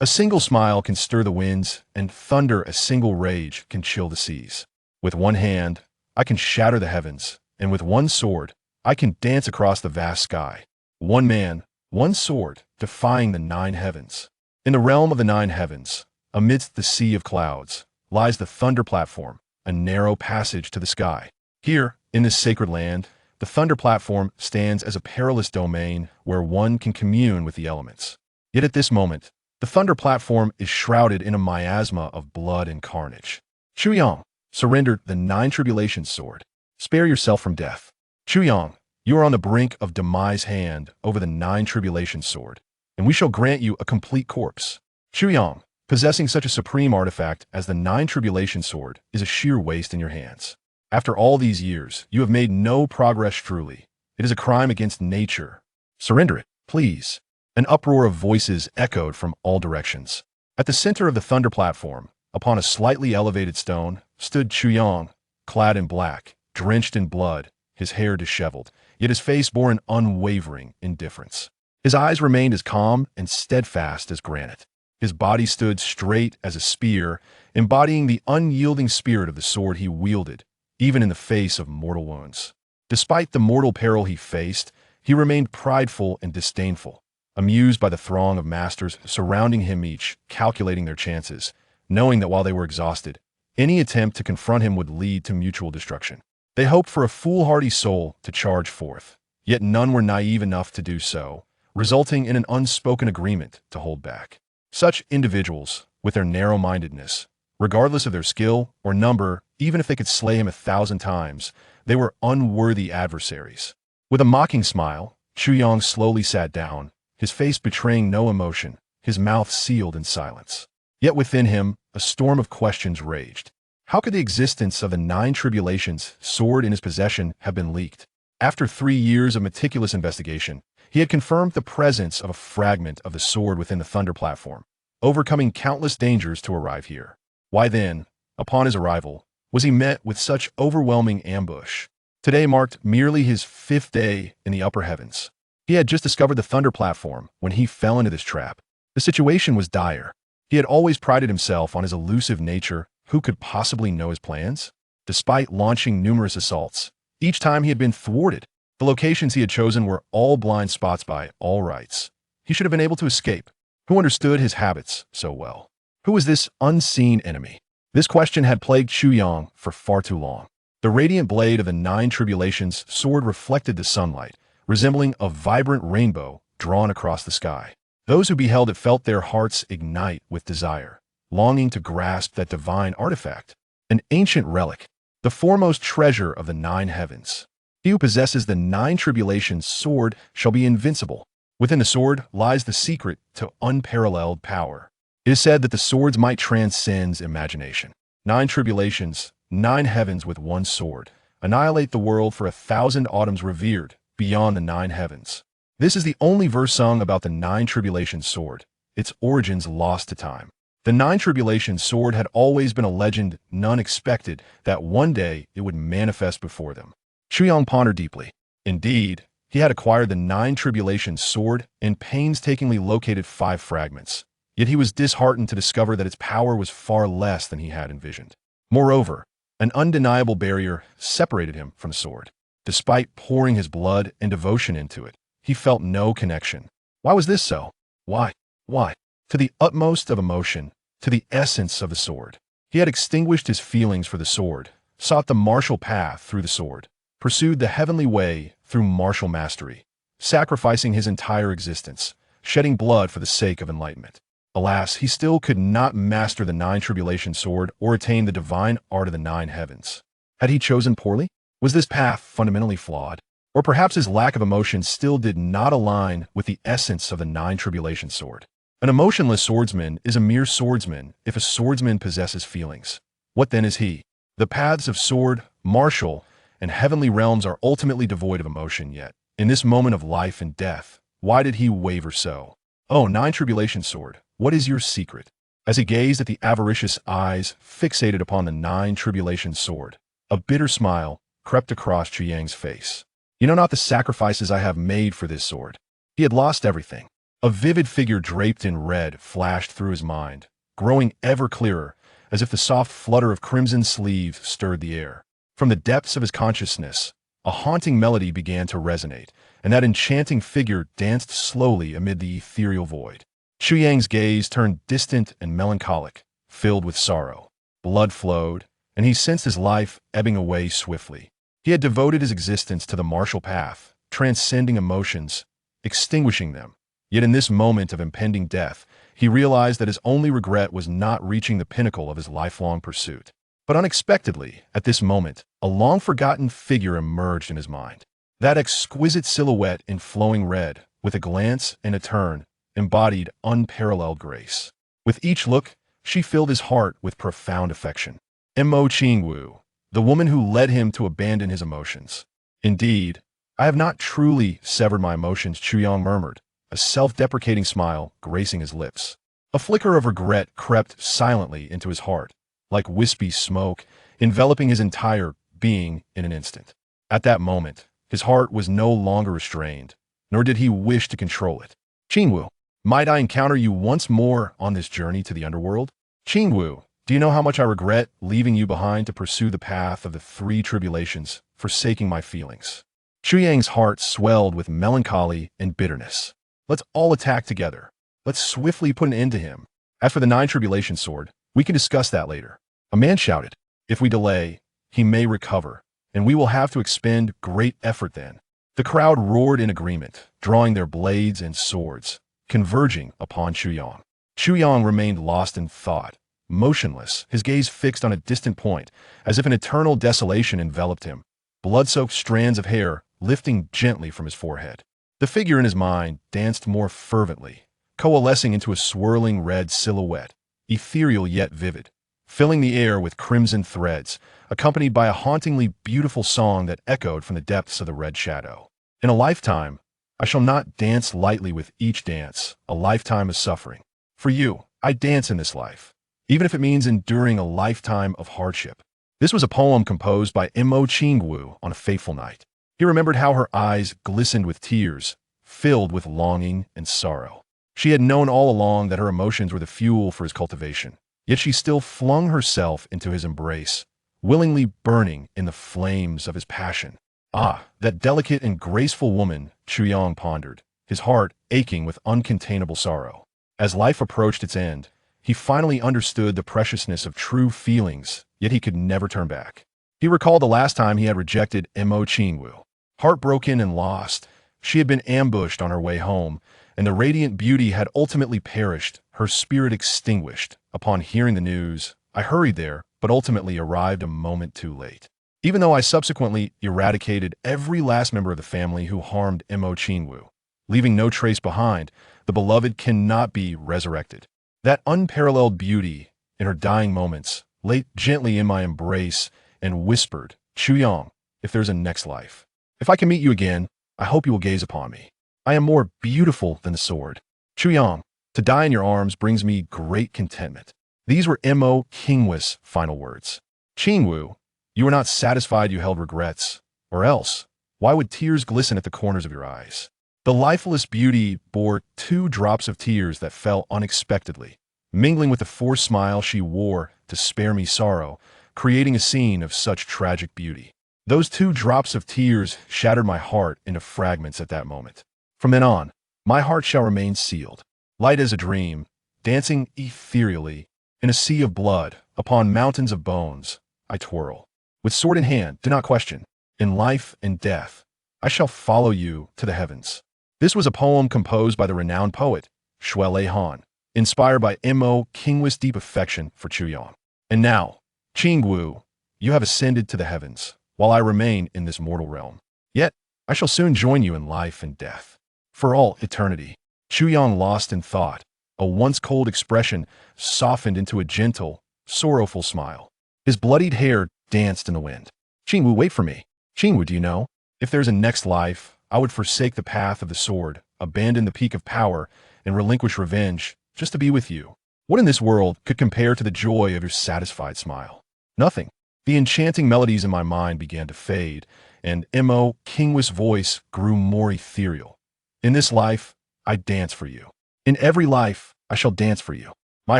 A single smile can stir the winds, and thunder, a single rage, can chill the seas. With one hand, I can shatter the heavens, and with one sword, I can dance across the vast sky. One man, one sword, defying the nine heavens. In the realm of the nine heavens, amidst the sea of clouds, lies the thunder platform, a narrow passage to the sky. Here, in this sacred land, the thunder platform stands as a perilous domain where one can commune with the elements. Yet at this moment, the thunder platform is shrouded in a miasma of blood and carnage. Chuyang surrendered the nine tribulations sword. Spare yourself from death. Chuyang, you are on the brink of demise hand over the nine tribulations sword, and we shall grant you a complete corpse. Chuyang, possessing such a supreme artifact as the nine tribulations sword is a sheer waste in your hands. After all these years, you have made no progress truly. It is a crime against nature. Surrender it, please. An uproar of voices echoed from all directions. At the center of the thunder platform, upon a slightly elevated stone, stood Chuyang, clad in black, drenched in blood, his hair disheveled, yet his face bore an unwavering indifference. His eyes remained as calm and steadfast as granite. His body stood straight as a spear, embodying the unyielding spirit of the sword he wielded, even in the face of mortal wounds. Despite the mortal peril he faced, he remained prideful and disdainful, amused by the throng of masters surrounding him, each calculating their chances, knowing that while they were exhausted, any attempt to confront him would lead to mutual destruction. They hoped for a foolhardy soul to charge forth, yet none were naive enough to do so, resulting in an unspoken agreement to hold back. Such individuals, with their narrow-mindedness, regardless of their skill or number, even if they could slay him 1,000 times, they were unworthy adversaries. With a mocking smile, Chuyang slowly sat down, his face betraying no emotion, his mouth sealed in silence. Yet within him, a storm of questions raged. How could the existence of the nine tribulations sword in his possession have been leaked? After 3 years of meticulous investigation, he had confirmed the presence of a fragment of the sword within the thunder platform, overcoming countless dangers to arrive here. Why then, upon his arrival, was he met with such overwhelming ambush? Today marked merely his 5th day in the upper heavens. He had just discovered the thunder platform when he fell into this trap. The situation was dire. He had always prided himself on his elusive nature. Who could possibly know his plans? Despite launching numerous assaults, each time he had been thwarted. The locations he had chosen were all blind spots by all rights. He should have been able to escape. Who understood his habits so well? Who was this unseen enemy? This question had plagued Chuyang for far too long. The radiant blade of the nine tribulations sword reflected the sunlight, resembling a vibrant rainbow drawn across the sky. Those who beheld it felt their hearts ignite with desire, longing to grasp that divine artifact, an ancient relic, the foremost treasure of the nine heavens. He who possesses the nine tribulations sword shall be invincible. Within the sword lies the secret to unparalleled power. It is said that the sword's might transcends imagination. 9 tribulations, 9 heavens with one sword, annihilate the world for 1,000 autumns revered beyond the 9 heavens. This is the only verse sung about the 9 tribulations sword, its origins lost to time. The 9 tribulations sword had always been a legend none expected that one day it would manifest before them. Chuyang pondered deeply. Indeed, he had acquired the 9 tribulations sword and painstakingly located 5 fragments. Yet he was disheartened to discover that its power was far less than he had envisioned. Moreover, an undeniable barrier separated him from the sword. Despite pouring his blood and devotion into it, he felt no connection. Why was this so? Why? To the utmost of emotion, to the essence of the sword. He had extinguished his feelings for the sword, sought the martial path through the sword, pursued the heavenly way through martial mastery, sacrificing his entire existence, shedding blood for the sake of enlightenment. Alas, he still could not master the 9 tribulation sword or attain the divine art of the 9 heavens. Had he chosen poorly? Was this path fundamentally flawed? Or perhaps his lack of emotion still did not align with the essence of the 9 tribulation sword? An emotionless swordsman is a mere swordsman if a swordsman possesses feelings. What then is he? The paths of sword, martial, and heavenly realms are ultimately devoid of emotion, yet, in this moment of life and death, why did he waver so? Oh, 9 tribulation sword, what is your secret? As he gazed at the avaricious eyes fixated upon the 9 tribulation sword, a bitter smile crept across Chuyang's face. You know not the sacrifices I have made for this sword. He had lost everything. A vivid figure draped in red flashed through his mind, growing ever clearer, as if the soft flutter of crimson sleeves stirred the air. From the depths of his consciousness, a haunting melody began to resonate, and that enchanting figure danced slowly amid the ethereal void. Chu Yang's gaze turned distant and melancholic, filled with sorrow. Blood flowed, and he sensed his life ebbing away swiftly. He had devoted his existence to the martial path, transcending emotions, extinguishing them. Yet in this moment of impending death, he realized that his only regret was not reaching the pinnacle of his lifelong pursuit. But unexpectedly, at this moment, a long-forgotten figure emerged in his mind. That exquisite silhouette in flowing red, with a glance and a turn, embodied unparalleled grace. With each look, she filled his heart with profound affection. Mo Qingwu, the woman who led him to abandon his emotions. Indeed, I have not truly severed my emotions, Chu Yang murmured, a self-deprecating smile gracing his lips. A flicker of regret crept silently into his heart, like wispy smoke, enveloping his entire being in an instant. At that moment, his heart was no longer restrained, nor did he wish to control it. Qingwu, might I encounter you once more on this journey to the underworld? Qingwu, do you know how much I regret leaving you behind to pursue the path of the three tribulations, forsaking my feelings? Chu Yang's heart swelled with melancholy and bitterness. Let's all attack together. Let's swiftly put an end to him. As for the 9 tribulation sword, we can discuss that later. A man shouted, if we delay, he may recover, and we will have to expend great effort then. The crowd roared in agreement, drawing their blades and swords, converging upon Chu Yang. Chu Yang remained lost in thought, motionless, his gaze fixed on a distant point, as if an eternal desolation enveloped him, blood-soaked strands of hair lifting gently from his forehead. The figure in his mind danced more fervently, coalescing into a swirling red silhouette, ethereal yet vivid, filling the air with crimson threads, accompanied by a hauntingly beautiful song that echoed from the depths of the red shadow. In a lifetime, I shall not dance lightly with each dance, a lifetime of suffering. For you, I dance in this life, even if it means enduring a lifetime of hardship. This was a poem composed by Mo Qingwu on a fateful night. He remembered how her eyes glistened with tears, filled with longing and sorrow. She had known all along that her emotions were the fuel for his cultivation, yet she still flung herself into his embrace, willingly burning in the flames of his passion. Ah, that delicate and graceful woman, Chu Yang pondered, his heart aching with uncontainable sorrow. As life approached its end, he finally understood the preciousness of true feelings, yet he could never turn back. He recalled the last time he had rejected Mo Qingwu. Heartbroken and lost, she had been ambushed on her way home, and the radiant beauty had ultimately perished, her spirit extinguished. Upon hearing the news, I hurried there, but ultimately arrived a moment too late. Even though I subsequently eradicated every last member of the family who harmed Mo Qingwu, leaving no trace behind, the beloved cannot be resurrected. That unparalleled beauty, in her dying moments, lay gently in my embrace and whispered, Chu Yang, if there's a next life, if I can meet you again, I hope you will gaze upon me. I am more beautiful than the sword. Chu Yang, to die in your arms brings me great contentment. These were Mo Qingwu's final words. Qingwu, you were not satisfied you held regrets, or else, why would tears glisten at the corners of your eyes? The lifeless beauty bore 2 drops of tears that fell unexpectedly, mingling with the forced smile she wore to spare me sorrow, creating a scene of such tragic beauty. Those 2 drops of tears shattered my heart into fragments at that moment. From then on, my heart shall remain sealed, light as a dream, dancing ethereally in a sea of blood, upon mountains of bones, I twirl. With sword in hand, do not question. In life and death, I shall follow you to the heavens. This was a poem composed by the renowned poet, Shuai Han, inspired by Mo Qingwu's deep affection for Chu Yang. And now, Qingwu, you have ascended to the heavens, while I remain in this mortal realm. Yet, I shall soon join you in life and death. For all eternity. Chu Yang lost in thought, a once cold expression softened into a gentle, sorrowful smile. His bloodied hair danced in the wind. Qingwu, wait for me. Qingwu, do you know? If there's a next life, I would forsake the path of the sword, abandon the peak of power, and relinquish revenge, just to be with you. What in this world could compare to the joy of your satisfied smile? Nothing. The enchanting melodies in my mind began to fade, and Mo Qingwu's voice grew more ethereal. In this life, I dance for you. In every life, I shall dance for you. My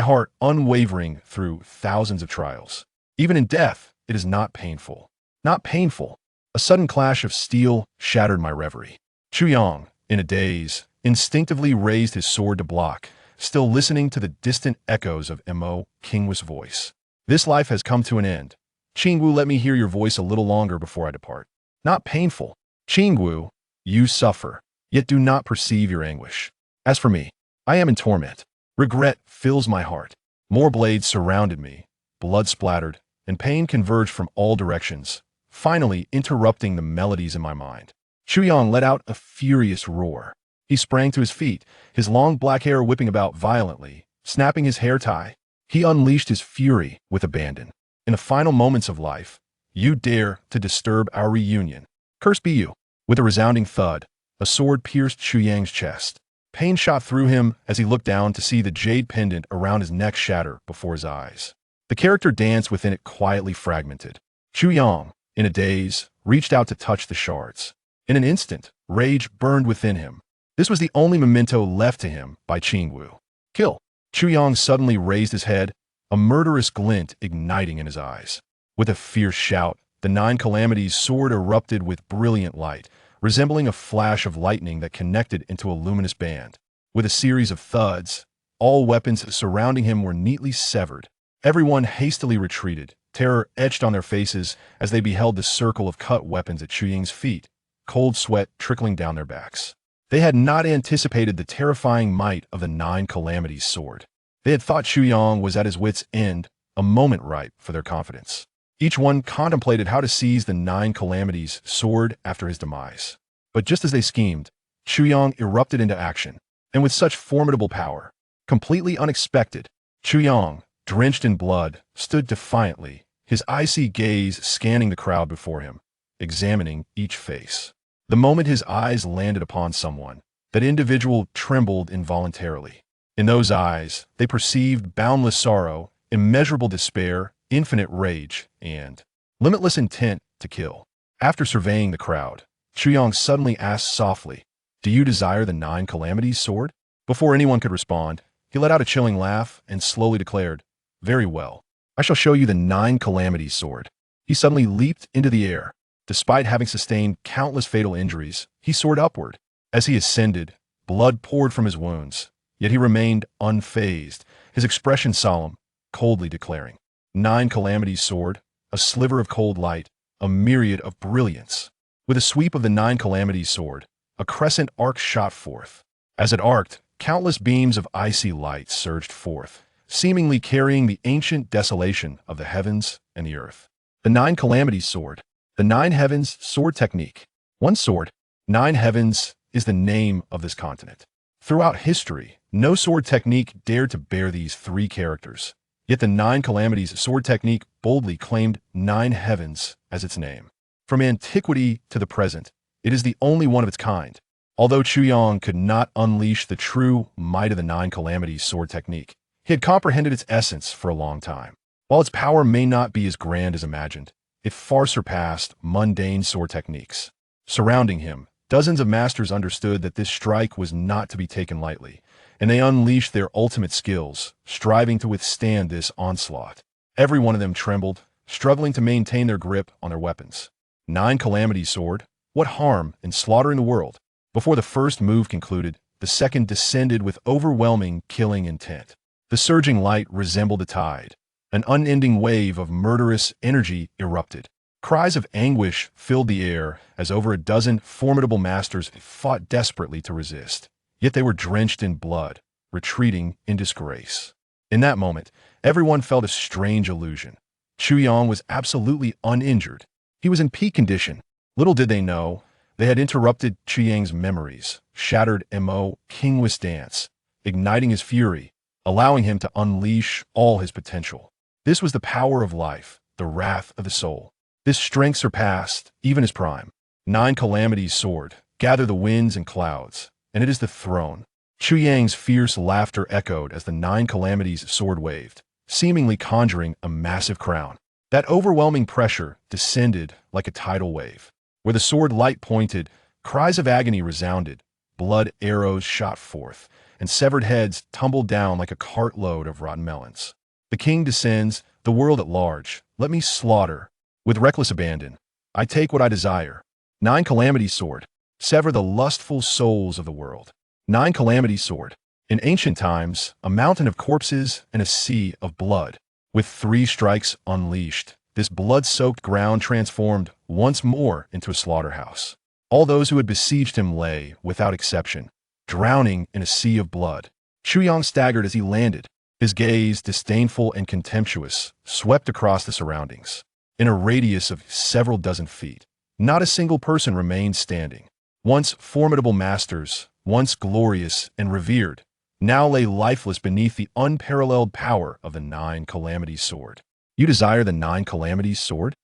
heart unwavering through thousands of trials. Even in death, it is not painful. Not painful. A sudden clash of steel shattered my reverie. Chu Yang, in a daze, instinctively raised his sword to block, still listening to the distant echoes of Mo King's voice. This life has come to an end. Qingwu, let me hear your voice a little longer before I depart. Not painful. Qingwu, you suffer, yet do not perceive your anguish. As for me, I am in torment. Regret fills my heart. More blades surrounded me, blood splattered, and pain converged from all directions, finally interrupting the melodies in my mind. Chu Yang let out a furious roar. He sprang to his feet, his long black hair whipping about violently, snapping his hair tie. He unleashed his fury with abandon. In the final moments of life, you dare to disturb our reunion. Cursed be you. With a resounding thud, a sword pierced Chu Yang's chest. Pain shot through him as he looked down to see the jade pendant around his neck shatter before his eyes. The character danced within it quietly fragmented. Chu Yang, in a daze, reached out to touch the shards. In an instant, rage burned within him. This was the only memento left to him by Qingwu. Kill. Chu Yang suddenly raised his head, a murderous glint igniting in his eyes. With a fierce shout, the Nine Calamities' sword erupted with brilliant light, resembling a flash of lightning that connected into a luminous band. With a series of thuds, all weapons surrounding him were neatly severed. Everyone hastily retreated, terror etched on their faces as they beheld the circle of cut weapons at Chu Yang's feet, cold sweat trickling down their backs. They had not anticipated the terrifying might of the Nine Calamities' sword. They had thought Chu Yang was at his wit's end, a moment ripe for their confidence. Each one contemplated how to seize the Nine Calamities' sword after his demise. But just as they schemed, Chu Yang erupted into action, and with such formidable power, completely unexpected, Chu Yang, drenched in blood, stood defiantly, his icy gaze scanning the crowd before him, examining each face. The moment his eyes landed upon someone, that individual trembled involuntarily. In those eyes, they perceived boundless sorrow, immeasurable despair, infinite rage, and limitless intent to kill. After surveying the crowd, Chu Yang suddenly asked softly, "Do you desire the Nine Calamities' sword?" Before anyone could respond, he let out a chilling laugh and slowly declared, "Very well. I shall show you the Nine Calamities' sword." He suddenly leaped into the air. Despite having sustained countless fatal injuries, he soared upward. As he ascended, blood poured from his wounds, yet he remained unfazed, his expression solemn, coldly declaring, "Nine Calamities' sword, a sliver of cold light, a myriad of brilliance." With a sweep of the Nine Calamities' sword, a crescent arc shot forth. As it arced, countless beams of icy light surged forth, seemingly carrying the ancient desolation of the heavens and the earth. The Nine Calamities' sword. The Nine Heavens sword technique. One sword, Nine Heavens is the name of this continent. Throughout history, no sword technique dared to bear these three characters. Yet the Nine Calamities sword technique boldly claimed Nine Heavens as its name. From antiquity to the present, it is the only one of its kind. Although Chu Yang could not unleash the true might of the Nine Calamities sword technique, he had comprehended its essence for a long time. While its power may not be as grand as imagined, it far surpassed mundane sword techniques. Surrounding him, dozens of masters understood that this strike was not to be taken lightly, and they unleashed their ultimate skills, striving to withstand this onslaught. Every one of them trembled, struggling to maintain their grip on their weapons. Nine Calamities sword, what harm and slaughter in the world? Before the first move concluded, the second descended with overwhelming killing intent. The surging light resembled a tide. An unending wave of murderous energy erupted. Cries of anguish filled the air as over a dozen formidable masters fought desperately to resist. Yet they were drenched in blood, retreating in disgrace. In that moment, everyone felt a strange illusion. Chu Yang was absolutely uninjured. He was in peak condition. Little did they know, they had interrupted Chu Yang's memories, shattered Mo King's dance, igniting his fury, allowing him to unleash all his potential. This was the power of life, the wrath of the soul. This strength surpassed even his prime. Nine Calamities' sword, gather the winds and clouds, and it is the throne. Chu Yang's fierce laughter echoed as the Nine Calamities' sword waved, seemingly conjuring a massive crown. That overwhelming pressure descended like a tidal wave. Where the sword light pointed, cries of agony resounded, blood arrows shot forth, and severed heads tumbled down like a cartload of rotten melons. The king descends, the world at large, let me slaughter. With reckless abandon, I take what I desire. 9 Calamity Sword. Sever the lustful souls of the world. 9 Calamity Sword. In ancient times, a mountain of corpses and a sea of blood. With 3 strikes unleashed, this blood-soaked ground transformed once more into a slaughterhouse. All those who had besieged him lay, without exception, drowning in a sea of blood. Chuyang staggered as he landed, his gaze, disdainful and contemptuous, swept across the surroundings. In a radius of several dozen feet, not a single person remained standing. Once formidable masters, once glorious and revered, now lay lifeless beneath the unparalleled power of the 9 Calamities sword. You desire the 9 Calamities sword?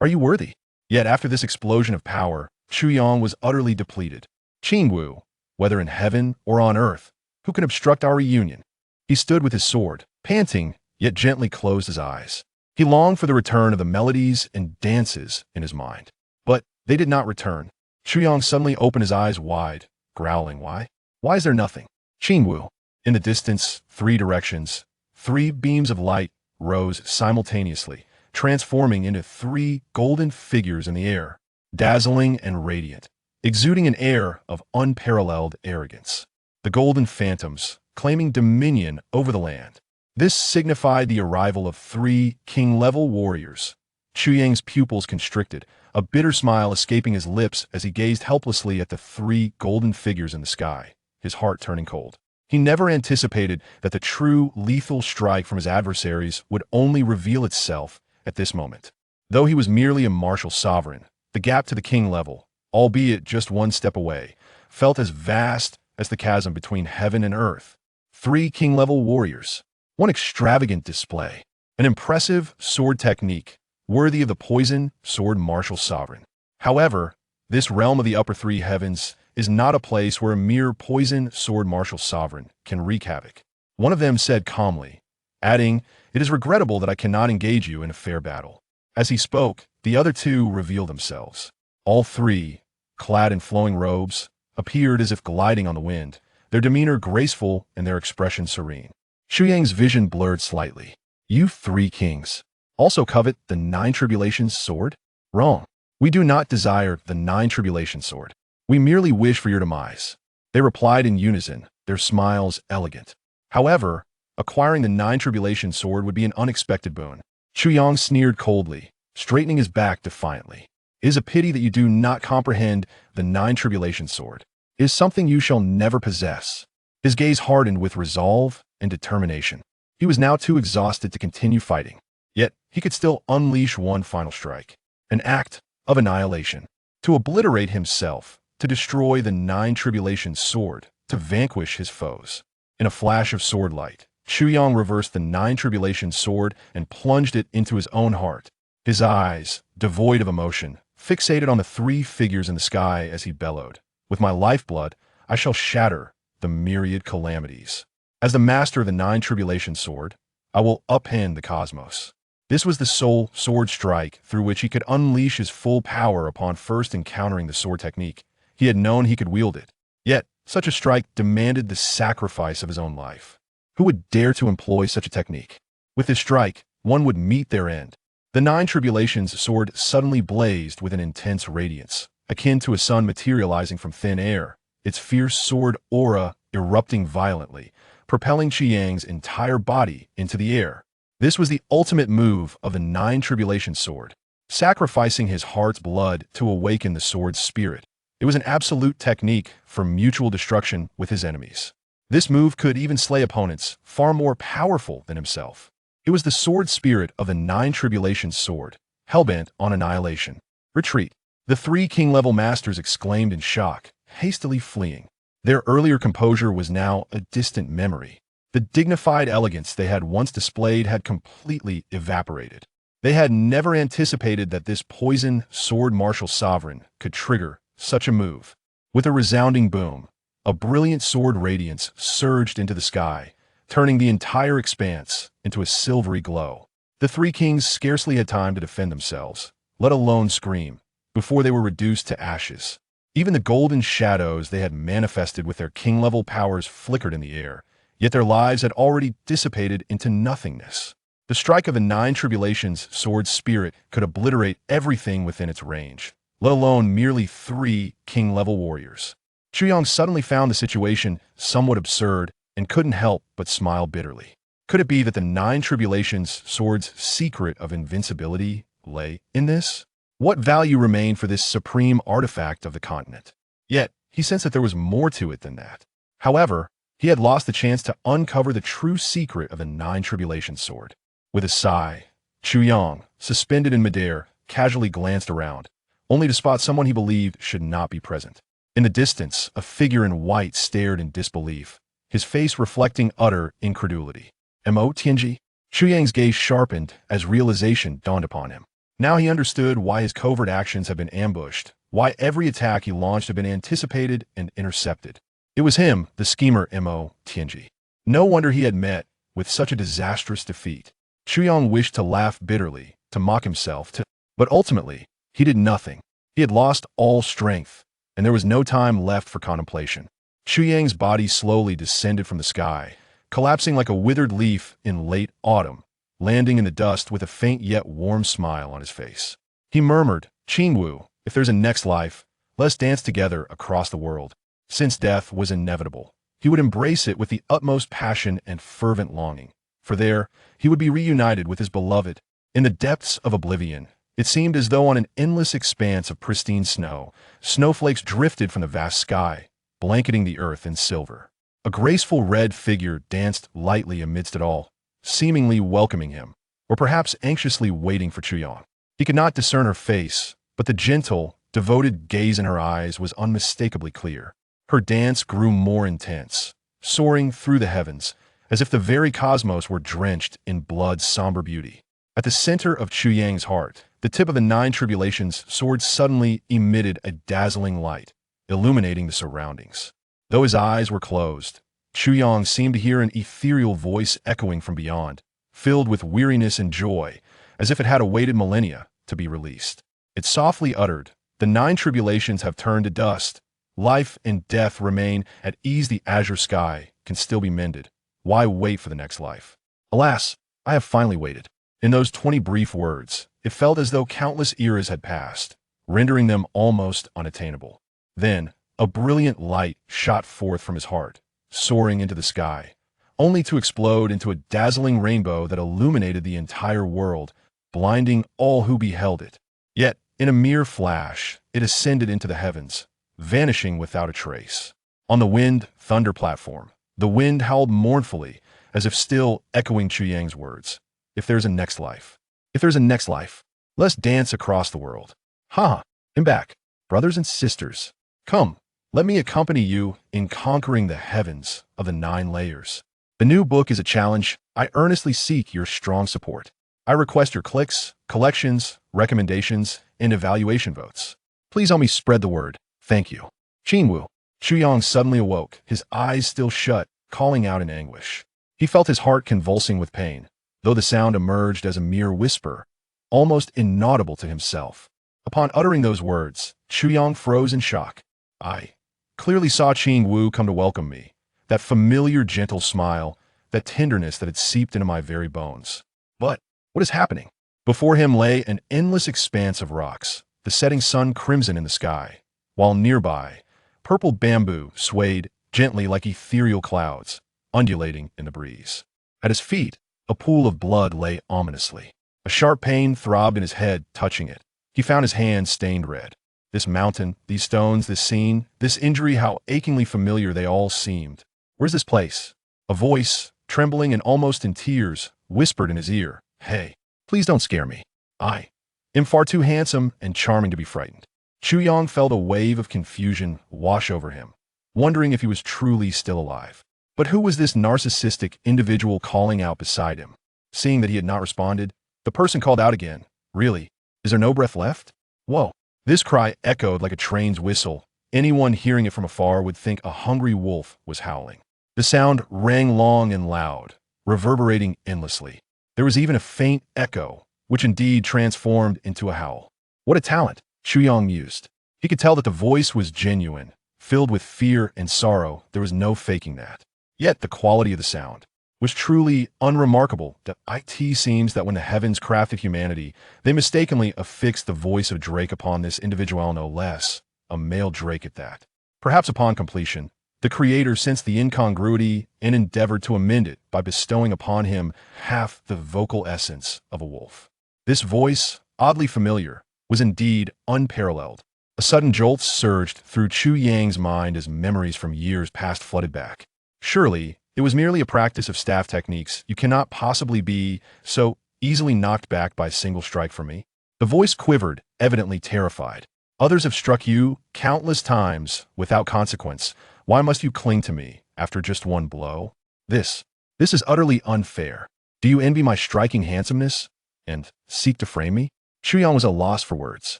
Are you worthy? Yet after this explosion of power, Chuyang was utterly depleted. Qingwu, whether in heaven or on earth, who can obstruct our reunion? He stood with his sword, panting, yet gently closed his eyes. He longed for the return of the melodies and dances in his mind. But they did not return. Chuyang suddenly opened his eyes wide, growling, Why? Why is there nothing? Qingwu. In the distance, 3 directions, 3 beams of light rose simultaneously, transforming into 3 golden figures in the air, dazzling and radiant, exuding an air of unparalleled arrogance. The golden phantoms, claiming dominion over the land. This signified the arrival of 3 king-level warriors. Chuyang's pupils constricted, a bitter smile escaping his lips as he gazed helplessly at the 3 golden figures in the sky, his heart turning cold. He never anticipated that the true lethal strike from his adversaries would only reveal itself at this moment. Though he was merely a martial sovereign, the gap to the king level, albeit just 1 step away, felt as vast as the chasm between heaven and earth. 3 king-level warriors. One extravagant display. An impressive sword technique, worthy of the poison sword martial sovereign. However, this realm of the upper 3 heavens is not a place where a mere poison sword martial sovereign can wreak havoc. One of them said calmly, adding, It is regrettable that I cannot engage you in a fair battle. As he spoke, the other 2 revealed themselves. All 3, clad in flowing robes, appeared as if gliding on the wind, their demeanor graceful and their expression serene. Chuyang's vision blurred slightly. You 3 kings also covet the 9 Tribulations sword? Wrong. We do not desire the 9 Tribulations sword. We merely wish for your demise. They replied in unison, their smiles elegant. However, acquiring the 9 Tribulations sword would be an unexpected boon. Chuyang sneered coldly, straightening his back defiantly. It is a pity that you do not comprehend the 9 Tribulations sword. It is something you shall never possess. His gaze hardened with resolve and determination. He was now too exhausted to continue fighting. Yet, he could still unleash one final strike. An act of annihilation. To obliterate himself, to destroy the 9 Tribulations sword, to vanquish his foes. In a flash of sword light, Chuyang reversed the 9 Tribulations sword and plunged it into his own heart. His eyes, devoid of emotion, fixated on the 3 figures in the sky as he bellowed, With my lifeblood, I shall shatter the myriad calamities. As the master of the 9 Tribulations sword, I will upend the cosmos. This was the sole sword strike through which he could unleash his full power upon first encountering the sword technique. He had known he could wield it. Yet, such a strike demanded the sacrifice of his own life. Who would dare to employ such a technique? With this strike, one would meet their end. The 9 Tribulations sword suddenly blazed with an intense radiance, akin to a sun materializing from thin air, its fierce sword aura erupting violently, propelling Chuyang's entire body into the air. This was the ultimate move of the 9 Tribulations sword, sacrificing his heart's blood to awaken the sword's spirit. It was an absolute technique for mutual destruction with his enemies. This move could even slay opponents far more powerful than himself. It was the sword spirit of the 9 Tribulations sword, hellbent on annihilation. Retreat. The 3 king-level masters exclaimed in shock, hastily fleeing. Their earlier composure was now a distant memory. The dignified elegance they had once displayed had completely evaporated. They had never anticipated that this poison sword martial sovereign could trigger such a move. With a resounding boom, a brilliant sword radiance surged into the sky, turning the entire expanse into a silvery glow. The 3 kings scarcely had time to defend themselves, let alone scream, before they were reduced to ashes. Even the golden shadows they had manifested with their king-level powers flickered in the air, yet their lives had already dissipated into nothingness. The strike of the Nine Tribulations' sword spirit could obliterate everything within its range, let alone merely 3 king-level warriors. Chuyang suddenly found the situation somewhat absurd and couldn't help but smile bitterly. Could it be that the Nine Tribulations' sword's secret of invincibility lay in this? What value remained for this supreme artifact of the continent? Yet, he sensed that there was more to it than that. However, he had lost the chance to uncover the true secret of the Nine Tribulations sword. With a sigh, Chuyang, suspended in midair, casually glanced around, only to spot someone he believed should not be present. In the distance, a figure in white stared in disbelief, his face reflecting utter incredulity. Mo Tianji? Chuyang's gaze sharpened as realization dawned upon him. Now he understood why his covert actions had been ambushed, why every attack he launched had been anticipated and intercepted. It was him, the schemer Mo Tianji. No wonder he had met with such a disastrous defeat. Chuyang wished to laugh bitterly, to mock himself, but ultimately, he did nothing. He had lost all strength, and there was no time left for contemplation. Chuyang's body slowly descended from the sky, collapsing like a withered leaf in late autumn, landing in the dust with a faint yet warm smile on his face. He murmured, "Qingwu, if there's a next life, let's dance together across the world." Since death was inevitable, he would embrace it with the utmost passion and fervent longing, for there he would be reunited with his beloved. In the depths of oblivion, it seemed as though on an endless expanse of pristine snow, snowflakes drifted from the vast sky, blanketing the earth in silver. A graceful red figure danced lightly amidst it all, seemingly welcoming him, or perhaps anxiously waiting for Chuyang. He could not discern her face, but the gentle, devoted gaze in her eyes was unmistakably clear. Her dance grew more intense, soaring through the heavens, as if the very cosmos were drenched in blood's somber beauty. At the center of Chuyang's heart, the tip of the Nine Tribulations sword suddenly emitted a dazzling light, illuminating the surroundings. Though his eyes were closed, Chuyang seemed to hear an ethereal voice echoing from beyond, filled with weariness and joy, as if it had awaited millennia to be released. It softly uttered, "The Nine Tribulations have turned to dust. Life and death remain at ease. The azure sky can still be mended. Why wait for the next life? Alas, I have finally waited." In those 20 brief words, it felt as though countless eras had passed, rendering them almost unattainable. Then, a brilliant light shot forth from his heart, soaring into the sky, only to explode into a dazzling rainbow that illuminated the entire world, blinding all who beheld it. Yet, in a mere flash, it ascended into the heavens, vanishing without a trace. On the wind thunder platform, the wind howled mournfully, as if still echoing Chuyang's words. If there's a next life. If there's a next life, let's dance across the world. Ha! I'm back. Brothers and sisters, come, let me accompany you in conquering the heavens of the 9 layers. The new book is a challenge. I earnestly seek your strong support. I request your clicks, collections, recommendations, and evaluation votes. Please help me spread the word. Thank you. Qingwu. Chuyang suddenly awoke, his eyes still shut, calling out in anguish. He felt his heart convulsing with pain, though the sound emerged as a mere whisper, almost inaudible to himself. Upon uttering those words, Chuyang froze in shock. I clearly saw Qingwu come to welcome me, that familiar gentle smile, that tenderness that had seeped into my very bones. But what is happening? Before him lay an endless expanse of rocks, the setting sun crimson in the sky, while nearby, purple bamboo swayed gently like ethereal clouds, undulating in the breeze. At his feet, a pool of blood lay ominously. A sharp pain throbbed in his head, touching it. He found his hands stained red. This mountain, these stones, this scene, this injury, how achingly familiar they all seemed. Where's this place? A voice, trembling and almost in tears, whispered in his ear, "Hey, please don't scare me. I am far too handsome and charming to be frightened." Chuyang felt a wave of confusion wash over him, wondering if he was truly still alive. But who was this narcissistic individual calling out beside him? Seeing that he had not responded, the person called out again, "Really? Is there no breath left?" Whoa! This cry echoed like a train's whistle. Anyone hearing it from afar would think a hungry wolf was howling. The sound rang long and loud, reverberating endlessly. There was even a faint echo, which indeed transformed into a howl. What a talent, Chuyang mused. He could tell that the voice was genuine, filled with fear and sorrow. There was no faking that. Yet the quality of the sound was truly unremarkable. The it seems that when the heavens crafted humanity, they mistakenly affixed the voice of Drake upon this individual, no less, a male Drake at that. Perhaps upon completion, the creator sensed the incongruity and endeavored to amend it by bestowing upon him half the vocal essence of a wolf. This voice, oddly familiar, was indeed unparalleled. A sudden jolt surged through Chu Yang's mind as memories from years past flooded back. Surely, it was merely a practice of staff techniques. You cannot possibly be so easily knocked back by a single strike from me. The voice quivered, evidently terrified. Others have struck you countless times without consequence. Why must you cling to me after just one blow? This is utterly unfair. Do you envy my striking handsomeness and seek to frame me? Chu Yang was at a loss for words.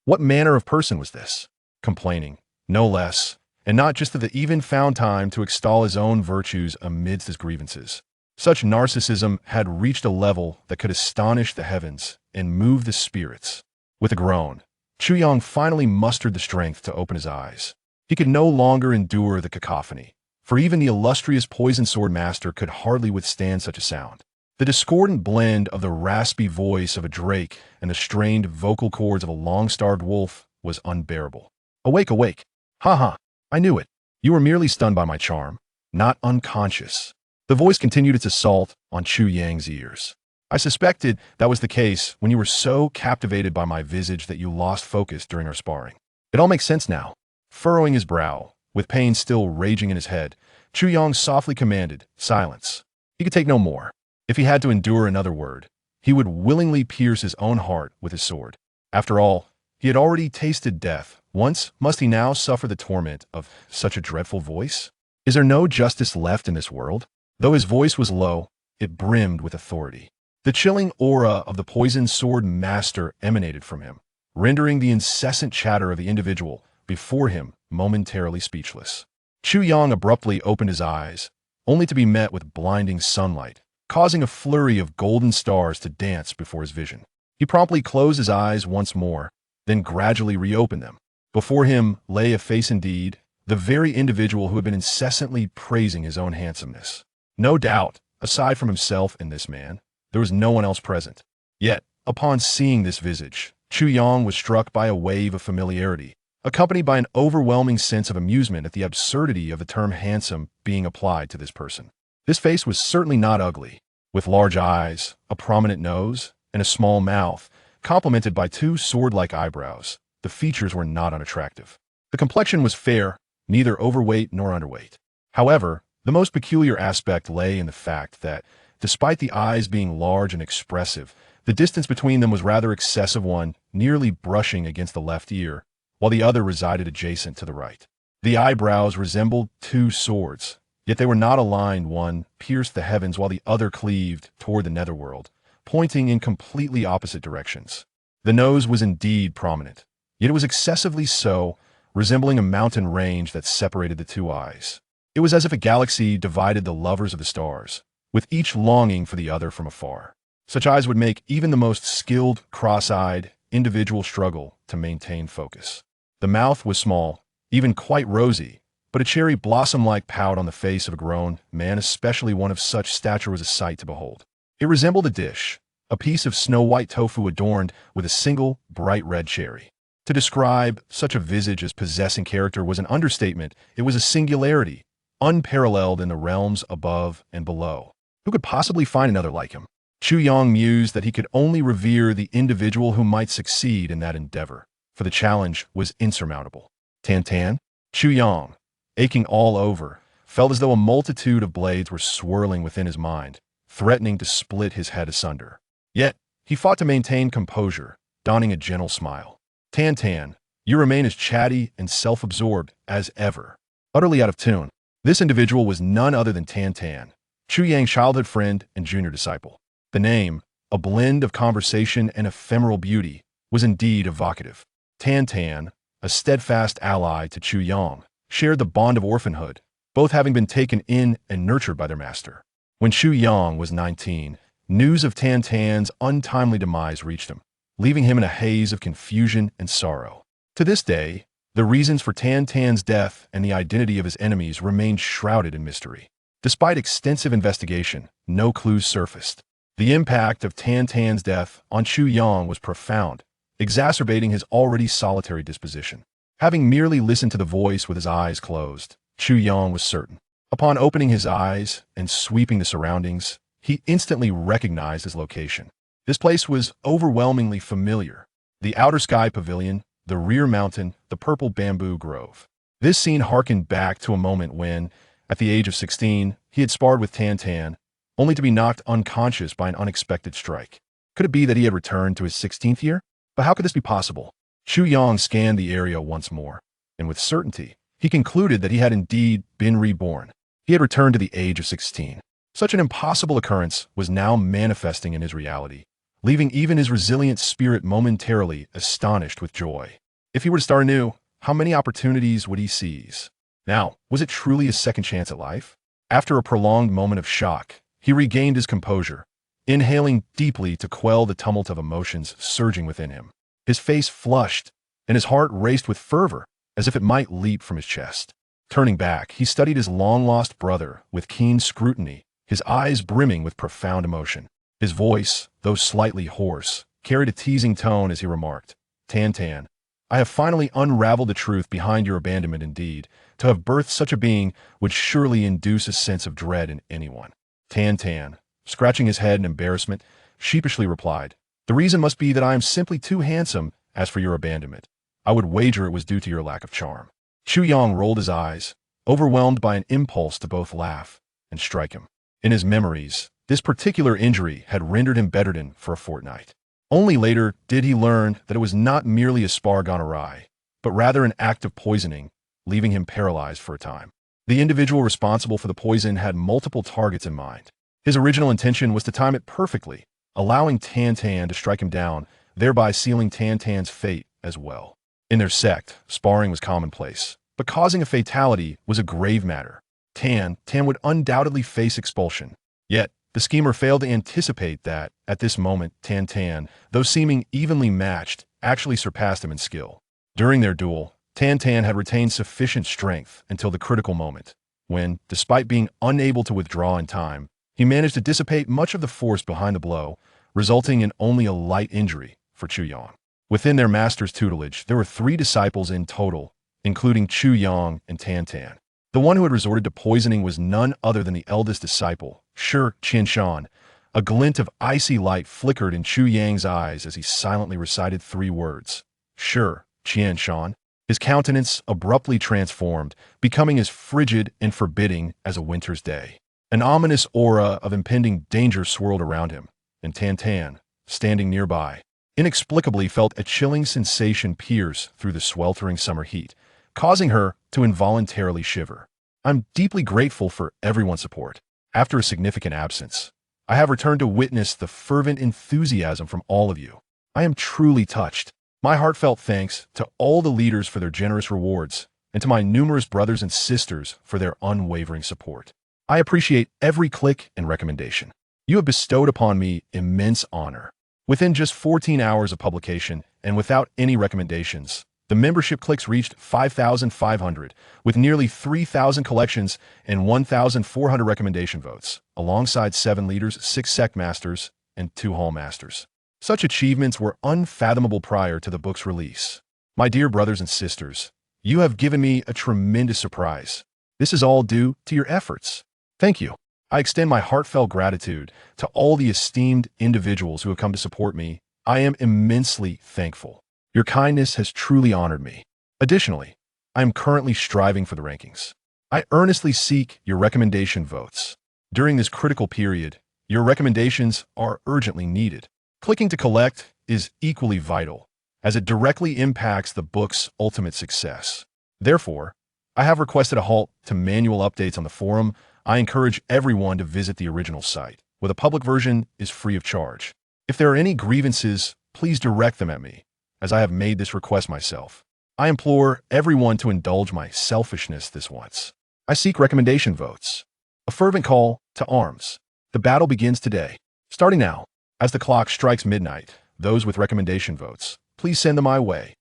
What manner of person was this? Complaining, no less, and not just that the even found time to extol his own virtues amidst his grievances. Such narcissism had reached a level that could astonish the heavens and move the spirits. With a groan, Chu Yang finally mustered the strength to open his eyes. He could no longer endure the cacophony, for even the illustrious poison sword master could hardly withstand such a sound. The discordant blend of the raspy voice of a drake and the strained vocal cords of a long-starved wolf was unbearable. Awake, awake! Ha ha! I knew it. You were merely stunned by my charm, not unconscious. The voice continued its assault on Chu Yang's ears. I suspected that was the case when you were so captivated by my visage that you lost focus during our sparring. It all makes sense now. Furrowing his brow, with pain still raging in his head, Chu Yang softly commanded, silence. He could take no more. If he had to endure another word, he would willingly pierce his own heart with his sword. After all, he had already tasted death. Once, must he now suffer the torment of such a dreadful voice? Is there no justice left in this world? Though his voice was low, it brimmed with authority. The chilling aura of the poisoned sword master emanated from him, rendering the incessant chatter of the individual before him momentarily speechless. Chu Yang abruptly opened his eyes, only to be met with blinding sunlight, causing a flurry of golden stars to dance before his vision. He promptly closed his eyes once more, then gradually reopened them. Before him lay a face indeed, the very individual who had been incessantly praising his own handsomeness. No doubt, aside from himself and this man, there was no one else present. Yet, upon seeing this visage, Chu Yang was struck by a wave of familiarity, accompanied by an overwhelming sense of amusement at the absurdity of the term handsome being applied to this person. This face was certainly not ugly, with large eyes, a prominent nose, and a small mouth, complemented by two sword-like eyebrows. The features were not unattractive. The complexion was fair, neither overweight nor underweight. However, the most peculiar aspect lay in the fact that, despite the eyes being large and expressive, the distance between them was rather excessive, one nearly brushing against the left ear, while the other resided adjacent to the right. The eyebrows resembled two swords, yet they were not aligned. One pierced the heavens while the other cleaved toward the netherworld, pointing in completely opposite directions. The nose was indeed prominent, yet it was excessively so, resembling a mountain range that separated the two eyes. It was as if a galaxy divided the lovers of the stars, with each longing for the other from afar. Such eyes would make even the most skilled, cross-eyed individual struggle to maintain focus. The mouth was small, even quite rosy, but a cherry blossom-like pout on the face of a grown man, especially one of such stature, was a sight to behold. It resembled a dish, a piece of snow-white tofu adorned with a single bright red cherry. To describe such a visage as possessing character was an understatement. It was a singularity, unparalleled in the realms above and below. Who could possibly find another like him? Chu Yang mused that he could only revere the individual who might succeed in that endeavor, for the challenge was insurmountable. Tan, Chu Yang, aching all over, felt as though a multitude of blades were swirling within his mind, threatening to split his head asunder. Yet, he fought to maintain composure, donning a gentle smile. Tan, you remain as chatty and self-absorbed as ever. Utterly out of tune, this individual was none other than Tan, Chu Yang's childhood friend and junior disciple. The name, a blend of conversation and ephemeral beauty, was indeed evocative. Tan, a steadfast ally to Chu Yang, shared the bond of orphanhood, both having been taken in and nurtured by their master. When Chu Yang was 19, news of Tan's untimely demise reached him, leaving him in a haze of confusion and sorrow. To this day, The reasons for Tan Tan's death and the identity of his enemies remained shrouded in mystery. Despite extensive investigation, no clues surfaced. The impact of Tan Tan's death on Chu Yang was profound, exacerbating his already solitary disposition. Having merely listened to the voice with his eyes closed, Chu Yang was certain. Upon opening his eyes and sweeping the surroundings, he instantly recognized his location. This place was overwhelmingly familiar. The outer sky pavilion, the rear mountain, the purple bamboo grove. This scene harkened back to a moment when, at the age of 16, he had sparred with Tan Tan, only to be knocked unconscious by an unexpected strike. Could it be that he had returned to his 16th year? But how could this be possible? Chu Yang scanned the area once more, and with certainty, he concluded that he had indeed been reborn. He had returned to the age of 16. Such an impossible occurrence was now manifesting in his reality, leaving even his resilient spirit momentarily astonished with joy. If he were to start anew, how many opportunities would he seize? Now, was it truly a second chance at life? After a prolonged moment of shock, he regained his composure, inhaling deeply to quell the tumult of emotions surging within him. His face flushed, and his heart raced with fervor, as if it might leap from his chest. Turning back, he studied his long-lost brother with keen scrutiny, his eyes brimming with profound emotion. His voice, though slightly hoarse, carried a teasing tone as he remarked, "Tan Tan, I have finally unraveled the truth behind your abandonment indeed. To have birthed such a being would surely induce a sense of dread in anyone." Tan Tan, scratching his head in embarrassment, sheepishly replied, "The reason must be that I am simply too handsome. As for your abandonment, I would wager it was due to your lack of charm." Chu Yang rolled his eyes, overwhelmed by an impulse to both laugh and strike him. In his memories, this particular injury had rendered him bedridden for a fortnight. Only later did he learn that it was not merely a spar gone awry, but rather an act of poisoning, leaving him paralyzed for a time. The individual responsible for the poison had multiple targets in mind. His original intention was to time it perfectly, allowing Tan Tan to strike him down, thereby sealing Tan Tan's fate as well. In their sect, sparring was commonplace, but causing a fatality was a grave matter. Tan would undoubtedly face expulsion. Yet, the schemer failed to anticipate that, at this moment, Tan, though seeming evenly matched, actually surpassed him in skill. During their duel, Tan had retained sufficient strength until the critical moment, when, despite being unable to withdraw in time, he managed to dissipate much of the force behind the blow, resulting in only a light injury for Chu Yang. Within their master's tutelage, there were 3 disciples in total, including Chu Yang and Tan. The one who had resorted to poisoning was none other than the eldest disciple, Shi Qianshan. A glint of icy light flickered in Chu Yang's eyes as he silently recited 3 words, Shi Qianshan. His countenance abruptly transformed, becoming as frigid and forbidding as a winter's day. An ominous aura of impending danger swirled around him, and Tan, standing nearby, inexplicably felt a chilling sensation pierce through the sweltering summer heat, causing her to involuntarily shiver. "I'm deeply grateful for everyone's support. After a significant absence, I have returned to witness the fervent enthusiasm from all of you. I am truly touched. My heartfelt thanks to all the leaders for their generous rewards, and to my numerous brothers and sisters for their unwavering support. I appreciate every click and recommendation. You have bestowed upon me immense honor." Within just 14 hours of publication, and without any recommendations, the membership clicks reached 5,500, with nearly 3,000 collections and 1,400 recommendation votes, alongside 7 leaders, 6 sect masters, and 2 hall masters. Such achievements were unfathomable prior to the book's release. My dear brothers and sisters, you have given me a tremendous surprise. This is all due to your efforts. Thank you. I extend my heartfelt gratitude to all the esteemed individuals who have come to support me. I am immensely thankful. Your kindness has truly honored me. Additionally, I am currently striving for the rankings. I earnestly seek your recommendation votes. During this critical period, your recommendations are urgently needed. Clicking to collect is equally vital, as it directly impacts the book's ultimate success. Therefore, I have requested a halt to manual updates on the forum. I encourage everyone to visit the original site, where the public version is free of charge. If there are any grievances, please direct them at me, as I have made this request myself. I implore everyone to indulge my selfishness this once. I seek recommendation votes. A fervent call to arms. The battle begins today. Starting now, as the clock strikes midnight, those with recommendation votes, please send them my way.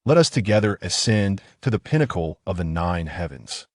Let us together ascend to the pinnacle of the 9 heavens.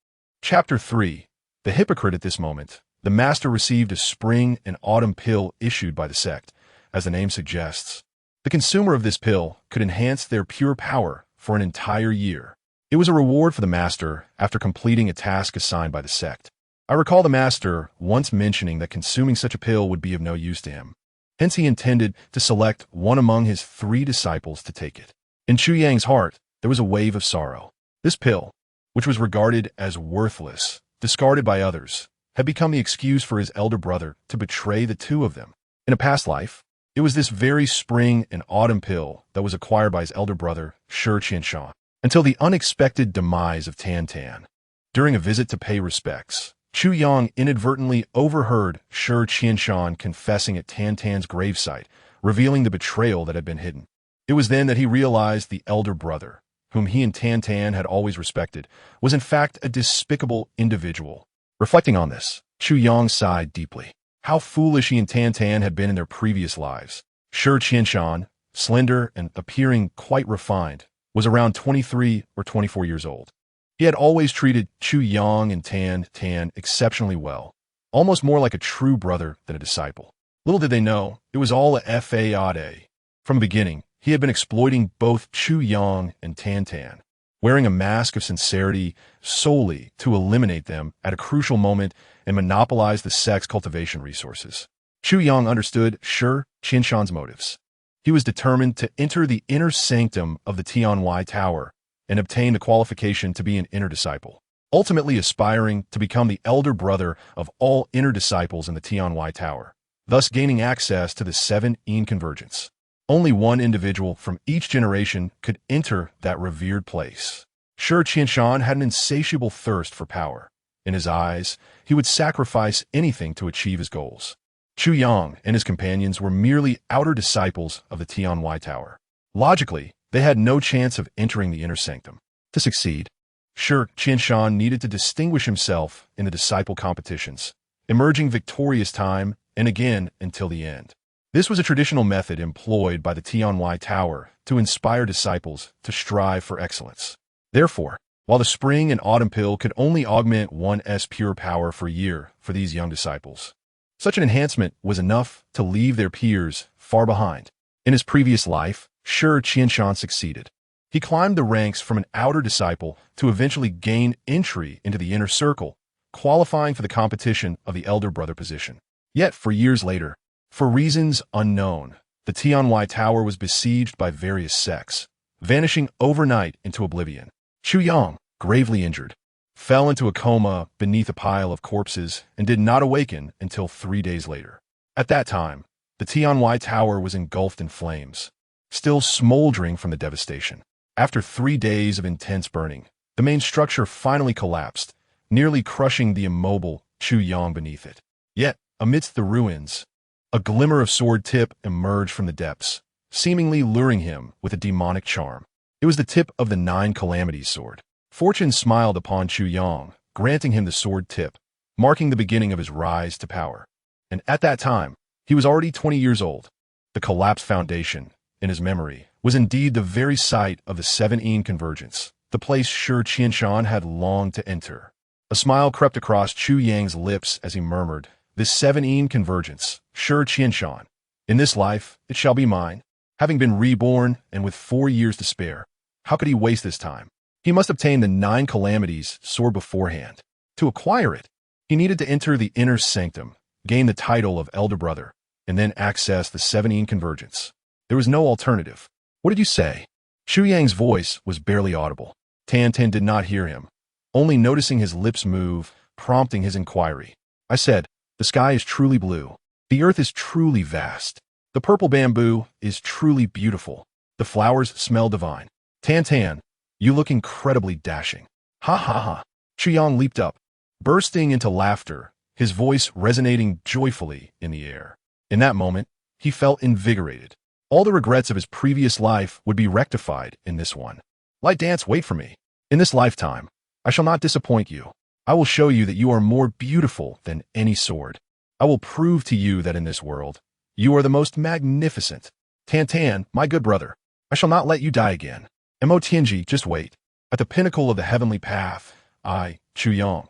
Chapter 3. The hypocrite. At this moment, the master received a spring and autumn pill issued by the sect, as the name suggests. The consumer of this pill could enhance their pure power for an entire year. It was a reward for the master after completing a task assigned by the sect. I recall the master once mentioning that consuming such a pill would be of no use to him. Hence he intended to select one among his 3 disciples to take it. In Chu Yang's heart, there was a wave of sorrow. This pill, which was regarded as worthless, discarded by others, had become the excuse for his elder brother to betray the 2 of them. In a past life, it was this very spring and autumn pill that was acquired by his elder brother, Shi Qianshan, until the unexpected demise of Tan Tan. During a visit to pay respects, Chu Yang inadvertently overheard Shi Qianshan confessing at Tan Tan's gravesite, revealing the betrayal that had been hidden. It was then that he realized the elder brother, whom he and Tan Tan had always respected, was in fact a despicable individual. Reflecting on this, Chu Yang sighed deeply. How foolish he and Tan Tan had been in their previous lives. Shi Qianshan, slender and appearing quite refined, was around 23 or 24 years old. He had always treated Chu Yang and Tan Tan exceptionally well, almost more like a true brother than a disciple. Little did they know, it was all a fade. From the beginning, he had been exploiting both Chu Yang and Tan Tan, wearing a mask of sincerity solely to eliminate them at a crucial moment and monopolize the sect's cultivation resources. Chu Yang understood Shi Qianshan's motives. He was determined to enter the inner sanctum of the Tianwai Tower and obtain the qualification to be an inner disciple, ultimately aspiring to become the elder brother of all inner disciples in the Tianwai Tower, thus gaining access to the 7 Yin convergence. Only one individual from each generation could enter that revered place. Shi Qianshan had an insatiable thirst for power. In his eyes, he would sacrifice anything to achieve his goals. Chu Yang and his companions were merely outer disciples of the Tianwai Tower. Logically, they had no chance of entering the inner sanctum. To succeed, Shi Qianshan needed to distinguish himself in the disciple competitions, emerging victorious time and again until the end. This was a traditional method employed by the Tianwai Tower to inspire disciples to strive for excellence. Therefore, while the spring and autumn pill could only augment one's pure power for a year for these young disciples, such an enhancement was enough to leave their peers far behind. In his previous life, Shi Qianshan succeeded. He climbed the ranks from an outer disciple to eventually gain entry into the inner circle, qualifying for the competition of the elder brother position. Yet, for years later, for reasons unknown, the Tianwai Tower was besieged by various sects, vanishing overnight into oblivion. Chu Yang, gravely injured, fell into a coma beneath a pile of corpses and did not awaken until 3 days later. At that time, the Tianwai Tower was engulfed in flames, still smoldering from the devastation. After 3 days of intense burning, the main structure finally collapsed, nearly crushing the immobile Chu Yang beneath it. Yet, amidst the ruins, a glimmer of sword tip emerged from the depths, seemingly luring him with a demonic charm. It was the tip of the 9 calamities sword. Fortune smiled upon Chu Yang, granting him the sword tip, marking the beginning of his rise to power. And at that time, he was already 20 years old. The collapsed foundation, in his memory, was indeed the very site of the 7 Yin convergence, the place Shi Qianshan had longed to enter. A smile crept across Chu Yang's lips as he murmured, "This 7 Yin convergence, Shi Qianshan. In this life, it shall be mine." Having been reborn and with 4 years to spare, how could he waste this time? He must obtain the 9 calamities sword beforehand. To acquire it, he needed to enter the inner sanctum, gain the title of elder brother, and then access the 7 Yin convergence. There was no alternative. "What did you say?" Chu Yang's voice was barely audible. Tan Tan did not hear him, only noticing his lips move, prompting his inquiry. "I said, the sky is truly blue. The earth is truly vast. The purple bamboo is truly beautiful. The flowers smell divine. Tan Tan, you look incredibly dashing." "Ha ha ha." Chu Yang leaped up, bursting into laughter, his voice resonating joyfully in the air. In that moment, he felt invigorated. All the regrets of his previous life would be rectified in this one. "Light dance, wait for me. In this lifetime, I shall not disappoint you. I will show you that you are more beautiful than any sword. I will prove to you that in this world, you are the most magnificent. Tan Tan, my good brother, I shall not let you die again." Motianji, just wait. At the pinnacle of the heavenly path, I, Chu Yang,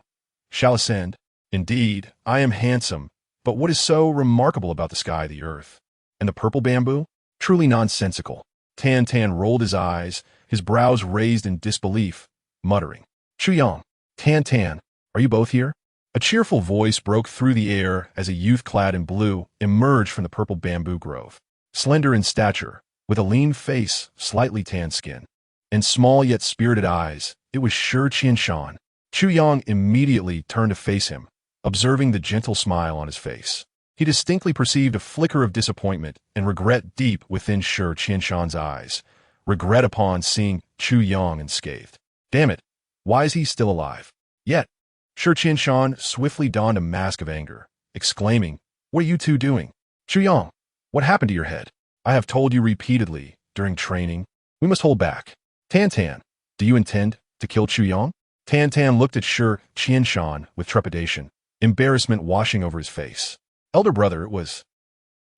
shall ascend. Indeed, I am handsome, but what is so remarkable about the sky, the earth, and the purple bamboo? Truly nonsensical. Tan Tan rolled his eyes, his brows raised in disbelief, muttering, Chu Yang, Tan Tan, are you both here? A cheerful voice broke through the air as a youth clad in blue emerged from the purple bamboo grove. Slender in stature, with a lean face, slightly tanned skin, and small yet spirited eyes, it was Shi Qianshan. Chu Yang immediately turned to face him, observing the gentle smile on his face. He distinctly perceived a flicker of disappointment and regret deep within Shi Qianshan's eyes, regret upon seeing Chu Yang unscathed. Damn it, why is he still alive? Yet, Shi Qianshan swiftly donned a mask of anger, exclaiming, what are you two doing? Chu Yang, what happened to your head? I have told you repeatedly, during training, we must hold back. Tan Tan, do you intend to kill Chu Yang? Tan Tan looked at Shi Qianshan with trepidation, embarrassment washing over his face. Elder brother, it was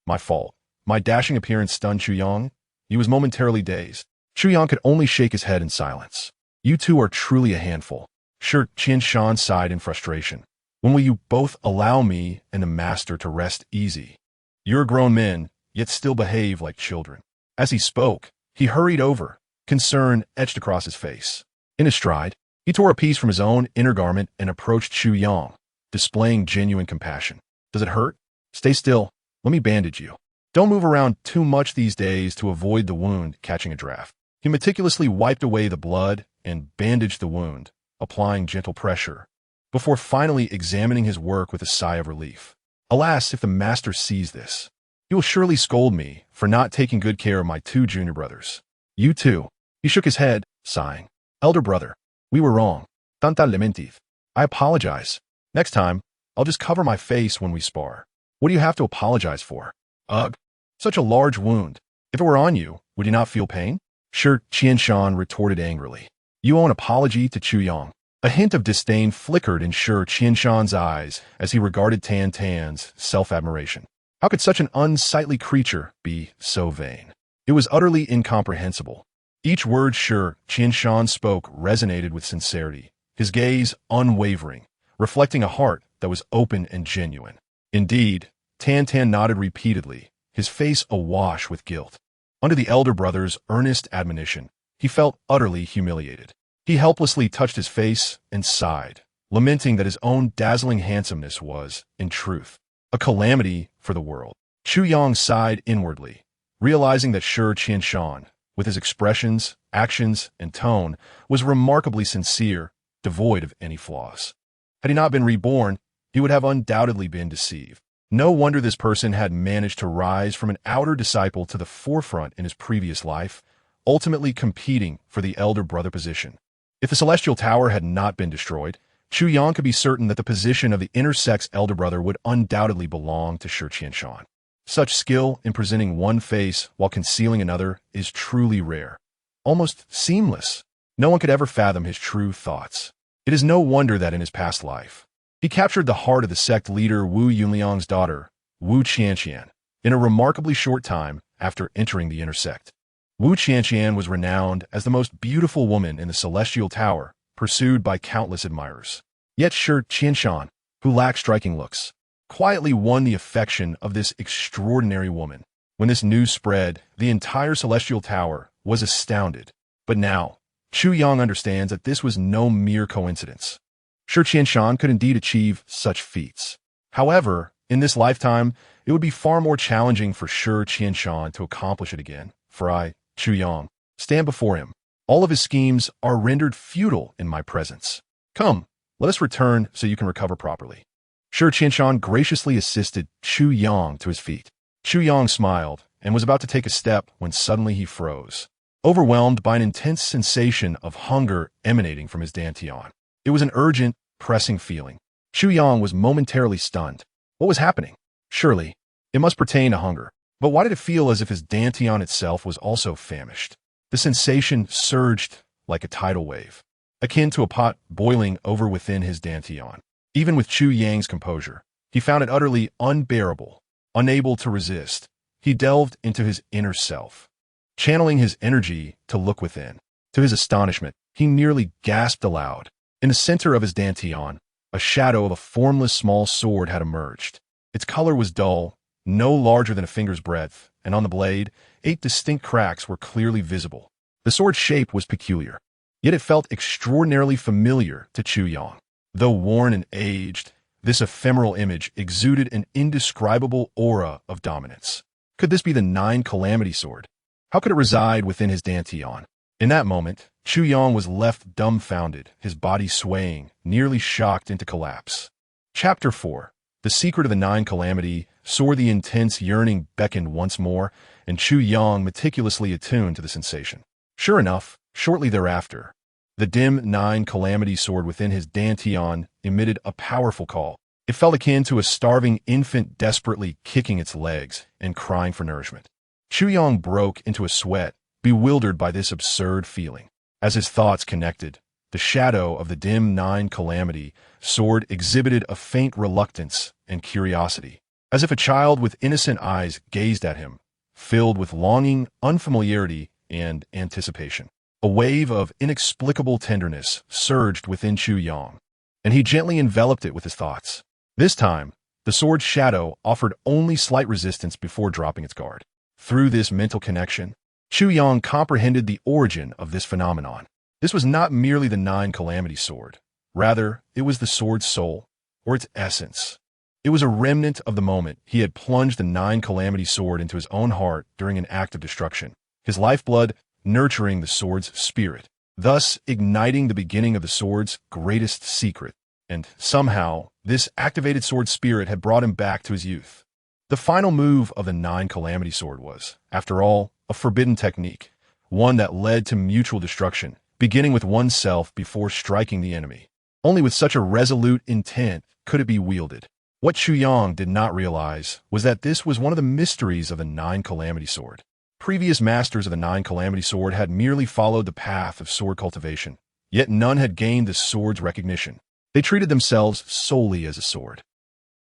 my fault. My dashing appearance stunned Chu Yang. He was momentarily dazed. Chu Yang could only shake his head in silence. You two are truly a handful. Shi Qianshan sighed in frustration. When will you both allow me and the master to rest easy? You're grown men, yet still behave like children. As he spoke, he hurried over, concern etched across his face. In his stride, he tore a piece from his own inner garment and approached Chu Yang, displaying genuine compassion. Does it hurt? Stay still. Let me bandage you. Don't move around too much these days to avoid the wound catching a draft. He meticulously wiped away the blood and bandaged the wound, applying gentle pressure, before finally examining his work with a sigh of relief. Alas, if the master sees this, he will surely scold me for not taking good care of my two junior brothers. You too. He shook his head, sighing. Elder brother, we were wrong. Tanta lementith. I apologize. Next time, I'll just cover my face when we spar. What do you have to apologize for? Ugh, such a large wound. If it were on you, would you not feel pain? Shi Qianshan retorted angrily. You owe an apology to Chu Yang. A hint of disdain flickered in Shi Qianshan's eyes as he regarded Tan Tan's self-admiration. How could such an unsightly creature be so vain? It was utterly incomprehensible. Each word Shi Qianshan spoke resonated with sincerity, his gaze unwavering, reflecting a heart that was open and genuine. Indeed, Tan Tan nodded repeatedly, his face awash with guilt. Under the elder brother's earnest admonition, he felt utterly humiliated. He helplessly touched his face and sighed, lamenting that his own dazzling handsomeness was, in truth, a calamity for the world. Chu Yang sighed inwardly, realizing that Shi Qianshan, with his expressions, actions, and tone, was remarkably sincere, devoid of any flaws. Had he not been reborn, he would have undoubtedly been deceived. No wonder this person had managed to rise from an outer disciple to the forefront in his previous life, ultimately competing for the elder brother position. If the Celestial Tower had not been destroyed, Chu Yang could be certain that the position of the intersex elder brother would undoubtedly belong to Shi Qianshan. Such skill in presenting one face while concealing another is truly rare, almost seamless. No one could ever fathom his true thoughts. It is no wonder that in his past life, he captured the heart of the sect leader Wu Yunliang's daughter, Wu Qianqian, in a remarkably short time after entering the intersect. Wu Qianqian was renowned as the most beautiful woman in the Celestial Tower, pursued by countless admirers. Yet Shi Qianshan, who lacked striking looks, quietly won the affection of this extraordinary woman. When this news spread, the entire Celestial Tower was astounded. But now, Chu Yang understands that this was no mere coincidence. Shi Qianshan could indeed achieve such feats. However, in this lifetime, it would be far more challenging for Shi Qianshan to accomplish it again, for I, Chu Yang, stand before him. All of his schemes are rendered futile in my presence. Come, let us return so you can recover properly. Shi Qianshan graciously assisted Chu Yang to his feet. Chu Yang smiled and was about to take a step when suddenly he froze, overwhelmed by an intense sensation of hunger emanating from his dantian. It was an urgent, pressing feeling. Chu Yang was momentarily stunned. What was happening? Surely, it must pertain to hunger. But why did it feel as if his dantian itself was also famished? The sensation surged like a tidal wave, akin to a pot boiling over within his dantian. Even with Chu Yang's composure, he found it utterly unbearable. Unable to resist, he delved into his inner self, channeling his energy to look within. To his astonishment, he nearly gasped aloud. In the center of his dantian, a shadow of a formless small sword had emerged. Its color was dull, no larger than a finger's breadth, and on the blade, 8 distinct cracks were clearly visible. The sword's shape was peculiar, yet it felt extraordinarily familiar to Chu Yang. Though worn and aged, this ephemeral image exuded an indescribable aura of dominance. Could this be the 9 Calamity Sword? How could it reside within his dantian? In that moment, Chu Yang was left dumbfounded, his body swaying, nearly shocked into collapse. Chapter 4. The secret of the 9 Calamity Sword. The intense yearning beckoned once more, and Chu Yang meticulously attuned to the sensation. Sure enough, shortly thereafter, the dim 9 Calamity Sword within his dantian emitted a powerful call. It felt akin to a starving infant desperately kicking its legs and crying for nourishment. Chu Yang broke into a sweat, bewildered by this absurd feeling. As his thoughts connected, the shadow of the dim 9 Calamity Sword exhibited a faint reluctance and curiosity, as if a child with innocent eyes gazed at him, filled with longing, unfamiliarity, and anticipation. A wave of inexplicable tenderness surged within Chu Yang, and he gently enveloped it with his thoughts. This time, the sword's shadow offered only slight resistance before dropping its guard. Through this mental connection, Chu Yang comprehended the origin of this phenomenon. This was not merely the 9 Calamity Sword. Rather, it was the sword's soul, or its essence. It was a remnant of the moment he had plunged the 9 Calamity Sword into his own heart during an act of destruction, his lifeblood nurturing the sword's spirit, thus igniting the beginning of the sword's greatest secret. And somehow, this activated sword spirit had brought him back to his youth. The final move of the 9 Calamity Sword was, after all, a forbidden technique, one that led to mutual destruction, beginning with oneself before striking the enemy. Only with such a resolute intent could it be wielded. What Chu Yang did not realize was that this was one of the mysteries of the 9 Calamity Sword. Previous masters of the 9 Calamity Sword had merely followed the path of sword cultivation, yet none had gained the sword's recognition. They treated themselves solely as a sword.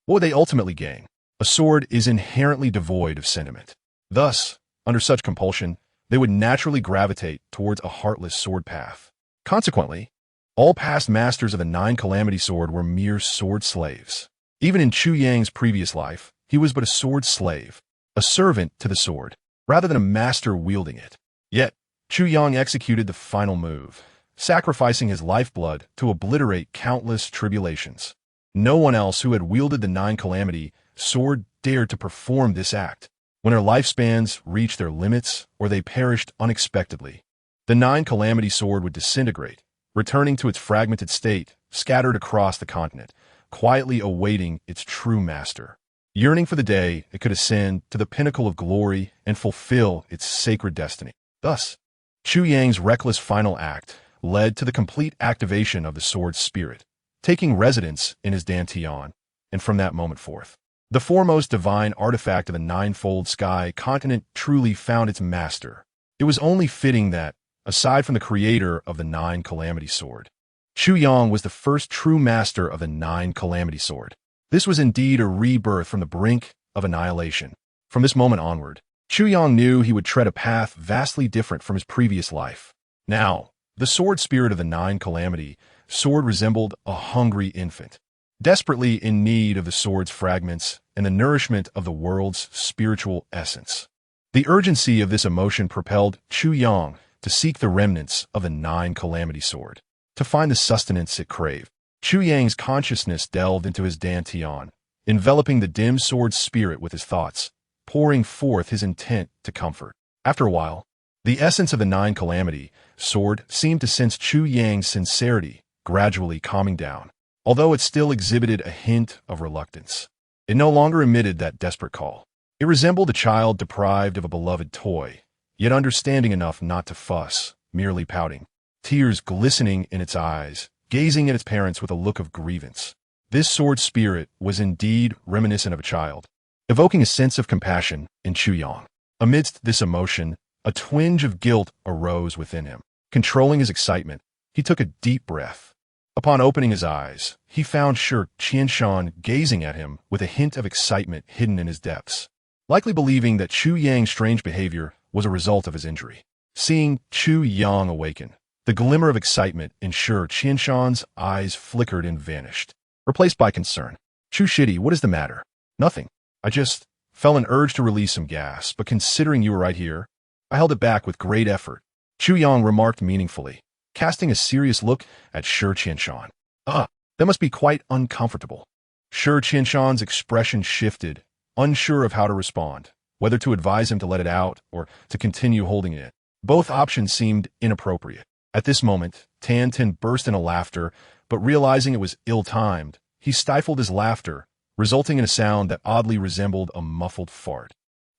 What would they ultimately gain? A sword is inherently devoid of sentiment. Thus, under such compulsion, they would naturally gravitate towards a heartless sword path. Consequently, all past masters of the 9 Calamity Sword were mere sword slaves. Even in Chu Yang's previous life, he was but a sword slave, a servant to the sword, rather than a master wielding it. Yet, Chu Yang executed the final move, sacrificing his lifeblood to obliterate countless tribulations. No one else who had wielded the 9 Calamity Sword dared to perform this act. When their lifespans reached their limits or they perished unexpectedly, the 9 Calamity Sword would disintegrate, returning to its fragmented state, scattered across the continent, quietly awaiting its true master. Yearning for the day it could ascend to the pinnacle of glory and fulfill its sacred destiny. Thus, Chu Yang's reckless final act led to the complete activation of the sword's spirit, taking residence in his dantian, and from that moment forth, the foremost divine artifact of the ninefold sky continent truly found its master. It was only fitting that, aside from the creator of the 9 Calamity Sword, Chu Yang was the first true master of the 9 Calamity Sword. This was indeed a rebirth from the brink of annihilation. From this moment onward, Chu Yang knew he would tread a path vastly different from his previous life. Now, the sword spirit of the 9 Calamity Sword resembled a hungry infant, desperately in need of the sword's fragments and the nourishment of the world's spiritual essence. The urgency of this emotion propelled Chu Yang to seek the remnants of the 9 Calamity Sword, to find the sustenance it craved. Chu Yang's consciousness delved into his dantian, enveloping the dim sword spirit with his thoughts, pouring forth his intent to comfort. After a while, the essence of the 9 Calamity Sword seemed to sense Chu Yang's sincerity, gradually calming down. Although it still exhibited a hint of reluctance, it no longer emitted that desperate call. It resembled a child deprived of a beloved toy, yet understanding enough not to fuss, merely pouting, tears glistening in its eyes, gazing at its parents with a look of grievance. This sword spirit was indeed reminiscent of a child, evoking a sense of compassion in Chu Yang. Amidst this emotion, a twinge of guilt arose within him. Controlling his excitement, he took a deep breath. Upon opening his eyes, he found Shi Qianshan gazing at him with a hint of excitement hidden in his depths, likely believing that Chu Yang's strange behavior was a result of his injury. Seeing Chu Yang awaken, the glimmer of excitement in Qianshan's eyes flickered and vanished, replaced by concern. Chu Shitty, what is the matter? Nothing. I just felt an urge to release some gas, but considering you were right here, I held it back with great effort. Chu Yang remarked meaningfully, casting a serious look at Qianshan. That must be quite uncomfortable. Qianshan's expression shifted, unsure of how to respond, whether to advise him to let it out or to continue holding it. Both options seemed inappropriate. At this moment, Tan burst into laughter, but realizing it was ill-timed, he stifled his laughter, resulting in a sound that oddly resembled a muffled fart.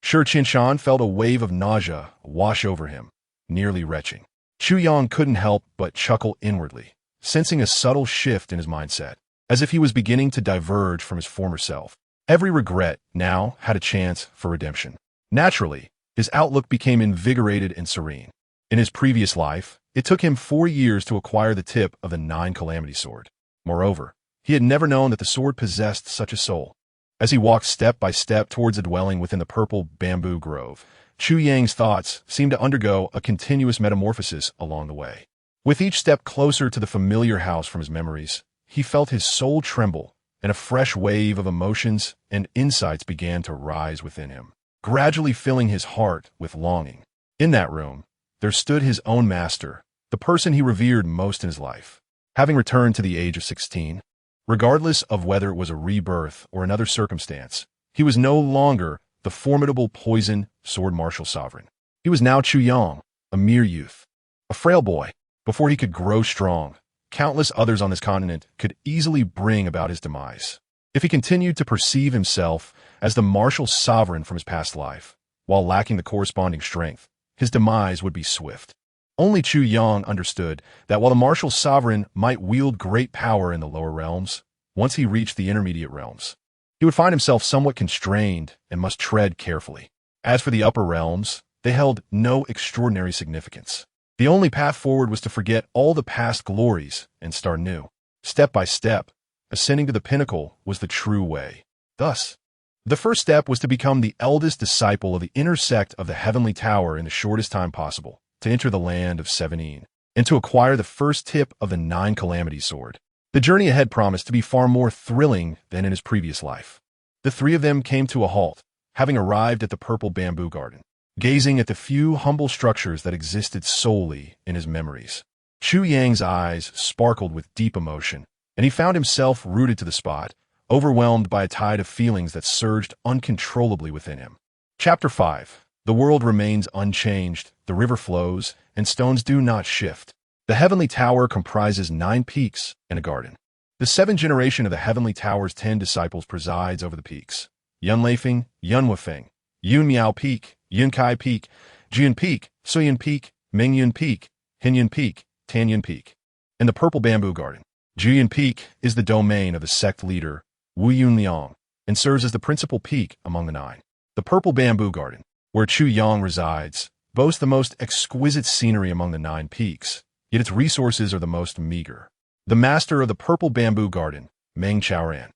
Qianshan felt a wave of nausea wash over him, nearly retching. Chu Yang couldn't help but chuckle inwardly, sensing a subtle shift in his mindset, as if he was beginning to diverge from his former self. Every regret now had a chance for redemption. Naturally, his outlook became invigorated and serene. In his previous life, it took him 4 years to acquire the tip of the 9 Calamity Sword. Moreover, he had never known that the sword possessed such a soul. As he walked step by step towards a dwelling within the purple bamboo grove, Chu Yang's thoughts seemed to undergo a continuous metamorphosis along the way. With each step closer to the familiar house from his memories, he felt his soul tremble, and a fresh wave of emotions and insights began to rise within him, gradually filling his heart with longing. In that room, there stood his own master, the person he revered most in his life. Having returned to the age of 16, regardless of whether it was a rebirth or another circumstance, he was no longer the formidable poison sword martial sovereign. He was now Chu Yang, a mere youth, a frail boy. Before he could grow strong, countless others on this continent could easily bring about his demise. If he continued to perceive himself as the martial sovereign from his past life, while lacking the corresponding strength, his demise would be swift. Only Chu Yang understood that while the martial sovereign might wield great power in the lower realms, once he reached the intermediate realms, he would find himself somewhat constrained and must tread carefully. As for the upper realms, they held no extraordinary significance. The only path forward was to forget all the past glories and start new. Step by step, ascending to the pinnacle was the true way. Thus, the first step was to become the eldest disciple of the inner sect of the Heavenly Tower in the shortest time possible, to enter the land of Sevenine, and to acquire the first tip of the 9 Calamity Sword. The journey ahead promised to be far more thrilling than in his previous life. The 3 of them came to a halt, having arrived at the purple bamboo garden, gazing at the few humble structures that existed solely in his memories. Chu Yang's eyes sparkled with deep emotion, and he found himself rooted to the spot, overwhelmed by a tide of feelings that surged uncontrollably within him. Chapter 5. The world remains unchanged, the river flows, and stones do not shift. The Heavenly Tower comprises 9 peaks and a garden. The 7th generation of the Heavenly Tower's 10 disciples presides over the peaks: Yun Leifeng, Yun Wufeng, Yun Miao Peak, Yun Kai Peak, Jian Peak, Suyun Peak, Mingyun Peak, Hinyun Peak, Tanyun Peak. In the purple bamboo garden, Jian Peak is the domain of the sect leader, Wu Yunliang, and serves as the principal peak among the 9. The purple bamboo garden, where Chu Yang resides, boasts the most exquisite scenery among the 9 peaks, yet its resources are the most meager. The master of the purple bamboo garden, Meng Chaoran,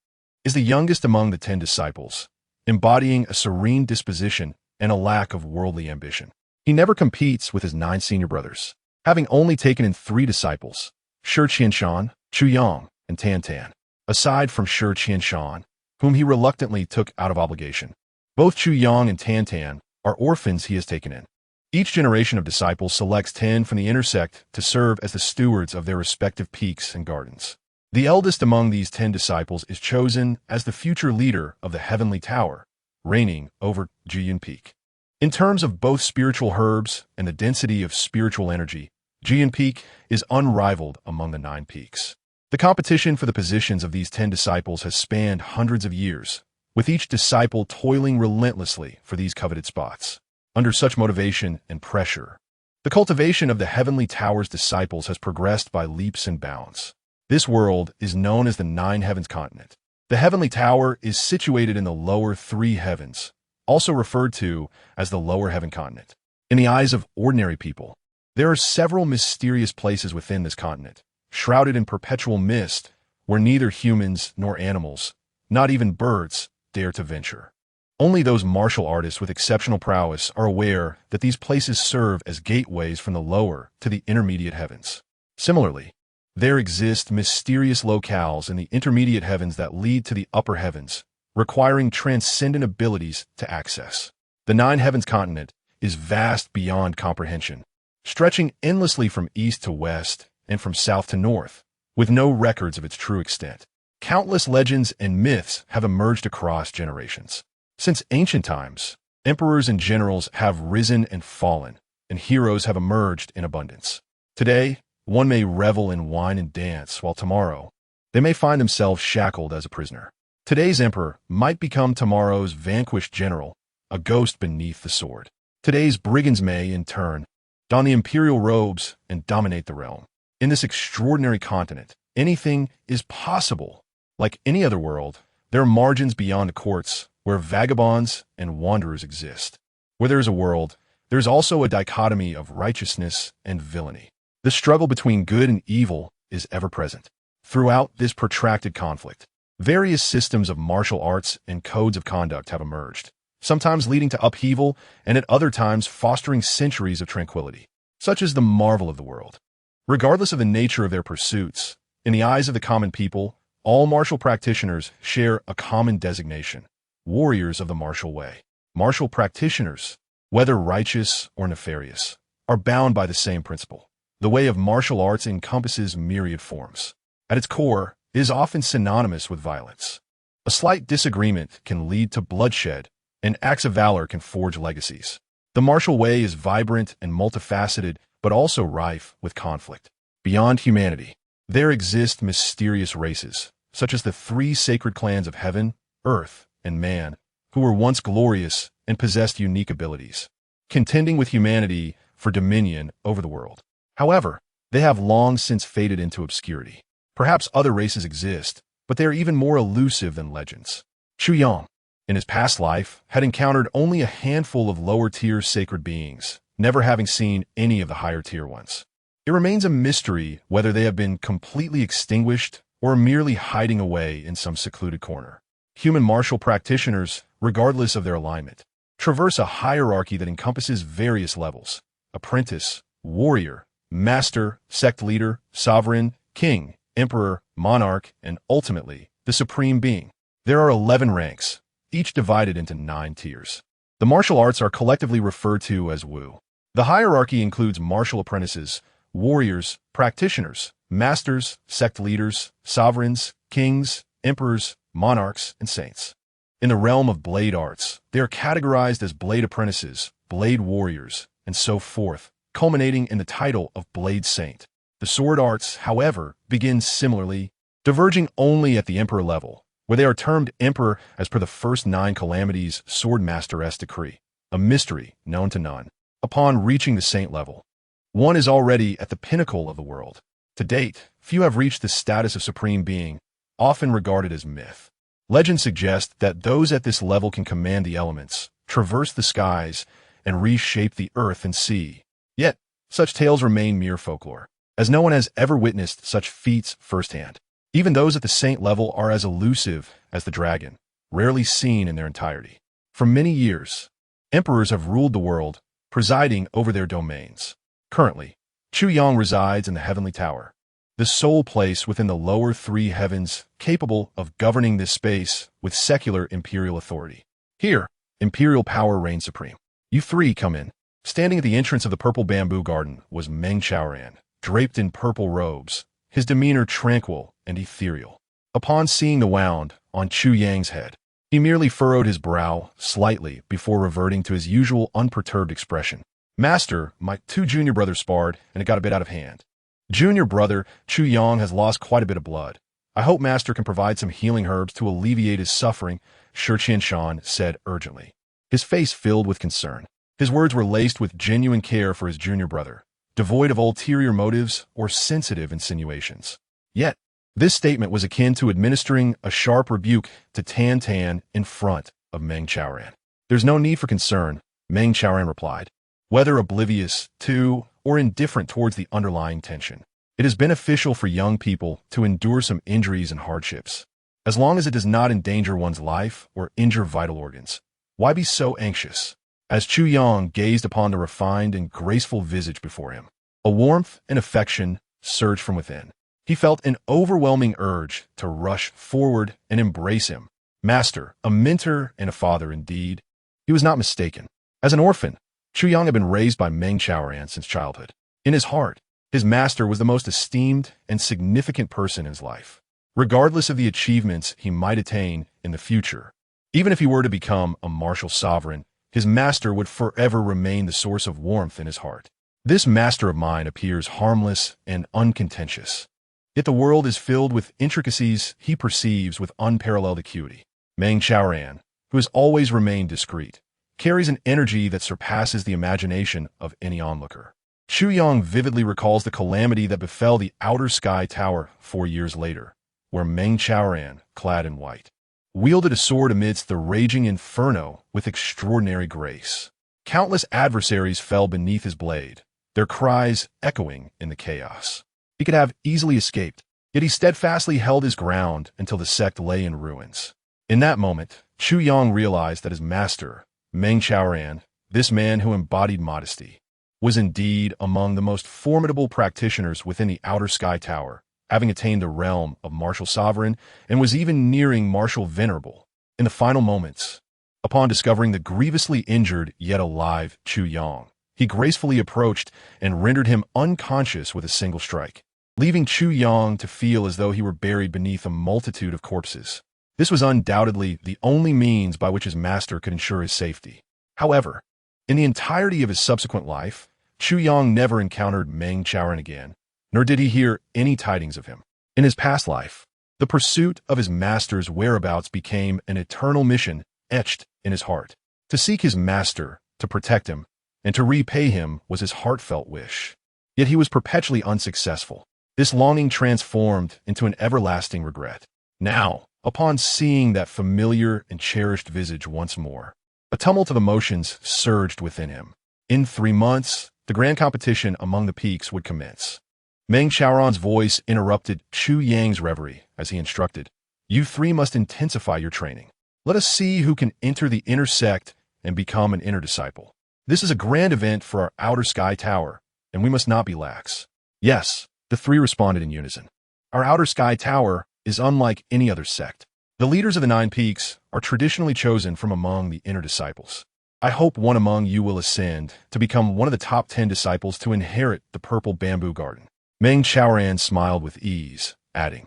is the youngest among the 10 disciples, embodying a serene disposition and a lack of worldly ambition. He never competes with his 9 senior brothers, having only taken in 3 disciples: Qianshan, Chu Yang, and Tan. Aside from Qianshan, whom he reluctantly took out of obligation, both Chu Yang and Tan are orphans he has taken in. Each generation of disciples selects 10 from the inner sect to serve as the stewards of their respective peaks and gardens. The eldest among these 10 disciples is chosen as the future leader of the Heavenly Tower, reigning over Jian Peak. In terms of both spiritual herbs and the density of spiritual energy, Jian Peak is unrivaled among the 9 peaks. The competition for the positions of these 10 disciples has spanned hundreds of years, with each disciple toiling relentlessly for these coveted spots. Under such motivation and pressure, the cultivation of the Heavenly Tower's disciples has progressed by leaps and bounds. This world is known as the 9 Heavens continent. The Heavenly Tower is situated in the lower 3 heavens, also referred to as the lower heaven continent. In the eyes of ordinary people, there are several mysterious places within this continent, shrouded in perpetual mist, where neither humans nor animals, not even birds, dare to venture. Only those martial artists with exceptional prowess are aware that these places serve as gateways from the lower to the intermediate heavens. Similarly, there exist mysterious locales in the intermediate heavens that lead to the upper heavens, requiring transcendent abilities to access. The Nine Heavens continent is vast beyond comprehension, stretching endlessly from east to west and from south to north, with no records of its true extent. Countless legends and myths have emerged across generations. Since ancient times, emperors and generals have risen and fallen, and heroes have emerged in abundance. Today, one may revel in wine and dance, while tomorrow, they may find themselves shackled as a prisoner. Today's emperor might become tomorrow's vanquished general, a ghost beneath the sword. Today's brigands may, in turn, don the imperial robes and dominate the realm. In this extraordinary continent, anything is possible. Like any other world, there are margins beyond the courts where vagabonds and wanderers exist. Where there is a world, there is also a dichotomy of righteousness and villainy. The struggle between good and evil is ever present. Throughout this protracted conflict, various systems of martial arts and codes of conduct have emerged, sometimes leading to upheaval and at other times fostering centuries of tranquility. Such is the marvel of the world. Regardless of the nature of their pursuits, in the eyes of the common people, all martial practitioners share a common designation: warriors of the martial way. Martial practitioners, whether righteous or nefarious, are bound by the same principle. The way of martial arts encompasses myriad forms. At its core, it is often synonymous with violence. A slight disagreement can lead to bloodshed, and acts of valor can forge legacies. The martial way is vibrant and multifaceted, but also rife with conflict. Beyond humanity, there exist mysterious races, such as the three sacred clans of heaven, earth, and man, who were once glorious and possessed unique abilities, contending with humanity for dominion over the world. However, they have long since faded into obscurity. Perhaps other races exist, but they are even more elusive than legends. Chu Yang, in his past life, had encountered only a handful of lower-tier sacred beings, never having seen any of the higher-tier ones. It remains a mystery whether they have been completely extinguished or merely hiding away in some secluded corner. Human martial practitioners, regardless of their alignment, traverse a hierarchy that encompasses various levels: apprentice, warrior, master, sect leader, sovereign, king, emperor, monarch, and ultimately, the supreme being. There are 11 ranks, each divided into 9 tiers. The martial arts are collectively referred to as Wu. The hierarchy includes martial apprentices, warriors, practitioners, masters, sect leaders, sovereigns, kings, emperors, monarchs, and saints. In the realm of blade arts, they are categorized as blade apprentices, blade warriors, and so forth, culminating in the title of blade saint. The sword arts, however, begin similarly, diverging only at the emperor level, where they are termed emperor as per the first 9 calamities swordmaster's decree, a mystery known to none. Upon reaching the saint level, one is already at the pinnacle of the world. To date, few have reached the status of supreme being, often regarded as myth. Legends suggest that those at this level can command the elements, traverse the skies, and reshape the earth and sea. Yet, such tales remain mere folklore, as no one has ever witnessed such feats firsthand. Even those at the saint level are as elusive as the dragon, rarely seen in their entirety. For many years, emperors have ruled the world, presiding over their domains. Currently, Chu Yang resides in the Heavenly Tower, the sole place within the lower 3 heavens capable of governing this space with secular imperial authority. Here, imperial power reigns supreme. You 3 come in. Standing at the entrance of the purple bamboo garden was Meng Chaoran, draped in purple robes, his demeanor tranquil and ethereal. Upon seeing the wound on Chu Yang's head, he merely furrowed his brow slightly before reverting to his usual unperturbed expression. Master, my 2 junior brothers sparred, and it got a bit out of hand. Junior brother Chu Yang has lost quite a bit of blood. I hope Master can provide some healing herbs to alleviate his suffering, Shi Qianshan said urgently, his face filled with concern. His words were laced with genuine care for his junior brother, devoid of ulterior motives or sensitive insinuations. Yet, this statement was akin to administering a sharp rebuke to Tan Tan in front of Meng Chaoran. There's no need for concern, Meng Chaoran replied, whether oblivious to or indifferent towards the underlying tension. It is beneficial for young people to endure some injuries and hardships, as long as it does not endanger one's life or injure vital organs. Why be so anxious? As Chu Yang gazed upon the refined and graceful visage before him, a warmth and affection surged from within. He felt an overwhelming urge to rush forward and embrace him. Master, a mentor and a father indeed. He was not mistaken. As an orphan, Chu Yang had been raised by Meng Chaoran since childhood. In his heart, his master was the most esteemed and significant person in his life, regardless of the achievements he might attain in the future. Even if he were to become a martial sovereign, his master would forever remain the source of warmth in his heart. This master of mine appears harmless and uncontentious, yet the world is filled with intricacies he perceives with unparalleled acuity. Meng Chaoran, who has always remained discreet, carries an energy that surpasses the imagination of any onlooker. Chu Yang vividly recalls the calamity that befell the Outer Sky Tower 4 years later, where Meng Chaoran, clad in white, wielded a sword amidst the raging inferno with extraordinary grace. Countless adversaries fell beneath his blade, their cries echoing in the chaos. He could have easily escaped, yet he steadfastly held his ground until the sect lay in ruins. In that moment, Chu Yang realized that his master, Meng Chaoran, this man who embodied modesty, was indeed among the most formidable practitioners within the Outer Sky Tower, having attained the realm of martial sovereign and was even nearing martial venerable. In the final moments, upon discovering the grievously injured yet alive Chu Yang, he gracefully approached and rendered him unconscious with a single strike, leaving Chu Yang to feel as though he were buried beneath a multitude of corpses. This was undoubtedly the only means by which his master could ensure his safety. However, in the entirety of his subsequent life, Chu Yang never encountered Meng Chaoran again, nor did he hear any tidings of him. In his past life, the pursuit of his master's whereabouts became an eternal mission etched in his heart. To seek his master, to protect him, and to repay him was his heartfelt wish. Yet he was perpetually unsuccessful. This longing transformed into an everlasting regret. Now, upon seeing that familiar and cherished visage once more, a tumult of emotions surged within him. In 3 months, the grand competition among the peaks would commence. Meng Chaoran's voice interrupted Chu Yang's reverie as he instructed, "You 3 must intensify your training. Let us see who can enter the inner sect and become an inner disciple. This is a grand event for our Outer Sky Tower, and we must not be lax." "Yes," the 3 responded in unison. "Our Outer Sky Tower is unlike any other sect. The leaders of the 9 peaks are traditionally chosen from among the inner disciples. I hope one among you will ascend to become one of the top 10 disciples to inherit the purple bamboo garden." Meng Chaoran smiled with ease, adding,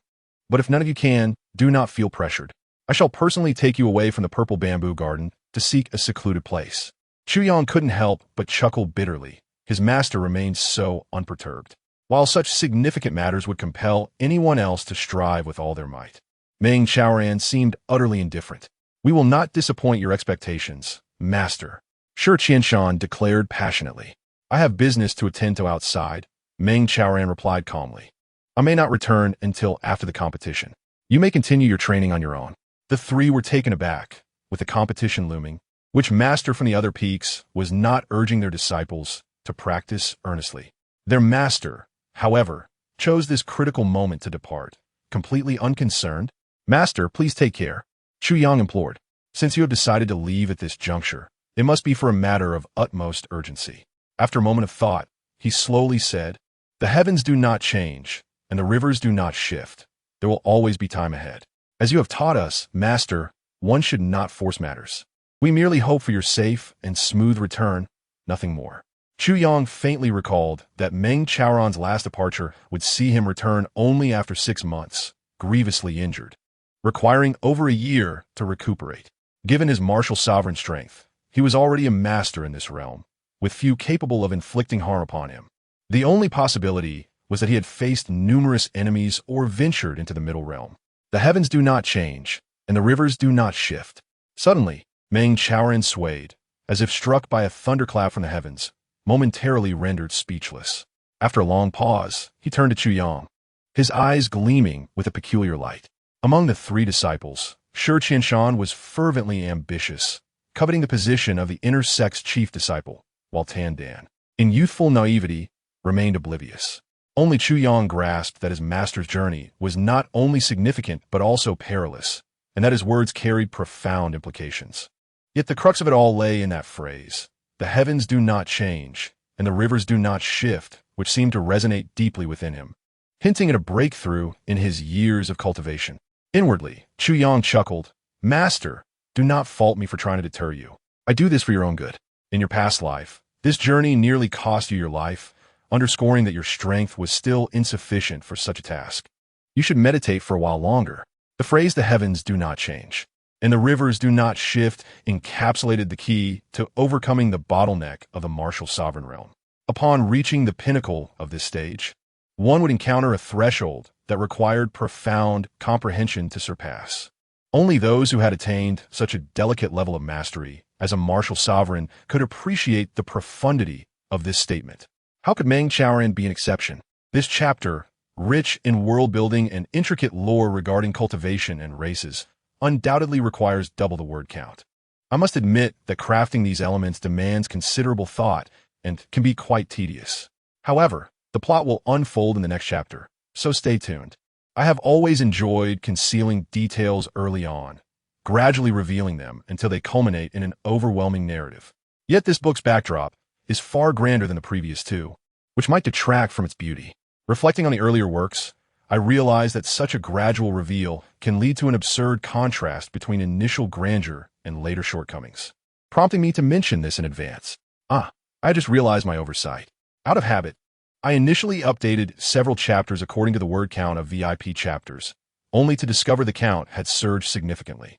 "But if none of you can, do not feel pressured. I shall personally take you away from the purple bamboo garden to seek a secluded place." Chu Yang couldn't help but chuckle bitterly. His master remained so unperturbed, while such significant matters would compel anyone else to strive with all their might. Meng Chaoran seemed utterly indifferent. "We will not disappoint your expectations, master," Shi Qianshan declared passionately. "I have business to attend to outside," Meng Chaoran replied calmly. "I may not return until after the competition. You may continue your training on your own." The 3 were taken aback, with the competition looming, which master from the other peaks was not urging their disciples to practice earnestly. Their master, however, chose this critical moment to depart, completely unconcerned. "Master, please take care," Chu Yang implored. "Since you have decided to leave at this juncture, it must be for a matter of utmost urgency." After a moment of thought, he slowly said, "The heavens do not change, and the rivers do not shift. There will always be time ahead. As you have taught us, master, one should not force matters. We merely hope for your safe and smooth return, nothing more." Chu Yang faintly recalled that Meng Chaoran's last departure would see him return only after 6 months, grievously injured, requiring over a year to recuperate. Given his martial sovereign strength, he was already a master in this realm, with few capable of inflicting harm upon him. The only possibility was that he had faced numerous enemies or ventured into the middle realm. The heavens do not change, and the rivers do not shift. Suddenly, Meng Chaoran swayed, as if struck by a thunderclap from the heavens, momentarily rendered speechless. After a long pause, he turned to Chu Yang, his eyes gleaming with a peculiar light. Among the 3 disciples, Shi Qianshan was fervently ambitious, coveting the position of the inner sect's chief disciple, while Tan Dan, in youthful naivety, remained oblivious. Only Chu Yang grasped that his master's journey was not only significant but also perilous, and that his words carried profound implications. Yet the crux of it all lay in that phrase, "The heavens do not change, and the rivers do not shift," which seemed to resonate deeply within him, hinting at a breakthrough in his years of cultivation. Inwardly, Chu Yang chuckled, "Master, do not fault me for trying to deter you. I do this for your own good. In your past life, this journey nearly cost you your life, underscoring that your strength was still insufficient for such a task. You should meditate for a while longer." The phrase, "the heavens do not change, and the rivers do not shift," encapsulated the key to overcoming the bottleneck of the martial sovereign realm. Upon reaching the pinnacle of this stage, one would encounter a threshold that required profound comprehension to surpass. Only those who had attained such a delicate level of mastery as a martial sovereign could appreciate the profundity of this statement. How could Meng Chaoran be an exception? This chapter, rich in world-building and intricate lore regarding cultivation and races, undoubtedly requires double the word count. I must admit that crafting these elements demands considerable thought and can be quite tedious. However, the plot will unfold in the next chapter, so stay tuned. I have always enjoyed concealing details early on, gradually revealing them until they culminate in an overwhelming narrative. Yet this book's backdrop is far grander than the previous two, which might detract from its beauty. Reflecting on the earlier works, I realized that such a gradual reveal can lead to an absurd contrast between initial grandeur and later shortcomings, prompting me to mention this in advance. I just realized my oversight. Out of habit, I initially updated several chapters according to the word count of VIP chapters, only to discover the count had surged significantly.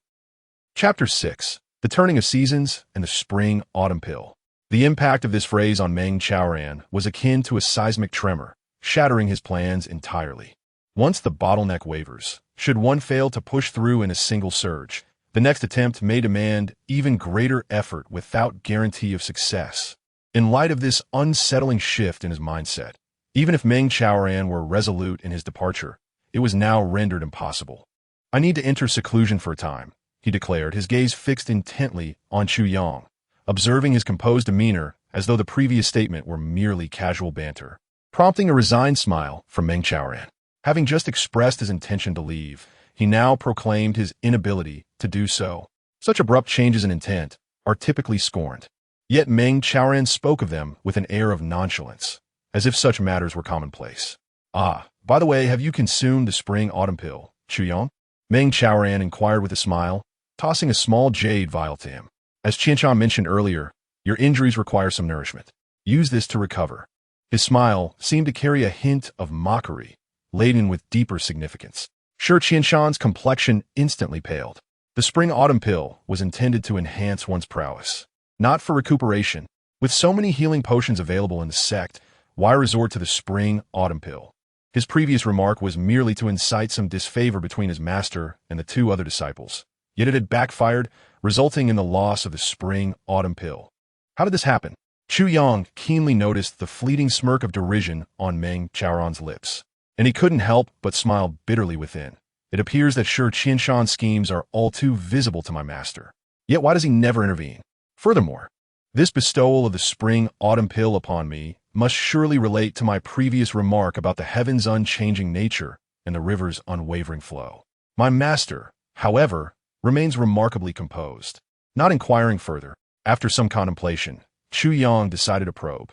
Chapter 6, The Turning of Seasons and the Spring-Autumn Pill. The impact of this phrase on Meng Chaoran was akin to a seismic tremor, shattering his plans entirely. Once the bottleneck wavers, should one fail to push through in a single surge, the next attempt may demand even greater effort without guarantee of success. In light of this unsettling shift in his mindset, even if Meng Chaoran were resolute in his departure, it was now rendered impossible. "I need to enter seclusion for a time," he declared, his gaze fixed intently on Chu Yang, observing his composed demeanor as though the previous statement were merely casual banter, prompting a resigned smile from Meng Chaoran. Having just expressed his intention to leave, he now proclaimed his inability to do so. Such abrupt changes in intent are typically scorned. Yet Meng Chaoran spoke of them with an air of nonchalance, as if such matters were commonplace. By the way, have you consumed the spring-autumn pill, Chu Yang?" Meng Chaoran inquired with a smile, tossing a small jade vial to him. "As Qianshan mentioned earlier, your injuries require some nourishment. Use this to recover." His smile seemed to carry a hint of mockery, laden with deeper significance. Sure, Qianshan's complexion instantly paled. The spring-autumn pill was intended to enhance one's prowess, not for recuperation. With so many healing potions available in the sect, why resort to the spring-autumn pill? His previous remark was merely to incite some disfavor between his master and the two other disciples. Yet it had backfired, resulting in the loss of the spring-autumn pill. How did this happen? Chu Yang keenly noticed the fleeting smirk of derision on Meng Chaoran's lips, and he couldn't help but smile bitterly within. It appears that sure Qianshan's schemes are all too visible to my master. Yet why does he never intervene? Furthermore, this bestowal of the spring-autumn pill upon me must surely relate to my previous remark about the heaven's unchanging nature and the river's unwavering flow. My master, however, remains remarkably composed. Not inquiring further, after some contemplation, Chu Yang decided to probe.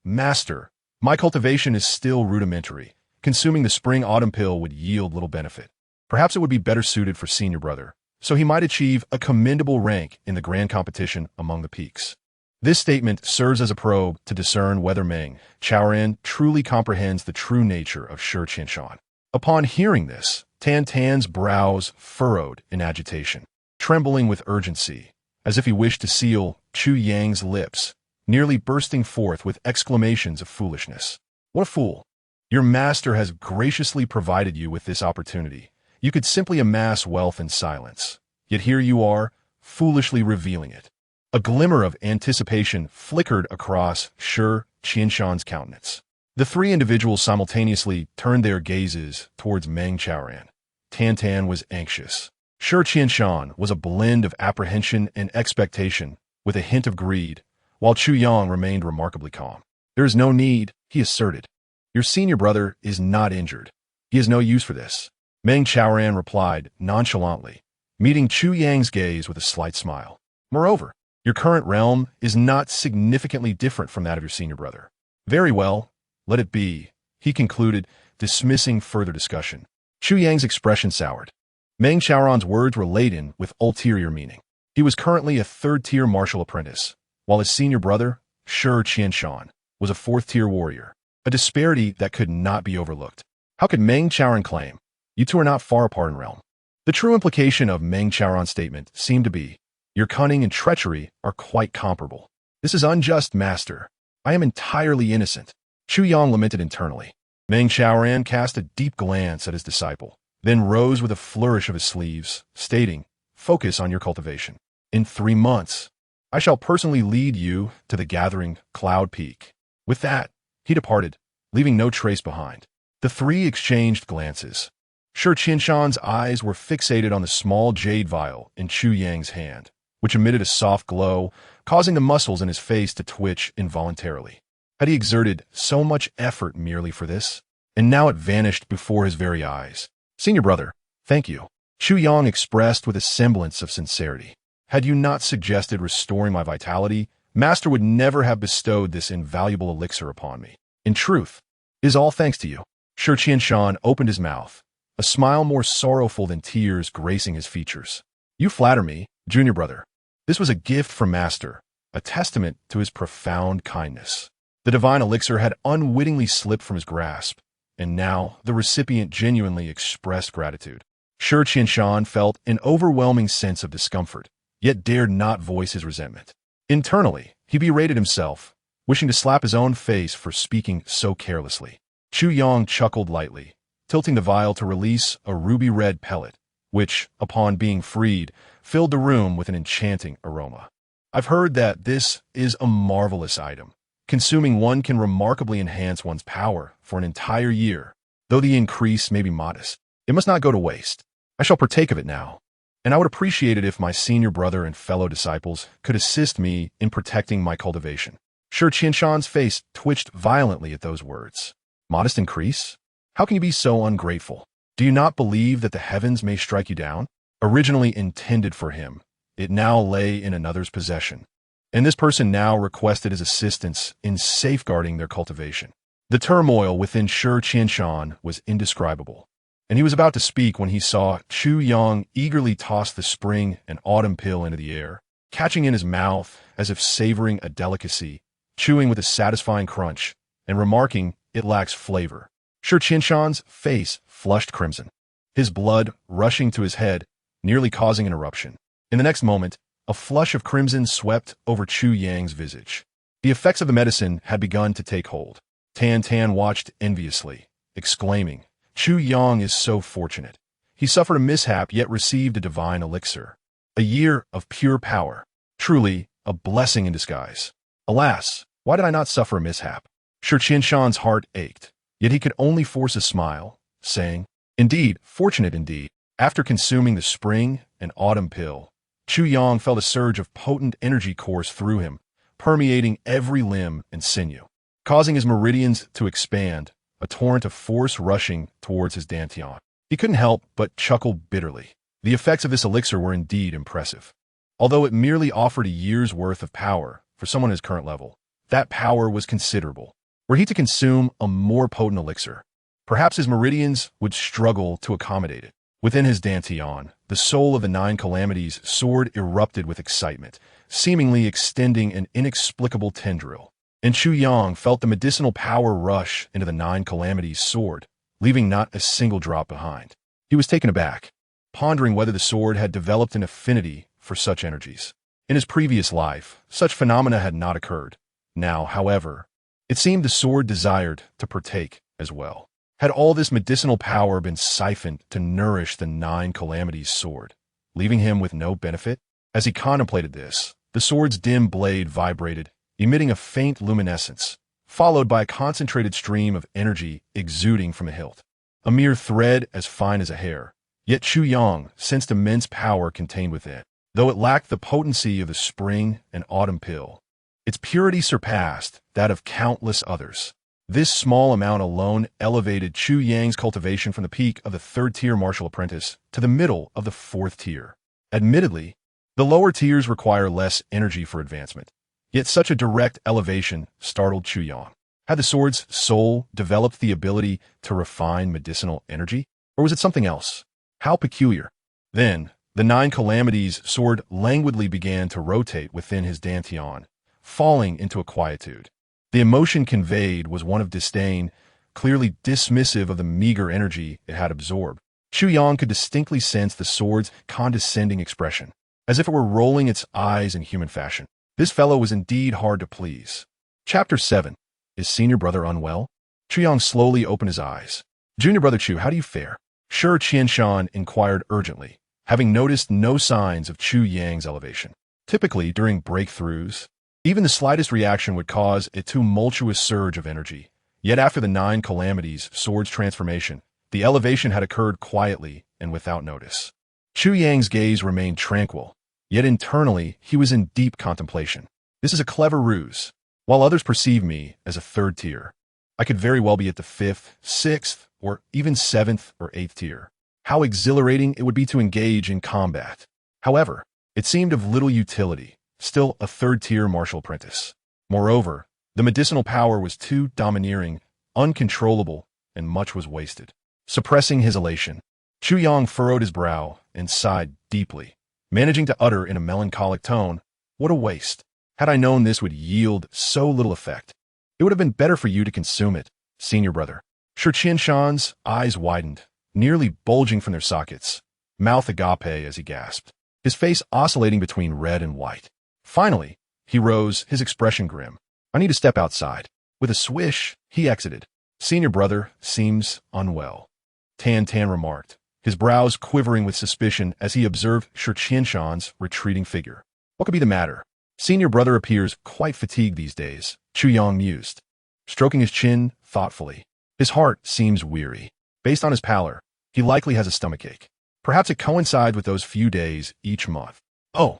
Master, my cultivation is still rudimentary. Consuming the spring-autumn pill would yield little benefit. Perhaps it would be better suited for senior brother, so he might achieve a commendable rank in the grand competition among the peaks. This statement serves as a probe to discern whether Meng Chaoran truly comprehends the true nature of Shi Qianshan. Upon hearing this, Tan Tan's brows furrowed in agitation, trembling with urgency, as if he wished to seal Chu Yang's lips, nearly bursting forth with exclamations of foolishness. What a fool! Your master has graciously provided you with this opportunity. You could simply amass wealth in silence. Yet here you are, foolishly revealing it. A glimmer of anticipation flickered across Shi Qianshan's countenance. The three individuals simultaneously turned their gazes towards Meng Chaoran. Tan Tan was anxious. Shi Qianshan was a blend of apprehension and expectation, with a hint of greed, while Chu Yang remained remarkably calm. "There is no need," he asserted. "Your senior brother is not injured. He has no use for this." Meng Chaoran replied nonchalantly, meeting Chu Yang's gaze with a slight smile. Moreover, your current realm is not significantly different from that of your senior brother. Very well, let it be, he concluded, dismissing further discussion. Chu Yang's expression soured. Meng Xiaoran's words were laden with ulterior meaning. He was currently a third-tier martial apprentice, while his senior brother, Shi Qianshan, was a fourth-tier warrior, a disparity that could not be overlooked. How could Meng Xiaoran claim, "You two are not far apart in realm"? The true implication of Meng Xiaoran's statement seemed to be, "Your cunning and treachery are quite comparable. This is unjust, master. I am entirely innocent." Chu Yang lamented internally. Meng Xiaoran cast a deep glance at his disciple, then rose with a flourish of his sleeves, stating, "Focus on your cultivation. In 3 months, I shall personally lead you to the gathering Cloud Peak." With that, he departed, leaving no trace behind. The three exchanged glances. Shi Qianshan's eyes were fixated on the small jade vial in Chu Yang's hand, which emitted a soft glow, causing the muscles in his face to twitch involuntarily. Had he exerted so much effort merely for this? And now it vanished before his very eyes. "Senior brother, thank you," Chu Yang expressed with a semblance of sincerity. "Had you not suggested restoring my vitality, Master would never have bestowed this invaluable elixir upon me. In truth, it is all thanks to you." Shi Qianshan opened his mouth, a smile more sorrowful than tears gracing his features. "You flatter me, junior brother. This was a gift from Master, a testament to his profound kindness." The divine elixir had unwittingly slipped from his grasp, and now the recipient genuinely expressed gratitude. Shi Qianshan felt an overwhelming sense of discomfort, yet dared not voice his resentment. Internally, he berated himself, wishing to slap his own face for speaking so carelessly. Chu Yang chuckled lightly, tilting the vial to release a ruby-red pellet, which, upon being freed, filled the room with an enchanting aroma. "I've heard that this is a marvelous item. Consuming one can remarkably enhance one's power for an entire year. Though the increase may be modest, it must not go to waste. I shall partake of it now, and I would appreciate it if my senior brother and fellow disciples could assist me in protecting my cultivation." Shi Qianshan's face twitched violently at those words. "Modest increase? How can you be so ungrateful? Do you not believe that the heavens may strike you down? Originally intended for him, it now lay in another's possession, and this person now requested his assistance in safeguarding their cultivation." The turmoil within Shi Qianshan was indescribable, and he was about to speak when he saw Chu Yang eagerly toss the spring and autumn pill into the air, catching in his mouth as if savoring a delicacy, chewing with a satisfying crunch, and remarking, "It lacks flavor." Shi Qianshan's face flushed crimson, his blood rushing to his head, nearly causing an eruption. In the next moment, a flush of crimson swept over Chu Yang's visage. The effects of the medicine had begun to take hold. Tan Tan watched enviously, exclaiming, "Chu Yang is so fortunate. He suffered a mishap yet received a divine elixir. A year of pure power. Truly a blessing in disguise. Alas, why did I not suffer a mishap?" Shi Qianshan's heart ached, yet he could only force a smile, saying, "Indeed, fortunate indeed." After consuming the spring and autumn pill, Chu Yang felt a surge of potent energy course through him, permeating every limb and sinew, causing his meridians to expand, a torrent of force rushing towards his dantian. He couldn't help but chuckle bitterly. The effects of this elixir were indeed impressive. Although it merely offered a year's worth of power for someone at his current level, that power was considerable. Were he to consume a more potent elixir, perhaps his meridians would struggle to accommodate it. Within his dantian, the soul of the 9 calamities sword erupted with excitement, seemingly extending an inexplicable tendril. And Chu Yang felt the medicinal power rush into the 9 calamities sword, leaving not a single drop behind. He was taken aback, pondering whether the sword had developed an affinity for such energies. In his previous life, such phenomena had not occurred. Now, however, it seemed the sword desired to partake as well. Had all this medicinal power been siphoned to nourish the 9 calamities sword, leaving him with no benefit? As he contemplated this, the sword's dim blade vibrated, emitting a faint luminescence, followed by a concentrated stream of energy exuding from the hilt. A mere thread as fine as a hair, yet Chu Yang sensed immense power contained within. Though it lacked the potency of the spring and autumn pill, its purity surpassed that of countless others. This small amount alone elevated Chu Yang's cultivation from the peak of the 3rd-tier martial apprentice to the middle of the 4th tier. Admittedly, The lower tiers require less energy for advancement. Yet such a direct elevation startled Chu Yang. Had the sword's soul developed the ability to refine medicinal energy? Or was it something else? How peculiar. Then, the Nine Calamities sword languidly began to rotate within his dantian, falling into a quietude. The emotion conveyed was one of disdain, clearly dismissive of the meager energy it had absorbed. Chu Yang could distinctly sense the sword's condescending expression, as if it were rolling its eyes in human fashion. This fellow was indeed hard to please. Chapter 7. Is senior brother unwell? Chu Yang slowly opened his eyes. Junior brother Chu, how do you fare? Shi Qianshan inquired urgently, having noticed no signs of Chu Yang's elevation. Typically, during breakthroughs, even the slightest reaction would cause a tumultuous surge of energy. Yet after the Nine Calamities sword's transformation, the elevation had occurred quietly and without notice. Chu Yang's gaze remained tranquil, yet internally he was in deep contemplation. This is a clever ruse. While others perceive me as a third tier, I could very well be at the 5th, 6th, or even 7th or 8th tier. How exhilarating it would be to engage in combat. However, it seemed of little utility, still a third-tier martial apprentice. Moreover, the medicinal power was too domineering, uncontrollable, and much was wasted. Suppressing his elation, Chu Yang furrowed his brow and sighed deeply, managing to utter in a melancholic tone, "What a waste! Had I known this would yield so little effect, it would have been better for you to consume it, senior brother." Shi Qianshan's eyes widened, nearly bulging from their sockets, mouth agape as he gasped, his face oscillating between red and white. Finally, he rose, his expression grim. "I need to step outside." With a swish, he exited. "Senior brother seems unwell," Tan remarked, his brows quivering with suspicion as he observed Shi Qianshan's retreating figure. "What could be the matter? Senior brother appears quite fatigued these days," Chu Yang mused, stroking his chin thoughtfully. "His heart seems weary. Based on his pallor, he likely has a stomachache. Perhaps it coincides with those few days each month. Oh,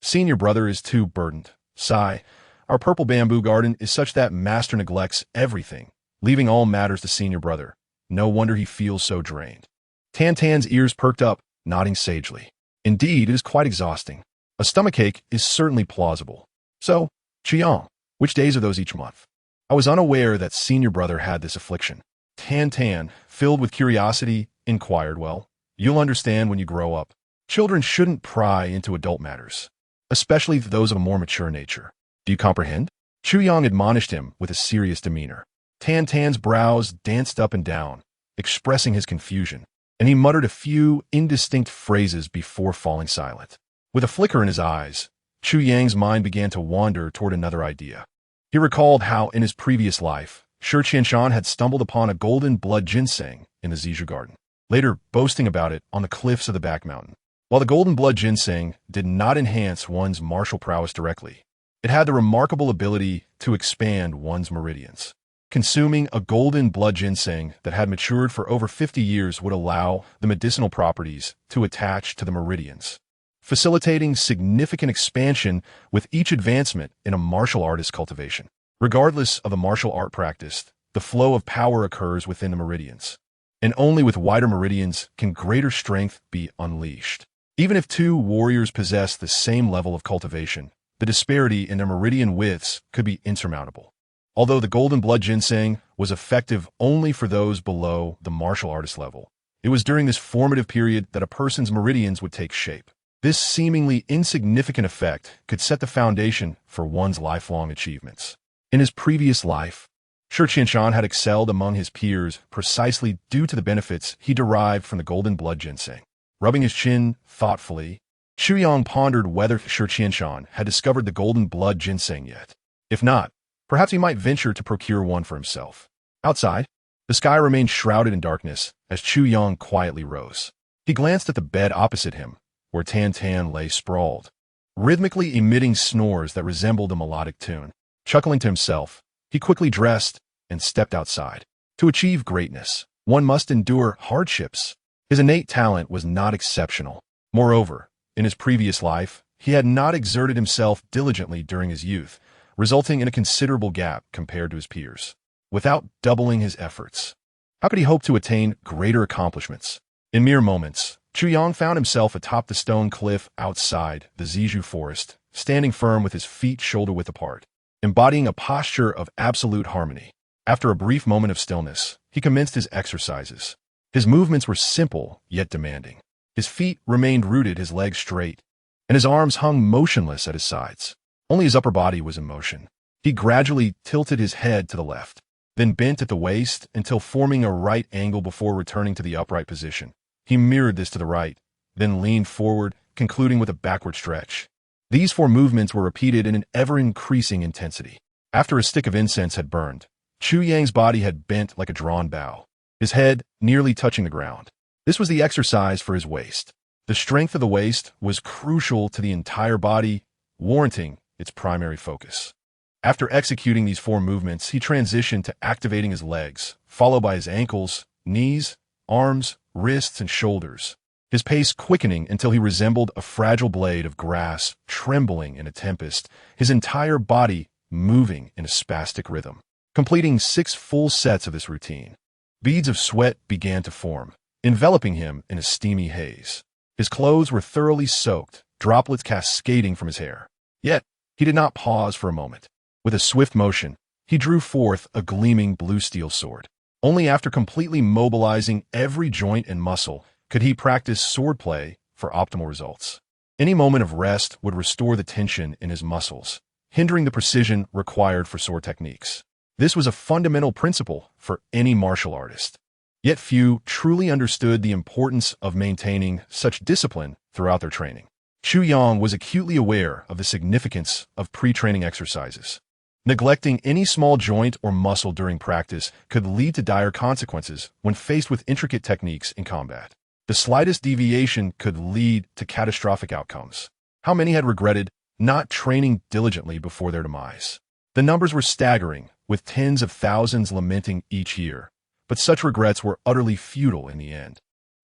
senior brother is too burdened. Sigh. Our purple bamboo garden is such that master neglects everything, leaving all matters to senior brother. No wonder he feels so drained." Tan's ears perked up, nodding sagely. "Indeed, it is quite exhausting. A stomachache is certainly plausible. So, Chu Yang, which days are those each month?" I was unaware that senior brother had this affliction. Tan, filled with curiosity, inquired, "Well, you'll understand when you grow up. Children shouldn't pry into adult matters, especially those of a more mature nature. Do you comprehend?" Chu Yang admonished him with a serious demeanor. Tan's brows danced up and down, expressing his confusion, and he muttered a few indistinct phrases before falling silent. With a flicker in his eyes, Chu Yang's mind began to wander toward another idea. He recalled how, in his previous life, Shi Qianshan had stumbled upon a golden blood ginseng in the Zizhu garden, later boasting about it on the cliffs of the back mountain. While the golden blood ginseng did not enhance one's martial prowess directly, it had the remarkable ability to expand one's meridians. Consuming a golden blood ginseng that had matured for over 50 years would allow the medicinal properties to attach to the meridians, facilitating significant expansion with each advancement in a martial artist's cultivation. Regardless of the martial art practiced, the flow of power occurs within the meridians, and only with wider meridians can greater strength be unleashed. Even if two warriors possess the same level of cultivation, the disparity in their meridian widths could be insurmountable. Although the golden blood ginseng was effective only for those below the martial artist level, it was during this formative period that a person's meridians would take shape. This seemingly insignificant effect could set the foundation for one's lifelong achievements. In his previous life, Shi Qianshan had excelled among his peers precisely due to the benefits he derived from the golden blood ginseng. Rubbing his chin thoughtfully, Chu Yang pondered whether Shi Qianshan had discovered the golden blood ginseng yet. If not, perhaps he might venture to procure one for himself. Outside, the sky remained shrouded in darkness as Chu Yang quietly rose. He glanced at the bed opposite him, where Tan lay sprawled, rhythmically emitting snores that resembled a melodic tune. Chuckling to himself, he quickly dressed and stepped outside. To achieve greatness, one must endure hardships. His innate talent was not exceptional. Moreover, in his previous life, he had not exerted himself diligently during his youth, resulting in a considerable gap compared to his peers. Without doubling his efforts, how could he hope to attain greater accomplishments? In mere moments, Chu Yang found himself atop the stone cliff outside the Zizhu forest, standing firm with his feet shoulder-width apart, embodying a posture of absolute harmony. After a brief moment of stillness, he commenced his exercises. His movements were simple, yet demanding. His feet remained rooted, his legs straight, and his arms hung motionless at his sides. Only his upper body was in motion. He gradually tilted his head to the left, then bent at the waist until forming a right angle before returning to the upright position. He mirrored this to the right, then leaned forward, concluding with a backward stretch. These 4 movements were repeated in an ever-increasing intensity. After a stick of incense had burned, Chu Yang's body had bent like a drawn bow, his head nearly touching the ground. This was the exercise for his waist. The strength of the waist was crucial to the entire body, warranting its primary focus. After executing these 4 movements, he transitioned to activating his legs, followed by his ankles, knees, arms, wrists, and shoulders, his pace quickening until he resembled a fragile blade of grass trembling in a tempest, his entire body moving in a spastic rhythm. Completing 6 full sets of this routine, beads of sweat began to form, enveloping him in a steamy haze. His clothes were thoroughly soaked, droplets cascading from his hair. Yet, he did not pause for a moment. With a swift motion, he drew forth a gleaming blue steel sword. Only after completely mobilizing every joint and muscle could he practice swordplay for optimal results. Any moment of rest would restore the tension in his muscles, hindering the precision required for sword techniques. This was a fundamental principle for any martial artist. Yet few truly understood the importance of maintaining such discipline throughout their training. Chu Yang was acutely aware of the significance of pre-training exercises. Neglecting any small joint or muscle during practice could lead to dire consequences when faced with intricate techniques in combat. The slightest deviation could lead to catastrophic outcomes. How many had regretted not training diligently before their demise? The numbers were staggering, with tens of thousands lamenting each year, but such regrets were utterly futile in the end.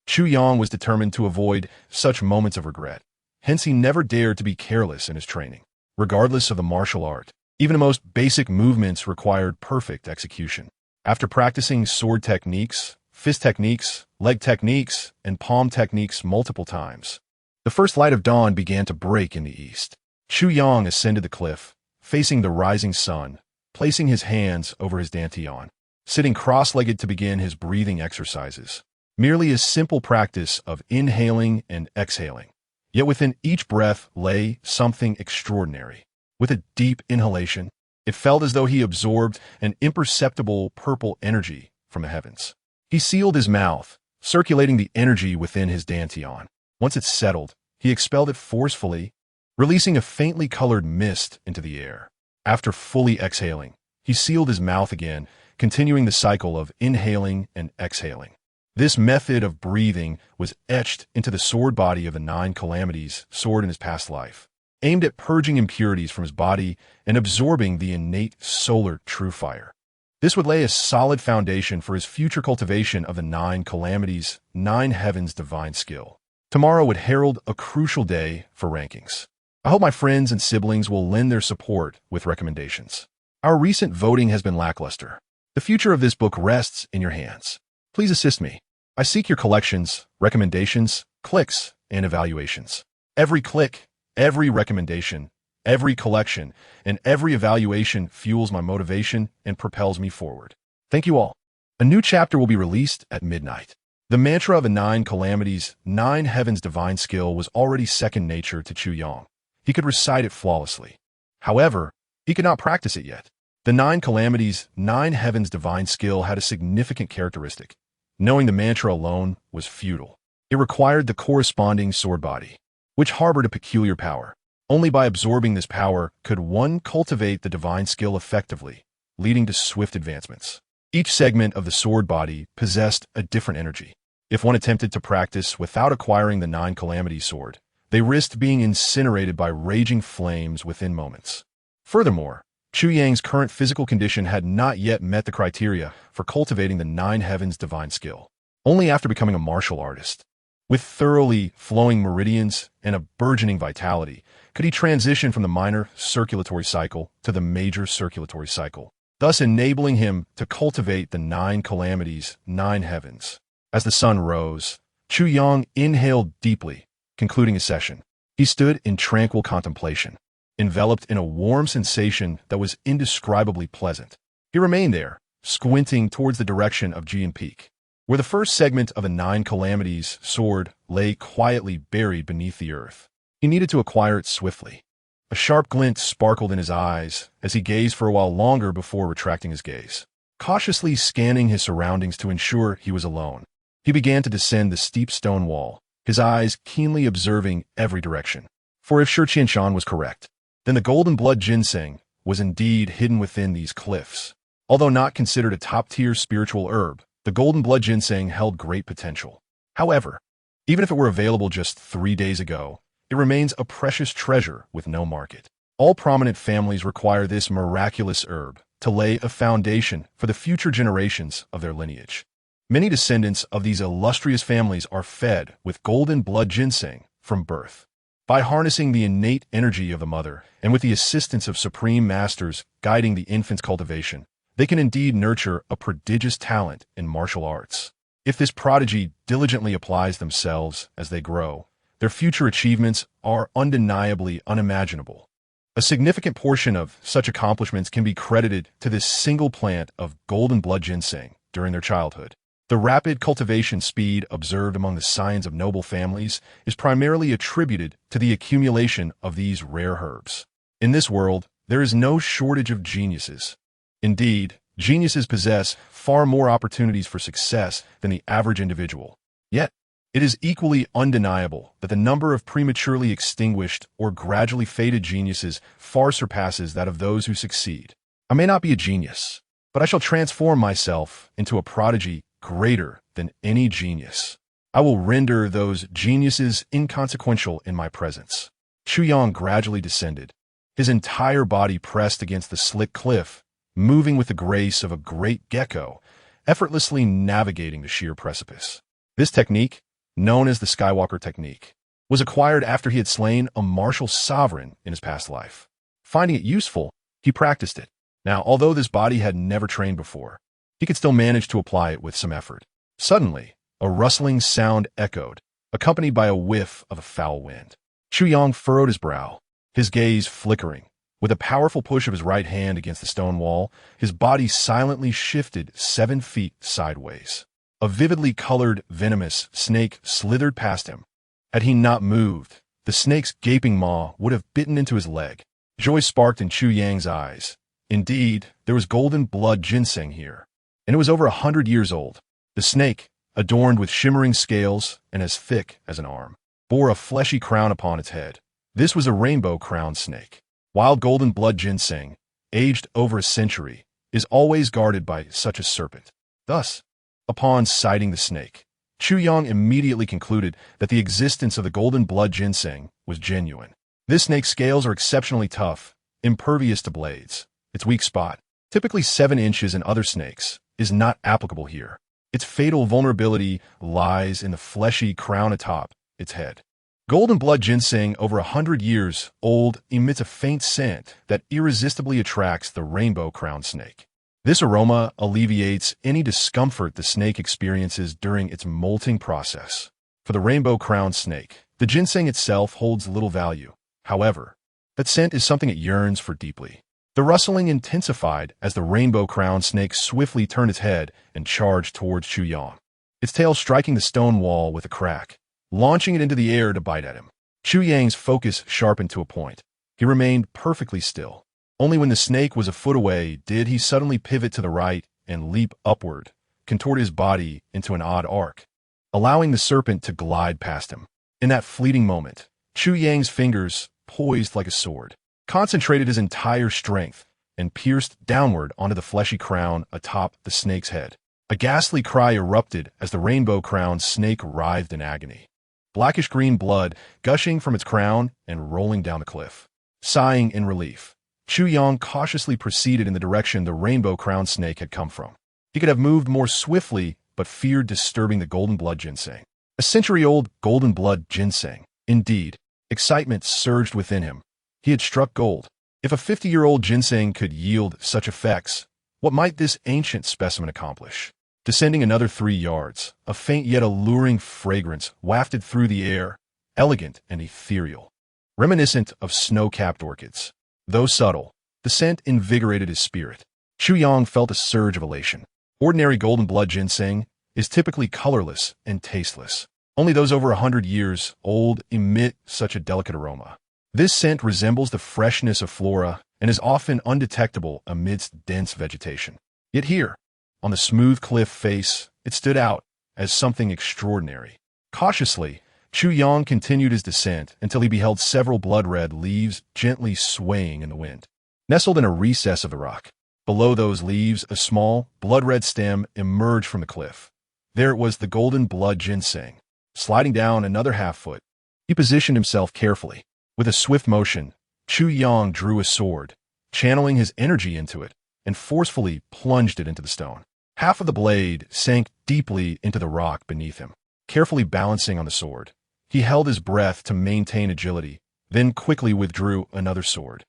Chu Yang was determined to avoid such moments of regret. Hence he never dared to be careless in his training. Regardless of the martial art, even the most basic movements required perfect execution. After practicing sword techniques, fist techniques, leg techniques, and palm techniques multiple times, the first light of dawn began to break in the east. Chu Yang ascended the cliff, facing the rising sun, placing his hands over his dantian, sitting cross-legged to begin his breathing exercises. Merely a simple practice of inhaling and exhaling. Yet within each breath lay something extraordinary. With a deep inhalation, it felt as though he absorbed an imperceptible purple energy from the heavens. He sealed his mouth, circulating the energy within his dantian. Once it settled, he expelled it forcefully, releasing a faintly colored mist into the air. After fully exhaling, he sealed his mouth again, continuing the cycle of inhaling and exhaling. This method of breathing was etched into the sword body of the 9 calamities sword in his past life, aimed at purging impurities from his body and absorbing the innate solar true fire. This would lay a solid foundation for his future cultivation of the 9 calamities, 9 heavens divine skill. Tomorrow would herald a crucial day for rankings. I hope my friends and siblings will lend their support with recommendations. Our recent voting has been lackluster. The future of this book rests in your hands. Please assist me. I seek your collections, recommendations, clicks, and evaluations. Every click, every recommendation, every collection, and every evaluation fuels my motivation and propels me forward. Thank you all. A new chapter will be released at midnight. The mantra of the 9 calamities, 9 heavens divine skill was already second nature to Chu Yang. He could recite it flawlessly. However, he could not practice it yet. The 9 calamities, 9 heavens divine skill had a significant characteristic. Knowing the mantra alone was futile. It required the corresponding sword body, which harbored a peculiar power. Only by absorbing this power could one cultivate the divine skill effectively, leading to swift advancements. Each segment of the sword body possessed a different energy. If one attempted to practice without acquiring the 9 calamities sword, they risked being incinerated by raging flames within moments. Furthermore, Chu Yang's current physical condition had not yet met the criteria for cultivating the 9 heavens divine skill. Only after becoming a martial artist, with thoroughly flowing meridians and a burgeoning vitality, could he transition from the minor circulatory cycle to the major circulatory cycle, thus enabling him to cultivate the 9 calamities, 9 heavens. As the sun rose, Chu Yang inhaled deeply, concluding his session. He stood in tranquil contemplation, enveloped in a warm sensation that was indescribably pleasant. He remained there, squinting towards the direction of Jian Peak, where the first segment of the 9 Calamities sword lay quietly buried beneath the earth. He needed to acquire it swiftly. A sharp glint sparkled in his eyes as he gazed for a while longer before retracting his gaze. Cautiously scanning his surroundings to ensure he was alone, he began to descend the steep stone wall, his eyes keenly observing every direction. For if Shi Qianshan was correct, then the golden blood ginseng was indeed hidden within these cliffs. Although not considered a top-tier spiritual herb, the golden blood ginseng held great potential. However, even if it were available just 3 days ago, it remains a precious treasure with no market. All prominent families require this miraculous herb to lay a foundation for the future generations of their lineage. Many descendants of these illustrious families are fed with golden blood ginseng from birth. By harnessing the innate energy of the mother and with the assistance of supreme masters guiding the infant's cultivation, they can indeed nurture a prodigious talent in martial arts. If this prodigy diligently applies themselves as they grow, their future achievements are undeniably unimaginable. A significant portion of such accomplishments can be credited to this single plant of golden blood ginseng during their childhood. The rapid cultivation speed observed among the scions of noble families is primarily attributed to the accumulation of these rare herbs. In this world, there is no shortage of geniuses. Indeed, geniuses possess far more opportunities for success than the average individual. Yet, it is equally undeniable that the number of prematurely extinguished or gradually faded geniuses far surpasses that of those who succeed. I may not be a genius, but I shall transform myself into a prodigy greater than any genius. I will render those geniuses inconsequential in my presence. Chu Yang gradually descended, his entire body pressed against the slick cliff, moving with the grace of a great gecko, effortlessly navigating the sheer precipice. This technique, known as the Skywalker technique, was acquired after he had slain a martial sovereign in his past life. Finding it useful, he practiced it. Now, although this body had never trained before, he could still manage to apply it with some effort. Suddenly, a rustling sound echoed, accompanied by a whiff of a foul wind. Chu Yang furrowed his brow, his gaze flickering. With a powerful push of his right hand against the stone wall, his body silently shifted 7 feet sideways. A vividly colored, venomous snake slithered past him. Had he not moved, the snake's gaping maw would have bitten into his leg. Joy sparked in Chu Yang's eyes. Indeed, there was golden blood ginseng here, and it was over 100 years old. The snake, adorned with shimmering scales and as thick as an arm, bore a fleshy crown upon its head. This was a rainbow-crowned snake. Wild golden blood ginseng, aged over a century, is always guarded by such a serpent. Thus, upon sighting the snake, Chu Yang immediately concluded that the existence of the golden blood ginseng was genuine. This snake's scales are exceptionally tough, impervious to blades. Its weak spot, typically 7 inches in other snakes, is not applicable here. Its fatal vulnerability lies in the fleshy crown atop its head. Golden blood ginseng, over 100 years old, emits a faint scent that irresistibly attracts the rainbow-crowned snake. This aroma alleviates any discomfort the snake experiences during its molting process. For the rainbow-crowned snake, the ginseng itself holds little value. However, that scent is something it yearns for deeply. The rustling intensified as the rainbow-crowned snake swiftly turned its head and charged towards Chu Yang, its tail striking the stone wall with a crack, launching it into the air to bite at him. Chu Yang's focus sharpened to a point. He remained perfectly still. Only when the snake was a foot away did he suddenly pivot to the right and leap upward, contort his body into an odd arc, allowing the serpent to glide past him. In that fleeting moment, Chu Yang's fingers, poised like a sword, concentrated his entire strength and pierced downward onto the fleshy crown atop the snake's head. A ghastly cry erupted as the rainbow-crowned snake writhed in agony. Blackish-green blood gushing from its crown and rolling down the cliff. Sighing in relief, Chu Yang cautiously proceeded in the direction the rainbow-crowned snake had come from. He could have moved more swiftly, but feared disturbing the golden blood ginseng. A century-old golden blood ginseng. Indeed, excitement surged within him. He had struck gold. If a 50-year-old ginseng could yield such effects, what might this ancient specimen accomplish? Descending another 3 yards, a faint yet alluring fragrance wafted through the air, elegant and ethereal, reminiscent of snow-capped orchids. Though subtle, the scent invigorated his spirit. Chu Yang felt a surge of elation. Ordinary golden blood ginseng is typically colorless and tasteless. Only those over 100 years old emit such a delicate aroma. This scent resembles the freshness of flora and is often undetectable amidst dense vegetation. Yet here, on the smooth cliff face, it stood out as something extraordinary. Cautiously, Chu Yang continued his descent until he beheld several blood-red leaves gently swaying in the wind. Nestled in a recess of the rock, below those leaves, a small, blood-red stem emerged from the cliff. There it was, the golden blood ginseng. Sliding down another half-foot, he positioned himself carefully. With a swift motion, Chu Yang drew a sword, channeling his energy into it, and forcefully plunged it into the stone. Half of the blade sank deeply into the rock beneath him. Carefully balancing on the sword, he held his breath to maintain agility, then quickly withdrew another sword,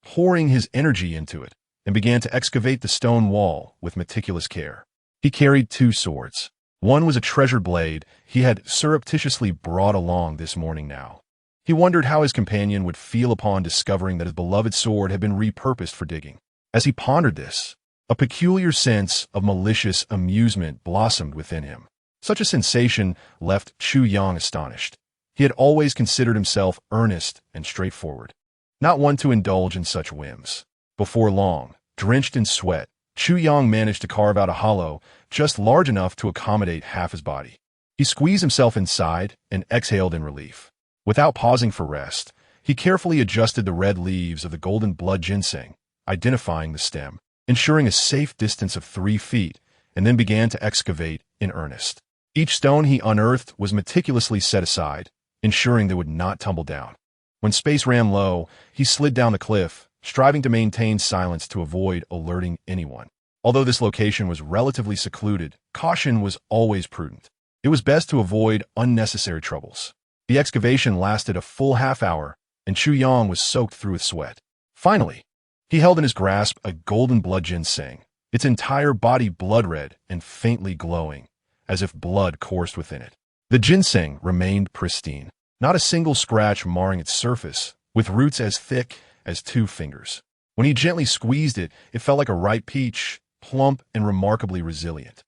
pouring his energy into it, and began to excavate the stone wall with meticulous care. He carried 2 swords. One was a treasured blade he had surreptitiously brought along this morning now. He wondered how his companion would feel upon discovering that his beloved sword had been repurposed for digging. As he pondered this, a peculiar sense of malicious amusement blossomed within him. Such a sensation left Chu Yang astonished. He had always considered himself earnest and straightforward, not one to indulge in such whims. Before long, drenched in sweat, Chu Yang managed to carve out a hollow just large enough to accommodate half his body. He squeezed himself inside and exhaled in relief. Without pausing for rest, he carefully adjusted the red leaves of the golden blood ginseng, identifying the stem, ensuring a safe distance of 3 feet, and then began to excavate in earnest. Each stone he unearthed was meticulously set aside, ensuring they would not tumble down. When space ran low, he slid down the cliff, striving to maintain silence to avoid alerting anyone. Although this location was relatively secluded, caution was always prudent. It was best to avoid unnecessary troubles. The excavation lasted a full half-hour, and Chu Yang was soaked through with sweat. Finally, he held in his grasp a golden blood ginseng, its entire body blood-red and faintly glowing, as if blood coursed within it. The ginseng remained pristine, not a single scratch marring its surface, with roots as thick as 2 fingers. When he gently squeezed it, it felt like a ripe peach, plump and remarkably resilient.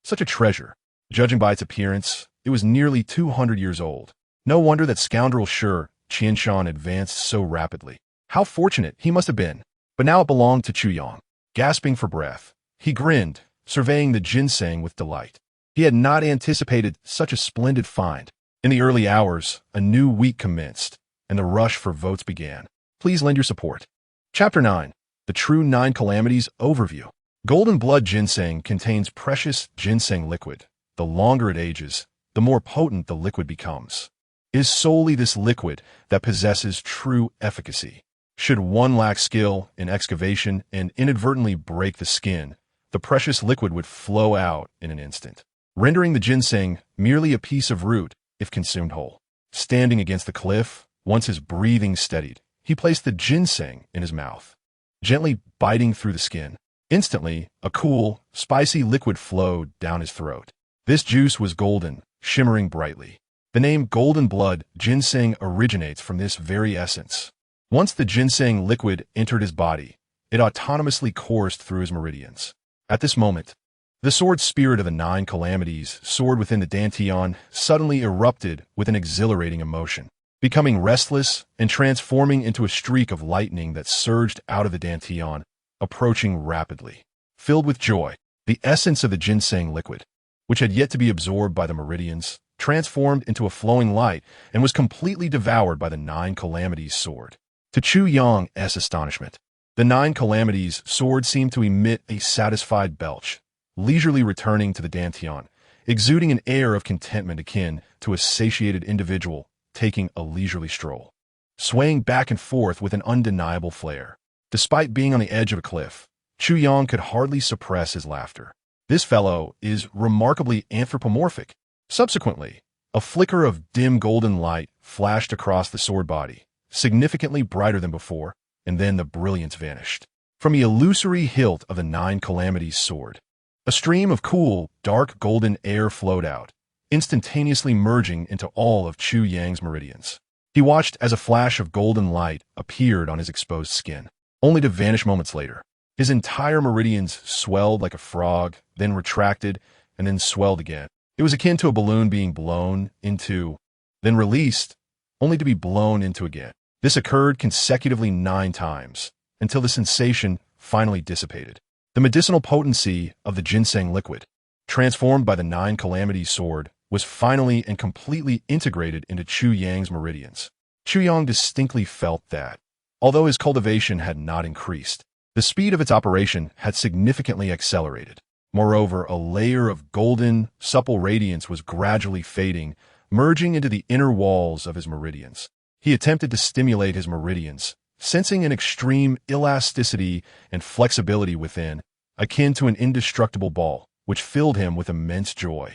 Such a treasure. Judging by its appearance, it was nearly 200 years old. No wonder that scoundrel Shi Qianshan advanced so rapidly. How fortunate he must have been. But now it belonged to Chu Yang. Gasping for breath, he grinned, surveying the ginseng with delight. He had not anticipated such a splendid find. In the early hours, a new week commenced, and the rush for votes began. Please lend your support. Chapter 9. The True 9 Calamities Overview. Golden blood ginseng contains precious ginseng liquid. The longer it ages, the more potent the liquid becomes. It is solely this liquid that possesses true efficacy. Should one lack skill in excavation and inadvertently break the skin, the precious liquid would flow out in an instant, rendering the ginseng merely a piece of root if consumed whole. Standing against the cliff, once his breathing steadied, he placed the ginseng in his mouth, gently biting through the skin. Instantly, a cool, spicy liquid flowed down his throat. This juice was golden, shimmering brightly. The name golden blood ginseng originates from this very essence. Once the ginseng liquid entered his body, it autonomously coursed through his meridians. At this moment, the sword spirit of the 9 calamities soared within the Dantian suddenly erupted with an exhilarating emotion, becoming restless and transforming into a streak of lightning that surged out of the Dantian, approaching rapidly. Filled with joy, the essence of the ginseng liquid, which had yet to be absorbed by the meridians, transformed into a flowing light and was completely devoured by the 9 calamities sword. To Chu Yang's astonishment, the 9 calamities sword seemed to emit a satisfied belch, leisurely returning to the Dantian, exuding an air of contentment akin to a satiated individual taking a leisurely stroll, swaying back and forth with an undeniable flair. Despite being on the edge of a cliff, Chu Yang could hardly suppress his laughter. This fellow is remarkably anthropomorphic. Subsequently, a flicker of dim golden light flashed across the sword body, significantly brighter than before, and then the brilliance vanished. From the illusory hilt of the 9 calamities sword, A stream of cool, dark golden air flowed out, instantaneously merging into all of Chu Yang's meridians. He watched as a flash of golden light appeared on his exposed skin, only to vanish moments later. His entire meridians swelled like a frog, then retracted, and then swelled again. It was akin to a balloon being blown into, then released, only to be blown into again. This occurred consecutively 9 times, until the sensation finally dissipated. The medicinal potency of the ginseng liquid, transformed by the 9 Calamities sword, was finally and completely integrated into Chu Yang's meridians. Chu Yang distinctly felt that, although his cultivation had not increased, the speed of its operation had significantly accelerated. Moreover, a layer of golden, supple radiance was gradually fading, merging into the inner walls of his meridians. He attempted to stimulate his meridians, sensing an extreme elasticity and flexibility within, akin to an indestructible ball, which filled him with immense joy.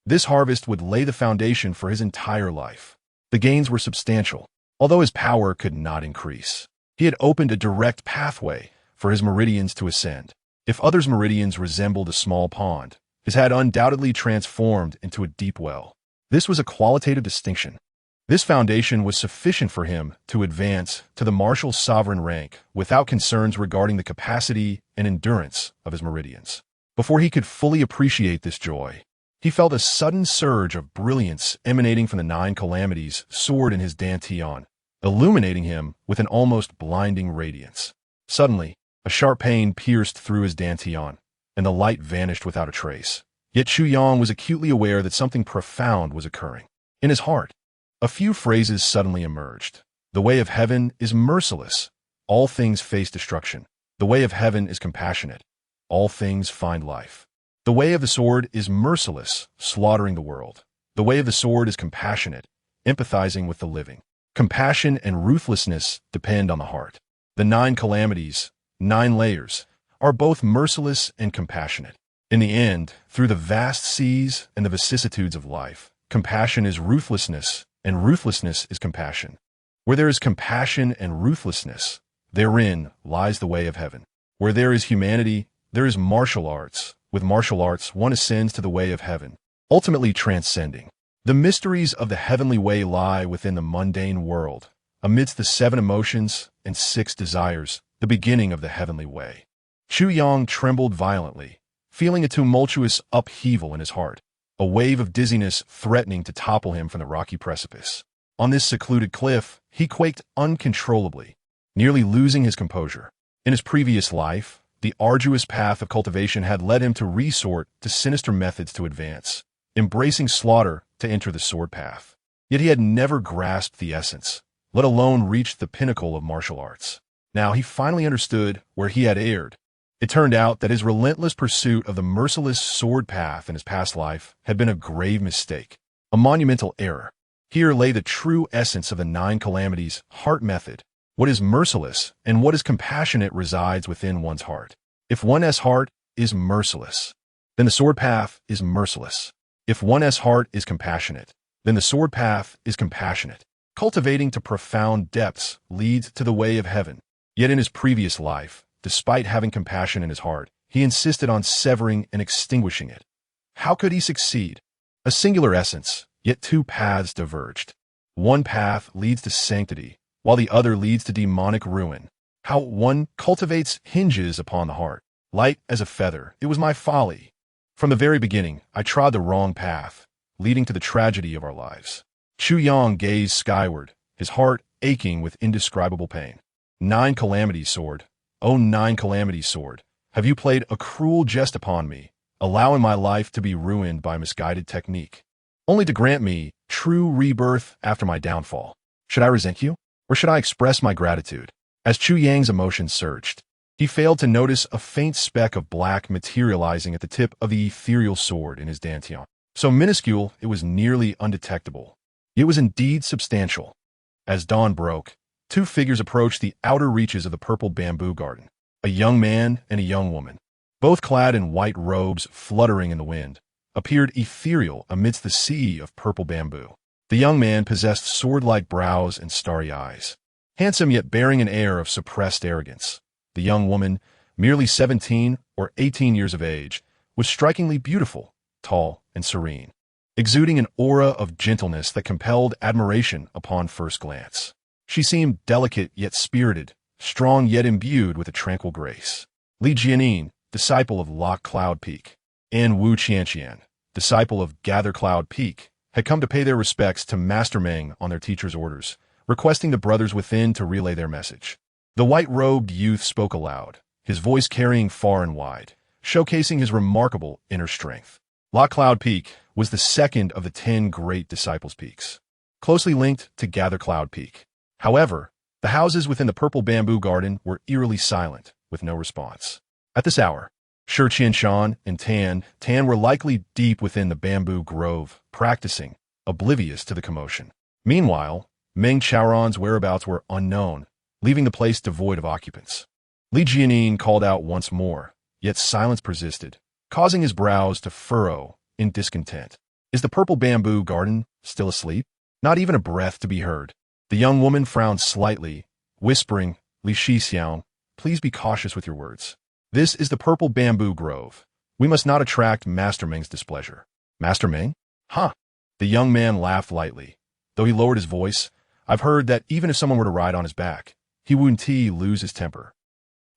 This harvest would lay the foundation for his entire life. The gains were substantial, although his power could not increase. He had opened a direct pathway for his meridians to ascend. If others' meridians resembled a small pond, his had undoubtedly transformed into a deep well. This was a qualitative distinction. This foundation was sufficient for him to advance to the martial sovereign rank without concerns regarding the capacity and endurance of his meridians. Before he could fully appreciate this joy, he felt a sudden surge of brilliance emanating from the 9 Calamities sword in his dantian, illuminating him with an almost blinding radiance. Suddenly, a sharp pain pierced through his dantian, and the light vanished without a trace. Yet Chu Yang was acutely aware that something profound was occurring. In his heart, a few phrases suddenly emerged. The way of heaven is merciless. All things face destruction. The way of heaven is compassionate. All things find life. The way of the sword is merciless, slaughtering the world. The way of the sword is compassionate, empathizing with the living. Compassion and ruthlessness depend on the heart. The 9 Calamities, 9 layers, are both merciless and compassionate. In the end, through the vast seas and the vicissitudes of life, compassion is ruthlessness, and ruthlessness is compassion. Where there is compassion and ruthlessness, therein lies the way of heaven. Where there is humanity, there is martial arts. With martial arts, one ascends to the way of heaven, ultimately transcending. The mysteries of the heavenly way lie within the mundane world, amidst the 7 emotions and 6 desires, the beginning of the heavenly way. Chu Yang trembled violently, feeling a tumultuous upheaval in his heart, a wave of dizziness threatening to topple him from the rocky precipice. On this secluded cliff, he quaked uncontrollably, nearly losing his composure. In his previous life, the arduous path of cultivation had led him to resort to sinister methods to advance, embracing slaughter to enter the sword path. Yet he had never grasped the essence, let alone reached the pinnacle of martial arts. Now he finally understood where he had erred. It turned out that his relentless pursuit of the merciless sword path in his past life had been a grave mistake, a monumental error. Here lay the true essence of the 9 Calamities heart method. What is merciless and what is compassionate resides within one's heart. If one's heart is merciless, then the sword path is merciless. If one's heart is compassionate, then the sword path is compassionate. Cultivating to profound depths leads to the way of heaven. Yet in his previous life, despite having compassion in his heart, he insisted on severing and extinguishing it. How could he succeed? A singular essence, yet 2 paths diverged. One path leads to sanctity, while the other leads to demonic ruin. How one cultivates hinges upon the heart. Light as a feather, it was my folly. From the very beginning, I trod the wrong path, leading to the tragedy of our lives. Chu Yang gazed skyward, his heart aching with indescribable pain. 9 Calamities sword, oh 9 Calamities sword, have you played a cruel jest upon me, allowing my life to be ruined by misguided technique, only to grant me true rebirth after my downfall? Should I resent you? Or should I express my gratitude? As Chu Yang's emotions surged, he failed to notice a faint speck of black materializing at the tip of the ethereal sword in his dantian. So minuscule, it was nearly undetectable. It was indeed substantial. As dawn broke, 2 figures approached the outer reaches of the purple bamboo garden, a young man and a young woman, both clad in white robes fluttering in the wind, appeared ethereal amidst the sea of purple bamboo. The young man possessed sword-like brows and starry eyes, handsome yet bearing an air of suppressed arrogance. The young woman, merely 17 or 18 years of age, was strikingly beautiful, tall, and serene, exuding an aura of gentleness that compelled admiration upon first glance. She seemed delicate yet spirited, strong yet imbued with a tranquil grace. Li Jianin, disciple of Lock Cloud Peak, and Wu Qianqian, disciple of Gather Cloud Peak, had come to pay their respects to Master Meng on their teacher's orders, requesting the brothers within to relay their message. The white-robed youth spoke aloud, his voice carrying far and wide, showcasing his remarkable inner strength. Lock Cloud Peak was the second of the 10 great disciples' peaks, closely linked to Gather Cloud Peak. However, the houses within the purple bamboo garden were eerily silent, with no response. At this hour, Shi Qianshan and Tan were likely deep within the bamboo grove, practicing, oblivious to the commotion. Meanwhile, Meng Chaoran's whereabouts were unknown, leaving the place devoid of occupants. Li Jianin called out once more, yet silence persisted, causing his brows to furrow in discontent. Is the purple bamboo garden still asleep? Not even a breath to be heard. The young woman frowned slightly, whispering, Li Shixiang, please be cautious with your words. This is the purple bamboo grove. We must not attract Master Meng's displeasure. Master Meng? Huh. The young man laughed lightly. Though he lowered his voice, I've heard that even if someone were to ride on his back, he wouldn't lose his temper.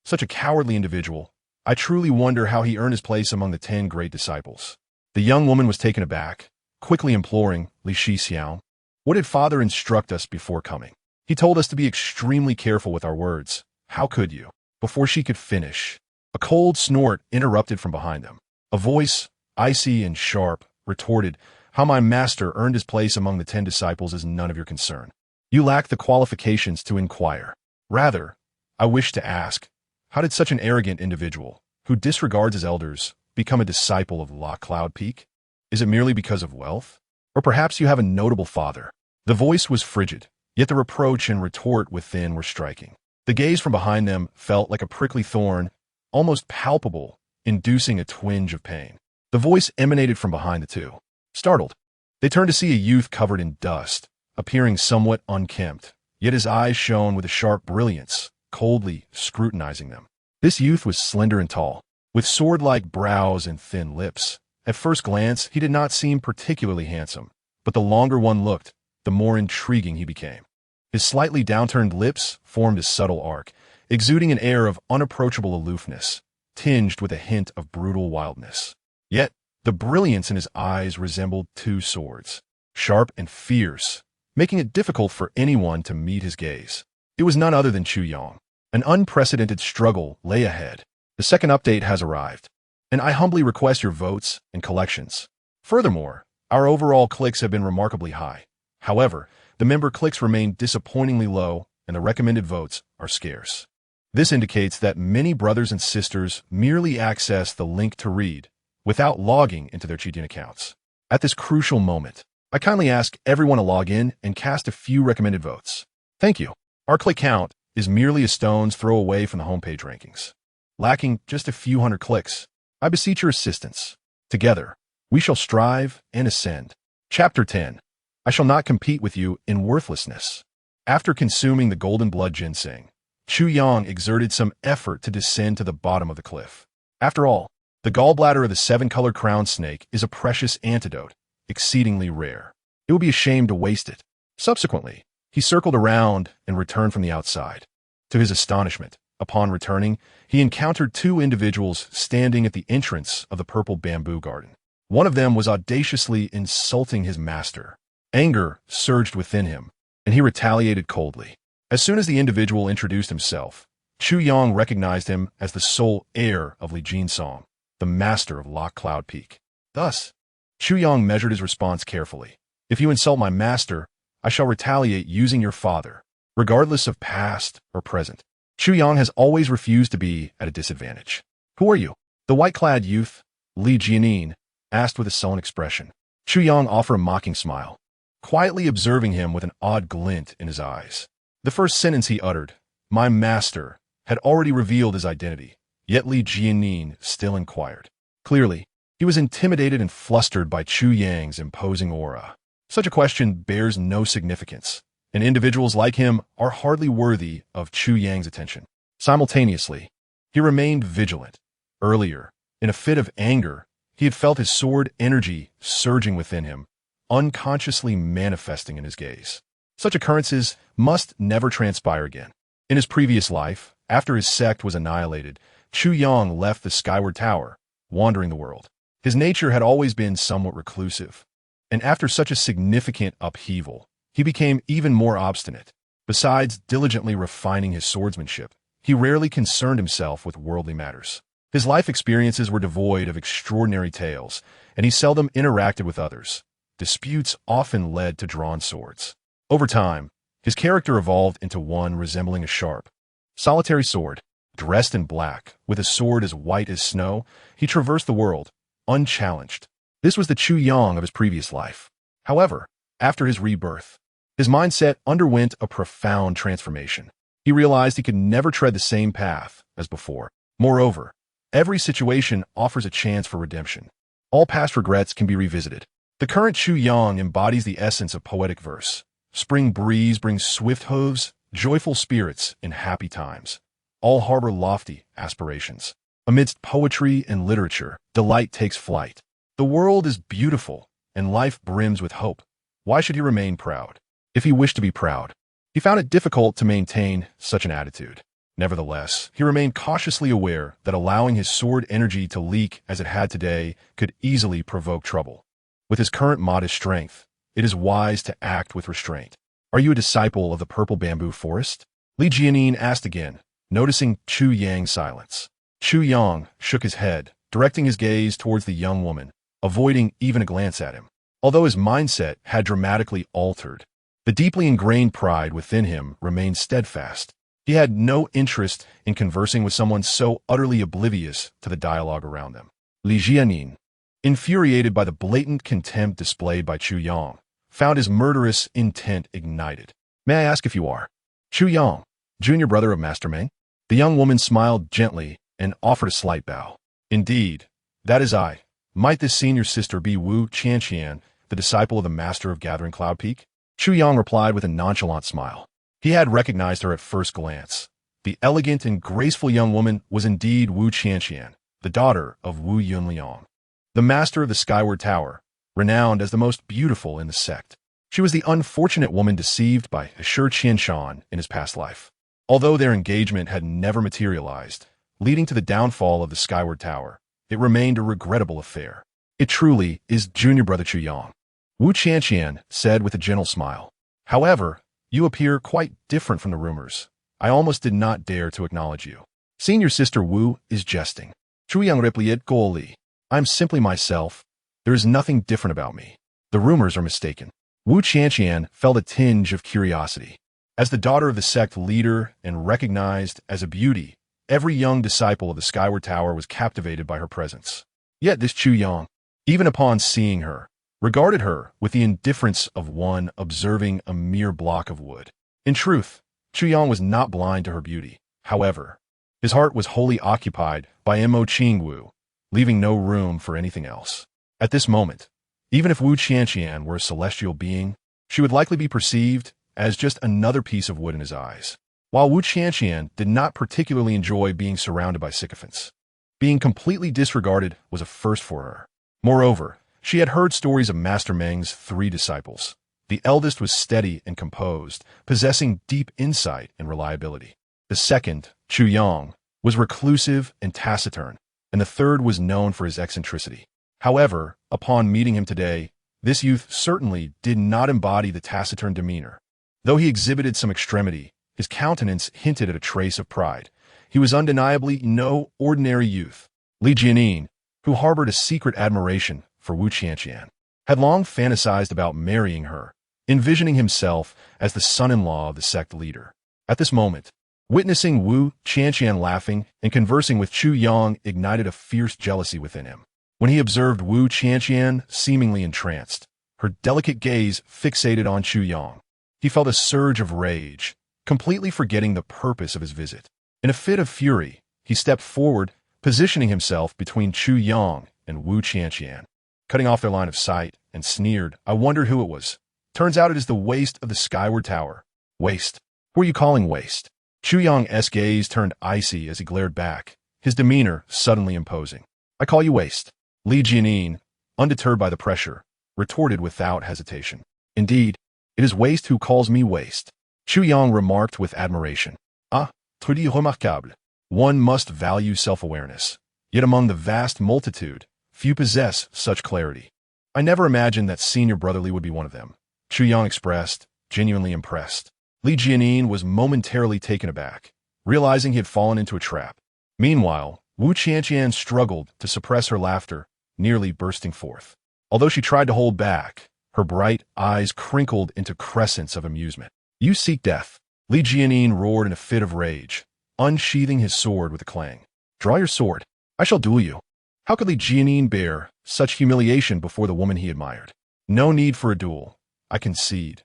Such a cowardly individual. I truly wonder how he earned his place among the 10 great disciples. The young woman was taken aback, quickly imploring Li Shixiang, what did Father instruct us before coming? He told us to be extremely careful with our words. How could you? Before she could finish, a cold snort interrupted from behind them. A voice, icy and sharp, retorted, how my master earned his place among the 10 disciples is none of your concern. You lack the qualifications to inquire. Rather, I wish to ask, how did such an arrogant individual, who disregards his elders, become a disciple of Lock Cloud Peak? Is it merely because of wealth? Or perhaps you have a notable father? The voice was frigid, yet the reproach and retort within were striking. The gaze from behind them felt like a prickly thorn, almost palpable, inducing a twinge of pain. The voice emanated from behind the two. Startled, they turned to see a youth covered in dust, appearing somewhat unkempt, yet his eyes shone with a sharp brilliance, coldly scrutinizing them. This youth was slender and tall, with sword-like brows and thin lips. At first glance, he did not seem particularly handsome, but the longer one looked, the more intriguing he became. His slightly downturned lips formed a subtle arc, exuding an air of unapproachable aloofness, tinged with a hint of brutal wildness. Yet, the brilliance in his eyes resembled 2 swords, sharp and fierce, making it difficult for anyone to meet his gaze. It was none other than Chu Yang. An unprecedented struggle lay ahead. The second update has arrived, and I humbly request your votes and collections. Furthermore, our overall clicks have been remarkably high. However, the member clicks remain disappointingly low, and the recommended votes are scarce. This indicates that many brothers and sisters merely access the link to read without logging into their cheat-in accounts. At this crucial moment, I kindly ask everyone to log in and cast a few recommended votes. Thank you. Our click count is merely a stone's throw away from the homepage rankings. Lacking just a few hundred clicks, I beseech your assistance. Together, we shall strive and ascend. Chapter 10. I shall not compete with you in worthlessness. After consuming the golden blood ginseng, Chu Yang exerted some effort to descend to the bottom of the cliff. After all, the gallbladder of the 7-colored crowned snake is a precious antidote, exceedingly rare. It would be a shame to waste it. Subsequently, he circled around and returned from the outside. To his astonishment, upon returning, he encountered 2 individuals standing at the entrance of the purple bamboo garden. One of them was audaciously insulting his master. Anger surged within him, and he retaliated coldly. As soon as the individual introduced himself, Chu Yang recognized him as the sole heir of Li Jinsong, the master of Lock Cloud Peak. Thus, Chu Yang measured his response carefully. If you insult my master, I shall retaliate using your father, regardless of past or present. Chu Yang has always refused to be at a disadvantage. Who are you? The white-clad youth, Li Jianin, asked with a sullen expression. Chu Yang offered a mocking smile, quietly observing him with an odd glint in his eyes. The first sentence he uttered, my master, had already revealed his identity, yet Li Jianin still inquired. Clearly, he was intimidated and flustered by Chu Yang's imposing aura. Such a question bears no significance, and individuals like him are hardly worthy of Chu Yang's attention. Simultaneously, he remained vigilant. Earlier, In a fit of anger, he had felt his sword energy surging within him, unconsciously manifesting in his gaze. Such occurrences must never transpire again. In his previous life, after his sect was annihilated, Chu Yang left the Skyward Tower, wandering the world. His nature had always been somewhat reclusive, and after such a significant upheaval, he became even more obstinate. Besides diligently refining his swordsmanship, he rarely concerned himself with worldly matters. His life experiences were devoid of extraordinary tales, and he seldom interacted with others. Disputes often led to drawn swords. Over time, his character evolved into one resembling a sharp, solitary sword. Dressed in black, with a sword as white as snow, he traversed the world, unchallenged. This was the Chu Yang of his previous life. However, after his rebirth, his mindset underwent a profound transformation. He realized he could never tread the same path as before. Moreover, every situation offers a chance for redemption. All past regrets can be revisited. The current Chu Yang embodies the essence of poetic verse. Spring breeze brings swift hooves, joyful spirits in happy times. All harbor lofty aspirations. Amidst poetry and literature, delight takes flight. The world is beautiful, and life brims with hope. Why should he remain proud? If he wished to be proud, he found it difficult to maintain such an attitude. Nevertheless, he remained cautiously aware that allowing his sword energy to leak as it had today could easily provoke trouble. With his current modest strength, it is wise to act with restraint. Are you a disciple of the purple bamboo forest? Li Jianin asked again, noticing Chu Yang's silence. Chu Yang shook his head, directing his gaze towards the young woman, avoiding even a glance at him. Although his mindset had dramatically altered, the deeply ingrained pride within him remained steadfast. He had no interest in conversing with someone so utterly oblivious to the dialogue around them. Li Jianin, infuriated by the blatant contempt displayed by Chu Yang, found his murderous intent ignited. May I ask if you are Chu Yang, junior brother of Master Meng? The young woman smiled gently and offered a slight bow. Indeed, that is I. Might this senior sister be Wu Qianqian, the disciple of the master of Gathering Cloud Peak? Chu Yang replied with a nonchalant smile. He had recognized her at first glance. The elegant and graceful young woman was indeed Wu Qianqian, the daughter of Wu Yunliang, the master of the Skyward Tower, renowned as the most beautiful in the sect. She was the unfortunate woman deceived by Shi Qianshan in his past life. Although their engagement had never materialized, leading to the downfall of the Skyward Tower, it remained a regrettable affair. It truly is junior brother Chu Yang, Wu Qianqian said with a gentle smile. However, you appear quite different from the rumors. I almost did not dare to acknowledge you. Senior sister Wu is jesting. Chu Yang replied coolly. I am simply myself. There is nothing different about me. The rumors are mistaken. Wu Qianqian felt a tinge of curiosity. As the daughter of the sect leader and recognized as a beauty, every young disciple of the Skyward Tower was captivated by her presence. Yet this Chu Yang, even upon seeing her, regarded her with the indifference of one observing a mere block of wood. In truth, Chu Yang was not blind to her beauty. However, his heart was wholly occupied by Mo Qingwu, leaving no room for anything else. At this moment, even if Wu Qianqian were a celestial being, she would likely be perceived as just another piece of wood in his eyes. While Wu Qianqian did not particularly enjoy being surrounded by sycophants, being completely disregarded was a first for her. Moreover, she had heard stories of Master Meng's 3 disciples. The eldest was steady and composed, possessing deep insight and reliability. The second, Chu Yang, was reclusive and taciturn, and the third was known for his eccentricity. However, upon meeting him today, this youth certainly did not embody the taciturn demeanor. Though he exhibited some extremity, his countenance hinted at a trace of pride. He was undeniably no ordinary youth. Li Jianin, who harbored a secret admiration for Wu Qianqian, had long fantasized about marrying her, envisioning himself as the son-in-law of the sect leader. At this moment, witnessing Wu Qianqian laughing and conversing with Chu Yang ignited a fierce jealousy within him. When he observed Wu Qianqian seemingly entranced, her delicate gaze fixated on Chu Yang, he felt a surge of rage, completely forgetting the purpose of his visit. In a fit of fury, he stepped forward, positioning himself between Chu Yang and Wu Qianqian, cutting off their line of sight, and sneered. I wondered who it was. Turns out it is the waste of the Skyward Tower. Waste? Who are you calling waste? Chu Yang's gaze turned icy as he glared back, his demeanor suddenly imposing. I call you waste. Li Jianyin, undeterred by the pressure, retorted without hesitation. Indeed, it is waste who calls me waste. Chu Yang remarked with admiration. Ah, très remarquable. One must value self-awareness. Yet among the vast multitude, few possess such clarity. I never imagined that Senior Brotherly would be one of them. Chu Yang expressed, genuinely impressed. Li Jianyin was momentarily taken aback, realizing he had fallen into a trap. Meanwhile, Wu Qianqian struggled to suppress her laughter, nearly bursting forth. Although she tried to hold back, her bright eyes crinkled into crescents of amusement. You seek death. Li Jianyin roared in a fit of rage, unsheathing his sword with a clang. Draw your sword. I shall duel you. How could Li Jianyin bear such humiliation before the woman he admired? No need for a duel. I concede.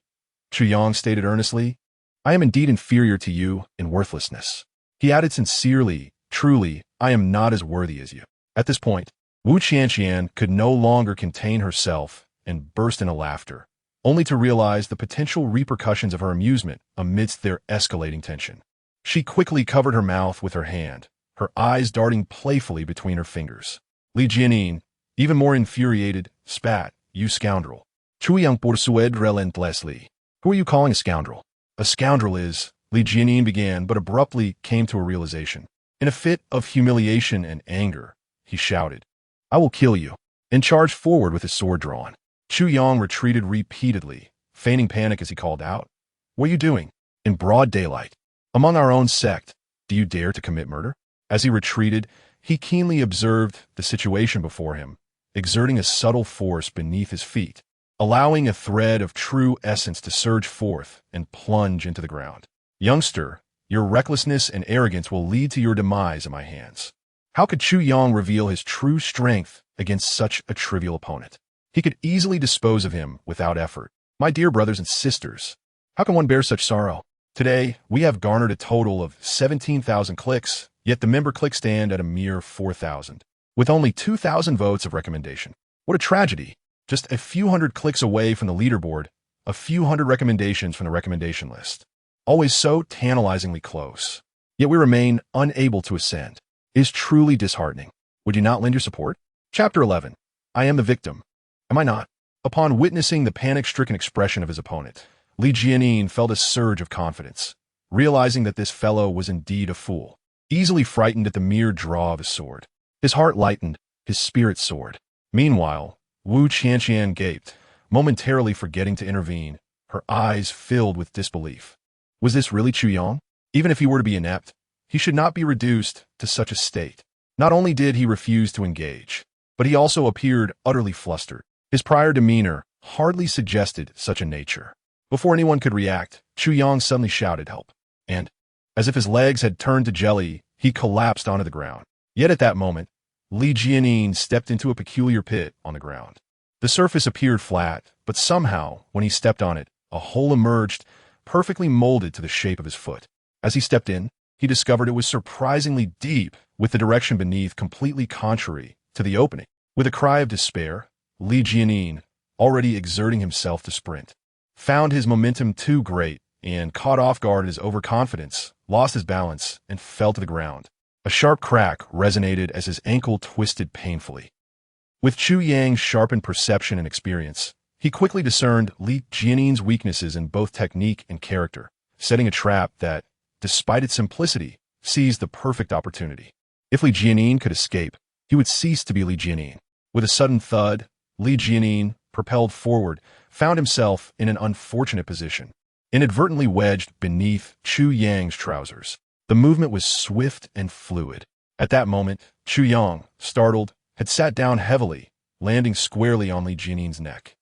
Chu Yang stated earnestly. I am indeed inferior to you in worthlessness. He added sincerely, truly, I am not as worthy as you. At this point, Wu Qianqian could no longer contain herself and burst into laughter, only to realize the potential repercussions of her amusement amidst their escalating tension. She quickly covered her mouth with her hand, her eyes darting playfully between her fingers. Li Jianyin, even more infuriated, spat, You scoundrel. Chu Yang pursued relentlessly. Who are you calling a scoundrel? A scoundrel is, Li Jianyin began, but abruptly came to a realization. In a fit of humiliation and anger, he shouted, I will kill you, and charged forward with his sword drawn. Chu Yang retreated repeatedly, feigning panic as he called out, What are you doing? In broad daylight. Among our own sect, do you dare to commit murder? As he retreated, he keenly observed the situation before him, exerting a subtle force beneath his feet, allowing a thread of true essence to surge forth and plunge into the ground. Youngster, your recklessness and arrogance will lead to your demise in my hands. How could Chu Yang reveal his true strength against such a trivial opponent? He could easily dispose of him without effort. My dear brothers and sisters, how can one bear such sorrow? Today, we have garnered a total of 17,000 clicks, yet the member click stand at a mere 4,000, with only 2,000 votes of recommendation. What a tragedy! Just a few hundred clicks away from the leaderboard, a few hundred recommendations from the recommendation list. Always so tantalizingly close. Yet we remain unable to ascend. It is truly disheartening. Would you not lend your support? Chapter 11. I am the victim. Am I not? Upon witnessing the panic-stricken expression of his opponent, Li Jianyin felt a surge of confidence, realizing that this fellow was indeed a fool, easily frightened at the mere draw of his sword. His heart lightened, his spirit soared. Meanwhile, Wu Qianqian gaped, momentarily forgetting to intervene, her eyes filled with disbelief. Was this really Chu Yang? Even if he were to be inept, he should not be reduced to such a state. Not only did he refuse to engage, but he also appeared utterly flustered. His prior demeanor hardly suggested such a nature. Before anyone could react, Chu Yang suddenly shouted help, and, as if his legs had turned to jelly, he collapsed onto the ground. Yet at that moment, Li Jianyin stepped into a peculiar pit on the ground. The surface appeared flat, but somehow, when he stepped on it, a hole emerged, perfectly molded to the shape of his foot. As he stepped in, he discovered it was surprisingly deep, with the direction beneath completely contrary to the opening. With a cry of despair, Li Jianyin, already exerting himself to sprint, found his momentum too great and, caught off guard at his overconfidence, lost his balance and fell to the ground. A sharp crack resonated as his ankle twisted painfully. With Chu Yang's sharpened perception and experience, he quickly discerned Li Jianyin's weaknesses in both technique and character, setting a trap that, despite its simplicity, seized the perfect opportunity. If Li Jianyin could escape, he would cease to be Li Jianyin. With a sudden thud, Li Jianyin, propelled forward, found himself in an unfortunate position, inadvertently wedged beneath Chu Yang's trousers. The movement was swift and fluid. At that moment, Chu Yang, startled, had sat down heavily, landing squarely on Li Jianyin's neck.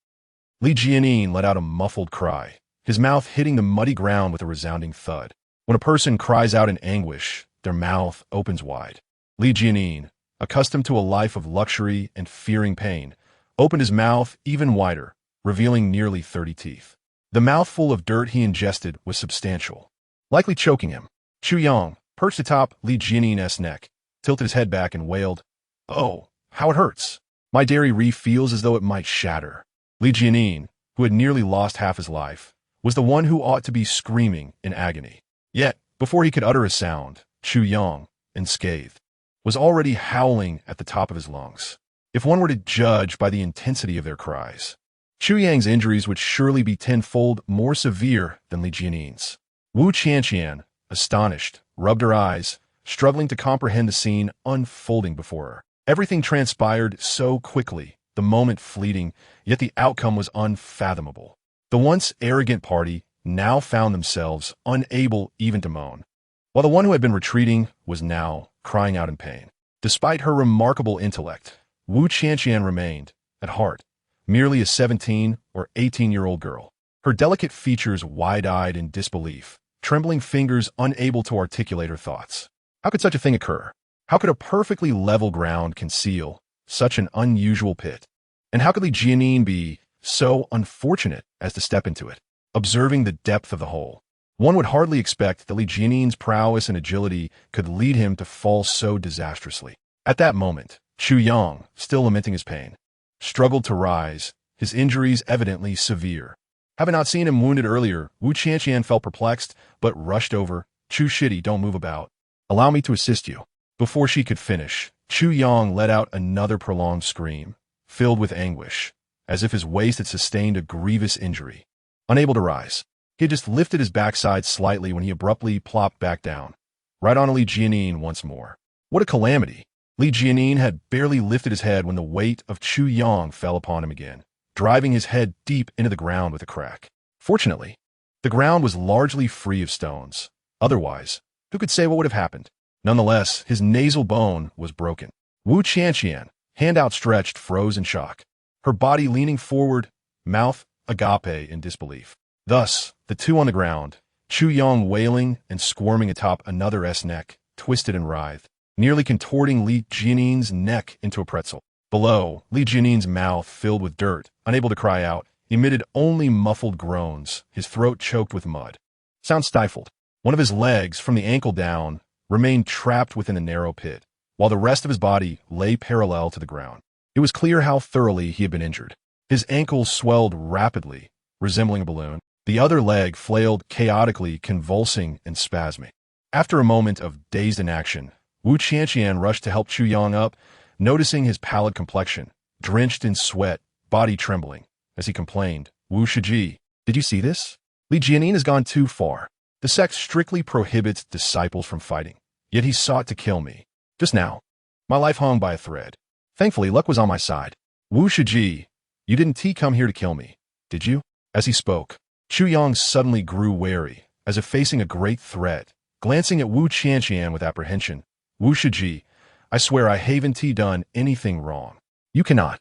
Li Jianyin let out a muffled cry, his mouth hitting the muddy ground with a resounding thud. When a person cries out in anguish, their mouth opens wide. Li Jianyin, accustomed to a life of luxury and fearing pain, opened his mouth even wider, revealing nearly 30 teeth. The mouthful of dirt he ingested was substantial, likely choking him. Chu Yang, perched atop Li Jianyin's neck, tilted his head back and wailed, Oh, how it hurts. My dairy reef feels as though it might shatter. Li Jianyin, who had nearly lost half his life, was the one who ought to be screaming in agony. Yet, before he could utter a sound, Chu Yang, unscathed, was already howling at the top of his lungs. If one were to judge by the intensity of their cries, Chu Yang's injuries would surely be tenfold more severe than Li Jianin's. Wu Qianqian, astonished, rubbed her eyes, struggling to comprehend the scene unfolding before her. Everything transpired so quickly, the moment fleeting, yet the outcome was unfathomable. The once arrogant party now found themselves unable even to moan, while the one who had been retreating was now crying out in pain. Despite her remarkable intellect, Wu Qianqian remained, at heart, merely a 17 or 18-year-old girl. Her delicate features wide-eyed in disbelief, trembling fingers unable to articulate her thoughts. How could such a thing occur? How could a perfectly level ground conceal such an unusual pit? And how could Li Jianin be so unfortunate as to step into it? Observing the depth of the hole, one would hardly expect that Li Jianin's prowess and agility could lead him to fall so disastrously. At that moment, Chu Yang, still lamenting his pain, struggled to rise, his injuries evidently severe. Having not seen him wounded earlier, Wu Qianqian felt perplexed, but rushed over. Chu Shitty, don't move about. Allow me to assist you. Before she could finish, Chu Yang let out another prolonged scream, filled with anguish, as if his waist had sustained a grievous injury. Unable to rise, he had just lifted his backside slightly when he abruptly plopped back down, right on Li Jianin once more. What a calamity! Li Jianin had barely lifted his head when the weight of Chu Yang fell upon him again, driving his head deep into the ground with a crack. Fortunately, the ground was largely free of stones. Otherwise, who could say what would have happened? Nonetheless, his nasal bone was broken. Wu Qianqian, hand outstretched, froze in shock, her body leaning forward, mouth agape in disbelief. Thus, the two on the ground, Chu Yang wailing and squirming atop another S-neck, twisted and writhed, nearly contorting Li Jianin's neck into a pretzel. Below, Li Jianin's mouth filled with dirt, unable to cry out, emitted only muffled groans, his throat choked with mud. Sound stifled. One of his legs, from the ankle down, remained trapped within a narrow pit, while the rest of his body lay parallel to the ground. It was clear how thoroughly he had been injured. His ankle swelled rapidly, resembling a balloon. The other leg flailed chaotically, convulsing and spasming. After a moment of dazed inaction, Wu Qianqian rushed to help Chu Yang up, noticing his pallid complexion, drenched in sweat, body trembling, as he complained, "Wu Shiji, did you see this? Li Jianin has gone too far. The sect strictly prohibits disciples from fighting, yet he sought to kill me. Just now, my life hung by a thread. Thankfully, luck was on my side. Wu Shiji, you didn't come here to kill me, did you?" As he spoke, Chu Yang suddenly grew wary, as if facing a great threat. Glancing at Wu Qianqian with apprehension, "Wu Shiji, I swear I haven't done anything wrong. You cannot.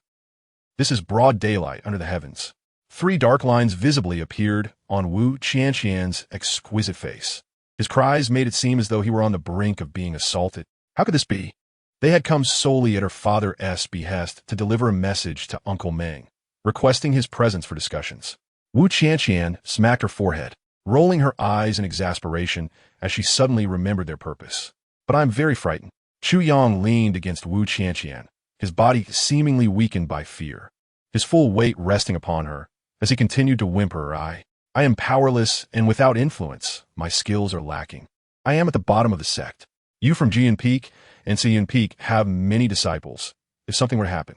This is broad daylight under the heavens." 3 dark lines visibly appeared on Wu Qianqian's exquisite face. His cries made it seem as though he were on the brink of being assaulted. How could this be? They had come solely at her father's behest to deliver a message to Uncle Meng, requesting his presence for discussions. Wu Qianqian smacked her forehead, rolling her eyes in exasperation as she suddenly remembered their purpose. "But I'm very frightened." Chu Yang leaned against Wu Qianqian, his body seemingly weakened by fear, his full weight resting upon her, as he continued to whimper, I am powerless and without influence. My skills are lacking. I am at the bottom of the sect. You from Jian Peak and Xian Peak have many disciples. If something were to happen,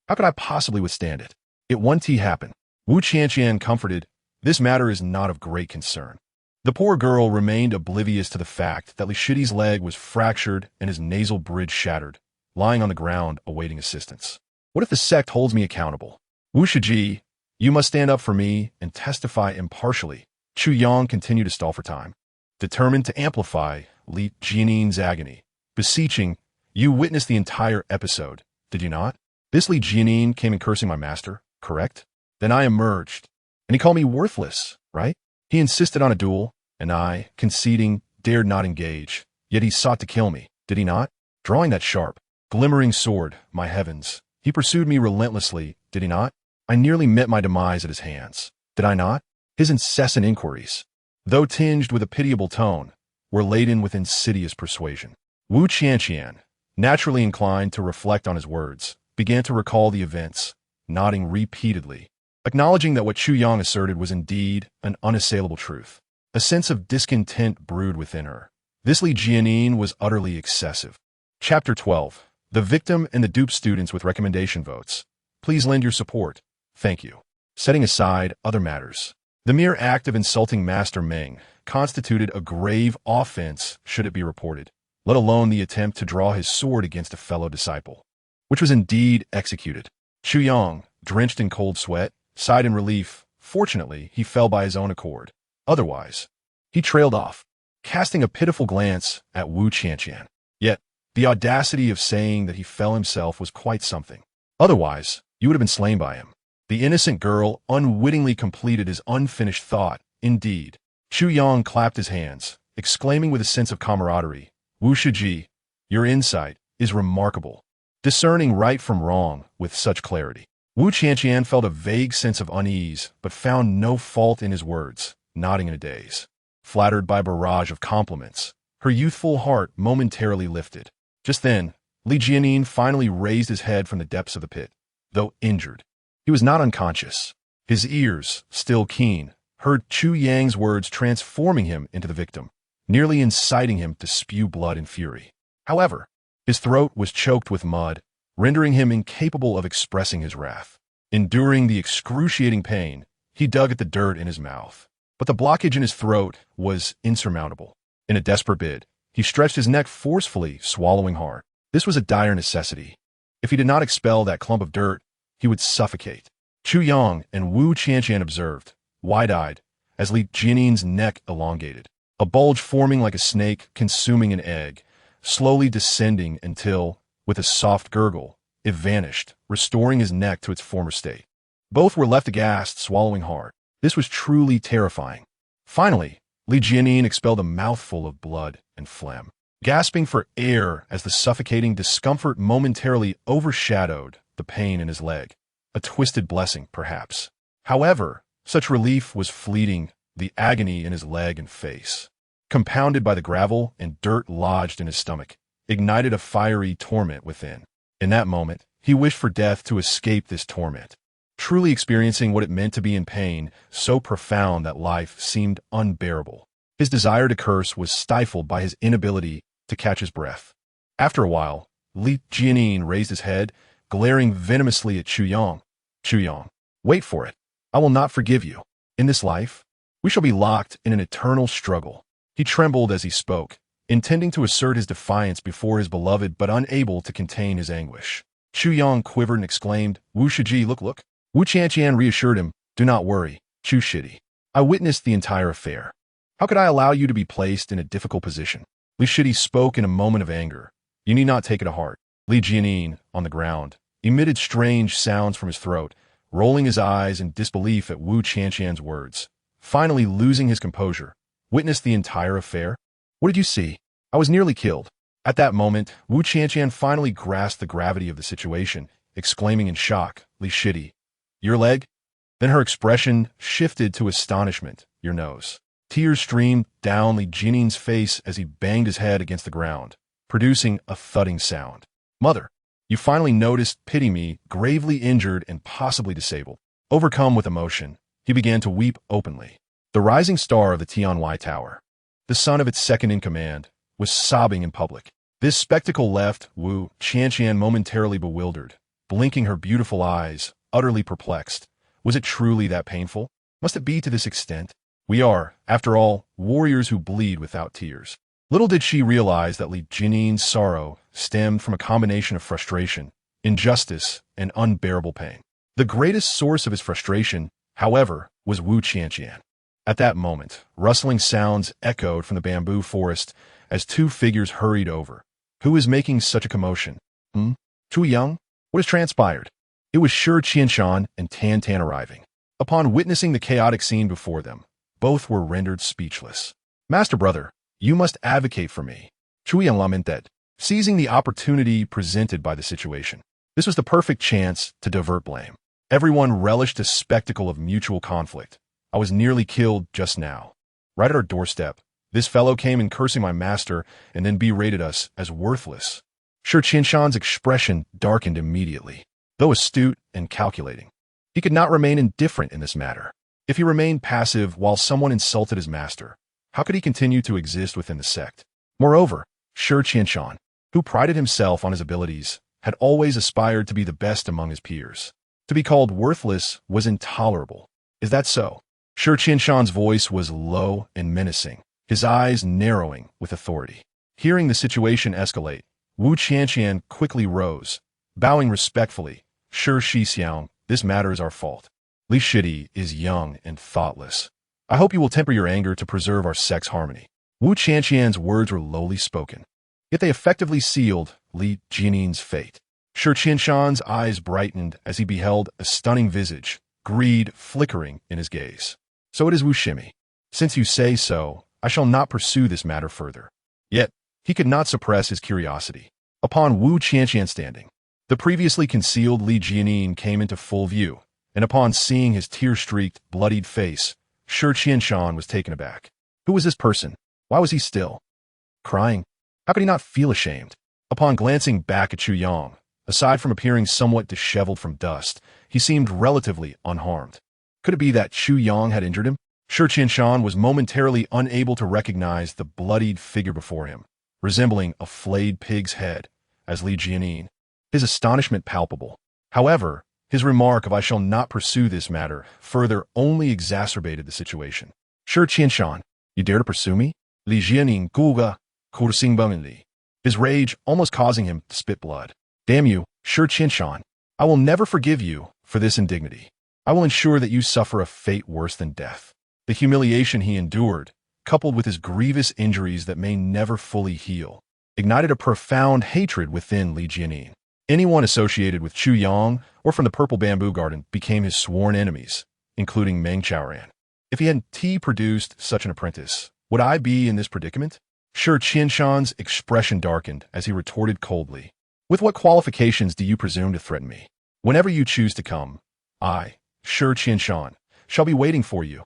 how could I possibly withstand it? It won't happen." Wu Qianqian comforted, "This matter is not of great concern." The poor girl remained oblivious to the fact that Li Shidi's leg was fractured and his nasal bridge shattered, lying on the ground awaiting assistance. What if the sect holds me accountable? Wu Shiji, you must stand up for me and testify impartially. Chu Yang continued to stall for time, determined to amplify Li Jianin's agony, beseeching, "You witnessed the entire episode, did you not? This Li Jianin came in cursing my master, correct? Then I emerged, and he called me worthless, right? He insisted on a duel, and I, conceding, dared not engage. Yet he sought to kill me, did he not? Drawing that sharp, glimmering sword, my heavens, he pursued me relentlessly, did he not? I nearly met my demise at his hands, did I not? His incessant inquiries, though tinged with a pitiable tone, were laden with insidious persuasion." Wu Qianqian, naturally inclined to reflect on his words, began to recall the events, nodding repeatedly, acknowledging that what Chu Yang asserted was indeed an unassailable truth. A sense of discontent brewed within her. This Li Jianin was utterly excessive. Chapter 12. The Victim and the Dupe Students with Recommendation Votes. Please lend your support. Thank you. Setting aside other matters. The mere act of insulting Master Meng constituted a grave offense should it be reported, let alone the attempt to draw his sword against a fellow disciple, which was indeed executed. Chu Yang, drenched in cold sweat, sighed in relief. Fortunately, he fell by his own accord. Otherwise, he trailed off, casting a pitiful glance at Wu Qianqian. Yet, the audacity of saying that he fell himself was quite something. Otherwise, you would have been slain by him. The innocent girl unwittingly completed his unfinished thought. Indeed. Chu Yang clapped his hands, exclaiming with a sense of camaraderie, Wu Shiji, your insight is remarkable, discerning right from wrong with such clarity. Wu Qianqian felt a vague sense of unease, but found no fault in his words, nodding in a daze. Flattered by a barrage of compliments, her youthful heart momentarily lifted. Just then, Li Jianin finally raised his head from the depths of the pit. Though injured, he was not unconscious. His ears, still keen, heard Chu Yang's words transforming him into the victim, nearly inciting him to spew blood in fury. However, his throat was choked with mud, rendering him incapable of expressing his wrath. Enduring the excruciating pain, he dug at the dirt in his mouth. But the blockage in his throat was insurmountable. In a desperate bid, he stretched his neck forcefully, swallowing hard. This was a dire necessity. If he did not expel that clump of dirt, he would suffocate. Chu Yang and Wu Qianqian observed, wide-eyed, as Li Jianin's neck elongated, a bulge forming like a snake consuming an egg, slowly descending until, with a soft gurgle, it vanished, restoring his neck to its former state. Both were left aghast, swallowing hard. This was truly terrifying. Finally, Li Jianin expelled a mouthful of blood and phlegm, gasping for air as the suffocating discomfort momentarily overshadowed the pain in his leg. A twisted blessing, perhaps. However, such relief was fleeting, the agony in his leg and face, compounded by the gravel and dirt lodged in his stomach, ignited a fiery torment within. In that moment, he wished for death to escape this torment, truly experiencing what it meant to be in pain so profound that life seemed unbearable. His desire to curse was stifled by his inability to catch his breath. After a while, Li Jianin raised his head, glaring venomously at Chu Yang. Chu Yang, wait for it. I will not forgive you. In this life, we shall be locked in an eternal struggle. He trembled as he spoke, intending to assert his defiance before his beloved but unable to contain his anguish. Chu Yang quivered and exclaimed, Wu Shiji, look. Wu Qianqian reassured him, do not worry, Chu Shiji. I witnessed the entire affair. How could I allow you to be placed in a difficult position? Li Shiji spoke in a moment of anger. You need not take it to heart. Li Jianin, on the ground, emitted strange sounds from his throat, rolling his eyes in disbelief at Wu Qianqian's words. Finally losing his composure, witnessed the entire affair? What did you see? I was nearly killed. At that moment, Wu Qianqian finally grasped the gravity of the situation, exclaiming in shock, Li Shiji, your leg? Then her expression shifted to astonishment, your nose. Tears streamed down Li Jianin's face as he banged his head against the ground, producing a thudding sound. Mother, you finally noticed, pity me, gravely injured and possibly disabled. Overcome with emotion, he began to weep openly. The rising star of the Tianwai Tower, the son of its second-in-command, was sobbing in public. This spectacle left Wu Qianqian momentarily bewildered, blinking her beautiful eyes, utterly perplexed. Was it truly that painful? Must it be to this extent? We are, after all, warriors who bleed without tears. Little did she realize that Li Jianin's sorrow stemmed from a combination of frustration, injustice, and unbearable pain. The greatest source of his frustration, however, was Wu Qianqian. At that moment, rustling sounds echoed from the bamboo forest as two figures hurried over. Who is making such a commotion? Chu Yang? What has transpired? It was Shi Qianshan and Tan Tan arriving. Upon witnessing the chaotic scene before them, both were rendered speechless. Master brother, you must advocate for me. Chu Yang lamented, seizing the opportunity presented by the situation. This was the perfect chance to divert blame. Everyone relished a spectacle of mutual conflict. I was nearly killed just now. Right at our doorstep, this fellow came in cursing my master and then berated us as worthless. Shi Qianshan's expression darkened immediately. Though astute and calculating, he could not remain indifferent in this matter. If he remained passive while someone insulted his master, how could he continue to exist within the sect? Moreover, Shi Qianshan, who prided himself on his abilities, had always aspired to be the best among his peers. To be called worthless was intolerable. Is that so? Shi Qianshan's voice was low and menacing, his eyes narrowing with authority. Hearing the situation escalate, Wu Qianqian quickly rose, bowing respectfully. Shi Xixiang, this matter is our fault. Li Shidi is young and thoughtless. I hope you will temper your anger to preserve our sex harmony. Wu Qianqian's words were lowly spoken, yet they effectively sealed Li Jianin's fate. Shi Qianshan's eyes brightened as he beheld a stunning visage, greed flickering in his gaze. So it is Wu Shimi. Since you say so, I shall not pursue this matter further. Yet, he could not suppress his curiosity. Upon Wu Qianqian standing, the previously concealed Li Jianin came into full view, and upon seeing his tear-streaked, bloodied face, Shi Qianshan was taken aback. Who was this person? Why was he still crying? How could he not feel ashamed? Upon glancing back at Chu Yang, aside from appearing somewhat disheveled from dust, he seemed relatively unharmed. Could it be that Chu Yang had injured him? Shi Qianshan was momentarily unable to recognize the bloodied figure before him, resembling a flayed pig's head, as Li Jianin. His astonishment palpable. However, his remark of "I shall not pursue this matter" further only exacerbated the situation. Shi Qianshan, you dare to pursue me? Li Jianin guga, Li. His rage almost causing him to spit blood. Damn you, Shi Qianshan. I will never forgive you for this indignity. I will ensure that you suffer a fate worse than death. The humiliation he endured, coupled with his grievous injuries that may never fully heal, ignited a profound hatred within Li Jianin. Anyone associated with Chu Yang or from the Purple Bamboo Garden became his sworn enemies, including Meng Chaoran. If he had produced such an apprentice, would I be in this predicament? Shi Qianshan's expression darkened as he retorted coldly. With what qualifications do you presume to threaten me? Whenever you choose to come, I, Shi Qianshan, shall be waiting for you.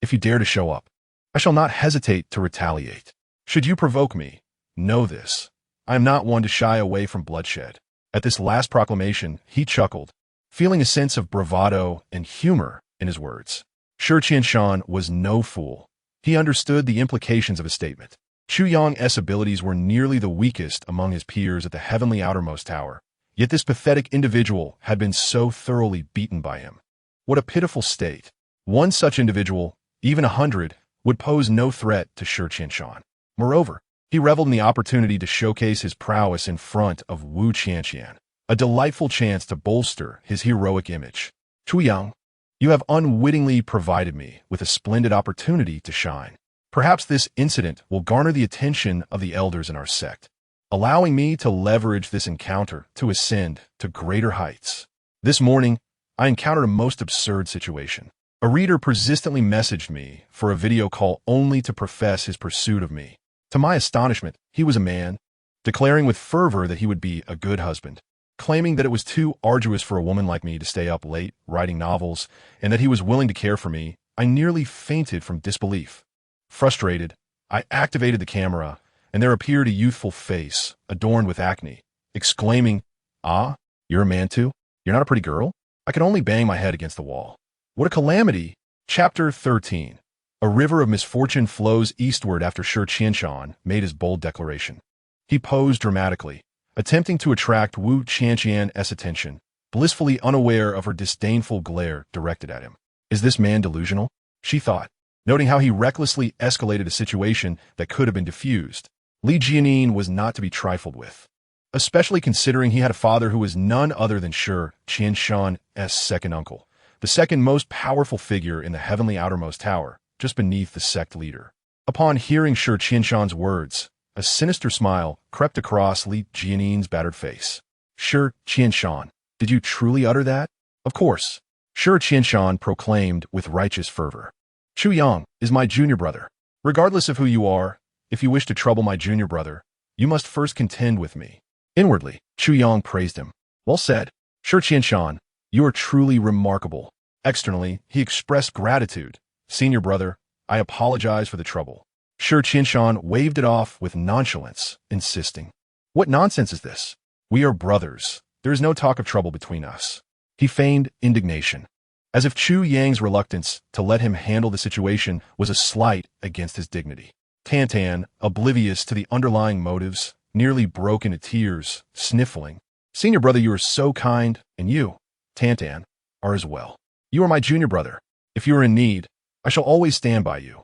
If you dare to show up, I shall not hesitate to retaliate. Should you provoke me, know this. I am not one to shy away from bloodshed. At this last proclamation, he chuckled, feeling a sense of bravado and humor in his words. Shi Qianshan was no fool. He understood the implications of his statement. Chu Yang's abilities were nearly the weakest among his peers at the heavenly outermost tower, yet this pathetic individual had been so thoroughly beaten by him. What a pitiful state. One such individual, even 100, would pose no threat to Shi Qianshan. Moreover, he reveled in the opportunity to showcase his prowess in front of Wu Qianqian, a delightful chance to bolster his heroic image. Chu Yang, you have unwittingly provided me with a splendid opportunity to shine. Perhaps this incident will garner the attention of the elders in our sect, allowing me to leverage this encounter to ascend to greater heights. This morning, I encountered a most absurd situation. A reader persistently messaged me for a video call only to profess his pursuit of me. To my astonishment, he was a man, declaring with fervor that he would be a good husband, claiming that it was too arduous for a woman like me to stay up late writing novels, and that he was willing to care for me. I nearly fainted from disbelief. Frustrated, I activated the camera, and there appeared a youthful face, adorned with acne, exclaiming, "Ah, you're a man too? You're not a pretty girl?" I could only bang my head against the wall. What a calamity! Chapter 13. A river of misfortune flows eastward after Shi Qianshan made his bold declaration. He posed dramatically, attempting to attract Wu Qianqian's attention, blissfully unaware of her disdainful glare directed at him. Is this man delusional? She thought, noting how he recklessly escalated a situation that could have been diffused. Li Jianin was not to be trifled with, especially considering he had a father who was none other than Shi Qianshan's second uncle, the second most powerful figure in the heavenly outermost tower, just beneath the sect leader. Upon hearing Shi Qianshan's words, a sinister smile crept across Li Jianin's battered face. Shi Qianshan, did you truly utter that? Of course. Shi Qianshan proclaimed with righteous fervor. Chu Yang is my junior brother. Regardless of who you are, if you wish to trouble my junior brother, you must first contend with me. Inwardly, Chu Yang praised him. Well said. Shi Qianshan, you are truly remarkable. Externally, he expressed gratitude. Senior brother, I apologize for the trouble. Shi Qianshan waved it off with nonchalance, insisting, what nonsense is this? We are brothers. There is no talk of trouble between us. He feigned indignation, as if Chu Yang's reluctance to let him handle the situation was a slight against his dignity. Tantan, oblivious to the underlying motives, nearly broke into tears, sniffling. "Senior brother, you are so kind, and you, Tantan, are as well. You are my junior brother. If you are in need, I shall always stand by you,"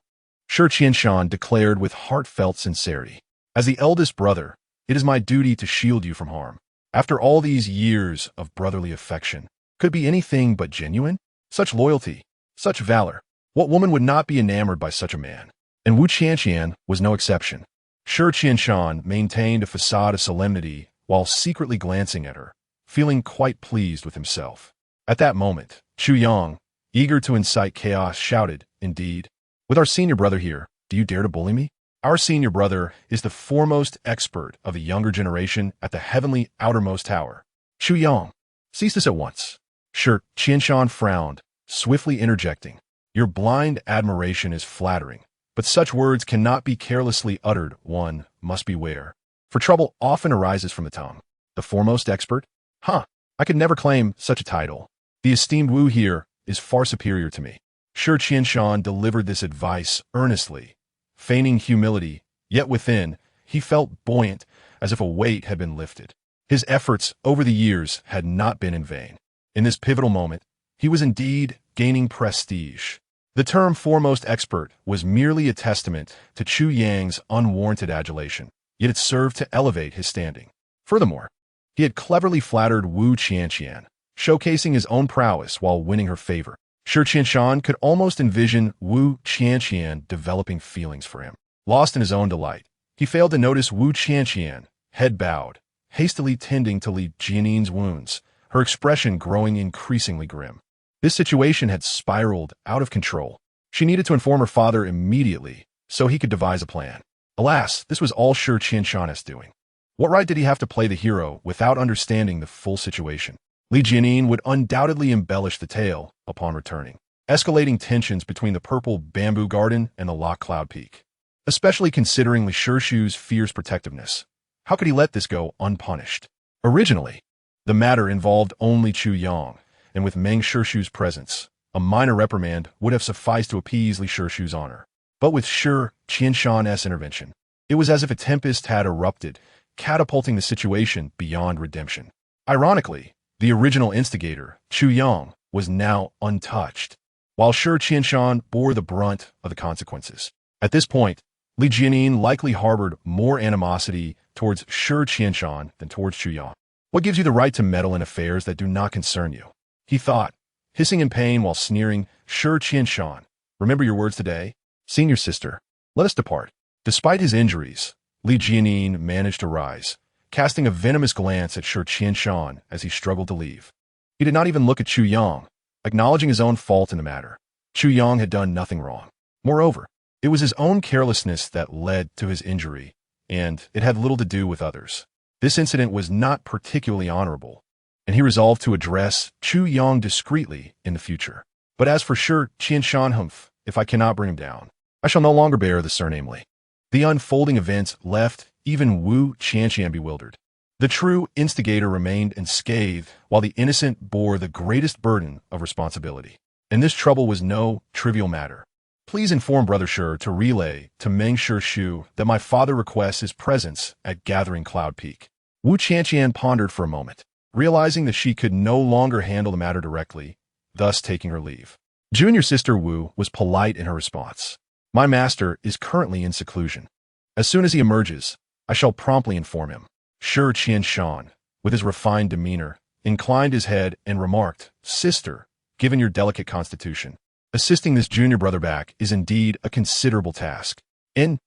Shi Qianshan declared with heartfelt sincerity. "As the eldest brother, it is my duty to shield you from harm. After all these years of brotherly affection, could it be anything but genuine? Such loyalty, such valor. What woman would not be enamored by such a man?" And Wu Qianqian was no exception. Shi Qianshan maintained a facade of solemnity while secretly glancing at her, feeling quite pleased with himself. At that moment, Chu Yang, eager to incite chaos, shouted, "Indeed, with our senior brother here, do you dare to bully me? Our senior brother is the foremost expert of the younger generation at the heavenly outermost tower. Chu Yang, cease this at once." Shi Qianshan frowned, swiftly interjecting, "Your blind admiration is flattering, but such words cannot be carelessly uttered. One must beware, for trouble often arises from the tongue. The foremost expert? Huh, I could never claim such a title. The esteemed Wu here is far superior to me." Shi Qianshan delivered this advice earnestly, feigning humility, yet within, he felt buoyant as if a weight had been lifted. His efforts over the years had not been in vain. In this pivotal moment, he was indeed gaining prestige. The term foremost expert was merely a testament to Chu Yang's unwarranted adulation, yet it served to elevate his standing. Furthermore, he had cleverly flattered Wu Qianqian, showcasing his own prowess while winning her favor. Shi Qianshan could almost envision Wu Qianqian developing feelings for him. Lost in his own delight, he failed to notice Wu Qianqian, head bowed, hastily tending to Li Jianin's wounds, her expression growing increasingly grim. This situation had spiraled out of control. She needed to inform her father immediately so he could devise a plan. Alas, this was all Shi Qianshan's doing. What right did he have to play the hero without understanding the full situation? Li Jianin would undoubtedly embellish the tale upon returning, escalating tensions between the purple bamboo garden and the locked cloud peak. Especially considering Li Shishu's fierce protectiveness, how could he let this go unpunished? Originally, the matter involved only Chu Yang, and with Meng Shishu's presence, a minor reprimand would have sufficed to appease Li Shishu's honor. But with Shi Qianshan's intervention, it was as if a tempest had erupted, catapulting the situation beyond redemption. Ironically, the original instigator, Chu Yang, was now untouched, while Shi Qianshan bore the brunt of the consequences. At this point, Li Jianin likely harbored more animosity towards Shi Qianshan than towards Chu Yang. "What gives you the right to meddle in affairs that do not concern you?" he thought, hissing in pain while sneering. "Shi Qianshan, remember your words today? Senior sister, let us depart." Despite his injuries, Li Jianin managed to rise, casting a venomous glance at Shi Qianshan as he struggled to leave. He did not even look at Chu Yang, acknowledging his own fault in the matter. Chu Yang had done nothing wrong. Moreover, it was his own carelessness that led to his injury, and it had little to do with others. This incident was not particularly honorable, and he resolved to address Chu Yang discreetly in the future. But as for Shi Qianshan, if I cannot bring him down, I shall no longer bear the surname Li. The unfolding events left even Wu Qianqian bewildered. The true instigator remained unscathed, while the innocent bore the greatest burden of responsibility. And this trouble was no trivial matter. "Please inform Brother Shi to relay to Meng Shishu that my father requests his presence at Gathering Cloud Peak." Wu Qianqian pondered for a moment, realizing that she could no longer handle the matter directly, thus taking her leave. Junior sister Wu was polite in her response. "My master is currently in seclusion. As soon as he emerges, I shall promptly inform him." Shi Qianshan, with his refined demeanor, inclined his head and remarked, "Sister, given your delicate constitution, assisting this junior brother back is indeed a considerable task. In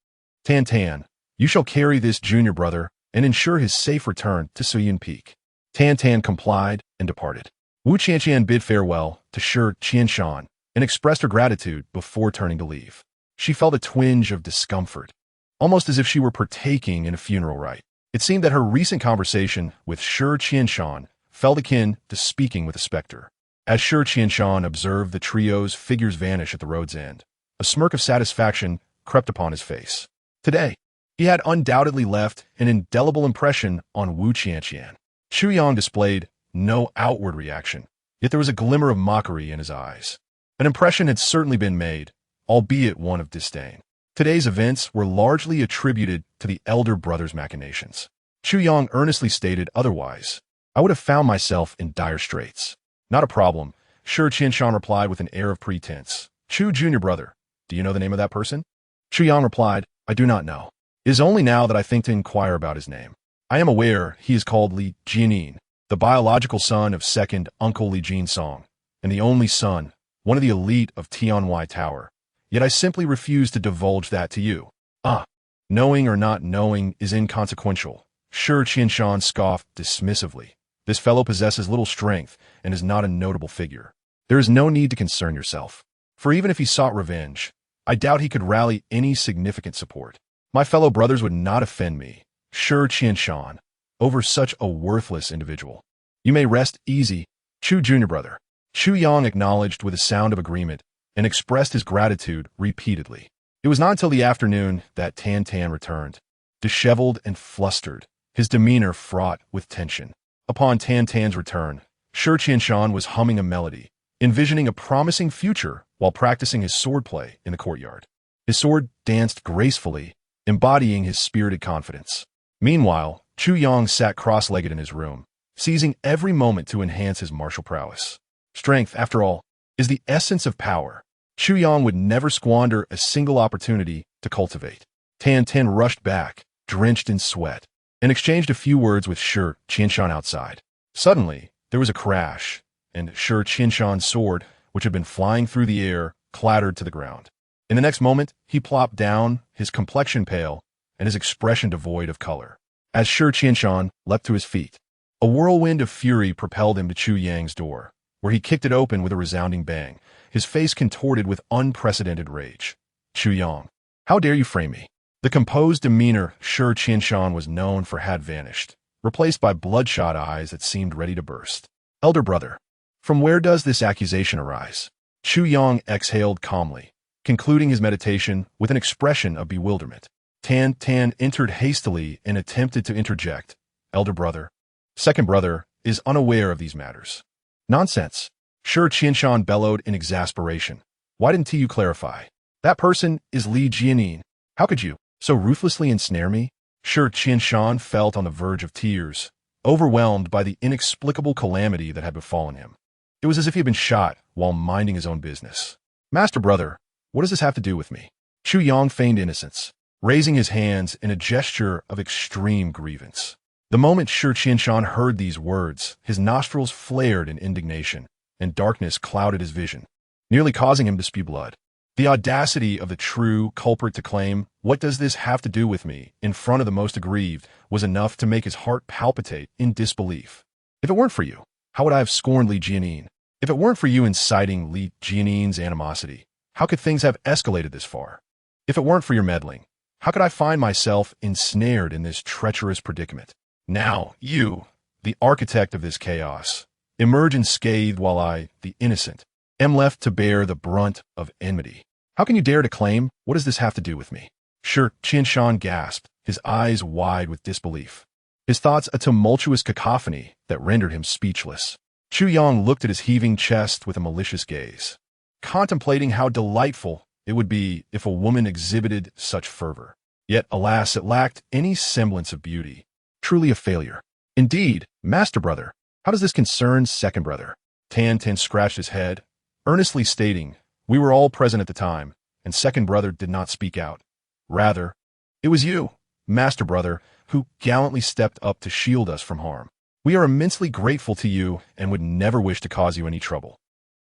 Tantan, you shall carry this junior brother and ensure his safe return to Suyin Peak." Tantan complied and departed. Wu Qianqian bid farewell to Shi Qianshan and expressed her gratitude before turning to leave. She felt a twinge of discomfort, almost as if she were partaking in a funeral rite. It seemed that her recent conversation with Shi Qianshan felt akin to speaking with a specter. As Shi Qianshan observed the trio's figures vanish at the road's end, a smirk of satisfaction crept upon his face. Today, he had undoubtedly left an indelible impression on Wu Qianqian. Chu Yang displayed no outward reaction, yet there was a glimmer of mockery in his eyes. An impression had certainly been made, albeit one of disdain. Today's events were largely attributed to the elder brother's machinations. Chu Yang earnestly stated otherwise. I would have found myself in dire straits. Not a problem, Shi Qianshan replied with an air of pretense. Chu, junior brother, do you know the name of that person? Chu Yang replied, I do not know. It is only now that I think to inquire about his name. I am aware he is called Li Jianin, the biological son of second Uncle Li Jinsong, and the only son, one of the elite of Tianwai Tower. Yet I simply refuse to divulge that to you. Knowing or not knowing is inconsequential. Shi Qianshan scoffed dismissively. This fellow possesses little strength and is not a notable figure. There is no need to concern yourself. For even if he sought revenge, I doubt he could rally any significant support. My fellow brothers would not offend me, Shi Qianshan, over such a worthless individual. You may rest easy, Chu junior brother. Chu Yang acknowledged with a sound of agreement and expressed his gratitude repeatedly. It was not until the afternoon that Tan Tan returned, disheveled and flustered, his demeanor fraught with tension. Upon Tan Tan's return, Shi Qianshan was humming a melody, envisioning a promising future while practicing his swordplay in the courtyard. His sword danced gracefully, embodying his spirited confidence. Meanwhile, Chu Yang sat cross-legged in his room, seizing every moment to enhance his martial prowess. Strength, after all, is the essence of power. Chu Yang would never squander a single opportunity to cultivate. Tan Tan rushed back, drenched in sweat, and exchanged a few words with Shi Qianshan outside. Suddenly, there was a crash, and Shi Qianshan's sword, which had been flying through the air, clattered to the ground. In the next moment, he plopped down, his complexion pale, and his expression devoid of color. As Shi Qianshan leapt to his feet, a whirlwind of fury propelled him to Chu Yang's door, where he kicked it open with a resounding bang, his face contorted with unprecedented rage. Chu Yang, how dare you frame me? The composed demeanor Shi Qianshan was known for had vanished, replaced by bloodshot eyes that seemed ready to burst. Elder brother, from where does this accusation arise? Chu Yang exhaled calmly, concluding his meditation with an expression of bewilderment. Tan Tan entered hastily and attempted to interject. Elder brother, second brother, is unaware of these matters. Nonsense. Shi Qianshan bellowed in exasperation. Why didn't you clarify? That person is Li Jianin. How could you so ruthlessly ensnare me? Shi Qianshan felt on the verge of tears, overwhelmed by the inexplicable calamity that had befallen him. It was as if he had been shot while minding his own business. Master brother, what does this have to do with me? Chu Yang feigned innocence, raising his hands in a gesture of extreme grievance. The moment Shi Qianshan heard these words, his nostrils flared in indignation, and darkness clouded his vision, nearly causing him to spew blood. The audacity of the true culprit to claim, "What does this have to do with me?" in front of the most aggrieved was enough to make his heart palpitate in disbelief. If it weren't for you, how would I have scorned Li Jianin? If it weren't for you inciting Li Jianin's animosity, how could things have escalated this far? If it weren't for your meddling, how could I find myself ensnared in this treacherous predicament? Now, you, the architect of this chaos, emerge unscathed while I, the innocent, am left to bear the brunt of enmity. How can you dare to claim, what does this have to do with me? Shi Qianshan gasped, his eyes wide with disbelief, his thoughts a tumultuous cacophony that rendered him speechless. Chu Yang looked at his heaving chest with a malicious gaze, contemplating how delightful it would be if a woman exhibited such fervor. Yet, alas, it lacked any semblance of beauty. Truly a failure. Indeed, master brother, how does this concern second brother? Tan Tan scratched his head, earnestly stating, we were all present at the time, and second brother did not speak out. Rather, it was you, master brother, who gallantly stepped up to shield us from harm. We are immensely grateful to you and would never wish to cause you any trouble.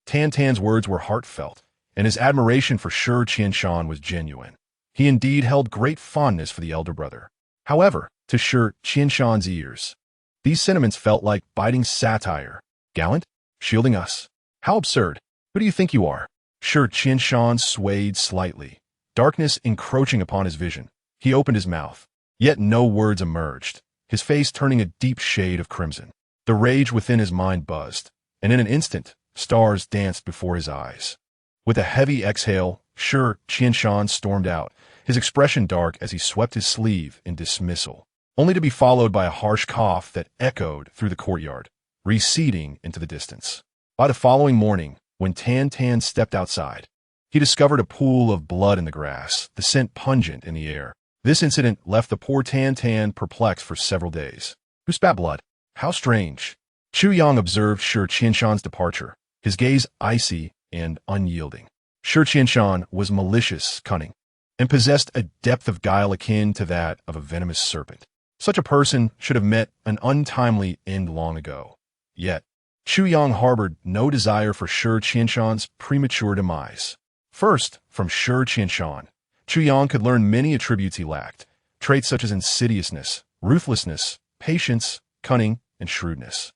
Tan Tan's words were heartfelt, and his admiration for Shi Qianshan was genuine. He indeed held great fondness for the elder brother. However, to Shi Qianshan's ears, these sentiments felt like biting satire. Gallant? Shielding us? How absurd. Who do you think you are? Shi Qianshan swayed slightly, darkness encroaching upon his vision. He opened his mouth, yet no words emerged, his face turning a deep shade of crimson. The rage within his mind buzzed, and in an instant, stars danced before his eyes. With a heavy exhale, Shi Qianshan stormed out, his expression dark as he swept his sleeve in dismissal, only to be followed by a harsh cough that echoed through the courtyard, receding into the distance. By the following morning, when Tan Tan stepped outside, he discovered a pool of blood in the grass, the scent pungent in the air. This incident left the poor Tan Tan perplexed for several days. Who spat blood? How strange. Chu Yang observed Shi Qianshan's departure, his gaze icy and unyielding. Shi Qianshan was malicious, cunning, and possessed a depth of guile akin to that of a venomous serpent. Such a person should have met an untimely end long ago. Yet, Chu Yang harbored no desire for Shi Qianshan's premature demise. First, from Shi Qianshan, Chu Yang could learn many attributes he lacked, traits such as insidiousness, ruthlessness, patience, cunning, and shrewdness.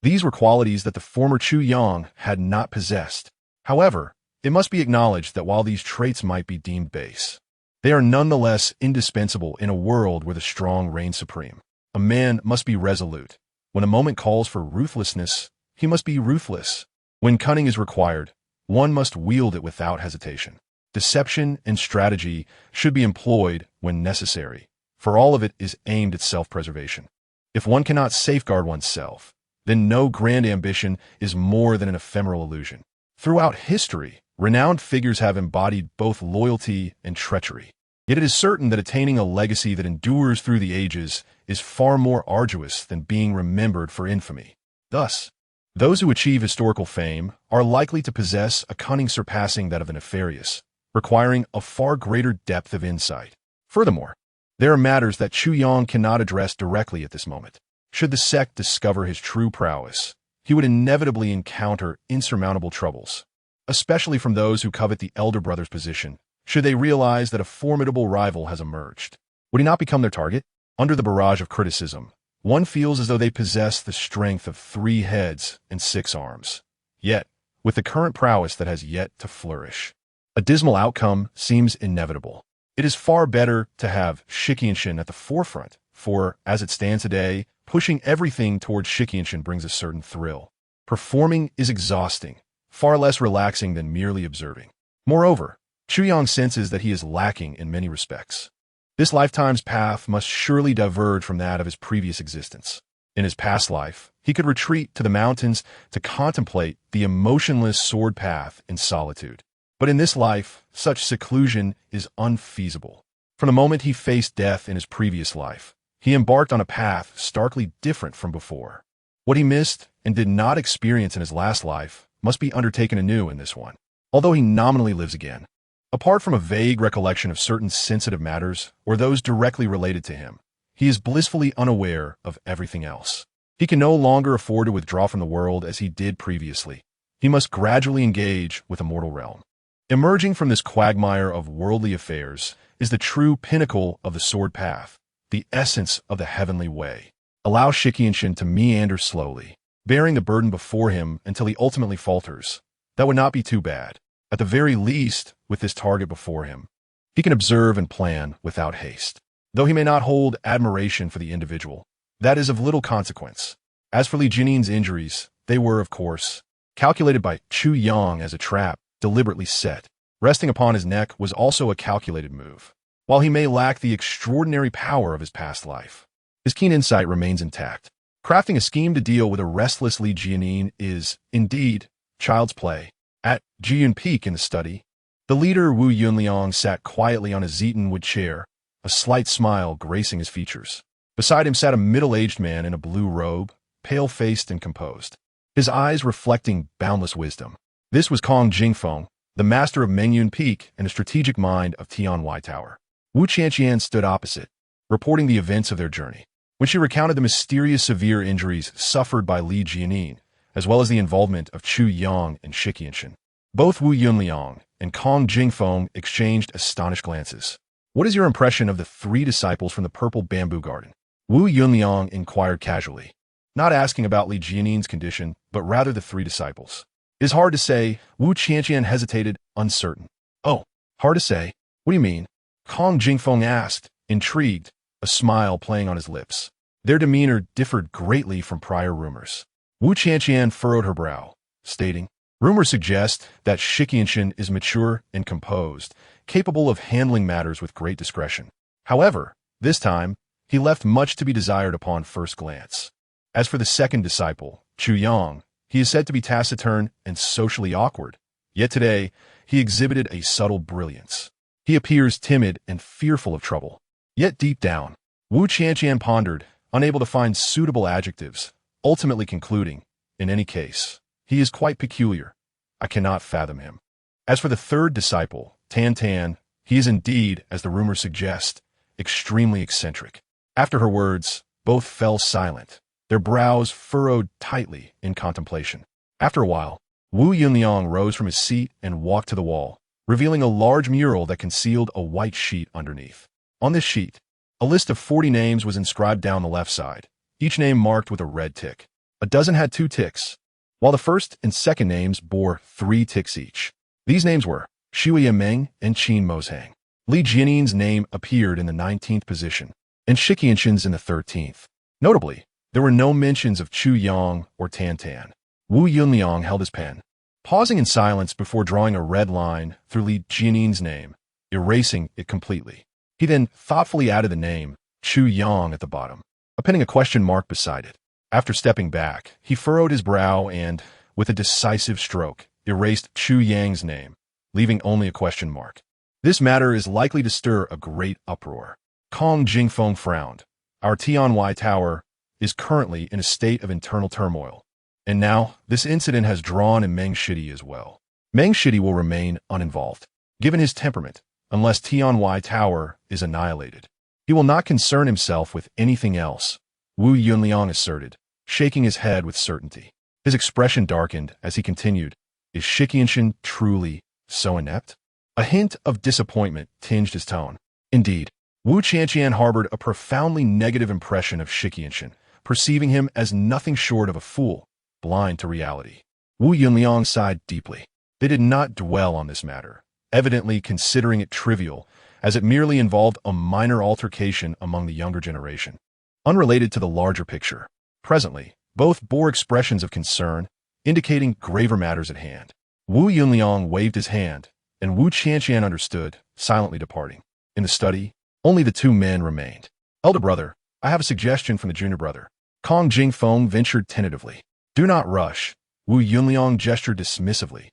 These were qualities that the former Chu Yang had not possessed. However, it must be acknowledged that while these traits might be deemed base, they are nonetheless indispensable in a world where the strong reign supreme. A man must be resolute. When a moment calls for ruthlessness, he must be ruthless. When cunning is required, one must wield it without hesitation. Deception and strategy should be employed when necessary, for all of it is aimed at self-preservation. If one cannot safeguard oneself, then no grand ambition is more than an ephemeral illusion. Throughout history, renowned figures have embodied both loyalty and treachery. Yet it is certain that attaining a legacy that endures through the ages is far more arduous than being remembered for infamy. Thus, those who achieve historical fame are likely to possess a cunning surpassing that of the nefarious, requiring a far greater depth of insight. Furthermore, there are matters that Chu Yang cannot address directly at this moment. Should the sect discover his true prowess, he would inevitably encounter insurmountable troubles, especially from those who covet the elder brother's position, should they realize that a formidable rival has emerged. Would he not become their target? Under the barrage of criticism, one feels as though they possess the strength of 3 heads and 6 arms. Yet, with the current prowess that has yet to flourish, a dismal outcome seems inevitable. It is far better to have Shiqianshan at the forefront, for, as it stands today, pushing everything towards Shiqianshan brings a certain thrill. Performing is exhausting, far less relaxing than merely observing. Moreover, Chu Yang senses that he is lacking in many respects. This lifetime's path must surely diverge from that of his previous existence. In his past life, he could retreat to the mountains to contemplate the emotionless sword path in solitude. But in this life, such seclusion is unfeasible. From the moment he faced death in his previous life, he embarked on a path starkly different from before. What he missed and did not experience in his last life must be undertaken anew in this one, although he nominally lives again. Apart from a vague recollection of certain sensitive matters or those directly related to him, he is blissfully unaware of everything else. He can no longer afford to withdraw from the world as he did previously. He must gradually engage with the mortal realm. Emerging from this quagmire of worldly affairs is the true pinnacle of the sword path, the essence of the heavenly way. Allow Shiqianshan to meander slowly, bearing the burden before him until he ultimately falters. That would not be too bad. At the very least, with this target before him, he can observe and plan without haste. Though he may not hold admiration for the individual, that is of little consequence. As for Li Jinin's injuries, they were, of course, calculated by Chu Yang as a trap, deliberately set. Resting upon his neck was also a calculated move. While he may lack the extraordinary power of his past life, his keen insight remains intact. Crafting a scheme to deal with a restless Li Jinin is, indeed, child's play. At Jiyun Peak in the study, the leader Wu Yunliang sat quietly on a zeton wood chair, a slight smile gracing his features. Beside him sat a middle-aged man in a blue robe, pale-faced and composed, his eyes reflecting boundless wisdom. This was Kong Jingfeng, the master of Mengyun Peak and a strategic mind of Tianwai Tower. Wu Qianqian stood opposite, reporting the events of their journey. When she recounted the mysterious severe injuries suffered by Li Jinin, as well as the involvement of Chu Yang and Shiqianshan, both Wu Yunliang and Kong Jingfeng exchanged astonished glances. What is your impression of the 3 disciples from the Purple Bamboo Garden? Wu Yunliang inquired casually, not asking about Li Jinin's condition, but rather the 3 disciples. It is hard to say. Wu Qianqian hesitated, uncertain. Oh, hard to say? What do you mean? Kong Jingfeng asked, intrigued, a smile playing on his lips. Their demeanor differed greatly from prior rumors. Wu Qianqian furrowed her brow, stating, rumors suggest that Shiqianshan is mature and composed, capable of handling matters with great discretion. However, this time, he left much to be desired upon first glance. As for the second disciple, Chu Yang, he is said to be taciturn and socially awkward, yet today he exhibited a subtle brilliance. He appears timid and fearful of trouble. Yet deep down, Wu Qianqian pondered, unable to find suitable adjectives, ultimately concluding, in any case, he is quite peculiar. I cannot fathom him. As for the third disciple, Tan Tan, he is indeed, as the rumors suggest, extremely eccentric. After her words, both fell silent, their brows furrowed tightly in contemplation. After a while, Wu Yunliang rose from his seat and walked to the wall, revealing a large mural that concealed a white sheet underneath. On this sheet, a list of 40 names was inscribed down the left side, each name marked with a red tick. A dozen had 2 ticks, while the first and second names bore 3 ticks each. These names were Shuya Meng and Qin Mozhang. Li Jianin's name appeared in the 19th position, and Shiqianshan's in the 13th. Notably, there were no mentions of Chu Yang or Tan Tan. Wu Yunliang held his pen, pausing in silence before drawing a red line through Li Jianin's name, erasing it completely. He then thoughtfully added the name Chu Yang at the bottom, appending a question mark beside it. After stepping back, he furrowed his brow and, with a decisive stroke, erased Chu Yang's name, leaving only a question mark. This matter is likely to stir a great uproar. Kong Jingfeng frowned. Our Tianwai Tower is currently in a state of internal turmoil. And now, this incident has drawn in Meng Shidi as well. Meng Shidi will remain uninvolved, given his temperament, unless Tianwai Tower is annihilated. He will not concern himself with anything else, Wu Yunliang asserted, shaking his head with certainty. His expression darkened as he continued, Is Shiqianshan truly so inept? A hint of disappointment tinged his tone. Indeed, Wu Qianqian harbored a profoundly negative impression of Shiqianshan, perceiving him as nothing short of a fool, blind to reality. Wu Yunliang sighed deeply. They did not dwell on this matter, evidently considering it trivial, as it merely involved a minor altercation among the younger generation, unrelated to the larger picture. Presently, both bore expressions of concern, indicating graver matters at hand. Wu Yunliang waved his hand, and Wu Qianqian understood, silently departing. In the study, only the 2 men remained. Elder brother, I have a suggestion from the junior brother. Kong Jingfeng ventured tentatively. Do not rush. Wu Yunliang gestured dismissively,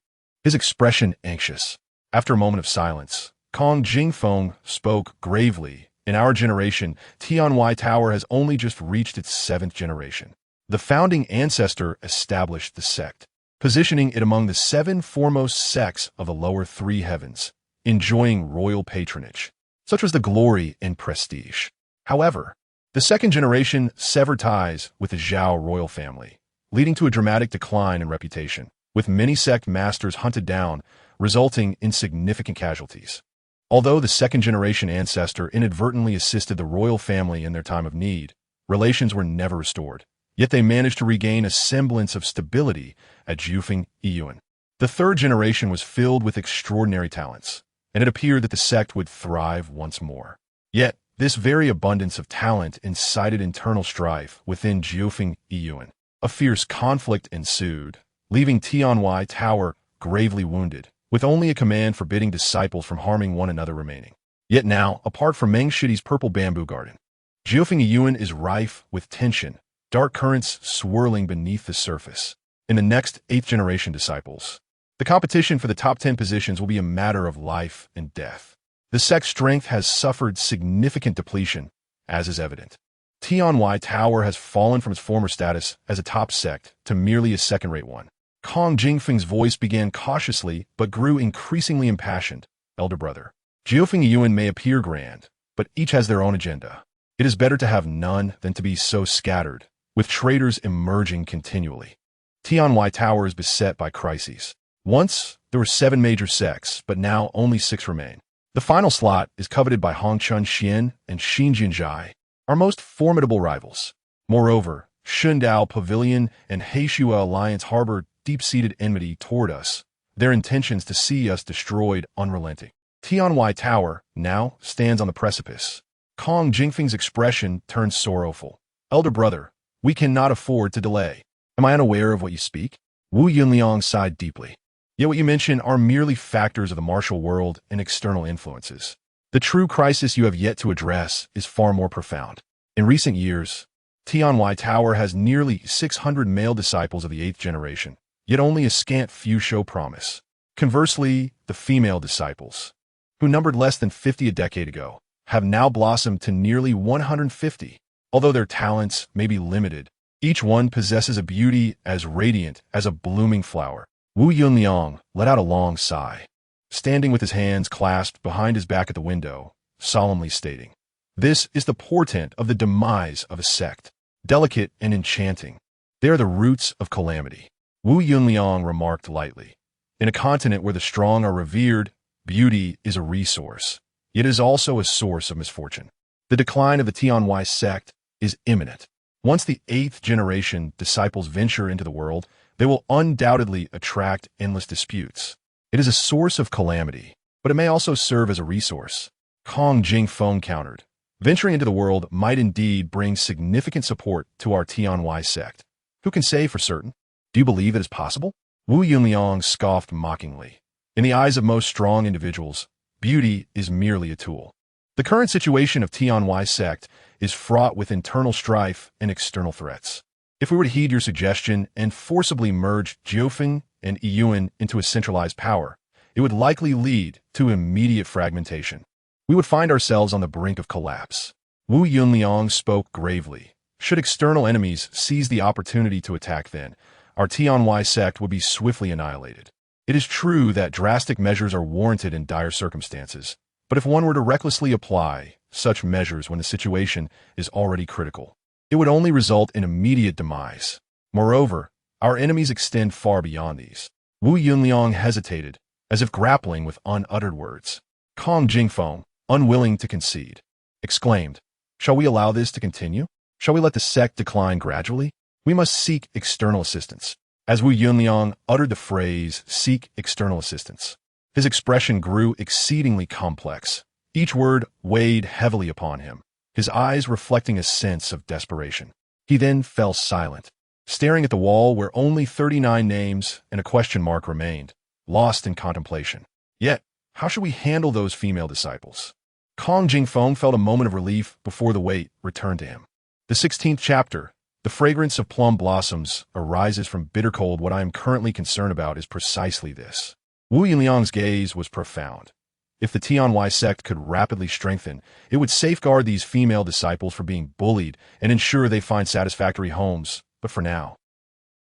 his expression anxious. After a moment of silence, Kong Jingfeng spoke gravely. In our generation, Tianwai Tower has only just reached its 7th generation. The founding ancestor established the sect, positioning it among the 7 foremost sects of the lower 3 heavens, enjoying royal patronage. Such was the glory and prestige. However, the 2nd generation severed ties with the Zhao royal family, leading to a dramatic decline in reputation, with many sect masters hunted down, resulting in significant casualties. Although the 2nd generation ancestor inadvertently assisted the royal family in their time of need, relations were never restored. Yet they managed to regain a semblance of stability at Jiufeng Yiyuan. The 3rd generation was filled with extraordinary talents, and it appeared that the sect would thrive once more. Yet, this very abundance of talent incited internal strife within Jiufeng Yiyuan. A fierce conflict ensued, leaving Tianwai Tower gravely wounded, with only a command forbidding disciples from harming one another remaining. Yet now, apart from Meng Shidi's purple bamboo garden, Jiufeng Yiyuan is rife with tension, dark currents swirling beneath the surface. In the next 8th generation disciples, the competition for the top 10 positions will be a matter of life and death. The sect's strength has suffered significant depletion, as is evident. Tianwai Tower has fallen from its former status as a top sect to merely a second-rate one. Kong Jingfeng's voice began cautiously but grew increasingly impassioned. Elder brother, Jiufeng Yiyuan may appear grand, but each has their own agenda. It is better to have none than to be so scattered, with traitors emerging continually. Tianwai Tower is beset by crises. Once, there were 7 major sects, but now only 6 remain. The final slot is coveted by Hongchun Xian and Xinjianzhai, our most formidable rivals. Moreover, Shundao Pavilion and Heishua Alliance harbor deep-seated enmity toward us, their intentions to see us destroyed unrelenting. Tianwai Tower now stands on the precipice. Kong Jingfeng's expression turned sorrowful. Elder brother, we cannot afford to delay. Am I unaware of what you speak? Wu Yunliang sighed deeply. Yet what you mention are merely factors of the martial world and external influences. The true crisis you have yet to address is far more profound. In recent years, Tianwai Tower has nearly 600 male disciples of the 8th generation, yet only a scant few show promise. Conversely, the female disciples, who numbered less than 50 a decade ago, have now blossomed to nearly 150. Although their talents may be limited, each one possesses a beauty as radiant as a blooming flower. Wu Yunliang let out a long sigh, standing with his hands clasped behind his back at the window, solemnly stating, "This is the portent of the demise of a sect, delicate and enchanting. They are the roots of calamity." Wu Yunliang remarked lightly, "In a continent where the strong are revered, beauty is a resource. It is also a source of misfortune. The decline of the Tianwai sect is imminent. Once the 8th generation disciples venture into the world, they will undoubtedly attract endless disputes. It is a source of calamity, but it may also serve as a resource." Kong Jingfeng countered, "Venturing into the world might indeed bring significant support to our Tianwai sect. Who can say for certain? Do you believe it is possible?" Wu Yunliang scoffed mockingly. "In the eyes of most strong individuals, beauty is merely a tool. The current situation of Tianwai sect is fraught with internal strife and external threats. If we were to heed your suggestion and forcibly merge Jiufeng and Yiyuan into a centralized power, it would likely lead to immediate fragmentation. We would find ourselves on the brink of collapse." Wu Yunliang spoke gravely. "Should external enemies seize the opportunity to attack then, our Tianwai sect would be swiftly annihilated. It is true that drastic measures are warranted in dire circumstances, but if one were to recklessly apply such measures when the situation is already critical, it would only result in immediate demise. Moreover, our enemies extend far beyond these." Wu Yunliang hesitated, as if grappling with unuttered words. Kong Jingfeng, unwilling to concede, exclaimed, "Shall we allow this to continue? Shall we let the sect decline gradually? We must seek external assistance." As Wu Yunliang uttered the phrase, "seek external assistance," his expression grew exceedingly complex. Each word weighed heavily upon him, his eyes reflecting a sense of desperation. He then fell silent, staring at the wall where only 39 names and a question mark remained, lost in contemplation. Yet, how should we handle those female disciples? Kong Jingfeng felt a moment of relief before the weight returned to him. The 16th chapter, "The fragrance of plum blossoms arises from bitter cold." What I am currently concerned about is precisely this. Wu Yunliang's gaze was profound. If the Tianwai sect could rapidly strengthen, it would safeguard these female disciples from being bullied and ensure they find satisfactory homes. But for now,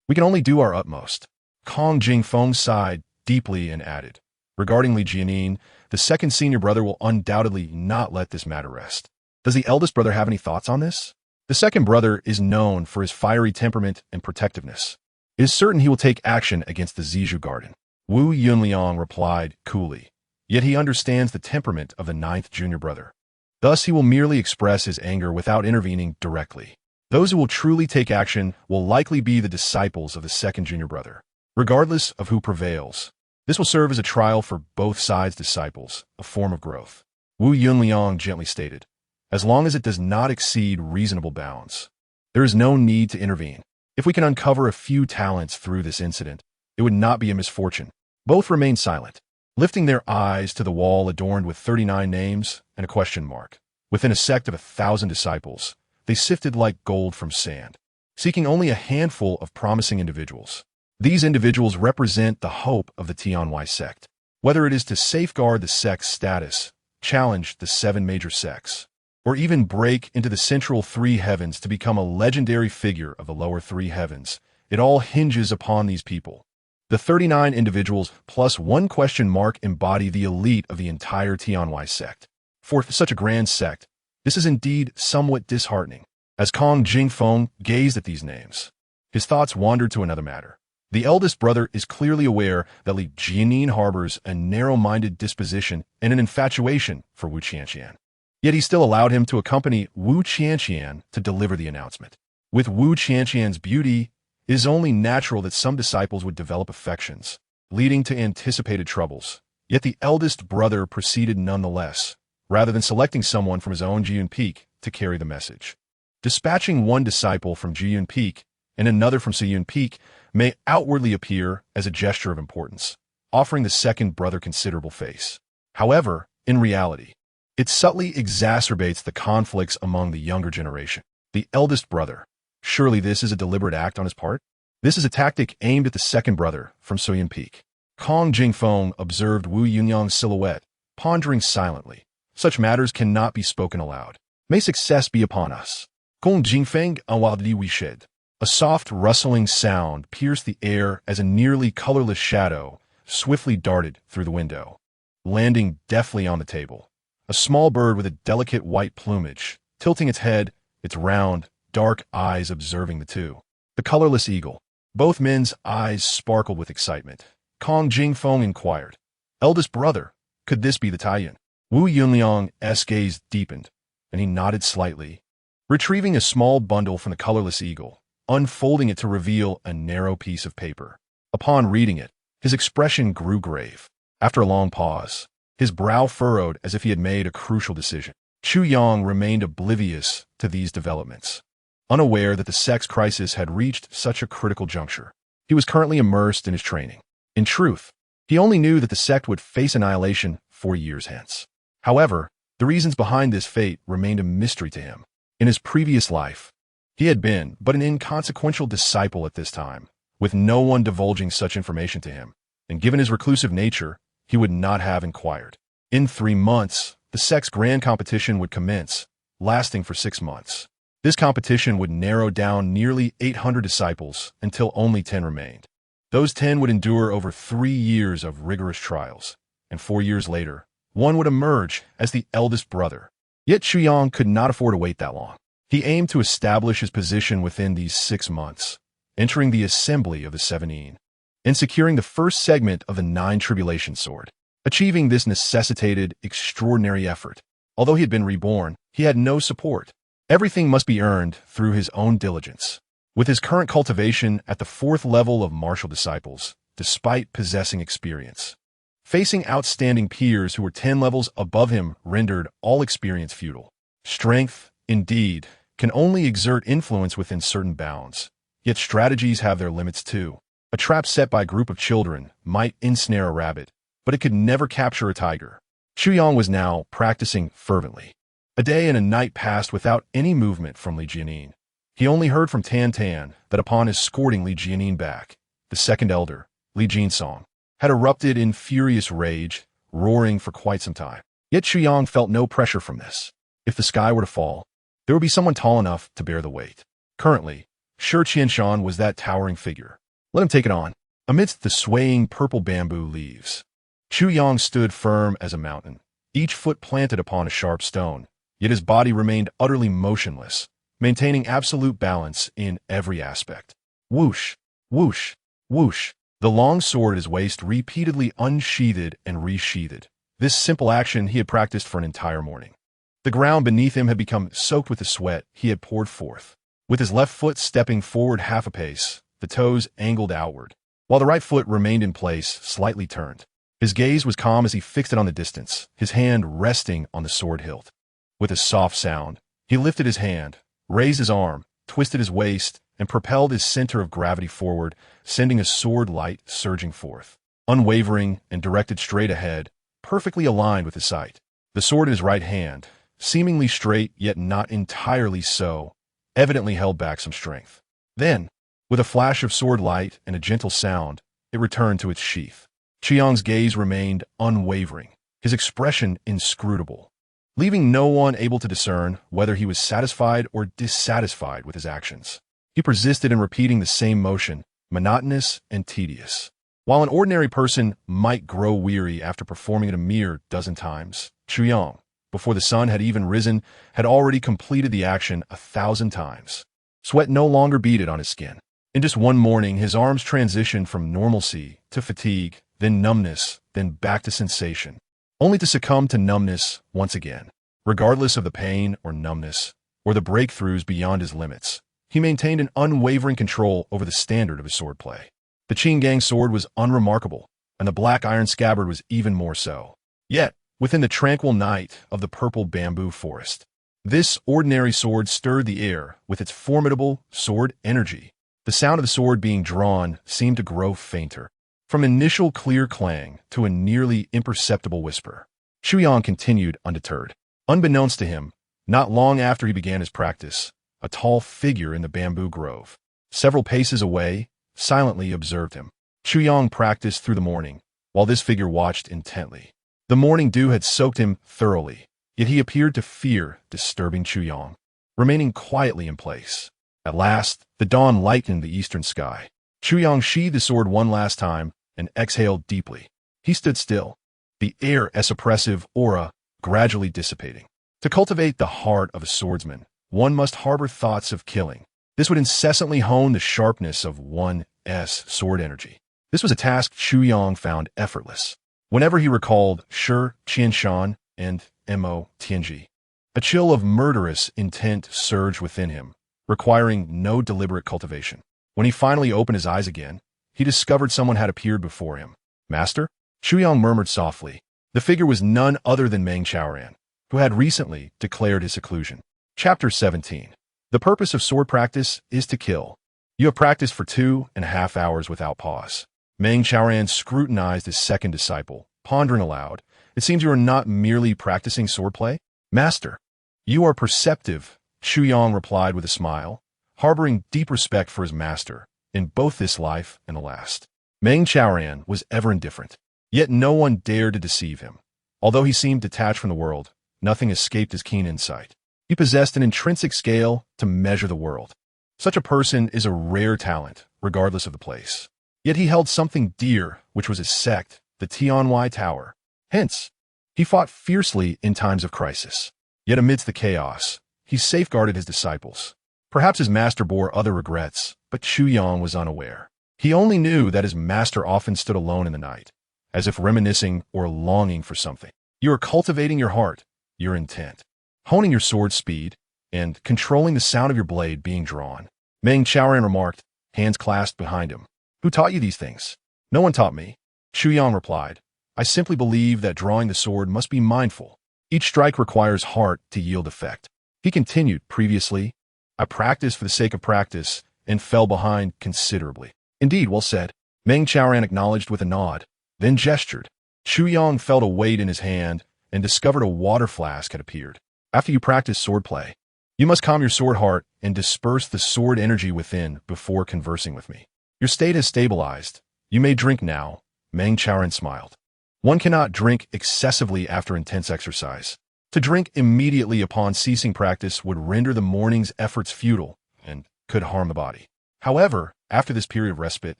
we can only do our utmost. Kong Jingfeng sighed deeply and added, "Regarding Li Jianin, the second senior brother will undoubtedly not let this matter rest. Does the eldest brother have any thoughts on this? The second brother is known for his fiery temperament and protectiveness. It is certain he will take action against the Zizhu garden." Wu Yunliang replied coolly, "Yet he understands the temperament of the 9th junior brother. Thus he will merely express his anger without intervening directly. Those who will truly take action will likely be the disciples of the 2nd junior brother. Regardless of who prevails, this will serve as a trial for both sides' disciples, a form of growth." Wu Yunliang gently stated, "As long as it does not exceed reasonable bounds, there is no need to intervene. If we can uncover a few talents through this incident, it would not be a misfortune." Both remained silent, lifting their eyes to the wall adorned with 39 names and a question mark. Within a sect of 1,000 disciples, they sifted like gold from sand, seeking only a handful of promising individuals. These individuals represent the hope of the Tianwai sect. Whether it is to safeguard the sect's status, challenge the 7 major sects, or even break into the central 3 heavens to become a legendary figure of the lower 3 heavens, it all hinges upon these people. The 39 individuals plus 1 question mark embody the elite of the entire Tianwai sect. For such a grand sect, this is indeed somewhat disheartening. As Kong Jingfeng gazed at these names, his thoughts wandered to another matter. The eldest brother is clearly aware that Li Jianin harbors a narrow-minded disposition and an infatuation for Wu Qianqian. Yet he still allowed him to accompany Wu Qianqian to deliver the announcement. With Wu Qianqian's beauty, it is only natural that some disciples would develop affections, leading to anticipated troubles. Yet the eldest brother proceeded nonetheless, rather than selecting someone from his own Jiyun Peak to carry the message. Dispatching one disciple from Jiyun Peak and another from Siyun Peak may outwardly appear as a gesture of importance, offering the second brother considerable face. However, in reality, it subtly exacerbates the conflicts among the younger generation. The eldest brother, surely this is a deliberate act on his part? This is a tactic aimed at the second brother from Soyun Peak. Kong Jingfeng observed Wu Yunliang's silhouette, pondering silently. Such matters cannot be spoken aloud. May success be upon us. Gong Jingfeng Awadi Wished. A soft, rustling sound pierced the air as a nearly colorless shadow swiftly darted through the window, landing deftly on the table. A small bird with a delicate white plumage, tilting its head, its round, dark eyes observing the two. The colorless eagle. Both men's eyes sparkled with excitement. Kong Jingfeng inquired, "Eldest brother, could this be the Taiyan?" Wu Yunliang's gaze deepened, and he nodded slightly, retrieving a small bundle from the colorless eagle, unfolding it to reveal a narrow piece of paper. Upon reading it, his expression grew grave. After a long pause, his brow furrowed as if he had made a crucial decision. Chu Yang remained oblivious to these developments, unaware that the sex crisis had reached such a critical juncture. He was currently immersed in his training. In truth, he only knew that the sect would face annihilation 4 years hence. However, the reasons behind this fate remained a mystery to him. In his previous life, he had been but an inconsequential disciple at this time, with no one divulging such information to him, and given his reclusive nature, he would not have inquired. In 3 months, the sect's grand competition would commence, lasting for 6 months. This competition would narrow down nearly 800 disciples until only 10 remained. Those 10 would endure over 3 years of rigorous trials, and 4 years later, one would emerge as the eldest brother. Yet Chu Yang could not afford to wait that long. He aimed to establish his position within these 6 months, entering the assembly of the 17, and securing the first segment of the 9 Tribulation Sword. Achieving this necessitated extraordinary effort. Although he had been reborn, he had no support. Everything must be earned through his own diligence. With his current cultivation at the 4th level of martial disciples, despite possessing experience, facing outstanding peers who were 10 levels above him rendered all experience futile. Strength, indeed, can only exert influence within certain bounds, yet strategies have their limits too. A trap set by a group of children might ensnare a rabbit, but it could never capture a tiger. Chu Yang was now practicing fervently. A day and a night passed without any movement from Li Jianin. He only heard from Tan Tan that upon escorting Li Jianin back, the second elder, Li Jinsong, had erupted in furious rage, roaring for quite some time. Yet Chu Yang felt no pressure from this. If the sky were to fall, there would be someone tall enough to bear the weight. Currently, Shi Qianshan was that towering figure. Let him take it on. Amidst the swaying purple bamboo leaves, Chu Yang stood firm as a mountain, each foot planted upon a sharp stone, yet his body remained utterly motionless, maintaining absolute balance in every aspect. Whoosh, whoosh, whoosh. The long sword at his waist repeatedly unsheathed and resheathed. This simple action he had practiced for an entire morning. The ground beneath him had become soaked with the sweat he had poured forth. With his left foot stepping forward half a pace, the toes angled outward, while the right foot remained in place, slightly turned. His gaze was calm as he fixed it on the distance, his hand resting on the sword hilt. With a soft sound, he lifted his hand, raised his arm, twisted his waist, and propelled his center of gravity forward, sending a sword light surging forth. Unwavering and directed straight ahead, perfectly aligned with his sight. The sword in his right hand, seemingly straight yet not entirely so, evidently held back some strength. Then, with a flash of sword light and a gentle sound, it returned to its sheath. Chiang's gaze remained unwavering, his expression inscrutable, leaving no one able to discern whether he was satisfied or dissatisfied with his actions. He persisted in repeating the same motion, monotonous and tedious. While an ordinary person might grow weary after performing it a mere dozen times, Chiang, before the sun had even risen, had already completed the action 1,000 times. Sweat no longer beaded on his skin. In just one morning, his arms transitioned from normalcy to fatigue, then numbness, then back to sensation, only to succumb to numbness once again. Regardless of the pain or numbness, or the breakthroughs beyond his limits, he maintained an unwavering control over the standard of his swordplay. The Qinggang sword was unremarkable, and the black iron scabbard was even more so. Yet, within the tranquil night of the purple bamboo forest, this ordinary sword stirred the air with its formidable sword energy. The sound of the sword being drawn seemed to grow fainter, from initial clear clang to a nearly imperceptible whisper. Chu Yang continued undeterred. Unbeknownst to him, not long after he began his practice, a tall figure in the bamboo grove, several paces away, silently observed him. Chu Yang practiced through the morning, while this figure watched intently. The morning dew had soaked him thoroughly, yet he appeared to fear disturbing Chu Yang, remaining quietly in place. At last, the dawn lightened the eastern sky. Chu Yang sheathed his sword one last time and exhaled deeply. He stood still, the air's oppressive aura gradually dissipating. To cultivate the heart of a swordsman, one must harbor thoughts of killing. This would incessantly hone the sharpness of one's sword energy. This was a task Chu Yang found effortless. Whenever he recalled Shi Qianshan and Mo Tianji, a chill of murderous intent surged within him, requiring no deliberate cultivation. When he finally opened his eyes again, he discovered someone had appeared before him. Master? Chu Yang murmured softly. The figure was none other than Meng Chaoran, who had recently declared his seclusion. Chapter 17. The purpose of sword practice is to kill. You have practiced for 2.5 hours without pause. Meng Chaoran scrutinized his second disciple, pondering aloud. It seems you are not merely practicing swordplay. Master, you are perceptive, Chu Yang replied with a smile, harboring deep respect for his master in both this life and the last. Meng Chaoran was ever indifferent, yet no one dared to deceive him. Although he seemed detached from the world, nothing escaped his keen insight. He possessed an intrinsic scale to measure the world. Such a person is a rare talent, regardless of the place. Yet he held something dear, which was his sect, the Tianwai Tower. Hence, he fought fiercely in times of crisis. Yet amidst the chaos, he safeguarded his disciples. Perhaps his master bore other regrets, but Chu Yang was unaware. He only knew that his master often stood alone in the night, as if reminiscing or longing for something. You are cultivating your heart, your intent, honing your sword speed, and controlling the sound of your blade being drawn. Meng Chaoran remarked, hands clasped behind him. Who taught you these things? No one taught me. Chu Yang replied, I simply believe that drawing the sword must be mindful. Each strike requires heart to yield effect. He continued, previously, I practiced for the sake of practice and fell behind considerably. Indeed, well said. Meng Chaoran acknowledged with a nod, then gestured. Chu Yang felt a weight in his hand and discovered a water flask had appeared. After you practice swordplay, you must calm your sword heart and disperse the sword energy within before conversing with me. Your state has stabilized. You may drink now. Meng Chaoran smiled. One cannot drink excessively after intense exercise. To drink immediately upon ceasing practice would render the morning's efforts futile and could harm the body. However, after this period of respite,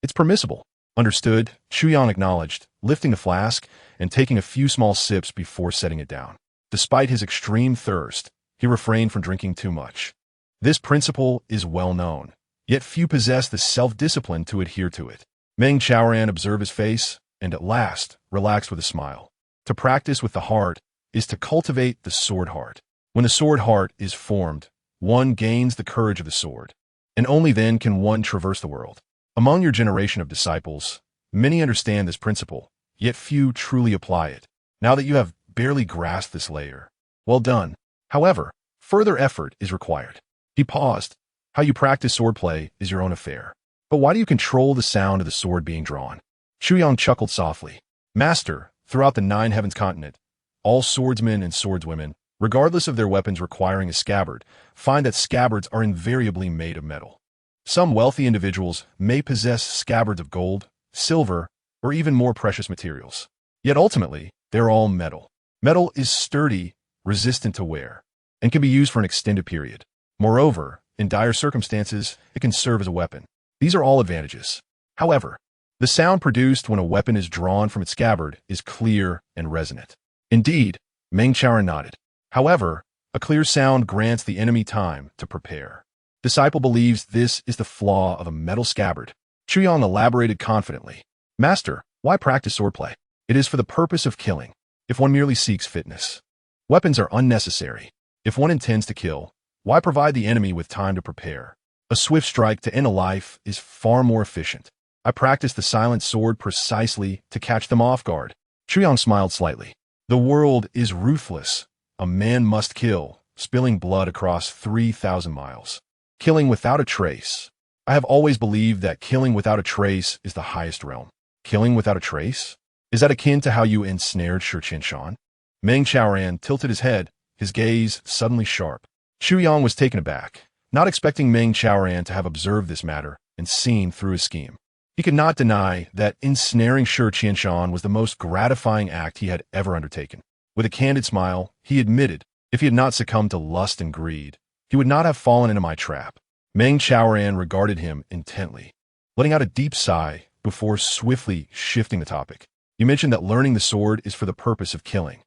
it's permissible. Understood, Chu Yang acknowledged, lifting the flask and taking a few small sips before setting it down. Despite his extreme thirst, he refrained from drinking too much. This principle is well known, yet few possess the self-discipline to adhere to it. Meng Chaoran observed his face and at last relaxed with a smile. To practice with the heart is to cultivate the sword heart. When the sword heart is formed, one gains the courage of the sword, and only then can one traverse the world. Among your generation of disciples, many understand this principle, yet few truly apply it. Now that you have barely grasped this layer, well done. However, further effort is required. He paused. How you practice swordplay is your own affair. But why do you control the sound of the sword being drawn? Chu Yang chuckled softly. Master, throughout the Nine Heavens continent, all swordsmen and swordswomen, regardless of their weapons requiring a scabbard, find that scabbards are invariably made of metal. Some wealthy individuals may possess scabbards of gold, silver, or even more precious materials. Yet ultimately, they're all metal. Metal is sturdy, resistant to wear, and can be used for an extended period. Moreover, in dire circumstances, it can serve as a weapon. These are all advantages. However, the sound produced when a weapon is drawn from its scabbard is clear and resonant. Indeed, Meng Chaoran nodded. However, a clear sound grants the enemy time to prepare. Disciple believes this is the flaw of a metal scabbard. Chu Yang elaborated confidently. Master, why practice swordplay? It is for the purpose of killing. If one merely seeks fitness, weapons are unnecessary. If one intends to kill, why provide the enemy with time to prepare? A swift strike to end a life is far more efficient. I practice the silent sword precisely to catch them off guard. Chu Yang smiled slightly. The world is ruthless. A man must kill, spilling blood across 3,000 miles. Killing without a trace. I have always believed that killing without a trace is the highest realm. Killing without a trace? Is that akin to how you ensnared Shi Qianshan? Meng Chaoran tilted his head, his gaze suddenly sharp. Chu Yang was taken aback, not expecting Meng Chaoran to have observed this matter and seen through his scheme. He could not deny that ensnaring Shi Qianshan was the most gratifying act he had ever undertaken. With a candid smile, he admitted, if he had not succumbed to lust and greed, he would not have fallen into my trap. Meng Chaoran regarded him intently, letting out a deep sigh before swiftly shifting the topic. You mentioned that learning the sword is for the purpose of killing.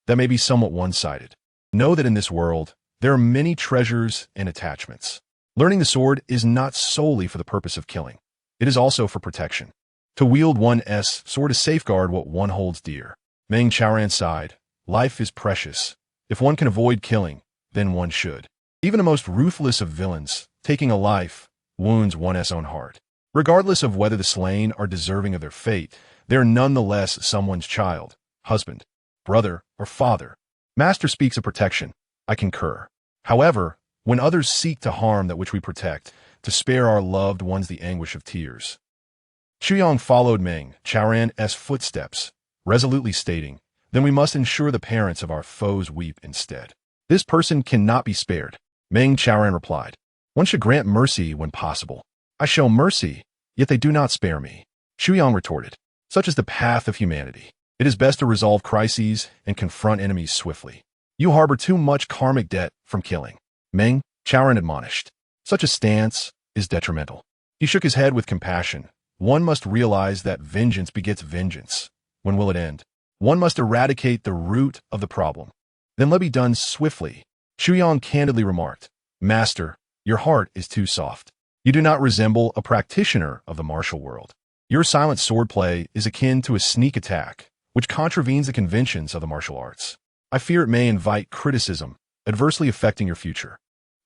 That may be somewhat one-sided. Know that in this world, there are many treasures and attachments. Learning the sword is not solely for the purpose of killing. It is also for protection. To wield one's sword to safeguard what one holds dear. Meng Chaoran sighed. Life is precious. If one can avoid killing, then one should. Even the most ruthless of villains, taking a life, wounds one's own heart. Regardless of whether the slain are deserving of their fate, they are nonetheless someone's child, husband, brother, or father. Master speaks of protection. I concur. However, when others seek to harm that which we protect, to spare our loved ones the anguish of tears. Chuyang followed Meng Chaoran's footsteps, resolutely stating, then we must ensure the parents of our foes weep instead. This person cannot be spared. Meng Chaoran replied, one should grant mercy when possible. I show mercy, yet they do not spare me. Chuyang retorted, such is the path of humanity. It is best to resolve crises and confront enemies swiftly. You harbor too much karmic debt from killing. Meng Chaoran admonished, such a stance is detrimental. He shook his head with compassion. One must realize that vengeance begets vengeance. When will it end? One must eradicate the root of the problem. Then let it be done swiftly. Chuyang candidly remarked, Master, your heart is too soft. You do not resemble a practitioner of the martial world. Your silent swordplay is akin to a sneak attack, which contravenes the conventions of the martial arts. I fear it may invite criticism, adversely affecting your future.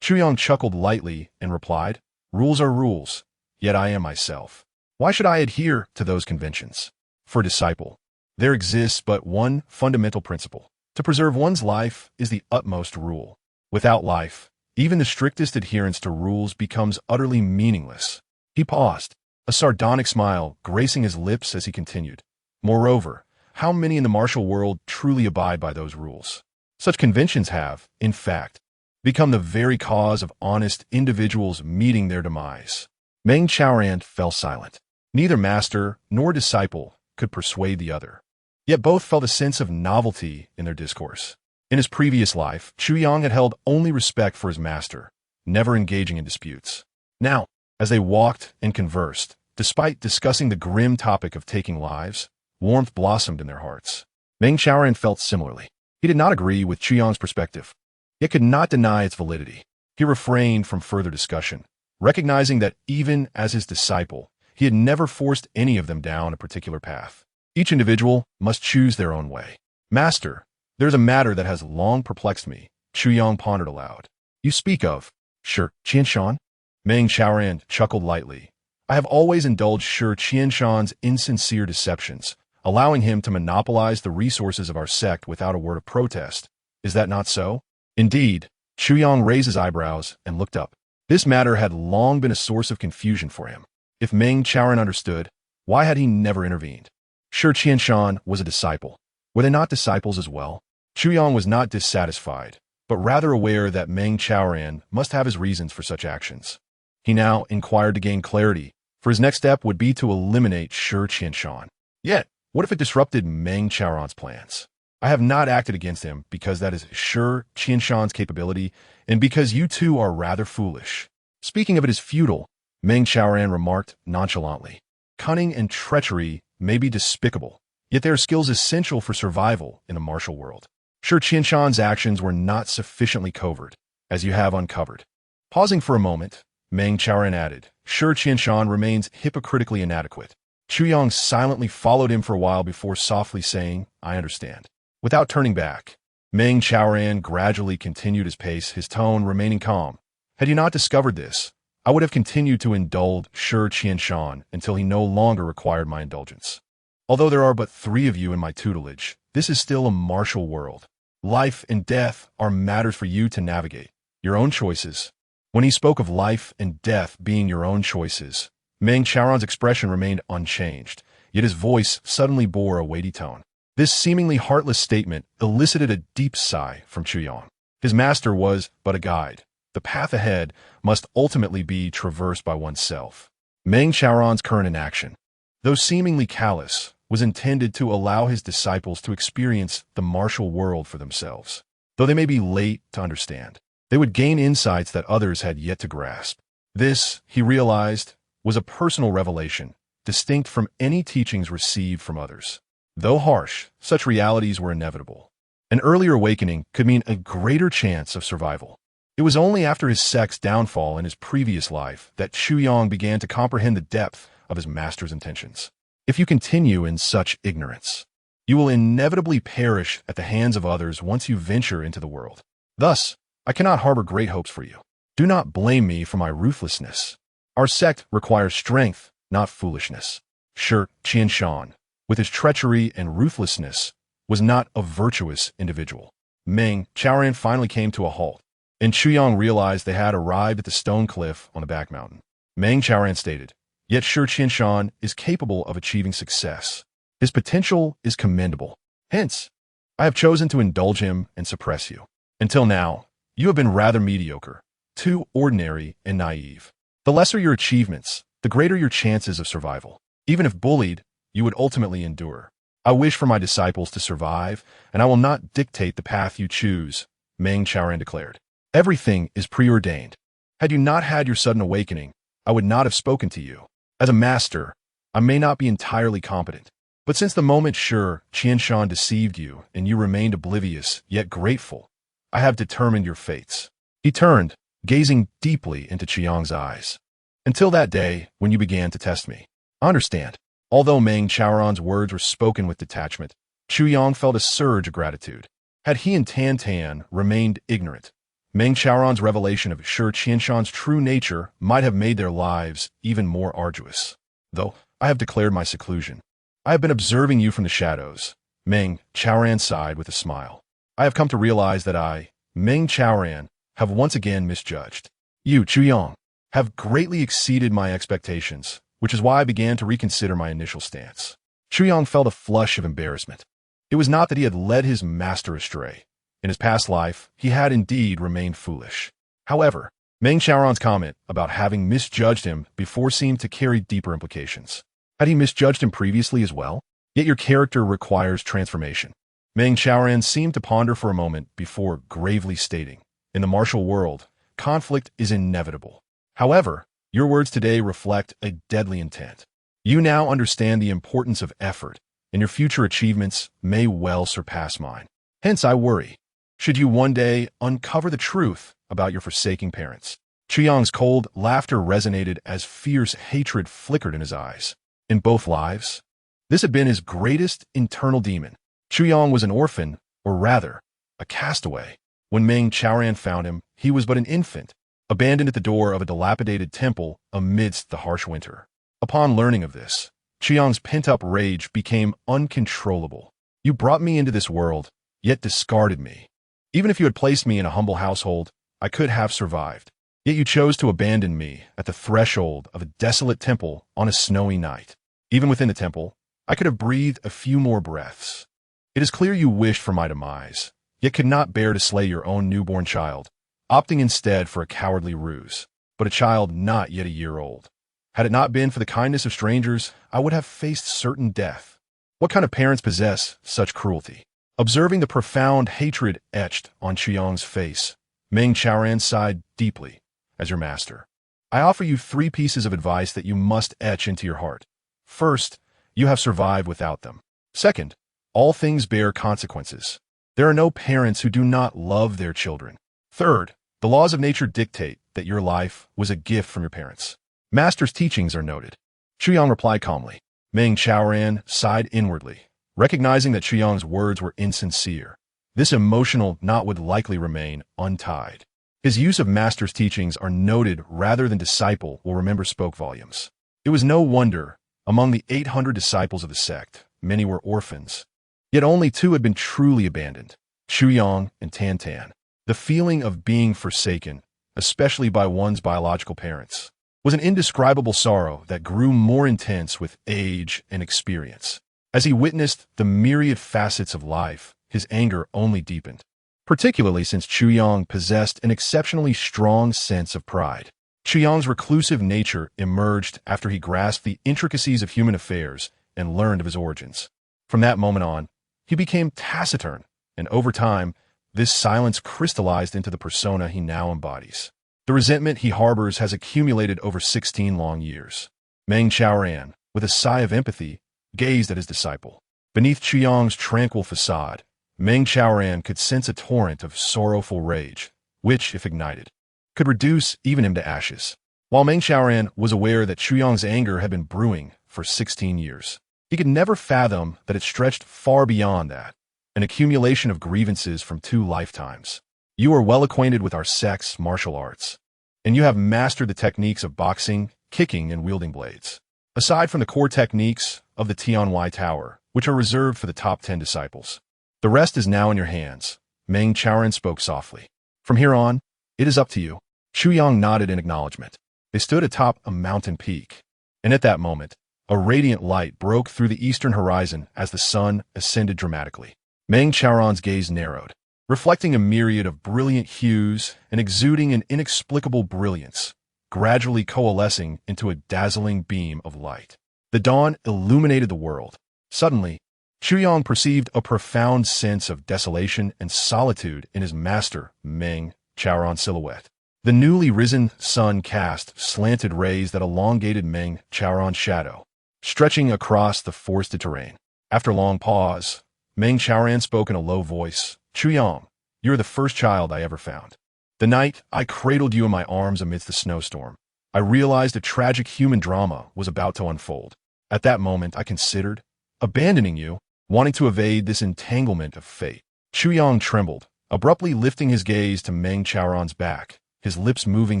Chuyang chuckled lightly and replied, rules are rules, yet I am myself. Why should I adhere to those conventions? For a disciple, there exists but one fundamental principle. To preserve one's life is the utmost rule. Without life, even the strictest adherence to rules becomes utterly meaningless. He paused, a sardonic smile gracing his lips as he continued. Moreover, how many in the martial world truly abide by those rules? Such conventions have, in fact, become the very cause of honest individuals meeting their demise. Meng Chaoran fell silent. Neither master nor disciple could persuade the other. Yet both felt a sense of novelty in their discourse. In his previous life, Chuyang had held only respect for his master, never engaging in disputes. Now, as they walked and conversed, despite discussing the grim topic of taking lives, warmth blossomed in their hearts. Meng Chaoran felt similarly. He did not agree with Chuyang's perspective, yet could not deny its validity. He refrained from further discussion, recognizing that even as his disciple, he had never forced any of them down a particular path. Each individual must choose their own way. Master, there's a matter that has long perplexed me, Chuyang pondered aloud. You speak of, Shi Qianshan? Meng Chaoran chuckled lightly. I have always indulged Shi Qianshan's insincere deceptions, allowing him to monopolize the resources of our sect without a word of protest. Is that not so? Indeed. Chuyang raised his eyebrows and looked up. This matter had long been a source of confusion for him. If Meng Chaoran understood, why had he never intervened? Shi Qianshan was a disciple. Were they not disciples as well? Chuyang was not dissatisfied, but rather aware that Meng Chaoran must have his reasons for such actions. He now inquired to gain clarity, for his next step would be to eliminate Shi Qianshan. Yet, what if it disrupted Meng Chaoran's plans? I have not acted against him because that is Shi Qianshan's capability, and because you two are rather foolish. Speaking of it as futile, Meng Chaoran remarked nonchalantly. Cunning and treachery may be despicable, yet they are skills essential for survival in the martial world. Shi Qianshan's actions were not sufficiently covert, as you have uncovered. Pausing for a moment, Meng Chaoran added, Shi Qianshan remains hypocritically inadequate. Chuyang silently followed him for a while before softly saying, I understand. Without turning back, Meng Chaoran gradually continued his pace, his tone remaining calm. Had you not discovered this, I would have continued to indulge Shi Qianshan until he no longer required my indulgence. Although there are but 3 of you in my tutelage, this is still a martial world. Life and death are matters for you to navigate, your own choices. When he spoke of life and death being your own choices, Meng Chaoran's expression remained unchanged, yet his voice suddenly bore a weighty tone. This seemingly heartless statement elicited a deep sigh from Chuyang. His master was but a guide. The path ahead must ultimately be traversed by oneself. Meng Chaoran's current inaction, though seemingly callous, was intended to allow his disciples to experience the martial world for themselves. Though they may be late to understand, they would gain insights that others had yet to grasp. This, he realized, was a personal revelation, distinct from any teachings received from others. Though harsh, such realities were inevitable. An earlier awakening could mean a greater chance of survival. It was only after his sect's downfall in his previous life that Chuyang began to comprehend the depth of his master's intentions. If you continue in such ignorance, you will inevitably perish at the hands of others once you venture into the world. Thus, I cannot harbor great hopes for you. Do not blame me for my ruthlessness. Our sect requires strength, not foolishness. Sure, Qianshan, with his treachery and ruthlessness, was not a virtuous individual. Meng Chaoran finally came to a halt, and Chuyang realized they had arrived at the stone cliff on the back mountain. Meng Chaoran stated, "Yet Shi Qianshan is capable of achieving success. His potential is commendable. Hence, I have chosen to indulge him and suppress you. Until now, you have been rather mediocre, too ordinary and naive. The lesser your achievements, the greater your chances of survival. Even if bullied, you would ultimately endure. I wish for my disciples to survive, and I will not dictate the path you choose," Meng Chaoran declared. "Everything is preordained. Had you not had your sudden awakening, I would not have spoken to you. As a master, I may not be entirely competent. But since the moment Qianshan deceived you and you remained oblivious yet grateful, I have determined your fates." He turned, gazing deeply into Chiang's eyes. "Until that day when you began to test me. I understand." Although Meng Chaoran's words were spoken with detachment, Chuyang felt a surge of gratitude. Had he and Tan Tan remained ignorant, Meng Chaoran's revelation of Shi Qianshan's true nature might have made their lives even more arduous. "Though I have declared my seclusion, I have been observing you from the shadows," Meng Chaoran sighed with a smile. "I have come to realize that I, Meng Chaoran, have once again misjudged. You, Chuyang, have greatly exceeded my expectations, which is why I began to reconsider my initial stance." Chuyang felt a flush of embarrassment. It was not that he had led his master astray. In his past life, he had indeed remained foolish. However, Meng Chaoran's comment about having misjudged him before seemed to carry deeper implications. Had he misjudged him previously as well? Yet your character requires transformation. Meng Chaoran seemed to ponder for a moment before gravely stating, "In the martial world, conflict is inevitable. However, your words today reflect a deadly intent. You now understand the importance of effort, and your future achievements may well surpass mine. Hence I worry. Should you one day uncover the truth about your forsaking parents?" Chuyang's cold laughter resonated as fierce hatred flickered in his eyes. In both lives, this had been his greatest internal demon. Chuyang was an orphan, or rather, a castaway. When Meng Chaoran found him, he was but an infant, abandoned at the door of a dilapidated temple amidst the harsh winter. Upon learning of this, Chuyang's pent-up rage became uncontrollable. "You brought me into this world, yet discarded me. Even if you had placed me in a humble household, I could have survived. Yet you chose to abandon me at the threshold of a desolate temple on a snowy night. Even within the temple, I could have breathed a few more breaths. It is clear you wished for my demise, yet could not bear to slay your own newborn child, opting instead for a cowardly ruse, but a child not yet a year old. Had it not been for the kindness of strangers, I would have faced certain death. What kind of parents possess such cruelty?" Observing the profound hatred etched on Chuyang's face, Meng Chaoran sighed deeply. "As your master, I offer you 3 pieces of advice that you must etch into your heart. First, you have survived without them. Second, all things bear consequences. There are no parents who do not love their children. Third, the laws of nature dictate that your life was a gift from your parents. Master's teachings are noted." Chuyang replied calmly. Meng Chaoran sighed inwardly, recognizing that Chuyang's words were insincere. This emotional knot would likely remain untied. His use of master's teachings are noted rather than disciple will remember spoke volumes. It was no wonder, among the 800 disciples of the sect, many were orphans. Yet only 2 had been truly abandoned, Chuyang and Tan Tan. The feeling of being forsaken, especially by one's biological parents, was an indescribable sorrow that grew more intense with age and experience. As he witnessed the myriad facets of life, his anger only deepened, particularly since Chuyang possessed an exceptionally strong sense of pride. Chuyang's reclusive nature emerged after he grasped the intricacies of human affairs and learned of his origins. From that moment on, he became taciturn, and over time, this silence crystallized into the persona he now embodies. The resentment he harbors has accumulated over 16 long years. Meng Chaoran, with a sigh of empathy, gazed at his disciple. Beneath Chuyong's tranquil facade, Meng Chaoran could sense a torrent of sorrowful rage, which, if ignited, could reduce even him to ashes. While Meng Chaoran was aware that Chuyong's anger had been brewing for 16 years, he could never fathom that it stretched far beyond that, an accumulation of grievances from 2 lifetimes. You are well acquainted with our sect's martial arts, and you have mastered the techniques of boxing, kicking, and wielding blades. Aside from the core techniques of the Tianwai Tower, which are reserved for the top 10 disciples, the rest is now in your hands, Meng Chaoran spoke softly. From here on, it is up to you. Chuyong nodded in acknowledgement. They stood atop a mountain peak, and at that moment, a radiant light broke through the eastern horizon as the sun ascended dramatically. Meng Chaoran's gaze narrowed, reflecting a myriad of brilliant hues and exuding an inexplicable brilliance, gradually coalescing into a dazzling beam of light. The dawn illuminated the world. Suddenly, Chuyong perceived a profound sense of desolation and solitude in his master, Meng Chaoran's silhouette. The newly risen sun cast slanted rays that elongated Meng Chaoran's shadow, stretching across the forested terrain. After a long pause, Meng Chaoran spoke in a low voice. Chuyong, you are the first child I ever found. The night I cradled you in my arms amidst the snowstorm, I realized a tragic human drama was about to unfold. At that moment, I considered abandoning you, wanting to evade this entanglement of fate. Chuyong trembled, abruptly lifting his gaze to Meng Chaoran's back, his lips moving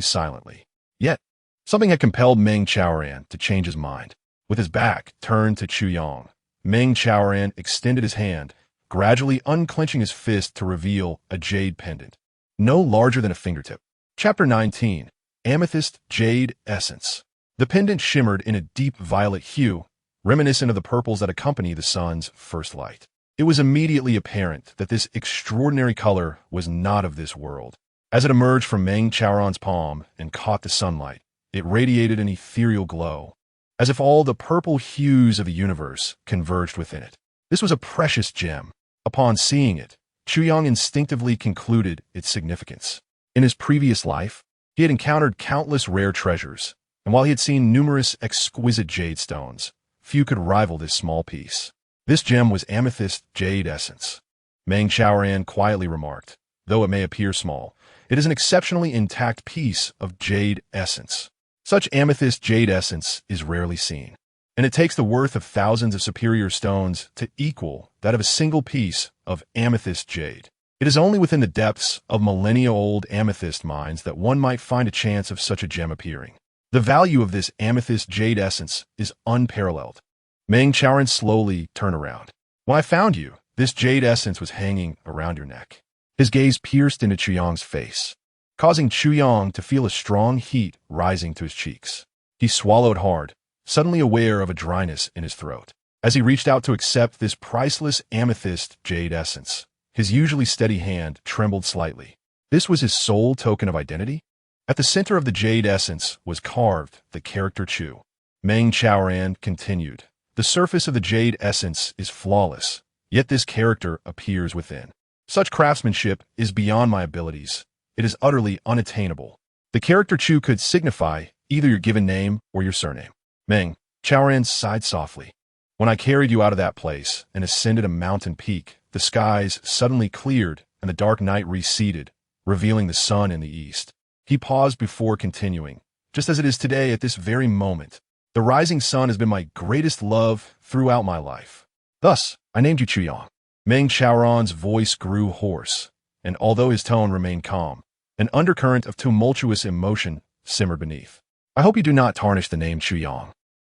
silently. Yet, something had compelled Meng Chaoran to change his mind. With his back turned to Chuyong, Meng Chaoran extended his hand, gradually unclenching his fist to reveal a jade pendant, no larger than a fingertip. Chapter 19. Amethyst Jade Essence. The pendant shimmered in a deep violet hue, reminiscent of the purples that accompany the sun's first light. It was immediately apparent that this extraordinary color was not of this world. As it emerged from Meng Chaoran's palm and caught the sunlight, it radiated an ethereal glow, as if all the purple hues of the universe converged within it. This was a precious gem. Upon seeing it, Chuyong instinctively concluded its significance. In his previous life, he had encountered countless rare treasures, and while he had seen numerous exquisite jade stones, few could rival this small piece. This gem was Amethyst Jade Essence. Meng Chaoran quietly remarked, though it may appear small, it is an exceptionally intact piece of jade essence. Such Amethyst Jade Essence is rarely seen, and it takes the worth of thousands of superior stones to equal that of a single piece of amethyst jade. It is only within the depths of millennia-old amethyst mines that one might find a chance of such a gem appearing. The value of this amethyst jade essence is unparalleled. Meng Chaoran slowly turned around. When I found you, this jade essence was hanging around your neck. His gaze pierced into Chuyong's face, causing Chuyong to feel a strong heat rising to his cheeks. He swallowed hard, suddenly aware of a dryness in his throat. As he reached out to accept this priceless amethyst jade essence, his usually steady hand trembled slightly. This was his sole token of identity? At the center of the jade essence was carved the character Chu. Meng Chaoran continued. The surface of the jade essence is flawless, yet this character appears within. Such craftsmanship is beyond my abilities. It is utterly unattainable. The character Chu could signify either your given name or your surname. Meng Chaoran sighed softly. When I carried you out of that place and ascended a mountain peak, the skies suddenly cleared and the dark night receded, revealing the sun in the east. He paused before continuing. Just as it is today at this very moment, the rising sun has been my greatest love throughout my life. Thus, I named you Chuyong. Meng Chaoran's voice grew hoarse, and although his tone remained calm, an undercurrent of tumultuous emotion simmered beneath. I hope you do not tarnish the name Chuyong.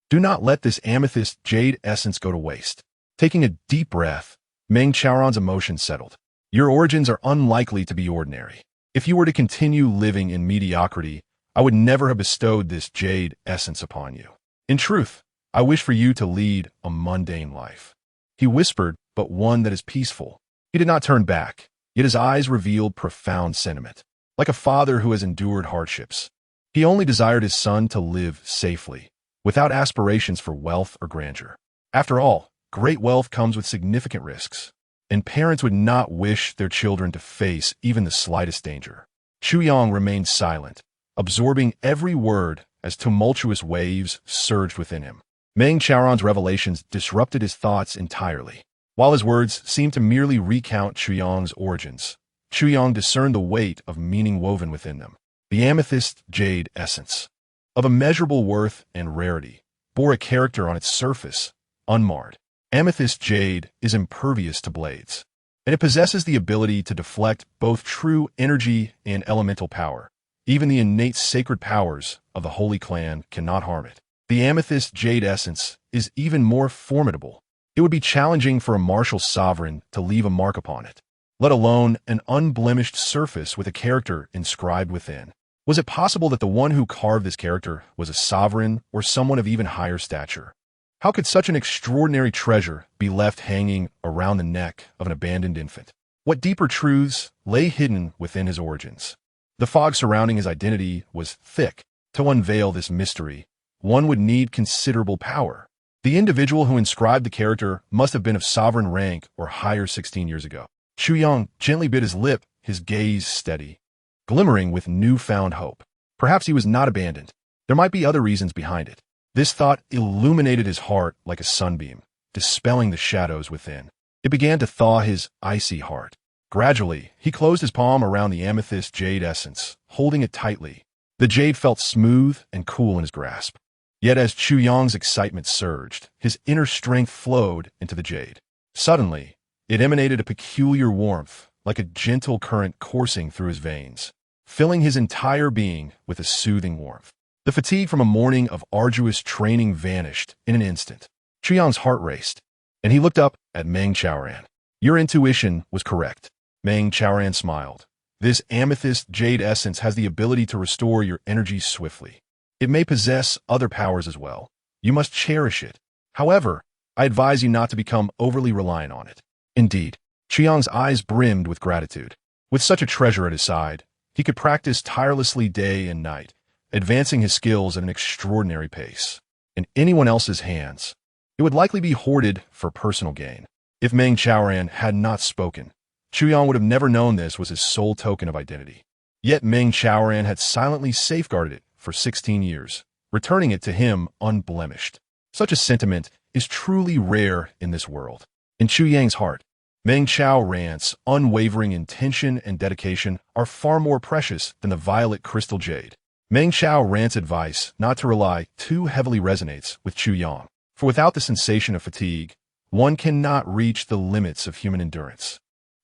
Do not let this amethyst jade essence go to waste. Taking a deep breath, Meng Chaoran's emotion settled. Your origins are unlikely to be ordinary. If you were to continue living in mediocrity, I would never have bestowed this jade essence upon you. In truth, I wish for you to lead a mundane life. He whispered, but one that is peaceful. He did not turn back, yet his eyes revealed profound sentiment. Like a father who has endured hardships, he only desired his son to live safely, without aspirations for wealth or grandeur. After all, great wealth comes with significant risks, and parents would not wish their children to face even the slightest danger. Chu Yang remained silent, absorbing every word as tumultuous waves surged within him. Meng Chaoran's revelations disrupted his thoughts entirely. While his words seemed to merely recount Chu Yang's origins, Chu Yang discerned the weight of meaning woven within them. The amethyst jade essence, of immeasurable worth and rarity, bore a character on its surface, unmarred. Amethyst jade is impervious to blades, and it possesses the ability to deflect both true energy and elemental power. Even the innate sacred powers of the Holy Clan cannot harm it. The amethyst jade essence is even more formidable. It would be challenging for a martial sovereign to leave a mark upon it, let alone an unblemished surface with a character inscribed within. Was it possible that the one who carved this character was a sovereign or someone of even higher stature? How could such an extraordinary treasure be left hanging around the neck of an abandoned infant? What deeper truths lay hidden within his origins? The fog surrounding his identity was thick. To unveil this mystery, one would need considerable power. The individual who inscribed the character must have been of sovereign rank or higher 16 years ago. Chu Yang gently bit his lip, his gaze steady, glimmering with newfound hope. Perhaps he was not abandoned. There might be other reasons behind it. This thought illuminated his heart like a sunbeam, dispelling the shadows within. It began to thaw his icy heart. Gradually, he closed his palm around the amethyst jade essence, holding it tightly. The jade felt smooth and cool in his grasp. Yet as Chu Yang's excitement surged, his inner strength flowed into the jade. Suddenly, it emanated a peculiar warmth, like a gentle current coursing through his veins, filling his entire being with a soothing warmth. The fatigue from a morning of arduous training vanished in an instant. Chu Yang's heart raced, and he looked up at Meng Chaoran. Your intuition was correct. Meng Chaoran smiled. This amethyst jade essence has the ability to restore your energy swiftly. It may possess other powers as well. You must cherish it. However, I advise you not to become overly reliant on it. Indeed, Chu Yang's eyes brimmed with gratitude. With such a treasure at his side, he could practice tirelessly day and night, advancing his skills at an extraordinary pace. In anyone else's hands, it would likely be hoarded for personal gain. If Meng Chaoran had not spoken, Chu Yang would have never known this was his sole token of identity. Yet Meng Chaoran had silently safeguarded it for 16 years, returning it to him unblemished. Such a sentiment is truly rare in this world. In Chu Yang's heart, Meng Chaoran's unwavering intention and dedication are far more precious than the violet crystal jade. Meng Chaoran's advice not to rely too heavily resonates with Chu Yang, for without the sensation of fatigue, one cannot reach the limits of human endurance.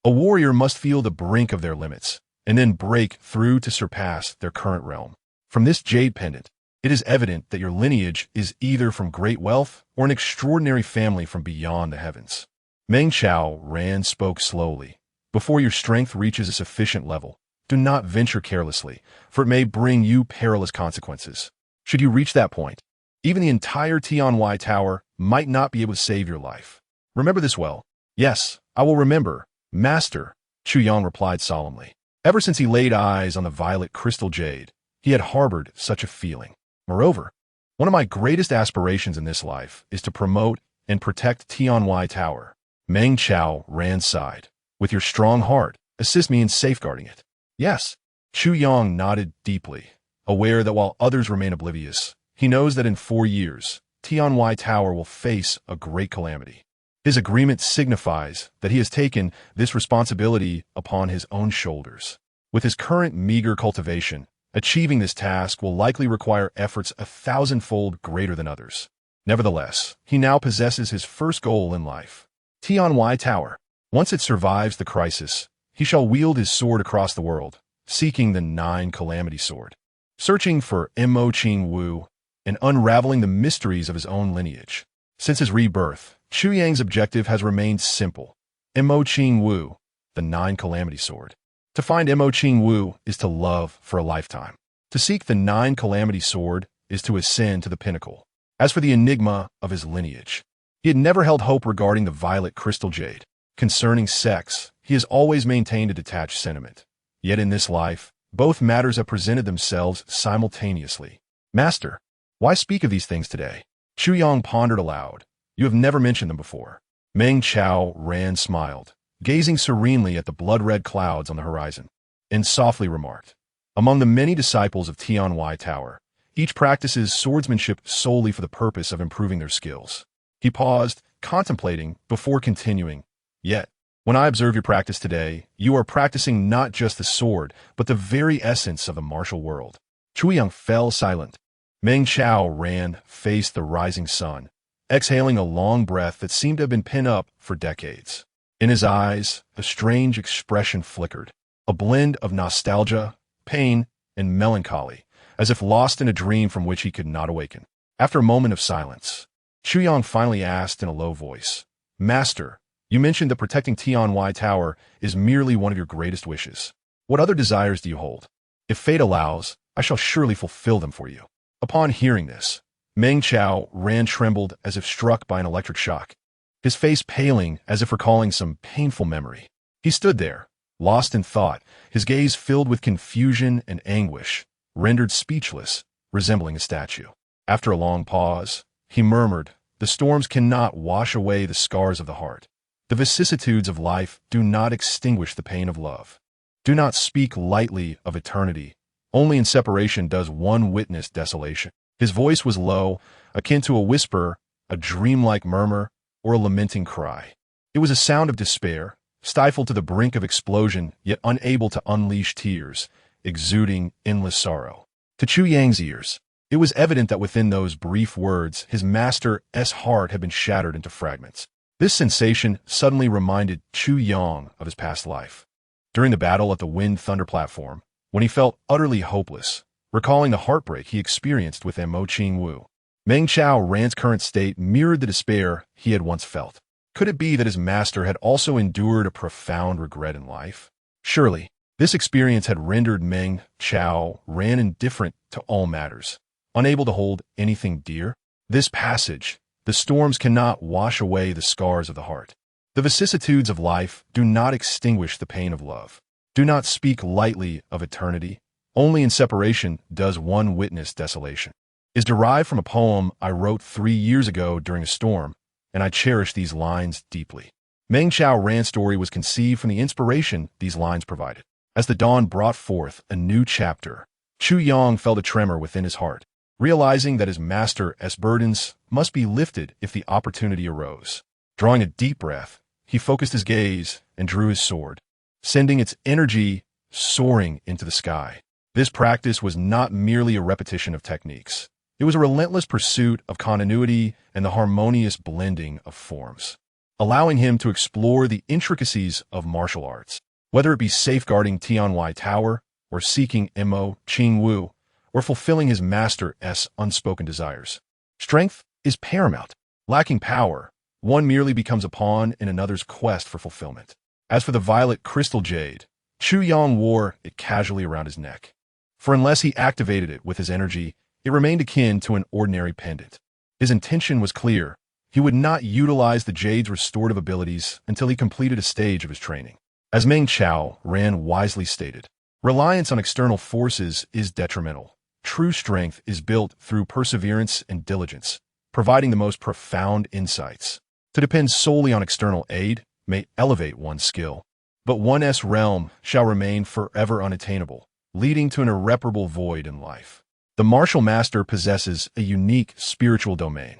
A warrior must feel the brink of their limits, and then break through to surpass their current realm. From this jade pendant, it is evident that your lineage is either from great wealth or an extraordinary family from beyond the heavens. Meng Chaoran spoke slowly. Before your strength reaches a sufficient level, do not venture carelessly, for it may bring you perilous consequences. Should you reach that point, even the entire Tianwai Tower might not be able to save your life. Remember this well. Yes, I will remember, Master, Chu Yang replied solemnly. Ever since he laid eyes on the violet crystal jade, he had harbored such a feeling. Moreover, one of my greatest aspirations in this life is to promote and protect Tianwai Tower. Meng Chaoran sighed. With your strong heart, assist me in safeguarding it. Yes. Chu Yang nodded deeply, aware that while others remain oblivious, he knows that in 4 years, Tianwai Tower will face a great calamity. His agreement signifies that he has taken this responsibility upon his own shoulders. With his current meager cultivation, achieving this task will likely require efforts 1,000-fold greater than others. Nevertheless, he now possesses his first goal in life. Tianwai Tower. Once it survives the crisis, he shall wield his sword across the world, seeking the 9 Calamity Sword, searching for Mo Ching Wu, and unraveling the mysteries of his own lineage. Since his rebirth, Chu Yang's objective has remained simple. Mo Ching Wu, the 9 Calamity Sword. To find Mo Ching Wu is to love for a lifetime. To seek the 9 Calamity Sword is to ascend to the pinnacle. As for the enigma of his lineage, he had never held hope regarding the violet crystal jade. Concerning sex, he has always maintained a detached sentiment. Yet in this life, both matters have presented themselves simultaneously. Master, why speak of these things today? Chu Yang pondered aloud, You have never mentioned them before. Meng Chao Ran smiled, gazing serenely at the blood-red clouds on the horizon, and softly remarked, "Among the many disciples of Tianwai Tower, each practices swordsmanship solely for the purpose of improving their skills." He paused, contemplating, before continuing, "Yet, when I observe your practice today, you are practicing not just the sword, but the very essence of the martial world." Chuyang fell silent. Meng Chao Ran faced the rising sun, exhaling a long breath that seemed to have been pent up for decades. In his eyes, a strange expression flickered, a blend of nostalgia, pain, and melancholy, as if lost in a dream from which he could not awaken. After a moment of silence, Chuyang finally asked in a low voice, "Master, you mentioned that protecting Tianwai Tower is merely one of your greatest wishes. What other desires do you hold? If fate allows, I shall surely fulfill them for you." Upon hearing this, Meng Chao Ran trembled as if struck by an electric shock, his face paling as if recalling some painful memory. He stood there, lost in thought, his gaze filled with confusion and anguish, rendered speechless, resembling a statue. After a long pause, he murmured, "The storms cannot wash away the scars of the heart. The vicissitudes of life do not extinguish the pain of love. Do not speak lightly of eternity. Only in separation does one witness desolation." His voice was low, akin to a whisper, a dreamlike murmur, or a lamenting cry. It was a sound of despair, stifled to the brink of explosion, yet unable to unleash tears, exuding endless sorrow. To Chu Yang's ears, it was evident that within those brief words, his master's heart had been shattered into fragments. This sensation suddenly reminded Chu Yang of his past life. During the battle at the Wind Thunder platform, when he felt utterly hopeless, recalling the heartbreak he experienced with Mo Qingwu, Meng Chao Ran's current state mirrored the despair he had once felt. Could it be that his master had also endured a profound regret in life? Surely, this experience had rendered Meng Chao Ran indifferent to all matters, unable to hold anything dear. This passage, "The storms cannot wash away the scars of the heart. The vicissitudes of life do not extinguish the pain of love. Do not speak lightly of eternity. Only in separation does one witness desolation," is derived from a poem I wrote 3 years ago during a storm, and I cherish these lines deeply. Meng Chao Ran's story was conceived from the inspiration these lines provided. As the dawn brought forth a new chapter, Chu Yang felt a tremor within his heart, realizing that his master's burdens must be lifted if the opportunity arose. Drawing a deep breath, he focused his gaze and drew his sword, sending its energy soaring into the sky. This practice was not merely a repetition of techniques. It was a relentless pursuit of continuity and the harmonious blending of forms, allowing him to explore the intricacies of martial arts, whether it be safeguarding Tianwai Tower, or seeking Mo Qingwu, or fulfilling his master's unspoken desires. Strength is paramount. Lacking power, one merely becomes a pawn in another's quest for fulfillment. As for the violet crystal jade, Chu Yang wore it casually around his neck, for unless he activated it with his energy, it remained akin to an ordinary pendant. His intention was clear. He would not utilize the jade's restorative abilities until he completed a stage of his training. As Meng Chao Ran wisely stated, reliance on external forces is detrimental. True strength is built through perseverance and diligence, providing the most profound insights. To depend solely on external aid may elevate one's skill, but one's realm shall remain forever unattainable, leading to an irreparable void in life. The martial master possesses a unique spiritual domain.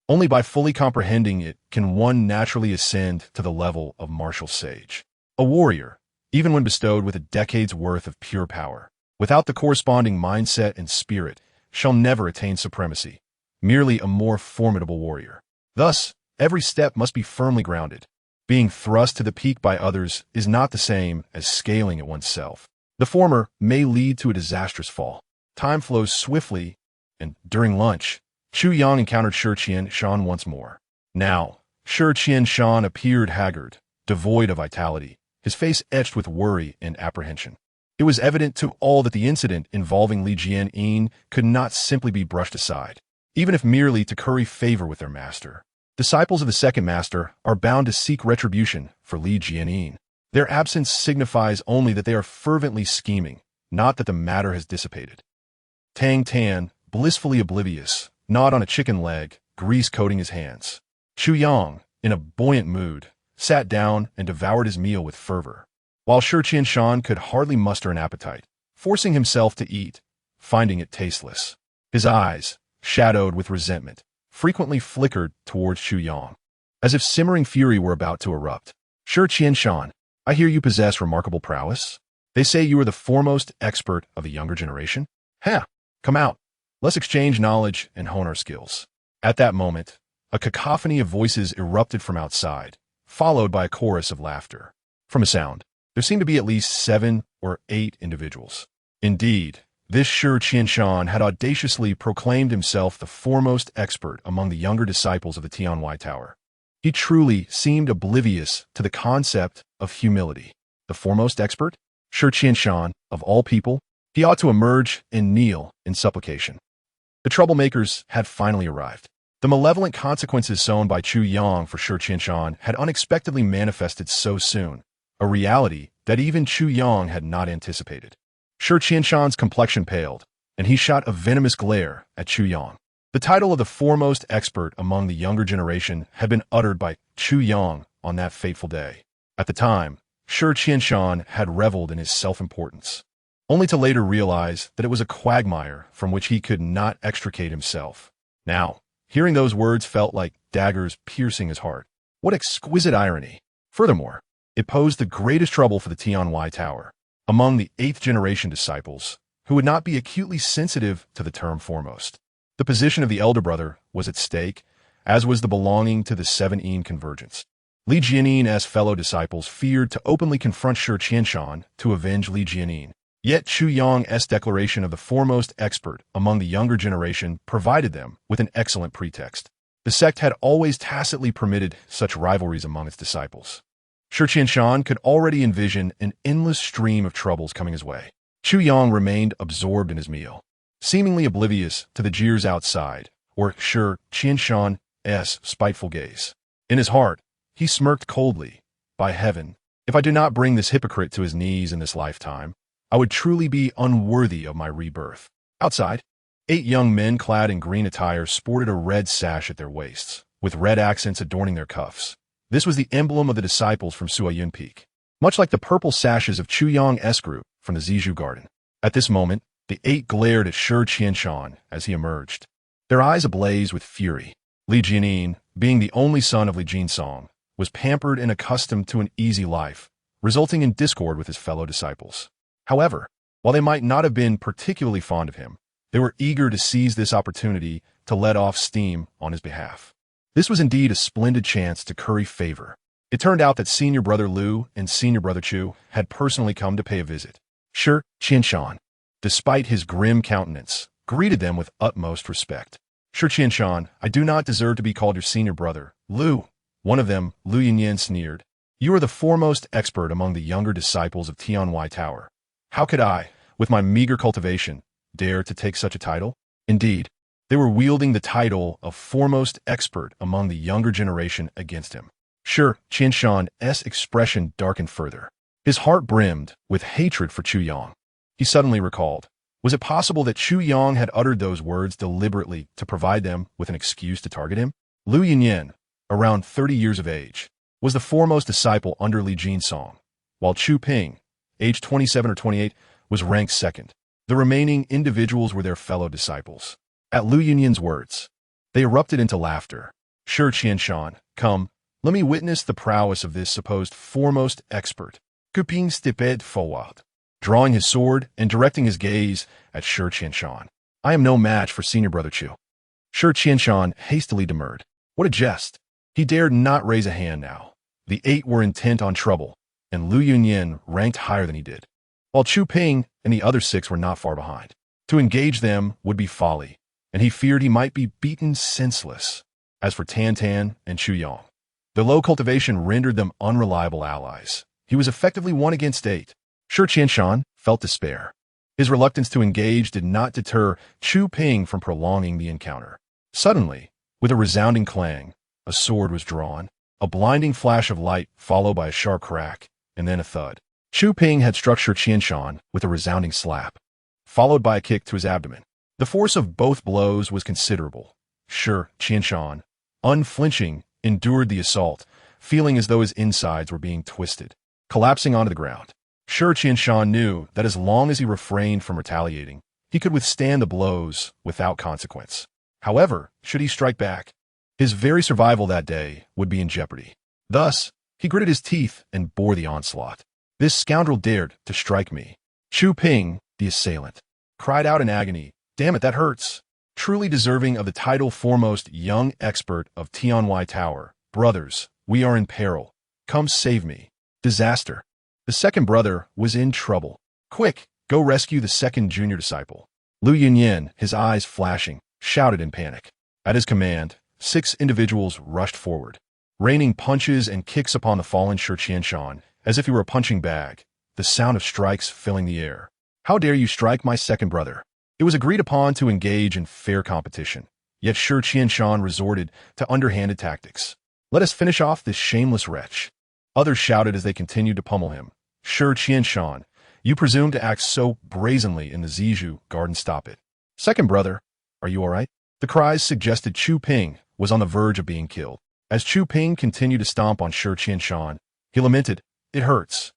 Only by fully comprehending it can one naturally ascend to the level of martial sage. A warrior, even when bestowed with a decade's worth of pure power, without the corresponding mindset and spirit, shall never attain supremacy, merely a more formidable warrior. Thus, every step must be firmly grounded. Being thrust to the peak by others is not the same as scaling it oneself. The former may lead to a disastrous fall. Time flows swiftly, and during lunch, Chu Yang encountered Shi Qian Shan once more. Now, Shi Qian Shan appeared haggard, devoid of vitality, his face etched with worry and apprehension. It was evident to all that the incident involving Li Jianyin could not simply be brushed aside, even if merely to curry favor with their master. Disciples of the second master are bound to seek retribution for Li Jianyin. Their absence signifies only that they are fervently scheming, not that the matter has dissipated. Tang Tan, blissfully oblivious, gnawed on a chicken leg, grease coating his hands. Chu Yang, in a buoyant mood, sat down and devoured his meal with fervor, while Shi Qianshan could hardly muster an appetite, forcing himself to eat, finding it tasteless. His eyes, shadowed with resentment, frequently flickered towards Chu Yang, as if simmering fury were about to erupt. Shi Qianshan, I hear you possess remarkable prowess. They say you are the foremost expert of the younger generation. Come out. Let's exchange knowledge and hone our skills. At that moment, a cacophony of voices erupted from outside, followed by a chorus of laughter. From a sound, there seemed to be at least 7 or 8 individuals. Indeed, this Shi Qianshan had audaciously proclaimed himself the foremost expert among the younger disciples of the Tianwai Tower. He truly seemed oblivious to the concept of humility. The foremost expert? Shi Qianshan, of all people, he ought to emerge and kneel in supplication. The troublemakers had finally arrived. The malevolent consequences sown by Chu Yang for Shi Qianshan had unexpectedly manifested so soon, a reality that even Chu Yang had not anticipated. Shi Qianshan's complexion paled, and he shot a venomous glare at Chu Yang. The title of the foremost expert among the younger generation had been uttered by Chu Yang on that fateful day. At the time, Shi Qianshan had reveled in his self-importance, only to later realize that it was a quagmire from which he could not extricate himself. Now, hearing those words felt like daggers piercing his heart. What exquisite irony! Furthermore, it posed the greatest trouble for the Tianwai Tower. Among the 8th-generation disciples, who would not be acutely sensitive to the term foremost, the position of the elder brother was at stake, as was the belonging to the 7-yin convergence. Li Jianin's fellow disciples feared to openly confront Shi Qianshan to avenge Li Jianin. Yet Chu Yang's declaration of the foremost expert among the younger generation provided them with an excellent pretext. The sect had always tacitly permitted such rivalries among its disciples. Shi Qianshan could already envision an endless stream of troubles coming his way. Chu Yang remained absorbed in his meal, seemingly oblivious to the jeers outside, or Shi Qianshan's spiteful gaze. In his heart, he smirked coldly. By heaven, if I do not bring this hypocrite to his knees in this lifetime, I would truly be unworthy of my rebirth. Outside, 8 young men clad in green attire sported a red sash at their waists, with red accents adorning their cuffs. This was the emblem of the disciples from Suiyun Peak, much like the purple sashes of Chu Yang's group from the Zizhu Garden. At this moment, the 8 glared at Shi Qianshan as he emerged, their eyes ablaze with fury. Li Jianin, being the only son of Li Jinsong, was pampered and accustomed to an easy life, resulting in discord with his fellow disciples. However, while they might not have been particularly fond of him, they were eager to seize this opportunity to let off steam on his behalf. This was indeed a splendid chance to curry favor. It turned out that senior brother Lu and senior brother Chu had personally come to pay a visit. Shi Qianshan, despite his grim countenance, greeted them with utmost respect. Shi Qianshan, I do not deserve to be called your senior brother, Lu. One of them, Lu Yinyan, sneered. You are the foremost expert among the younger disciples of Tianwai Tower. How could I, with my meager cultivation, dare to take such a title? Indeed, they were wielding the title of foremost expert among the younger generation against him. Shi Qianshan's expression darkened further. His heart brimmed with hatred for Chu Yang. He suddenly recalled, was it possible that Chu Yang had uttered those words deliberately to provide them with an excuse to target him? Lu Yinyan, around 30 years of age, was the foremost disciple under Li Jinsong, while Chu Ping, aged 27 or 28, was ranked second. The remaining individuals were their fellow disciples. At Lu Yinyan's words, they erupted into laughter. Shi Qianshan, come, let me witness the prowess of this supposed foremost expert. Kuping stiped forward, drawing his sword and directing his gaze at Shi Qianshan. I am no match for senior brother Chu. Shi Qianshan hastily demurred. What a jest! He dared not raise a hand now. The 8 were intent on trouble, and Lu Yinyan ranked higher than he did, while Chu Ping and the other 6 were not far behind. To engage them would be folly, and he feared he might be beaten senseless. As for Tan Tan and Chu Yang, the low cultivation rendered them unreliable allies. He was effectively 1 against 8. Shi Qianshan felt despair. His reluctance to engage did not deter Chu Ping from prolonging the encounter. Suddenly, with a resounding clang, a sword was drawn, a blinding flash of light followed by a sharp crack, and then a thud. Chu Ping had struck Shi Qianshan with a resounding slap, followed by a kick to his abdomen. The force of both blows was considerable. Shi Qianshan, unflinching endured the assault, feeling as though his insides were being twisted, collapsing onto the ground. Shi Qianshan knew that as long as he refrained from retaliating, he could withstand the blows without consequence. However, should he strike back, his very survival that day would be in jeopardy. Thus, he gritted his teeth and bore the onslaught. This scoundrel dared to strike me. Chu Ping, the assailant, cried out in agony, "Damn it, that hurts." Truly deserving of the title foremost young expert of Tianwai Tower. "Brothers, we are in peril. Come save me." Disaster. The second brother was in trouble. "Quick, go rescue the second junior disciple." Lu Yunyan, his eyes flashing, shouted in panic. At his command, 6 individuals rushed forward, raining punches and kicks upon the fallen Shi Qianshan as if he were a punching bag, the sound of strikes filling the air. "How dare you strike my second brother?" It was agreed upon to engage in fair competition, yet Shi Qianshan resorted to underhanded tactics. "Let us finish off this shameless wretch." Others shouted as they continued to pummel him. "Shi Qianshan, you presume to act so brazenly in the Zizhu garden, stop it." "Second brother, are you all right?" The cries suggested Chu Ping was on the verge of being killed. As Chu Ping continued to stomp on Shi Qianshan, he lamented, "It hurts.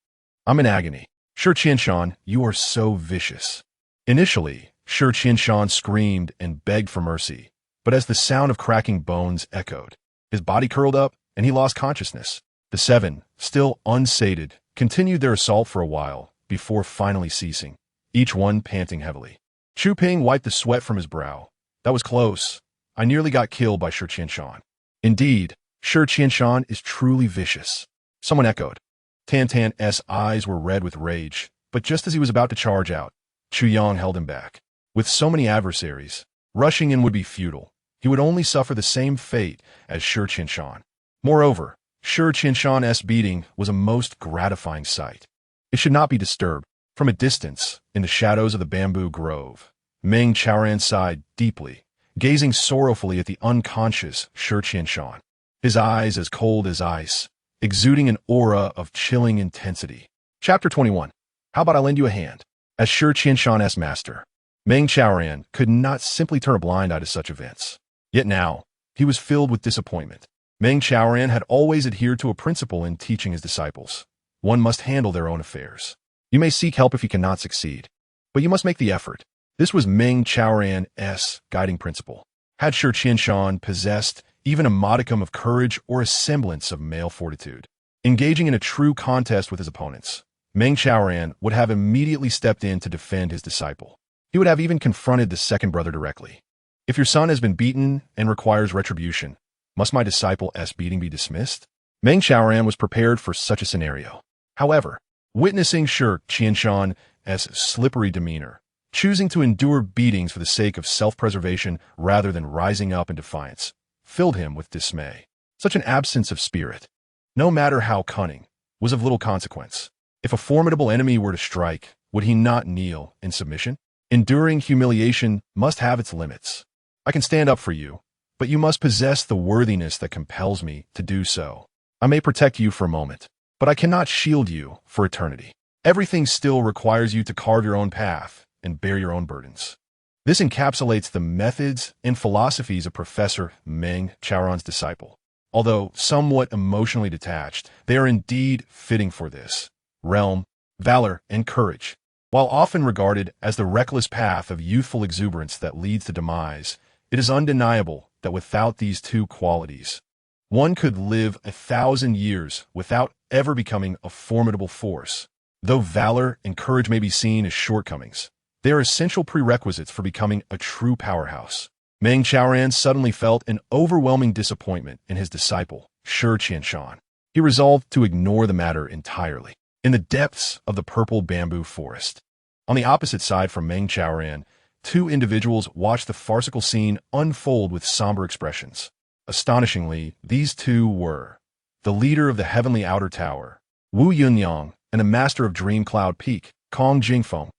I'm in agony." "Shi Qianshan, you are so vicious." Initially, Shi Qianshan screamed and begged for mercy, but as the sound of cracking bones echoed, his body curled up and he lost consciousness. The 7, still unsated, continued their assault for a while before finally ceasing, each one panting heavily. Chu Ping wiped the sweat from his brow. "That was close. I nearly got killed by Shi Qianshan." "Indeed, Shi Qianshan is truly vicious." Someone echoed. Tan Tan's eyes were red with rage, but just as he was about to charge out, Chu Yang held him back. With so many adversaries, rushing in would be futile. He would only suffer the same fate as Shi Qianshan. Moreover, Shi Qianshan's beating was a most gratifying sight. It should not be disturbed. From a distance, in the shadows of the bamboo grove, Meng Chaoran sighed deeply, gazing sorrowfully at the unconscious Shi Qianshan, his eyes as cold as ice, exuding an aura of chilling intensity. Chapter 21. How about I lend you a hand? As Shi Qianshan's master, Meng Chaoran could not simply turn a blind eye to such events. Yet now, he was filled with disappointment. Meng Chaoran had always adhered to a principle in teaching his disciples. One must handle their own affairs. You may seek help if you cannot succeed, but you must make the effort. This was Meng Chaoran's guiding principle. Had Shi Qianshan possessed even a modicum of courage or a semblance of male fortitude, engaging in a true contest with his opponents, Meng Chaoran would have immediately stepped in to defend his disciple. He would have even confronted the second brother directly. "If your son has been beaten and requires retribution, must my disciple's beating be dismissed?" Meng Chaoran was prepared for such a scenario. However, witnessing Shi Qianshan's slippery demeanor, choosing to endure beatings for the sake of self-preservation rather than rising up in defiance, filled him with dismay. Such an absence of spirit, no matter how cunning, was of little consequence. If a formidable enemy were to strike, would he not kneel in submission? Enduring humiliation must have its limits. "I can stand up for you, but you must possess the worthiness that compels me to do so. I may protect you for a moment, but I cannot shield you for eternity. Everything still requires you to carve your own path and bear your own burdens." This encapsulates the methods and philosophies of Professor Meng Chaoran's disciple. Although somewhat emotionally detached, they are indeed fitting for this realm, valor, and courage. While often regarded as the reckless path of youthful exuberance that leads to demise, it is undeniable that without these two qualities, one could live 1,000 years without ever becoming a formidable force. Though valor and courage may be seen as shortcomings, they are essential prerequisites for becoming a true powerhouse. Meng Chaoran suddenly felt an overwhelming disappointment in his disciple, Shi Qianshan. He resolved to ignore the matter entirely. In the depths of the purple bamboo forest, on the opposite side from Meng Chaoran, 2 individuals watched the farcical scene unfold with somber expressions. Astonishingly, these 2 were the leader of the heavenly outer tower, Wu Yunyang, and the master of Dream Cloud Peak, Kong Jingfeng.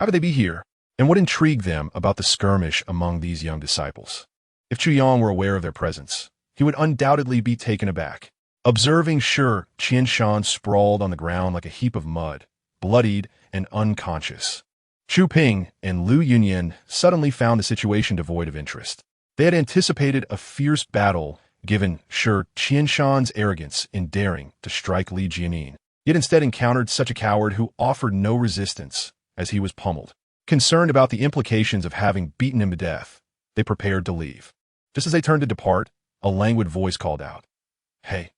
How could they be here? And what intrigued them about the skirmish among these young disciples? If Chu Yang were aware of their presence, he would undoubtedly be taken aback. Observing Shi Qianshan sprawled on the ground like a heap of mud, bloodied and unconscious, Chu Ping and Lu Yunyan suddenly found the situation devoid of interest. They had anticipated a fierce battle given Shi Qianshan's arrogance in daring to strike Li Jianin, yet instead encountered such a coward who offered no resistance as he was pummeled. Concerned about the implications of having beaten him to death, they prepared to leave. Just as they turned to depart, a languid voice called out, "Hey,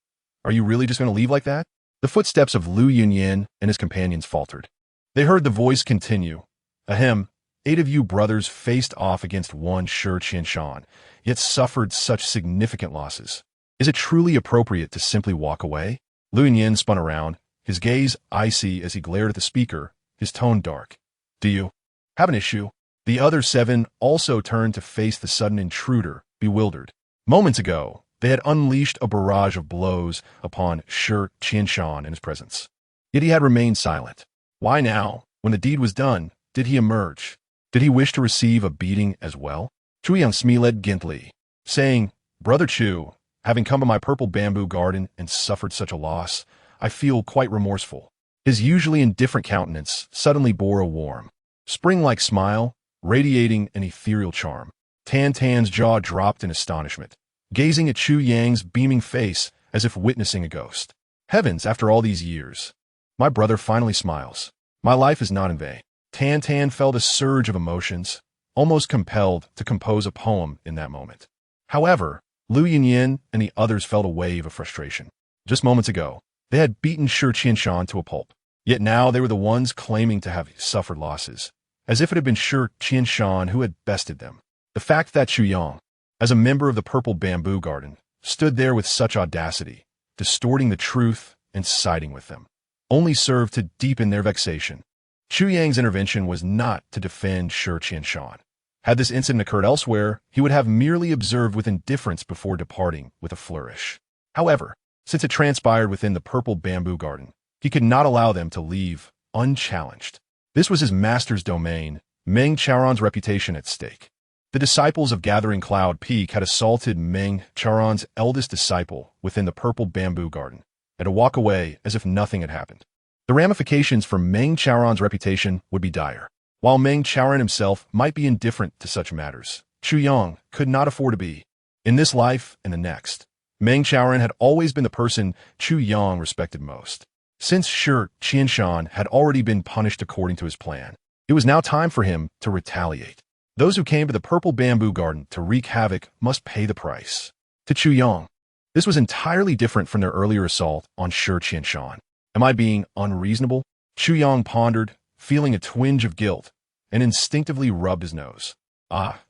are you really just going to leave like that?" The footsteps of Lu Yunyan and his companions faltered. They heard the voice continue, "Ahem, 8 of you brothers faced off against one Shi Qianshan, yet suffered such significant losses. Is it truly appropriate to simply walk away?" Lu Yunyan spun around, his gaze icy as he glared at the speaker, his tone dark. "Do you have an issue?" The other 7 also turned to face the sudden intruder, bewildered. Moments ago, they had unleashed a barrage of blows upon Shi Qianshan in his presence. Yet he had remained silent. Why now, when the deed was done, did he emerge? Did he wish to receive a beating as well? Chu Yang smiled gently, saying, "Brother Chu, having come to my purple bamboo garden and suffered such a loss, I feel quite remorseful." His usually indifferent countenance suddenly bore a warm, spring-like smile, radiating an ethereal charm. Tan Tan's jaw dropped in astonishment, gazing at Chu Yang's beaming face as if witnessing a ghost. Heavens, after all these years, my brother finally smiles. My life is not in vain. Tan Tan felt a surge of emotions, almost compelled to compose a poem in that moment. However, Lu Yunyan and the others felt a wave of frustration. Just moments ago, they had beaten Shi Qianshan to a pulp, yet now they were the ones claiming to have suffered losses, as if it had been Shi Qianshan who had bested them. The fact that Chu Yang, as a member of the Purple Bamboo Garden, stood there with such audacity, distorting the truth and siding with them, only served to deepen their vexation. Chu Yang's intervention was not to defend Shi Qianshan. Had this incident occurred elsewhere, he would have merely observed with indifference before departing with a flourish. However, since it transpired within the Purple Bamboo Garden, he could not allow them to leave unchallenged. This was his master's domain, Meng Charon's reputation at stake. The disciples of Gathering Cloud Peak had assaulted Meng Charon's eldest disciple within the Purple Bamboo Garden, and to walk away as if nothing had happened. The ramifications for Meng Charon's reputation would be dire. While Meng Charon himself might be indifferent to such matters, Chu Yang could not afford to be. In this life and the next, Meng Charon had always been the person Chu Yang respected most. Since Shi Qianshan had already been punished according to his plan, it was now time for him to retaliate. Those who came to the Purple Bamboo Garden to wreak havoc must pay the price. To Chu Yang, this was entirely different from their earlier assault on Shi Qianshan. Am I being unreasonable? Chu Yang pondered, feeling a twinge of guilt, and instinctively rubbed his nose.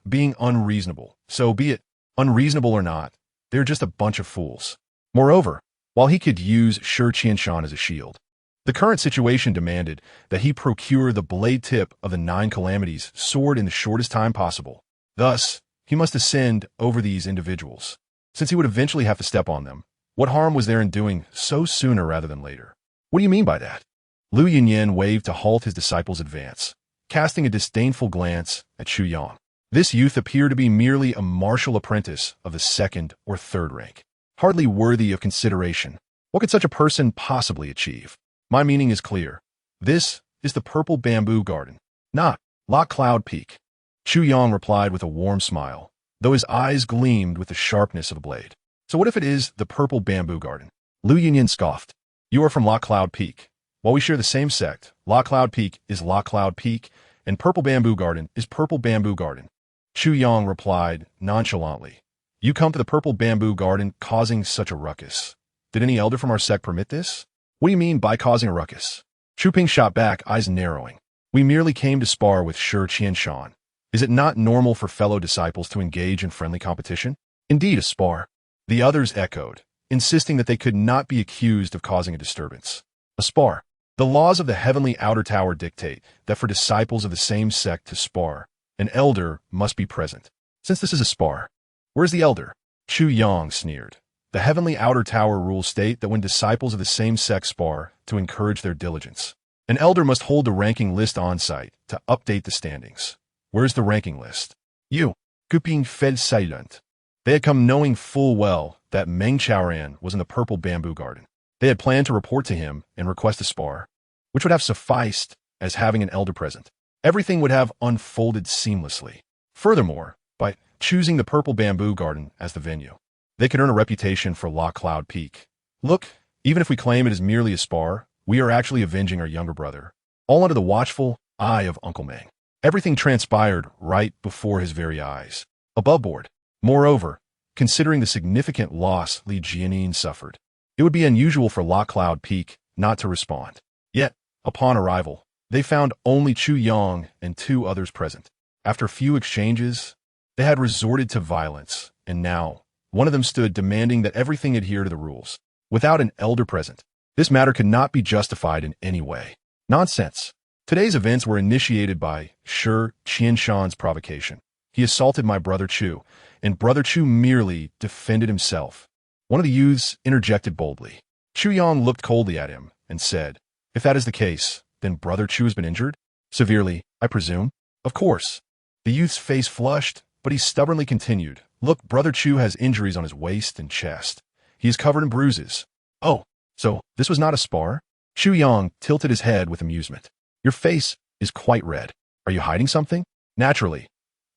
Being unreasonable. So be it. Unreasonable or not, they're just a bunch of fools. Moreover, while he could use Shi Qianshan as a shield, the current situation demanded that he procure the blade tip of the 9 Calamities sword in the shortest time possible. Thus, he must ascend over these individuals. Since he would eventually have to step on them, what harm was there in doing so sooner rather than later? What do you mean by that? Lu Yunyan waved to halt his disciple's advance, casting a disdainful glance at Chu Yang. This youth appeared to be merely a martial apprentice of the 2nd or 3rd rank, hardly worthy of consideration. What could such a person possibly achieve? My meaning is clear. This is the Purple Bamboo Garden, not Lock Cloud Peak. Chu Yang replied with a warm smile, though his eyes gleamed with the sharpness of a blade. So what if it is the Purple Bamboo Garden? Lu Yunyan scoffed. You are from Lock Cloud Peak. While we share the same sect, Lock Cloud Peak is Lock Cloud Peak, and Purple Bamboo Garden is Purple Bamboo Garden. Chu Yang replied nonchalantly. You come to the Purple Bamboo Garden causing such a ruckus. Did any elder from our sect permit this? What do you mean by causing a ruckus? Chu Ping shot back, eyes narrowing. We merely came to spar with Shi Qianshan. Is it not normal for fellow disciples to engage in friendly competition? Indeed, a spar. The others echoed, insisting that they could not be accused of causing a disturbance. A spar. The laws of the heavenly outer tower dictate that for disciples of the same sect to spar, an elder must be present. Since this is a spar, where's the elder? Chu Yang sneered. The heavenly outer tower rules state that when disciples of the same sect spar to encourage their diligence, an elder must hold the ranking list on site to update the standings. Where's the ranking list? You. Guping fed silent. They had come knowing full well that Meng Chaoran was in the Purple Bamboo Garden. They had planned to report to him and request a spar, which would have sufficed as having an elder present. Everything would have unfolded seamlessly. Furthermore, by choosing the Purple Bamboo Garden as the venue, They could earn a reputation for Lock Cloud Peak. Look, even if we claim it is merely a spar, we are actually avenging our younger brother. All under the watchful eye of Uncle Meng. Everything transpired right before his very eyes. Above board. Moreover, considering the significant loss Li Jianin suffered, it would be unusual for Lock Cloud Peak not to respond. Yet, upon arrival, they found only Chu Yang and two others present. After few exchanges, they had resorted to violence, and now, one of them stood demanding that everything adhere to the rules. Without an elder present, this matter could not be justified in any way. Nonsense. Today's events were initiated by Shi Qianshan's provocation. He assaulted my brother Chu, and brother Chu merely defended himself. One of the youths interjected boldly. Chu Yang looked coldly at him and said, "If that is the case, then brother Chu has been injured? Severely, I presume?" "Of course." The youth's face flushed, but he stubbornly continued, "Look, brother Chu has injuries on his waist and chest. He is covered in bruises." "Oh, so this was not a spar?" Chu Yang tilted his head with amusement. "Your face is quite red. Are you hiding something?" "Naturally.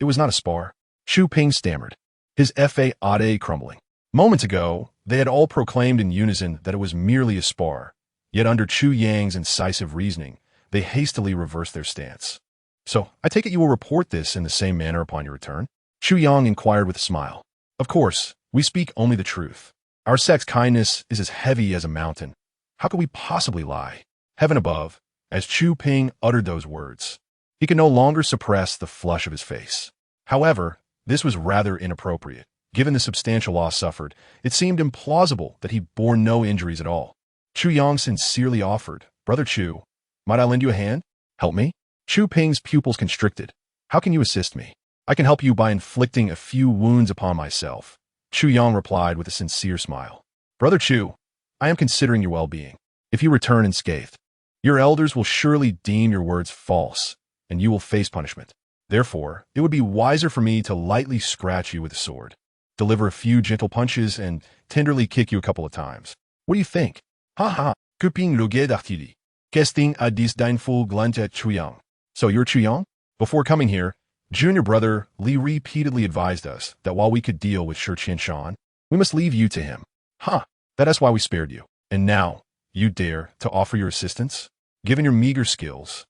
It was not a spar." Chu Ping stammered, his fa crumbling. Moments ago, they had all proclaimed in unison that it was merely a spar, yet under Chu Yang's incisive reasoning, they hastily reversed their stance. "So, I take it you will report this in the same manner upon your return?" Chu Yang inquired with a smile. "Of course, we speak only the truth. Our sect's kindness is as heavy as a mountain. How could we possibly lie?" Heaven above, as Chu Ping uttered those words, he could no longer suppress the flush of his face. However, this was rather inappropriate. Given the substantial loss suffered, it seemed implausible that he bore no injuries at all. Chu Yang sincerely offered, "Brother Chu, might I lend you a hand? Help me?" Chu Ping's pupils constricted. "How can you assist me?" "I can help you by inflicting a few wounds upon myself," Chu Yang replied with a sincere smile. "Brother Chu, I am considering your well-being. If you return unscathed, your elders will surely deem your words false, and you will face punishment. Therefore, it would be wiser for me to lightly scratch you with a sword, deliver a few gentle punches, and tenderly kick you a couple of times. What do you think?" "Ha ha, coping loguet d'artillerie. Casting a disdainful glance at Chu Yang." "So you're Chu Yang?" Before coming here, junior brother Li repeatedly advised us that while we could deal with Shi Qianshan, we must leave you to him. "Huh, that is why we spared you. And now, you dare to offer your assistance? Given your meager skills,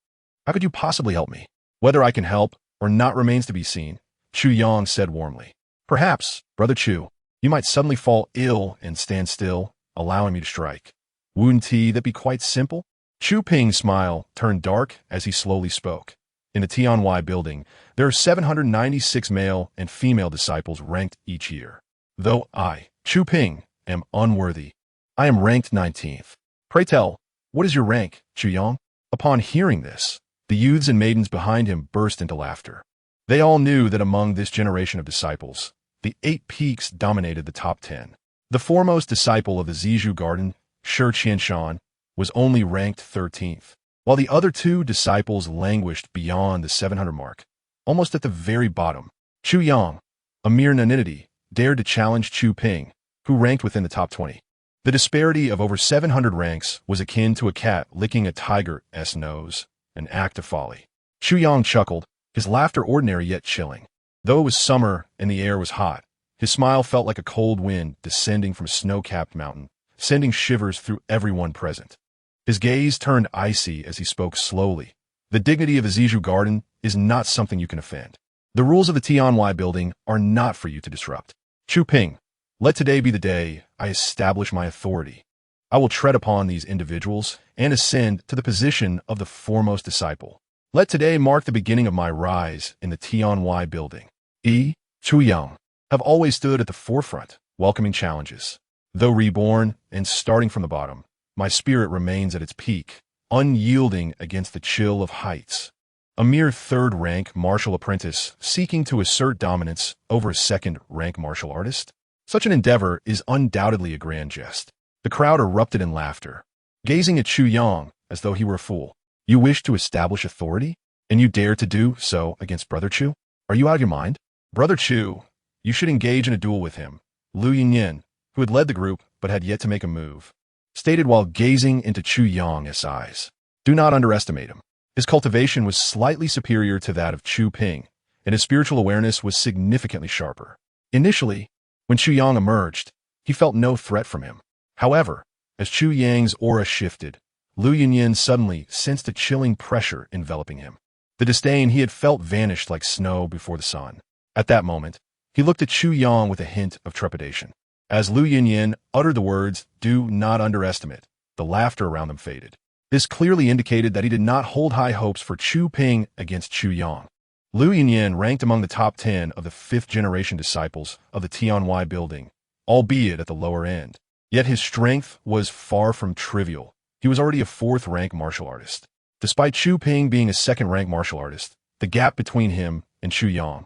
how could you possibly help me?" "Whether I can help or not remains to be seen," Chu Yang said warmly. "Perhaps, brother Chu, you might suddenly fall ill and stand still, allowing me to strike. Wouldn't that be quite simple?" Chu Ping's smile turned dark as he slowly spoke. In the Tianwai building, there are 796 male and female disciples ranked each year. Though I, Chu Ping, am unworthy, I am ranked 19th. "Pray tell, what is your rank, Chu Yang?" Upon hearing this, the youths and maidens behind him burst into laughter. They all knew that among this generation of disciples, the 8 peaks dominated the top 10. The foremost disciple of the Zizhu Garden, Shi Qianshan, was only ranked 13th, while the other 2 disciples languished beyond the 700 mark, almost at the very bottom. Chu Yang, a mere nonentity, dared to challenge Chu Ping, who ranked within the top 20. The disparity of over 700 ranks was akin to a cat licking a tiger's nose, an act of folly. Chu Yang chuckled, his laughter ordinary yet chilling. Though it was summer and the air was hot, his smile felt like a cold wind descending from a snow-capped mountain, sending shivers through everyone present. His gaze turned icy as he spoke slowly. "The dignity of a Zizhu garden is not something you can offend. The rules of the Tianwai building are not for you to disrupt. Chu Ping, let today be the day I establish my authority. I will tread upon these individuals and ascend to the position of the foremost disciple. Let today mark the beginning of my rise in the Tianwai building." Chu Yang have always stood at the forefront, welcoming challenges. Though reborn and starting from the bottom, my spirit remains at its peak, unyielding against the chill of heights. A mere 3rd-rank martial apprentice seeking to assert dominance over a 2nd-rank martial artist? Such an endeavor is undoubtedly a grand jest. The crowd erupted in laughter, gazing at Chu Yang as though he were a fool. "You wish to establish authority? And you dare to do so against Brother Chu? Are you out of your mind?" "Brother Chu, you should engage in a duel with him," Lu Yinyin, who had led the group but had yet to make a move, stated while gazing into Chu Yang's eyes. "Do not underestimate him. His cultivation was slightly superior to that of Chu Ping, and his spiritual awareness was significantly sharper. Initially, when When Chu Yang emerged, he felt no threat from him. However, as Chu Yang's aura shifted, Lu Yinyin suddenly sensed a chilling pressure enveloping him. The disdain he had felt vanished like snow before the sun. At that moment, he looked at Chu Yang with a hint of trepidation. As Lu Yinyin uttered the words, "Do not underestimate," the laughter around them faded. This clearly indicated that he did not hold high hopes for Chu Ping against Chu Yang. Lu Yinyin ranked among the top 10 of the fifth-generation disciples of the Tianwai building, albeit at the lower end. Yet his strength was far from trivial. He was already a fourth-rank martial artist. Despite Chu Ping being a second-rank martial artist, the gap between him and Chu Yang,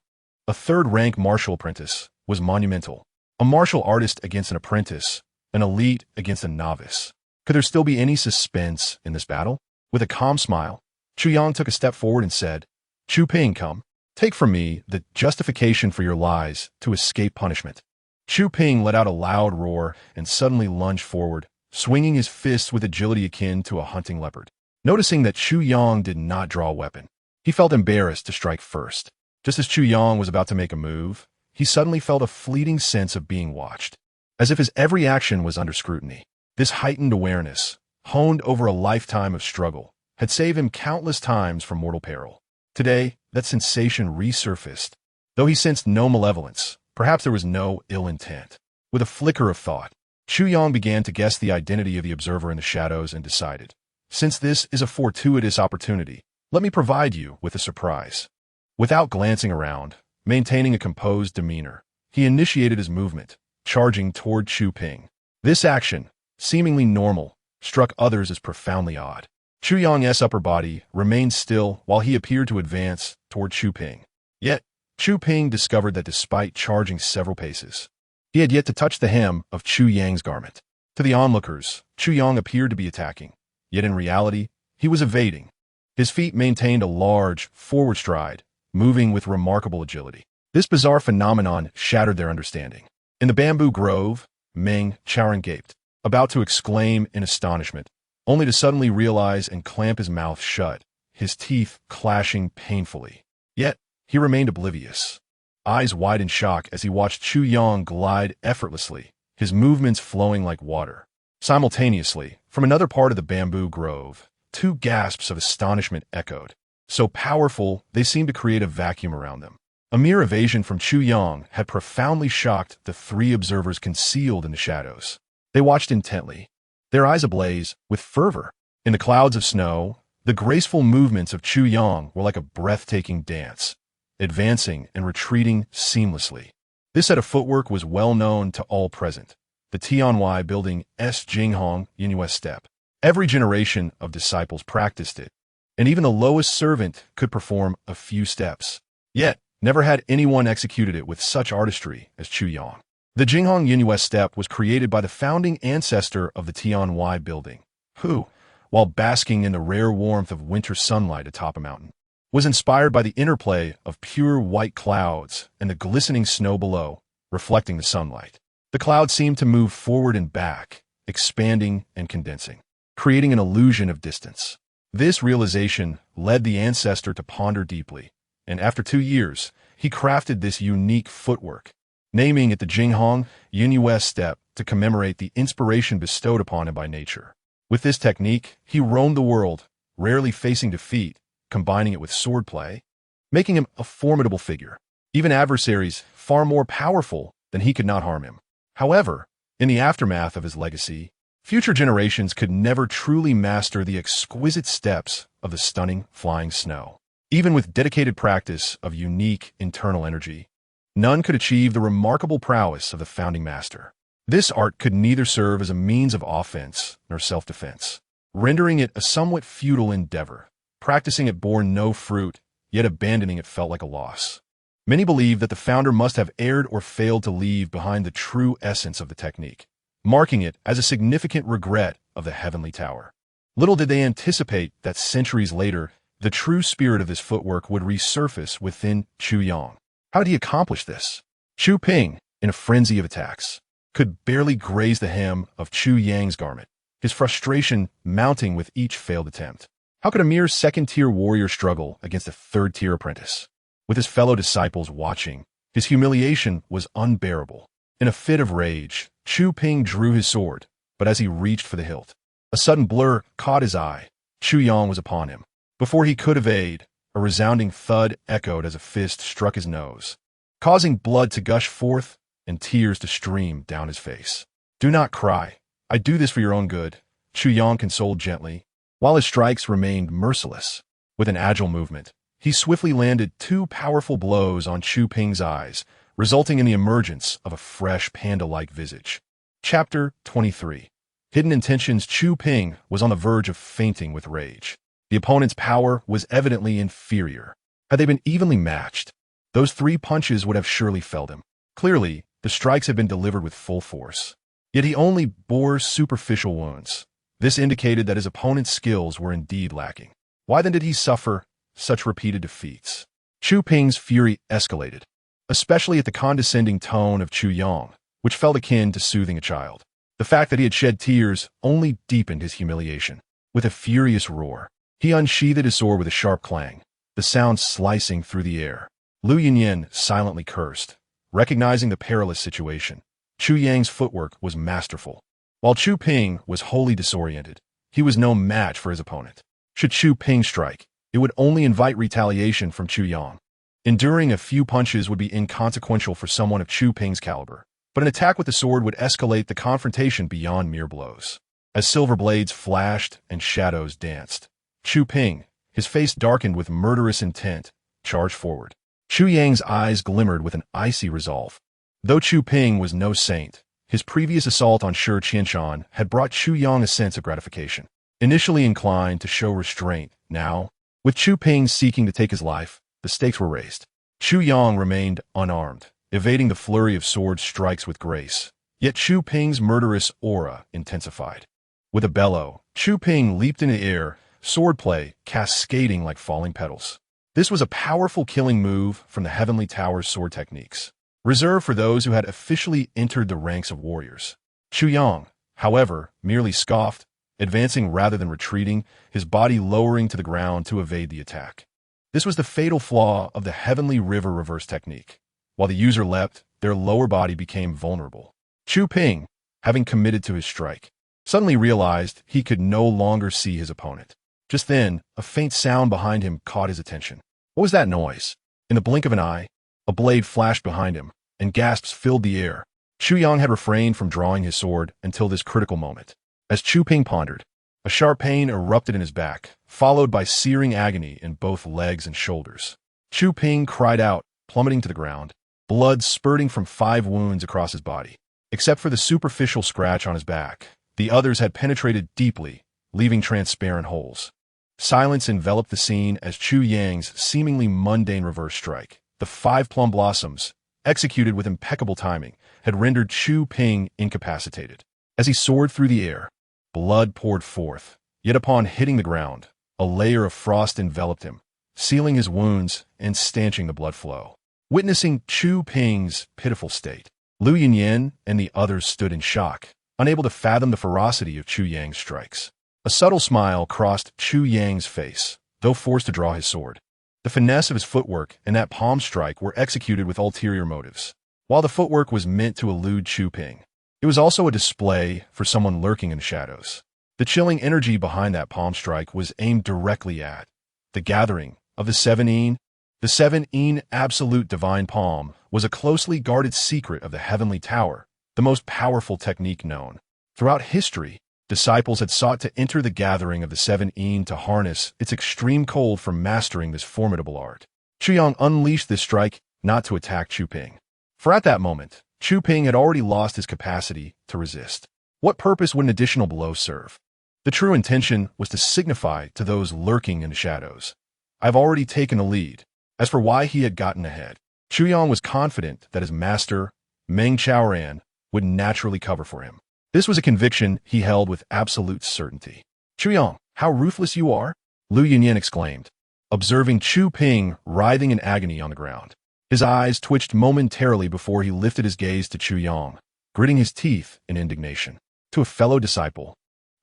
a third-rank martial apprentice, was monumental. A martial artist against an apprentice, an elite against a novice. Could there still be any suspense in this battle? With a calm smile, Chu Yang took a step forward and said, "Chu Ping, come. Take from me the justification for your lies to escape punishment." Chu Ping let out a loud roar and suddenly lunged forward, swinging his fists with agility akin to a hunting leopard. Noticing that Chu Yang did not draw a weapon, he felt embarrassed to strike first. Just as Chu Yang was about to make a move, he suddenly felt a fleeting sense of being watched, as if his every action was under scrutiny. This heightened awareness, honed over a lifetime of struggle, had saved him countless times from mortal peril. Today, that sensation resurfaced. Though he sensed no malevolence, perhaps there was no ill intent. With a flicker of thought, Chu Yang began to guess the identity of the observer in the shadows and decided, "Since this is a fortuitous opportunity, let me provide you with a surprise." Without glancing around, maintaining a composed demeanor, he initiated his movement, charging toward Chu Ping. This action, seemingly normal, struck others as profoundly odd. Chu Yang's upper body remained still while he appeared to advance toward Chu Ping. Yet, Chu Ping discovered that despite charging several paces, he had yet to touch the hem of Chu Yang's garment. To the onlookers, Chu Yang appeared to be attacking, yet in reality, he was evading. His feet maintained a large, forward stride, moving with remarkable agility. This bizarre phenomenon shattered their understanding. In the bamboo grove, Meng Chaoran gaped, about to exclaim in astonishment, only to suddenly realize and clamp his mouth shut, his teeth clashing painfully. Yet, he remained oblivious, eyes wide in shock as he watched Chu Yang glide effortlessly, his movements flowing like water. Simultaneously, from another part of the bamboo grove, two gasps of astonishment echoed, so powerful they seemed to create a vacuum around them. A mere evasion from Chu Yang had profoundly shocked the three observers concealed in the shadows. They watched intently, their eyes ablaze with fervor. In the clouds of snow, the graceful movements of Chu Yang were like a breathtaking dance, advancing and retreating seamlessly. This set of footwork was well known to all present. The Tianwai building Jinghong Yinyue step. Every generation of disciples practiced it, and even the lowest servant could perform a few steps. Yet, never had anyone executed it with such artistry as Chu Yang. The Jinghong Yinyue step was created by the founding ancestor of the Tianwai building, who, while basking in the rare warmth of winter sunlight atop a mountain, was inspired by the interplay of pure white clouds and the glistening snow below, reflecting the sunlight. The clouds seemed to move forward and back, expanding and condensing, creating an illusion of distance. This realization led the ancestor to ponder deeply, and after 2 years, he crafted this unique footwork, naming it the Jinghong Yinyue step to commemorate the inspiration bestowed upon him by nature. With this technique, he roamed the world, rarely facing defeat, combining it with swordplay, making him a formidable figure. Even adversaries far more powerful than he could not harm him. However, in the aftermath of his legacy, future generations could never truly master the exquisite steps of the stunning flying snow. Even with dedicated practice of unique internal energy, none could achieve the remarkable prowess of the founding master. This art could neither serve as a means of offense nor self-defense, rendering it a somewhat futile endeavor. Practicing it bore no fruit, yet abandoning it felt like a loss. Many believe that the founder must have erred or failed to leave behind the true essence of the technique, marking it as a significant regret of the Heavenly Tower. Little did they anticipate that centuries later, the true spirit of this footwork would resurface within Chu Yang. How did he accomplish this? Chu Ping, in a frenzy of attacks, could barely graze the hem of Chu Yang's garment, his frustration mounting with each failed attempt. How could a mere second-tier warrior struggle against a third-tier apprentice? With his fellow disciples watching, his humiliation was unbearable. In a fit of rage, Chu Ping drew his sword, but as he reached for the hilt, a sudden blur caught his eye. Chu Yang was upon him. Before he could evade, a resounding thud echoed as a fist struck his nose, causing blood to gush forth and tears to stream down his face. "Do not cry. I do this for your own good," Chu Yang consoled gently, while his strikes remained merciless. With an agile movement, he swiftly landed 2 powerful blows on Chu Ping's eyes, resulting in the emergence of a fresh panda-like visage. Chapter 23. Hidden Intentions. Chu Ping was on the verge of fainting with rage. The opponent's power was evidently inferior. Had they been evenly matched, those 3 punches would have surely felled him. Clearly, the strikes had been delivered with full force. Yet he only bore superficial wounds. This indicated that his opponent's skills were indeed lacking. Why then did he suffer such repeated defeats? Chu Ping's fury escalated, especially at the condescending tone of Chu Yang, which felt akin to soothing a child. The fact that he had shed tears only deepened his humiliation. With a furious roar, he unsheathed his sword with a sharp clang, the sound slicing through the air. Lu Yinyan silently cursed. Recognizing the perilous situation, Chu Yang's footwork was masterful. While Chu Ping was wholly disoriented, he was no match for his opponent. Should Chu Ping strike, it would only invite retaliation from Chu Yang. Enduring a few punches would be inconsequential for someone of Chu Ping's caliber, but an attack with the sword would escalate the confrontation beyond mere blows. As silver blades flashed and shadows danced, Chu Ping, his face darkened with murderous intent, charged forward. Chu Yang's eyes glimmered with an icy resolve. Though Chu Ping was no saint, his previous assault on Shi Qianshan had brought Chu Yang a sense of gratification. Initially inclined to show restraint, now, with Chu Ping seeking to take his life, the stakes were raised. Chu Yang remained unarmed, evading the flurry of sword strikes with grace. Yet Chu Ping's murderous aura intensified. With a bellow, Chu Ping leaped into the air, swordplay cascading like falling petals. This was a powerful killing move from the Heavenly Tower's sword techniques, reserved for those who had officially entered the ranks of warriors. Chu Yang, however, merely scoffed, advancing rather than retreating, his body lowering to the ground to evade the attack. This was the fatal flaw of the Heavenly River reverse technique. While the user leapt, their lower body became vulnerable. Chu Ping, having committed to his strike, suddenly realized he could no longer see his opponent. Just then, a faint sound behind him caught his attention. What was that noise? In the blink of an eye, a blade flashed behind him, and gasps filled the air. Chu Yang had refrained from drawing his sword until this critical moment. As Chu Ping pondered, a sharp pain erupted in his back, followed by searing agony in both legs and shoulders. Chu Ping cried out, plummeting to the ground, blood spurting from 5 wounds across his body. Except for the superficial scratch on his back, the others had penetrated deeply, leaving transparent holes. Silence enveloped the scene as Chu Yang's seemingly mundane reverse strike, the 5 plum blossoms, executed with impeccable timing, had rendered Chu Ping incapacitated. As he soared through the air, blood poured forth, yet upon hitting the ground, a layer of frost enveloped him, sealing his wounds and stanching the blood flow. Witnessing Chu Ping's pitiful state, Lu Yinyan and the others stood in shock, unable to fathom the ferocity of Chu Yang's strikes. A subtle smile crossed Chu Yang's face, though forced to draw his sword. The finesse of his footwork and that palm strike were executed with ulterior motives. While the footwork was meant to elude Chu Ping, it was also a display for someone lurking in the shadows. The chilling energy behind that palm strike was aimed directly at the gathering of the 7 Yin. The 7 Yin absolute divine palm was a closely guarded secret of the Heavenly Tower, the most powerful technique known. Throughout history, disciples had sought to enter the gathering of the 7 Yin to harness its extreme cold from mastering this formidable art. Chu Yang unleashed this strike not to attack Chu Ping, for at that moment, Chu Ping had already lost his capacity to resist. What purpose would an additional blow serve? The true intention was to signify to those lurking in the shadows, "I've already taken the lead." As for why he had gotten ahead, Chu Yang was confident that his master, Meng Chaoran, would naturally cover for him. This was a conviction he held with absolute certainty. "Chu Yang, how ruthless you are!" Lu Yinyan exclaimed, observing Chu Ping writhing in agony on the ground. His eyes twitched momentarily before he lifted his gaze to Chu Yang, gritting his teeth in indignation. To a fellow disciple,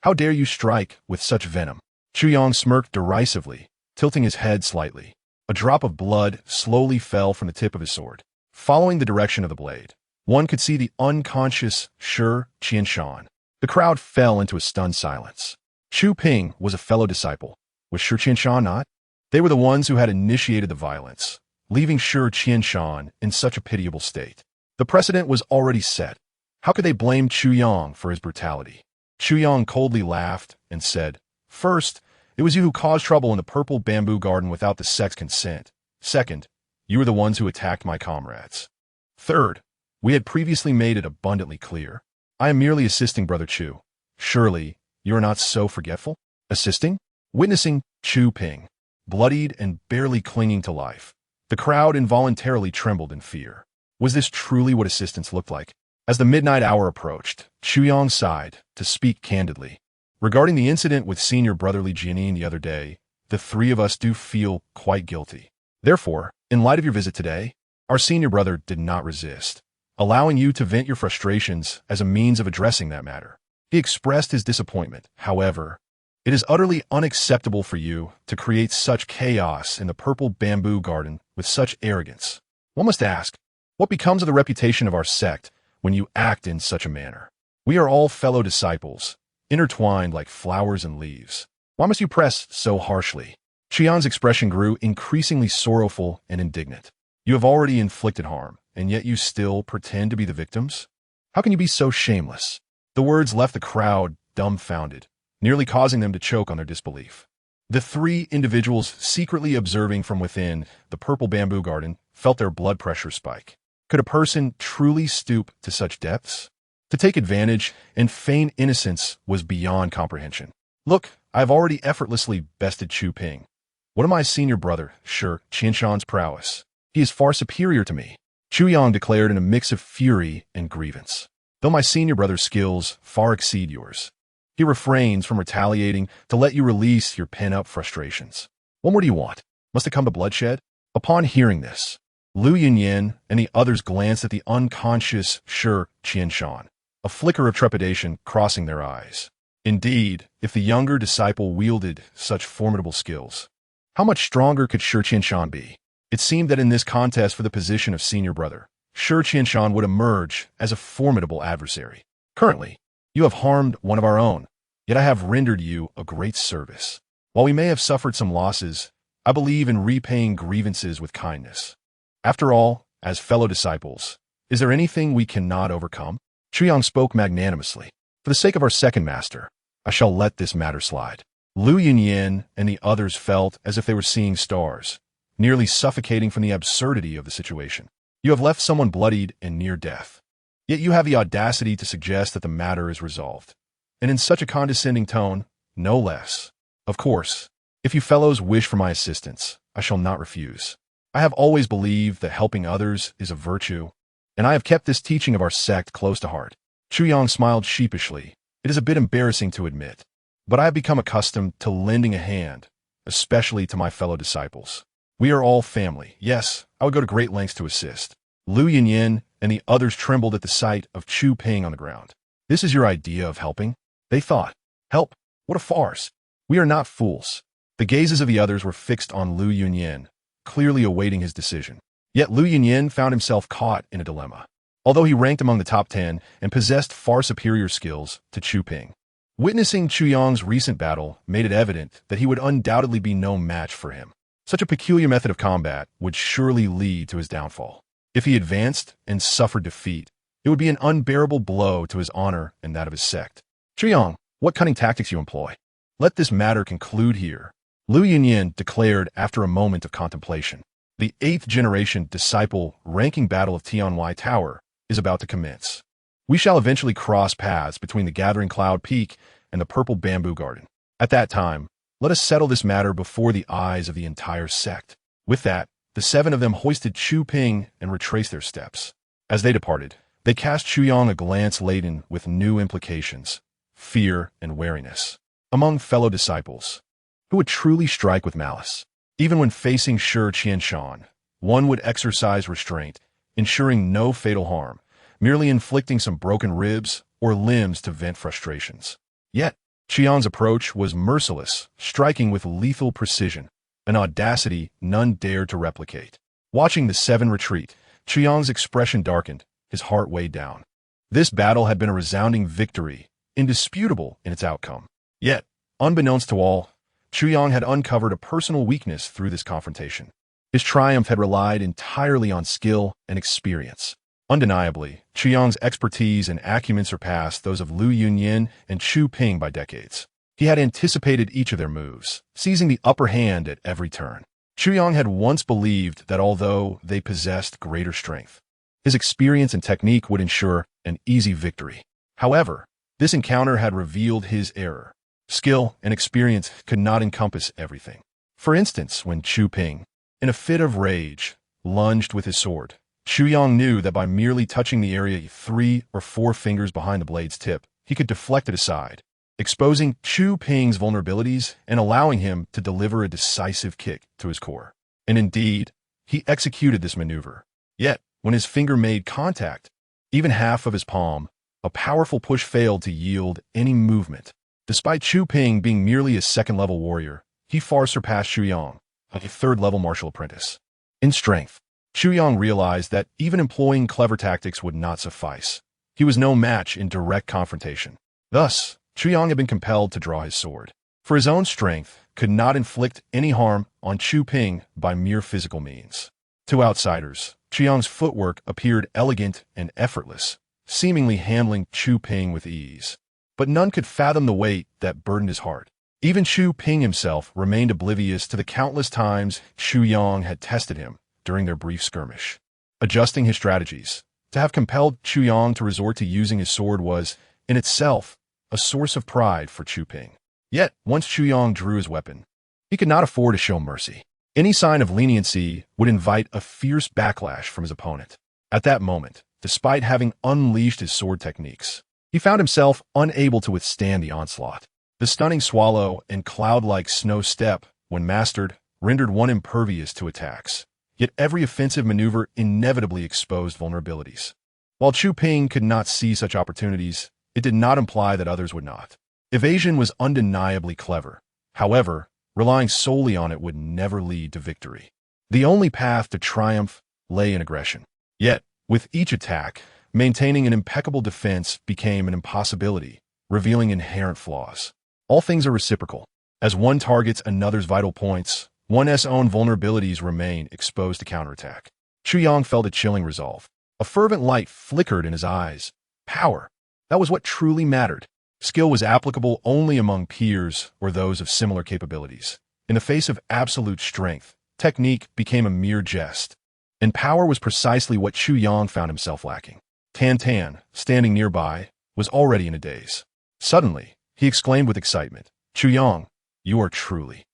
"How dare you strike with such venom?" Chu Yang smirked derisively, tilting his head slightly. A drop of blood slowly fell from the tip of his sword, following the direction of the blade. One could see the unconscious Shi Qianshan. The crowd fell into a stunned silence. Chu Ping was a fellow disciple. Was Shi Qianshan not? They were the ones who had initiated the violence, leaving Shi Qianshan in such a pitiable state. The precedent was already set. How could they blame Chu Yang for his brutality? Chu Yang coldly laughed and said, "First, it was you who caused trouble in the purple bamboo garden without the sect's consent. Second, you were the ones who attacked my comrades. Third, we had previously made it abundantly clear. I am merely assisting Brother Chu. Surely, you are not so forgetful? Assisting?" Witnessing Chu Ping, bloodied and barely clinging to life, the crowd involuntarily trembled in fear. Was this truly what assistance looked like? As the midnight hour approached, Chu Yang sighed to speak candidly. "Regarding the incident with Senior Brother Li Jianyin the other day, the three of us do feel quite guilty. Therefore, in light of your visit today, our senior brother did not resist, allowing you to vent your frustrations as a means of addressing that matter. He expressed his disappointment. However, it is utterly unacceptable for you to create such chaos in the purple bamboo garden with such arrogance. One must ask, what becomes of the reputation of our sect when you act in such a manner? We are all fellow disciples, intertwined like flowers and leaves. Why must you press so harshly?" Qian's expression grew increasingly sorrowful and indignant. "You have already inflicted harm, and yet you still pretend to be the victims? How can you be so shameless?" The words left the crowd dumbfounded, nearly causing them to choke on their disbelief. The three individuals secretly observing from within the purple bamboo garden felt their blood pressure spike. Could a person truly stoop to such depths? To take advantage and feign innocence was beyond comprehension. "Look, I have already effortlessly bested Chu Ping. What of my senior brother, Shi Qianshan's prowess? He is far superior to me," Chu Yang declared in a mix of fury and grievance. "Though my senior brother's skills far exceed yours, he refrains from retaliating to let you release your pent-up frustrations. What more do you want? Must it come to bloodshed?" Upon hearing this, Lu Yunyan and the others glanced at the unconscious Shi Qianshan, a flicker of trepidation crossing their eyes. Indeed, if the younger disciple wielded such formidable skills, how much stronger could Shi Qianshan be? It seemed that in this contest for the position of senior brother, Shi Qianshan would emerge as a formidable adversary. "Currently, you have harmed one of our own, yet I have rendered you a great service. While we may have suffered some losses, I believe in repaying grievances with kindness. After all, as fellow disciples, is there anything we cannot overcome?" Chu Yang spoke magnanimously. "For the sake of our second master, I shall let this matter slide." Lu Yunyan and the others felt as if they were seeing stars, nearly suffocating from the absurdity of the situation. "You have left someone bloodied and near death. Yet you have the audacity to suggest that the matter is resolved. And in such a condescending tone, no less. Of course, if you fellows wish for my assistance, I shall not refuse. I have always believed that helping others is a virtue, and I have kept this teaching of our sect close to heart." Chu Yang smiled sheepishly. "It is a bit embarrassing to admit, but I have become accustomed to lending a hand, especially to my fellow disciples. We are all family. Yes, I would go to great lengths to assist." Lu Yunyan and the others trembled at the sight of Chu Ping on the ground. "This is your idea of helping?" they thought. "Help? What a farce! We are not fools." The gazes of the others were fixed on Lu Yunyan, clearly awaiting his decision. Yet Lu Yunyan found himself caught in a dilemma. Although he ranked among the top 10 and possessed far superior skills to Chu Ping, witnessing Chu Yang's recent battle made it evident that he would undoubtedly be no match for him. Such a peculiar method of combat would surely lead to his downfall. If he advanced and suffered defeat, it would be an unbearable blow to his honor and that of his sect. "Chu Yang, what cunning tactics you employ. Let this matter conclude here," Lu Yunyan declared after a moment of contemplation. "The 8th generation disciple ranking battle of Tianwai Tower is about to commence. We shall eventually cross paths between the Gathering Cloud Peak and the Purple Bamboo Garden. At that time, let us settle this matter before the eyes of the entire sect." With that, the 7 of them hoisted Chu Ping and retraced their steps. As they departed, they cast Chu Yang a glance laden with new implications, fear and wariness. Among fellow disciples, who would truly strike with malice? Even when facing Shi Qianshan, one would exercise restraint, ensuring no fatal harm, merely inflicting some broken ribs or limbs to vent frustrations. Yet, Qian's approach was merciless, striking with lethal precision, an audacity none dared to replicate. Watching the 7 retreat, Qian's expression darkened, his heart weighed down. This battle had been a resounding victory, indisputable in its outcome. Yet, unbeknownst to all, Chuyang had uncovered a personal weakness through this confrontation. His triumph had relied entirely on skill and experience. Undeniably, Chuyang's expertise and acumen surpassed those of Lu Yunyin and Chu Ping by decades. He had anticipated each of their moves, seizing the upper hand at every turn. Chuyang had once believed that although they possessed greater strength, his experience and technique would ensure an easy victory. However, this encounter had revealed his error. Skill and experience could not encompass everything. For instance, when Chu Ping, in a fit of rage, lunged with his sword, Chuyang knew that by merely touching the area 3 or 4 fingers behind the blade's tip, he could deflect it aside, exposing Chu Ping's vulnerabilities and allowing him to deliver a decisive kick to his core. And indeed, he executed this maneuver. Yet, when his finger made contact, even half of his palm, a powerful push failed to yield any movement. Despite Chu Ping being merely a second-level warrior, he far surpassed Chuyang, a third-level martial apprentice. In strength, Chuyang realized that even employing clever tactics would not suffice. He was no match in direct confrontation. Thus, Chuyang had been compelled to draw his sword. For his own strength could not inflict any harm on Chu Ping by mere physical means. To outsiders, Chuyang's footwork appeared elegant and effortless, seemingly handling Chu Ping with ease. But none could fathom the weight that burdened his heart. Even Chu Ping himself remained oblivious to the countless times Chuyang had tested him during their brief skirmish. Adjusting his strategies, to have compelled Chuyang to resort to using his sword was, in itself, a source of pride for Chu Ping. Yet, once Chuyang drew his weapon, he could not afford to show mercy. Any sign of leniency would invite a fierce backlash from his opponent. At that moment, despite having unleashed his sword techniques, he found himself unable to withstand the onslaught. The stunning swallow and cloud-like snow step, when mastered, rendered one impervious to attacks. Yet every offensive maneuver inevitably exposed vulnerabilities. While Chu Ping could not see such opportunities, it did not imply that others would not. Evasion was undeniably clever. However, relying solely on it would never lead to victory. The only path to triumph lay in aggression. Yet, with each attack, maintaining an impeccable defense became an impossibility, revealing inherent flaws. All things are reciprocal. As one targets another's vital points, one's own vulnerabilities remain exposed to counterattack. Chuyang felt a chilling resolve. A fervent light flickered in his eyes. Power. That was what truly mattered. Skill was applicable only among peers or those of similar capabilities. In the face of absolute strength, technique became a mere jest. And power was precisely what Chuyang found himself lacking. Tan Tan, standing nearby, was already in a daze. Suddenly, he exclaimed with excitement, "Chuyang, you are truly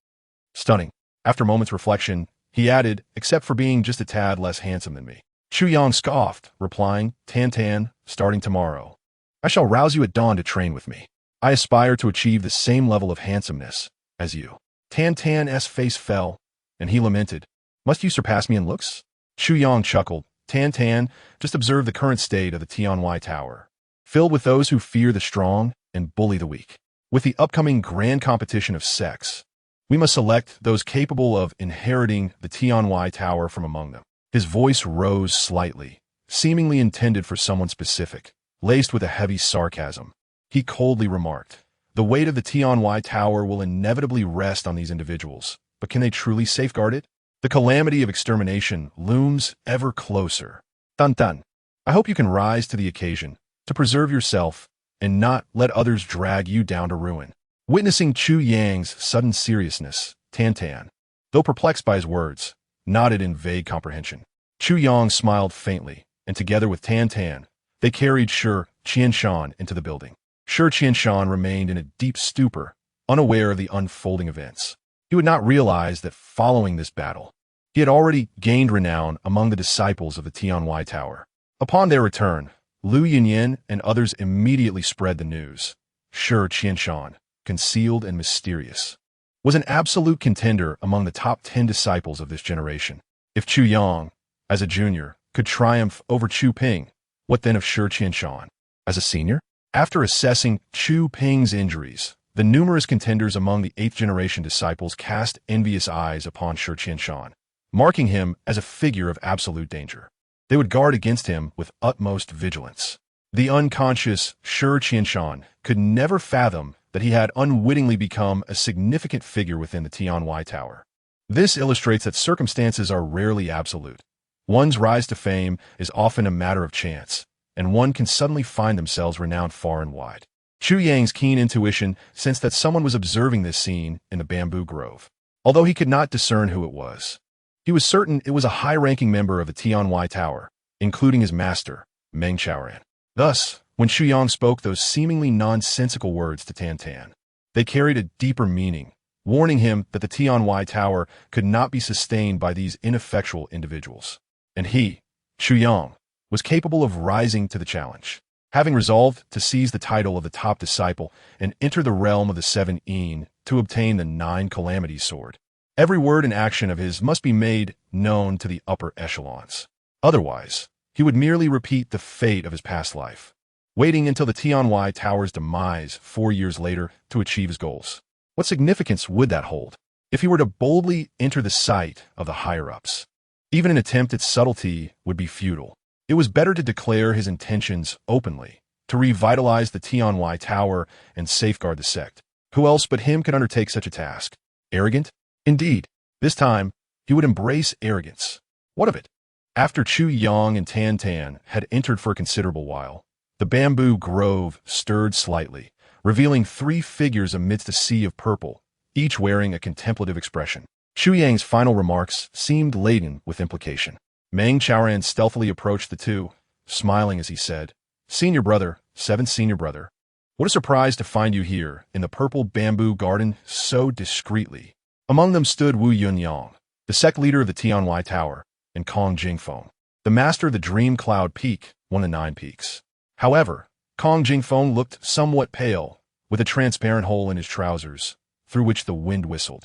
stunning." After a moment's reflection, he added, "Except for being just a tad less handsome than me." Chuyang scoffed, replying, "Tan Tan, starting tomorrow, I shall rouse you at dawn to train with me. I aspire to achieve the same level of handsomeness as you." Tan Tan's face fell, and he lamented, "Must you surpass me in looks?" Chuyang chuckled, "Tan Tan, just observe the current state of the Tianwai Tower, filled with those who fear the strong and bully the weak. With the upcoming grand competition of sex, we must select those capable of inheriting the Tianwai Tower from among them." His voice rose slightly, seemingly intended for someone specific, laced with a heavy sarcasm. He coldly remarked, "The weight of the Tianwai Tower will inevitably rest on these individuals, but can they truly safeguard it? The calamity of extermination looms ever closer. Dun dun. I hope you can rise to the occasion, to preserve yourself, and not let others drag you down to ruin." Witnessing Chuyang's sudden seriousness, Tan Tan, though perplexed by his words, nodded in vague comprehension. Chuyang smiled faintly, and together with Tan Tan, they carried Shi Qianshan into the building. Shi Qianshan remained in a deep stupor, unaware of the unfolding events. He would not realize that following this battle, he had already gained renown among the disciples of the Tianwai Tower. Upon their return, Lu Yunyin and others immediately spread the news. Shi Qianshan, concealed and mysterious, was an absolute contender among the top 10 disciples of this generation. If Chuyang, as a junior, could triumph over Chu Ping, what then of Shi Qianshan, as a senior? After assessing Chu Ping's injuries, the numerous contenders among the 8th generation disciples cast envious eyes upon Shi Qianshan, marking him as a figure of absolute danger. They would guard against him with utmost vigilance. The unconscious Shi Qianshan could never fathom that he had unwittingly become a significant figure within the Tianwai Tower. This illustrates that circumstances are rarely absolute. One's rise to fame is often a matter of chance, and one can suddenly find themselves renowned far and wide. Chu Yang's keen intuition sensed that someone was observing this scene in the bamboo grove. Although he could not discern who it was, he was certain it was a high-ranking member of the Tianwai Tower, including his master, Meng Qiaoran. Thus, when Xu Yang spoke those seemingly nonsensical words to Tan Tan, they carried a deeper meaning, warning him that the Tianwai Tower could not be sustained by these ineffectual individuals. And he, Xu Yang, was capable of rising to the challenge. Having resolved to seize the title of the top disciple and enter the realm of the Seven Yin to obtain the Nine Calamities sword, every word and action of his must be made known to the upper echelons. Otherwise, he would merely repeat the fate of his past life, waiting until the Tianwai Tower's demise 4 years later to achieve his goals. What significance would that hold if he were to boldly enter the sight of the higher-ups? Even an attempt at subtlety would be futile. It was better to declare his intentions openly, to revitalize the Tianwai Tower and safeguard the sect. Who else but him could undertake such a task? Arrogant? Indeed, this time he would embrace arrogance. What of it? After Chu Yang and Tan Tan had entered for a considerable while, the bamboo grove stirred slightly, revealing 3 figures amidst a sea of purple, each wearing a contemplative expression. Xu Yang's final remarks seemed laden with implication. Meng Qiaoran stealthily approached the two, smiling as he said, "Senior brother, seventh senior brother, what a surprise to find you here in the purple bamboo garden so discreetly." Among them stood Wu Yunyang, the sect leader of the Tianwai Tower, and Kong Jingfeng, the master of the Dream Cloud Peak, one of the 9 peaks. However, Kong Jingfeng looked somewhat pale, with a transparent hole in his trousers, through which the wind whistled,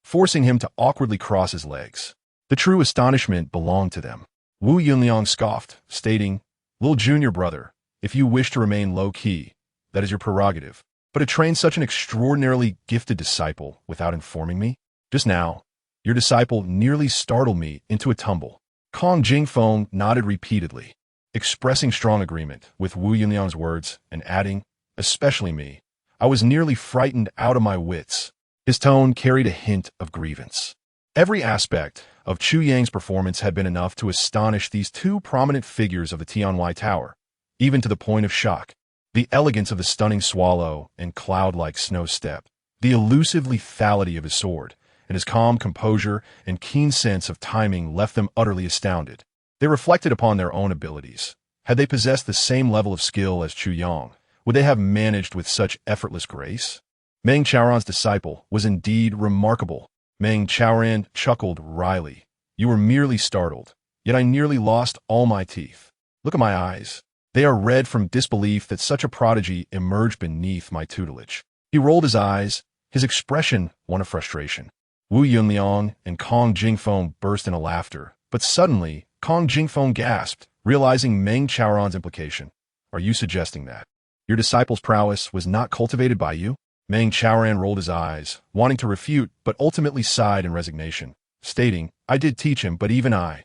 forcing him to awkwardly cross his legs. The true astonishment belonged to them. Wu Yunliang scoffed, stating, "Little junior brother, if you wish to remain low-key, that is your prerogative. But to train such an extraordinarily gifted disciple without informing me? Just now, your disciple nearly startled me into a tumble." Kong Jingfeng nodded repeatedly, expressing strong agreement with Wu Yunliang's words and adding, "Especially me. I was nearly frightened out of my wits." His tone carried a hint of grievance. Every aspect of Chu Yang's performance had been enough to astonish these 2 prominent figures of the Tianwai Tower, even to the point of shock. The elegance of the stunning swallow and cloud-like snow step, the elusive lethality of his sword, and his calm composure and keen sense of timing left them utterly astounded. They reflected upon their own abilities. Had they possessed the same level of skill as Chu Yang, would they have managed with such effortless grace? Meng Qiaoran's disciple was indeed remarkable. Meng Qiaoran chuckled wryly. "You were merely startled, yet I nearly lost all my teeth. Look at my eyes. They are red from disbelief that such a prodigy emerged beneath my tutelage." He rolled his eyes, his expression one of frustration. Wu Yunliang and Kong Jingfeng burst into laughter, but suddenly Kong Jingfeng gasped, realizing Meng Qiaoran's implication. "Are you suggesting that your disciple's prowess was not cultivated by you?" Meng Qiaoran rolled his eyes, wanting to refute, but ultimately sighed in resignation, stating, "I did teach him, but even I."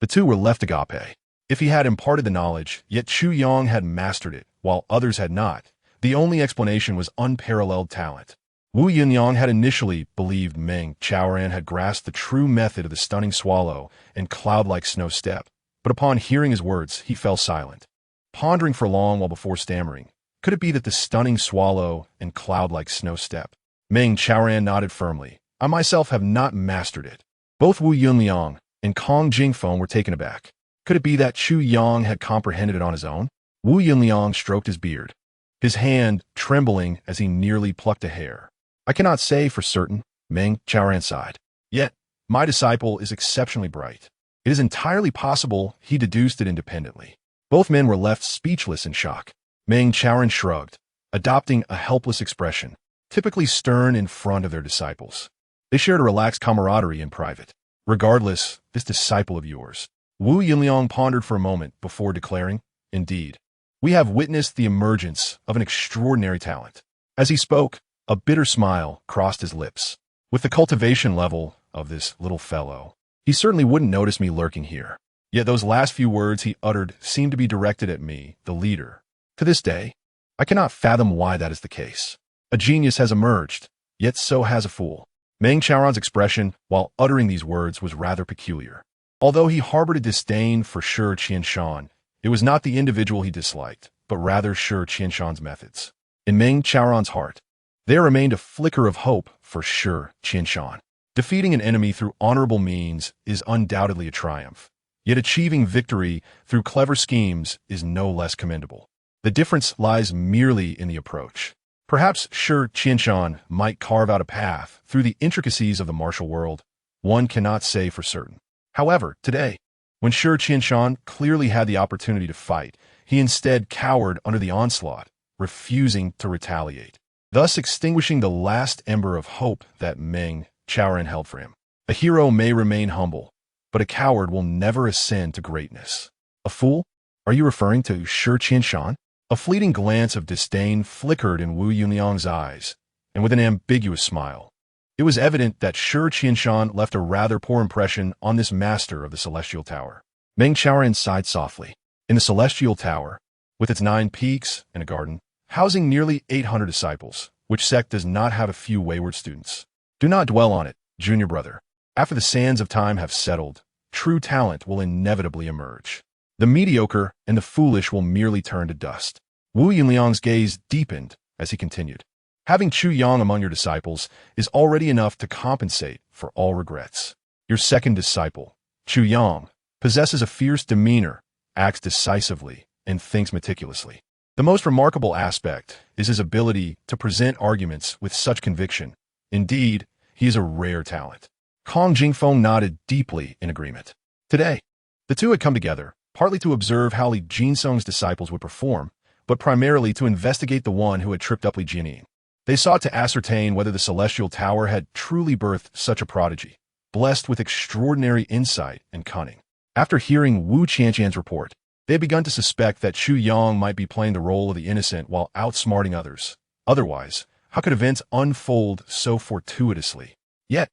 The two were left agape. If he had imparted the knowledge, yet Chu Yang had mastered it, while others had not, the only explanation was unparalleled talent. Wu Yunyang had initially believed Meng Qiaoran had grasped the true method of the stunning swallow and cloud-like snow step, but upon hearing his words, he fell silent, pondering for long while before stammering. Could it be that the stunning swallow and cloud-like snow step? Meng Qiaoran nodded firmly. "I myself have not mastered it." Both Wu Yunliang and Kong Jingfeng were taken aback. Could it be that Chu Yang had comprehended it on his own? Wu Yunliang stroked his beard, his hand trembling as he nearly plucked a hair. "I cannot say for certain," Meng Qiaoran sighed. "Yet, my disciple is exceptionally bright. It is entirely possible he deduced it independently." Both men were left speechless in shock. Meng Qiaoran shrugged, adopting a helpless expression, typically stern in front of their disciples. They shared a relaxed camaraderie in private. "Regardless, this disciple of yours." Wu Yunliang pondered for a moment before declaring, "Indeed, we have witnessed the emergence of an extraordinary talent." As he spoke, a bitter smile crossed his lips. "With the cultivation level of this little fellow, he certainly wouldn't notice me lurking here." Yet those last few words he uttered seemed to be directed at me, the leader. To this day, I cannot fathom why that is the case. A genius has emerged, yet so has a fool. Meng Chaoran's expression, while uttering these words, was rather peculiar. Although he harbored a disdain for Shi Qianshan, it was not the individual he disliked, but rather Shi Qianshan's methods. In Meng Chaoran's heart, there remained a flicker of hope for Shi Qianshan. Defeating an enemy through honorable means is undoubtedly a triumph, yet achieving victory through clever schemes is no less commendable. The difference lies merely in the approach. Perhaps Shi Qianshan might carve out a path through the intricacies of the martial world. One cannot say for certain. However, today, when Shi Qianshan clearly had the opportunity to fight, he instead cowered under the onslaught, refusing to retaliate, thus extinguishing the last ember of hope that Meng Chaoran held for him. A hero may remain humble, but a coward will never ascend to greatness. A fool? Are you referring to Shi Qianshan? A fleeting glance of disdain flickered in Wu Yunliang's eyes, and with an ambiguous smile, it was evident that Shi Qianshan left a rather poor impression on this master of the Celestial Tower. Meng Chaoran sighed softly. In the Celestial Tower, with its 9 peaks and a garden, housing nearly 800 disciples, which sect does not have a few wayward students? Do not dwell on it, junior brother. After the sands of time have settled, true talent will inevitably emerge. The mediocre and the foolish will merely turn to dust. Wu Yunliang's gaze deepened as he continued. Having Chu Yang among your disciples is already enough to compensate for all regrets. Your second disciple, Chu Yang, possesses a fierce demeanor, acts decisively, and thinks meticulously. The most remarkable aspect is his ability to present arguments with such conviction. Indeed, he is a rare talent. Kong Jingfeng nodded deeply in agreement. Today, the two had come together, partly to observe how Li Jinsong's disciples would perform, but primarily to investigate the one who had tripped up Li Jianin. They sought to ascertain whether the Celestial Tower had truly birthed such a prodigy, blessed with extraordinary insight and cunning. After hearing Wu Qianshan's report, they had begun to suspect that Chu Yang might be playing the role of the innocent while outsmarting others. Otherwise, how could events unfold so fortuitously? Yet,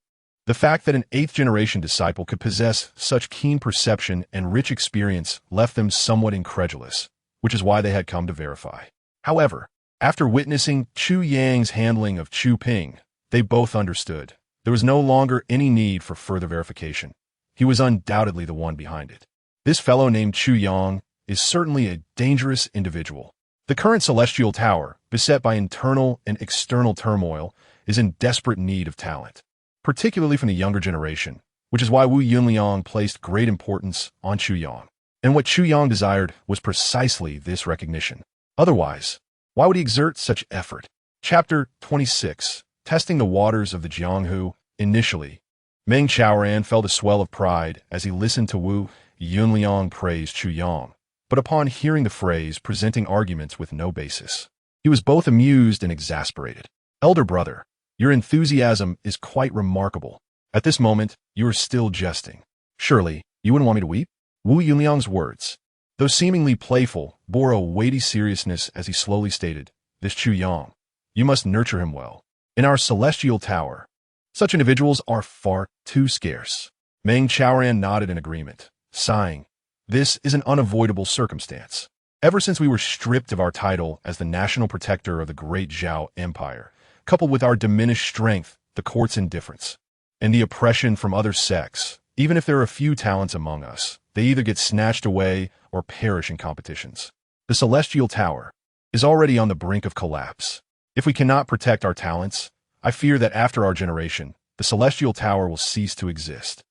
the fact that an 8th-generation disciple could possess such keen perception and rich experience left them somewhat incredulous, which is why they had come to verify. However, after witnessing Chu Yang's handling of Chu Ping, they both understood. There was no longer any need for further verification. He was undoubtedly the one behind it. This fellow named Chu Yang is certainly a dangerous individual. The current Celestial Tower, beset by internal and external turmoil, is in desperate need of talent, particularly from the younger generation, which is why Wu Yunliang placed great importance on Chu Yang. And what Chu Yang desired was precisely this recognition. Otherwise, why would he exert such effort? Chapter 26, Testing the Waters of the Jianghu. Initially, Meng Chaoran felt a swell of pride as he listened to Wu Yunliang praise Chu Yang, but upon hearing the phrase presenting arguments with no basis, he was both amused and exasperated. Elder brother, your enthusiasm is quite remarkable. At this moment, you are still jesting. Surely, you wouldn't want me to weep? Wu Yunliang's words, though seemingly playful, bore a weighty seriousness as he slowly stated, this Chu Yang, you must nurture him well. In our Celestial Tower, such individuals are far too scarce. Meng Chaoran nodded in agreement, sighing, this is an unavoidable circumstance. Ever since we were stripped of our title as the national protector of the great Zhao Empire, coupled with our diminished strength, the court's indifference, and the oppression from other sects, even if there are a few talents among us, they either get snatched away or perish in competitions. The Celestial Tower is already on the brink of collapse. If we cannot protect our talents, I fear that after our generation, the Celestial Tower will cease to exist.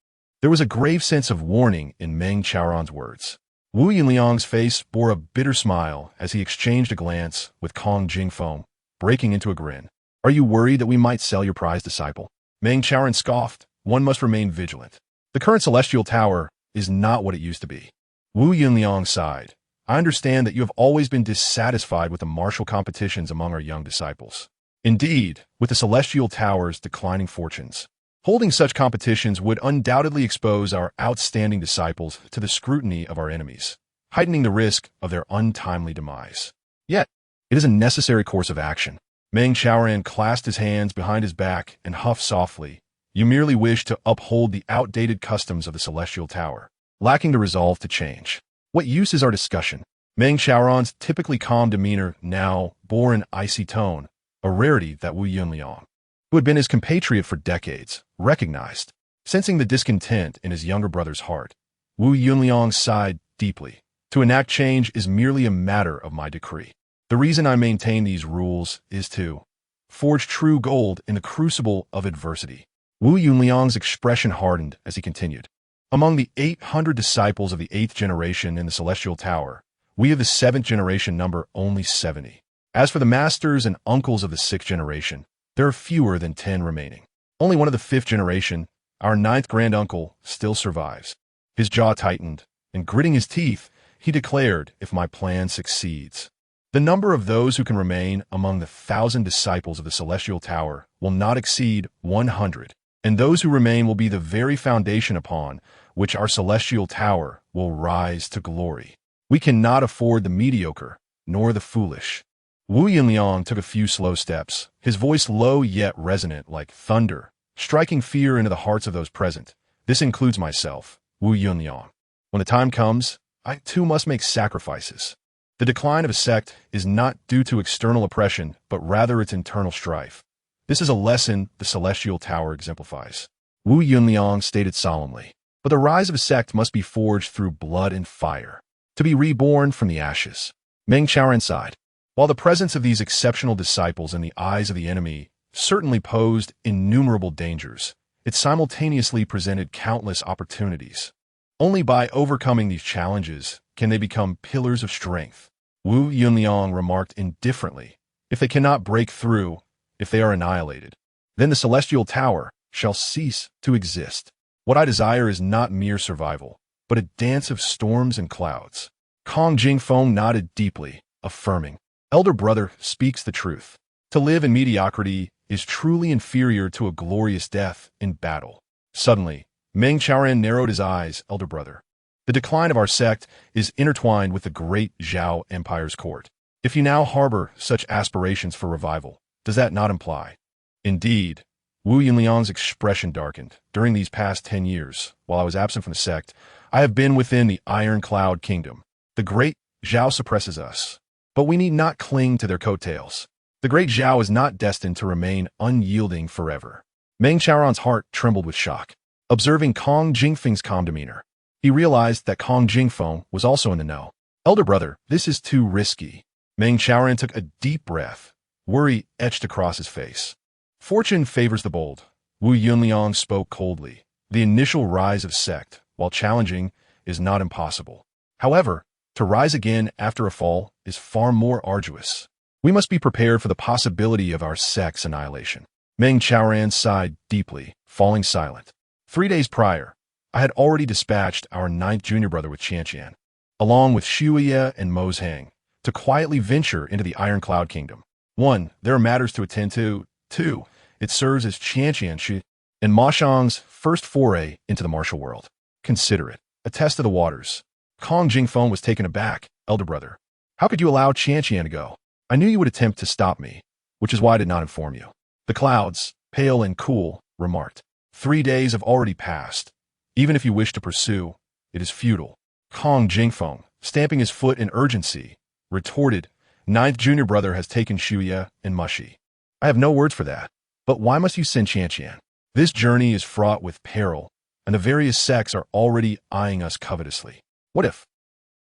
There was a grave sense of warning in Meng Chaoran's words. Wu Yunliang's face bore a bitter smile as he exchanged a glance with Kong Jingfeng, breaking into a grin. Are you worried that we might sell your prized disciple? Meng Chaoran scoffed. One must remain vigilant. The current Celestial Tower is not what it used to be. Wu Yunliang sighed. I understand that you have always been dissatisfied with the martial competitions among our young disciples. Indeed, with the Celestial Tower's declining fortunes, holding such competitions would undoubtedly expose our outstanding disciples to the scrutiny of our enemies, heightening the risk of their untimely demise. Yet, it is a necessary course of action. Meng Chaoran clasped his hands behind his back and huffed softly. You merely wish to uphold the outdated customs of the Celestial Tower. lacking the resolve to change. What use is our discussion? Meng Xiaoran's typically calm demeanor now bore an icy tone, a rarity that Wu Yunliang, who had been his compatriot for decades, recognized. Sensing the discontent in his younger brother's heart, Wu Yunliang sighed deeply. To enact change is merely a matter of my decree. The reason I maintain these rules is to forge true gold in the crucible of adversity. Wu Yunliang's expression hardened as he continued. Among the 800 disciples of the 8th generation in the Celestial Tower, we of the 7th generation number only 70. As for the masters and uncles of the 6th generation, there are fewer than 10 remaining. Only one of the 5th generation, our 9th granduncle, still survives. His jaw tightened, and gritting his teeth, he declared, if my plan succeeds, the number of those who can remain among the 1,000 disciples of the Celestial Tower will not exceed 100, and those who remain will be the very foundation upon which our Celestial Tower will rise to glory. We cannot afford the mediocre, nor the foolish. Wu Yunliang took a few slow steps, his voice low yet resonant like thunder, striking fear into the hearts of those present. This includes myself, Wu Yunliang. When the time comes, I too must make sacrifices. The decline of a sect is not due to external oppression, but rather its internal strife. This is a lesson the Celestial Tower exemplifies. Wu Yunliang stated solemnly, but the rise of a sect must be forged through blood and fire, to be reborn from the ashes. Meng Xiaoran sighed. While the presence of these exceptional disciples in the eyes of the enemy certainly posed innumerable dangers, it simultaneously presented countless opportunities. Only by overcoming these challenges can they become pillars of strength. Wu Yunliang remarked indifferently, if they cannot break through, if they are annihilated, then the Celestial Tower shall cease to exist. What I desire is not mere survival, but a dance of storms and clouds. Kong Jingfeng nodded deeply, affirming, Elder brother speaks the truth. To live in mediocrity is truly inferior to a glorious death in battle. Suddenly, Meng Xiaoran narrowed his eyes, Elder brother. The decline of our sect is intertwined with the great Zhao Empire's court. If you now harbor such aspirations for revival, does that not imply? Indeed, Wu Yunliang's expression darkened. During these past 10 years, while I was absent from the sect, I have been within the Iron Cloud Kingdom. The great Zhao suppresses us, but we need not cling to their coattails. The great Zhao is not destined to remain unyielding forever. Meng Xiaoran's heart trembled with shock. Observing Kong Jingfeng's calm demeanor, he realized that Kong Jingfeng was also in the know. Elder brother, this is too risky. Meng Xiaoran took a deep breath. Worry etched across his face. Fortune favors the bold. Wu Yunliang spoke coldly. The initial rise of sect, while challenging, is not impossible. However, to rise again after a fall is far more arduous. We must be prepared for the possibility of our sect's annihilation. Meng Xiaoran sighed deeply, falling silent. 3 days prior, I had already dispatched our 9th junior brother with Qianqian, along with Shuya and Mozhang, to quietly venture into the Iron Cloud Kingdom. 1. There are matters to attend to. 2. It serves as Qianqian Shi and Ma Shang's first foray into the martial world. Consider it a test of the waters. Kong Jingfeng was taken aback. Elder brother, how could you allow Qianqian to go? I knew you would attempt to stop me, which is why I did not inform you. The clouds, pale and cool, remarked. 3 days have already passed. Even if you wish to pursue, it is futile. Kong Jingfeng, stamping his foot in urgency, retorted, 9th junior brother has taken Shuya and Mushi. I have no words for that. But why must you send Qianqian? This journey is fraught with peril, and the various sects are already eyeing us covetously. What if?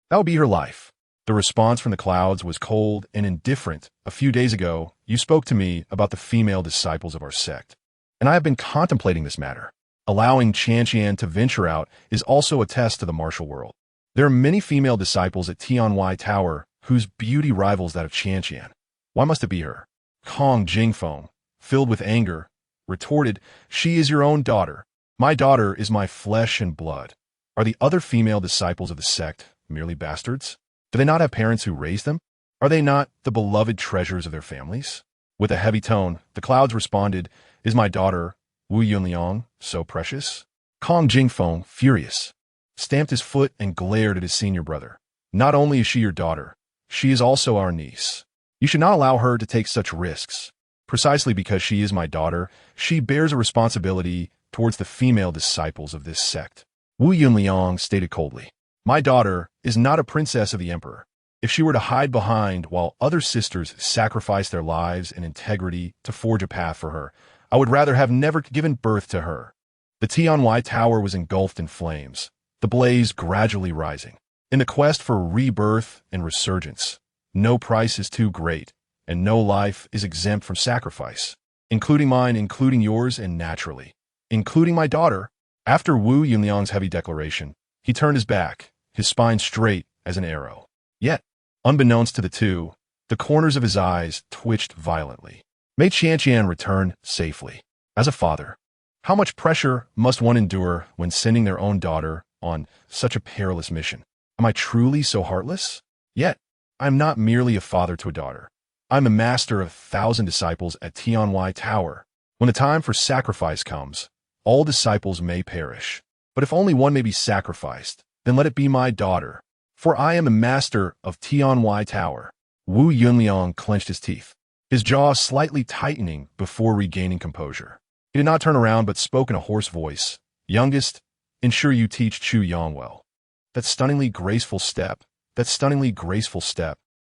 That would be her life. The response from the clouds was cold and indifferent. A few days ago, you spoke to me about the female disciples of our sect, and I have been contemplating this matter. Allowing Qianqian to venture out is also a test to the martial world. There are many female disciples at Tianwai Tower whose beauty rivals that of Qianqian. Why must it be her? Kong Jingfeng, filled with anger, retorted, she is your own daughter. My daughter is my flesh and blood. Are the other female disciples of the sect merely bastards? Do they not have parents who raised them? Are they not the beloved treasures of their families? With a heavy tone, the clouds responded, is my daughter, Wu Yunliang, so precious? Kong Jingfeng, furious, stamped his foot and glared at his senior brother. Not only is she your daughter, she is also our niece. You should not allow her to take such risks. Precisely because she is my daughter, she bears a responsibility towards the female disciples of this sect. Wu Yunliang stated coldly. My daughter is not a princess of the emperor. If she were to hide behind while other sisters sacrifice their lives and integrity to forge a path for her, I would rather have never given birth to her. The Tianwai Tower was engulfed in flames, the blaze gradually rising. In the quest for rebirth and resurgence, no price is too great, and no life is exempt from sacrifice, including mine, including yours, and naturally, including my daughter. After Wu Yunliang's heavy declaration, he turned his back, his spine straight as an arrow. Yet, unbeknownst to the two, the corners of his eyes twitched violently. Mei Qianqian returned safely. As a father, how much pressure must one endure when sending their own daughter on such a perilous mission? Am I truly so heartless? Yet, I am not merely a father to a daughter. I am a master of 1,000 disciples at Tianwai Tower. When the time for sacrifice comes, all disciples may perish. But if only one may be sacrificed, then let it be my daughter. For I am a master of Tianwai Tower. Wu Yunliang clenched his teeth, his jaw slightly tightening before regaining composure. He did not turn around but spoke in a hoarse voice. Youngest, ensure you teach Chu Yang well. That stunningly graceful step.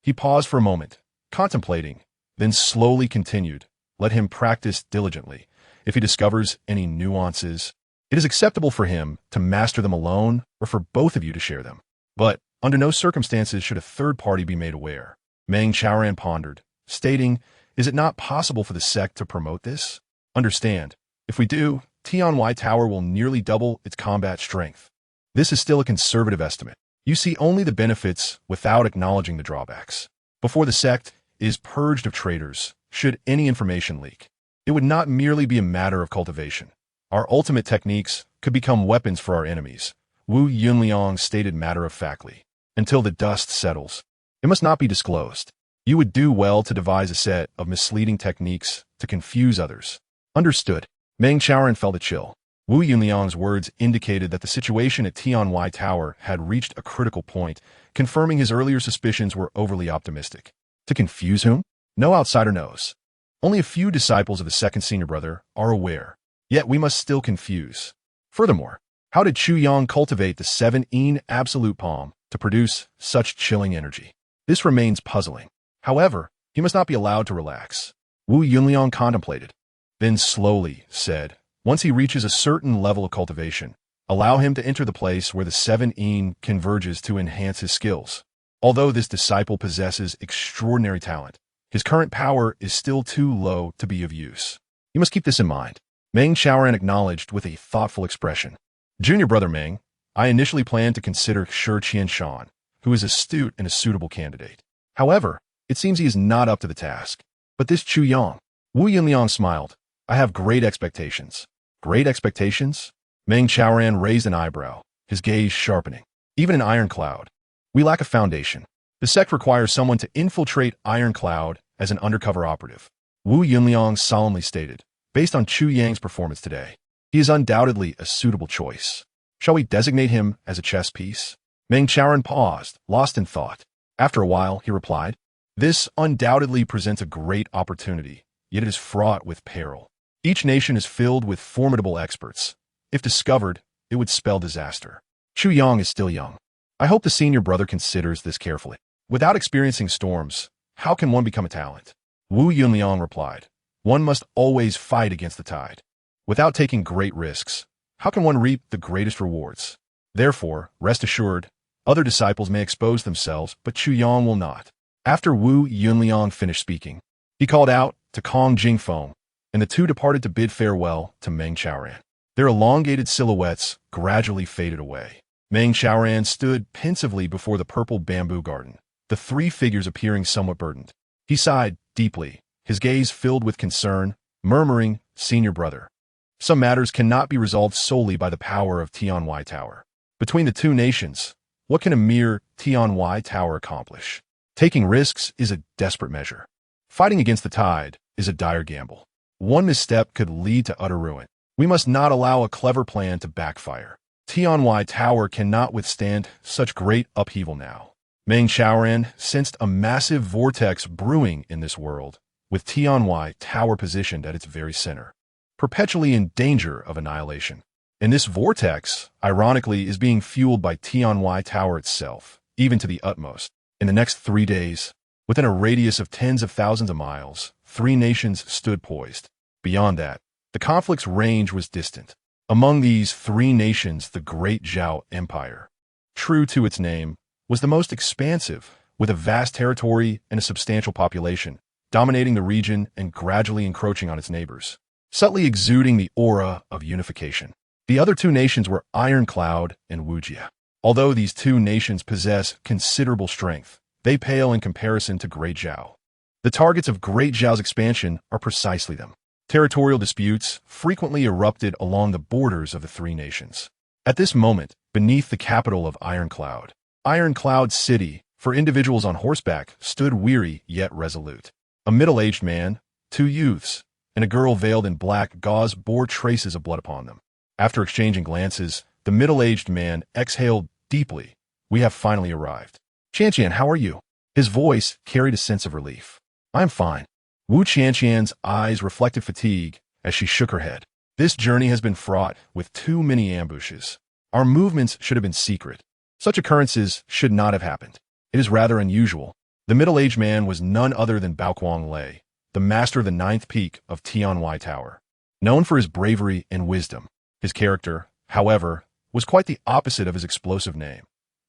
He paused for a moment, contemplating, then slowly continued. Let him practice diligently. If he discovers any nuances, it is acceptable for him to master them alone or for both of you to share them. But under no circumstances should a third party be made aware. Meng Chaoran pondered, stating, is it not possible for the sect to promote this? Understand, if we do, Tianwai Tower will nearly double its combat strength. This is still a conservative estimate. You see only the benefits without acknowledging the drawbacks. Before the sect is purged of traitors, should any information leak, it would not merely be a matter of cultivation. Our ultimate techniques could become weapons for our enemies, Wu Yunliang stated matter-of-factly. Until the dust settles, it must not be disclosed. You would do well to devise a set of misleading techniques to confuse others. Understood. Meng Chaoran felt a chill. Wu Yunliang's words indicated that the situation at Tianwai Tower had reached a critical point, confirming his earlier suspicions were overly optimistic. To confuse whom? No outsider knows. Only a few disciples of the second senior brother are aware. Yet we must still confuse. Furthermore, how did Chu Yang cultivate the 7-yin absolute palm to produce such chilling energy? This remains puzzling. However, he must not be allowed to relax. Wu Yunliang contemplated, then slowly said, once he reaches a certain level of cultivation, allow him to enter the place where the 7-yin converges to enhance his skills. Although this disciple possesses extraordinary talent, his current power is still too low to be of use. You must keep this in mind. Meng Chaoran acknowledged with a thoughtful expression. Junior brother Meng, I initially planned to consider Shi Qianshan, who is astute and a suitable candidate. However, it seems he is not up to the task. But this Chu Yang. Wu Yunliang smiled. I have great expectations. Great expectations? Meng Chaoran raised an eyebrow, his gaze sharpening. Even in Iron Cloud, we lack a foundation. The sect requires someone to infiltrate Iron Cloud as an undercover operative. Wu Yunliang solemnly stated, based on Chu Yang's performance today, he is undoubtedly a suitable choice. Shall we designate him as a chess piece? Meng Chaoran paused, lost in thought. After a while, he replied, this undoubtedly presents a great opportunity, yet it is fraught with peril. Each nation is filled with formidable experts. If discovered, it would spell disaster. Chu Yang is still young. I hope the senior brother considers this carefully. Without experiencing storms, how can one become a talent? Wu Yunliang replied, one must always fight against the tide. Without taking great risks, how can one reap the greatest rewards? Therefore, rest assured, other disciples may expose themselves, but Chu Yang will not. After Wu Yunliang finished speaking, he called out to Kong Jingfeng, and the two departed to bid farewell to Meng Chaoran. Their elongated silhouettes gradually faded away. Meng Chaoran stood pensively before the purple bamboo garden, the three figures appearing somewhat burdened. He sighed deeply, his gaze filled with concern, murmuring, Senior brother, some matters cannot be resolved solely by the power of Tianwai Tower. Between the two nations, what can a mere Tianwai Tower accomplish? Taking risks is a desperate measure. Fighting against the tide is a dire gamble. One misstep could lead to utter ruin. We must not allow a clever plan to backfire. Tianwai Tower cannot withstand such great upheaval now. Meng Chaoran sensed a massive vortex brewing in this world, with Tianwai Tower positioned at its very center, perpetually in danger of annihilation. And this vortex, ironically, is being fueled by Tianwai Tower itself, even to the utmost. In the next 3 days, within a radius of tens of thousands of miles, 3 nations stood poised. Beyond that, the conflict's range was distant. Among these 3 nations, the Great Zhao Empire, true to its name, was the most expansive, with a vast territory and a substantial population, dominating the region and gradually encroaching on its neighbors, subtly exuding the aura of unification. The other 2 nations were Ironcloud and Wujia. Although these 2 nations possess considerable strength, they pale in comparison to Great Zhao. The targets of Great Zhao's expansion are precisely them. Territorial disputes frequently erupted along the borders of the 3 nations. At this moment, beneath the capital of Ironcloud City, for individuals on horseback, stood weary yet resolute. A middle-aged man, 2 youths, and a girl veiled in black gauze bore traces of blood upon them. After exchanging glances, the middle-aged man exhaled deeply. "We have finally arrived. Qianqian, how are you?" His voice carried a sense of relief. "I'm fine." Wu Qianqian's eyes reflected fatigue as she shook her head. "This journey has been fraught with too many ambushes. Our movements should have been secret. Such occurrences should not have happened. It is rather unusual." The middle-aged man was none other than Bao Lei, the master of the 9th peak of Tianwai Tower. Known for his bravery and wisdom, his character, however, was quite the opposite of his explosive name.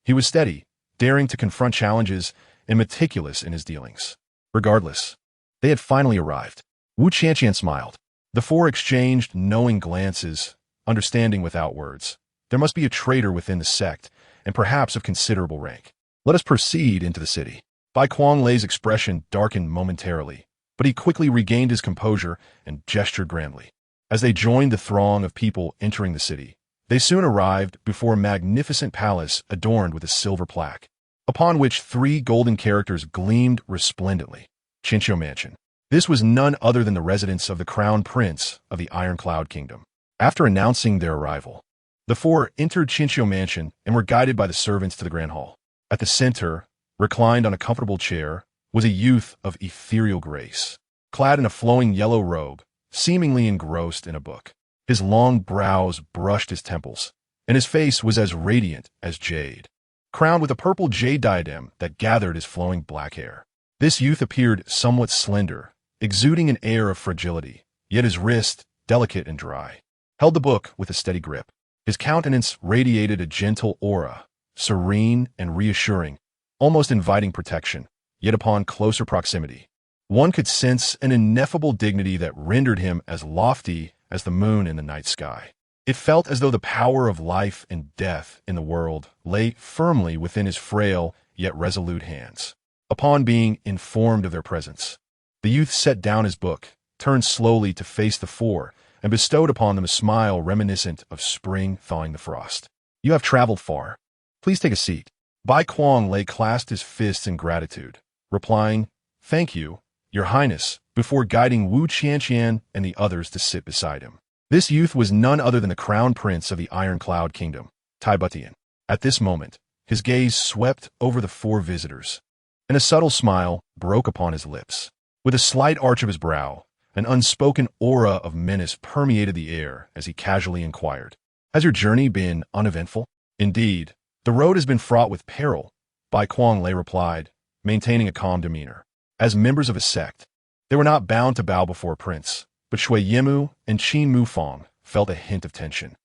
He was steady, daring to confront challenges, and meticulous in his dealings. Regardless, they had finally arrived. Wu Qianqian smiled. The 4 exchanged knowing glances, understanding without words. There must be a traitor within the sect, and perhaps of considerable rank. "Let us proceed into the city." Bai Lei's expression darkened momentarily, but he quickly regained his composure and gestured grandly. As they joined the throng of people entering the city, they soon arrived before a magnificent palace adorned with a silver plaque, upon which 3 golden characters gleamed resplendently. Qinqiu Mansion. This was none other than the residence of the crown prince of the Ironcloud Kingdom. After announcing their arrival, the 4 entered Qinqiu Mansion and were guided by the servants to the grand hall. At the center, reclined on a comfortable chair, was a youth of ethereal grace, clad in a flowing yellow robe, seemingly engrossed in a book. His long brows brushed his temples, and his face was as radiant as jade, crowned with a purple jade diadem that gathered his flowing black hair. This youth appeared somewhat slender, exuding an air of fragility, yet his wrist, delicate and dry, held the book with a steady grip. His countenance radiated a gentle aura, serene and reassuring, almost inviting protection, yet upon closer proximity, one could sense an ineffable dignity that rendered him as lofty as the moon in the night sky. It felt as though the power of life and death in the world lay firmly within his frail yet resolute hands. Upon being informed of their presence, the youth set down his book, turned slowly to face the 4, and bestowed upon them a smile reminiscent of spring thawing the frost. "You have traveled far. Please take a seat." Bai Lei clasped his fists in gratitude, replying, "Thank you, Your Highness," before guiding Wu Qianqian and the others to sit beside him. This youth was none other than the crown prince of the Ironcloud Kingdom, Tai Butian. At this moment, his gaze swept over the 4 visitors, and a subtle smile broke upon his lips. With a slight arch of his brow, an unspoken aura of menace permeated the air as he casually inquired, "Has your journey been uneventful?" "Indeed, the road has been fraught with peril," Bai Lei replied, maintaining a calm demeanor. As members of a sect, they were not bound to bow before a prince, but Shui Yimu and Qin Mufang felt a hint of tension.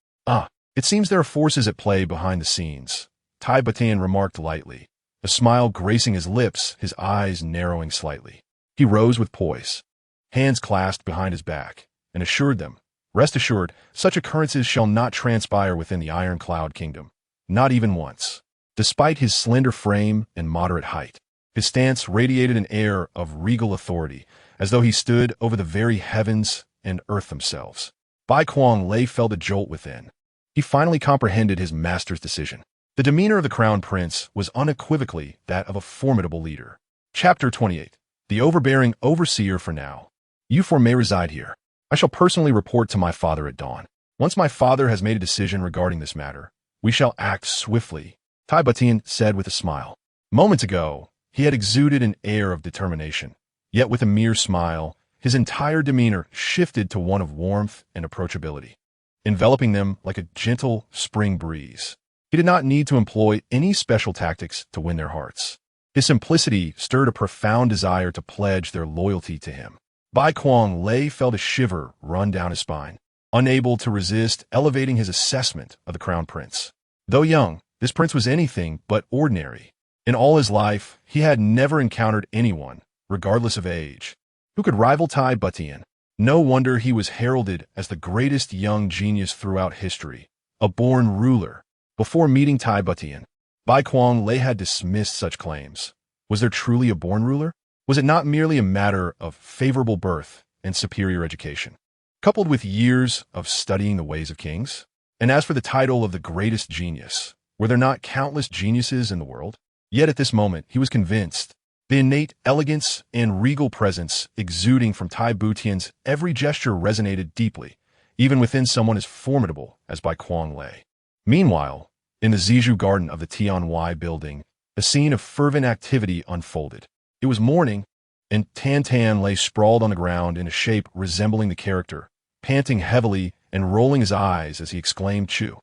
It seems there are forces at play behind the scenes," Tai Butian remarked lightly, a smile gracing his lips, his eyes narrowing slightly. He rose with poise, hands clasped behind his back, and assured them, "Rest assured, such occurrences shall not transpire within the Ironcloud Kingdom, not even once." Despite his slender frame and moderate height, his stance radiated an air of regal authority, as though he stood over the very heavens and earth themselves. Bai Lei felt a jolt within. He finally comprehended his master's decision. The demeanor of the crown prince was unequivocally that of a formidable leader. Chapter 28. The overbearing overseer. "For now, you 4 may reside here. I shall personally report to my father at dawn. Once my father has made a decision regarding this matter, we shall act swiftly," Tai Butian said with a smile. Moments ago, he had exuded an air of determination, yet with a mere smile, his entire demeanor shifted to one of warmth and approachability. enveloping them like a gentle spring breeze. He did not need to employ any special tactics to win their hearts. His simplicity stirred a profound desire to pledge their loyalty to him. Bai Kuang Lei felt a shiver run down his spine, unable to resist elevating his assessment of the crown prince. Though young, this prince was anything but ordinary. In all his life, he had never encountered anyone, regardless of age, who could rival Tai Butian. No wonder he was heralded as the greatest young genius throughout history, a born ruler. Before meeting Tai Butian, Bai Kuang Lei had dismissed such claims. Was there truly a born ruler? Was it not merely a matter of favorable birth and superior education, coupled with years of studying the ways of kings? And as for the title of the greatest genius, were there not countless geniuses in the world? Yet at this moment, he was convinced. The innate elegance and regal presence exuding from Tai Butian's every gesture resonated deeply, even within someone as formidable as Bai Kuang Lei. Meanwhile, in the Zizhu garden of the Tianwai building, a scene of fervent activity unfolded. It was morning, and Tan Tan lay sprawled on the ground in a shape resembling the character, panting heavily and rolling his eyes as he exclaimed, Chu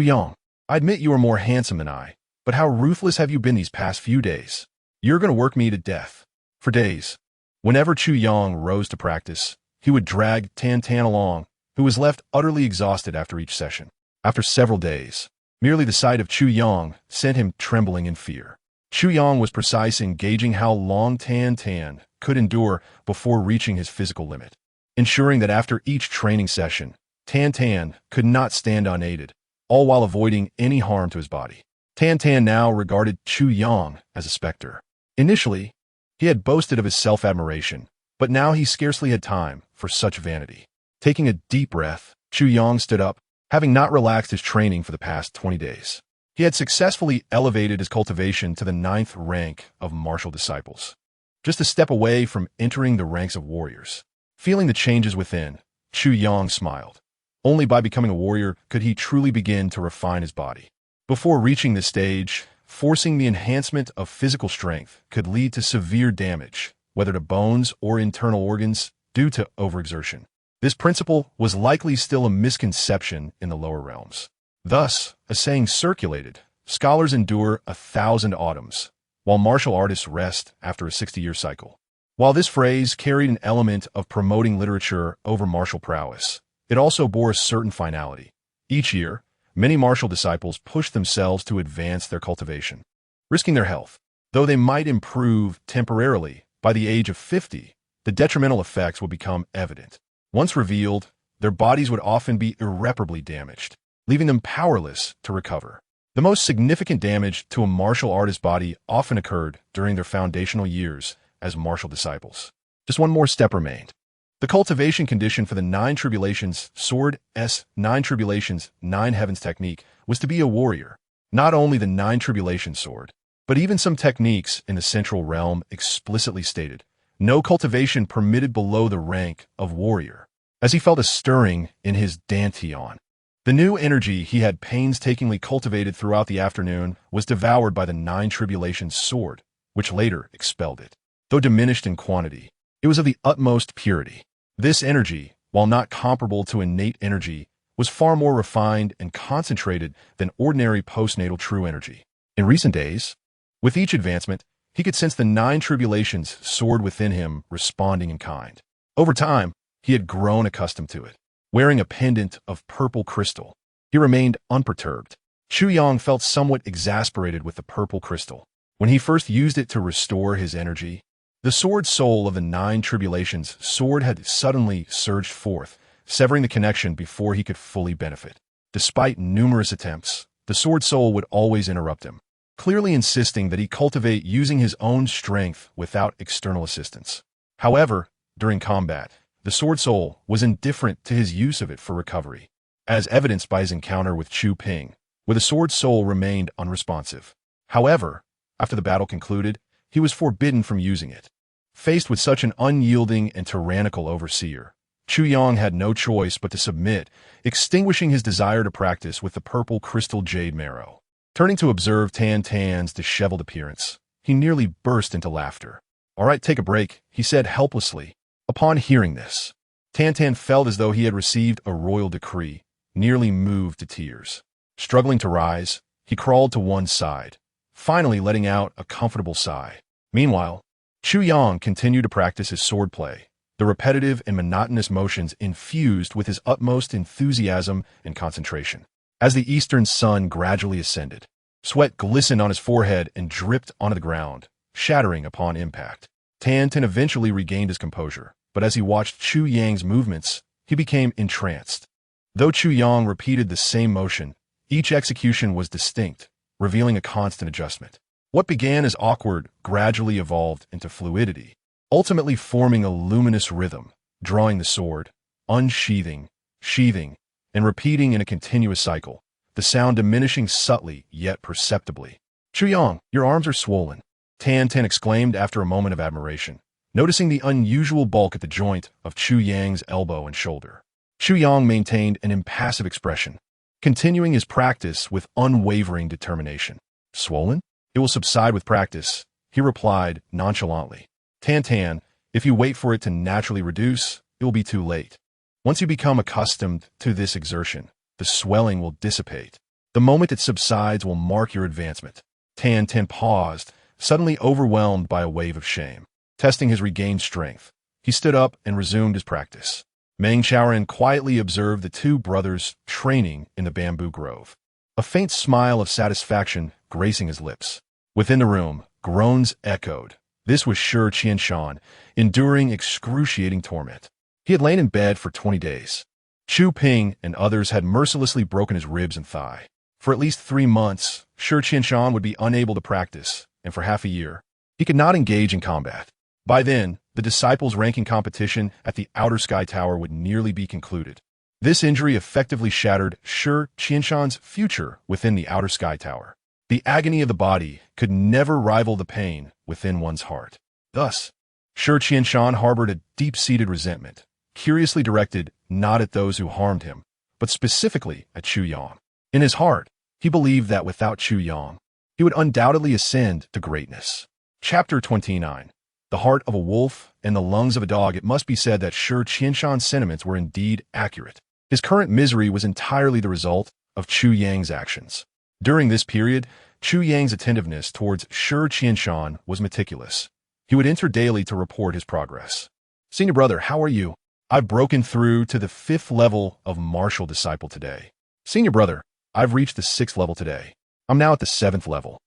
Yang, I admit you are more handsome than I, but how ruthless have you been these past few days? You're going to work me to death. For days, whenever Chu Yang rose to practice, he would drag Tan Tan along, who was left utterly exhausted after each session. After several days, merely the sight of Chu Yang sent him trembling in fear. Chu Yang was precise in gauging how long Tan Tan could endure before reaching his physical limit, ensuring that after each training session, Tan Tan could not stand unaided, all while avoiding any harm to his body. Tan Tan now regarded Chu Yang as a specter. Initially, he had boasted of his self-admiration, but now he scarcely had time for such vanity. Taking a deep breath, Chu Yang stood up, having not relaxed his training for the past 20 days. He had successfully elevated his cultivation to the 9th rank of martial disciples, just a step away from entering the ranks of warriors. Feeling the changes within, Chu Yang smiled. Only by becoming a warrior could he truly begin to refine his body. Before reaching this stage, forcing the enhancement of physical strength could lead to severe damage, whether to bones or internal organs, due to overexertion. This principle was likely still a misconception in the lower realms. Thus, a saying circulated, scholars endure 1,000 autumns, while martial artists rest after a 60-year cycle. While this phrase carried an element of promoting literature over martial prowess, it also bore a certain finality. Each year, many martial disciples pushed themselves to advance their cultivation, risking their health. Though they might improve temporarily, by the age of 50, the detrimental effects would become evident. Once revealed, their bodies would often be irreparably damaged, leaving them powerless to recover. The most significant damage to a martial artist's body often occurred during their foundational years as martial disciples. Just one more step remained. The cultivation condition for the 9 Tribulations Sword S 9 Tribulations 9 Heavens technique was to be a warrior. Not only the 9 Tribulations sword, but even some techniques in the central realm explicitly stated, no cultivation permitted below the rank of warrior. As he felt a stirring in his dantian, the new energy he had painstakingly cultivated throughout the afternoon was devoured by the 9 Tribulations sword, which later expelled it. Though diminished in quantity, it was of the utmost purity. This energy, while not comparable to innate energy, was far more refined and concentrated than ordinary postnatal true energy. In recent days, with each advancement, he could sense the 9 Tribulations sword within him responding in kind. Over time, he had grown accustomed to it. Wearing a pendant of purple crystal, he remained unperturbed. Chu Yang felt somewhat exasperated with the purple crystal. When he first used it to restore his energy, the sword soul of the 9 Tribulations sword had suddenly surged forth, severing the connection before he could fully benefit. Despite numerous attempts, the sword soul would always interrupt him, clearly insisting that he cultivate using his own strength without external assistance. However, during combat, the sword soul was indifferent to his use of it for recovery, as evidenced by his encounter with Chu Ping, where the sword soul remained unresponsive. However, after the battle concluded, he was forbidden from using it. Faced with such an unyielding and tyrannical overseer, Chu Yang had no choice but to submit, extinguishing his desire to practice with the purple crystal jade marrow. Turning to observe Tan Tan's disheveled appearance, he nearly burst into laughter. "All right, take a break," he said helplessly. Upon hearing this, Tan Tan felt as though he had received a royal decree, nearly moved to tears. Struggling to rise, he crawled to one side, finally letting out a comfortable sigh. Meanwhile, Chu Yang continued to practice his swordplay, the repetitive and monotonous motions infused with his utmost enthusiasm and concentration. As the eastern sun gradually ascended, sweat glistened on his forehead and dripped onto the ground, shattering upon impact. Tan eventually regained his composure, but as he watched Chu Yang's movements, he became entranced. Though Chu Yang repeated the same motion, each execution was distinct, revealing a constant adjustment. What began as awkward gradually evolved into fluidity, ultimately forming a luminous rhythm, drawing the sword, unsheathing, sheathing, and repeating in a continuous cycle, the sound diminishing subtly yet perceptibly. "Chu Yang, your arms are swollen," Tan exclaimed after a moment of admiration, noticing the unusual bulk at the joint of Chu Yang's elbow and shoulder. Chu Yang maintained an impassive expression, continuing his practice with unwavering determination. "Swollen? It will subside with practice," he replied nonchalantly. Tan, if you wait for it to naturally reduce, it will be too late. Once you become accustomed to this exertion, the swelling will dissipate. The moment it subsides will mark your advancement. Tan paused, suddenly overwhelmed by a wave of shame. Testing his regained strength, he stood up and resumed his practice. Meng Chaoran quietly observed the two brothers training in the bamboo grove, a faint smile of satisfaction gracing his lips. Within the room, groans echoed. This was Shi Qianshan, enduring excruciating torment. He had lain in bed for 20 days. Chu Ping and others had mercilessly broken his ribs and thigh. For at least 3 months, Shi Qianshan would be unable to practice, and for half a year, he could not engage in combat. By then, the disciples' ranking competition at the Outer Sky Tower would nearly be concluded. This injury effectively shattered Shi Qianshan's future within the Outer Sky Tower. The agony of the body could never rival the pain within one's heart. Thus, Shi Qianshan harbored a deep-seated resentment, curiously directed not at those who harmed him, but specifically at Chu Yang. In his heart, he believed that without Chu Yang, he would undoubtedly ascend to greatness. Chapter 29. The heart of a wolf and the lungs of a dog. It must be said that Shi Qianshan's sentiments were indeed accurate. His current misery was entirely the result of Chu Yang's actions. During this period, Chu Yang's attentiveness towards Shi Qianshan was meticulous. He would enter daily to report his progress. "Senior brother, how are you? I've broken through to the 5th level of martial disciple today. Senior brother, I've reached the 6th level today. I'm now at the 7th level."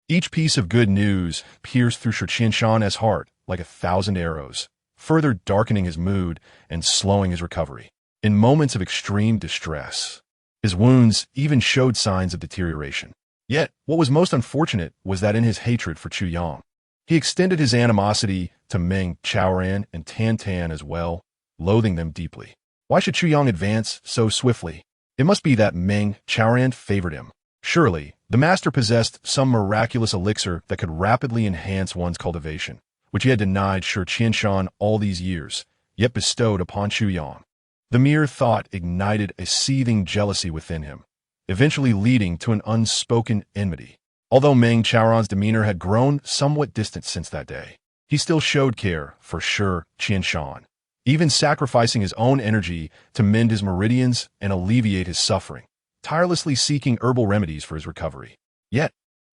Each piece of good news pierced through Shi Qianshan's heart like 1,000 arrows, further darkening his mood and slowing his recovery. In moments of extreme distress, his wounds even showed signs of deterioration. Yet, what was most unfortunate was that in his hatred for Chu Yang, he extended his animosity to Meng Chaoran and Tan as well, loathing them deeply. Why should Chu Yang advance so swiftly? It must be that Meng Chaoran favored him. Surely, the master possessed some miraculous elixir that could rapidly enhance one's cultivation, which he had denied Shi Qianshan all these years, yet bestowed upon Chu Yang. The mere thought ignited a seething jealousy within him, eventually leading to an unspoken enmity. Although Meng Chaoran's demeanor had grown somewhat distant since that day, he still showed care for Shi Qianshan, even sacrificing his own energy to mend his meridians and alleviate his suffering, tirelessly seeking herbal remedies for his recovery. Yet,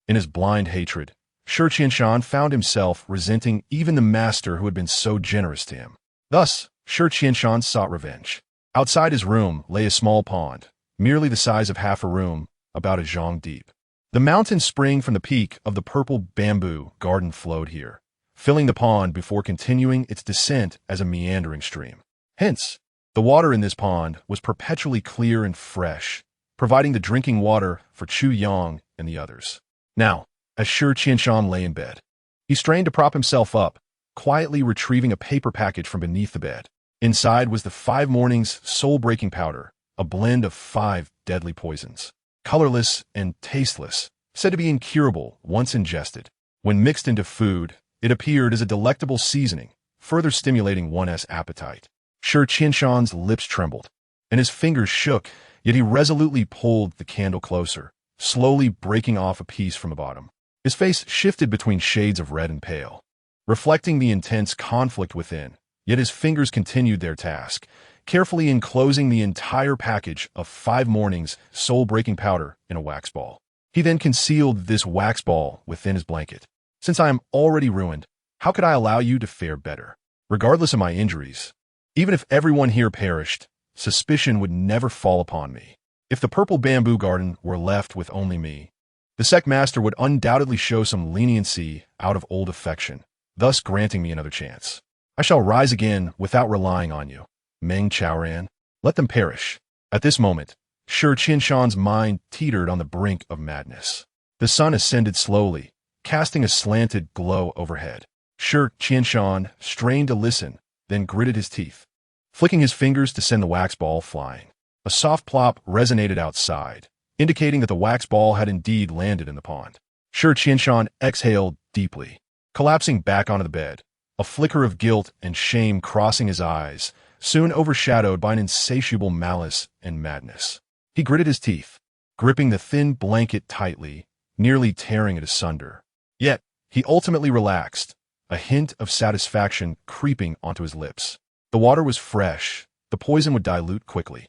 in his blind hatred, Shi Qianshan found himself resenting even the master who had been so generous to him. Thus, Shi Qianshan sought revenge. Outside his room lay a small pond, merely the size of half a room, about a zhang deep. The mountain spring from the peak of the purple bamboo garden flowed here, filling the pond before continuing its descent as a meandering stream. Hence, the water in this pond was perpetually clear and fresh, providing the drinking water for Chu Yang and the others. Now, as Shi Qianshan lay in bed, he strained to prop himself up, quietly retrieving a paper package from beneath the bed. Inside was the 5 Mornings soul-breaking powder, a blend of 5 deadly poisons. Colorless and tasteless, said to be incurable once ingested. When mixed into food, it appeared as a delectable seasoning, further stimulating one's appetite. Shi Qianshan's lips trembled, and his fingers shook, yet he resolutely pulled the candle closer, slowly breaking off a piece from the bottom. His face shifted between shades of red and pale, reflecting the intense conflict within, yet his fingers continued their task, carefully enclosing the entire package of 5 mornings soul-breaking powder in a wax ball. He then concealed this wax ball within his blanket. Since I am already ruined, how could I allow you to fare better? Regardless of my injuries, even if everyone here perished, suspicion would never fall upon me. If the purple bamboo garden were left with only me, the sect master would undoubtedly show some leniency out of old affection, thus granting me another chance. I shall rise again without relying on you. Meng Chaoran, let them perish. At this moment, Shi Qianshan's mind teetered on the brink of madness. The sun ascended slowly, casting a slanted glow overhead. Shi Qianshan strained to listen, then gritted his teeth, flicking his fingers to send the wax ball flying. A soft plop resonated outside, indicating that the wax ball had indeed landed in the pond. Shi Qianshan exhaled deeply, collapsing back onto the bed, a flicker of guilt and shame crossing his eyes, soon overshadowed by an insatiable malice and madness. He gritted his teeth, gripping the thin blanket tightly, nearly tearing it asunder. Yet, he ultimately relaxed, a hint of satisfaction creeping onto his lips. The water was fresh, the poison would dilute quickly.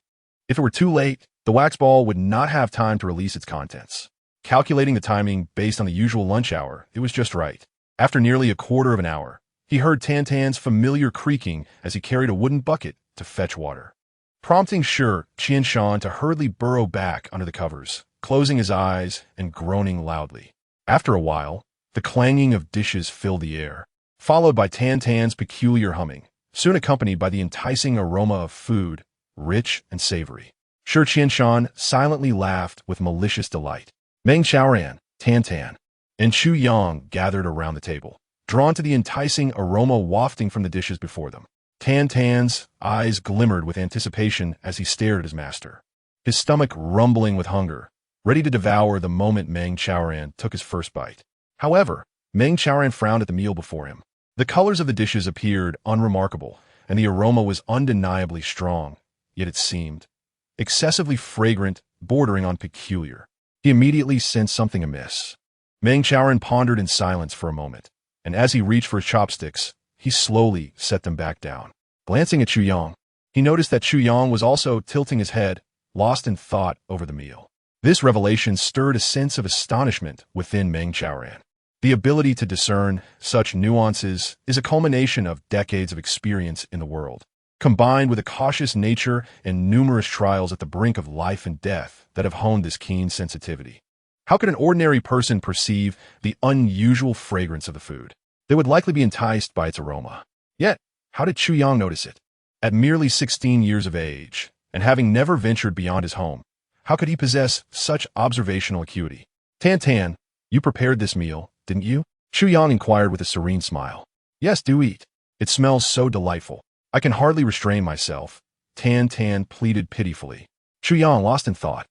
If it were too late, the wax ball would not have time to release its contents. Calculating the timing based on the usual lunch hour, it was just right. After nearly a quarter of an hour, he heard Tantan's familiar creaking as he carried a wooden bucket to fetch water, prompting Shi Qianshan to hurriedly burrow back under the covers, closing his eyes and groaning loudly. After a while, the clanging of dishes filled the air, followed by Tantan's peculiar humming, soon accompanied by the enticing aroma of food, rich and savory. Shi Qianshan silently laughed with malicious delight. Meng Chaoran, Tantan, and Chu Yang gathered around the table, drawn to the enticing aroma wafting from the dishes before them. Tantan's eyes glimmered with anticipation as he stared at his master, his stomach rumbling with hunger, ready to devour the moment Meng Chaoran took his first bite. However, Meng Chaoran frowned at the meal before him. The colors of the dishes appeared unremarkable, and the aroma was undeniably strong, yet it seemed excessively fragrant, bordering on peculiar. He immediately sensed something amiss. Meng Chaoran pondered in silence for a moment, and as he reached for his chopsticks, he slowly set them back down. Glancing at Chu Yang, he noticed that Chu Yang was also tilting his head, lost in thought over the meal. This revelation stirred a sense of astonishment within Meng Chaoran. The ability to discern such nuances is a culmination of decades of experience in the world, combined with a cautious nature and numerous trials at the brink of life and death that have honed this keen sensitivity. How could an ordinary person perceive the unusual fragrance of the food? They would likely be enticed by its aroma. Yet, how did Chu Yang notice it? At merely 16 years of age, and having never ventured beyond his home, how could he possess such observational acuity? Tantan, you prepared this meal, didn't you? Chu Yang inquired with a serene smile. Yes, do eat. It smells so delightful. I can hardly restrain myself. Tantan pleaded pitifully. Chu Yang, lost in thought,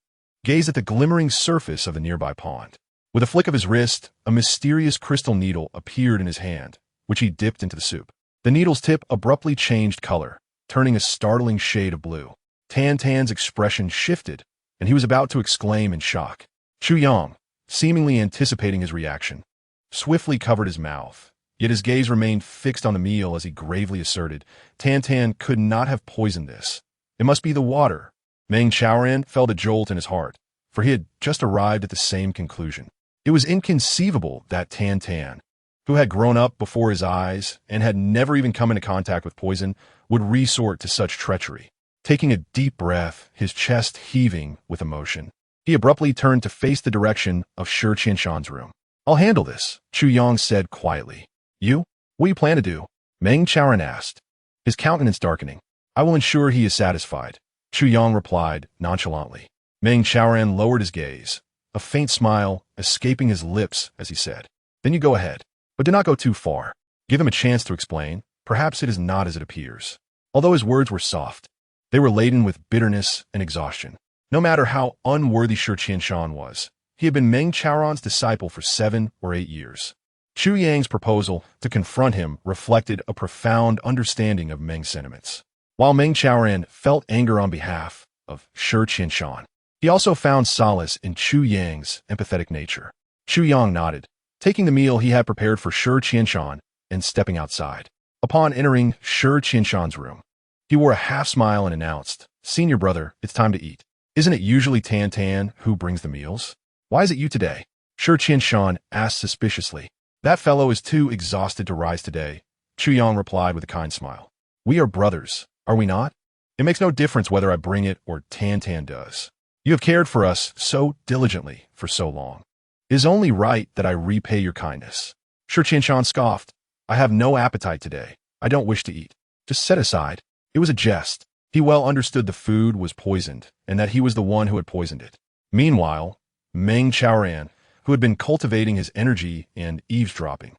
gazed at the glimmering surface of the nearby pond. With a flick of his wrist, a mysterious crystal needle appeared in his hand, which he dipped into the soup. The needle's tip abruptly changed color, turning a startling shade of blue. Tantan's expression shifted, and he was about to exclaim in shock. Chu Yang, seemingly anticipating his reaction, swiftly covered his mouth, yet his gaze remained fixed on the meal as he gravely asserted, Tantan could not have poisoned this. It must be the water. Meng Chaoran felt a jolt in his heart, for he had just arrived at the same conclusion. It was inconceivable that Tantan, who had grown up before his eyes and had never even come into contact with poison, would resort to such treachery. Taking a deep breath, his chest heaving with emotion, he abruptly turned to face the direction of Shi Qianshan's room. I'll handle this, Chu Yang said quietly. You? What do you plan to do? Meng Chaoran asked, his countenance darkening. I will ensure he is satisfied, Chu Yang replied nonchalantly. Meng Chaoran lowered his gaze, a faint smile escaping his lips as he said, Then you go ahead, but do not go too far. Give him a chance to explain. Perhaps it is not as it appears. Although his words were soft, they were laden with bitterness and exhaustion. No matter how unworthy Shi Qianshan was, he had been Meng Chaoran's disciple for 7 or 8 years. Chu Yang's proposal to confront him reflected a profound understanding of Meng's sentiments. While Meng Chaoran felt anger on behalf of Shi Qianshan, he also found solace in Chu Yang's empathetic nature. Chu Yang nodded, taking the meal he had prepared for Shi Qianshan and stepping outside. Upon entering Shi Qianshan's room, He wore a half-smile and announced, "Senior brother, it's time to eat. Isn't it usually Tan Tan who brings the meals? Why is it you today?" Shi Qianshan asked suspiciously. "That fellow is too exhausted to rise today," Chu Yang replied with a kind smile. "We are brothers, are we not? It makes no difference whether I bring it or Tan Tan does. You have cared for us so diligently for so long. It is only right that I repay your kindness." Shi Qianshan scoffed. "I have no appetite today. I don't wish to eat. Just set aside." It was a jest. He well understood the food was poisoned, and that he was the one who had poisoned it. Meanwhile, Meng Chaoran, who had been cultivating his energy and eavesdropping,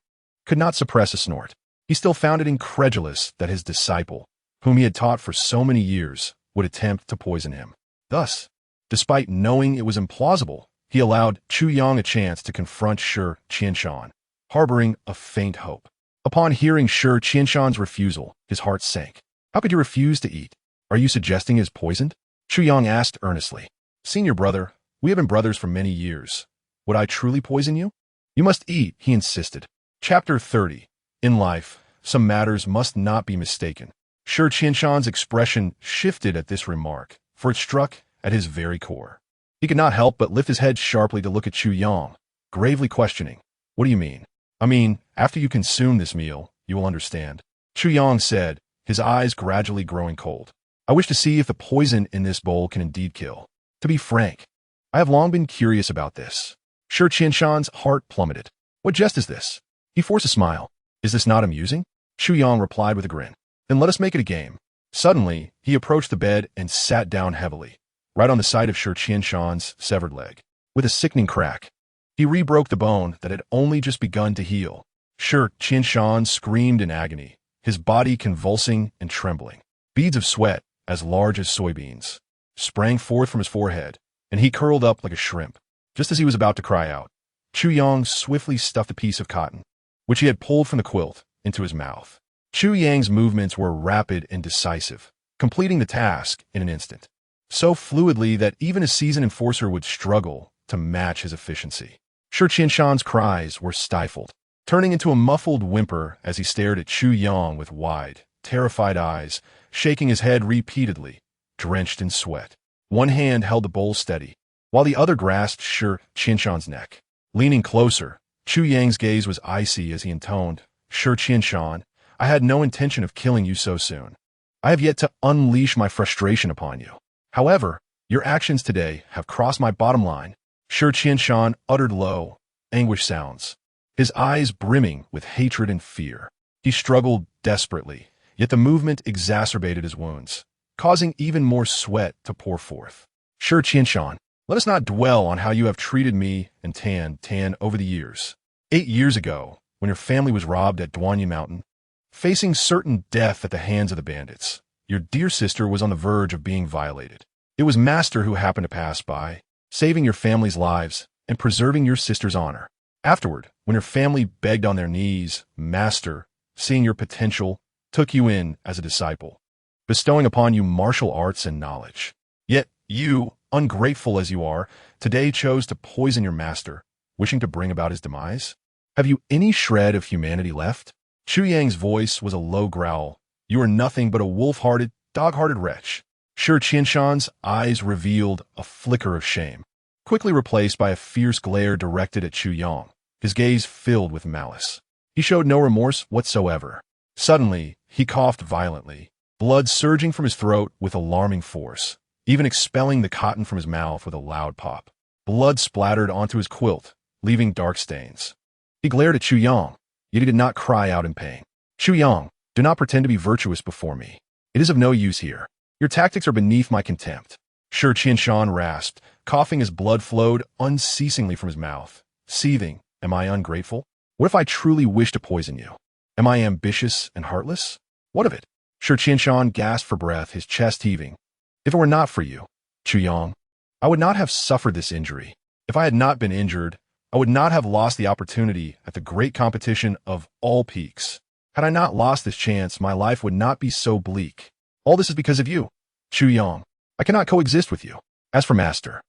could not suppress a snort. He still found it incredulous that his disciple, whom he had taught for so many years, would attempt to poison him. Thus, despite knowing it was implausible, he allowed Chu Yang a chance to confront Shi Qianshan, harboring a faint hope. Upon hearing Shi Qianshan's refusal, his heart sank. "How could you refuse to eat? Are you suggesting it is poisoned?" Chu Yang asked earnestly. "Senior brother, we have been brothers for many years. Would I truly poison you?" "You must eat," he insisted. Chapter 30. In life, some matters must not be mistaken. Shi Qianshan's expression shifted at this remark, for it struck at his very core. He could not help but lift his head sharply to look at Chu Yang, gravely questioning. "What do you mean?" "I mean, after you consume this meal, you will understand," Chu Yang said, his eyes gradually growing cold. "I wish to see if the poison in this bowl can indeed kill. To be frank, I have long been curious about this." Shi Qianshan's heart plummeted. "What jest is this?" He forced a smile. "Is this not amusing?" Chu Yang replied with a grin. "Then let us make it a game." Suddenly, he approached the bed and sat down heavily, right on the side of Shi Qianshan's severed leg. With a sickening crack, he re-broke the bone that had only just begun to heal. Shi Qianshan screamed in agony, his body convulsing and trembling. Beads of sweat, as large as soybeans, sprang forth from his forehead, and he curled up like a shrimp. Just as he was about to cry out, Chu Yang swiftly stuffed a piece of cotton, which he had pulled from the quilt, into his mouth. Chu Yang's movements were rapid and decisive, completing the task in an instant, so fluidly that even a seasoned enforcer would struggle to match his efficiency. Shi Qianshan's cries were stifled, turning into a muffled whimper as he stared at Chu Yang with wide, terrified eyes, shaking his head repeatedly, drenched in sweat. One hand held the bowl steady, while the other grasped Shi Qianshan's neck. Leaning closer, Chu Yang's gaze was icy as he intoned, "Shi Qianshan, I had no intention of killing you so soon. I have yet to unleash my frustration upon you. However, your actions today have crossed my bottom line." Shi Qianshan uttered low, anguished sounds, his eyes brimming with hatred and fear. He struggled desperately, yet the movement exacerbated his wounds, causing even more sweat to pour forth. "Shi Qianshan, let us not dwell on how you have treated me and Tan over the years. 8 years ago, when your family was robbed at Duanyi Mountain, facing certain death at the hands of the bandits, your dear sister was on the verge of being violated. It was Master who happened to pass by, saving your family's lives and preserving your sister's honor. Afterward, when your family begged on their knees, Master, seeing your potential, took you in as a disciple, bestowing upon you martial arts and knowledge. Yet you, ungrateful as you are, today chose to poison your master, wishing to bring about his demise? Have you any shred of humanity left?" Chu Yang's voice was a low growl. "You are nothing but a wolf-hearted, dog-hearted wretch." Shi Qianshan's eyes revealed a flicker of shame, quickly replaced by a fierce glare directed at Chu Yang, his gaze filled with malice. He showed no remorse whatsoever. Suddenly, he coughed violently, blood surging from his throat with alarming force, even expelling the cotton from his mouth with a loud pop. Blood splattered onto his quilt, leaving dark stains. He glared at Chu Yang, yet he did not cry out in pain. "Chu Yang, do not pretend to be virtuous before me. It is of no use here. Your tactics are beneath my contempt." Shi Qianshan rasped, coughing as blood flowed unceasingly from his mouth, seething. "Am I ungrateful? What if I truly wish to poison you? Am I ambitious and heartless? What of it?" Shi Qianshan gasped for breath, his chest heaving. "If it were not for you, Chu Yang, I would not have suffered this injury. If I had not been injured, I would not have lost the opportunity at the great competition of all peaks. Had I not lost this chance, my life would not be so bleak. All this is because of you, Chu Yang. I cannot coexist with you. As for Master."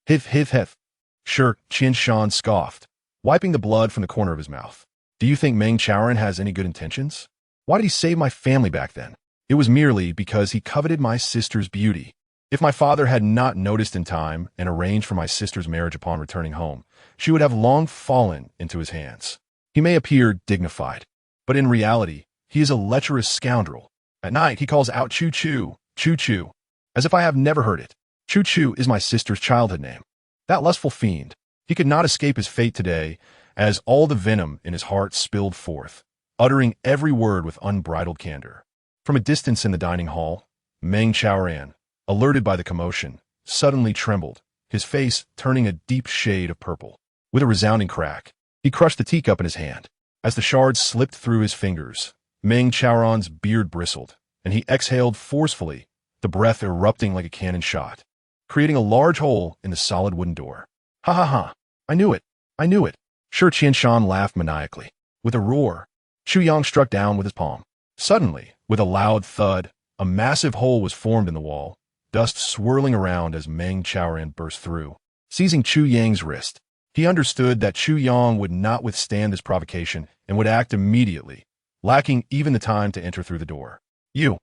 "Hif, hif, hif." Shi Qianshan scoffed, wiping the blood from the corner of his mouth. "Do you think Meng Chaoran has any good intentions? Why did he save my family back then? It was merely because he coveted my sister's beauty. If my father had not noticed in time and arranged for my sister's marriage upon returning home, she would have long fallen into his hands. He may appear dignified, but in reality, he is a lecherous scoundrel. At night, he calls out choo-choo, choo-choo, as if I have never heard it. Choo-choo is my sister's childhood name. That lustful fiend, he could not escape his fate today, as all the venom in his heart spilled forth, uttering every word with unbridled candor. From a distance in the dining hall, Meng Chaoran, alerted by the commotion, suddenly trembled, his face turning a deep shade of purple. With a resounding crack, he crushed the teacup in his hand. As the shards slipped through his fingers, Meng Chaoran's beard bristled, and he exhaled forcefully, the breath erupting like a cannon shot, creating a large hole in the solid wooden door. Ha ha ha! I knew it! I knew it! Shi Qianshan laughed maniacally. With a roar, Chu Yang struck down with his palm. Suddenly, with a loud thud, a massive hole was formed in the wall, dust swirling around as Meng Chaoran burst through. Seizing Chu Yang's wrist, he understood that Chu Yang would not withstand this provocation and would act immediately, lacking even the time to enter through the door. You,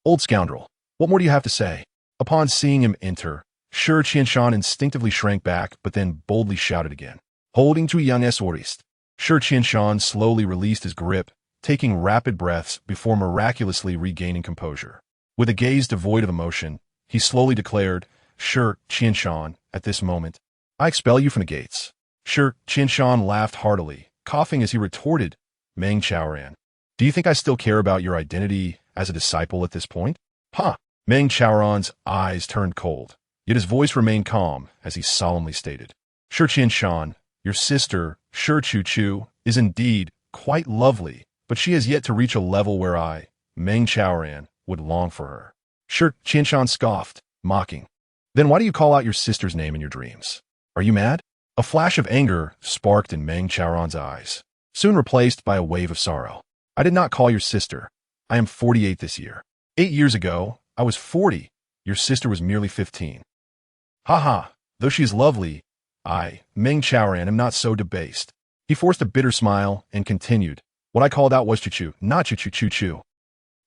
old scoundrel, what more do you have to say? Upon seeing him enter, Shi Qianshan instinctively shrank back but then boldly shouted again. Holding Chu Yang's wrist, Shi Qianshan slowly released his grip, taking rapid breaths before miraculously regaining composure. With a gaze devoid of emotion, he slowly declared, Shi Qianshan, at this moment, I expel you from the gates. Shi Qianshan laughed heartily, coughing as he retorted, Meng Chaoran, do you think I still care about your identity as a disciple at this point? Ha! Meng Chaoran's eyes turned cold, yet his voice remained calm as he solemnly stated, Shi Qianshan, your sister, Shi Chu-Chu, is indeed quite lovely, but she has yet to reach a level where I, Meng Chaoran, would long for her. Shi Qianshan scoffed, mocking. Then why do you call out your sister's name in your dreams? Are you mad? A flash of anger sparked in Meng Chaoran's eyes, soon replaced by a wave of sorrow. I did not call your sister. I am 48 this year. 8 years ago, I was 40. Your sister was merely 15. Ha ha, though she is lovely, I, Meng Chaoran, am not so debased. He forced a bitter smile and continued, what I called out was Chu-Chu, not Chu-Chu-Chu-Chu.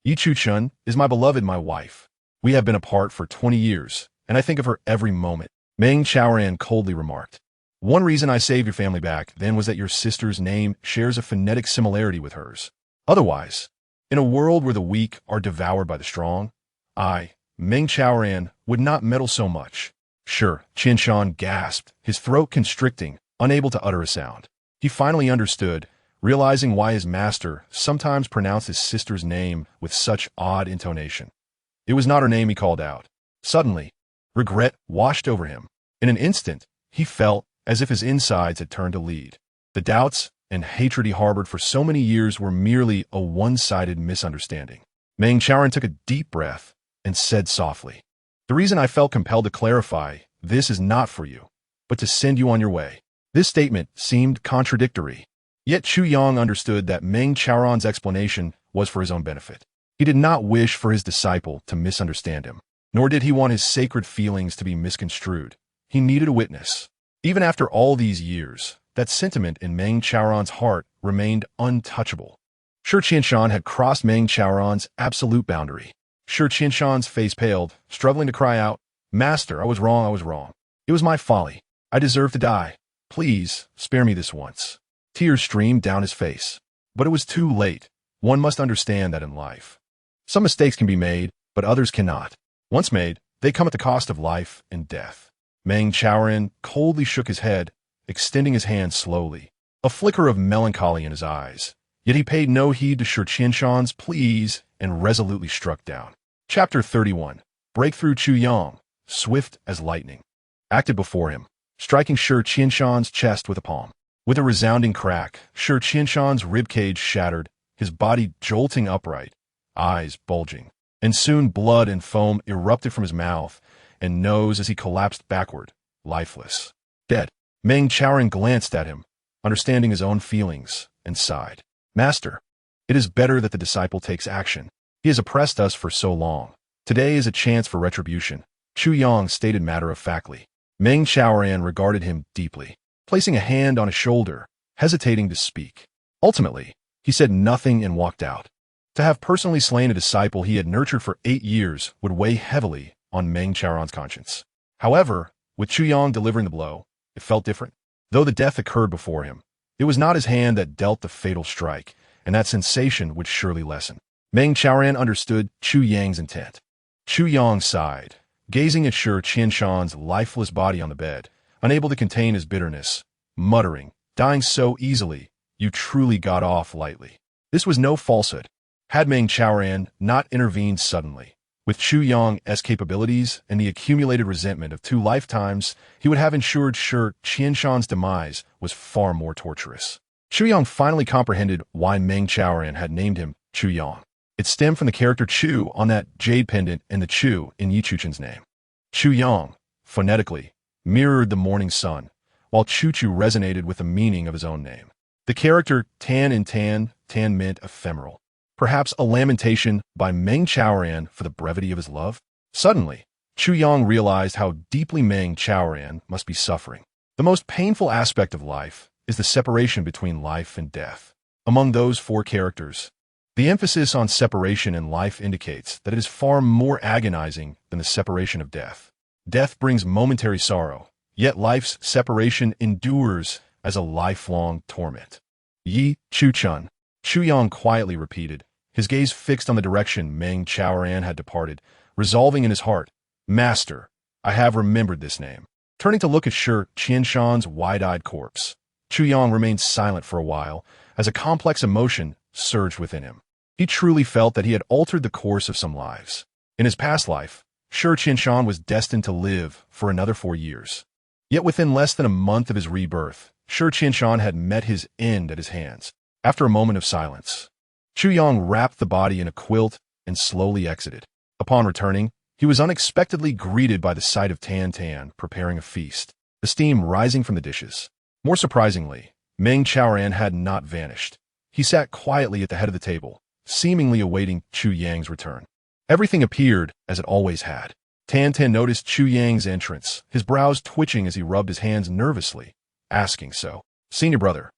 Yi Chu-Chun is my beloved, my wife. We have been apart for 20 years, and I think of her every moment. Meng Chaoran coldly remarked. One reason I saved your family back then was that your sister's name shares a phonetic similarity with hers. Otherwise, in a world where the weak are devoured by the strong, I, Meng Chaoran, would not meddle so much. Shi Qianshan gasped, his throat constricting, unable to utter a sound. He finally understood, realizing why his master sometimes pronounced his sister's name with such odd intonation. It was not her name he called out. Suddenly, regret washed over him. In an instant, he felt as if his insides had turned to lead. The doubts and hatred he harbored for so many years were merely a one-sided misunderstanding. Meng Chaoran took a deep breath and said softly, the reason I felt compelled to clarify this is not for you, but to send you on your way. This statement seemed contradictory. Yet Chu Yang understood that Meng Chaoran's explanation was for his own benefit. He did not wish for his disciple to misunderstand him, nor did he want his sacred feelings to be misconstrued. He needed a witness. Even after all these years, that sentiment in Meng Chaoran's heart remained untouchable. Shi Qianshan had crossed Meng Chaoran's absolute boundary. Shi Qianshan's face paled, struggling to cry out, Master, I was wrong, I was wrong. It was my folly. I deserve to die. Please, spare me this once. Tears streamed down his face. But it was too late. One must understand that in life, some mistakes can be made, but others cannot. Once made, they come at the cost of life and death. Meng Chaoran coldly shook his head, extending his hand slowly, a flicker of melancholy in his eyes. Yet he paid no heed to Shi Qianshan's pleas and resolutely struck down. Chapter 31. Breakthrough Chu Yang, swift as lightning, acted before him, striking Shi Qianshan's chest with a palm. With a resounding crack, Shi Qianshan's ribcage shattered, his body jolting upright, eyes bulging, and soon blood and foam erupted from his mouth and nose as he collapsed backward, lifeless. Dead. Meng Chaoran glanced at him, understanding his own feelings, and sighed. Master, it is better that the disciple takes action. He has oppressed us for so long. Today is a chance for retribution, Chu Yang stated matter-of-factly. Meng Chaoran regarded him deeply, placing a hand on his shoulder, hesitating to speak. Ultimately, he said nothing and walked out. To have personally slain a disciple he had nurtured for 8 years would weigh heavily on Meng Chaoran's conscience. However, with Chu Yang delivering the blow, it felt different. Though the death occurred before him, it was not his hand that dealt the fatal strike, and that sensation would surely lessen. Meng Chaoran understood Chu Yang's intent. Chu Yang sighed, gazing at Shi Qianshan's lifeless body on the bed, unable to contain his bitterness, muttering, "Dying so easily, you truly got off lightly." This was no falsehood. Had Meng Chaoran not intervened suddenly, with Chu Yang's capabilities and the accumulated resentment of 2 lifetimes, he would have ensured Shi Qianshan's demise was far more torturous. Chu Yang finally comprehended why Meng Chaoran had named him Chu Yang. It stemmed from the character Chu on that jade pendant and the Chu in Yi Chuchen's name. Chu Yang, phonetically, mirrored the morning sun, while Chu Chu resonated with the meaning of his own name. The character Tan in Tan meant ephemeral. Perhaps a lamentation by Meng Chaoran for the brevity of his love? Suddenly, Chu Yang realized how deeply Meng Chaoran must be suffering. The most painful aspect of life is the separation between life and death. Among those 4 characters, the emphasis on separation in life indicates that it is far more agonizing than the separation of death. Death brings momentary sorrow, yet life's separation endures as a lifelong torment. Yi Chuchen, Chu Yang quietly repeated, his gaze fixed on the direction Meng Chaoran had departed, resolving in his heart, "Master, I have remembered this name." Turning to look at Shi Qianshan's wide-eyed corpse, Chu Yang remained silent for a while as a complex emotion surged within him. He truly felt that he had altered the course of some lives. In his past life, Shi Qianshan was destined to live for another 4 years. Yet within less than a month of his rebirth, Shi Qianshan had met his end at his hands. After a moment of silence, Chu Yang wrapped the body in a quilt and slowly exited. Upon returning, he was unexpectedly greeted by the sight of Tan Tan preparing a feast, the steam rising from the dishes. More surprisingly, Meng Chaoran had not vanished. He sat quietly at the head of the table, seemingly awaiting Chu Yang's return. Everything appeared as it always had. Tan Tan noticed Chu Yang's entrance, his brows twitching as he rubbed his hands nervously, asking, "So, senior brother,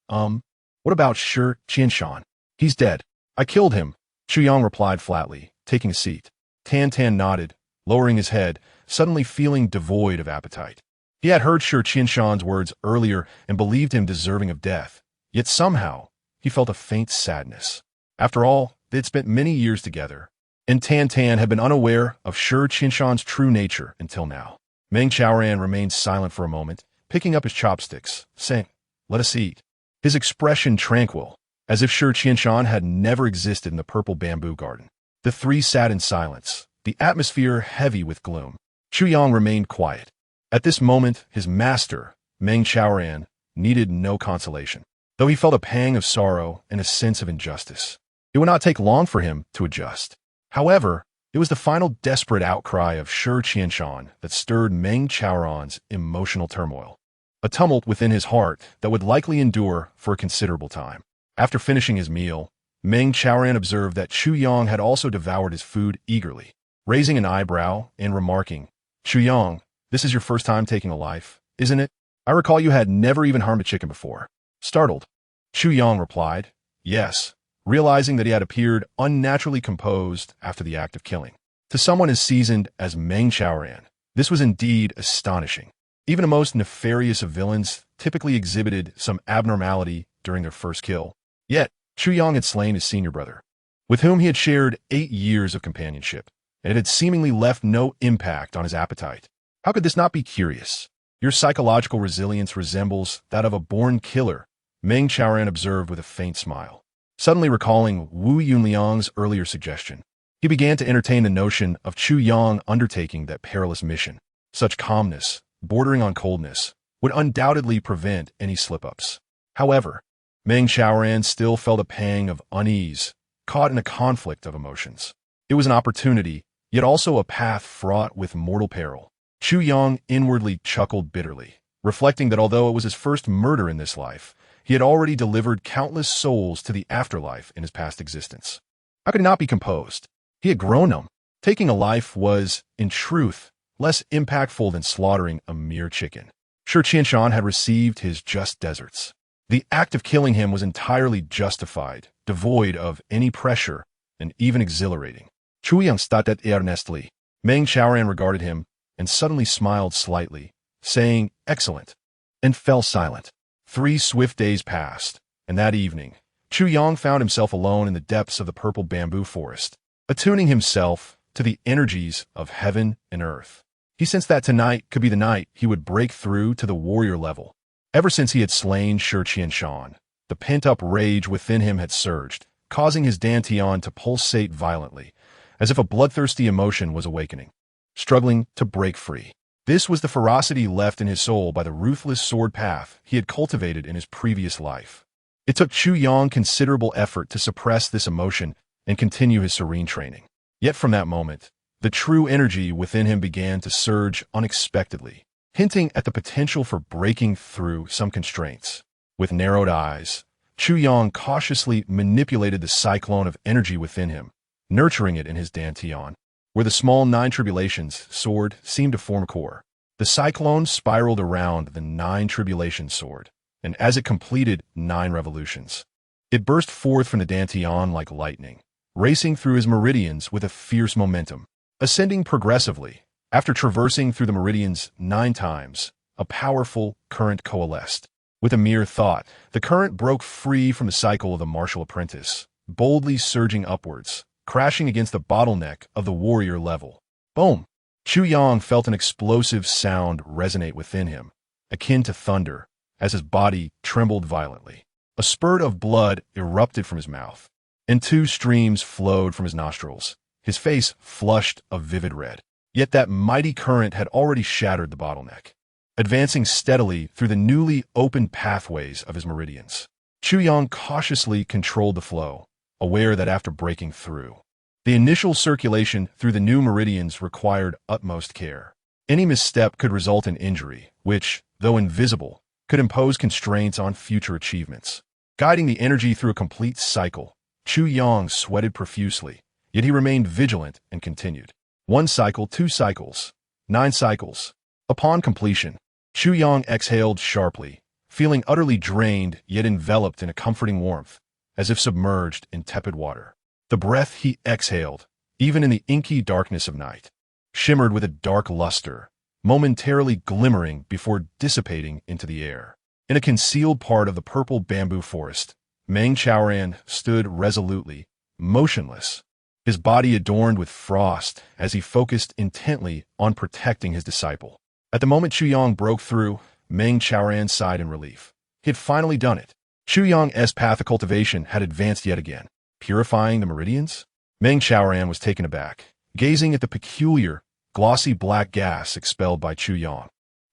what about Shi Qianshan?" "He's dead. I killed him," Chu Yang replied flatly, taking a seat. Tan Tan nodded, lowering his head, suddenly feeling devoid of appetite. He had heard Shi Qianshan's words earlier and believed him deserving of death, yet somehow he felt a faint sadness. After all, they had spent many years together, and Tan Tan had been unaware of Shi Qianshan's true nature until now. Meng Chaoran remained silent for a moment, picking up his chopsticks, saying, "Let us eat." His expression tranquil, as if Shi Qianshan had never existed in the purple bamboo garden. The 3 sat in silence, the atmosphere heavy with gloom. Chu Yang remained quiet. At this moment, his master, Meng Chaoran, needed no consolation, though he felt a pang of sorrow and a sense of injustice. It would not take long for him to adjust. However, it was the final desperate outcry of Shi Qianshan that stirred Meng Chaoran's emotional turmoil, a tumult within his heart that would likely endure for a considerable time. After finishing his meal, Meng Chaoran observed that Chu Yang had also devoured his food eagerly, raising an eyebrow and remarking, "Chu Yang, this is your first time taking a life, isn't it? I recall you had never even harmed a chicken before." Startled, Chu Yang replied, "Yes," realizing that he had appeared unnaturally composed after the act of killing. To someone as seasoned as Meng Chaoran, this was indeed astonishing. Even the most nefarious of villains typically exhibited some abnormality during their first kill. Yet, Chu Yang had slain his senior brother, with whom he had shared 8 years of companionship, and it had seemingly left no impact on his appetite. How could this not be curious? Your psychological resilience resembles that of a born killer, Meng Chaoran observed with a faint smile. Suddenly recalling Wu Yunliang's earlier suggestion, he began to entertain the notion of Chu Yang undertaking that perilous mission. Such calmness, bordering on coldness, would undoubtedly prevent any slip-ups. However, Meng Chaoran still felt a pang of unease, caught in a conflict of emotions. It was an opportunity, yet also a path fraught with mortal peril. Chu Yang inwardly chuckled bitterly, reflecting that although it was his first murder in this life, he had already delivered countless souls to the afterlife in his past existence. How could he not be composed? He had grown them. Taking a life was, in truth, less impactful than slaughtering a mere chicken. Shi Qianshan had received his just deserts. The act of killing him was entirely justified, devoid of any pressure and even exhilarating. Chu Yang stared earnestly. Meng Chaoran regarded him and suddenly smiled slightly, saying, "Excellent," and fell silent. 3 swift days passed, and that evening, Chu Yang found himself alone in the depths of the purple bamboo forest, attuning himself to the energies of heaven and earth. He sensed that tonight could be the night he would break through to the warrior level. Ever since he had slain Shi Qianshan, the pent-up rage within him had surged, causing his dantian to pulsate violently, as if a bloodthirsty emotion was awakening, struggling to break free. This was the ferocity left in his soul by the ruthless sword path he had cultivated in his previous life. It took Chu Yang considerable effort to suppress this emotion and continue his serene training. Yet from that moment, the true energy within him began to surge unexpectedly, hinting at the potential for breaking through some constraints. With narrowed eyes, Chu Yang cautiously manipulated the cyclone of energy within him, nurturing it in his dantian, where the small 9 tribulations sword seemed to form a core. The cyclone spiraled around the 9 tribulations sword, and as it completed 9 revolutions, it burst forth from the dantian like lightning, racing through his meridians with a fierce momentum. Ascending progressively, after traversing through the meridians 9 times, a powerful current coalesced. With a mere thought, the current broke free from the cycle of the martial apprentice, boldly surging upwards, crashing against the bottleneck of the warrior level. Boom! Chu Yang felt an explosive sound resonate within him, akin to thunder, as his body trembled violently. A spurt of blood erupted from his mouth, and 2 streams flowed from his nostrils. His face flushed a vivid red. Yet that mighty current had already shattered the bottleneck, advancing steadily through the newly opened pathways of his meridians. Chu Yang cautiously controlled the flow, aware that after breaking through, the initial circulation through the new meridians required utmost care. Any misstep could result in injury, which, though invisible, could impose constraints on future achievements. Guiding the energy through a complete cycle, Chu Yang sweated profusely, yet he remained vigilant and continued. 1 cycle, 2 cycles, 9 cycles. Upon completion, Chu Yang exhaled sharply, feeling utterly drained yet enveloped in a comforting warmth, as if submerged in tepid water. The breath he exhaled, even in the inky darkness of night, shimmered with a dark luster, momentarily glimmering before dissipating into the air. In a concealed part of the purple bamboo forest, Meng Chaoran stood resolutely, motionless, his body adorned with frost as he focused intently on protecting his disciple. At the moment Chu Yang broke through, Meng Chaoran sighed in relief. He had finally done it. Chu Yang's path of cultivation had advanced yet again, purifying the meridians. Meng Chaoran was taken aback, gazing at the peculiar, glossy black gas expelled by Chu Yang,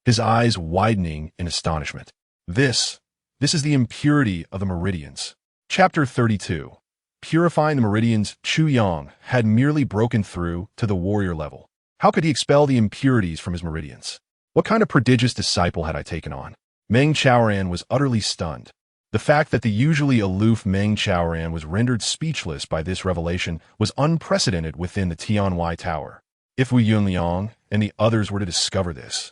his eyes widening in astonishment. This is the impurity of the meridians. Chapter 32. Purifying the meridians. Chu Yang had merely broken through to the warrior level. How could he expel the impurities from his meridians? What kind of prodigious disciple had I taken on? Meng Chaoran was utterly stunned. The fact that the usually aloof Meng Chaoran was rendered speechless by this revelation was unprecedented within the Tianwai Tower. If Wu Yunliang and the others were to discover this,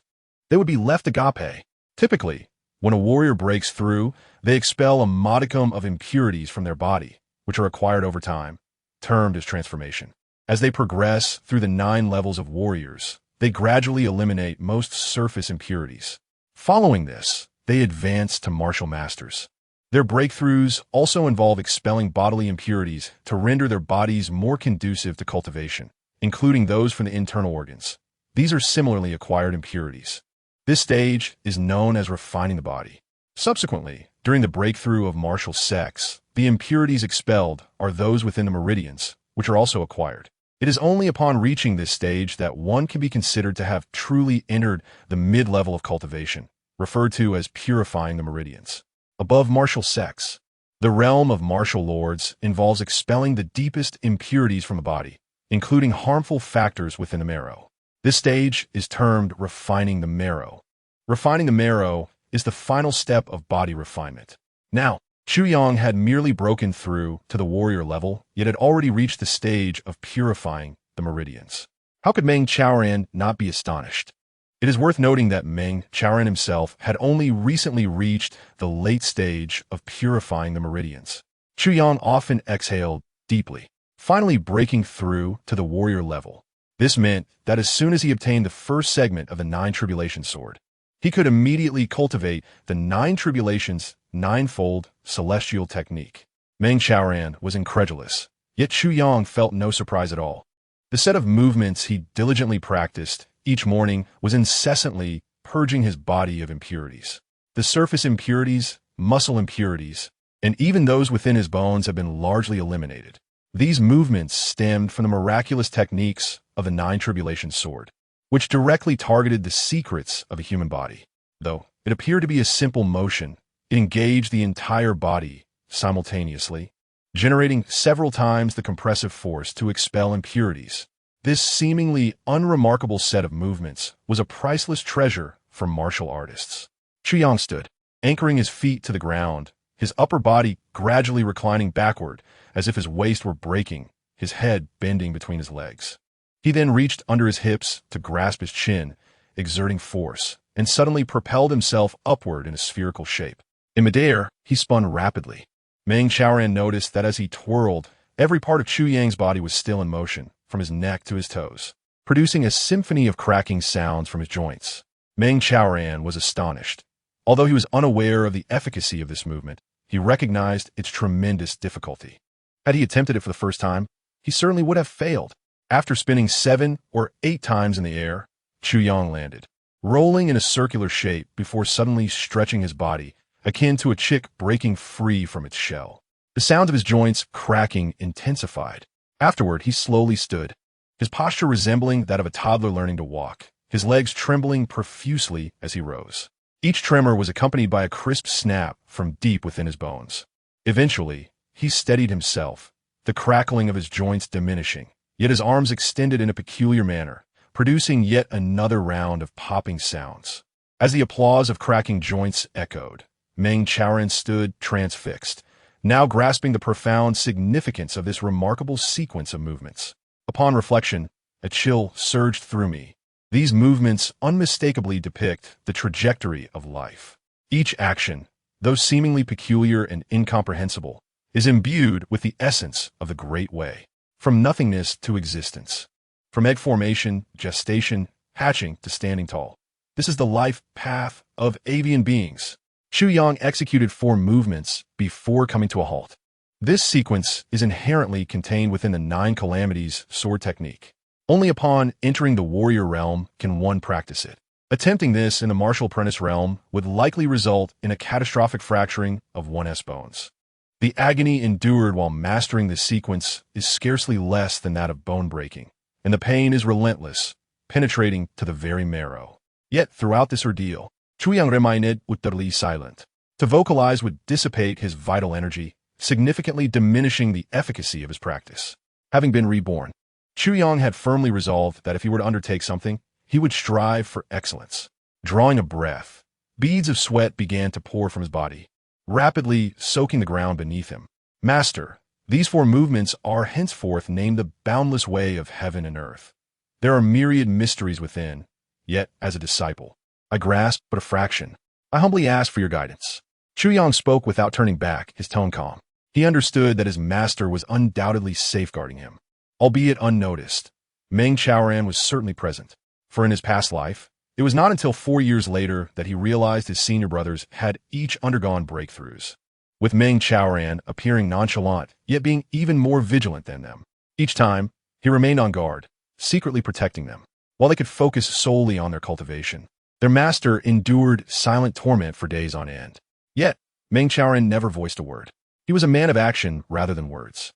they would be left agape. Typically, when a warrior breaks through, they expel a modicum of impurities from their body, which are acquired over time, termed as transformation. As they progress through the 9 levels of warriors, they gradually eliminate most surface impurities. Following this, they advance to martial masters. Their breakthroughs also involve expelling bodily impurities to render their bodies more conducive to cultivation, including those from the internal organs. These are similarly acquired impurities. This stage is known as refining the body. Subsequently, during the breakthrough of martial sex, the impurities expelled are those within the meridians, which are also acquired. It is only upon reaching this stage that one can be considered to have truly entered the mid-level of cultivation, referred to as purifying the meridians. Above martial sex, the realm of martial lords involves expelling the deepest impurities from the body, including harmful factors within the marrow. This stage is termed refining the marrow. Refining the marrow is the final step of body refinement. Now, Chu Yang had merely broken through to the warrior level, yet had already reached the stage of purifying the meridians. How could Meng Chaoran not be astonished? It is worth noting that Meng Chaoran himself had only recently reached the late stage of purifying the meridians. Chu Yang often exhaled deeply, finally breaking through to the warrior level. This meant that as soon as he obtained the first segment of the Nine Tribulation Sword, he could immediately cultivate the Nine Tribulations ninefold celestial technique. Meng Qiaoran was incredulous, yet Chu Yang felt no surprise at all. The set of movements he diligently practiced each morning was incessantly purging his body of impurities. The surface impurities, muscle impurities, and even those within his bones have been largely eliminated. These movements stemmed from the miraculous techniques of the Nine Tribulation Sword, which directly targeted the secrets of a human body. Though it appeared to be a simple motion, it engaged the entire body simultaneously, generating several times the compressive force to expel impurities. This seemingly unremarkable set of movements was a priceless treasure for martial artists. Chu Yang stood, anchoring his feet to the ground, his upper body gradually reclining backward as if his waist were breaking, his head bending between his legs. He then reached under his hips to grasp his chin, exerting force, and suddenly propelled himself upward in a spherical shape. In midair, he spun rapidly. Meng Qiaoran noticed that as he twirled, every part of Chu Yang's body was still in motion, from his neck to his toes, producing a symphony of cracking sounds from his joints. Meng Qiaoran was astonished. Although he was unaware of the efficacy of this movement, he recognized its tremendous difficulty. Had he attempted it for the first time, he certainly would have failed. After spinning 7 or 8 times in the air, Chu Yang landed, rolling in a circular shape before suddenly stretching his body, akin to a chick breaking free from its shell. The sound of his joints cracking intensified. Afterward, he slowly stood, his posture resembling that of a toddler learning to walk, his legs trembling profusely as he rose. Each tremor was accompanied by a crisp snap from deep within his bones. Eventually, he steadied himself, the crackling of his joints diminishing, yet his arms extended in a peculiar manner, producing yet another round of popping sounds. As the applause of cracking joints echoed, Meng Qiaoran stood transfixed, now grasping the profound significance of this remarkable sequence of movements. Upon reflection, a chill surged through me. These movements unmistakably depict the trajectory of life. Each action, though seemingly peculiar and incomprehensible, is imbued with the essence of the Great Way. From nothingness to existence, from egg formation, gestation, hatching to standing tall. This is the life path of avian beings. Chu Yang executed 4 movements before coming to a halt. This sequence is inherently contained within the 9 calamities sword technique. Only upon entering the warrior realm can one practice it. Attempting this in the martial apprentice realm would likely result in a catastrophic fracturing of one's bones. The agony endured while mastering this sequence is scarcely less than that of bone breaking, and the pain is relentless, penetrating to the very marrow. Yet throughout this ordeal, Chu Yang remained utterly silent. To vocalize would dissipate his vital energy, significantly diminishing the efficacy of his practice. Having been reborn, Chu Yang had firmly resolved that if he were to undertake something, he would strive for excellence. Drawing a breath, beads of sweat began to pour from his body, rapidly soaking the ground beneath him. Master, these 4 movements are henceforth named the boundless way of heaven and earth. There are myriad mysteries within, yet as a disciple, I grasp but a fraction. I humbly ask for your guidance. Chu Yang spoke without turning back, his tone calm. He understood that his master was undoubtedly safeguarding him. Albeit unnoticed, Meng Qiaoran was certainly present, for in his past life, it was not until 4 years later that he realized his senior brothers had each undergone breakthroughs, with Meng Qiaoran appearing nonchalant, yet being even more vigilant than them. Each time, he remained on guard, secretly protecting them, while they could focus solely on their cultivation. Their master endured silent torment for days on end. Yet, Meng Qiaoran never voiced a word. He was a man of action rather than words.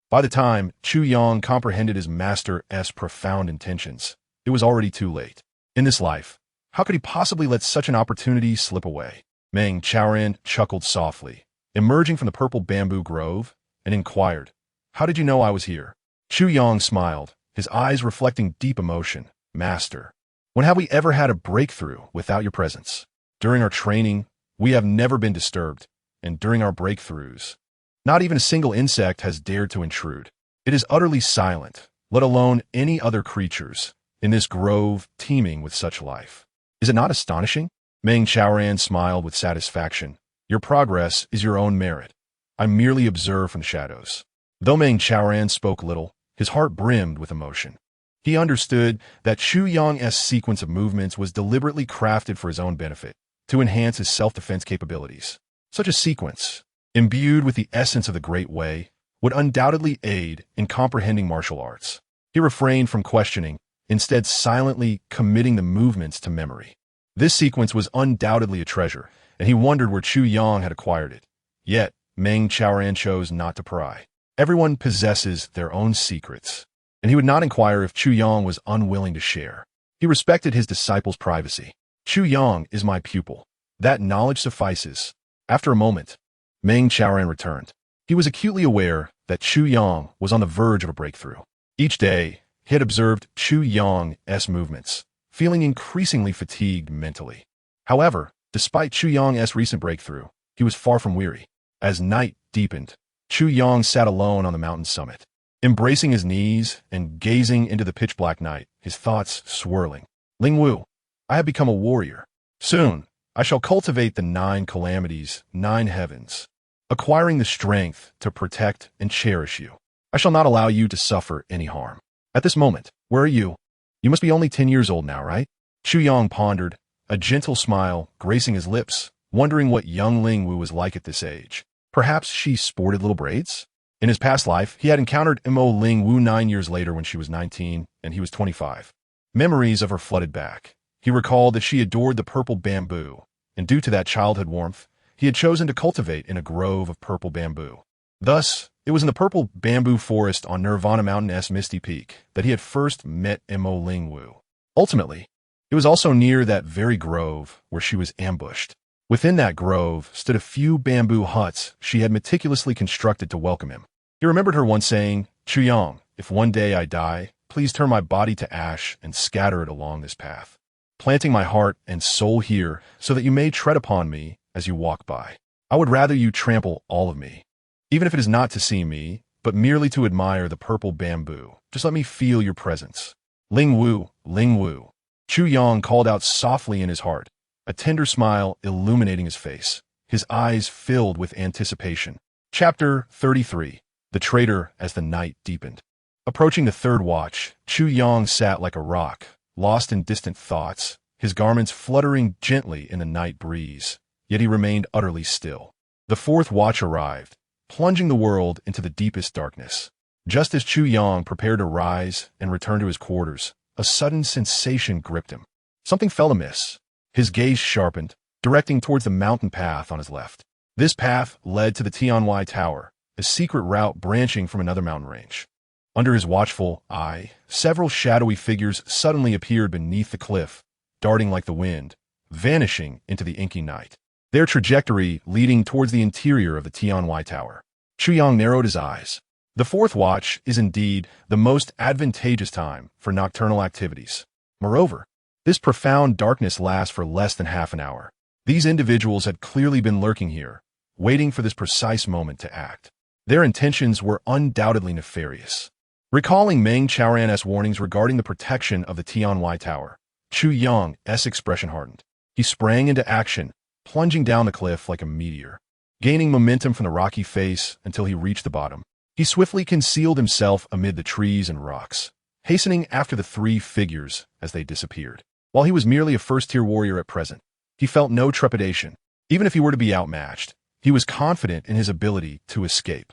By the time Chu Yang comprehended his master's profound intentions, it was already too late. In this life, how could he possibly let such an opportunity slip away? Meng Qiaoran chuckled softly, emerging from the purple bamboo grove, and inquired, "How did you know I was here?" Chu Yang smiled, his eyes reflecting deep emotion. "Master, when have we ever had a breakthrough without your presence? During our training, we have never been disturbed, and during our breakthroughs, not even a single insect has dared to intrude. It is utterly silent, let alone any other creatures, in this grove teeming with such life. Is it not astonishing?" Meng Qiaoran smiled with satisfaction. "Your progress is your own merit. I merely observe from the shadows." Though Meng Chaoran spoke little, his heart brimmed with emotion. He understood that Chu Yang's sequence of movements was deliberately crafted for his own benefit, to enhance his self-defense capabilities. Such a sequence, imbued with the essence of the Great Way, would undoubtedly aid in comprehending martial arts. He refrained from questioning, instead silently committing the movements to memory. This sequence was undoubtedly a treasure, and he wondered where Chu Yang had acquired it. Yet, Meng Chaoran chose not to pry. Everyone possesses their own secrets, and he would not inquire if Chu Yang was unwilling to share. He respected his disciple's privacy. Chu Yang is my pupil. That knowledge suffices. After a moment, Meng Chaoran returned. He was acutely aware that Chu Yang was on the verge of a breakthrough. Each day, he had observed Chu Yang's movements, feeling increasingly fatigued mentally. However, despite Chu Yang's recent breakthrough, he was far from weary. As night deepened, Chu Yang sat alone on the mountain's summit, embracing his knees and gazing into the pitch-black night, his thoughts swirling. Ling Wu, I have become a warrior. Soon, I shall cultivate the 9 calamities, 9 heavens, acquiring the strength to protect and cherish you. I shall not allow you to suffer any harm. At this moment, where are you? You must be only 10 years old now, right? Chu Yang pondered, a gentle smile gracing his lips, wondering what young Ling Wu was like at this age. Perhaps she sported little braids? In his past life, he had encountered Mo Ling Wu 9 years later when she was 19 and he was 25. Memories of her flooded back. He recalled that she adored the purple bamboo, and due to that childhood warmth, he had chosen to cultivate in a grove of purple bamboo. Thus, it was in the purple bamboo forest on Nirvana Mountain's misty peak that he had first met Mo Ling Wu. Ultimately, it was also near that very grove where she was ambushed. Within that grove stood a few bamboo huts she had meticulously constructed to welcome him. He remembered her once saying, Chu Yang, if one day I die, please turn my body to ash and scatter it along this path, planting my heart and soul here so that you may tread upon me as you walk by. I would rather you trample all of me, even if it is not to see me, but merely to admire the purple bamboo. Just let me feel your presence. Ling Wu, Ling Wu. Chu Yang called out softly in his heart, a tender smile illuminating his face, his eyes filled with anticipation. Chapter 33. The Traitor as the Night Deepened. Approaching the third watch, Chu Yang sat like a rock, lost in distant thoughts, his garments fluttering gently in the night breeze, yet he remained utterly still. The fourth watch arrived, plunging the world into the deepest darkness. Just as Chu Yang prepared to rise and return to his quarters, a sudden sensation gripped him. Something felt amiss. His gaze sharpened, directing towards the mountain path on his left. This path led to the Tianwai Tower, a secret route branching from another mountain range. Under his watchful eye, several shadowy figures suddenly appeared beneath the cliff, darting like the wind, vanishing into the inky night. Their trajectory leading towards the interior of the Tianwai Tower. Chu Yang narrowed his eyes. The fourth watch is indeed the most advantageous time for nocturnal activities. Moreover, this profound darkness lasts for less than half an hour. These individuals had clearly been lurking here, waiting for this precise moment to act. Their intentions were undoubtedly nefarious. Recalling Meng Chaoran's warnings regarding the protection of the Tianwai Tower, Chu Yang's expression hardened. He sprang into action, plunging down the cliff like a meteor. Gaining momentum from the rocky face until he reached the bottom, he swiftly concealed himself amid the trees and rocks, hastening after the 3 figures as they disappeared. While he was merely a first-tier warrior at present, he felt no trepidation. Even if he were to be outmatched, he was confident in his ability to escape.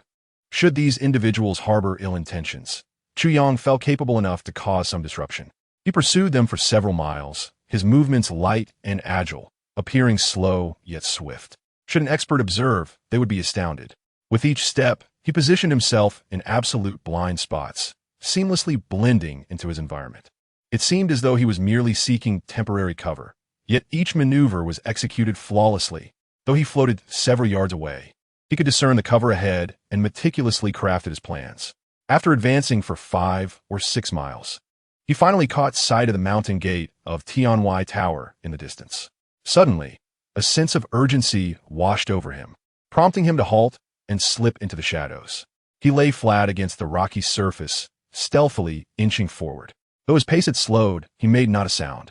Should these individuals harbor ill intentions, Chu Yang felt capable enough to cause some disruption. He pursued them for several miles, his movements light and agile, appearing slow yet swift. Should an expert observe, they would be astounded. With each step, he positioned himself in absolute blind spots, seamlessly blending into his environment. It seemed as though he was merely seeking temporary cover, yet each maneuver was executed flawlessly. Though he floated several yards away, he could discern the cover ahead and meticulously crafted his plans. After advancing for 5 or 6 miles, he finally caught sight of the mountain gate of Tianwai Tower in the distance. Suddenly, a sense of urgency washed over him, prompting him to halt and slip into the shadows. He lay flat against the rocky surface, stealthily inching forward. Though his pace had slowed, he made not a sound.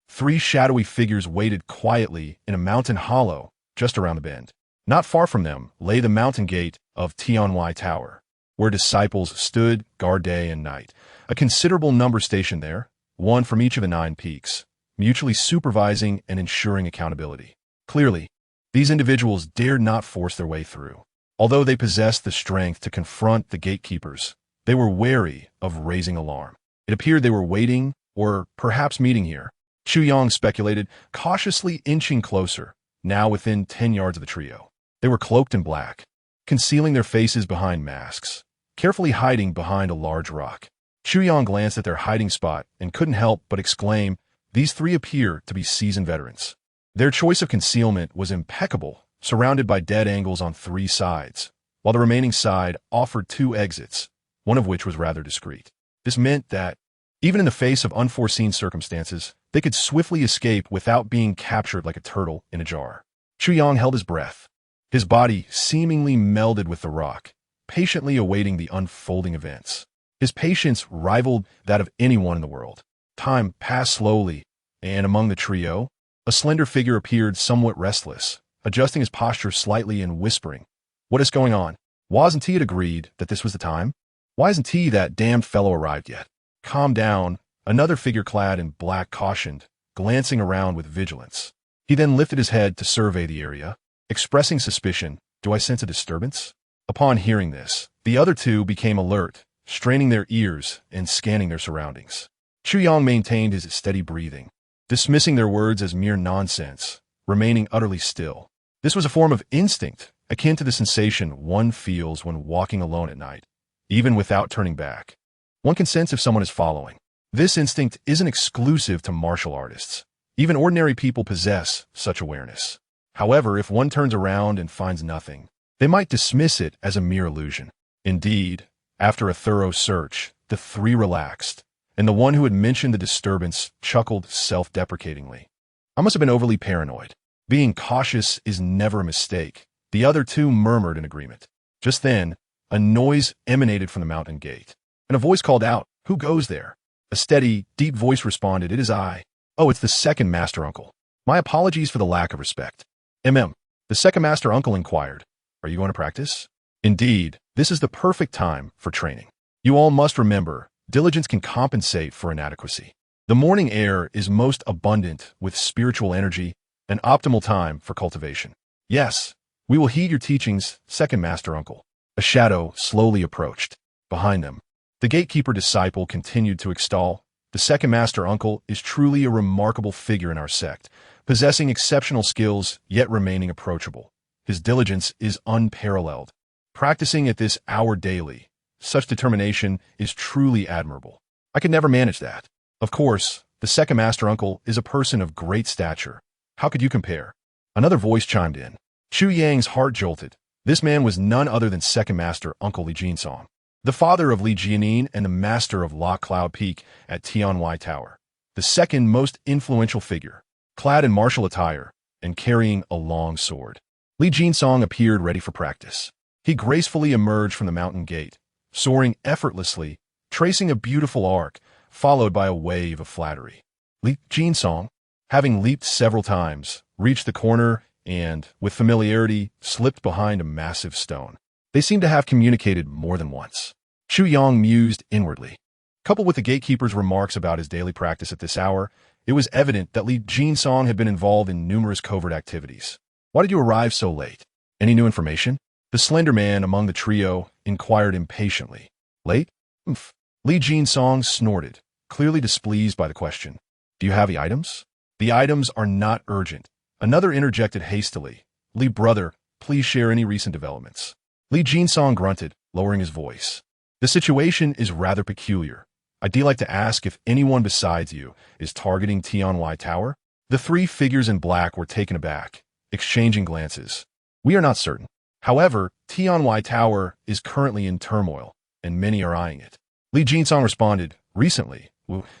3 shadowy figures waited quietly in a mountain hollow just around the bend. Not far from them lay the mountain gate of Tianwai Tower. where disciples stood guard day and night. A considerable number stationed there, one from each of the 9 peaks, mutually supervising and ensuring accountability. Clearly, these individuals dared not force their way through. Although they possessed the strength to confront the gatekeepers, they were wary of raising alarm. It appeared they were waiting, or perhaps meeting here. Chu Yang speculated, cautiously inching closer, now within 10 yards of the trio. They were cloaked in black, concealing their faces behind masks, carefully hiding behind a large rock. Chu Yang glanced at their hiding spot and couldn't help but exclaim, "These 3 appear to be seasoned veterans." Their choice of concealment was impeccable, surrounded by dead angles on 3 sides, while the remaining side offered 2 exits, one of which was rather discreet. This meant that, even in the face of unforeseen circumstances, they could swiftly escape without being captured like a turtle in a jar. Chu Yang held his breath, his body seemingly melded with the rock, patiently awaiting the unfolding events. His patience rivaled that of anyone in the world. Time passed slowly, and among the trio, a slender figure appeared somewhat restless, adjusting his posture slightly and whispering, "What is going on?" Wasn't he had agreed that this was the time? Why isn't he that damned fellow arrived yet? Calm down, another figure clad in black cautioned, glancing around with vigilance. He then lifted his head to survey the area, expressing suspicion. "Do I sense a disturbance?" Upon hearing this, the other 2 became alert, straining their ears and scanning their surroundings. Chu Yang maintained his steady breathing, dismissing their words as mere nonsense, remaining utterly still. This was a form of instinct, akin to the sensation one feels when walking alone at night, even without turning back. One can sense if someone is following. This instinct isn't exclusive to martial artists. Even ordinary people possess such awareness. However, if one turns around and finds nothing, they might dismiss it as a mere illusion. Indeed, after a thorough search, the 3 relaxed, and the one who had mentioned the disturbance chuckled self-deprecatingly. "I must have been overly paranoid. Being cautious is never a mistake." The other 2 murmured in agreement. Just then, a noise emanated from the mountain gate, and a voice called out, "Who goes there?" A steady, deep voice responded, "It is I." "Oh, it's the second master uncle. My apologies for the lack of respect." The second master uncle inquired, "Are you going to practice?" "Indeed, this is the perfect time for training. You all must remember, diligence can compensate for inadequacy. The morning air is most abundant with spiritual energy, an optimal time for cultivation." "Yes, we will heed your teachings, second master uncle." A shadow slowly approached. Behind them, the gatekeeper disciple continued to extol, "The second master uncle is truly a remarkable figure in our sect, possessing exceptional skills yet remaining approachable. His diligence is unparalleled. Practicing at this hour daily, such determination is truly admirable. I could never manage that." "Of course, the second master uncle is a person of great stature. How could you compare?" Another voice chimed in. Chu Yang's heart jolted. This man was none other than second master Uncle Li Jinsong, the father of Li Jianin and the master of Lock Cloud Peak at Tianwai Tower. The second most influential figure, clad in martial attire and carrying a long sword. Li Jinsong appeared ready for practice. He gracefully emerged from the mountain gate, soaring effortlessly, tracing a beautiful arc, followed by a wave of flattery. Li Jinsong, having leaped several times, reached the corner and, with familiarity, slipped behind a massive stone. They seemed to have communicated more than once. Chu Yang mused inwardly. Coupled with the gatekeeper's remarks about his daily practice at this hour, it was evident that Li Jinsong had been involved in numerous covert activities. "Why did you arrive so late? Any new information?" The slender man among the trio inquired impatiently. "Late? Oomph." Li Jinsong snorted, clearly displeased by the question. "Do you have the items?" "The items are not urgent." Another interjected hastily. "Li brother, please share any recent developments." Li Jinsong grunted, lowering his voice. "The situation is rather peculiar. I'd like to ask if anyone besides you is targeting Tianwai Tower?" The 3 figures in black were taken aback, exchanging glances. "We are not certain. However, Tianwai Tower is currently in turmoil, and many are eyeing it." Li Jinsong responded, "Recently,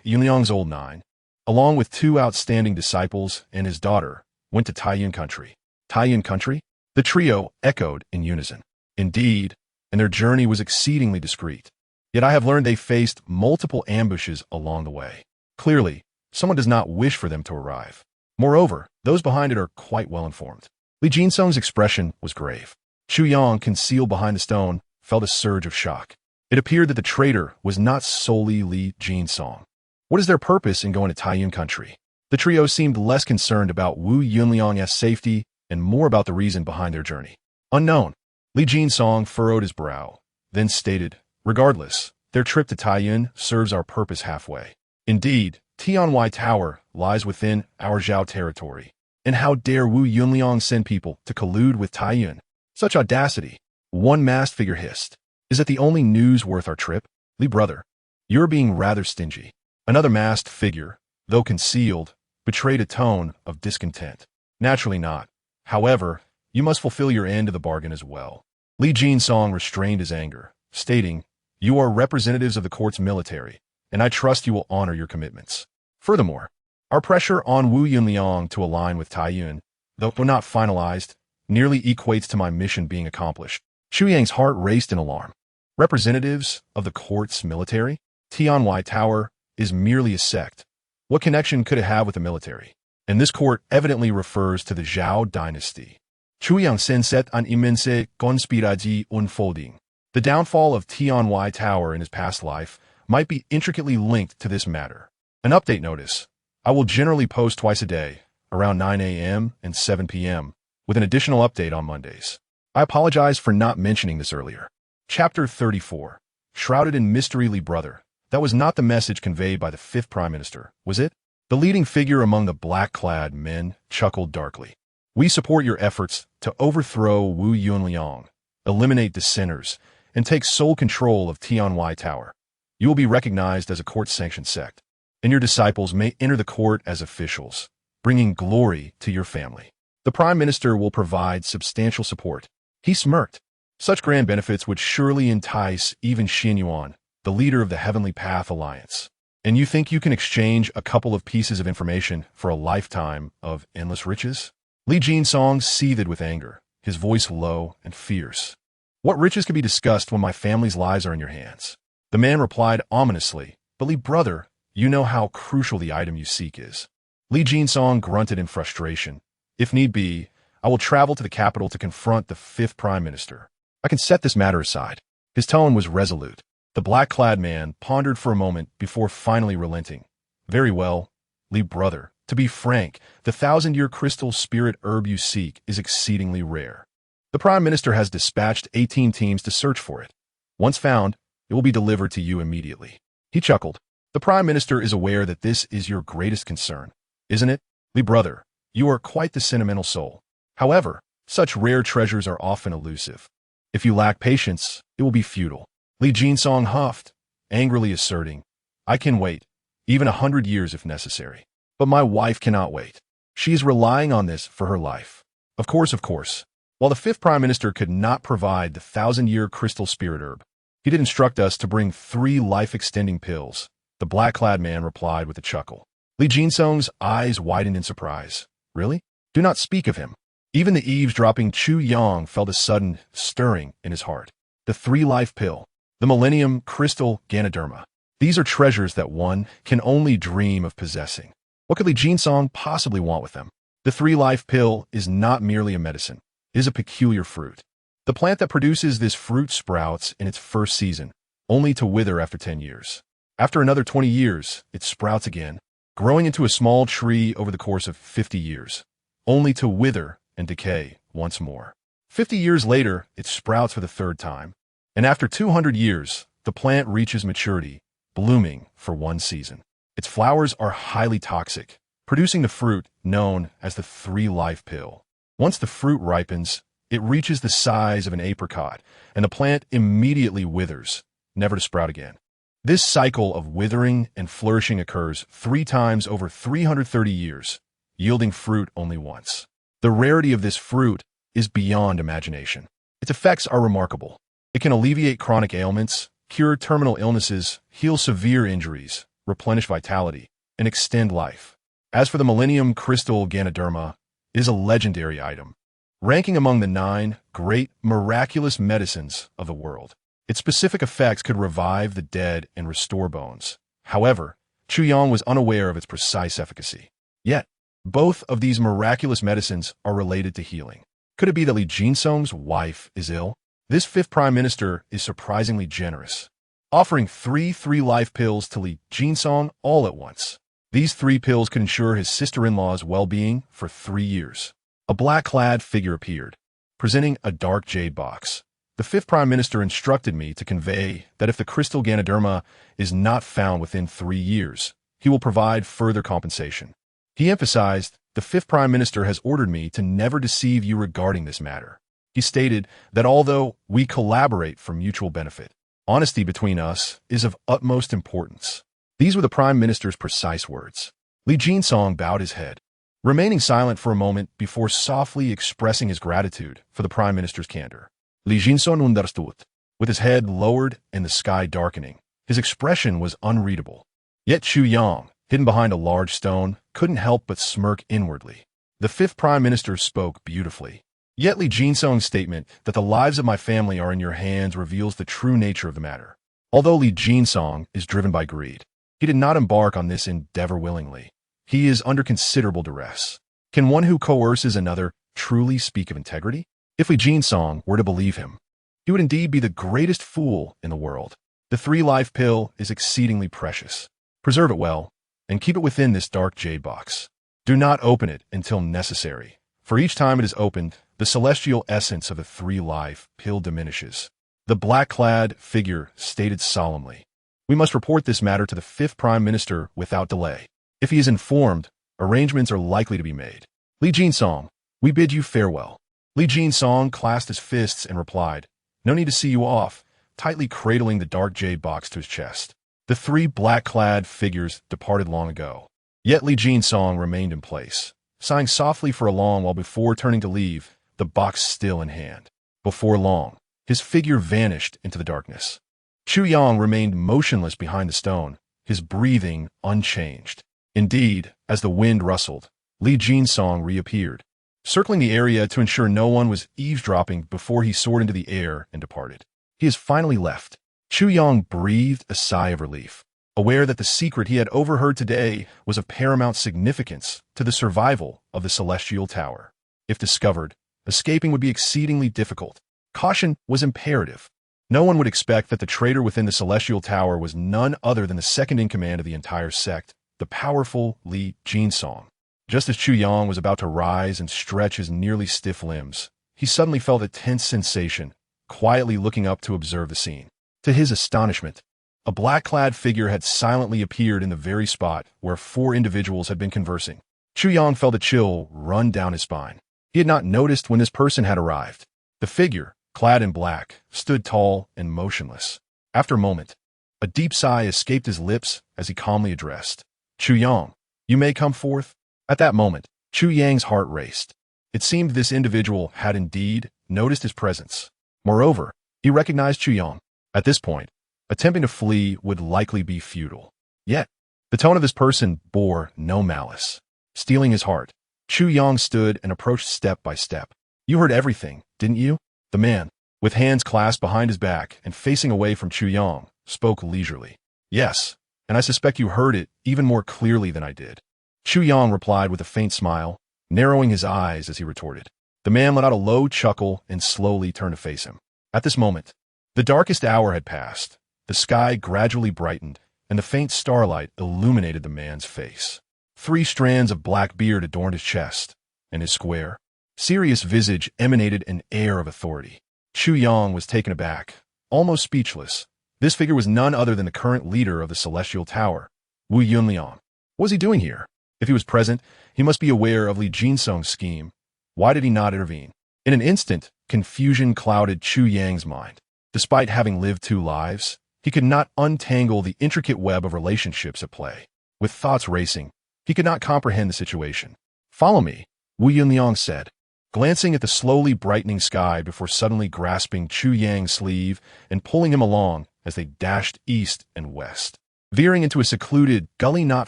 Yunliang's old 9, along with 2 outstanding disciples and his daughter, went to Taiyuan country." "Taiyuan country?" The trio echoed in unison. "Indeed, and their journey was exceedingly discreet. Yet I have learned they faced multiple ambushes along the way. Clearly, someone does not wish for them to arrive. Moreover, those behind it are quite well informed." Li Jinsong's expression was grave. Chu Yang, concealed behind the stone, felt a surge of shock. It appeared that the traitor was not solely Li Jinsong. What is their purpose in going to Taiyuan country? The trio seemed less concerned about Wu Yunliang's safety and more about the reason behind their journey. Unknown. Li Jinsong furrowed his brow, then stated, regardless, their trip to Taiyuan serves our purpose halfway. Indeed, Tianwai Tower lies within our Zhao territory. And how dare Wu Yunliang send people to collude with Taiyuan? Such audacity. One masked figure hissed. Is that the only news worth our trip? Li brother, you're being rather stingy. Another masked figure, though concealed, betrayed a tone of discontent. Naturally not. However, you must fulfill your end of the bargain as well. Li Jinsong restrained his anger, stating, you are representatives of the court's military, and I trust you will honor your commitments. Furthermore, our pressure on Wu Yunliang to align with Taiyuan, though not finalized, nearly equates to my mission being accomplished. Chu Yang's heart raced in alarm. Representatives of the court's military? Tianwai Tower is merely a sect. What connection could it have with the military? And this court evidently refers to the Zhao dynasty. Chu Yang senset an immense conspiracy unfolding. The downfall of Tianwai Tower in his past life might be intricately linked to this matter. An update notice. I will generally post twice a day, around 9 a.m. and 7 p.m., with an additional update on Mondays. I apologize for not mentioning this earlier. Chapter 34. Shrouded in mystery, Li brother. That was not the message conveyed by the fifth Prime Minister, was it? The leading figure among the black-clad men chuckled darkly. We support your efforts to overthrow Wu Yunliang, eliminate dissenters, and take sole control of Tianwai Tower. You will be recognized as a court-sanctioned sect, and your disciples may enter the court as officials, bringing glory to your family. The Prime Minister will provide substantial support. He smirked. Such grand benefits would surely entice even Xin Yuan, the leader of the Heavenly Path Alliance. And you think you can exchange a couple of pieces of information for a lifetime of endless riches? Li Jinsong seethed with anger, his voice low and fierce. What riches can be discussed when my family's lives are in your hands? The man replied ominously, but Li brother, you know how crucial the item you seek is. Li Jinsong grunted in frustration. If need be, I will travel to the capital to confront the fifth Prime Minister. I can set this matter aside. His tone was resolute. The black-clad man pondered for a moment before finally relenting. Very well, Li brother. To be frank, the 1,000-year crystal spirit herb you seek is exceedingly rare. The Prime Minister has dispatched 18 teams to search for it. Once found, it will be delivered to you immediately. He chuckled. The Prime Minister is aware that this is your greatest concern, isn't it? Li brother, you are quite the sentimental soul. However, such rare treasures are often elusive. If you lack patience, it will be futile. Li Jinsong huffed, angrily asserting, I can wait, even 100 years if necessary. But my wife cannot wait. She is relying on this for her life. Of course. While the fifth Prime Minister could not provide the 1,000-year crystal spirit herb, he did instruct us to bring 3 life-extending pills. The black-clad man replied with a chuckle. Li Jinsong's eyes widened in surprise. Really? Do not speak of him. Even the eavesdropping Chu Yang felt a sudden stirring in his heart. The 3-life pill. The Millennium Crystal Ganoderma. These are treasures that one can only dream of possessing. What could Li Jinsong possibly want with them? The 3-life pill is not merely a medicine. It is a peculiar fruit. The plant that produces this fruit sprouts in its first season, only to wither after 10 years. After another 20 years, it sprouts again, growing into a small tree over the course of 50 years, only to wither and decay once more. 50 years later, it sprouts for the 3rd time, and after 200 years, the plant reaches maturity, blooming for 1 season. Its flowers are highly toxic, producing the fruit known as the 3-life pill. Once the fruit ripens, it reaches the size of an apricot, and the plant immediately withers, never to sprout again. This cycle of withering and flourishing occurs 3 times over 330 years, yielding fruit only once. The rarity of this fruit is beyond imagination. Its effects are remarkable. It can alleviate chronic ailments, cure terminal illnesses, heal severe injuries, replenish vitality, and extend life. As for the Millennium Crystal Ganoderma, it is a legendary item, ranking among the 9 great miraculous medicines of the world. Its specific effects could revive the dead and restore bones. However, Chu Yang was unaware of its precise efficacy. Yet, both of these miraculous medicines are related to healing. Could it be that Li Jinsong's wife is ill? This fifth prime minister is surprisingly generous, offering three life pills to Li Jinsong all at once. These 3 pills could ensure his sister-in-law's well-being for 3 years. A black-clad figure appeared, presenting a dark jade box. The fifth prime minister instructed me to convey that if the crystal Ganoderma is not found within 3 years, he will provide further compensation. He emphasized, the fifth prime minister has ordered me to never deceive you regarding this matter. He stated that although we collaborate for mutual benefit, honesty between us is of utmost importance. These were the prime minister's precise words. Li Jinsong bowed his head, remaining silent for a moment before softly expressing his gratitude for the prime minister's candor. Li Jinsong understood. With his head lowered and the sky darkening, his expression was unreadable. Yet Chu Yang, hidden behind a large stone, couldn't help but smirk inwardly. The fifth prime minister spoke beautifully. Yet Li Jinsong's statement that the lives of my family are in your hands reveals the true nature of the matter. Although Li Jinsong is driven by greed, he did not embark on this endeavor willingly. He is under considerable duress. Can one who coerces another truly speak of integrity? If Li Jinsong were to believe him, he would indeed be the greatest fool in the world. The 3-life pill is exceedingly precious. Preserve it well, and keep it within this dark jade box. Do not open it until necessary. For each time it is opened, the celestial essence of the 3-life pill diminishes. The black-clad figure stated solemnly, we must report this matter to the fifth prime minister without delay. If he is informed, arrangements are likely to be made. Li Jinsong, we bid you farewell. Li Jinsong clasped his fists and replied, no need to see you off, tightly cradling the dark jade box to his chest. The 3 black-clad figures departed long ago. Yet Li Jinsong remained in place, sighing softly for a long while before turning to leave, the box still in hand. Before long, his figure vanished into the darkness. Chu Yang remained motionless behind the stone, his breathing unchanged. Indeed, as the wind rustled, Li Jinsong reappeared, circling the area to ensure no one was eavesdropping before he soared into the air and departed. He has finally left. Chu Yang breathed a sigh of relief, aware that the secret he had overheard today was of paramount significance to the survival of the Celestial Tower. If discovered, escaping would be exceedingly difficult. Caution was imperative. No one would expect that the traitor within the Celestial Tower was none other than the second-in-command of the entire sect, the powerful Li Jinsong. Just as Chu Yang was about to rise and stretch his nearly stiff limbs, he suddenly felt a tense sensation, quietly looking up to observe the scene. To his astonishment, a black-clad figure had silently appeared in the very spot where 4 individuals had been conversing. Chu Yang felt a chill run down his spine. He had not noticed when this person had arrived. The figure, clad in black, stood tall and motionless. After a moment, a deep sigh escaped his lips as he calmly addressed, Chu Yang, you may come forth. At that moment, Chu Yang's heart raced. It seemed this individual had indeed noticed his presence. Moreover, he recognized Chu Yang. At this point, attempting to flee would likely be futile. Yet, the tone of this person bore no malice. Stealing his heart, Chu Yang stood and approached step by step. You heard everything, didn't you? The man, with hands clasped behind his back and facing away from Chu Yang, spoke leisurely. Yes, and I suspect you heard it even more clearly than I did. Chu Yang replied with a faint smile, narrowing his eyes as he retorted. The man let out a low chuckle and slowly turned to face him. At this moment, the darkest hour had passed. The sky gradually brightened, and the faint starlight illuminated the man's face. 3 strands of black beard adorned his chest, and his square, serious visage emanated an air of authority. Chu Yang was taken aback, almost speechless. This figure was none other than the current leader of the Celestial Tower, Wu Yunliang. What was he doing here? If he was present, he must be aware of Li Jinsong's scheme. Why did he not intervene? In an instant, confusion clouded Chu Yang's mind. Despite having lived 2 lives, he could not untangle the intricate web of relationships at play. With thoughts racing, he could not comprehend the situation. Follow me, Wu Yunliang said, glancing at the slowly brightening sky before suddenly grasping Chu Yang's sleeve and pulling him along as they dashed east and west, veering into a secluded gully not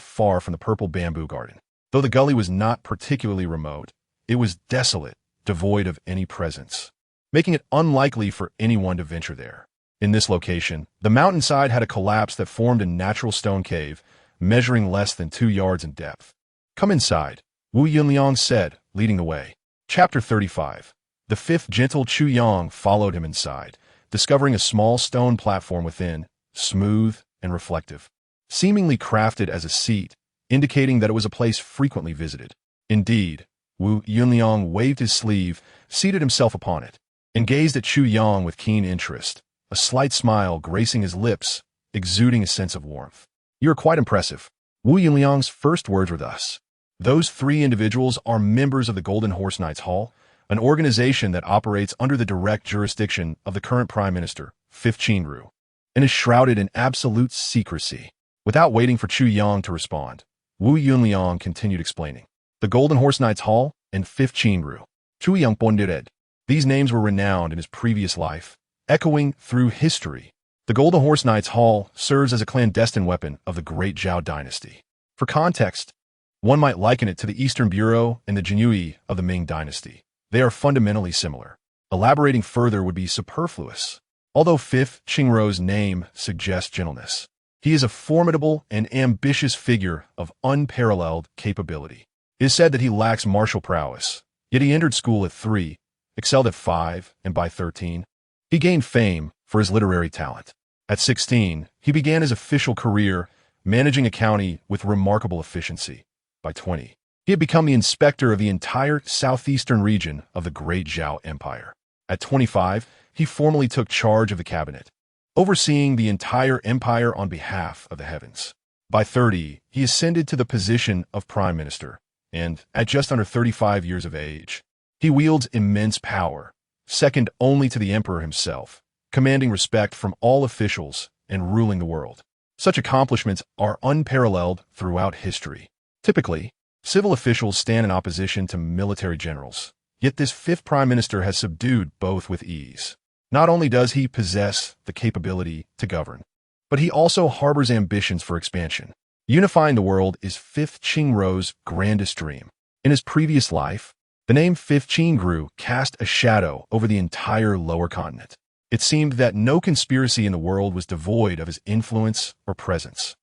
far from the purple bamboo garden. Though the gully was not particularly remote, it was desolate, devoid of any presence, making it unlikely for anyone to venture there. In this location, the mountainside had a collapse that formed a natural stone cave, measuring less than 2 yards in depth. Come inside, Wu Yunliang said, leading the way. Chapter 35. The fifth gentle Chu Yang followed him inside, discovering a small stone platform within, smooth and reflective, seemingly crafted as a seat, indicating that it was a place frequently visited. Indeed, Wu Yunliang waved his sleeve, seated himself upon it, and gazed at Chu Yang with keen interest, a slight smile gracing his lips, exuding a sense of warmth. "You are quite impressive." Wu Yunliang's first words were thus. "Those three individuals are members of the Golden Horse Knights Hall, an organization that operates under the direct jurisdiction of the current Prime Minister, Fifth Qingru, and is shrouded in absolute secrecy." Without waiting for Chu Yang to respond, Wu Yunliang continued explaining. The Golden Horse Knights Hall and Fifth Qingru. Chu Yang pondered. These names were renowned in his previous life, echoing through history. The Golden Horse Knights Hall serves as a clandestine weapon of the Great Zhao dynasty. For context, one might liken it to the Eastern Bureau and the Jinyui of the Ming dynasty. They are fundamentally similar. Elaborating further would be superfluous. Although Fifth Qingru's name suggests gentleness, he is a formidable and ambitious figure of unparalleled capability. It is said that he lacks martial prowess, yet he entered school at 3, excelled at 5, and by 13, he gained fame for his literary talent. At 16, he began his official career, managing a county with remarkable efficiency. By 20, he had become the inspector of the entire southeastern region of the Great Zhao Empire. At 25, he formally took charge of the cabinet, overseeing the entire empire on behalf of the heavens. By 30, he ascended to the position of prime minister, and at just under 35 years of age, he wields immense power, second only to the emperor himself, commanding respect from all officials and ruling the world. Such accomplishments are unparalleled throughout history. Typically, civil officials stand in opposition to military generals, yet this fifth prime minister has subdued both with ease. Not only does he possess the capability to govern, but he also harbors ambitions for expansion. Unifying the world is Fifth Qingru's grandest dream. In his previous life, the name Fifth Qingru cast a shadow over the entire lower continent. It seemed that no conspiracy in the world was devoid of his influence or presence.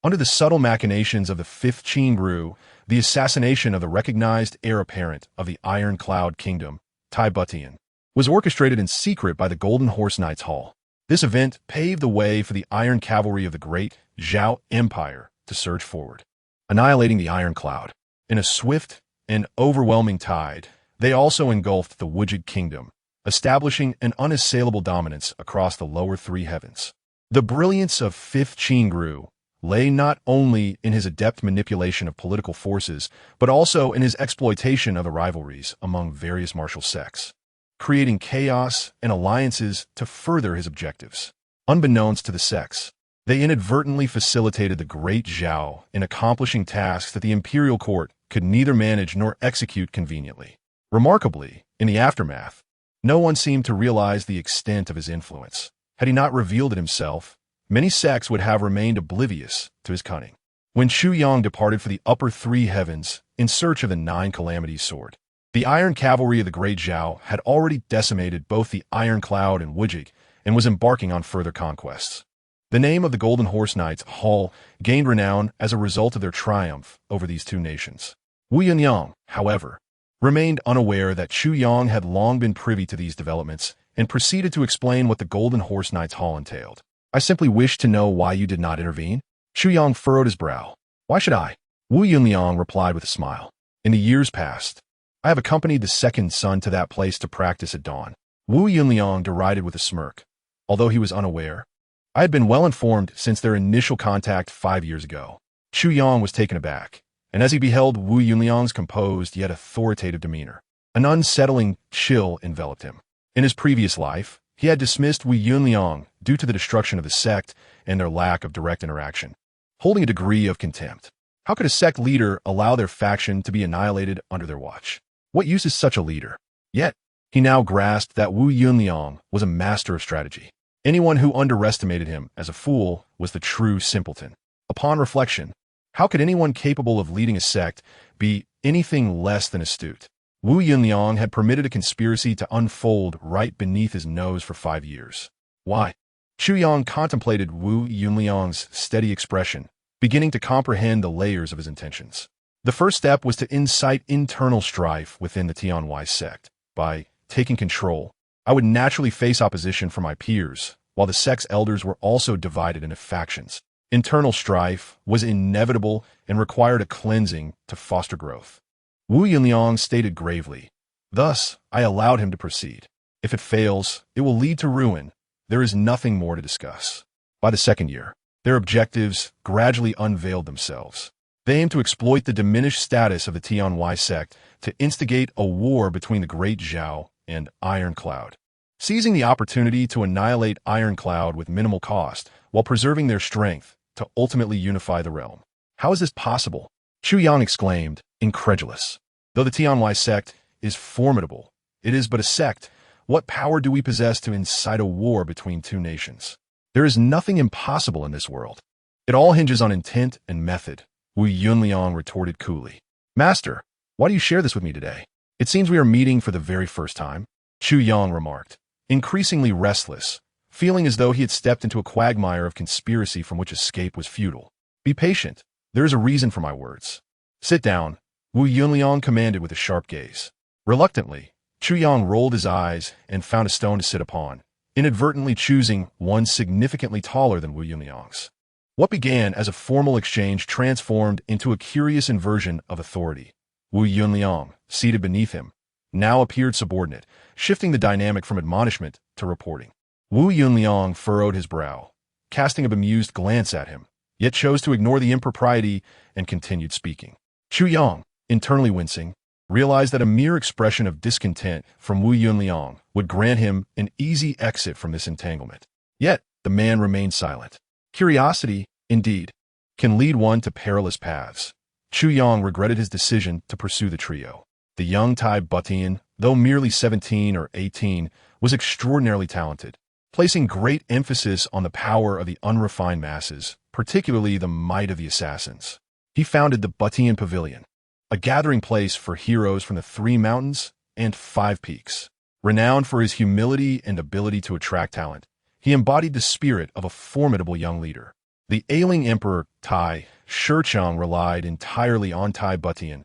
Under the subtle machinations of the Fifth Qingru, the assassination of the recognized heir apparent of the Iron Cloud Kingdom, Tai Butian, was orchestrated in secret by the Golden Horse Knights Hall. This event paved the way for the Iron Cavalry of the Great Zhao Empire to surge forward, annihilating the Iron Cloud. In a swift and overwhelming tide, they also engulfed the Wujig Kingdom, establishing an unassailable dominance across the lower three heavens. The brilliance of Fifth Qingru lay not only in his adept manipulation of political forces, but also in his exploitation of the rivalries among various martial sects, creating chaos and alliances to further his objectives. Unbeknownst to the sects, they inadvertently facilitated the Great Zhao in accomplishing tasks that the imperial court could neither manage nor execute conveniently. Remarkably, in the aftermath, no one seemed to realize the extent of his influence. Had he not revealed it himself, many sects would have remained oblivious to his cunning. When Chu Yang departed for the upper three heavens in search of the Nine Calamities sword, the Iron Cavalry of the Great Zhao had already decimated both the Iron Cloud and Wujig and was embarking on further conquests. The name of the Golden Horse Knights Hall gained renown as a result of their triumph over these two nations. Wu Yunyang, however, remained unaware that Chu Yang had long been privy to these developments and proceeded to explain what the Golden Horse Knights Hall entailed. "I simply wish to know why you did not intervene." Chu Yang furrowed his brow. "Why should I?" Wu Yunliang replied with a smile. "In the years past, I have accompanied the second son to that place to practice at dawn." Wu Yunliang derided with a smirk. Although he was unaware, I had been well informed since their initial contact 5 years ago. Chu Yang was taken aback, and as he beheld Wu Yunliang's composed yet authoritative demeanor, an unsettling chill enveloped him. In his previous life, he had dismissed Wu Yunliang due to the destruction of the sect and their lack of direct interaction, holding a degree of contempt. How could a sect leader allow their faction to be annihilated under their watch? What use is such a leader? Yet, he now grasped that Wu Yunliang was a master of strategy. Anyone who underestimated him as a fool was the true simpleton. Upon reflection, how could anyone capable of leading a sect be anything less than astute? Wu Yunliang had permitted a conspiracy to unfold right beneath his nose for 5 years. Why? Chu Yang contemplated Wu Yunliang's steady expression, beginning to comprehend the layers of his intentions. The first step was to incite internal strife within the Tianwei sect by taking control, I would naturally face opposition from my peers, while the sect's elders were also divided into factions. Internal strife was inevitable and required a cleansing to foster growth. Wu Yunliang stated gravely, "Thus, I allowed him to proceed. If it fails, it will lead to ruin. There is nothing more to discuss." By the second year, their objectives gradually unveiled themselves. They aimed to exploit the diminished status of the Tianhui sect to instigate a war between the Great Zhao and Iron Cloud. Seizing the opportunity to annihilate Iron Cloud with minimal cost while preserving their strength to ultimately unify the realm. "How is this possible?" Chu Yang exclaimed, incredulous. "Though the Tianhui sect is formidable, it is but a sect. What power do we possess to incite a war between two nations? There is nothing impossible in this world. It all hinges on intent and method," Wu Yunliang retorted coolly. "Master, why do you share this with me today? It seems we are meeting for the very first time," Chu Yang remarked, increasingly restless, feeling as though he had stepped into a quagmire of conspiracy from which escape was futile. "Be patient. There is a reason for my words." "Sit down," Wu Yunliang commanded with a sharp gaze. Reluctantly, Chu Yang rolled his eyes and found a stone to sit upon, inadvertently choosing one significantly taller than Wu Yunliang's. What began as a formal exchange transformed into a curious inversion of authority. Wu Yunliang, seated beneath him, now appeared subordinate, shifting the dynamic from admonishment to reporting. Wu Yunliang furrowed his brow, casting a bemused glance at him, yet chose to ignore the impropriety and continued speaking. Chu Yang, internally wincing, realized that a mere expression of discontent from Wu Yunliang would grant him an easy exit from this entanglement. Yet, the man remained silent. Curiosity, indeed, can lead one to perilous paths. Chu Yang regretted his decision to pursue the trio. The young Tai Butian, though merely 17 or 18, was extraordinarily talented, placing great emphasis on the power of the unrefined masses, particularly the might of the assassins. He founded the Butian Pavilion, a gathering place for heroes from the 3 mountains and 5 peaks. Renowned for his humility and ability to attract talent, he embodied the spirit of a formidable young leader. The ailing emperor Tai Shichang relied entirely on Tai Butian,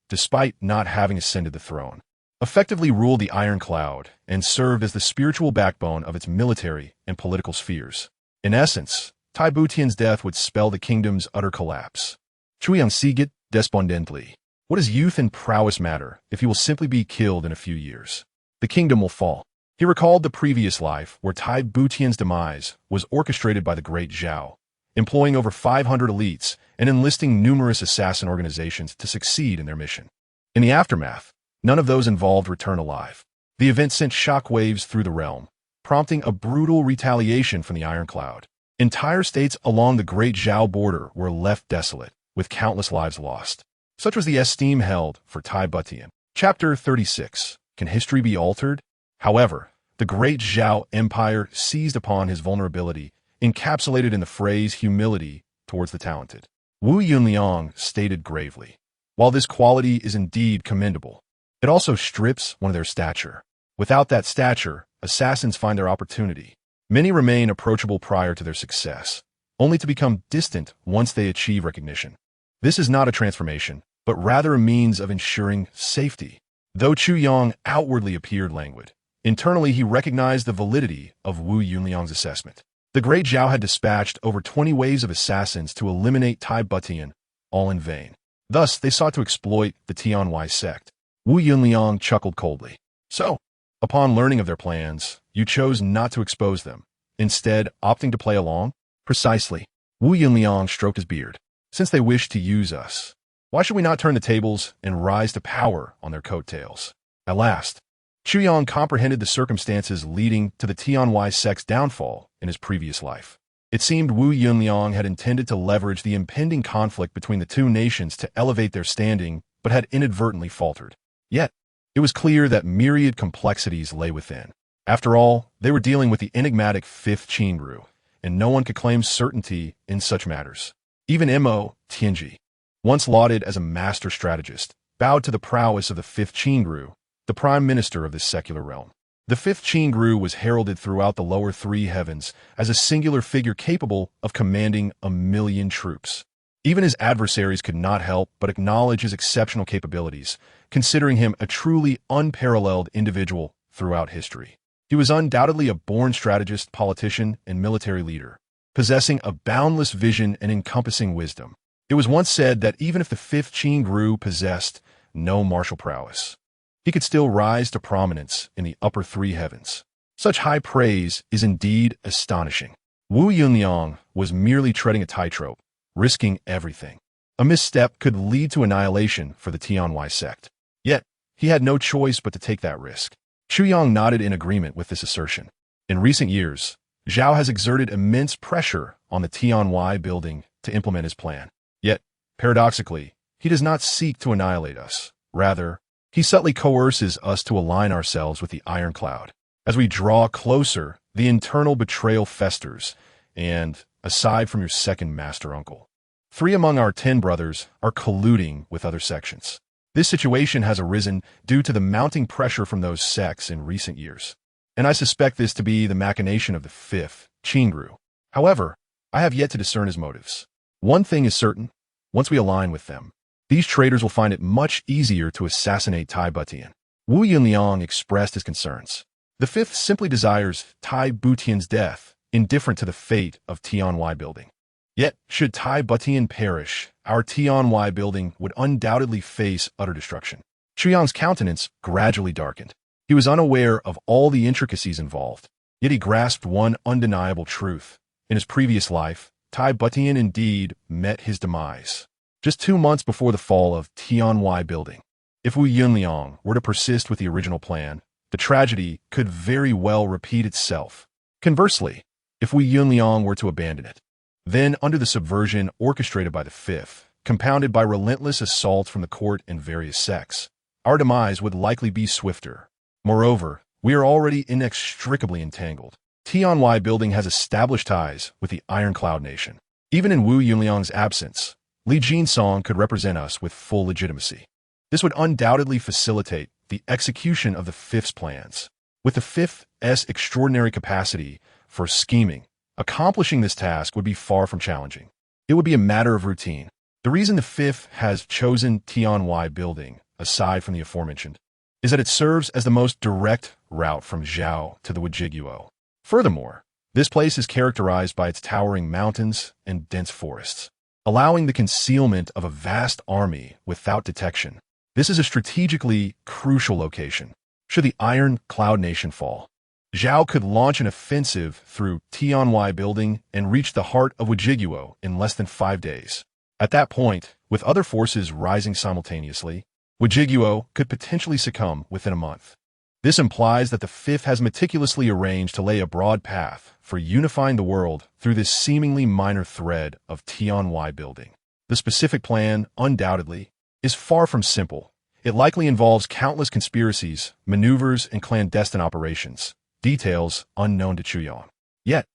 despite not having ascended the throne, effectively ruled the Iron Cloud and served as the spiritual backbone of its military and political spheres. In essence, Tai Butian's death would spell the kingdom's utter collapse. Chu Yang sighed despondently. What does youth and prowess matter if he will simply be killed in a few years? The kingdom will fall. He recalled the previous life where Tai Butian's demise was orchestrated by the Great Zhao, employing over 500 elites and enlisting numerous assassin organizations to succeed in their mission. In the aftermath, none of those involved returned alive. The event sent shockwaves through the realm, prompting a brutal retaliation from the Iron Cloud. Entire states along the Great Zhao border were left desolate, with countless lives lost. Such was the esteem held for Tai Butian. Chapter 36. Can history be altered? However, the Great Zhao Empire seized upon his vulnerability, encapsulated in the phrase humility towards the talented. Wu Yunliang stated gravely, "While this quality is indeed commendable, it also strips one of their stature. Without that stature, assassins find their opportunity. Many remain approachable prior to their success, only to become distant once they achieve recognition. This is not a transformation, but rather a means of ensuring safety." Though Chu Yang outwardly appeared languid, internally he recognized the validity of Wu Yunliang's assessment. The Great Zhao had dispatched over 20 waves of assassins to eliminate Tai Butian, all in vain. Thus, they sought to exploit the Tianhui sect. Wu Yunliang chuckled coldly. "So, upon learning of their plans, you chose not to expose them, instead opting to play along?" "Precisely." Wu Yunliang stroked his beard. "Since they wish to use us, why should we not turn the tables and rise to power on their coattails?" At last, Chu Yang comprehended the circumstances leading to the Tianhui sect's downfall in his previous life. It seemed Wu Yunliang had intended to leverage the impending conflict between the two nations to elevate their standing, but had inadvertently faltered. Yet, it was clear that myriad complexities lay within. After all, they were dealing with the enigmatic Fifth Qingru, and no one could claim certainty in such matters. Even Mo Tianji, once lauded as a master strategist, bowed to the prowess of the Fifth Qingru, the prime minister of this secular realm. The Fifth Qingru was heralded throughout the lower 3 heavens as a singular figure capable of commanding 1,000,000 troops. Even his adversaries could not help but acknowledge his exceptional capabilities, considering him a truly unparalleled individual throughout history. He was undoubtedly a born strategist, politician, and military leader, possessing a boundless vision and encompassing wisdom. It was once said that even if the fifth Qingru possessed no martial prowess, he could still rise to prominence in the upper three heavens. Such high praise is indeed astonishing. Wu Yunliang was merely treading a tightrope, risking everything. A misstep could lead to annihilation for the Tianhui sect. Yet, he had no choice but to take that risk. Chu Yang nodded in agreement with this assertion. In recent years, Zhao has exerted immense pressure on the Tianhui building to implement his plan. Yet, paradoxically, he does not seek to annihilate us. Rather, he subtly coerces us to align ourselves with the Iron Cloud. As we draw closer, the internal betrayal festers, and, aside from your second master uncle, 3 among our 10 brothers are colluding with other sections. This situation has arisen due to the mounting pressure from those sects in recent years, and I suspect this to be the machination of the 5th Qingru. However, I have yet to discern his motives. One thing is certain: once we align with them, these traitors will find it much easier to assassinate Tai Butian. Wu Yunliang expressed his concerns. The 5th simply desires Tai Butian's death, indifferent to the fate of Tianhui building. Yet, should Tai Butian perish, our Tianhui building would undoubtedly face utter destruction. Chu Yang's countenance gradually darkened. He was unaware of all the intricacies involved, yet he grasped one undeniable truth. In his previous life, Tai Butian indeed met his demise, just 2 months before the fall of Tianhui building. If Wu Yunliang were to persist with the original plan, the tragedy could very well repeat itself. Conversely, if Wu Yunliang were to abandon it, then under the subversion orchestrated by the 5th, compounded by relentless assaults from the court and various sects, our demise would likely be swifter. Moreover, we are already inextricably entangled. Tianhui building has established ties with the Iron Cloud Nation. Even in Wu Yunliang's absence, Li Jinsong could represent us with full legitimacy. This would undoubtedly facilitate the execution of the 5th's plans. With the 5th's extraordinary capacity for scheming, accomplishing this task would be far from challenging. It would be a matter of routine. The reason the 5th has chosen Tianhui building, aside from the aforementioned, is that it serves as the most direct route from Zhao to the Wujiguo. Furthermore, this place is characterized by its towering mountains and dense forests, allowing the concealment of a vast army without detection. This is a strategically crucial location. Should the Iron Cloud Nation fall, Zhao could launch an offensive through Tianhui building and reach the heart of Wujiguo in less than 5 days. At that point, with other forces rising simultaneously, Wujiguo could potentially succumb within a month. This implies that the 5th has meticulously arranged to lay a broad path for unifying the world through this seemingly minor thread of Tianhui building. The specific plan, undoubtedly, is far from simple. It likely involves countless conspiracies, maneuvers, and clandestine operations, details unknown to Chu Yang. Yet,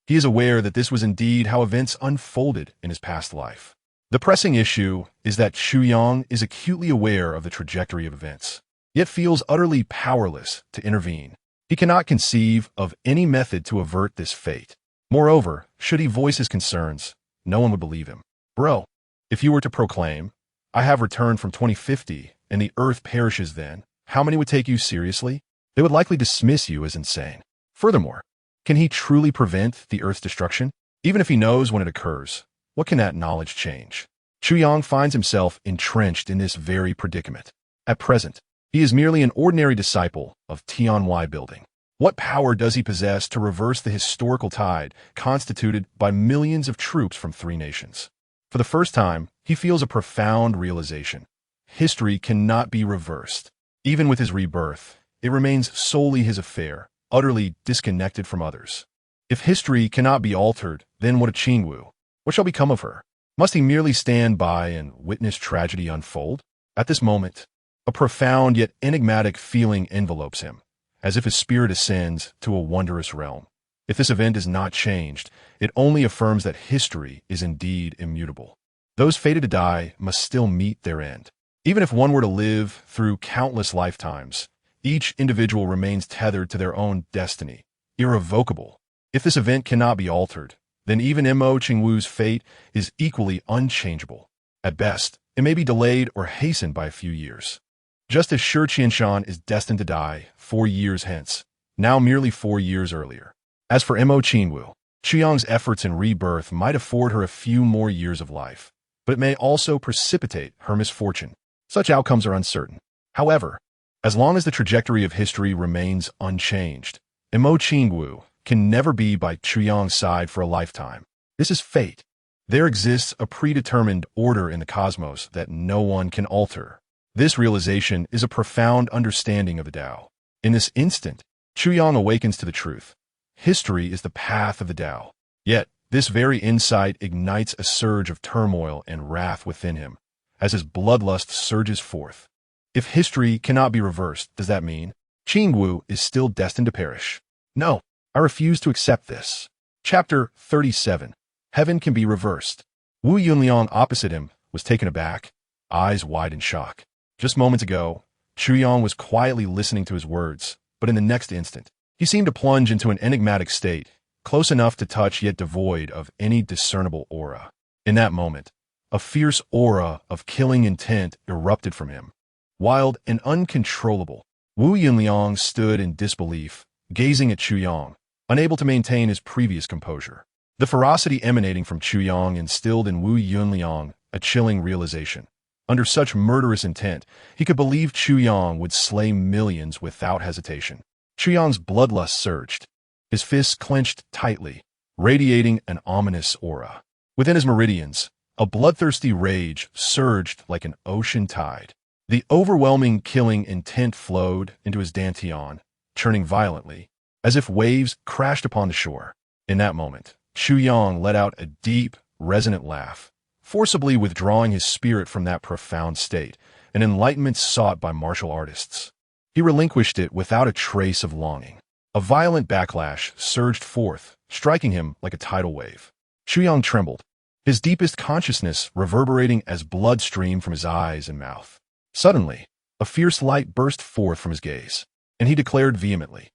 he is aware that this was indeed how events unfolded in his past life. The pressing issue is that Chu Yang is acutely aware of the trajectory of events, yet feels utterly powerless to intervene. He cannot conceive of any method to avert this fate. Moreover, should he voice his concerns, no one would believe him. Bro, if you were to proclaim, "I have returned from 2050 and the Earth perishes then," how many would take you seriously? They would likely dismiss you as insane. Furthermore, can he truly prevent the Earth's destruction? Even if he knows when it occurs, what can that knowledge change? Chu Yang finds himself entrenched in this very predicament. At present, he is merely an ordinary disciple of Tianhui building. What power does he possess to reverse the historical tide constituted by millions of troops from 3 nations? For the first time, he feels a profound realization. History cannot be reversed. Even with his rebirth, it remains solely his affair, utterly disconnected from others. If history cannot be altered, then what of Qingwu? What shall become of her? Must he merely stand by and witness tragedy unfold? At this moment, a profound yet enigmatic feeling envelopes him, as if his spirit ascends to a wondrous realm. If this event is not changed, it only affirms that history is indeed immutable. Those fated to die must still meet their end. Even if one were to live through countless lifetimes, each individual remains tethered to their own destiny, irrevocable. If this event cannot be altered, then even Mo Qingwu's fate is equally unchangeable. At best, it may be delayed or hastened by a few years. Just as Shi Qianshan is destined to die 4 years hence, now merely 4 years earlier. As for Mo Qingwu, Chuyang's efforts in rebirth might afford her a few more years of life, but it may also precipitate her misfortune. Such outcomes are uncertain. However, as long as the trajectory of history remains unchanged, Mo Qingwu can never be by Chuyang's side for a lifetime. This is fate. There exists a predetermined order in the cosmos that no one can alter. This realization is a profound understanding of the Tao. In this instant, Chuyang awakens to the truth. History is the path of the Tao. Yet, this very insight ignites a surge of turmoil and wrath within him, as his bloodlust surges forth. If history cannot be reversed, does that mean Qingwu is still destined to perish? No, I refuse to accept this. Chapter 37. Heaven can be reversed. Wu Yunliang opposite him was taken aback, eyes wide in shock. Just moments ago, Chuyang was quietly listening to his words, but in the next instant, he seemed to plunge into an enigmatic state, close enough to touch yet devoid of any discernible aura. In that moment, a fierce aura of killing intent erupted from him. Wild and uncontrollable, Wu Yunliang stood in disbelief, gazing at Chuyang, unable to maintain his previous composure. The ferocity emanating from Chuyang instilled in Wu Yunliang a chilling realization. Under such murderous intent, he could believe Chuyang would slay millions without hesitation. Chuyang's bloodlust surged, his fists clenched tightly, radiating an ominous aura. Within his meridians, a bloodthirsty rage surged like an ocean tide. The overwhelming killing intent flowed into his dantian, churning violently, as if waves crashed upon the shore. In that moment, Chuyang let out a deep, resonant laugh, forcibly withdrawing his spirit from that profound state, an enlightenment sought by martial artists. He relinquished it without a trace of longing. A violent backlash surged forth, striking him like a tidal wave. Chuyang trembled, his deepest consciousness reverberating as blood streamed from his eyes and mouth. Suddenly, a fierce light burst forth from his gaze, and he declared vehemently,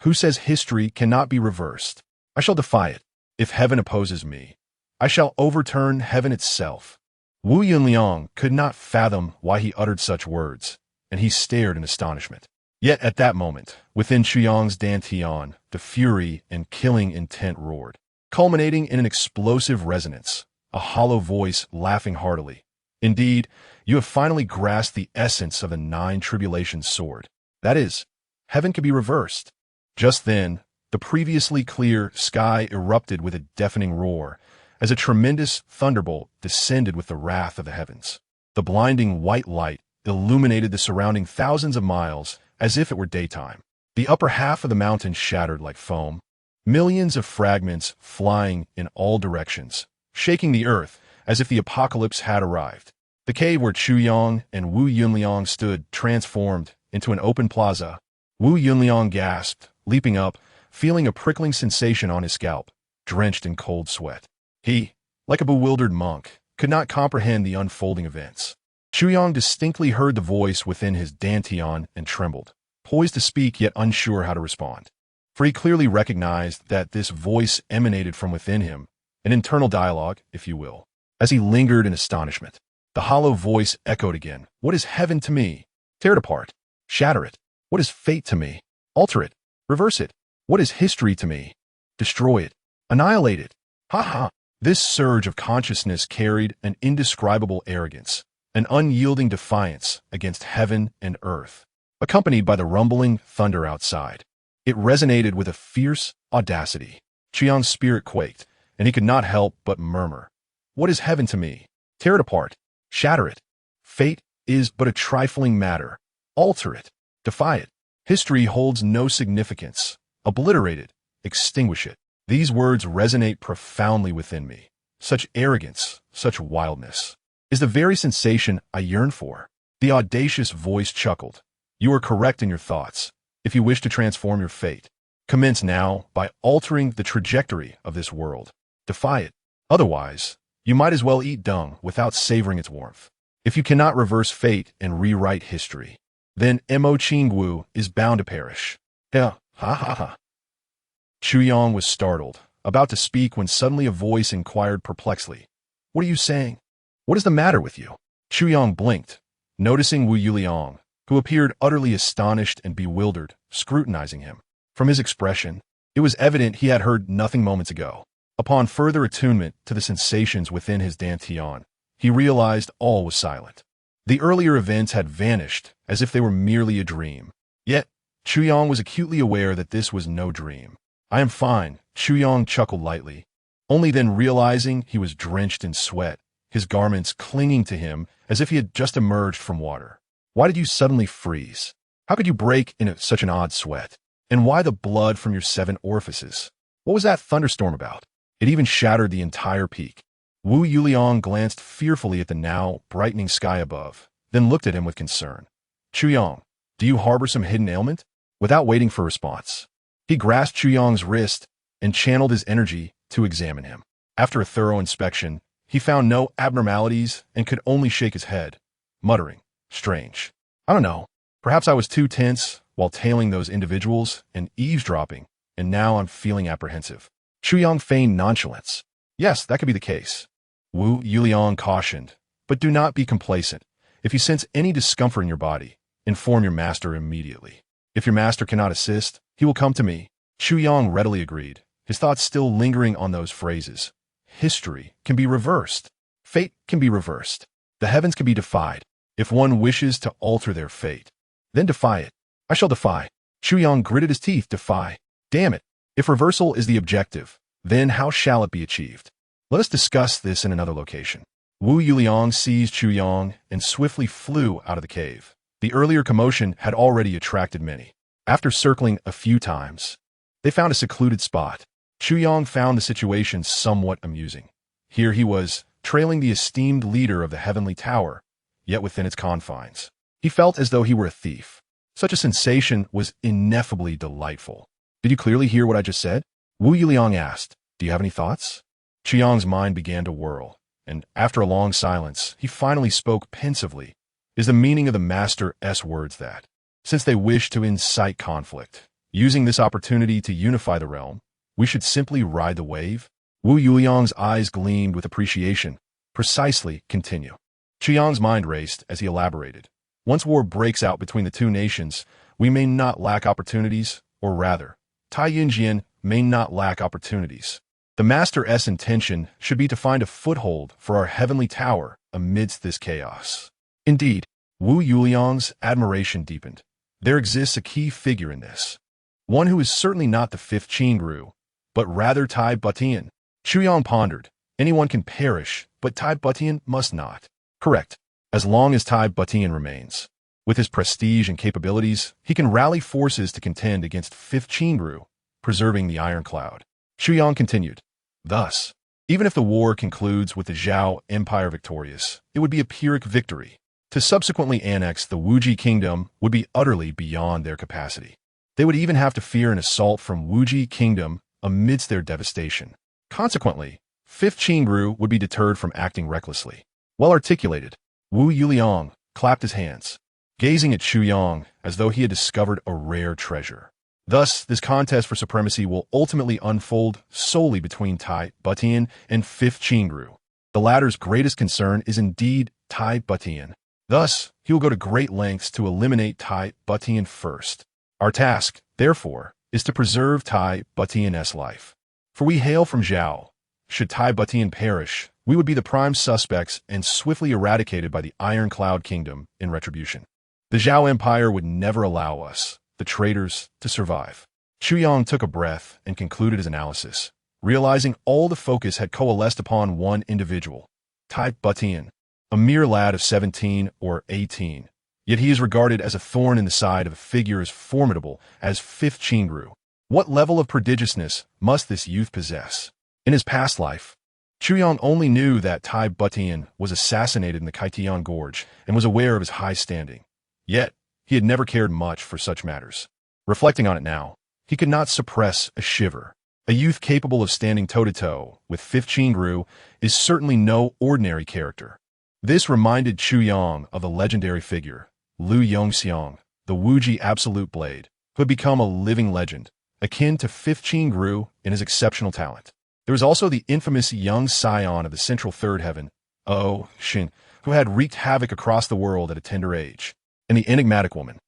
"Who says history cannot be reversed? I shall defy it. If heaven opposes me, I shall overturn heaven itself." Wu Yunliang could not fathom why he uttered such words, and he stared in astonishment. Yet at that moment, within Chuyang's dantian, the fury and killing intent roared, culminating in an explosive resonance, a hollow voice laughing heartily. "Indeed, you have finally grasped the essence of the 9 tribulations sword. That is, heaven can be reversed." Just then, the previously clear sky erupted with a deafening roar, as a tremendous thunderbolt descended with the wrath of the heavens. The blinding white light illuminated the surrounding thousands of miles as if it were daytime. The upper half of the mountain shattered like foam, millions of fragments flying in all directions, shaking the earth as if the apocalypse had arrived. The cave where Chuyang and Wu Yunliang stood transformed into an open plaza. Wu Yunliang gasped, leaping up, feeling a prickling sensation on his scalp, drenched in cold sweat. He, like a bewildered monk, could not comprehend the unfolding events. Chuyang distinctly heard the voice within his dantian and trembled, poised to speak yet unsure how to respond. For he clearly recognized that this voice emanated from within him, an internal dialogue, if you will. As he lingered in astonishment, the hollow voice echoed again. "What is heaven to me? Tear it apart. Shatter it. What is fate to me? Alter it. Reverse it. What is history to me? Destroy it. Annihilate it. Ha ha." This surge of consciousness carried an indescribable arrogance, an unyielding defiance against heaven and earth, accompanied by the rumbling thunder outside. It resonated with a fierce audacity. Chiang's spirit quaked, and he could not help but murmur, "What is heaven to me? Tear it apart. Shatter it. Fate is but a trifling matter. Alter it. Defy it. History holds no significance. Obliterate it. Extinguish it." These words resonate profoundly within me. Such arrogance, such wildness, is the very sensation I yearn for. The audacious voice chuckled. "You are correct in your thoughts. If you wish to transform your fate, commence now by altering the trajectory of this world. Defy it. Otherwise, you might as well eat dung without savoring its warmth. If you cannot reverse fate and rewrite history, then Mo Qingwu is bound to perish." Ha ha ha. Chuyang was startled, about to speak when suddenly a voice inquired perplexedly, "What are you saying? What is the matter with you?" Chu Yang blinked, noticing Wu Yuliang, who appeared utterly astonished and bewildered, scrutinizing him. From his expression, it was evident he had heard nothing moments ago. Upon further attunement to the sensations within his dantian, he realized all was silent. The earlier events had vanished as if they were merely a dream. Yet, Chu Yang was acutely aware that this was no dream. "I am fine," Chu Yang chuckled lightly, only then realizing he was drenched in sweat, his garments clinging to him as if he had just emerged from water. "Why did you suddenly freeze? How could you break in such an odd sweat? And why the blood from your 7 orifices? What was that thunderstorm about? It even shattered the entire peak." Wu Yuliang glanced fearfully at the now brightening sky above, then looked at him with concern. "Chu Yang, do you harbor some hidden ailment?" Without waiting for a response, he grasped Chu Yang's wrist and channeled his energy to examine him. After a thorough inspection, he found no abnormalities and could only shake his head, muttering, "Strange. I don't know. Perhaps I was too tense while tailing those individuals and eavesdropping, and now I'm feeling apprehensive." Chu Yang feigned nonchalance. "Yes, that could be the case," Wu Yuliang cautioned, "but do not be complacent. If you sense any discomfort in your body, inform your master immediately. If your master cannot assist, he will come to me." Chu Yang readily agreed, his thoughts still lingering on those phrases. History can be reversed. Fate can be reversed. The heavens can be defied. If one wishes to alter their fate, then defy it. "I shall defy." Chu Yang gritted his teeth. "Defy. Damn it. If reversal is the objective, then how shall it be achieved? Let us discuss this in another location." Wu Yuliang seized Chu Yang and swiftly flew out of the cave. The earlier commotion had already attracted many. After circling a few times, they found a secluded spot. Chu Yang found the situation somewhat amusing. Here he was, trailing the esteemed leader of the heavenly tower, yet within its confines. He felt as though he were a thief. Such a sensation was ineffably delightful. "Did you clearly hear what I just said?" Wu Yuliang asked. "Do you have any thoughts?" Chu Yang's mind began to whirl, and after a long silence, he finally spoke pensively. "Is the meaning of the Master's words that, since they wish to incite conflict, using this opportunity to unify the realm, we should simply ride the wave?" Wu Yuliang's eyes gleamed with appreciation. "Precisely, continue." Chu Yang's mind raced as he elaborated. "Once war breaks out between the two nations, we may not lack opportunities, or rather, Tai Yunjian may not lack opportunities. The Master's intention should be to find a foothold for our heavenly tower amidst this chaos." Indeed, Wu Yuliang's admiration deepened. There exists a key figure in this. One who is certainly not the 5th Qingru, but rather Tai Butian. Chu Yang pondered. Anyone can perish, but Tai Butian must not. Correct. As long as Tai Butian remains. With his prestige and capabilities, he can rally forces to contend against 5th Qingru, preserving the Iron Cloud. Chu Yang continued. Thus, even if the war concludes with the Zhao Empire victorious, it would be a Pyrrhic victory. To subsequently annex the Wuji Kingdom would be utterly beyond their capacity. They would even have to fear an assault from Wuji Kingdom amidst their devastation. Consequently, 5th Qingru would be deterred from acting recklessly. Well articulated, Wu Yuliang clapped his hands, gazing at Chu Yang as though he had discovered a rare treasure. Thus, this contest for supremacy will ultimately unfold solely between Tai Butian and 5th Qingru. The latter's greatest concern is indeed Tai Butian. Thus, he will go to great lengths to eliminate Tai Butian first. Our task, therefore, is to preserve Tai Butian's life. For we hail from Zhao. Should Tai Butian perish, we would be the prime suspects and swiftly eradicated by the Iron Cloud Kingdom in retribution. The Zhao Empire would never allow us, the traitors, to survive. Chu Yang took a breath and concluded his analysis, realizing all the focus had coalesced upon one individual, Tai Butian, a mere lad of 17 or 18. Yet he is regarded as a thorn in the side of a figure as formidable as 5th Qingru. What level of prodigiousness must this youth possess? In his past life, Chu Yang only knew that Tai Butian was assassinated in the Kaitian Gorge and was aware of his high standing. Yet, he had never cared much for such matters. Reflecting on it now, he could not suppress a shiver. A youth capable of standing toe-to-toe with 5th Qingru is certainly no ordinary character. This reminded Chu Yang of the legendary figure, Lu Yongxiang, the Wuji Absolute Blade, who had become a living legend, akin to 15 grew in his exceptional talent. There was also the infamous young scion of the central third heaven, Shin, who had wreaked havoc across the world at a tender age, and the enigmatic woman,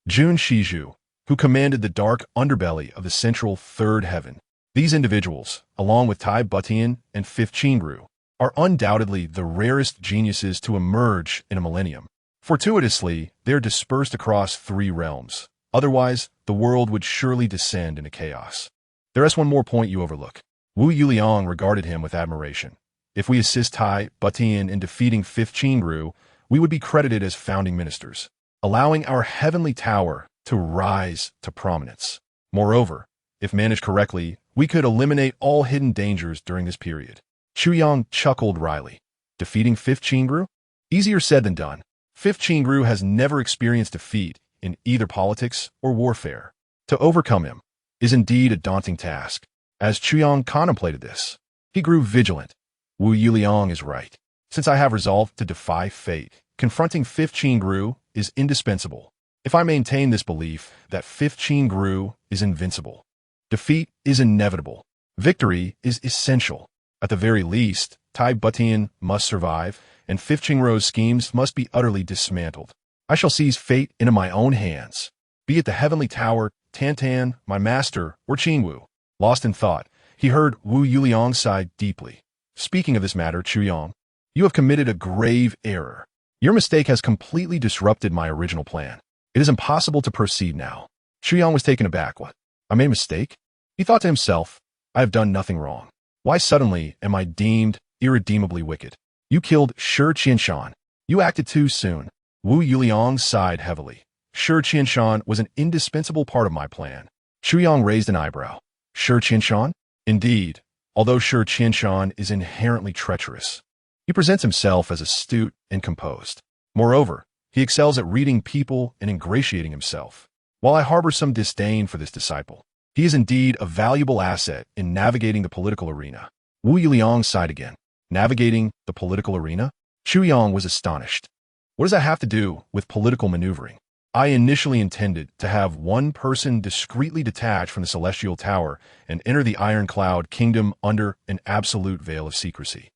Jun Shiju, who commanded the dark underbelly of the central third heaven. These individuals, along with Tai Butian and 15 grew, are undoubtedly the rarest geniuses to emerge in a millennium. Fortuitously, they are dispersed across 3 realms. Otherwise, the world would surely descend into chaos. There is one more point you overlook. Wu Yuliang regarded him with admiration. If we assist Tai Butian in defeating 15 grew, we would be credited as founding ministers, allowing our heavenly tower to rise to prominence. Moreover, if managed correctly, we could eliminate all hidden dangers during this period. Chu Yang chuckled wryly. Defeating 15 grew? Easier said than done. 15 grew has never experienced defeat in either politics or warfare. To overcome him is indeed a daunting task. As Chu Yang contemplated this, he grew vigilant. Wu Yuliang is right. Since I have resolved to defy fate, confronting 15 grew is indispensable. If I maintain this belief that 15 grew is invincible, defeat is inevitable, victory is essential. At the very least, Tai Butian must survive, and 15 grew's schemes must be utterly dismantled. I shall seize fate into my own hands, be it the heavenly tower, Tantan, my master, or Qingwu. Lost in thought, he heard Wu Yuliang sigh deeply. Speaking of this matter, Chu Yang, you have committed a grave error. Your mistake has completely disrupted my original plan. It is impossible to proceed now. Chu Yang was taken aback. What? I made a mistake? He thought to himself, I have done nothing wrong. Why suddenly am I deemed irredeemably wicked? You killed Shi Qianshan. You acted too soon. Wu Yuliang sighed heavily. Shi Qianshan was an indispensable part of my plan. Chu Yang raised an eyebrow. Shi Qianshan? Indeed, although Shi Qianshan is inherently treacherous, he presents himself as astute and composed. Moreover, he excels at reading people and ingratiating himself. While I harbor some disdain for this disciple, he is indeed a valuable asset in navigating the political arena. Wu Yuliang sighed again. Navigating the political arena? Chu Yang was astonished. What does that have to do with political maneuvering? I initially intended to have one person discreetly detach from the celestial tower and enter the iron-cloud kingdom under an absolute veil of secrecy.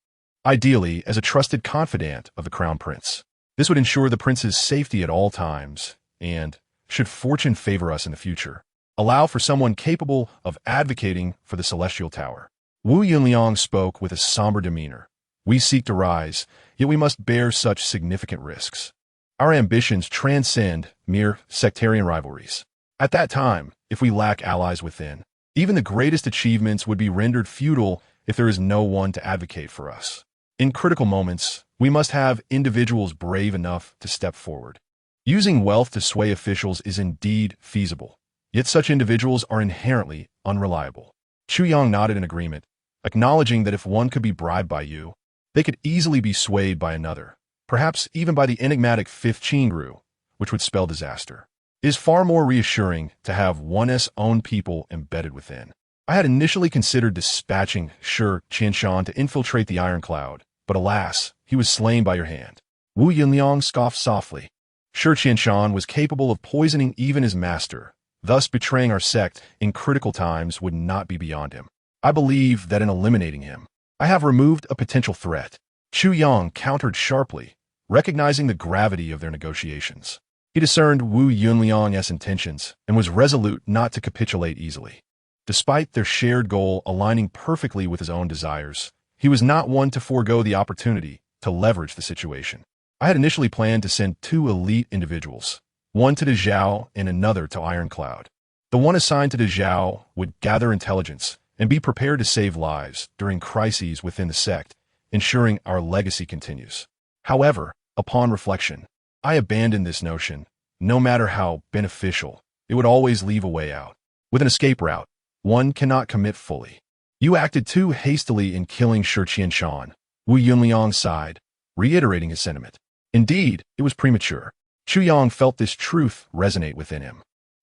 Ideally, as a trusted confidant of the crown prince. This would ensure the prince's safety at all times, and, should fortune favor us in the future, allow for someone capable of advocating for the celestial tower. Wu Yuliang spoke with a somber demeanor. We seek to rise, yet we must bear such significant risks. Our ambitions transcend mere sectarian rivalries. At that time, if we lack allies within, even the greatest achievements would be rendered futile if there is no one to advocate for us. In critical moments, we must have individuals brave enough to step forward. Using wealth to sway officials is indeed feasible, yet such individuals are inherently unreliable. Chu Yang nodded in agreement, acknowledging that if one could be bribed by you, they could easily be swayed by another. Perhaps even by the enigmatic 15 grew, which would spell disaster. It is far more reassuring to have one's own people embedded within. I had initially considered dispatching Shi Qianshan to infiltrate the Iron Cloud, but alas, he was slain by your hand. Wu Yuliang scoffed softly. Shi Qianshan was capable of poisoning even his master, thus betraying our sect in critical times would not be beyond him. I believe that in eliminating him, I have removed a potential threat. Chu Yang countered sharply, recognizing the gravity of their negotiations. He discerned Wu Yuliang's intentions and was resolute not to capitulate easily. Despite their shared goal aligning perfectly with his own desires, he was not one to forego the opportunity to leverage the situation. I had initially planned to send 2 elite individuals, one to Dezhao and another to Iron Cloud. The one assigned to Dezhao would gather intelligence and be prepared to save lives during crises within the sect, ensuring our legacy continues. However, upon reflection, I abandoned this notion. No matter how beneficial, it would always leave a way out. With an escape route, one cannot commit fully. You acted too hastily in killing Shi Qianshan. Wu Yuliang sighed, reiterating his sentiment. Indeed, it was premature. Chu Yang felt this truth resonate within him.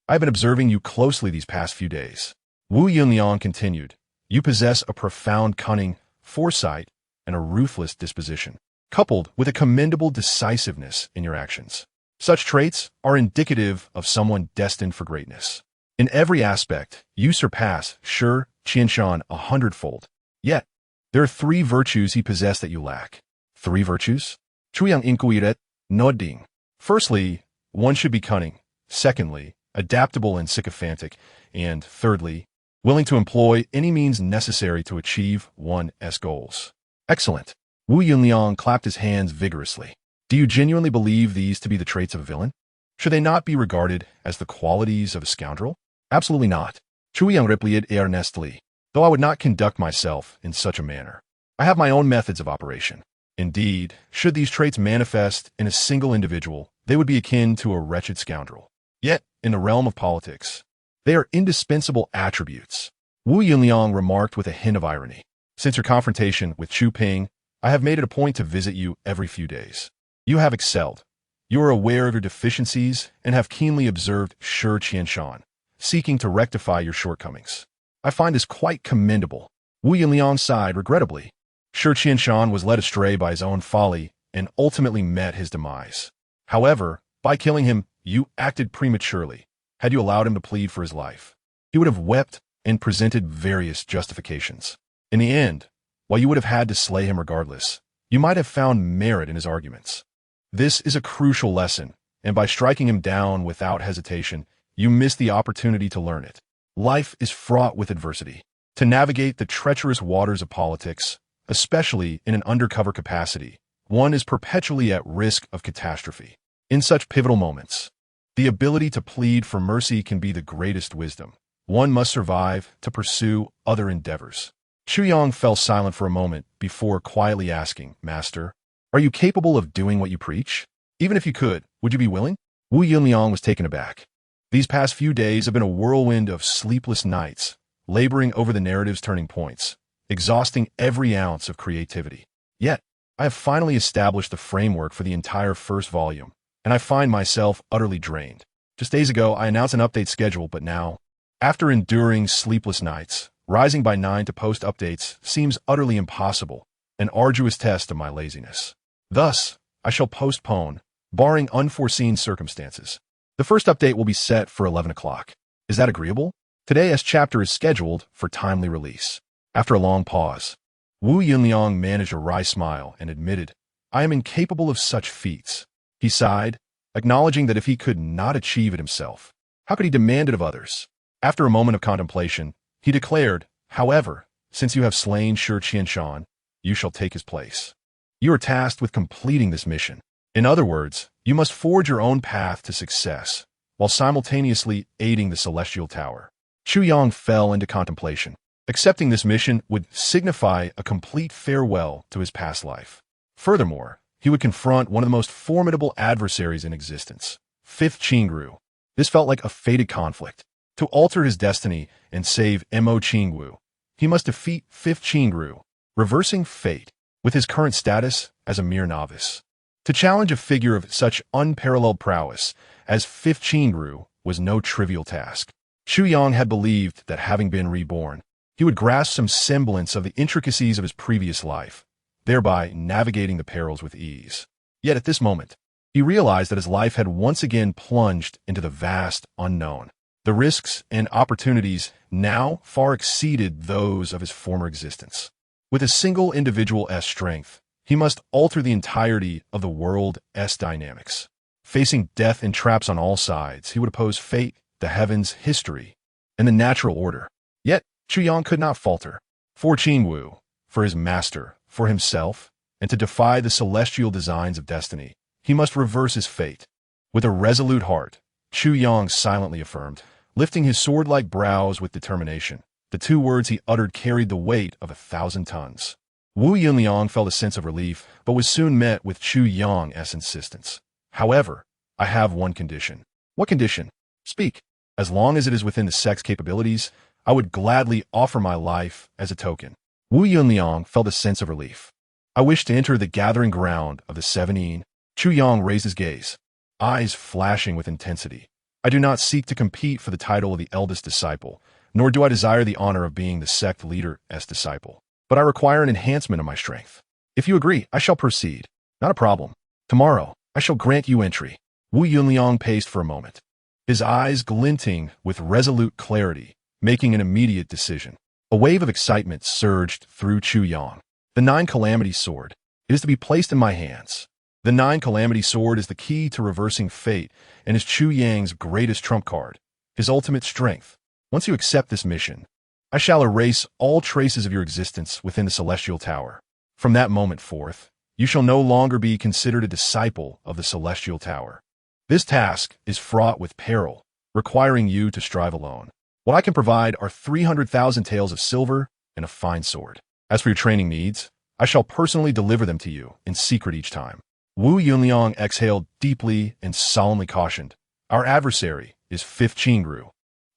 I have been observing you closely these past few days. Wu Yuliang continued. You possess a profound cunning, foresight, and a ruthless disposition, coupled with a commendable decisiveness in your actions. Such traits are indicative of someone destined for greatness. In every aspect, you surpass Shi Qianshan 100-fold. Yet, there are 3 virtues he possessed that you lack. 3 virtues? Chuyang inquiret, nodding. Firstly, one should be cunning. Secondly, adaptable and sycophantic. And thirdly, willing to employ any means necessary to achieve one's goals. Excellent. Wu Yunliang clapped his hands vigorously. Do you genuinely believe these to be the traits of a villain? Should they not be regarded as the qualities of a scoundrel? Absolutely not. Chuyang replied earnestly, though I would not conduct myself in such a manner. I have my own methods of operation. Indeed, should these traits manifest in a single individual, they would be akin to a wretched scoundrel. Yet, in the realm of politics, they are indispensable attributes. Wu Yunliang remarked with a hint of irony. Since your confrontation with Chu Ping, I have made it a point to visit you every few days. You have excelled. You are aware of your deficiencies and have keenly observed Shi Qianshan, seeking to rectify your shortcomings. I find this quite commendable. Wu Yunliang sighed regrettably. Shi Qianshan was led astray by his own folly and ultimately met his demise. However, by killing him, you acted prematurely. Had you allowed him to plead for his life, he would have wept and presented various justifications. In the end, while you would have had to slay him regardless, you might have found merit in his arguments. This is a crucial lesson, and by striking him down without hesitation, you miss the opportunity to learn it. Life is fraught with adversity. To navigate the treacherous waters of politics, especially in an undercover capacity, one is perpetually at risk of catastrophe. In such pivotal moments, the ability to plead for mercy can be the greatest wisdom. One must survive to pursue other endeavors. Chuyang fell silent for a moment before quietly asking, Master, are you capable of doing what you preach? Even if you could, would you be willing? Wu Yunliang was taken aback. These past few days have been a whirlwind of sleepless nights, laboring over the narrative's turning points, exhausting every ounce of creativity. Yet, I have finally established the framework for the entire first volume, and I find myself utterly drained. Just days ago, I announced an update schedule, but now, after enduring sleepless nights, rising by 9 to post updates seems utterly impossible, an arduous test of my laziness. Thus, I shall postpone, barring unforeseen circumstances. The first update will be set for 11 o'clock. Is that agreeable? Today's chapter is scheduled for timely release. After a long pause, Wu Yunliang managed a wry smile and admitted, I am incapable of such feats. He sighed, acknowledging that if he could not achieve it himself, how could he demand it of others? After a moment of contemplation, he declared, however, since you have slain Shi Qianshan, you shall take his place. You are tasked with completing this mission. In other words, you must forge your own path to success, while simultaneously aiding the Celestial Tower. Chuyang fell into contemplation. Accepting this mission would signify a complete farewell to his past life. Furthermore, he would confront one of the most formidable adversaries in existence, Fifth Qingru. This felt like a fated conflict. To alter his destiny and save Mo Qingwu, he must defeat Fifth Qingru, reversing fate with his current status as a mere novice. To challenge a figure of such unparalleled prowess as Fifth Qingru was no trivial task. Chuyang had believed that having been reborn, he would grasp some semblance of the intricacies of his previous life, thereby navigating the perils with ease. Yet at this moment, he realized that his life had once again plunged into the vast unknown. The risks and opportunities now far exceeded those of his former existence. With a single individual's strength, he must alter the entirety of the world's dynamics. Facing death and traps on all sides, he would oppose fate, the heavens, history, and the natural order. Yet, Chuyang could not falter. For Qingwu, for his master, for himself, and to defy the celestial designs of destiny, he must reverse his fate. With a resolute heart, Chuyang silently affirmed, lifting his sword-like brows with determination. The 2 words he uttered carried the weight of 1,000 tons. Wu Yunliang felt a sense of relief, but was soon met with Chuyang's insistence. However, I have one condition. What condition? Speak. As long as it is within the sect's capabilities, I would gladly offer my life as a token. Wu Yunliang felt a sense of relief. I wish to enter the gathering ground of the 17. Chuyang raised his gaze, eyes flashing with intensity. I do not seek to compete for the title of the eldest disciple, nor do I desire the honor of being the sect leader's disciple. But I require an enhancement of my strength. If you agree, I shall proceed. Not a problem. Tomorrow, I shall grant you entry. Wu Yunliang paced for a moment. his eyes glinting with resolute clarity, making an immediate decision. A wave of excitement surged through Chu Yang. The Nine Calamity Sword. It is to be placed in my hands. The Nine Calamity Sword is the key to reversing fate and is Chu Yang's greatest trump card, his ultimate strength. Once you accept this mission, I shall erase all traces of your existence within the Celestial Tower. From that moment forth, you shall no longer be considered a disciple of the Celestial Tower. This task is fraught with peril, requiring you to strive alone. What I can provide are 300,000 taels of silver and a fine sword. As for your training needs, I shall personally deliver them to you in secret each time. Wu Yunliang exhaled deeply and solemnly cautioned, our adversary is 5th Qingru.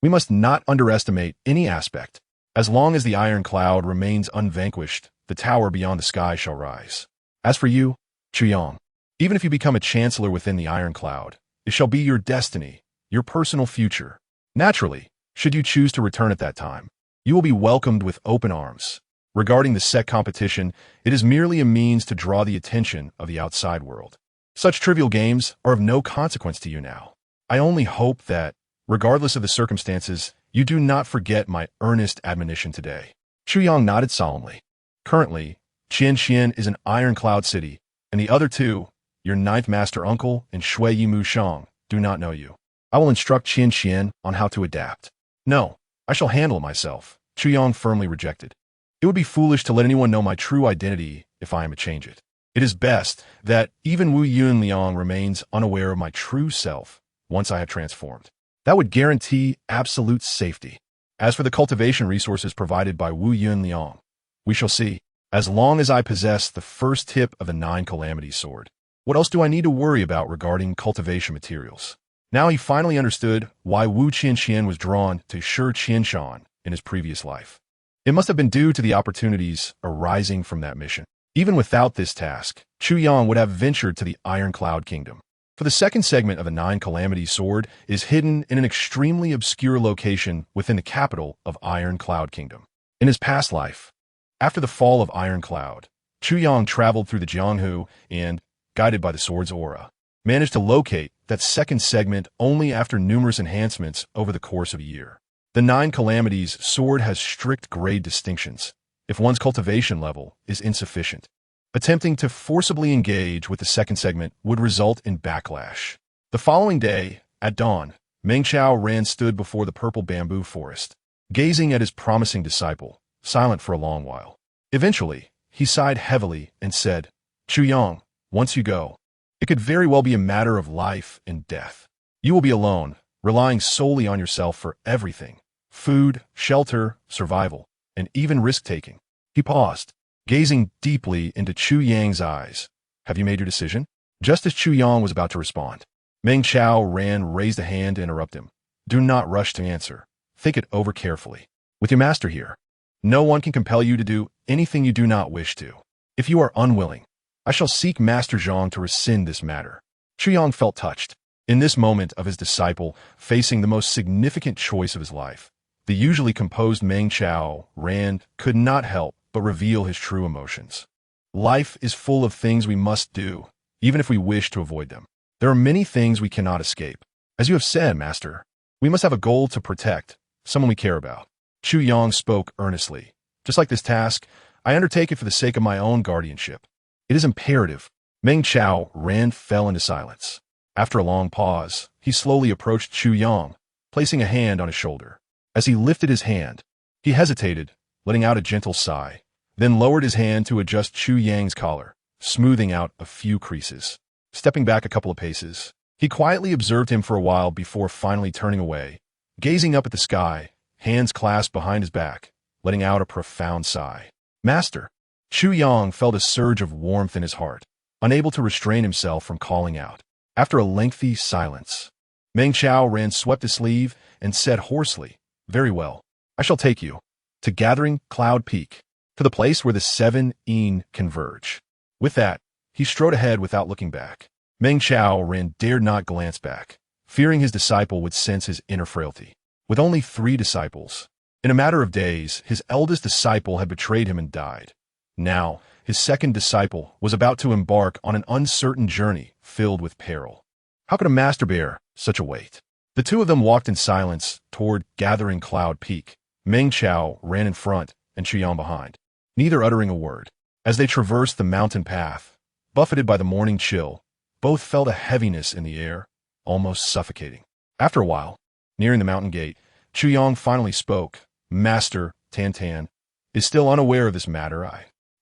We must not underestimate any aspect. As long as the iron cloud remains unvanquished, the tower beyond the sky shall rise. As for you, Chu Yang, even if you become a chancellor within the iron cloud, it shall be your destiny, your personal future. Naturally, should you choose to return at that time, you will be welcomed with open arms. Regarding the set competition, it is merely a means to draw the attention of the outside world. Such trivial games are of no consequence to you now. I only hope that, regardless of the circumstances, you do not forget my earnest admonition today. Chu Yang nodded solemnly. Currently, Qianxian is an ironcloud city, and the other two, your ninth master uncle and Shui Yimu Shang, do not know you. I will instruct Qianxian on how to adapt. No, I shall handle it myself, Chu Yang firmly rejected. It would be foolish to let anyone know my true identity if I am to change it. It is best that even Wu Yunliang remains unaware of my true self once I have transformed. That would guarantee absolute safety. As for the cultivation resources provided by Wu Yunliang, we shall see. As long as I possess the first tip of the Nine Calamity Sword, what else do I need to worry about regarding cultivation materials? Now he finally understood why Wu Qianxian was drawn to Shi Qianshan in his previous life. It must have been due to the opportunities arising from that mission. Even without this task, Chu Yang would have ventured to the Iron Cloud Kingdom. For the second segment of the Nine Calamity Sword is hidden in an extremely obscure location within the capital of Iron Cloud Kingdom. In his past life, after the fall of Iron Cloud, Chu Yang traveled through the Jianghu and, guided by the sword's aura, managed to locate that second segment only after numerous enhancements over the course of a year. The Nine Calamities sword has strict grade distinctions if one's cultivation level is insufficient. Attempting to forcibly engage with the second segment would result in backlash. The following day, at dawn, Meng Chao Ran stood before the purple bamboo forest, gazing at his promising disciple, silent for a long while. Eventually, he sighed heavily and said, Chu Yang, once you go, it could very well be a matter of life and death. You will be alone, relying solely on yourself for everything: food, shelter, survival, and even risk-taking. He paused, gazing deeply into Chu Yang's eyes. Have you made your decision? Just as Chu Yang was about to respond, Meng Chao Ran raised a hand to interrupt him. Do not rush to answer. Think it over carefully. With your master here, no one can compel you to do anything you do not wish to. If you are unwilling, I shall seek Master Zhang to rescind this matter. Chu Yang felt touched. In this moment of his disciple facing the most significant choice of his life, the usually composed Meng Chao Ran could not help but reveal his true emotions. Life is full of things we must do, even if we wish to avoid them. There are many things we cannot escape. As you have said, Master, we must have a goal to protect, someone we care about. Chu Yang spoke earnestly. Just like this task, I undertake it for the sake of my own guardianship. It is imperative. Meng Chao Ran fell into silence. After a long pause, he slowly approached Chu Yang, placing a hand on his shoulder. As he lifted his hand, he hesitated, letting out a gentle sigh, then lowered his hand to adjust Chu Yang's collar, smoothing out a few creases. Stepping back a couple of paces, he quietly observed him for a while before finally turning away, gazing up at the sky, hands clasped behind his back, letting out a profound sigh. Master! Chu Yang felt a surge of warmth in his heart, unable to restrain himself from calling out. After a lengthy silence, Meng Chao Ran swept his sleeve and said hoarsely, Very well, I shall take you to Gathering Cloud Peak, to the place where the 7 Yin converge. With that, he strode ahead without looking back. Meng Chao Ran dared not glance back, fearing his disciple would sense his inner frailty. With only 3 disciples, in a matter of days, his eldest disciple had betrayed him and died. Now, his second disciple was about to embark on an uncertain journey filled with peril. How could a master bear such a weight? The two of them walked in silence toward gathering cloud peak. Meng Chao ran in front and Chuyang behind, neither uttering a word. As they traversed the mountain path, buffeted by the morning chill, both felt a heaviness in the air, almost suffocating. After a while, nearing the mountain gate, Chuyang finally spoke. Master Tan Tan is still unaware of this matter.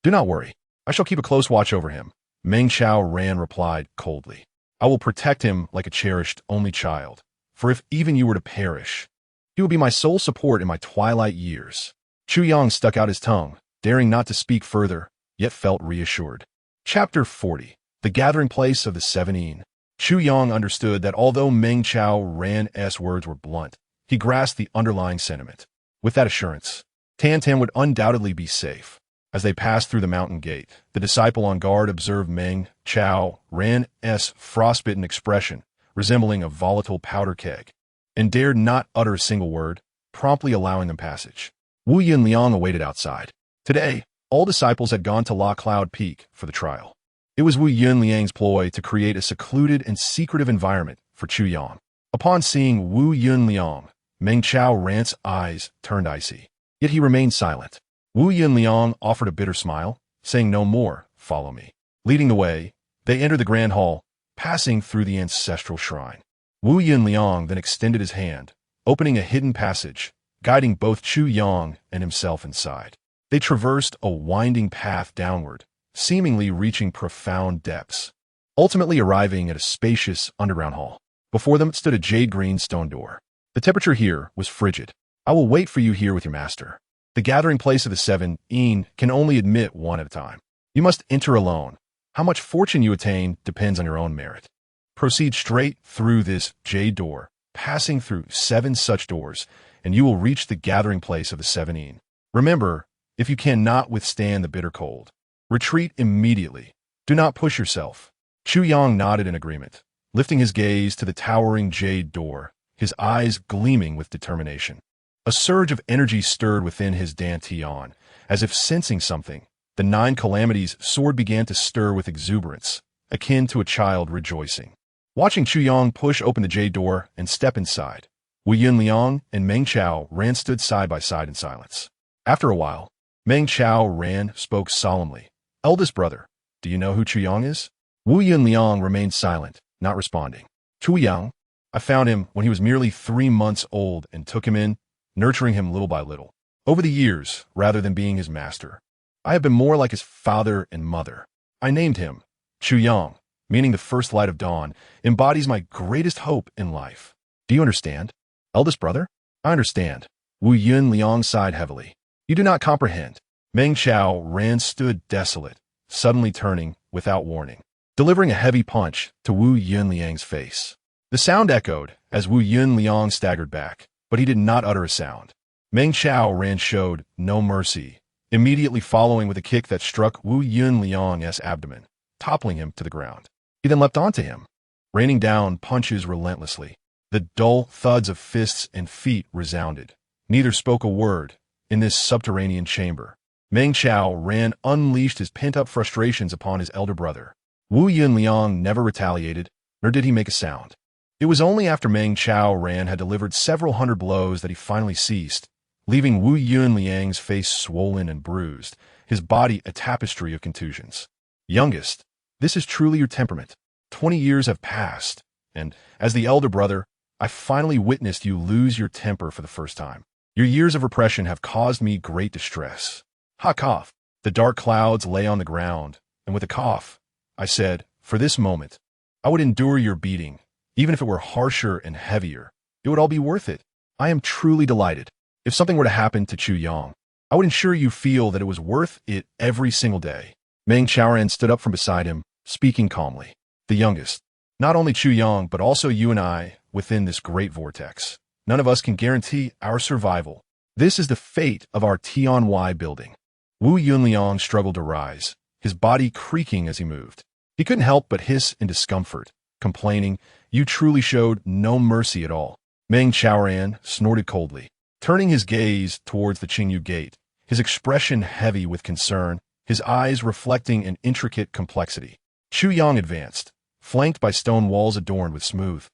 Do not worry. I shall keep a close watch over him. Meng Chao Ran replied coldly. I will protect him like a cherished only child, for if even you were to perish, he will be my sole support in my twilight years. Chuyang stuck out his tongue, daring not to speak further, yet felt reassured. Chapter 40. The Gathering Place of the Seven Yin. Chuyang understood that although Meng Chao Ran's words were blunt, he grasped the underlying sentiment. With that assurance, Tan Tan would undoubtedly be safe. As they passed through the mountain gate, the disciple on guard observed Meng Chao Ran's frostbitten expression, resembling a volatile powder keg, and dared not utter a single word, promptly allowing them passage. Wu Yunliang awaited outside. Today, all disciples had gone to La Cloud Peak for the trial. It was Wu Yunliang's ploy to create a secluded and secretive environment for Chuyang. Upon seeing Wu Yunliang, Meng Chao Ran's eyes turned icy. Yet he remained silent. Wu Yunliang offered a bitter smile, saying no more, follow me. Leading the way, they entered the grand hall, passing through the ancestral shrine. Wu Yunliang then extended his hand, opening a hidden passage, guiding both Chuyang and himself inside. They traversed a winding path downward, seemingly reaching profound depths, ultimately arriving at a spacious underground hall. Before them stood a jade-green stone door. The temperature here was frigid. I will wait for you here with your master. The gathering place of the seven Yin can only admit one at a time. You must enter alone. How much fortune you attain depends on your own merit. Proceed straight through this jade door, passing through 7 such doors, and you will reach the gathering place of the seven Yin. Remember, if you cannot withstand the bitter cold, retreat immediately. Do not push yourself. Chuyang nodded in agreement, lifting his gaze to the towering jade door, his eyes gleaming with determination. A surge of energy stirred within his dantian, as if sensing something. The 9 calamities sword began to stir with exuberance, akin to a child rejoicing. Watching Chuyang push open the jade door and step inside, Wu Yunliang and Meng Chao Ran stood side by side in silence. After a while, Meng Chao Ran spoke solemnly. Eldest brother, do you know who Chuyang is? Wu Yunliang remained silent, not responding. Chuyang, I found him when he was merely 3 months old and took him in, nurturing him little by little. Over the years, rather than being his master, I have been more like his father and mother. I named him Chuyang, meaning the first light of dawn, embodies my greatest hope in life. Do you understand? Eldest brother? I understand. Wu Yunliang sighed heavily. You do not comprehend. Meng Chao Ran stood desolate, suddenly turning, without warning, delivering a heavy punch to Wu Yunliang's face. The sound echoed as Wu Yunliang staggered back, but he did not utter a sound. Meng Chao Ran showed no mercy, immediately following with a kick that struck Wu Yunliang's abdomen, toppling him to the ground. He then leapt onto him, raining down punches relentlessly. The dull thuds of fists and feet resounded. Neither spoke a word in this subterranean chamber. Meng Chao Ran unleashed his pent-up frustrations upon his elder brother. Wu Yunliang never retaliated, nor did he make a sound. It was only after Meng Chao Ran had delivered several hundred blows that he finally ceased, leaving Wu Yunliang's face swollen and bruised, his body a tapestry of contusions. Youngest, this is truly your temperament. 20 years have passed, and, as the elder brother, I finally witnessed you lose your temper for the first time. Your years of repression have caused me great distress. Ha cough. The dark clouds lay on the ground, and with a cough, I said, for this moment, I would endure your beating. Even if it were harsher and heavier, it would all be worth it. I am truly delighted. If something were to happen to Chuyang, I would ensure you feel that it was worth it every single day. Meng Chao stood up from beside him, speaking calmly. The youngest, not only Chuyang, but also you and I, within this great vortex. None of us can guarantee our survival. This is the fate of our Tianwai building. Wu Yunliang struggled to rise, his body creaking as he moved. He couldn't help but hiss in discomfort, complaining, you truly showed no mercy at all. Meng Chao snorted coldly, turning his gaze towards the Qingyu gate, his expression heavy with concern, his eyes reflecting an intricate complexity. Chuyang advanced, flanked by stone walls adorned with smooth,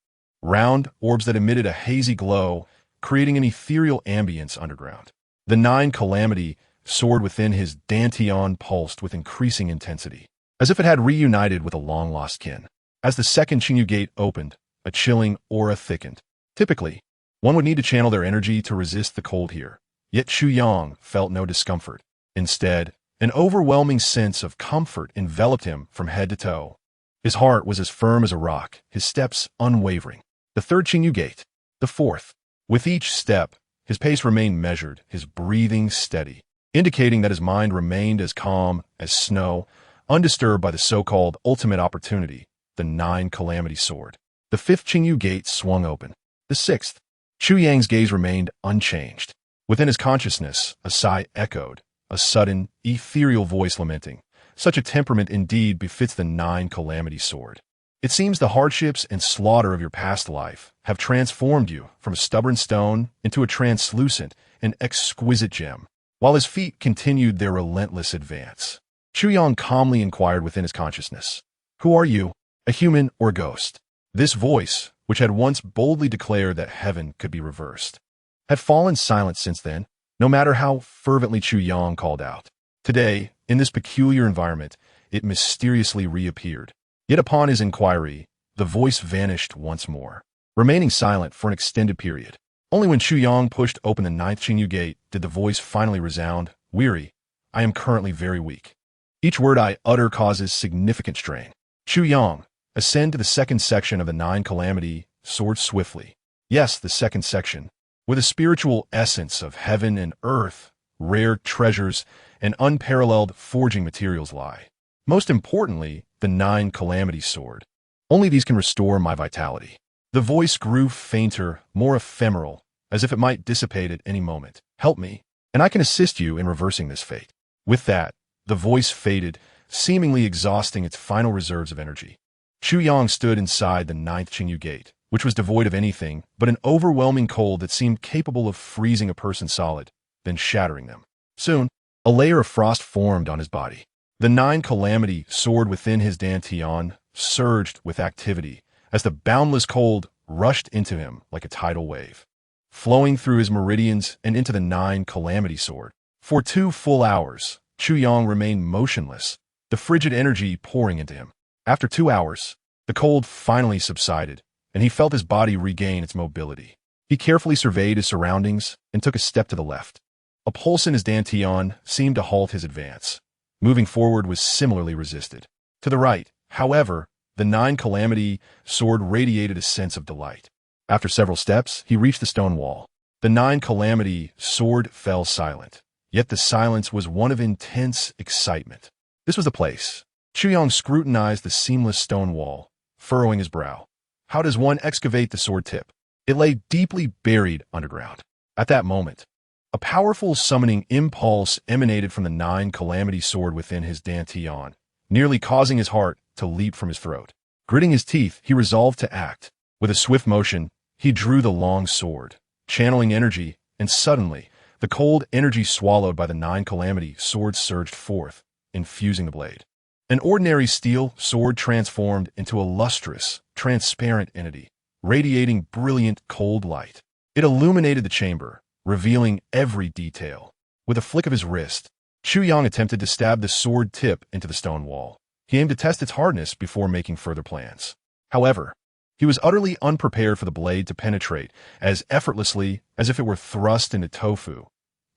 round orbs that emitted a hazy glow, creating an ethereal ambience underground. The nine calamity sword within his dantian pulsed with increasing intensity, as if it had reunited with a long-lost kin. As the second Qingyu gate opened, a chilling aura thickened. Typically, one would need to channel their energy to resist the cold here, yet Chu Yang felt no discomfort. Instead, an overwhelming sense of comfort enveloped him from head to toe. His heart was as firm as a rock, his steps unwavering. The third Qingyu gate, the fourth. With each step, his pace remained measured, his breathing steady, indicating that his mind remained as calm as snow, undisturbed by the so-called ultimate opportunity, the nine calamity sword. The fifth Qingyu gate swung open. The sixth. Chu Yang's gaze remained unchanged. Within his consciousness, a sigh echoed, a sudden, ethereal voice lamenting, "Such a temperament indeed befits the nine calamity sword. It seems the hardships and slaughter of your past life have transformed you from a stubborn stone into a translucent and exquisite gem." While his feet continued their relentless advance, Chu Yang calmly inquired within his consciousness, "Who are you, a human or a ghost?" This voice, which had once boldly declared that heaven could be reversed, had fallen silent since then, no matter how fervently Chu Yang called out. Today, in this peculiar environment, it mysteriously reappeared. Yet upon his inquiry, the voice vanished once more, remaining silent for an extended period. Only when Chu Yang pushed open the ninth Qingyu gate did the voice finally resound, "Weary, I am currently very weak. Each word I utter causes significant strain. Chu Yang, ascend to the second section of the nine calamity sword swiftly." Yes, the second section, with a spiritual essence of heaven and earth, rare treasures, and unparalleled forging materials lie. Most importantly, the nine calamity sword. Only these can restore my vitality. The voice grew fainter, more ephemeral, as if it might dissipate at any moment. "Help me, and I can assist you in reversing this fate." With that, the voice faded, seemingly exhausting its final reserves of energy. Chu Yang stood inside the ninth Qingyu gate, which was devoid of anything but an overwhelming cold that seemed capable of freezing a person solid, then shattering them. Soon, a layer of frost formed on his body. The nine calamity sword within his dantian surged with activity as the boundless cold rushed into him like a tidal wave, flowing through his meridians and into the nine calamity sword. For 2 full hours, Chu Yang remained motionless, the frigid energy pouring into him. After 2 hours, the cold finally subsided, and he felt his body regain its mobility. He carefully surveyed his surroundings and took a step to the left. A pulse in his dantian seemed to halt his advance. Moving forward was similarly resisted. To the right, however, the nine calamity sword radiated a sense of delight. After several steps, he reached the stone wall. The nine calamity sword fell silent, yet the silence was one of intense excitement. This was the place. Chu Yang scrutinized the seamless stone wall, furrowing his brow. How does one excavate the sword tip? It lay deeply buried underground. At that moment, a powerful summoning impulse emanated from the nine calamity sword within his dantian, nearly causing his heart to leap from his throat. Gritting his teeth, he resolved to act. With a swift motion, he drew the long sword, channeling energy, and suddenly, the cold energy swallowed by the nine calamity sword surged forth, infusing the blade. An ordinary steel sword transformed into a lustrous, transparent entity, radiating brilliant, cold light. It illuminated the chamber, revealing every detail. With a flick of his wrist, Chu Yang attempted to stab the sword tip into the stone wall. He aimed to test its hardness before making further plans. However, he was utterly unprepared for the blade to penetrate as effortlessly as if it were thrust into tofu,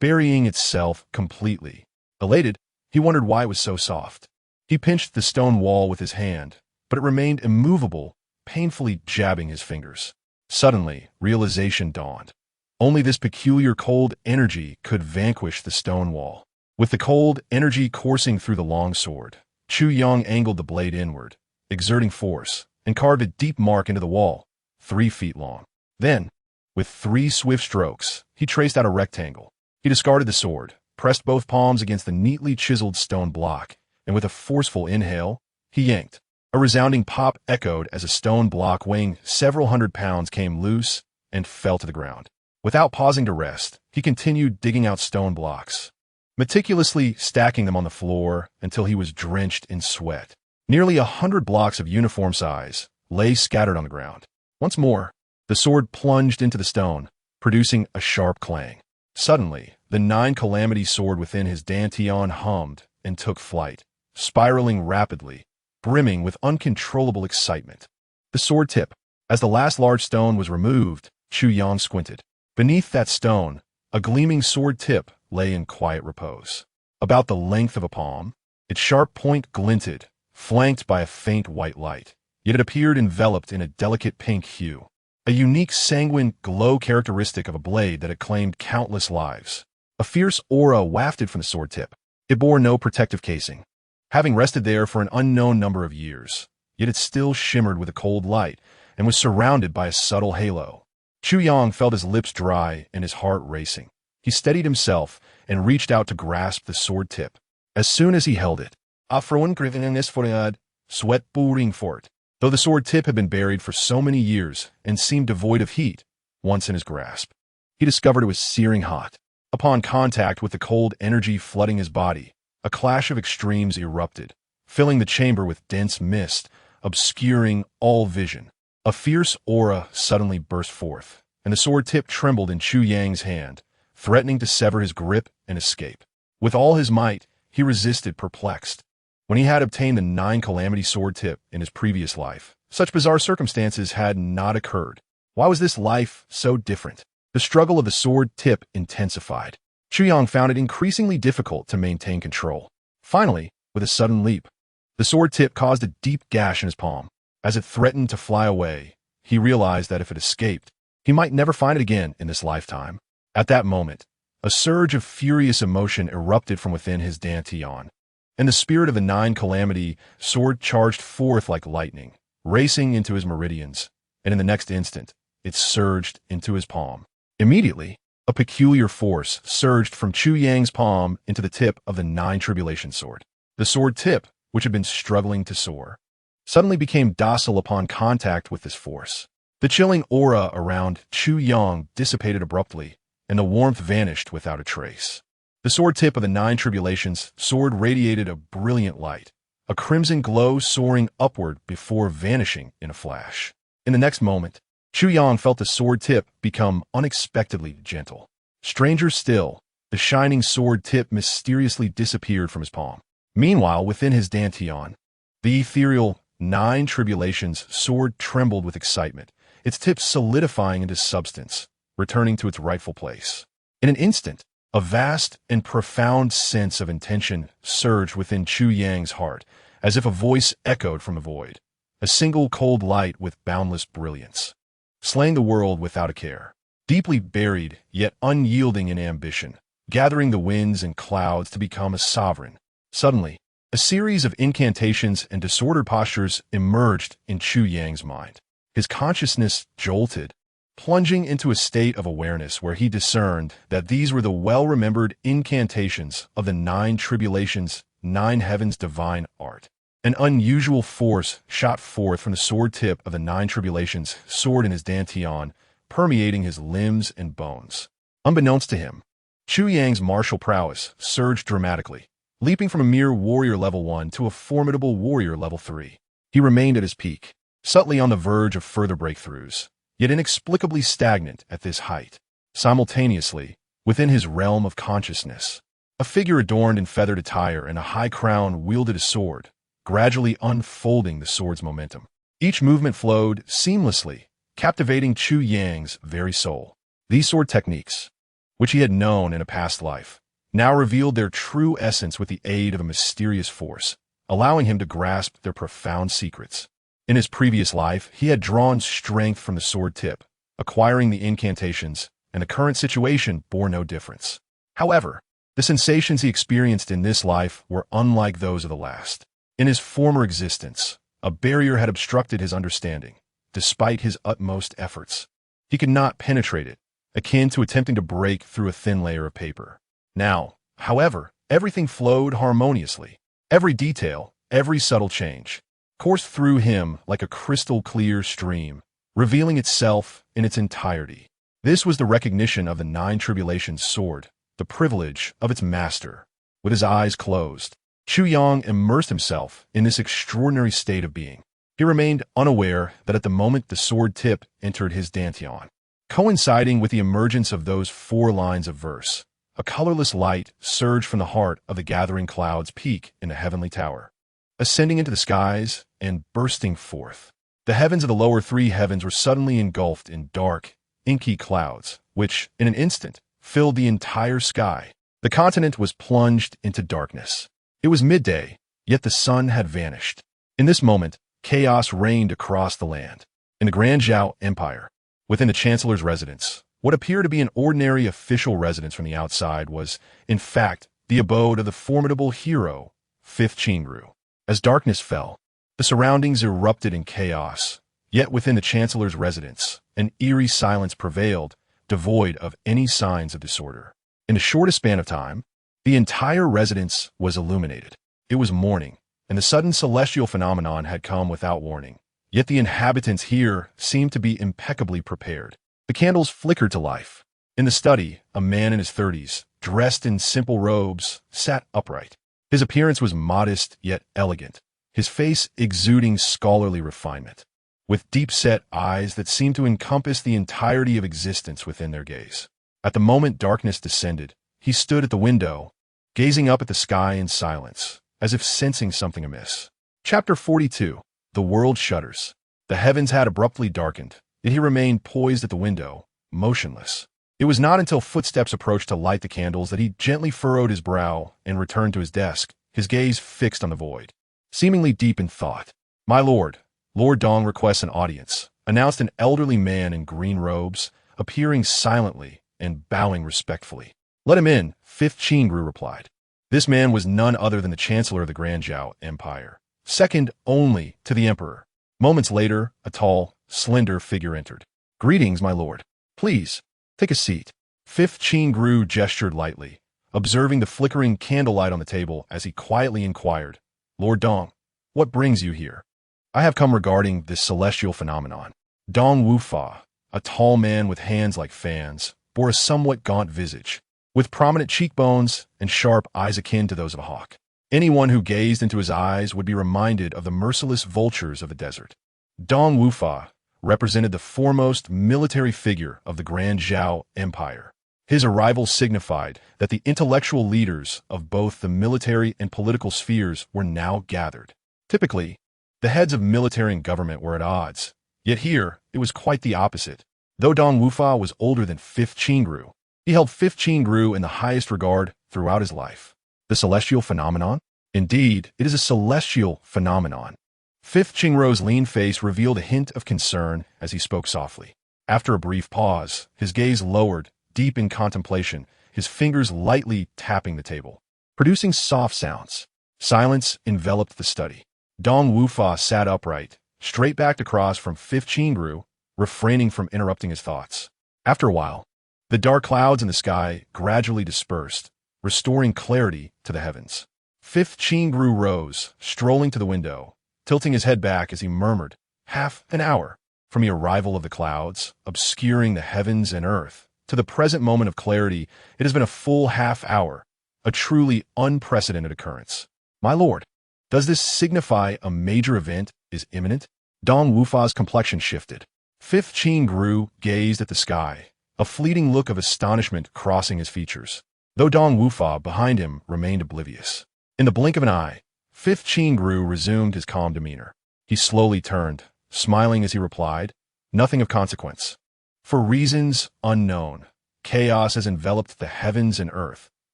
burying itself completely. Elated, he wondered why it was so soft. He pinched the stone wall with his hand, but it remained immovable, painfully jabbing his fingers. Suddenly, realization dawned. Only this peculiar cold energy could vanquish the stone wall. With the cold energy coursing through the long sword, Chu Yang angled the blade inward, exerting force, and carved a deep mark into the wall, 3 feet long. Then, with 3 swift strokes, he traced out a rectangle. He discarded the sword, pressed both palms against the neatly chiseled stone block, and with a forceful inhale, he yanked. A resounding pop echoed as a stone block weighing several hundred pounds came loose and fell to the ground. Without pausing to rest, he continued digging out stone blocks, meticulously stacking them on the floor until he was drenched in sweat. Nearly 100 blocks of uniform size lay scattered on the ground. Once more, the sword plunged into the stone, producing a sharp clang. Suddenly, the nine-calamity sword within his dantian hummed and took flight, spiraling rapidly, brimming with uncontrollable excitement. The sword tip. As the last large stone was removed, Chu Yang squinted. Beneath that stone, a gleaming sword tip lay in quiet repose. About the length of a palm, its sharp point glinted, flanked by a faint white light, yet it appeared enveloped in a delicate pink hue, a unique sanguine glow characteristic of a blade that had claimed countless lives. A fierce aura wafted from the sword tip. It bore no protective casing, having rested there for an unknown number of years, yet it still shimmered with a cold light and was surrounded by a subtle halo. Chu Yang felt his lips dry and his heart racing. He steadied himself and reached out to grasp the sword tip. As soon as he held it, afroen griveniness forad, sweat pouring forth. Though the sword tip had been buried for so many years and seemed devoid of heat, once in his grasp, he discovered it was searing hot. Upon contact with the cold energy flooding his body, a clash of extremes erupted, filling the chamber with dense mist, obscuring all vision. A fierce aura suddenly burst forth, and the sword tip trembled in Chu Yang's hand, threatening to sever his grip and escape. With all his might, he resisted, perplexed. When he had obtained the nine-calamity sword tip in his previous life, such bizarre circumstances had not occurred. Why was this life so different? The struggle of the sword tip intensified. Chu Yang found it increasingly difficult to maintain control. Finally, with a sudden leap, the sword tip caused a deep gash in his palm. As it threatened to fly away, he realized that if it escaped, he might never find it again in this lifetime. At that moment, a surge of furious emotion erupted from within his dantian, and the spirit of the nine-calamity sword charged forth like lightning, racing into his meridians, and in the next instant, it surged into his palm. Immediately, a peculiar force surged from Chu Yang's palm into the tip of the nine-tribulation sword. The sword tip, which had been struggling to soar, suddenly became docile upon contact with this force. The chilling aura around Chu Yang dissipated abruptly, and the warmth vanished without a trace. The sword tip of the nine tribulations sword radiated a brilliant light, a crimson glow soaring upward before vanishing in a flash. In the next moment, Chu Yang felt the sword tip become unexpectedly gentle. Stranger still, the shining sword tip mysteriously disappeared from his palm. Meanwhile, within his dantian, the ethereal nine tribulations sword trembled with excitement, its tip solidifying into substance, returning to its rightful place. In an instant, a vast and profound sense of intention surged within Chu Yang's heart, as if a voice echoed from the void, a single cold light with boundless brilliance, slaying the world without a care, deeply buried yet unyielding in ambition, gathering the winds and clouds to become a sovereign. Suddenly, a series of incantations and disordered postures emerged in Chu Yang's mind. His consciousness jolted, plunging into a state of awareness where he discerned that these were the well-remembered incantations of the nine tribulations, nine heavens divine art. An unusual force shot forth from the sword tip of the nine tribulations sword in his dantian, permeating his limbs and bones. Unbeknownst to him, Chu Yang's martial prowess surged dramatically, leaping from a mere warrior level 1 to a formidable warrior level 3. He remained at his peak, subtly on the verge of further breakthroughs, yet inexplicably stagnant at this height. Simultaneously, within his realm of consciousness, a figure adorned in feathered attire and a high crown wielded a sword, gradually unfolding the sword's momentum. Each movement flowed seamlessly, captivating Chu Yang's very soul. These sword techniques, which he had known in a past life, now revealed their true essence with the aid of a mysterious force, allowing him to grasp their profound secrets. In his previous life, he had drawn strength from the sword tip, acquiring the incantations, and the current situation bore no difference. However, the sensations he experienced in this life were unlike those of the last. In his former existence, a barrier had obstructed his understanding, despite his utmost efforts. He could not penetrate it, akin to attempting to break through a thin layer of paper. Now, however, everything flowed harmoniously. Every detail, every subtle change, coursed through him like a crystal-clear stream, revealing itself in its entirety. This was the recognition of the nine tribulations sword, the privilege of its master. With his eyes closed, Chu Yang immersed himself in this extraordinary state of being. He remained unaware that at the moment the sword tip entered his dantian, coinciding with the emergence of those 4 lines of verse, a colorless light surged from the heart of the gathering cloud's peak in the heavenly tower, ascending into the skies and bursting forth. The heavens of the lower 3 heavens were suddenly engulfed in dark, inky clouds, which, in an instant, filled the entire sky. The continent was plunged into darkness. It was midday, yet the sun had vanished. In this moment, chaos reigned across the land. In the Grand Zhao Empire, within the Chancellor's residence, what appeared to be an ordinary official residence from the outside was, in fact, the abode of the formidable hero, 5th Qingru. As darkness fell, the surroundings erupted in chaos, yet within the Chancellor's residence, an eerie silence prevailed, devoid of any signs of disorder. In the shortest span of time, the entire residence was illuminated. It was morning, and the sudden celestial phenomenon had come without warning. Yet the inhabitants here seemed to be impeccably prepared. The candles flickered to life. In the study, a man in his 30s, dressed in simple robes, sat upright. His appearance was modest yet elegant, his face exuding scholarly refinement, with deep-set eyes that seemed to encompass the entirety of existence within their gaze. At the moment darkness descended, he stood at the window, gazing up at the sky in silence, as if sensing something amiss. Chapter 42. The world shudders. The heavens had abruptly darkened, yet he remained poised at the window, motionless. It was not until footsteps approached to light the candles that he gently furrowed his brow and returned to his desk, his gaze fixed on the void. Seemingly deep in thought, "My lord, Lord Dong requests an audience," announced an elderly man in green robes, appearing silently and bowing respectfully. "Let him in," 5th Qingru replied. This man was none other than the Chancellor of the Grand Zhao Empire, second only to the Emperor. Moments later, a tall, slender figure entered. "Greetings, my lord. Please, take a seat." 5th Qingru gestured lightly, observing the flickering candlelight on the table as he quietly inquired, "Lord Dong, what brings you here?" "I have come regarding this celestial phenomenon." Dong Wufa, a tall man with hands like fans, bore a somewhat gaunt visage, with prominent cheekbones and sharp eyes akin to those of a hawk. Anyone who gazed into his eyes would be reminded of the merciless vultures of the desert. Dong Wufa represented the foremost military figure of the Grand Zhao Empire. His arrival signified that the intellectual leaders of both the military and political spheres were now gathered. Typically, the heads of military and government were at odds, yet here it was quite the opposite. Though Dong Wufa was older than 5th Qingru, he held 5th Qingru in the highest regard throughout his life. The celestial phenomenon? Indeed, it is a celestial phenomenon. 5th Qingru's lean face revealed a hint of concern as he spoke softly. After a brief pause, his gaze lowered, deep in contemplation, his fingers lightly tapping the table, producing soft sounds. Silence enveloped the study. Dong Wufa sat upright, straight-backed across from 5th Qingru, refraining from interrupting his thoughts. After a while, the dark clouds in the sky gradually dispersed, restoring clarity to the heavens. 5th Qingru rose, strolling to the window, tilting his head back as he murmured, "Half an hour, from the arrival of the clouds, obscuring the heavens and earth, to the present moment of clarity, it has been a full half hour, a truly unprecedented occurrence. My lord, does this signify a major event is imminent?" Dong Wufa's complexion shifted. 5th Qingru gazed at the sky, a fleeting look of astonishment crossing his features, though Dong Wufa behind him remained oblivious. In the blink of an eye, 5th Qingru resumed his calm demeanor. He slowly turned, smiling as he replied, "Nothing of consequence. For reasons unknown, chaos has enveloped the heavens and earth.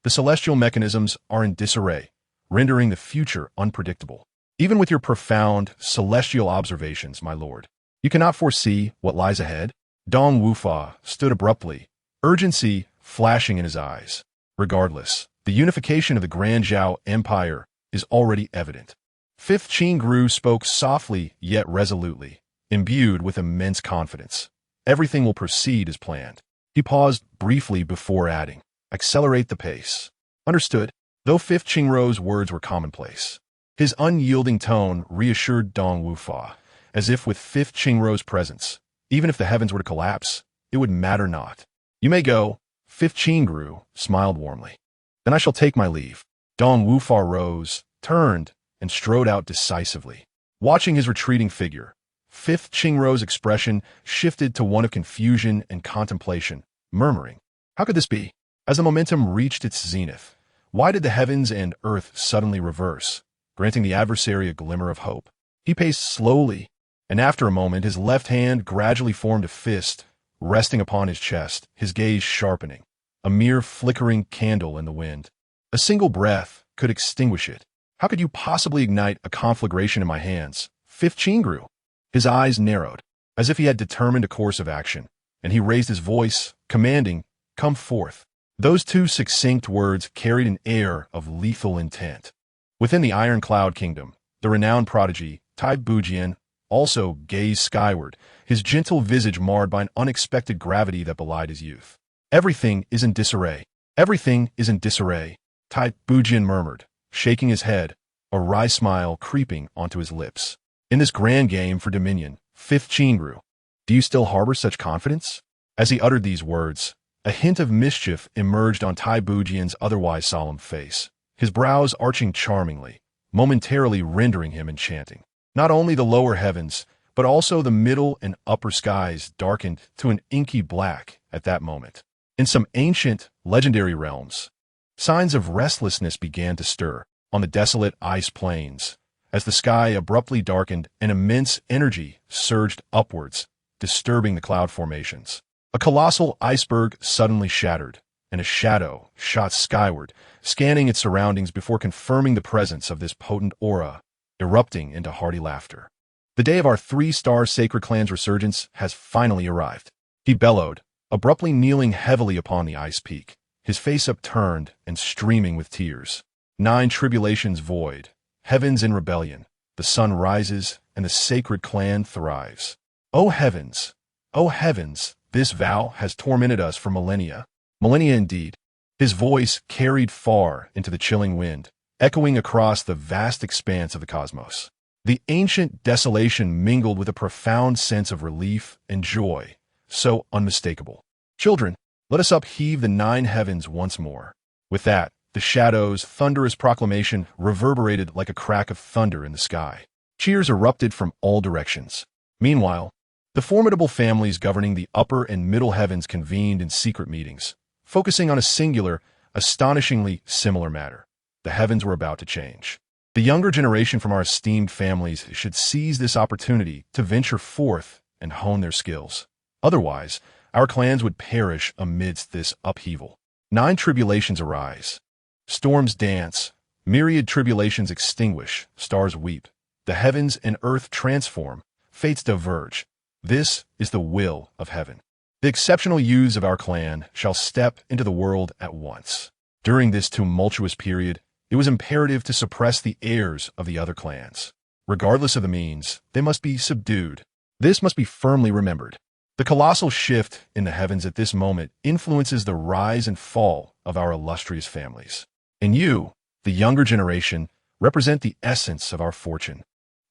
The celestial mechanisms are in disarray, rendering the future unpredictable. Even with your profound celestial observations, my lord, you cannot foresee what lies ahead." Dong Wufa stood abruptly, urgency flashing in his eyes. "Regardless, the unification of the Grand Zhao Empire is already evident." 5th Qingru spoke softly yet resolutely, imbued with immense confidence. "Everything will proceed as planned." He paused briefly before adding, "Accelerate the pace." "Understood." Though 5th Qingru's words were commonplace, his unyielding tone reassured Dong Wufa, as if with 5th Qingru's presence, even if the heavens were to collapse, it would matter not. "You may go." 5th Qingru smiled warmly. "Then I shall take my leave." Dong Wufa rose, turned, and strode out decisively. Watching his retreating figure, Fifth Qingrou's expression shifted to one of confusion and contemplation, murmuring, "How could this be?" As the momentum reached its zenith, why did the heavens and earth suddenly reverse, granting the adversary a glimmer of hope? He paced slowly, and after a moment his left hand gradually formed a fist, resting upon his chest, his gaze sharpening, a mere flickering candle in the wind. A single breath could extinguish it. How could you possibly ignite a conflagration in my hands? Fifth Qingru. His eyes narrowed, as if he had determined a course of action, and he raised his voice, commanding, "Come forth." Those two succinct words carried an air of lethal intent. Within the Iron Cloud Kingdom, the renowned prodigy, Tai Bujian, also gazed skyward, his gentle visage marred by an unexpected gravity that belied his youth. "Everything is in disarray. Everything is in disarray," Tai Bujian murmured, shaking his head, a wry smile creeping onto his lips. "In this grand game for dominion, Fifth Qingru, do you still harbor such confidence?" As he uttered these words, a hint of mischief emerged on Tai Bujian's otherwise solemn face, his brows arching charmingly, momentarily rendering him enchanting. Not only the lower heavens, but also the middle and upper skies darkened to an inky black at that moment. In some ancient, legendary realms, signs of restlessness began to stir on the desolate ice plains. As the sky abruptly darkened, an immense energy surged upwards, disturbing the cloud formations. A colossal iceberg suddenly shattered, and a shadow shot skyward, scanning its surroundings before confirming the presence of this potent aura, erupting into hearty laughter. "The day of our three-star sacred clan's resurgence has finally arrived," he bellowed, abruptly kneeling heavily upon the ice peak, his face upturned and streaming with tears. "9 tribulations void, heavens in rebellion, the sun rises, and the sacred clan thrives. O heavens! O heavens! This vow has tormented us for millennia. Millennia indeed." His voice carried far into the chilling wind, echoing across the vast expanse of the cosmos. The ancient desolation mingled with a profound sense of relief and joy, so unmistakable. "Children, let us upheave the 9 heavens once more." With that, the shadow's thunderous proclamation reverberated like a crack of thunder in the sky. Cheers erupted from all directions. Meanwhile, the formidable families governing the upper and middle heavens convened in secret meetings, focusing on a singular, astonishingly similar matter. The heavens were about to change. The younger generation from our esteemed families should seize this opportunity to venture forth and hone their skills. Otherwise, our clans would perish amidst this upheaval. 9 tribulations arise. Storms dance, myriad tribulations extinguish, stars weep. The heavens and earth transform, fates diverge. This is the will of heaven. The exceptional youths of our clan shall step into the world at once. During this tumultuous period, it was imperative to suppress the heirs of the other clans. Regardless of the means, they must be subdued. This must be firmly remembered. The colossal shift in the heavens at this moment influences the rise and fall of our illustrious families. And you, the younger generation, represent the essence of our fortune.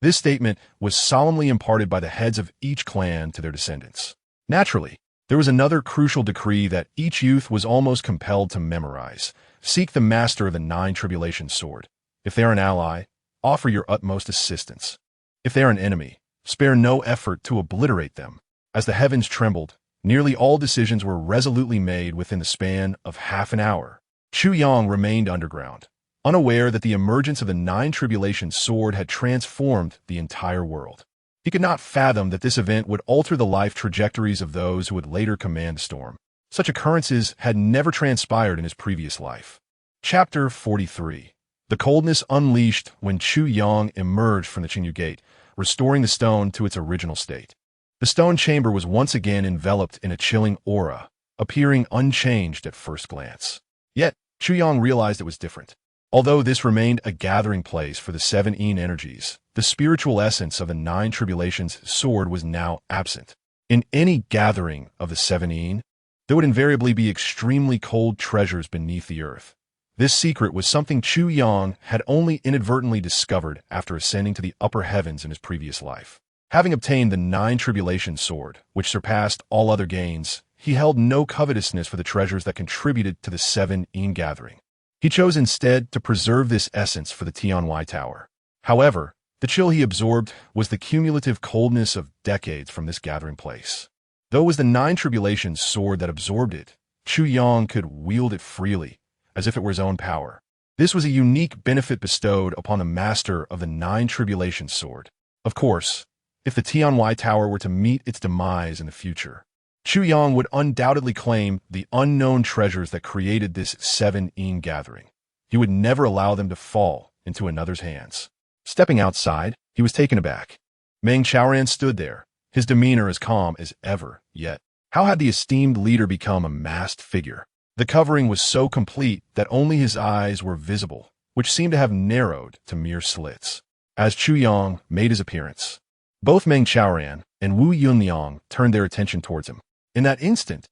This statement was solemnly imparted by the heads of each clan to their descendants. Naturally, there was another crucial decree that each youth was almost compelled to memorize. Seek the master of the 9 tribulation sword. If they are an ally, offer your utmost assistance. If they are an enemy, spare no effort to obliterate them. As the heavens trembled, nearly all decisions were resolutely made within the span of half an hour. Chu Yang remained underground, unaware that the emergence of the 9 tribulation sword had transformed the entire world. He could not fathom that this event would alter the life trajectories of those who would later command the storm. Such occurrences had never transpired in his previous life. Chapter 43. The coldness unleashed when Chu Yang emerged from the Qingyu Gate, restoring the stone to its original state. The stone chamber was once again enveloped in a chilling aura, appearing unchanged at first glance. Yet, Chu Yang realized it was different. Although this remained a gathering place for the 7 Yin energies, the spiritual essence of the 9 tribulations sword was now absent. In any gathering of the 7 Yin, there would invariably be extremely cold treasures beneath the earth. This secret was something Chu Yang had only inadvertently discovered after ascending to the upper heavens in his previous life. Having obtained the 9 tribulation sword, which surpassed all other gains, he held no covetousness for the treasures that contributed to the 7 Yin gathering. He chose instead to preserve this essence for the Tianwai Tower. However, The chill he absorbed was the cumulative coldness of decades from this gathering place. Though it was the Nine Tribulations sword that absorbed it, Chu Yang could wield it freely, as if it were his own power. This was a unique benefit bestowed upon the master of the Nine Tribulations sword. Of course, if the Tianwai Tower were to meet its demise in the future, Chu Yang would undoubtedly claim the unknown treasures that created this seven-yin gathering. He would never allow them to fall into another's hands. Stepping outside, he was taken aback. Meng Chaoran stood there, his demeanor as calm as ever, yet how had the esteemed leader become a masked figure? The covering was so complete that only his eyes were visible, which seemed to have narrowed to mere slits. As Chu Yang made his appearance, both Meng Chaoran and Wu Yunliang turned their attention towards him. In that instant,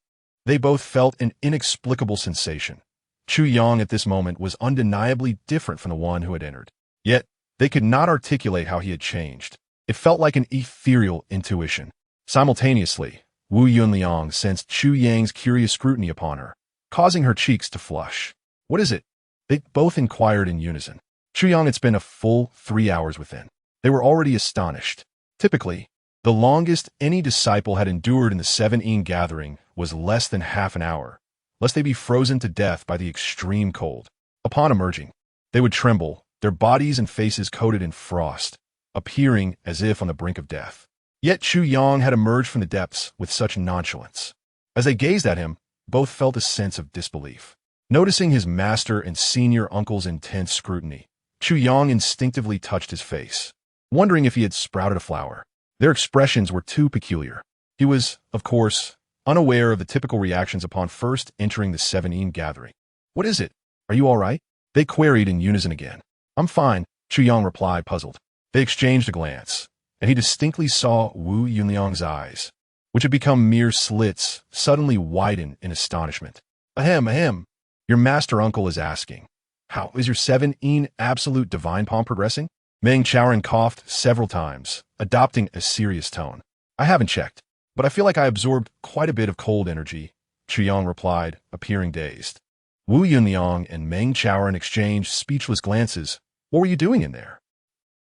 they both felt an inexplicable sensation. Chu Yang at this moment was undeniably different from the one who had entered. Yet, they could not articulate how he had changed. It felt like an ethereal intuition. Simultaneously, Wu Yunliang sensed Chu Yang's curious scrutiny upon her, causing her cheeks to flush. "What is it?" they both inquired in unison. Chu Yang had spent a full 3 hours within. They were already astonished. Typically, the longest any disciple had endured in the seven-yin gathering was less than half an hour, lest they be frozen to death by the extreme cold. Upon emerging, they would tremble, their bodies and faces coated in frost, appearing as if on the brink of death. Yet Chu Yang had emerged from the depths with such nonchalance. As they gazed at him, both felt a sense of disbelief. Noticing his master and senior uncle's intense scrutiny, Chu Yang instinctively touched his face, wondering if he had sprouted a flower. Their expressions were too peculiar. He was, of course, unaware of the typical reactions upon first entering the seven-yin gathering. "What is it? Are you all right?" they queried in unison again. "I'm fine," Chu Yang replied, puzzled. They exchanged a glance, and he distinctly saw Wu Yunliang's eyes, which had become mere slits, suddenly widen in astonishment. Ahem, ahem. Your master uncle is asking, how is your seven-yin absolute divine palm progressing?" Meng Chaoran coughed several times, adopting a serious tone. "I haven't checked, but I feel like I absorbed quite a bit of cold energy," Chu Yang replied, appearing dazed. Wu Yunliang and Meng Chaoran exchanged speechless glances. What were you doing in there?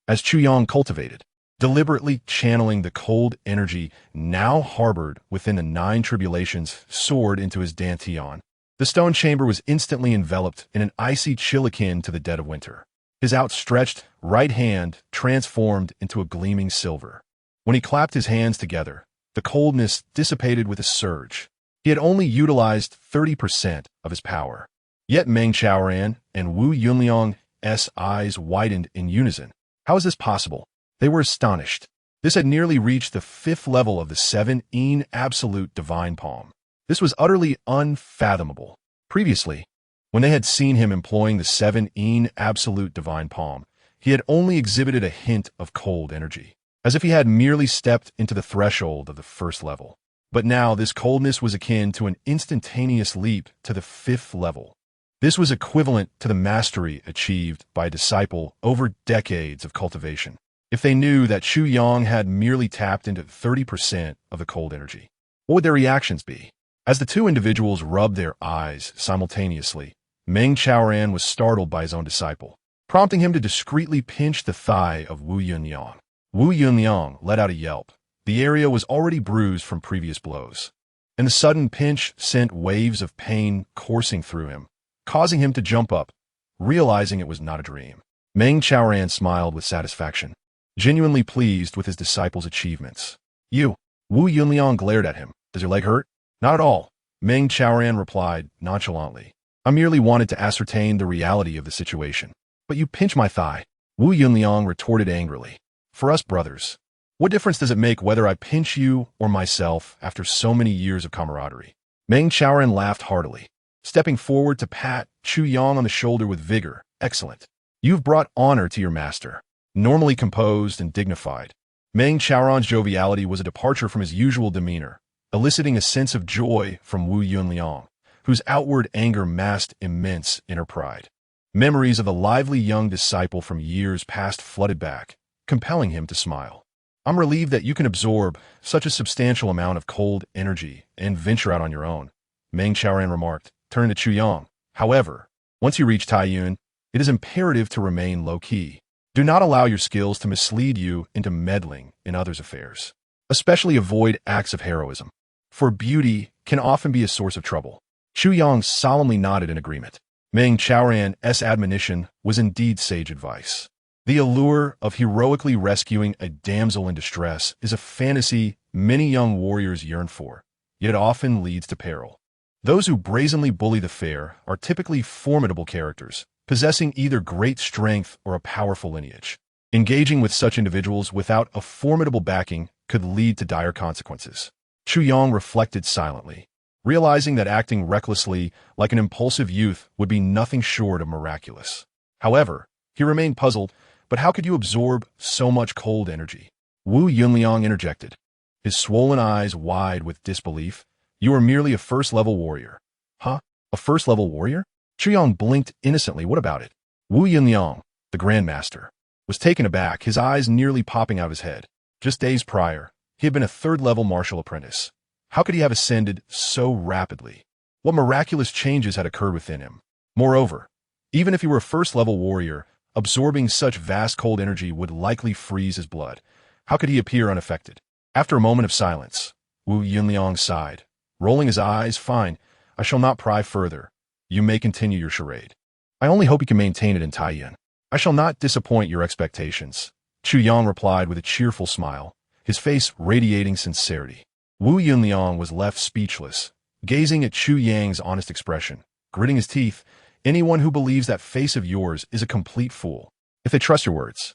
As Chu Yang cultivated, deliberately channeling the cold energy now harbored within the Nine Tribulations soared into his dantian. The stone chamber was instantly enveloped in an icy chill akin to the dead of winter. His outstretched right hand transformed into a gleaming silver. When he clapped his hands together, the coldness dissipated with a surge. He had only utilized 30% of his power. Yet Meng Chaoran and Wu Yunliang's eyes widened in unison. How is this possible? They were astonished. This had nearly reached the 5th level of the seven-yin absolute divine palm. This was utterly unfathomable. Previously, when they had seen him employing the seven-yin absolute divine palm, he had only exhibited a hint of cold energy, as if he had merely stepped into the threshold of the 1st level. But now this coldness was akin to an instantaneous leap to the 5th level. This was equivalent to the mastery achieved by a disciple over decades of cultivation. If they knew that Chu Yang had merely tapped into 30% of the cold energy, what would their reactions be? As the two individuals rubbed their eyes simultaneously, Meng Chaoran was startled by his own disciple, prompting him to discreetly pinch the thigh of Wu Yunliang. Wu Yunliang let out a yelp. The area was already bruised from previous blows, and the sudden pinch sent waves of pain coursing through him, causing him to jump up, realizing it was not a dream. Meng Chaoran smiled with satisfaction, genuinely pleased with his disciple's achievements. "You." Wu Yunliang glared at him. "Does your leg hurt?" "Not at all," Meng Chaoran replied nonchalantly. "I merely wanted to ascertain the reality of the situation." "But you pinch my thigh," Wu Yunliang retorted angrily. "For us brothers, what difference does it make whether I pinch you or myself after so many years of camaraderie?" Meng Chaoran laughed heartily, stepping forward to pat Chu Yang on the shoulder with vigor. "Excellent. You've brought honor to your master." Normally composed and dignified, Meng Chaoran's joviality was a departure from his usual demeanor, eliciting a sense of joy from Wu Yunliang, whose outward anger masked immense inner pride. Memories of the lively young disciple from years past flooded back, compelling him to smile. "I'm relieved that you can absorb such a substantial amount of cold energy and venture out on your own," Meng Chaoran remarked, turning to Chu Yang. "However, once you reach Taiyuan, it is imperative to remain low-key. Do not allow your skills to mislead you into meddling in others' affairs. Especially avoid acts of heroism, for beauty can often be a source of trouble. Chu Yang solemnly nodded in agreement. Meng Chaoran's admonition was indeed sage advice. The allure of heroically rescuing a damsel in distress is a fantasy many young warriors yearn for, yet it often leads to peril. Those who brazenly bully the fair are typically formidable characters, possessing either great strength or a powerful lineage. Engaging with such individuals without a formidable backing could lead to dire consequences. Chu Yang reflected silently, realizing that acting recklessly like an impulsive youth would be nothing short of miraculous. However, he remained puzzled. But how could you absorb so much cold energy? Wu Yunliang interjected, his swollen eyes wide with disbelief. You are merely a first-level warrior. Huh? A first-level warrior? Chu Yang blinked innocently. What about it? Wu Yunliang, the Grandmaster, was taken aback, his eyes nearly popping out of his head. Just days prior, he had been a third-level martial apprentice. How could he have ascended so rapidly? What miraculous changes had occurred within him? Moreover, even if he were a first-level warrior, absorbing such vast cold energy would likely freeze his blood. How could he appear unaffected? After a moment of silence, Wu Yunliang sighed, rolling his eyes. Fine, I shall not pry further. You may continue your charade. I only hope you can maintain it in Taiyan. I shall not disappoint your expectations. Chu Yang replied with a cheerful smile, his face radiating sincerity. Wu Yunliang was left speechless, gazing at Chu Yang's honest expression, gritting his teeth. Anyone who believes that face of yours is a complete fool. If they trust your words,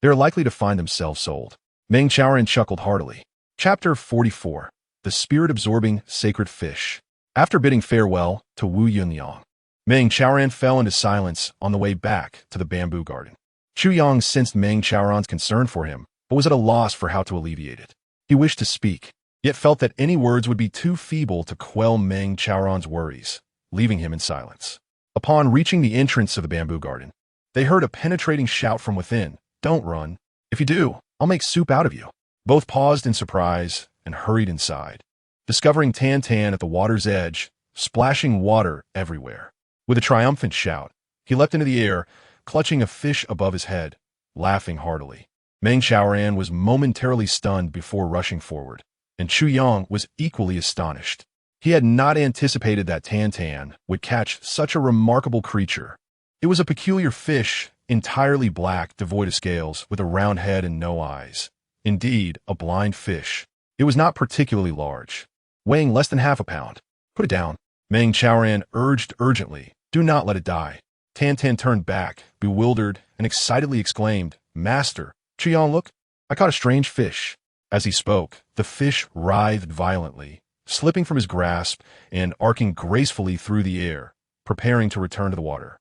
they are likely to find themselves sold. Meng Chaoran chuckled heartily. Chapter 44. The Spirit-Absorbing Sacred Fish. After bidding farewell to Wu Yunliang, Meng Chaoran fell into silence on the way back to the bamboo garden. Chu Yang sensed Meng Chaoran's concern for him, but was at a loss for how to alleviate it. He wished to speak, yet felt that any words would be too feeble to quell Meng Chaoran's worries, leaving him in silence. Upon reaching the entrance of the bamboo garden, they heard a penetrating shout from within. Don't run. If you do, I'll make soup out of you. Both paused in surprise and hurried inside, discovering Tan Tan at the water's edge, splashing water everywhere. With a triumphant shout, he leapt into the air, clutching a fish above his head, laughing heartily. Meng Chaoran was momentarily stunned before rushing forward, and Chu Yang was equally astonished. He had not anticipated that Tan Tan would catch such a remarkable creature. It was a peculiar fish, entirely black, devoid of scales, with a round head and no eyes. Indeed, a blind fish. It was not particularly large, weighing less than half a pound. Put it down. Meng Chaoran urged urgently. Do not let it die. Tan Tan turned back, bewildered, and excitedly exclaimed, Master, Chu Yang, look, I caught a strange fish. As he spoke, the fish writhed violently, slipping from his grasp and arcing gracefully through the air, preparing to return to the water.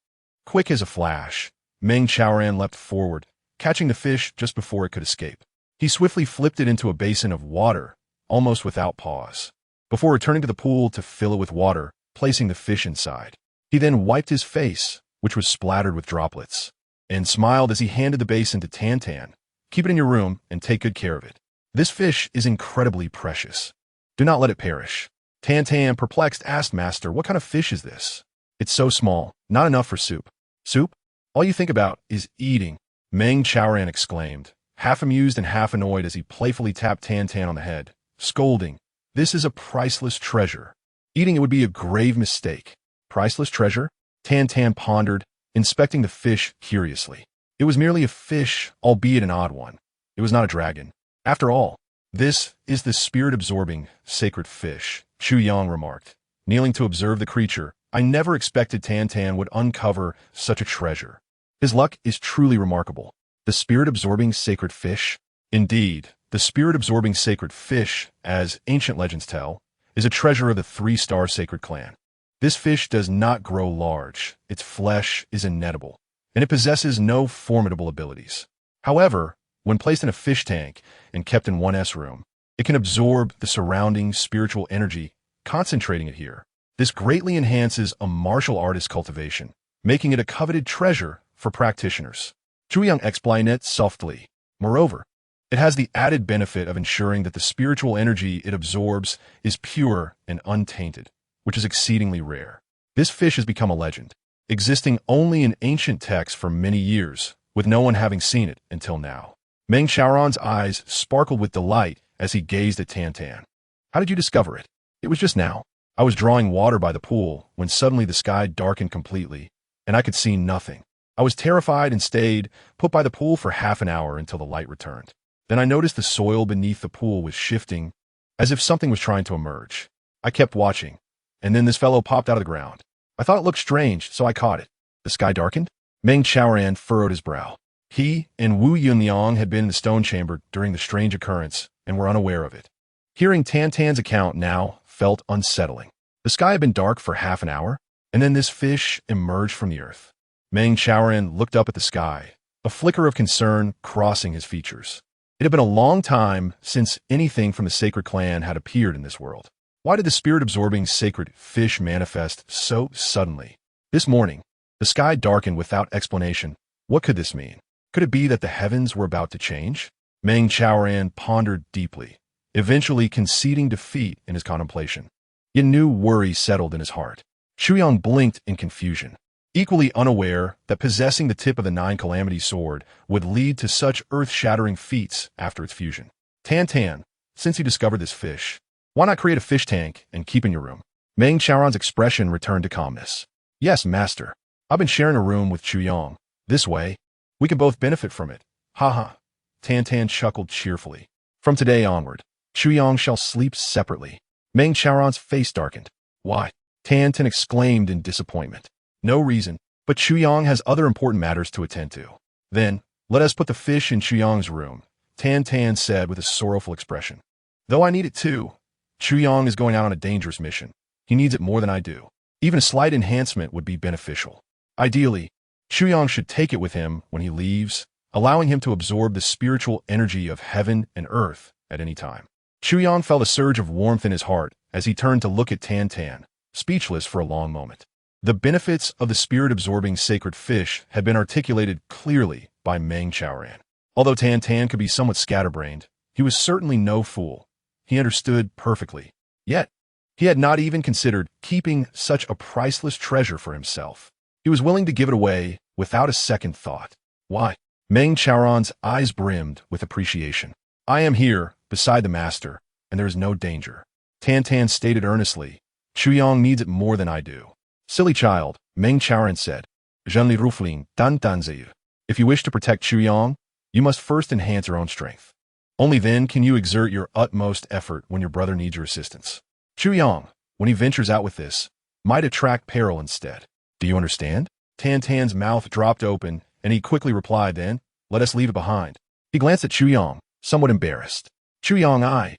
Quick as a flash, Meng Chaoran leapt forward, catching the fish just before it could escape. He swiftly flipped it into a basin of water, almost without pause, before returning to the pool to fill it with water, placing the fish inside. He then wiped his face, which was splattered with droplets, and smiled as he handed the basin to Tan Tan. Keep it in your room and take good care of it. This fish is incredibly precious. Do not let it perish. Tan Tan, perplexed, asked, Master, what kind of fish is this? It's so small, not enough for soup. Soup? All you think about is eating, Meng Chaoran exclaimed, half amused and half annoyed as he playfully tapped Tan Tan on the head, scolding, This is a priceless treasure. Eating it would be a grave mistake. Priceless treasure? Tan Tan pondered, inspecting the fish curiously. It was merely a fish, albeit an odd one. It was not a dragon. After all, this is the spirit-absorbing, sacred fish, Chu Yang remarked, kneeling to observe the creature. I never expected Tan Tan would uncover such a treasure. His luck is truly remarkable. The spirit-absorbing sacred fish? Indeed, the spirit-absorbing sacred fish, as ancient legends tell, is a treasure of the 3-star sacred clan. This fish does not grow large, its flesh is inedible, and it possesses no formidable abilities. However, when placed in a fish tank and kept in 1S room, it can absorb the surrounding spiritual energy, concentrating it here. This greatly enhances a martial artist's cultivation, making it a coveted treasure for practitioners. Chu Yang explained softly. Moreover, it has the added benefit of ensuring that the spiritual energy it absorbs is pure and untainted, which is exceedingly rare. This fish has become a legend, existing only in ancient texts for many years, with no one having seen it until now. Meng Xiaoran's eyes sparkled with delight as he gazed at Tan. How did you discover it? It was just now. I was drawing water by the pool when suddenly the sky darkened completely, and I could see nothing. I was terrified and stayed put by the pool for half an hour until the light returned. Then I noticed the soil beneath the pool was shifting, as if something was trying to emerge. I kept watching, and then this fellow popped out of the ground. I thought it looked strange, so I caught it. The sky darkened? Meng Xiaoran furrowed his brow. He and Wu Yunliang had been in the stone chamber during the strange occurrence and were unaware of it. Hearing Tan's account now felt unsettling. The sky had been dark for half an hour, and then this fish emerged from the earth. Meng Xiaoran looked up at the sky, a flicker of concern crossing his features. It had been a long time since anything from the sacred clan had appeared in this world. Why did the spirit-absorbing sacred fish manifest so suddenly? This morning, the sky darkened without explanation. What could this mean? Could it be that the heavens were about to change? Meng Xiaoran pondered deeply, eventually conceding defeat in his contemplation. Yet new worry settled in his heart. Chuyang blinked in confusion, equally unaware that possessing the tip of the Nine Calamities sword would lead to such earth-shattering feats after its fusion. Tan, since you discovered this fish, why not create a fish tank and keep in your room? Meng Xiaoran's expression returned to calmness. Yes, master. I've been sharing a room with Chuyang. This way, we can both benefit from it. Haha. Tan chuckled cheerfully. From today onward, Chuyang shall sleep separately. Meng Xiaoran's face darkened. Why? Tan exclaimed in disappointment. No reason, but Chuyang has other important matters to attend to. Then, let us put the fish in Chuyang's room, Tan said with a sorrowful expression. Though I need it too. Chuyang is going out on a dangerous mission. He needs it more than I do. Even a slight enhancement would be beneficial. Ideally, Chuyang should take it with him when he leaves, allowing him to absorb the spiritual energy of heaven and earth at any time. Chuyang felt a surge of warmth in his heart as he turned to look at Tan, speechless for a long moment. The benefits of the spirit-absorbing sacred fish had been articulated clearly by Meng Xiaoran. Although Tan could be somewhat scatterbrained, he was certainly no fool. He understood perfectly. Yet, he had not even considered keeping such a priceless treasure for himself. He was willing to give it away without a second thought. Why? Meng Xiaoran's eyes brimmed with appreciation. I am here, beside the master, and there is no danger. Tan stated earnestly. Chuyang needs it more than I do. Silly child, Meng Xiaoran said. Jeanli Rufling, Danzeu. If you wish to protect Chuyang, you must first enhance your own strength. Only then can you exert your utmost effort when your brother needs your assistance. Chuyang, when he ventures out with this, might attract peril instead. Do you understand? Tan's mouth dropped open, and he quickly replied then, let us leave it behind. He glanced at Chuyang, somewhat embarrassed. Chuyang,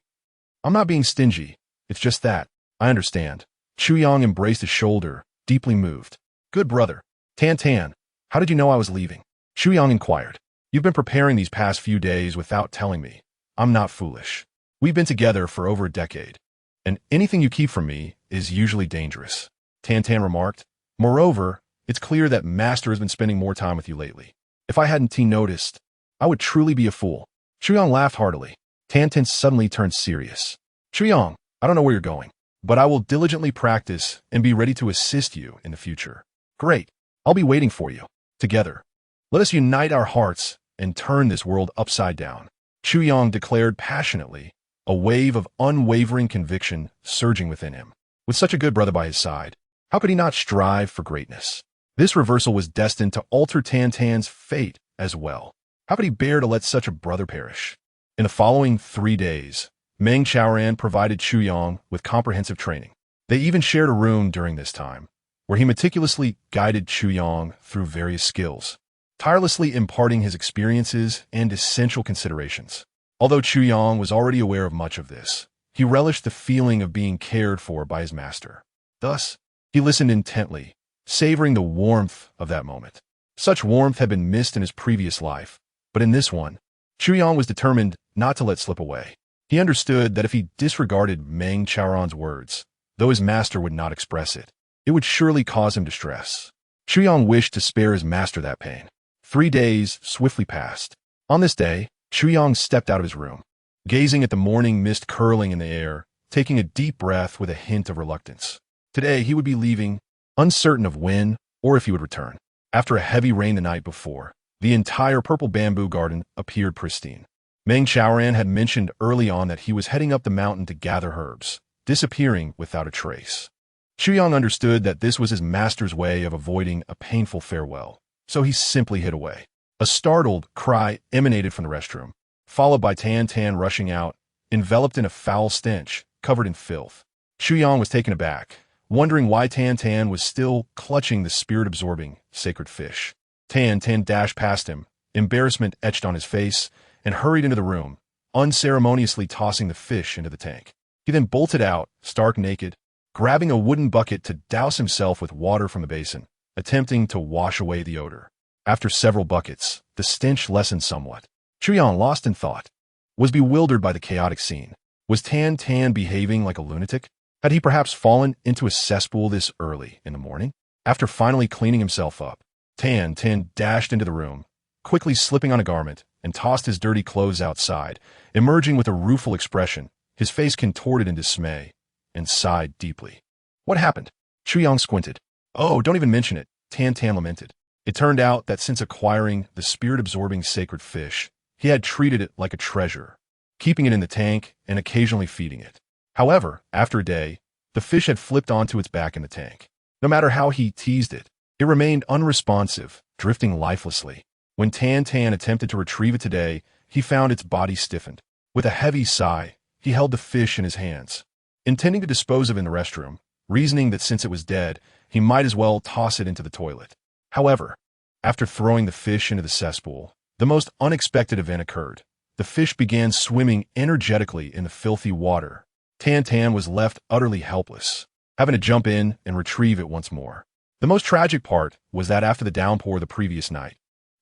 I'm not being stingy. It's just that. I understand. Chuyang embraced his shoulder, deeply moved. Good brother. Tan, how did you know I was leaving? Chuyang inquired. You've been preparing these past few days without telling me. I'm not foolish. We've been together for over a decade, and anything you keep from me is usually dangerous. Tan remarked. Moreover, it's clear that Master has been spending more time with you lately. If I hadn't noticed, I would truly be a fool. Chuyang laughed heartily. Tan suddenly turned serious. Chuyang, I don't know where you're going, but I will diligently practice and be ready to assist you in the future. Great. I'll be waiting for you. Together, let us unite our hearts and turn this world upside down. Chuyang declared passionately, a wave of unwavering conviction surging within him. With such a good brother by his side, how could he not strive for greatness? This reversal was destined to alter Tan's fate as well. How could he bear to let such a brother perish? In the following 3 days, Meng Xiaoran provided Chuyang with comprehensive training. They even shared a room during this time, where he meticulously guided Chuyang through various skills, tirelessly imparting his experiences and essential considerations. Although Chuyang was already aware of much of this, he relished the feeling of being cared for by his master. Thus, he listened intently, savoring the warmth of that moment. Such warmth had been missed in his previous life, but in this one, Chuyang was determined not to let slip away. He understood that if he disregarded Meng Xiaoran's words, though his master would not express it, it would surely cause him distress. Chuyang wished to spare his master that pain. 3 days swiftly passed. On this day, Chuyang stepped out of his room, gazing at the morning mist curling in the air, taking a deep breath with a hint of reluctance. Today he would be leaving, uncertain of when or if he would return. After a heavy rain the night before, The entire purple bamboo garden appeared pristine. Meng Chaoran had mentioned early on that he was heading up the mountain to gather herbs, disappearing without a trace. Chuyang understood that this was his master's way of avoiding a painful farewell, so he simply hid away. A startled cry emanated from the restroom, followed by Tan Tan rushing out, enveloped in a foul stench, covered in filth. Chuyang was taken aback, wondering why Tan Tan was still clutching the spirit-absorbing sacred fish. Tan Tan dashed past him, embarrassment etched on his face, and hurried into the room, unceremoniously tossing the fish into the tank. He then bolted out, stark naked, grabbing a wooden bucket to douse himself with water from the basin, attempting to wash away the odor. After several buckets, the stench lessened somewhat. Chuyang, lost in thought, was bewildered by the chaotic scene. Was Tan Tan behaving like a lunatic? Had he perhaps fallen into a cesspool this early in the morning? After finally cleaning himself up, Tan Tan dashed into the room, quickly slipping on a garment, and tossed his dirty clothes outside, emerging with a rueful expression, his face contorted in dismay, and sighed deeply. What happened? Chuyang squinted. Oh, don't even mention it, Tan Tan lamented. It turned out that since acquiring the spirit-absorbing sacred fish, he had treated it like a treasure, keeping it in the tank and occasionally feeding it. However, after a day, the fish had flipped onto its back in the tank. No matter how he teased it, it remained unresponsive, drifting lifelessly. When Tan Tan attempted to retrieve it today, he found its body stiffened. With a heavy sigh, he held the fish in his hands, intending to dispose of it in the restroom, reasoning that since it was dead, he might as well toss it into the toilet. However, after throwing the fish into the cesspool, the most unexpected event occurred. The fish began swimming energetically in the filthy water. Tan Tan was left utterly helpless, having to jump in and retrieve it once more. The most tragic part was that after the downpour the previous night,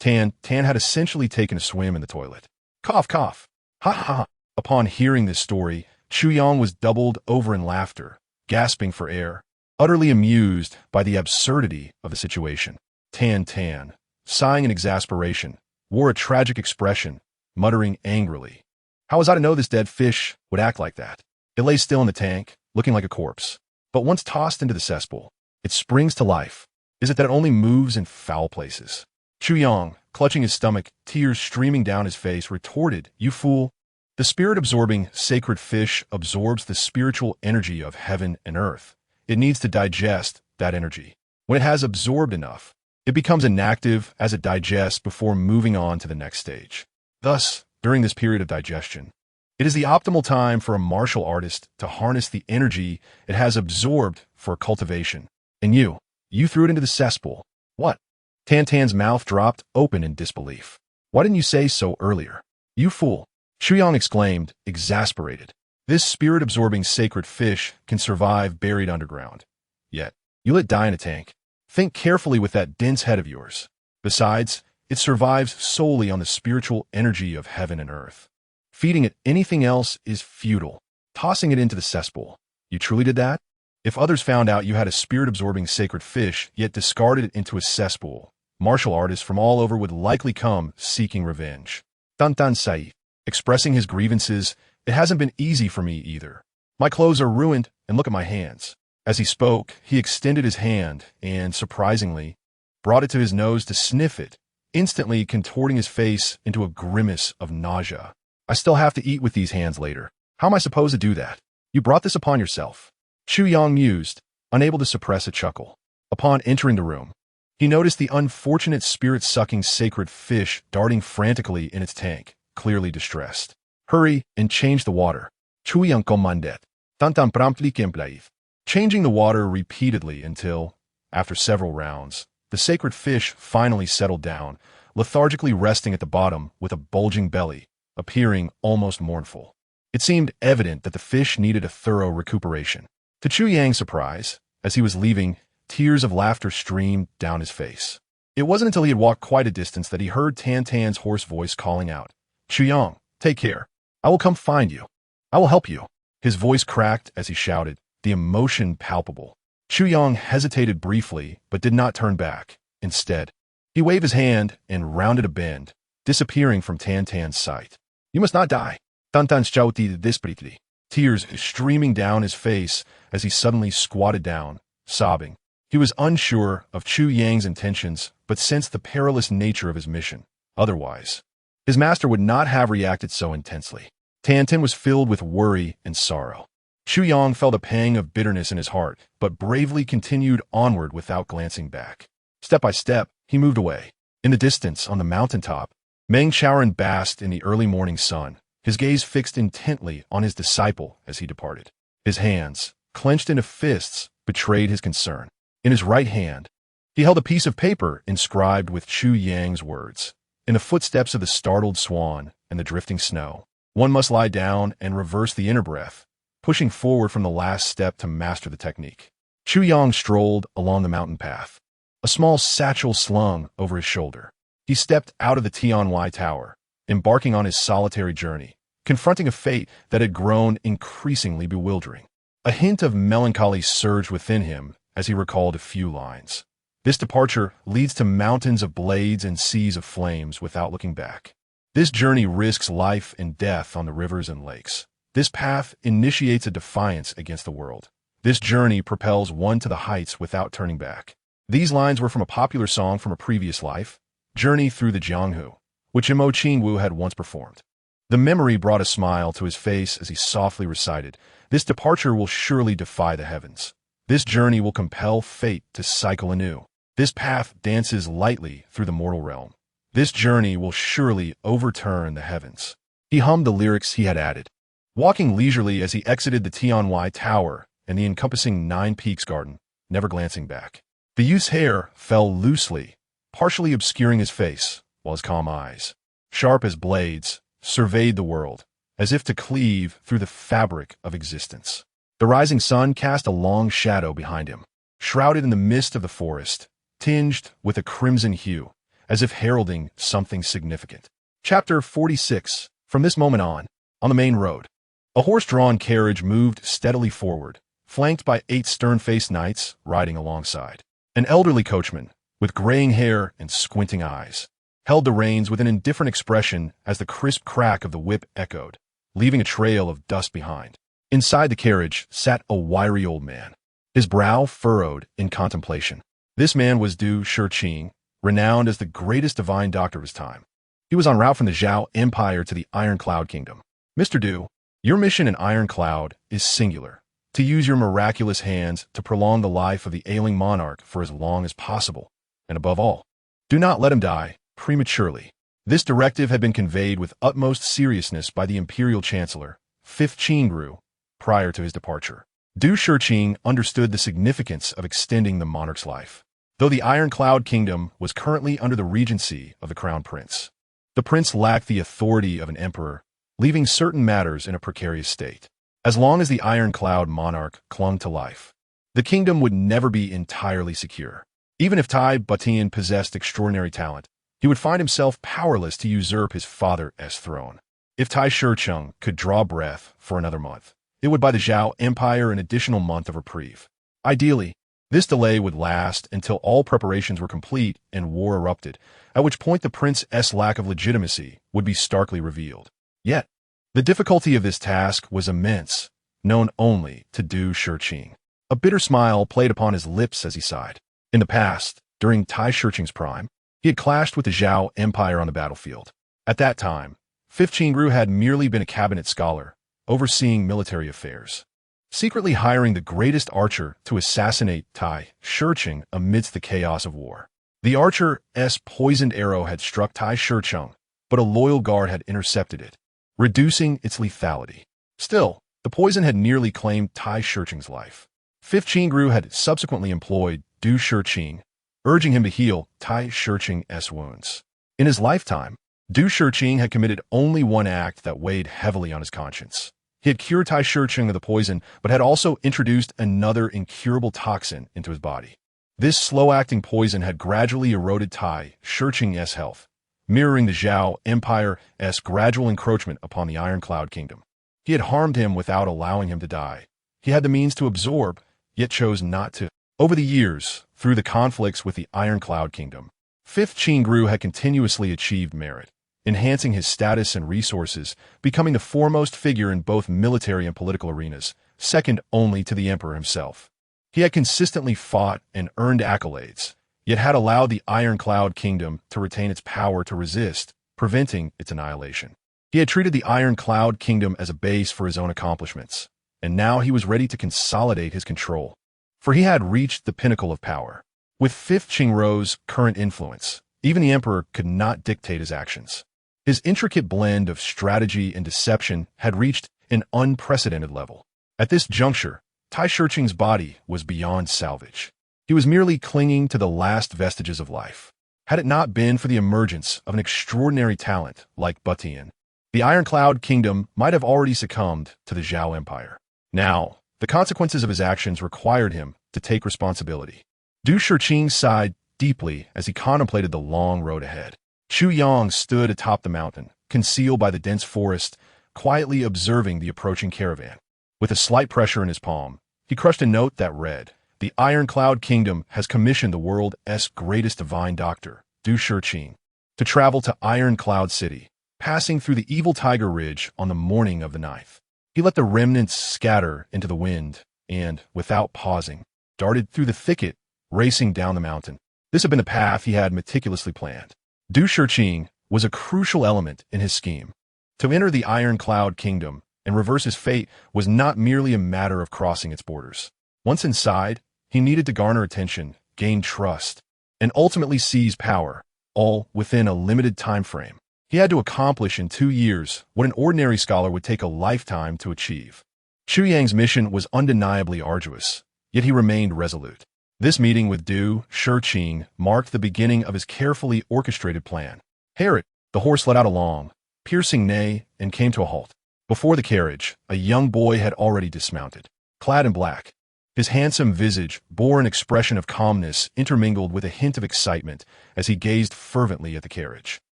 Tan Tan had essentially taken a swim in the toilet. Cough, cough. Ha ha ha. Upon hearing this story, Chuyang was doubled over in laughter, gasping for air, utterly amused by the absurdity of the situation. Tan Tan, sighing in exasperation, wore a tragic expression, muttering angrily. How was I to know this dead fish would act like that? It lay still in the tank, looking like a corpse. But once tossed into the cesspool, it springs to life. Is it that it only moves in foul places? Chuyang, clutching his stomach, tears streaming down his face, retorted, You fool! The spirit-absorbing sacred fish absorbs the spiritual energy of heaven and earth. It needs to digest that energy. When it has absorbed enough, it becomes inactive as it digests before moving on to the next stage. Thus, during this period of digestion, it is the optimal time for a martial artist to harness the energy it has absorbed for cultivation. And you threw it into the cesspool. What? Tan Tan's mouth dropped open in disbelief. Why didn't you say so earlier? You fool! Chuyang exclaimed, exasperated. This spirit-absorbing sacred fish can survive buried underground. Yet, you let it die in a tank. Think carefully with that dense head of yours. Besides, it survives solely on the spiritual energy of heaven and earth. Feeding it anything else is futile. Tossing it into the cesspool. You truly did that? If others found out you had a spirit-absorbing sacred fish, yet discarded it into a cesspool, martial artists from all over would likely come seeking revenge. Tan Sai, expressing his grievances, It hasn't been easy for me either. My clothes are ruined, and look at my hands. As he spoke, he extended his hand and, surprisingly, brought it to his nose to sniff it, instantly contorting his face into a grimace of nausea. I still have to eat with these hands later. How am I supposed to do that? You brought this upon yourself. Chuyang mused, unable to suppress a chuckle. Upon entering the room, he noticed the unfortunate spirit-sucking sacred fish darting frantically in its tank, clearly distressed. Hurry and change the water. Chuyang commanded. Tantan promptly complied, changing the water repeatedly until, after several rounds, the sacred fish finally settled down, lethargically resting at the bottom with a bulging belly, appearing almost mournful. It seemed evident that the fish needed a thorough recuperation. To Chuyang's surprise, as he was leaving, tears of laughter streamed down his face. It wasn't until he had walked quite a distance that he heard Tan Tan's hoarse voice calling out, Chuyang, take care. I will come find you. I will help you. His voice cracked as he shouted, the emotion palpable. Chuyang hesitated briefly, but did not turn back. Instead, he waved his hand and rounded a bend, disappearing from Tan Tan's sight. You must not die. Tantan shouted desperately, tears streaming down his face as he suddenly squatted down, sobbing. He was unsure of Chuyang's intentions, but sensed the perilous nature of his mission. Otherwise, his master would not have reacted so intensely. Tiantin was filled with worry and sorrow. Chu Yang felt a pang of bitterness in his heart, but bravely continued onward without glancing back. Step by step, he moved away. In the distance, on the mountaintop, Meng Shaoran basked in the early morning sun, his gaze fixed intently on his disciple as he departed. His hands, clenched into fists, betrayed his concern. In his right hand, he held a piece of paper inscribed with Chu Yang's words. In the footsteps of the startled swan and the drifting snow, one must lie down and reverse the inner breath, pushing forward from the last step to master the technique. Chu Yang strolled along the mountain path, a small satchel slung over his shoulder. He stepped out of the Tianwai Tower, embarking on his solitary journey, confronting a fate that had grown increasingly bewildering. A hint of melancholy surged within him as he recalled a few lines. This departure leads to mountains of blades and seas of flames without looking back. This journey risks life and death on the rivers and lakes. This path initiates a defiance against the world. This journey propels one to the heights without turning back. These lines were from a popular song from a previous life, Journey Through the Jianghu, which Imo Qingwu had once performed. The memory brought a smile to his face as he softly recited, "This departure will surely defy the heavens. This journey will compel fate to cycle anew. This path dances lightly through the mortal realm. This journey will surely overturn the heavens." He hummed the lyrics he had added, walking leisurely as he exited the Tianwai Tower and the encompassing Nine Peaks Garden, never glancing back. The youth's hair fell loosely, partially obscuring his face, while his calm eyes, sharp as blades, surveyed the world, as if to cleave through the fabric of existence. The rising sun cast a long shadow behind him, shrouded in the mist of the forest, tinged with a crimson hue, as if heralding something significant. Chapter 46. From this moment on the main road, a horse-drawn carriage moved steadily forward, flanked by 8 stern-faced knights riding alongside. An elderly coachman, with graying hair and squinting eyes, held the reins with an indifferent expression as the crisp crack of the whip echoed, leaving a trail of dust behind. Inside the carriage sat a wiry old man, his brow furrowed in contemplation. This man was Du Shiqing, renowned as the greatest divine doctor of his time. He was en route from the Zhao Empire to the Iron Cloud Kingdom. "Mr. Du, your mission in Iron Cloud is singular. To use your miraculous hands to prolong the life of the ailing monarch for as long as possible. And above all, do not let him die prematurely." This directive had been conveyed with utmost seriousness by the Imperial Chancellor, 5th Qingru, prior to his departure. Du Shiqing understood the significance of extending the monarch's life. Though the Iron Cloud Kingdom was currently under the regency of the Crown Prince, the prince lacked the authority of an emperor, leaving certain matters in a precarious state. As long as the Iron Cloud monarch clung to life, the kingdom would never be entirely secure. Even if Tai Butian possessed extraordinary talent, he would find himself powerless to usurp his father's throne. If Tai Shicheng could draw breath for another month, it would buy the Zhao Empire an additional month of reprieve. Ideally, this delay would last until all preparations were complete and war erupted, at which point the prince's lack of legitimacy would be starkly revealed. Yet, the difficulty of this task was immense, known only to Du Shiqing. A bitter smile played upon his lips as he sighed. In the past, during Tai Shicheng's prime, he had clashed with the Zhao Empire on the battlefield. At that time, 5th Qingru had merely been a cabinet scholar, overseeing military affairs, secretly hiring the greatest archer to assassinate Tai Shicheng amidst the chaos of war. The archer's poisoned arrow had struck Tai Shicheng, but a loyal guard had intercepted it, reducing its lethality. Still, the poison had nearly claimed Tai Shicheng's life. 5th Qingru had subsequently employed Du Shiqing, urging him to heal Tai Shicheng's wounds. In his lifetime, Du Shiqing had committed only one act that weighed heavily on his conscience. He had cured Tai Shicheng of the poison, but had also introduced another incurable toxin into his body. This slow-acting poison had gradually eroded Tai Shicheng's health, mirroring the Zhao Empire's gradual encroachment upon the Iron Cloud Kingdom. He had harmed him without allowing him to die. He had the means to absorb, yet chose not to. Over the years, through the conflicts with the Iron Cloud Kingdom, 5th Qingru had continuously achieved merit, enhancing his status and resources, becoming the foremost figure in both military and political arenas, second only to the emperor himself. He had consistently fought and earned accolades, yet had allowed the Ironclad Kingdom to retain its power to resist, preventing its annihilation. He had treated the Ironclad Kingdom as a base for his own accomplishments, and now he was ready to consolidate his control. For he had reached the pinnacle of power. With 5th Qingrou's current influence, even the Emperor could not dictate his actions. His intricate blend of strategy and deception had reached an unprecedented level. At this juncture, Tai Shiqing's body was beyond salvage. He was merely clinging to the last vestiges of life. Had it not been for the emergence of an extraordinary talent like Butian, the Ironclad Kingdom might have already succumbed to the Zhao Empire. Now, the consequences of his actions required him to take responsibility. Du Shiqing sighed deeply as he contemplated the long road ahead. Chu Yang stood atop the mountain, concealed by the dense forest, quietly observing the approaching caravan. With a slight pressure in his palm, he crushed a note that read, "The Ironclad Kingdom has commissioned the world's greatest divine doctor, Du Shiqing, to travel to Ironclad City, passing through the Evil Tiger Ridge on the morning of the 9th. He let the remnants scatter into the wind and, without pausing, darted through the thicket, racing down the mountain. This had been the path he had meticulously planned. Du Shiqing was a crucial element in his scheme. To enter the Ironclad Kingdom and reverse his fate was not merely a matter of crossing its borders. Once inside, he needed to garner attention, gain trust, and ultimately seize power, all within a limited time frame. He had to accomplish in 2 years what an ordinary scholar would take a lifetime to achieve. Chu Yang's mission was undeniably arduous, yet he remained resolute. This meeting with Du Shiqing marked the beginning of his carefully orchestrated plan. Harriet, the horse let out a long, piercing neigh and came to a halt. Before the carriage, a young boy had already dismounted. Clad in black, his handsome visage bore an expression of calmness intermingled with a hint of excitement as he gazed fervently at the carriage.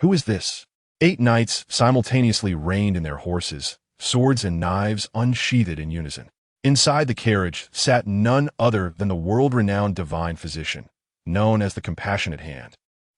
"Who is this?" 8 knights simultaneously reined in their horses, swords and knives unsheathed in unison. Inside the carriage sat none other than the world-renowned divine physician, known as the Compassionate Hand.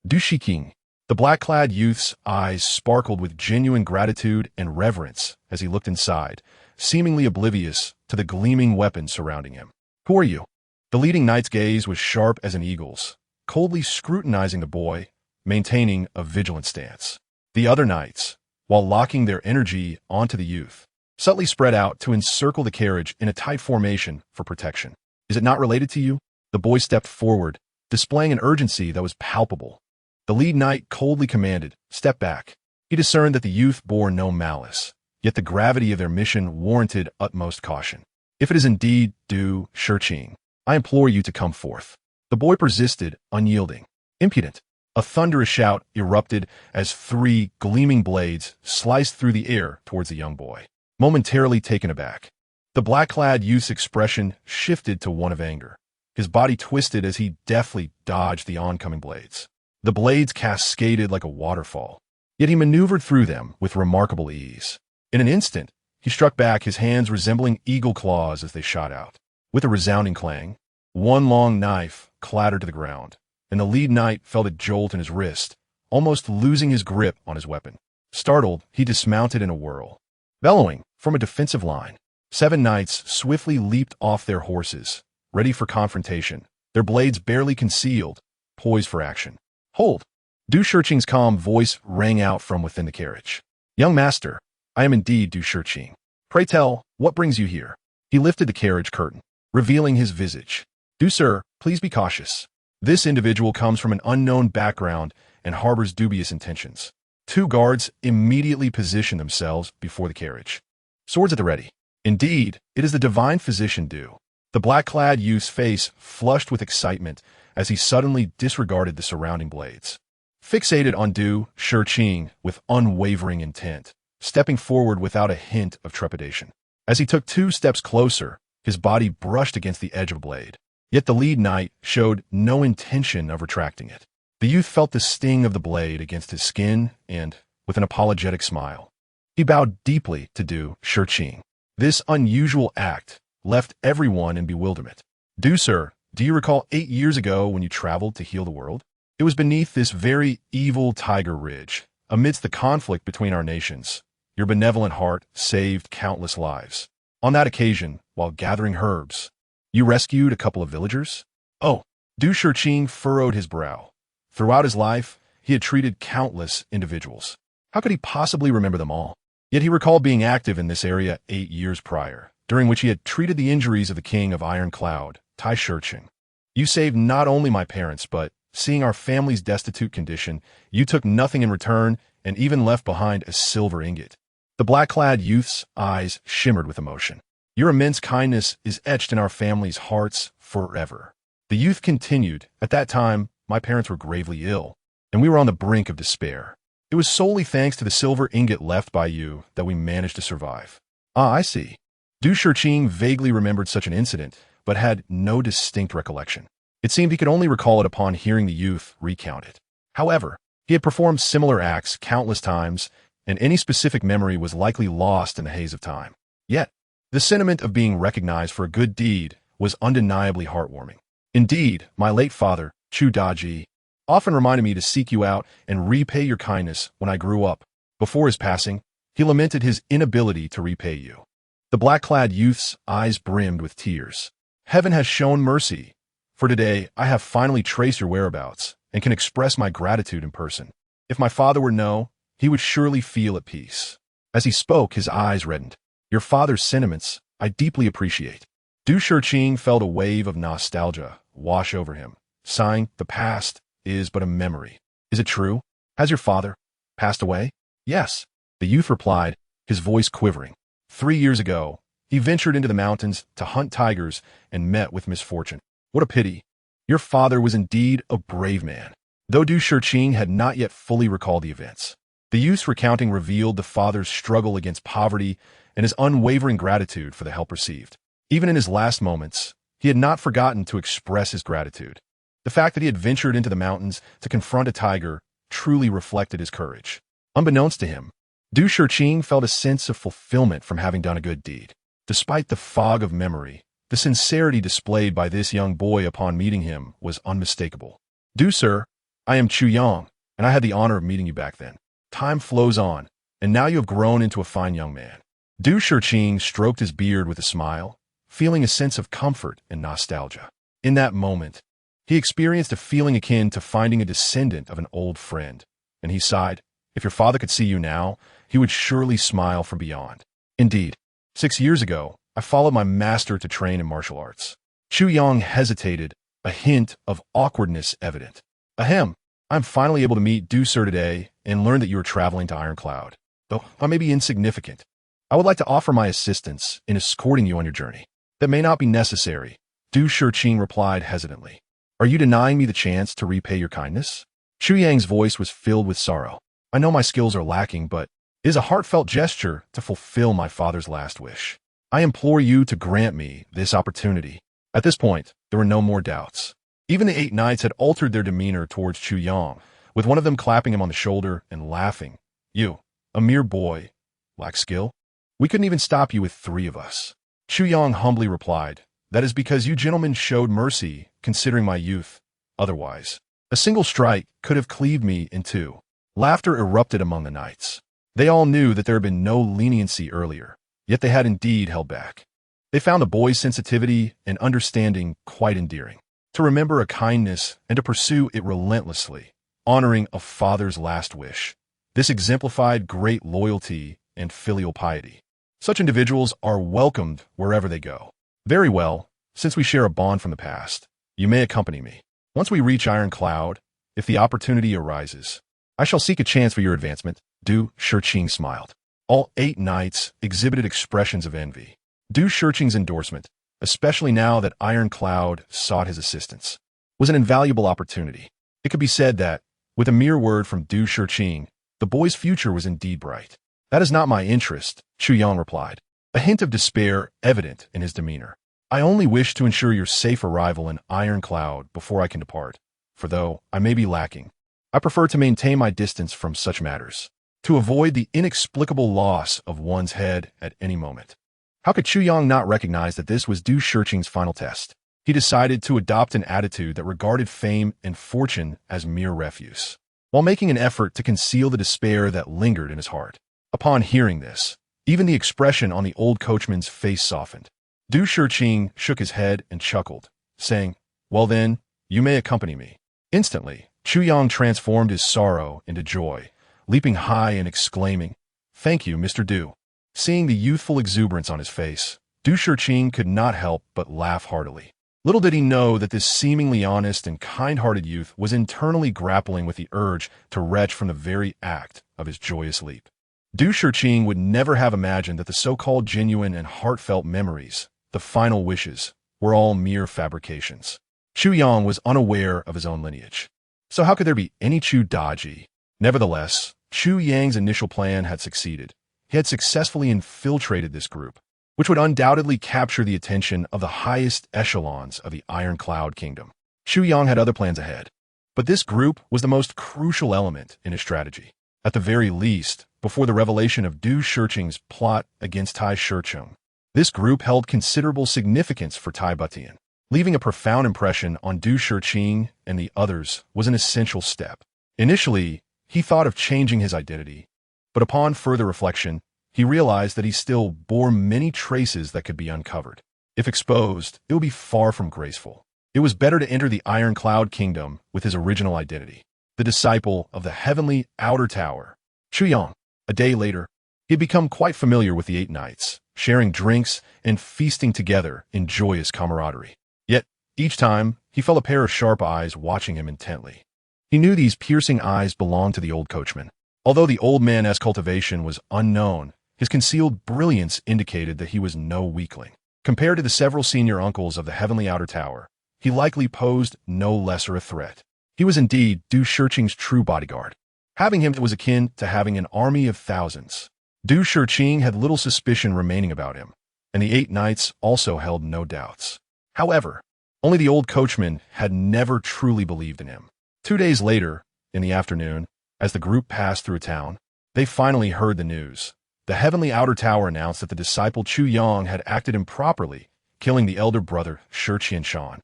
Du Shiqing. The black-clad youth's eyes sparkled with genuine gratitude and reverence as he looked inside, seemingly oblivious to the gleaming weapon surrounding him. "Who are you?" The leading knight's gaze was sharp as an eagle's, coldly scrutinizing the boy, maintaining a vigilant stance. The other knights, while locking their energy onto the youth, subtly spread out to encircle the carriage in a tight formation for protection. "Is it not related to you?" The boy stepped forward, displaying an urgency that was palpable. The lead knight coldly commanded, "Step back." He discerned that the youth bore no malice, yet the gravity of their mission warranted utmost caution. "If it is indeed Du Shiqing, I implore you to come forth." The boy persisted, unyielding. "Impudent." A thunderous shout erupted as 3 gleaming blades sliced through the air towards the young boy. Momentarily taken aback, the black-clad youth's expression shifted to one of anger. His body twisted as he deftly dodged the oncoming blades. The blades cascaded like a waterfall, yet he maneuvered through them with remarkable ease. In an instant, he struck back, his hands resembling eagle claws as they shot out. With a resounding clang, one long knife clattered to the ground, and the lead knight felt a jolt in his wrist, almost losing his grip on his weapon. Startled, he dismounted in a whirl. Bellowing from a defensive line, 7 knights swiftly leaped off their horses, ready for confrontation, their blades barely concealed, poised for action. "Hold!" Du Shiqing's calm voice rang out from within the carriage. "Young master, I am indeed Du Shiqing. Pray tell, what brings you here?" He lifted the carriage curtain, revealing his visage. "Du sir, please be cautious. This individual comes from an unknown background and harbors dubious intentions." 2 guards immediately positioned themselves before the carriage, swords at the ready. Indeed, it is the divine physician Du. The black-clad youth's face flushed with excitement as he suddenly disregarded the surrounding blades. Fixated on Du Shiqing with unwavering intent, stepping forward without a hint of trepidation. As he took 2 steps closer, his body brushed against the edge of a blade. Yet the lead knight showed no intention of retracting it. The youth felt the sting of the blade against his skin and, with an apologetic smile, he bowed deeply to Du Shiqing. This unusual act left everyone in bewilderment. "Du sir, do you recall 8 years ago when you traveled to heal the world? It was beneath this very evil Tiger Ridge, amidst the conflict between our nations. Your benevolent heart saved countless lives. On that occasion, while gathering herbs, you rescued a couple of villagers?" "Oh, Du Shiqing furrowed his brow. Throughout his life, he had treated countless individuals. How could he possibly remember them all? Yet he recalled being active in this area 8 years prior, during which he had treated the injuries of the king of Iron Cloud, Tai Shiqing. You saved not only my parents, but, seeing our family's destitute condition, you took nothing in return and even left behind a silver ingot. The black-clad youth's eyes shimmered with emotion. Your immense kindness is etched in our family's hearts forever. The youth continued, at that time, my parents were gravely ill, and we were on the brink of despair. It was solely thanks to the silver ingot left by you that we managed to survive. Ah, I see. Du Shiqing vaguely remembered such an incident, but had no distinct recollection. It seemed he could only recall it upon hearing the youth recount it. However, he had performed similar acts countless times, and any specific memory was likely lost in the haze of time. Yet, the sentiment of being recognized for a good deed was undeniably heartwarming. Indeed, my late father, Chu Daji, often reminded me to seek you out and repay your kindness when I grew up. Before his passing, he lamented his inability to repay you. The black-clad youth's eyes brimmed with tears. Heaven has shown mercy. For today, I have finally traced your whereabouts and can express my gratitude in person. If my father were to know, he would surely feel at peace. As he spoke, his eyes reddened. Your father's sentiments, I deeply appreciate. Du Shiqing felt a wave of nostalgia wash over him, sighing, the past is but a memory. Is it true? Has your father passed away? Yes, the youth replied, his voice quivering. 3 years ago, he ventured into the mountains to hunt tigers and met with misfortune. What a pity. Your father was indeed a brave man. Though Du Shiqing had not yet fully recalled the events, the youth's recounting revealed the father's struggle against poverty and his unwavering gratitude for the help received. Even in his last moments, he had not forgotten to express his gratitude. The fact that he had ventured into the mountains to confront a tiger truly reflected his courage. Unbeknownst to him, Du Shiqing felt a sense of fulfillment from having done a good deed. Despite the fog of memory, the sincerity displayed by this young boy upon meeting him was unmistakable. Du sir, I am Chu Yang, and I had the honor of meeting you back then. Time flows on, and now you have grown into a fine young man. Du Shiqing stroked his beard with a smile, feeling a sense of comfort and nostalgia. In that moment, he experienced a feeling akin to finding a descendant of an old friend, and he sighed. If your father could see you now, he would surely smile from beyond. Indeed, 6 years ago, I followed my master to train in martial arts. Chu Yang hesitated, a hint of awkwardness evident. Ahem, I'm finally able to meet Du sir today and learn that you are traveling to Iron Cloud. Though I may be insignificant, I would like to offer my assistance in escorting you on your journey. That may not be necessary, Du Shiqing replied hesitantly. Are you denying me the chance to repay your kindness? Chu Yang's voice was filled with sorrow. I know my skills are lacking, but it is a heartfelt gesture to fulfill my father's last wish. I implore you to grant me this opportunity. At this point, there were no more doubts. Even the 8 knights had altered their demeanor towards Chu Yang, with one of them clapping him on the shoulder and laughing. You, a mere boy, lack skill? We couldn't even stop you with 3 of us. Chu Yang humbly replied, that is because you gentlemen showed mercy, considering my youth. Otherwise, a single strike could have cleaved me in 2. Laughter erupted among the knights. They all knew that there had been no leniency earlier, yet they had indeed held back. They found the boy's sensitivity and understanding quite endearing. To remember a kindness and to pursue it relentlessly, honoring a father's last wish. This exemplified great loyalty and filial piety. Such individuals are welcomed wherever they go. Very well, since we share a bond from the past, you may accompany me. Once we reach Iron Cloud, if the opportunity arises, I shall seek a chance for your advancement. Du Shiqing smiled. All 8 knights exhibited expressions of envy. Du Shiqing's endorsement, especially now that Iron Cloud sought his assistance, was an invaluable opportunity. It could be said that, with a mere word from Du Shiqing, the boy's future was indeed bright. That is not my interest, Chu Yang replied, a hint of despair evident in his demeanor. I only wish to ensure your safe arrival in Iron Cloud before I can depart, for though I may be lacking, I prefer to maintain my distance from such matters, to avoid the inexplicable loss of one's head at any moment. How could Chu Yang not recognize that this was Du Shiqing's final test? He decided to adopt an attitude that regarded fame and fortune as mere refuse, while making an effort to conceal the despair that lingered in his heart. Upon hearing this, even the expression on the old coachman's face softened. Du Shiqing shook his head and chuckled, saying, well then, You may accompany me." Instantly, Chu Yang transformed his sorrow into joy, leaping high and exclaiming, "Thank you, Mr. Du." Seeing the youthful exuberance on his face, Du Shiqing could not help but laugh heartily. Little did he know that this seemingly honest and kind-hearted youth was internally grappling with the urge to retch from the very act of his joyous leap. Du Shiqing would never have imagined that the so-called genuine and heartfelt memories, the final wishes, were all mere fabrications. Chu Yang was unaware of his own lineage. So how could there be any Chu Daji? Nevertheless, Chu Yang's initial plan had succeeded. He had successfully infiltrated this group, which would undoubtedly capture the attention of the highest echelons of the Iron Cloud Kingdom. Chu Yang had other plans ahead, but this group was the most crucial element in his strategy. At the very least, before the revelation of Du Shiqing's plot against Tai Shicheng, this group held considerable significance for Tai Butian. Leaving a profound impression on Du Shiqing and the others was an essential step. Initially, he thought of changing his identity, but upon further reflection, he realized that he still bore many traces that could be uncovered. If exposed, it would be far from graceful. It was better to enter the Iron Cloud Kingdom with his original identity, the disciple of the heavenly outer tower. Chu Yang. A day later, he had become quite familiar with the 8 knights, sharing drinks and feasting together in joyous camaraderie. Yet, each time, he felt a pair of sharp eyes watching him intently. He knew these piercing eyes belonged to the old coachman. Although the old man's cultivation was unknown, his concealed brilliance indicated that he was no weakling. Compared to the several senior uncles of the heavenly outer tower, he likely posed no lesser a threat. He was indeed Du Shiqing's true bodyguard. Having him was akin to having an army of thousands. Du Shiqing had little suspicion remaining about him, and the 8 knights also held no doubts. However, only the old coachman had never truly believed in him. 2 days later, in the afternoon, as the group passed through a town, they finally heard the news. The heavenly outer tower announced that the disciple Chu Yang had acted improperly, killing the elder brother Shi Qianshan,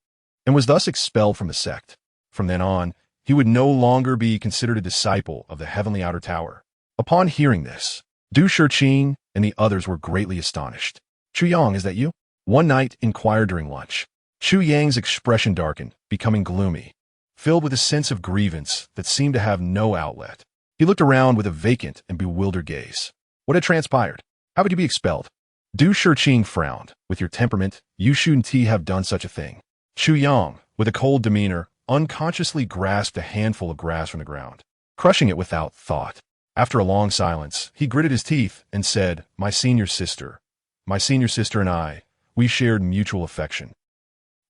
and was thus expelled from the sect. From then on, he would no longer be considered a disciple of the heavenly outer tower. Upon hearing this, Du Shiqing and the others were greatly astonished. "Chu Yang, is that you?" One knight inquired during lunch. Chu Yang's expression darkened, becoming gloomy, filled with a sense of grievance that seemed to have no outlet. He looked around with a vacant and bewildered gaze. What had transpired? How could you be expelled? Du Shiqing frowned. "With your temperament, you shouldn't have done such a thing." Chu Yang, with a cold demeanor, unconsciously grasped a handful of grass from the ground, crushing it without thought. After a long silence, he gritted his teeth and said, my senior sister and I, we shared mutual affection."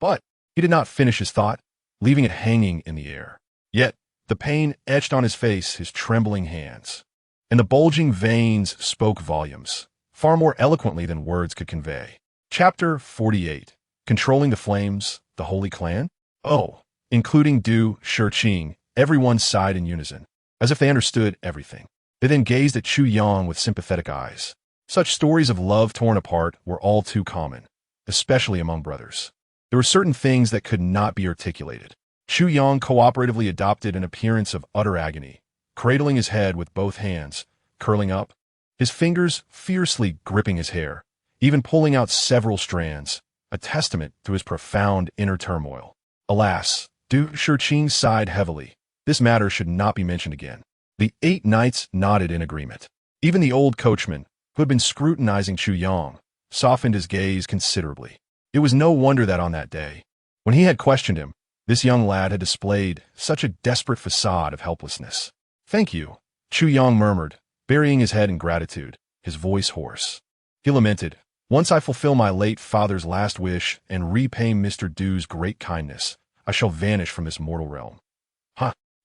But he did not finish his thought, leaving it hanging in the air. Yet, the pain etched on his face, his trembling hands, and the bulging veins spoke volumes, far more eloquently than words could convey. Chapter 48. Controlling the Flames, the Holy Clan? Oh, including Du Shiqing, everyone sighed in unison, as if they understood everything. They then gazed at Chu Yang with sympathetic eyes. Such stories of love torn apart were all too common, especially among brothers. There were certain things that could not be articulated. Chu Yang cooperatively adopted an appearance of utter agony, cradling his head with both hands, curling up, his fingers fiercely gripping his hair, even pulling out several strands, a testament to his profound inner turmoil. Alas, Du Shiqing sighed heavily. This matter should not be mentioned again. The 8 knights nodded in agreement. Even the old coachman, who had been scrutinizing Chu Yang, softened his gaze considerably. It was no wonder that on that day, when he had questioned him, this young lad had displayed such a desperate facade of helplessness. "Thank you," Chu Yang murmured, burying his head in gratitude, his voice hoarse. He lamented, "Once I fulfill my late father's last wish and repay Mr. Du's great kindness, I shall vanish from this mortal realm.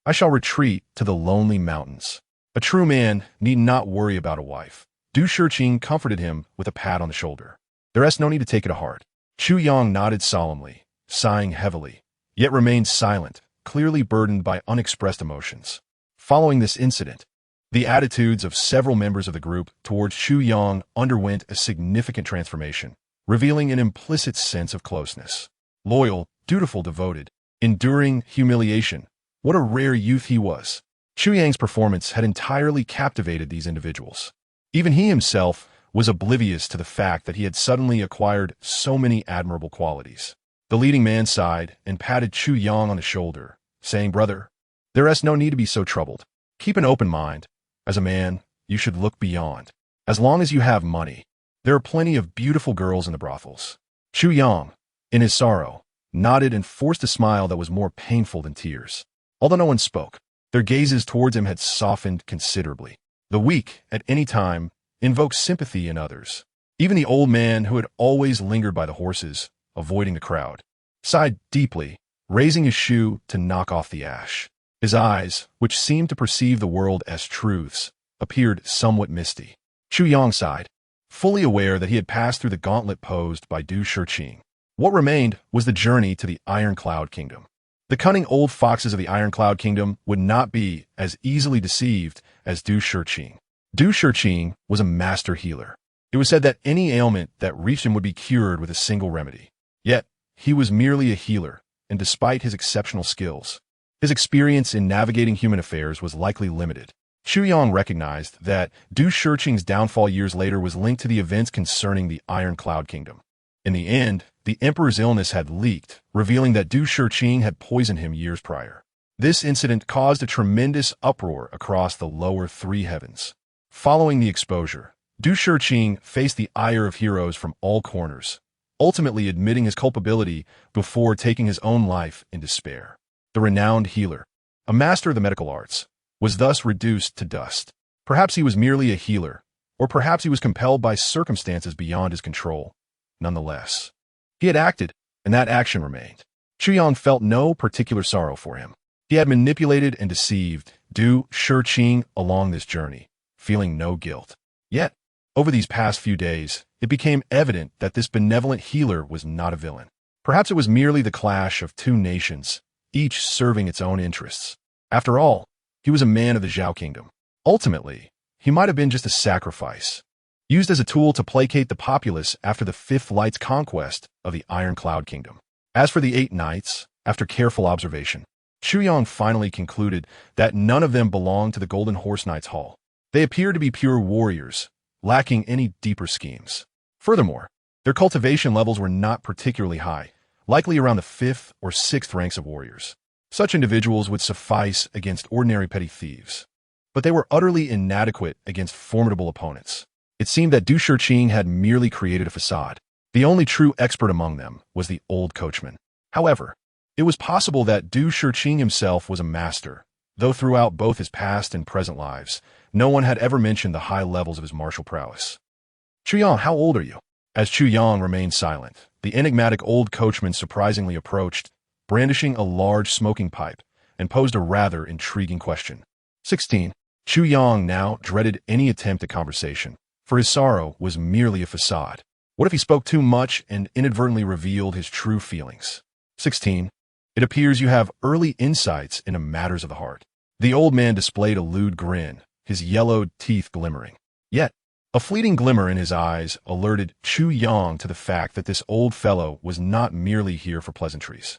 I shall retreat to the lonely mountains. A true man need not worry about a wife." Du Shiqing comforted him with a pat on the shoulder. "There is no need to take it to heart." Chu Yang nodded solemnly, sighing heavily, yet remained silent, clearly burdened by unexpressed emotions. Following this incident, the attitudes of several members of the group towards Chu Yang underwent a significant transformation, revealing an implicit sense of closeness. Loyal, dutiful, devoted, enduring humiliation. What a rare youth he was. Chu Yang's performance had entirely captivated these individuals. Even he himself was oblivious to the fact that he had suddenly acquired so many admirable qualities. The leading man sighed and patted Chu Yang on the shoulder, saying, "Brother, there is no need to be so troubled. Keep an open mind. As a man, you should look beyond. As long as you have money, there are plenty of beautiful girls in the brothels." Chu Yang, in his sorrow, nodded and forced a smile that was more painful than tears. Although no one spoke, their gazes towards him had softened considerably. The weak, at any time, invoke sympathy in others. Even the old man, who had always lingered by the horses, avoiding the crowd, sighed deeply, raising his shoe to knock off the ash. His eyes, which seemed to perceive the world as truths, appeared somewhat misty. Chu Yang sighed, fully aware that he had passed through the gauntlet posed by Du Shiqing. What remained was the journey to the Iron Cloud Kingdom. The cunning old foxes of the Iron Cloud Kingdom would not be as easily deceived as Du Shiqing. Du Shiqing was a master healer. It was said that any ailment that reached him would be cured with a single remedy. Yet, he was merely a healer, and despite his exceptional skills, his experience in navigating human affairs was likely limited. Chu Yang recognized that Du Shiqing's downfall years later was linked to the events concerning the Iron Cloud Kingdom. In the end, the emperor's illness had leaked, revealing that Du Shiqing had poisoned him years prior. This incident caused a tremendous uproar across the lower three heavens. Following the exposure, Du Shiqing faced the ire of heroes from all corners, ultimately admitting his culpability before taking his own life in despair. The renowned healer, a master of the medical arts, was thus reduced to dust. Perhaps he was merely a healer, or perhaps he was compelled by circumstances beyond his control. Nonetheless, he had acted, and that action remained. Chu Yang felt no particular sorrow for him. He had manipulated and deceived Du Shiqing along this journey, feeling no guilt. Yet, over these past few days, it became evident that this benevolent healer was not a villain. Perhaps it was merely the clash of two nations, each serving its own interests. After all, he was a man of the Zhao Kingdom. Ultimately, he might have been just a sacrifice, used as a tool to placate the populace after the Fifth Light's conquest of the Iron Cloud Kingdom. As for the 8 knights, after careful observation, Chu Yang finally concluded that none of them belonged to the Golden Horse Knights Hall. They appeared to be pure warriors, lacking any deeper schemes. Furthermore, their cultivation levels were not particularly high, likely around the 5th or 6th ranks of warriors. Such individuals would suffice against ordinary petty thieves, but they were utterly inadequate against formidable opponents. It seemed that Du Shiqing had merely created a facade. The only true expert among them was the old coachman. However, it was possible that Du Shiqing himself was a master, though throughout both his past and present lives, no one had ever mentioned the high levels of his martial prowess. "Chu Yang, how old are you?" As Chu Yang remained silent, the enigmatic old coachman surprisingly approached, brandishing a large smoking pipe, and posed a rather intriguing question. 16. Chu Yang now dreaded any attempt at conversation, for his sorrow was merely a facade. What if he spoke too much and inadvertently revealed his true feelings? 16. It appears you have early insights into matters of the heart. The old man displayed a lewd grin, his yellowed teeth glimmering. Yet, a fleeting glimmer in his eyes alerted Chu Yang to the fact that this old fellow was not merely here for pleasantries.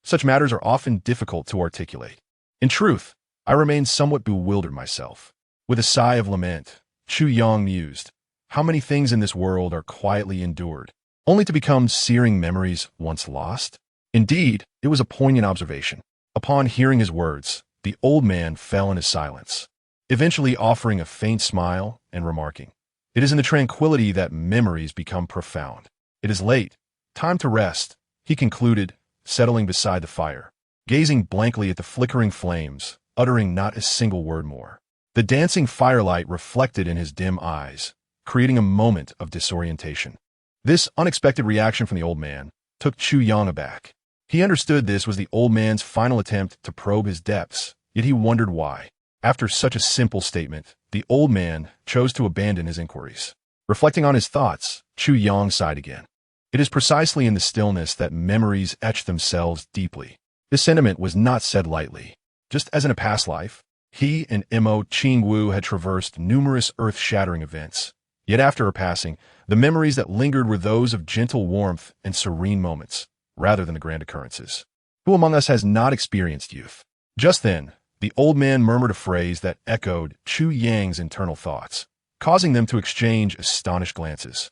Such matters are often difficult to articulate. In truth, I remained somewhat bewildered myself. With a sigh of lament, Chu Yang mused, how many things in this world are quietly endured, only to become searing memories once lost? Indeed, it was a poignant observation. Upon hearing his words, the old man fell into silence, eventually offering a faint smile and remarking, "It is in the tranquility that memories become profound. It is late. Time to rest," he concluded, settling beside the fire, gazing blankly at the flickering flames, uttering not a single word more. The dancing firelight reflected in his dim eyes, creating a moment of disorientation. This unexpected reaction from the old man took Chu Yang aback. He understood this was the old man's final attempt to probe his depths, yet he wondered why. After such a simple statement, the old man chose to abandon his inquiries. Reflecting on his thoughts, Chu Yang sighed again. It is precisely in the stillness that memories etch themselves deeply. This sentiment was not said lightly. Just as in a past life, he and Mo Qingwu had traversed numerous earth-shattering events. Yet after her passing, the memories that lingered were those of gentle warmth and serene moments, rather than the grand occurrences. Who among us has not experienced youth? Just then, the old man murmured a phrase that echoed Chu Yang's internal thoughts, causing them to exchange astonished glances.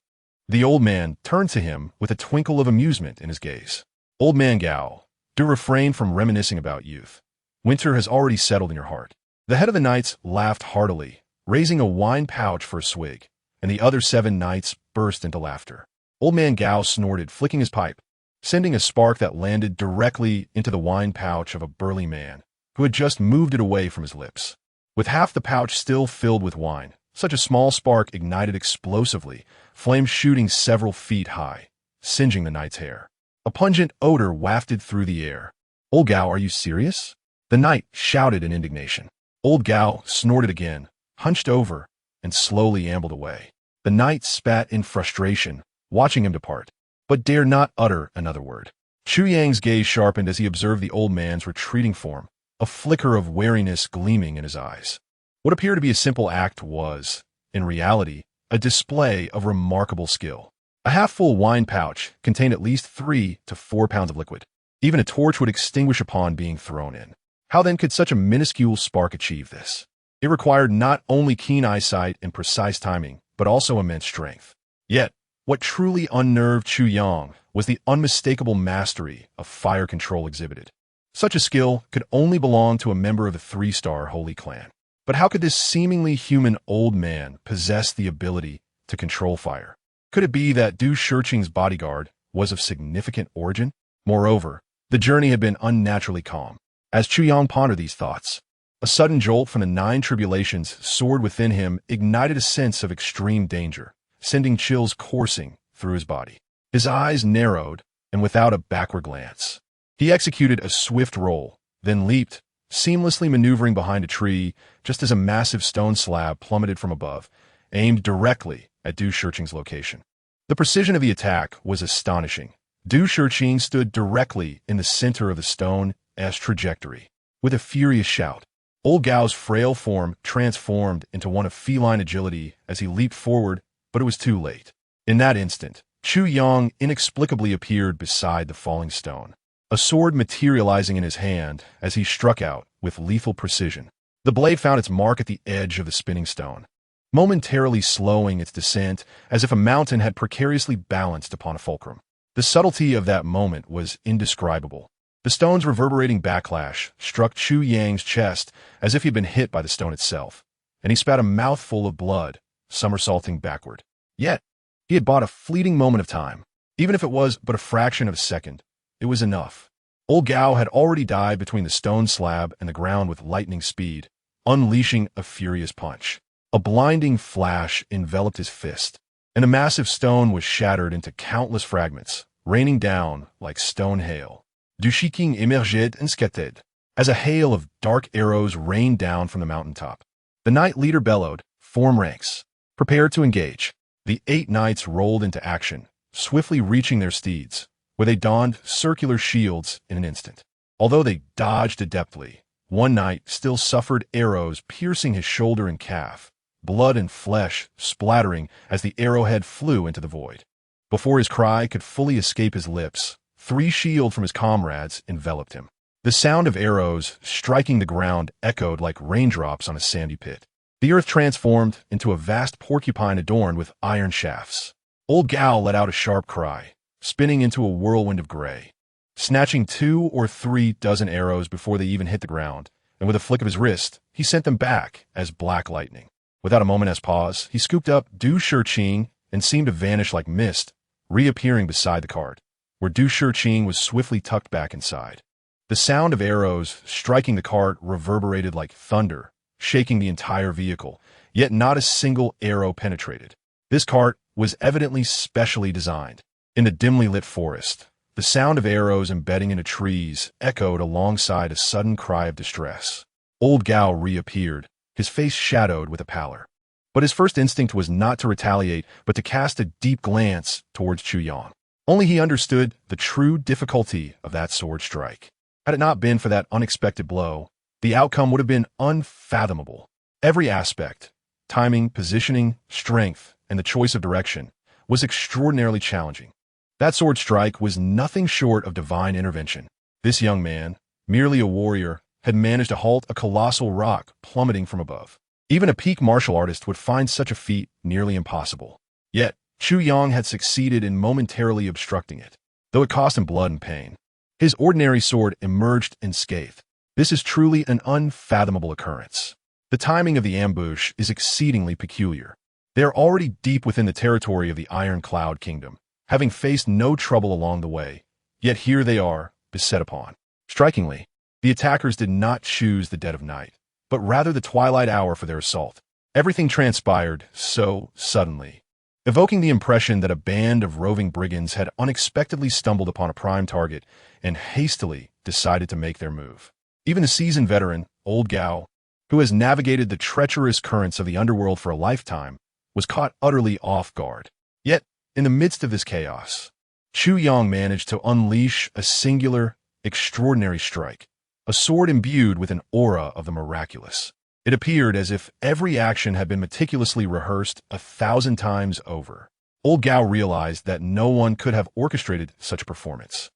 The old man turned to him with a twinkle of amusement in his gaze. Old man Gao, do refrain from reminiscing about youth. Winter has already settled in your heart. The head of the knights laughed heartily, raising a wine pouch for a swig, and the other 7 knights burst into laughter. Old man Gao snorted, flicking his pipe, sending a spark that landed directly into the wine pouch of a burly man who had just moved it away from his lips. With half the pouch still filled with wine, such a small spark ignited explosively, flames shooting several feet high, singeing the knight's hair. A pungent odor wafted through the air. Old Gao, are you serious? The knight shouted in indignation. Old Gao snorted again, hunched over, and slowly ambled away. The knight spat in frustration, watching him depart, but dared not utter another word. Chu Yang's gaze sharpened as he observed the old man's retreating form, a flicker of wariness gleaming in his eyes. What appeared to be a simple act was, in reality, a display of remarkable skill. A half-full wine pouch contained at least 3 to 4 pounds of liquid. Even a torch would extinguish upon being thrown in. How then could such a minuscule spark achieve this? It required not only keen eyesight and precise timing, but also immense strength. Yet, what truly unnerved Chu Yang was the unmistakable mastery of fire control exhibited. Such a skill could only belong to a member of the 3-star Holy Clan. But how could this seemingly human old man possess the ability to control fire? Could it be that Du Shiqing's bodyguard was of significant origin? Moreover, the journey had been unnaturally calm. As Chu Yang pondered these thoughts, a sudden jolt from the 9 tribulations soared within him, ignited a sense of extreme danger, sending chills coursing through his body. His eyes narrowed, and without a backward glance, he executed a swift roll, then leaped, seamlessly maneuvering behind a tree just as a massive stone slab plummeted from above, aimed directly at Du Shiqing's location. The precision of the attack was astonishing. Du Shiqing stood directly in the center of the stone's trajectory. With a furious shout, Old Gao's frail form transformed into one of feline agility as he leaped forward, but it was too late. In that instant, Chu Yang inexplicably appeared beside the falling stone, a sword materializing in his hand as he struck out with lethal precision. The blade found its mark at the edge of the spinning stone, momentarily slowing its descent as if a mountain had precariously balanced upon a fulcrum. The subtlety of that moment was indescribable. The stone's reverberating backlash struck Chu Yang's chest as if he'd been hit by the stone itself, and he spat a mouthful of blood, somersaulting backward. Yet, he had bought a fleeting moment of time. Even if it was but a fraction of a second, it was enough. Old Gao had already dived between the stone slab and the ground with lightning speed, unleashing a furious punch. A blinding flash enveloped his fist, and a massive stone was shattered into countless fragments, raining down like stone hail. Du Shiqing émergait and sketed, as a hail of dark arrows rained down from the mountaintop. The knight leader bellowed, "Form ranks. Prepare to engage." The 8 knights rolled into action, swiftly reaching their steeds, where they donned circular shields in an instant. Although they dodged adeptly, one knight still suffered arrows piercing his shoulder and calf, blood and flesh splattering as the arrowhead flew into the void. Before his cry could fully escape his lips, 3 shields from his comrades enveloped him. The sound of arrows striking the ground echoed like raindrops on a sandy pit. The earth transformed into a vast porcupine adorned with iron shafts. Old Gao let out a sharp cry, spinning into a whirlwind of gray, snatching 2 or 3 dozen arrows before they even hit the ground, and with a flick of his wrist, he sent them back as black lightning. Without a moment's pause, he scooped up Du Shiqing and seemed to vanish like mist, reappearing beside the cart, where Du Shiqing was swiftly tucked back inside. The sound of arrows striking the cart reverberated like thunder, shaking the entire vehicle, yet not a single arrow penetrated. This cart was evidently specially designed. In the dimly lit forest, the sound of arrows embedding into trees echoed alongside a sudden cry of distress. Old Gao reappeared, his face shadowed with a pallor. But his first instinct was not to retaliate, but to cast a deep glance towards Chu Yang. Only he understood the true difficulty of that sword strike. Had it not been for that unexpected blow, the outcome would have been unfathomable. Every aspect, timing, positioning, strength, and the choice of direction, was extraordinarily challenging. That sword strike was nothing short of divine intervention. This young man, merely a warrior, had managed to halt a colossal rock plummeting from above. Even a peak martial artist would find such a feat nearly impossible. Yet, Chu Yang had succeeded in momentarily obstructing it, though it cost him blood and pain. His ordinary sword emerged unscathed. This is truly an unfathomable occurrence. The timing of the ambush is exceedingly peculiar. They are already deep within the territory of the Iron Cloud Kingdom, having faced no trouble along the way, yet here they are, beset upon. Strikingly, the attackers did not choose the dead of night, but rather the twilight hour for their assault. Everything transpired so suddenly, evoking the impression that a band of roving brigands had unexpectedly stumbled upon a prime target and hastily decided to make their move. Even the seasoned veteran, Old Gao, who has navigated the treacherous currents of the underworld for a lifetime, was caught utterly off guard. Yet, in the midst of this chaos, Chu Yang managed to unleash a singular, extraordinary strike, a sword imbued with an aura of the miraculous. It appeared as if every action had been meticulously rehearsed 1,000 times over. Old Gao realized that no one could have orchestrated such a performance.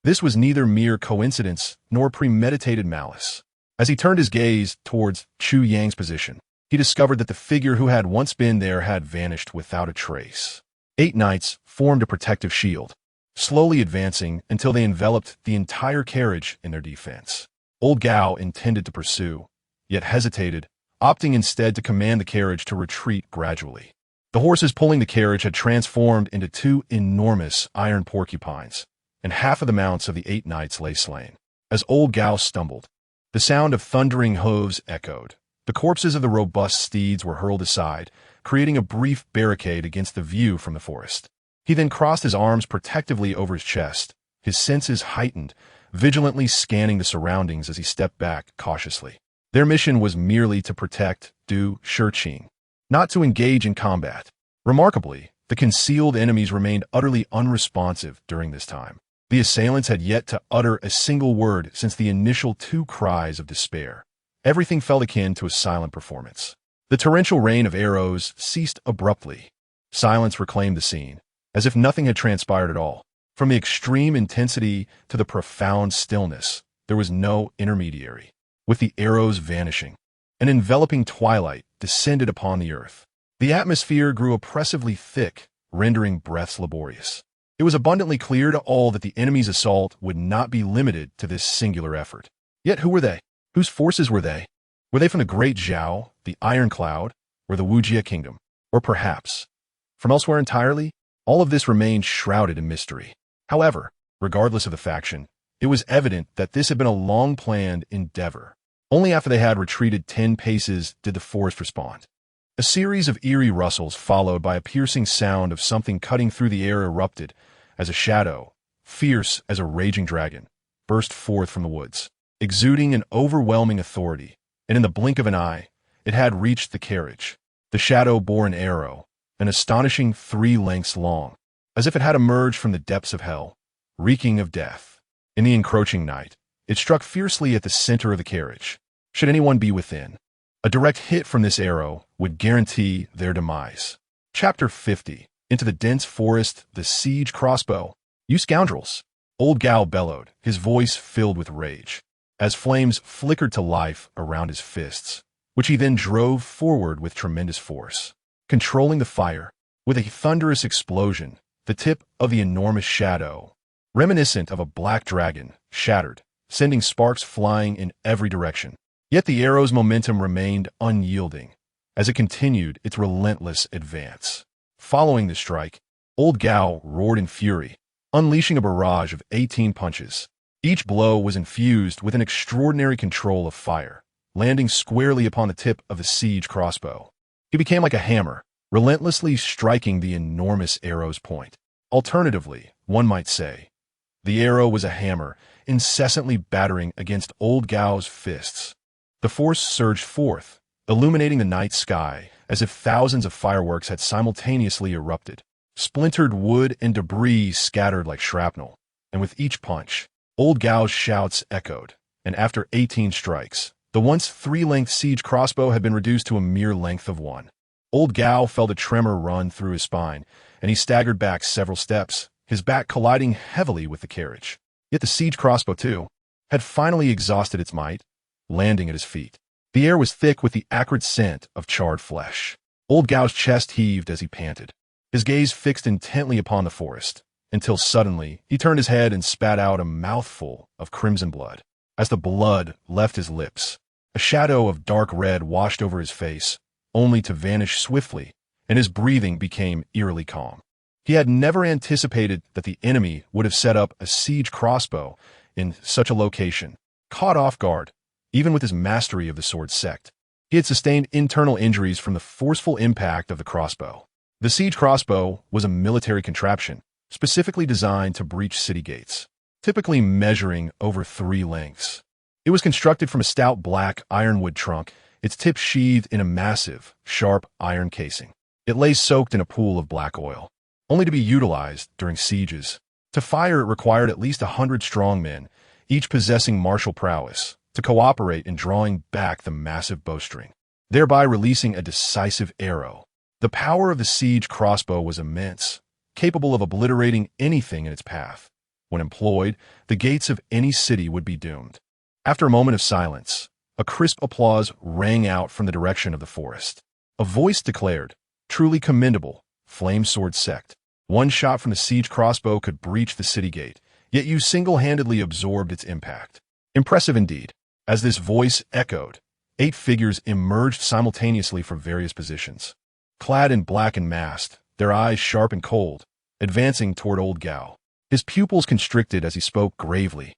This was neither mere coincidence nor premeditated malice. As he turned his gaze towards Chu Yang's position, he discovered that the figure who had once been there had vanished without a trace. 8 knights formed a protective shield, slowly advancing until they enveloped the entire carriage in their defense. Old Gao intended to pursue, yet hesitated, opting instead to command the carriage to retreat gradually. The horses pulling the carriage had transformed into 2 enormous iron porcupines, and half of the mounts of the 8 knights lay slain. As Old Gao stumbled, the sound of thundering hooves echoed. The corpses of the robust steeds were hurled aside, creating a brief barricade against the view from the forest. He then crossed his arms protectively over his chest, his senses heightened, vigilantly scanning the surroundings as he stepped back cautiously. Their mission was merely to protect Du Shiqing, not to engage in combat. Remarkably, the concealed enemies remained utterly unresponsive during this time. The assailants had yet to utter a single word since the initial 2 cries of despair. Everything felt akin to a silent performance. The torrential rain of arrows ceased abruptly. Silence reclaimed the scene, as if nothing had transpired at all. From the extreme intensity to the profound stillness, there was no intermediary. With the arrows vanishing, an enveloping twilight descended upon the earth. The atmosphere grew oppressively thick, rendering breaths laborious. It was abundantly clear to all that the enemy's assault would not be limited to this singular effort. Yet who were they? Whose forces were they? Were they from the Great Zhao, the Iron Cloud, or the Wujia Kingdom? Or perhaps, from elsewhere entirely? All of this remained shrouded in mystery. However, regardless of the faction, it was evident that this had been a long-planned endeavor. Only after they had retreated 10 paces did the forest respond. A series of eerie rustles followed by a piercing sound of something cutting through the air erupted as a shadow, fierce as a raging dragon, burst forth from the woods, exuding an overwhelming authority, and in the blink of an eye, it had reached the carriage. The shadow bore an arrow, an astonishing 3 lengths long, as if it had emerged from the depths of hell, reeking of death. In the encroaching night, it struck fiercely at the center of the carriage. Should anyone be within, a direct hit from this arrow would guarantee their demise. Chapter 50. Into the dense forest, the siege crossbow. You scoundrels! Old Gao bellowed, his voice filled with rage, as flames flickered to life around his fists, which he then drove forward with tremendous force. Controlling the fire, with a thunderous explosion, the tip of the enormous shadow, reminiscent of a black dragon, shattered, sending sparks flying in every direction. Yet the arrow's momentum remained unyielding, as it continued its relentless advance. Following the strike, Old Gao roared in fury, unleashing a barrage of 18 punches. Each blow was infused with an extraordinary control of fire, landing squarely upon the tip of the siege crossbow. He became like a hammer, relentlessly striking the enormous arrow's point. Alternatively, one might say, the arrow was a hammer, incessantly battering against Old Gao's fists. The force surged forth, illuminating the night sky as if thousands of fireworks had simultaneously erupted. Splintered wood and debris scattered like shrapnel, and with each punch, Old Gao's shouts echoed, and after 18 strikes, the once 3-length siege crossbow had been reduced to a mere length of 1. Old Gao felt a tremor run through his spine, and he staggered back several steps, his back colliding heavily with the carriage. Yet the siege crossbow, too, had finally exhausted its might, landing at his feet. The air was thick with the acrid scent of charred flesh. Old Gao's chest heaved as he panted. his gaze fixed intently upon the forest, until suddenly he turned his head and spat out a mouthful of crimson blood. As the blood left his lips, a shadow of dark red washed over his face, only to vanish swiftly, and his breathing became eerily calm. He had never anticipated that the enemy would have set up a siege crossbow in such a location. Caught off guard, even with his mastery of the sword sect, he had sustained internal injuries from the forceful impact of the crossbow. The siege crossbow was a military contraption, specifically designed to breach city gates, typically measuring over 3 lengths. It was constructed from a stout black ironwood trunk, its tip sheathed in a massive, sharp iron casing. It lay soaked in a pool of black oil, only to be utilized during sieges. To fire, it required at least 100 strong men, each possessing martial prowess, to cooperate in drawing back the massive bowstring, thereby releasing a decisive arrow. The power of the siege crossbow was immense, capable of obliterating anything in its path. When employed, the gates of any city would be doomed. After a moment of silence, a crisp applause rang out from the direction of the forest. A voice declared, "Truly commendable, Flame Sword Sect. One shot from the siege crossbow could breach the city gate, yet you single-handedly absorbed its impact. Impressive indeed." As this voice echoed, 8 figures emerged simultaneously from various positions, clad in black and masked, their eyes sharp and cold, advancing toward old Gao. His pupils constricted as he spoke gravely.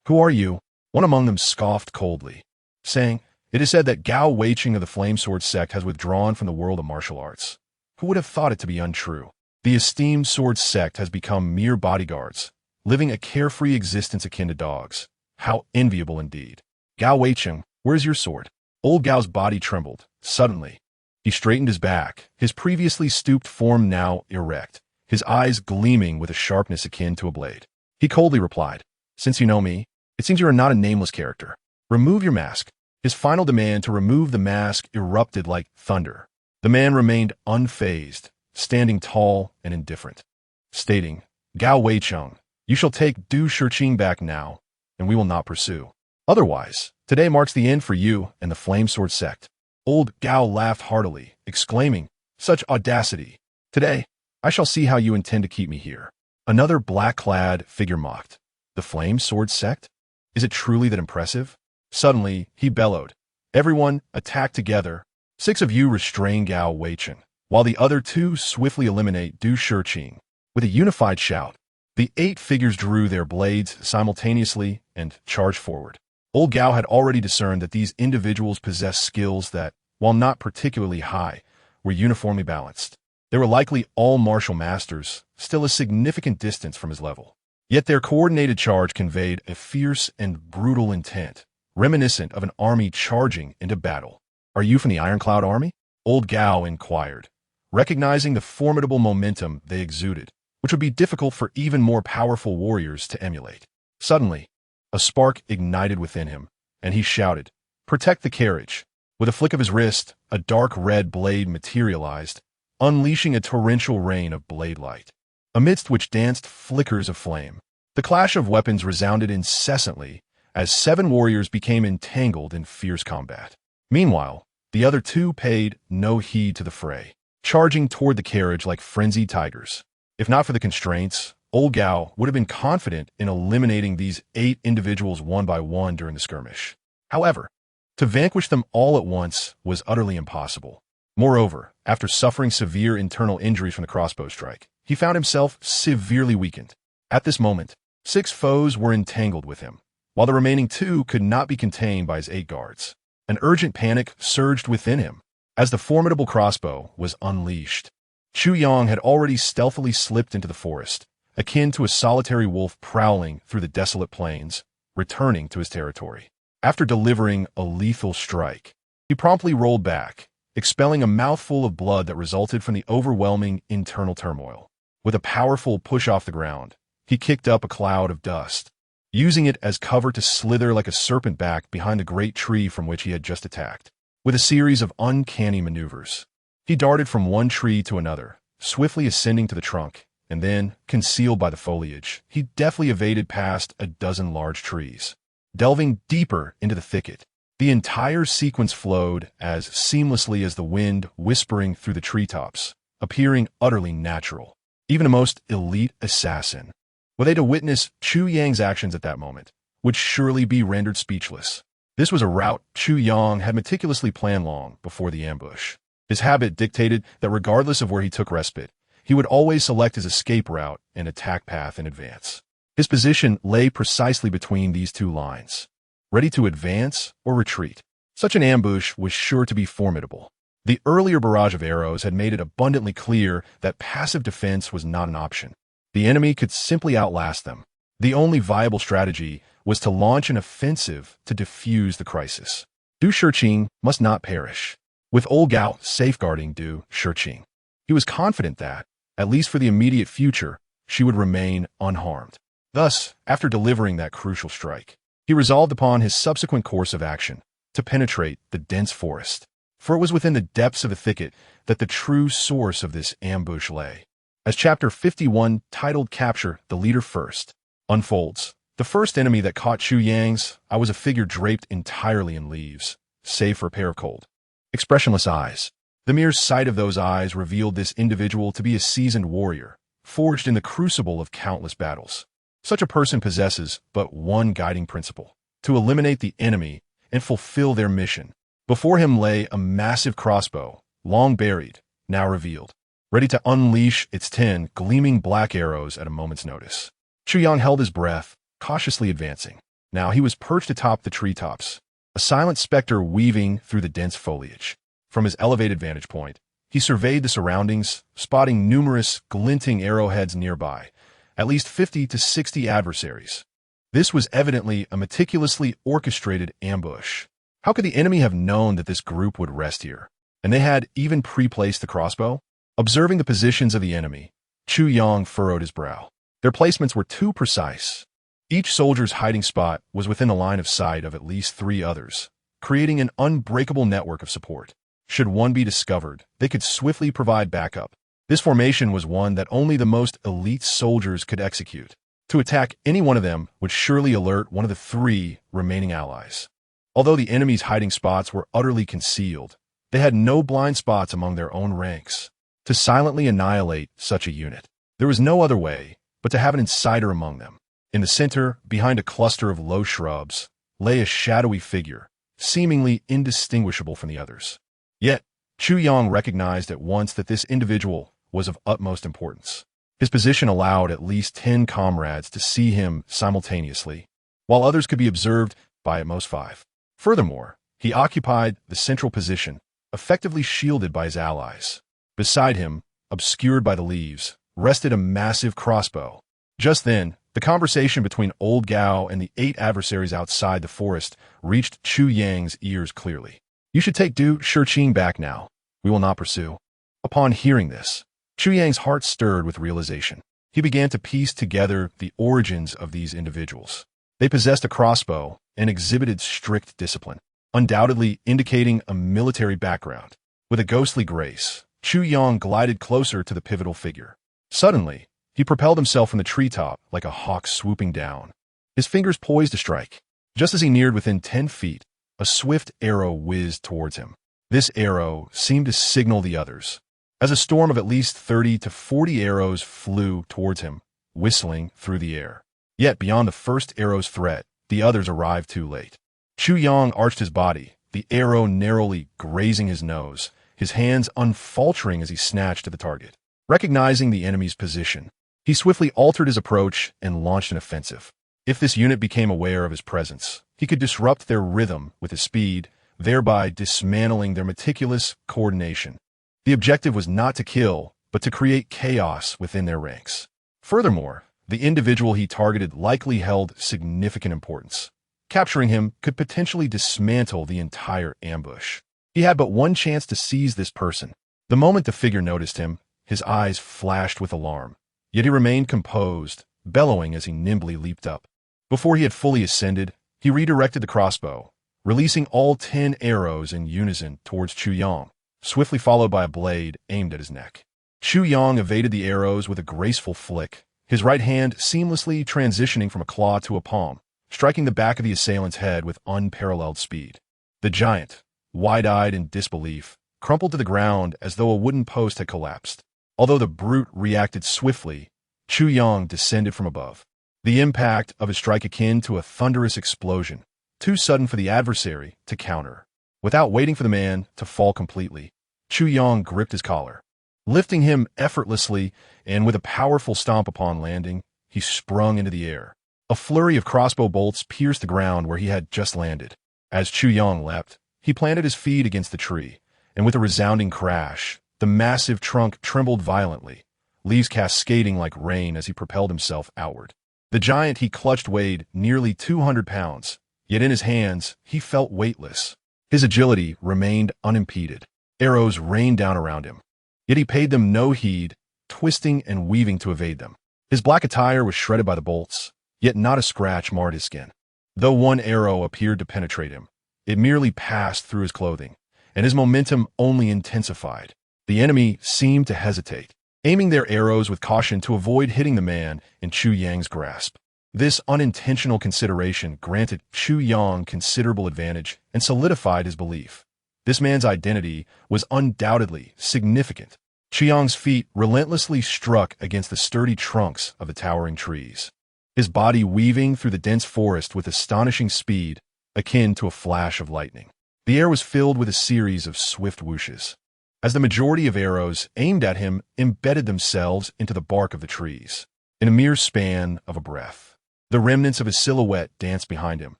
"Who are you?" One among them scoffed coldly, saying, "It is said that Gao Weiqing of the Flame Sword Sect has withdrawn from the world of martial arts. Who would have thought it to be untrue? The esteemed sword sect has become mere bodyguards, living a carefree existence akin to dogs. How enviable indeed. Gao Weiqing, where's your sword?" Old Gao's body trembled. Suddenly, he straightened his back, his previously stooped form now erect, his eyes gleaming with a sharpness akin to a blade. He coldly replied, "Since you know me, it seems you are not a nameless character. Remove your mask." His final demand to remove the mask erupted like thunder. The man remained unfazed, standing tall and indifferent, stating, "Gao Weiqing, you shall take Du Shiqing back now, and we will not pursue. Otherwise, today marks the end for you and the Flame Sword Sect." Old Gao laughed heartily, exclaiming, "Such audacity! Today, I shall see how you intend to keep me here." Another black-clad figure mocked, "The Flame Sword Sect? Is it truly that impressive?" Suddenly, he bellowed, "Everyone, attack together. 6 of you restrain Gao Weiqing, while the other 2 swiftly eliminate Du Shiqing." With a unified shout, the 8 figures drew their blades simultaneously and charged forward. Old Gao had already discerned that these individuals possessed skills that, while not particularly high, were uniformly balanced. They were likely all martial masters, still a significant distance from his level. Yet their coordinated charge conveyed a fierce and brutal intent, reminiscent of an army charging into battle. "Are you from the Ironcloud Army?" Old Gao inquired, recognizing the formidable momentum they exuded, which would be difficult for even more powerful warriors to emulate. Suddenly, a spark ignited within him, and he shouted, "Protect the carriage!" With a flick of his wrist, a dark red blade materialized, unleashing a torrential rain of blade light, amidst which danced flickers of flame. The clash of weapons resounded incessantly as 7 warriors became entangled in fierce combat. Meanwhile, the other 2 paid no heed to the fray, charging toward the carriage like frenzied tigers. If not for the constraints, Old Gao would have been confident in eliminating these 8 individuals one by one during the skirmish. However, to vanquish them all at once was utterly impossible. Moreover, after suffering severe internal injuries from the crossbow strike, he found himself severely weakened. At this moment, 6 foes were entangled with him, while the remaining 2 could not be contained by his 8 guards. An urgent panic surged within him as the formidable crossbow was unleashed. Chu Yang had already stealthily slipped into the forest, akin to a solitary wolf prowling through the desolate plains, returning to his territory. After delivering a lethal strike, he promptly rolled back, expelling a mouthful of blood that resulted from the overwhelming internal turmoil. With a powerful push off the ground, he kicked up a cloud of dust, using it as cover to slither like a serpent back behind the great tree from which he had just attacked. With a series of uncanny maneuvers, he darted from one tree to another, swiftly ascending to the trunk, and then, concealed by the foliage, he deftly evaded past a dozen large trees. Delving deeper into the thicket, the entire sequence flowed as seamlessly as the wind whispering through the treetops, appearing utterly natural. Even a most elite assassin, were they to witness Chu Yang's actions at that moment, would surely be rendered speechless. This was a route Chu Yang had meticulously planned long before the ambush. His habit dictated that regardless of where he took respite, he would always select his escape route and attack path in advance. His position lay precisely between these two lines, ready to advance or retreat. Such an ambush was sure to be formidable. The earlier barrage of arrows had made it abundantly clear that passive defense was not an option. The enemy could simply outlast them. The only viable strategy was to launch an offensive to defuse the crisis. Du Shiqing must not perish, with Old Gao safeguarding Du Shiqing. He was confident that, at least for the immediate future, she would remain unharmed. Thus, after delivering that crucial strike, he resolved upon his subsequent course of action to penetrate the dense forest, for it was within the depths of the thicket that the true source of this ambush lay. As Chapter 51, titled Capture the Leader First, unfolds, the first enemy that caught Chu Yang's eye was a figure draped entirely in leaves, save for a pair of cold, expressionless eyes. The mere sight of those eyes revealed this individual to be a seasoned warrior, forged in the crucible of countless battles. Such a person possesses but one guiding principle: to eliminate the enemy and fulfill their mission. Before him lay a massive crossbow, long buried, now revealed, ready to unleash its 10 gleaming black arrows at a moment's notice. Chu Yang held his breath, cautiously advancing. Now he was perched atop the treetops, a silent specter weaving through the dense foliage. From his elevated vantage point, he surveyed the surroundings, spotting numerous glinting arrowheads nearby, at least 50 to 60 adversaries. This was evidently a meticulously orchestrated ambush. How could the enemy have known that this group would rest here? And they had even pre-placed the crossbow? Observing the positions of the enemy, Chu Yang furrowed his brow. Their placements were too precise. Each soldier's hiding spot was within the line of sight of at least 3 others, creating an unbreakable network of support. Should one be discovered, they could swiftly provide backup. This formation was one that only the most elite soldiers could execute. To attack any one of them would surely alert one of the 3 remaining allies. Although the enemy's hiding spots were utterly concealed, they had no blind spots among their own ranks. To silently annihilate such a unit, there was no other way but to have an insider among them. In the center, behind a cluster of low shrubs, lay a shadowy figure, seemingly indistinguishable from the others. Yet, Chu Yang recognized at once that this individual was of utmost importance. His position allowed at least 10 comrades to see him simultaneously, while others could be observed by at most 5. Furthermore, he occupied the central position, effectively shielded by his allies. Beside him, obscured by the leaves, rested a massive crossbow. Just then, the conversation between Old Gao and the 8 adversaries outside the forest reached Chu Yang's ears clearly. "You should take Du Shiqing back now. We will not pursue." Upon hearing this, Chu Yang's heart stirred with realization. He began to piece together the origins of these individuals. They possessed a crossbow and exhibited strict discipline, undoubtedly indicating a military background. With a ghostly grace, Chu Yang glided closer to the pivotal figure. Suddenly, he propelled himself from the treetop like a hawk swooping down, his fingers poised to strike. Just as he neared within 10 feet, a swift arrow whizzed towards him. This arrow seemed to signal the others, as a storm of at least 30 to 40 arrows flew towards him, whistling through the air. Yet beyond the first arrow's threat, the others arrived too late. Chu Yang arched his body, the arrow narrowly grazing his nose, his hands unfaltering as he snatched at the target. Recognizing the enemy's position, he swiftly altered his approach and launched an offensive. If this unit became aware of his presence, he could disrupt their rhythm with his speed, thereby dismantling their meticulous coordination. The objective was not to kill, but to create chaos within their ranks. Furthermore, the individual he targeted likely held significant importance. Capturing him could potentially dismantle the entire ambush. He had but one chance to seize this person. The moment the figure noticed him, his eyes flashed with alarm, yet he remained composed, bellowing as he nimbly leaped up. Before he had fully ascended, he redirected the crossbow, releasing all 10 arrows in unison towards Chu Yang, swiftly followed by a blade aimed at his neck. Chu Yang evaded the arrows with a graceful flick, his right hand seamlessly transitioning from a claw to a palm, striking the back of the assailant's head with unparalleled speed. The giant, wide-eyed in disbelief, crumpled to the ground as though a wooden post had collapsed. Although the brute reacted swiftly, Chu Yang descended from above. The impact of his strike akin to a thunderous explosion, too sudden for the adversary to counter. Without waiting for the man to fall completely, Chu Yang gripped his collar. Lifting him effortlessly and with a powerful stomp upon landing, he sprung into the air. A flurry of crossbow bolts pierced the ground where he had just landed. As Chu Yang leapt, he planted his feet against the tree, and with a resounding crash, the massive trunk trembled violently, leaves cascading like rain as he propelled himself outward. The giant he clutched weighed nearly 200 pounds, yet in his hands he felt weightless. His agility remained unimpeded. Arrows rained down around him, yet he paid them no heed, twisting and weaving to evade them. His black attire was shredded by the bolts, yet not a scratch marred his skin. Though one arrow appeared to penetrate him, it merely passed through his clothing, and his momentum only intensified. The enemy seemed to hesitate, aiming their arrows with caution to avoid hitting the man in Chu Yang's grasp. This unintentional consideration granted Chu Yang considerable advantage and solidified his belief. This man's identity was undoubtedly significant. Chu Yang's feet relentlessly struck against the sturdy trunks of the towering trees, his body weaving through the dense forest with astonishing speed, akin to a flash of lightning. The air was filled with a series of swift whooshes, as the majority of arrows aimed at him embedded themselves into the bark of the trees. In a mere span of a breath, the remnants of his silhouette danced behind him,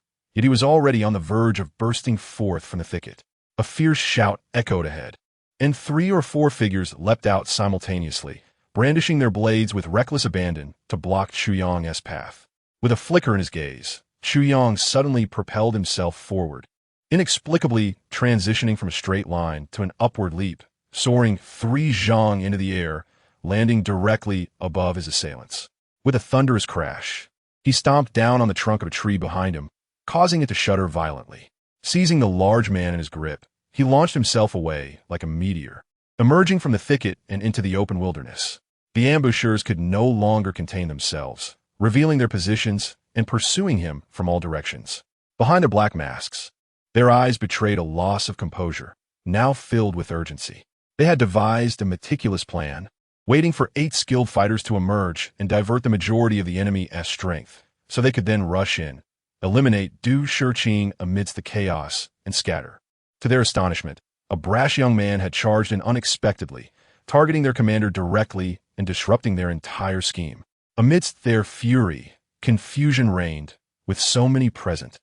yet he was already on the verge of bursting forth from the thicket. A fierce shout echoed ahead, and 3 or 4 figures leapt out simultaneously, brandishing their blades with reckless abandon to block Chu Yang's path. With a flicker in his gaze, Chu Yang suddenly propelled himself forward, inexplicably transitioning from a straight line to an upward leap, soaring 3 zhang into the air, landing directly above his assailants. With a thunderous crash, he stomped down on the trunk of a tree behind him, causing it to shudder violently. Seizing the large man in his grip, he launched himself away like a meteor, emerging from the thicket and into the open wilderness. The ambushers could no longer contain themselves, revealing their positions and pursuing him from all directions. Behind their black masks, their eyes betrayed a loss of composure, now filled with urgency. They had devised a meticulous plan, waiting for 8 skilled fighters to emerge and divert the majority of the enemy's strength, so they could then rush in, eliminate Du Shiqing amidst the chaos, and scatter. To their astonishment, a brash young man had charged in unexpectedly, targeting their commander directly and disrupting their entire scheme. Amidst their fury, confusion reigned, with so many present.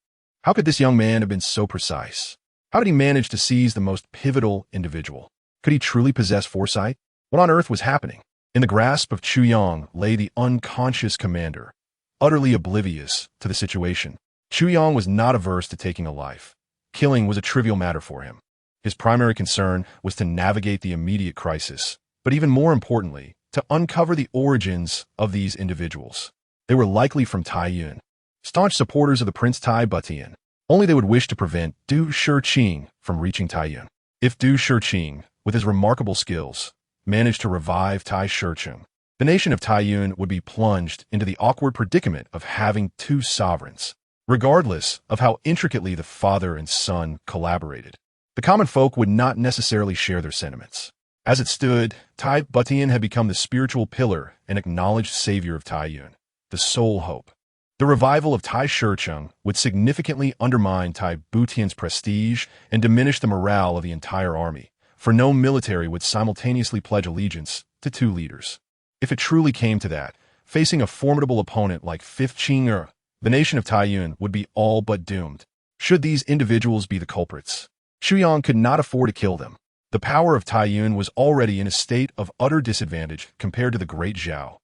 How could this young man have been so precise? How did he manage to seize the most pivotal individual? Could he truly possess foresight? What on earth was happening? In the grasp of Chu Yang lay the unconscious commander, utterly oblivious to the situation. Chu Yang was not averse to taking a life. Killing was a trivial matter for him. His primary concern was to navigate the immediate crisis, but even more importantly, to uncover the origins of these individuals. They were likely from Taiyuan, staunch supporters of the Prince Tai Butian. Only they would wish to prevent Du Shiqing from reaching Taiyuan. If Du Shiqing, with his remarkable skills, managed to revive Tai Shiqing, the nation of Taiyuan would be plunged into the awkward predicament of having 2 sovereigns, regardless of how intricately the father and son collaborated. The common folk would not necessarily share their sentiments. As it stood, Tai Butian had become the spiritual pillar and acknowledged savior of Taiyuan, the sole hope. The revival of Tai Shiqing would significantly undermine Tai Butian's prestige and diminish the morale of the entire army, for no military would simultaneously pledge allegiance to 2 leaders. If it truly came to that, facing a formidable opponent like 15 the nation of Taiyuan would be all but doomed. Should these individuals be the culprits, Chu Yang could not afford to kill them. The power of Taiyuan was already in a state of utter disadvantage compared to the great Zhao.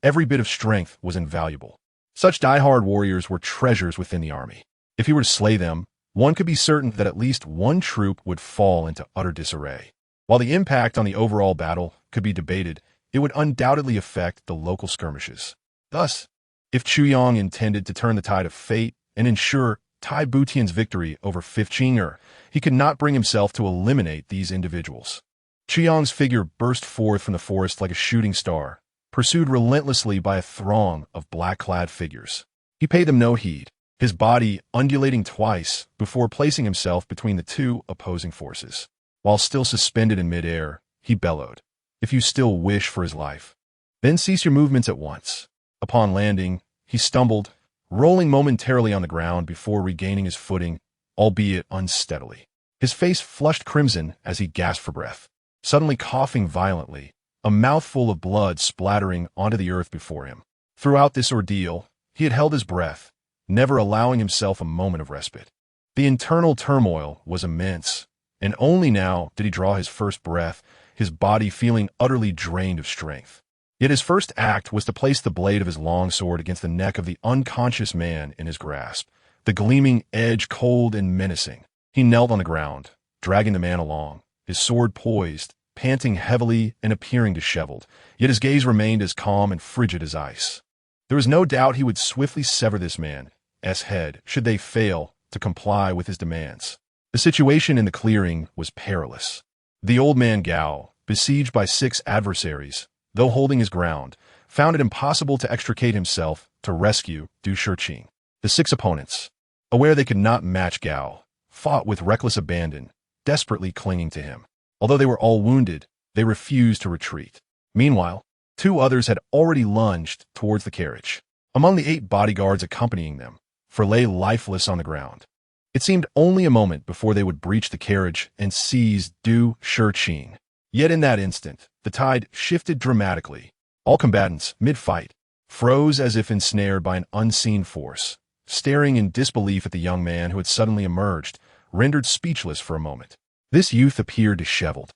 Every bit of strength was invaluable. Such die-hard warriors were treasures within the army. If he were to slay them, one could be certain that at least one troop would fall into utter disarray. While the impact on the overall battle could be debated, it would undoubtedly affect the local skirmishes. Thus, if Chu Yang intended to turn the tide of fate and ensure Tai Butian's victory over 15 he could not bring himself to eliminate these individuals. Chu Yang's figure burst forth from the forest like a shooting star, pursued relentlessly by a throng of black-clad figures. He paid them no heed, his body undulating twice before placing himself between the 2 opposing forces. While still suspended in midair, he bellowed, if you still wish for his life. Then cease your movements at once. Upon landing, he stumbled, rolling momentarily on the ground before regaining his footing, albeit unsteadily. His face flushed crimson as he gasped for breath, suddenly coughing violently, a mouthful of blood splattering onto the earth before him. Throughout this ordeal, he had held his breath, never allowing himself a moment of respite. The internal turmoil was immense, and only now did he draw his first breath, his body feeling utterly drained of strength. Yet his first act was to place the blade of his long sword against the neck of the unconscious man in his grasp, the gleaming edge cold and menacing. He knelt on the ground, dragging the man along, his sword poised, panting heavily and appearing disheveled, yet his gaze remained as calm and frigid as ice. There was no doubt he would swiftly sever this man's head should they fail to comply with his demands. The situation in the clearing was perilous. The old man Gao, besieged by 6 adversaries, though holding his ground, found it impossible to extricate himself to rescue Du Shiqing. The 6 opponents, aware they could not match Gao, fought with reckless abandon, desperately clinging to him. Although they were all wounded, they refused to retreat. Meanwhile, 2 others had already lunged towards the carriage. Among the 8 bodyguards accompanying them, lay lifeless on the ground. It seemed only a moment before they would breach the carriage and seize Du Shiqing. Yet in that instant, the tide shifted dramatically. All combatants, mid-fight, froze as if ensnared by an unseen force, staring in disbelief at the young man who had suddenly emerged, rendered speechless for a moment. This youth appeared disheveled,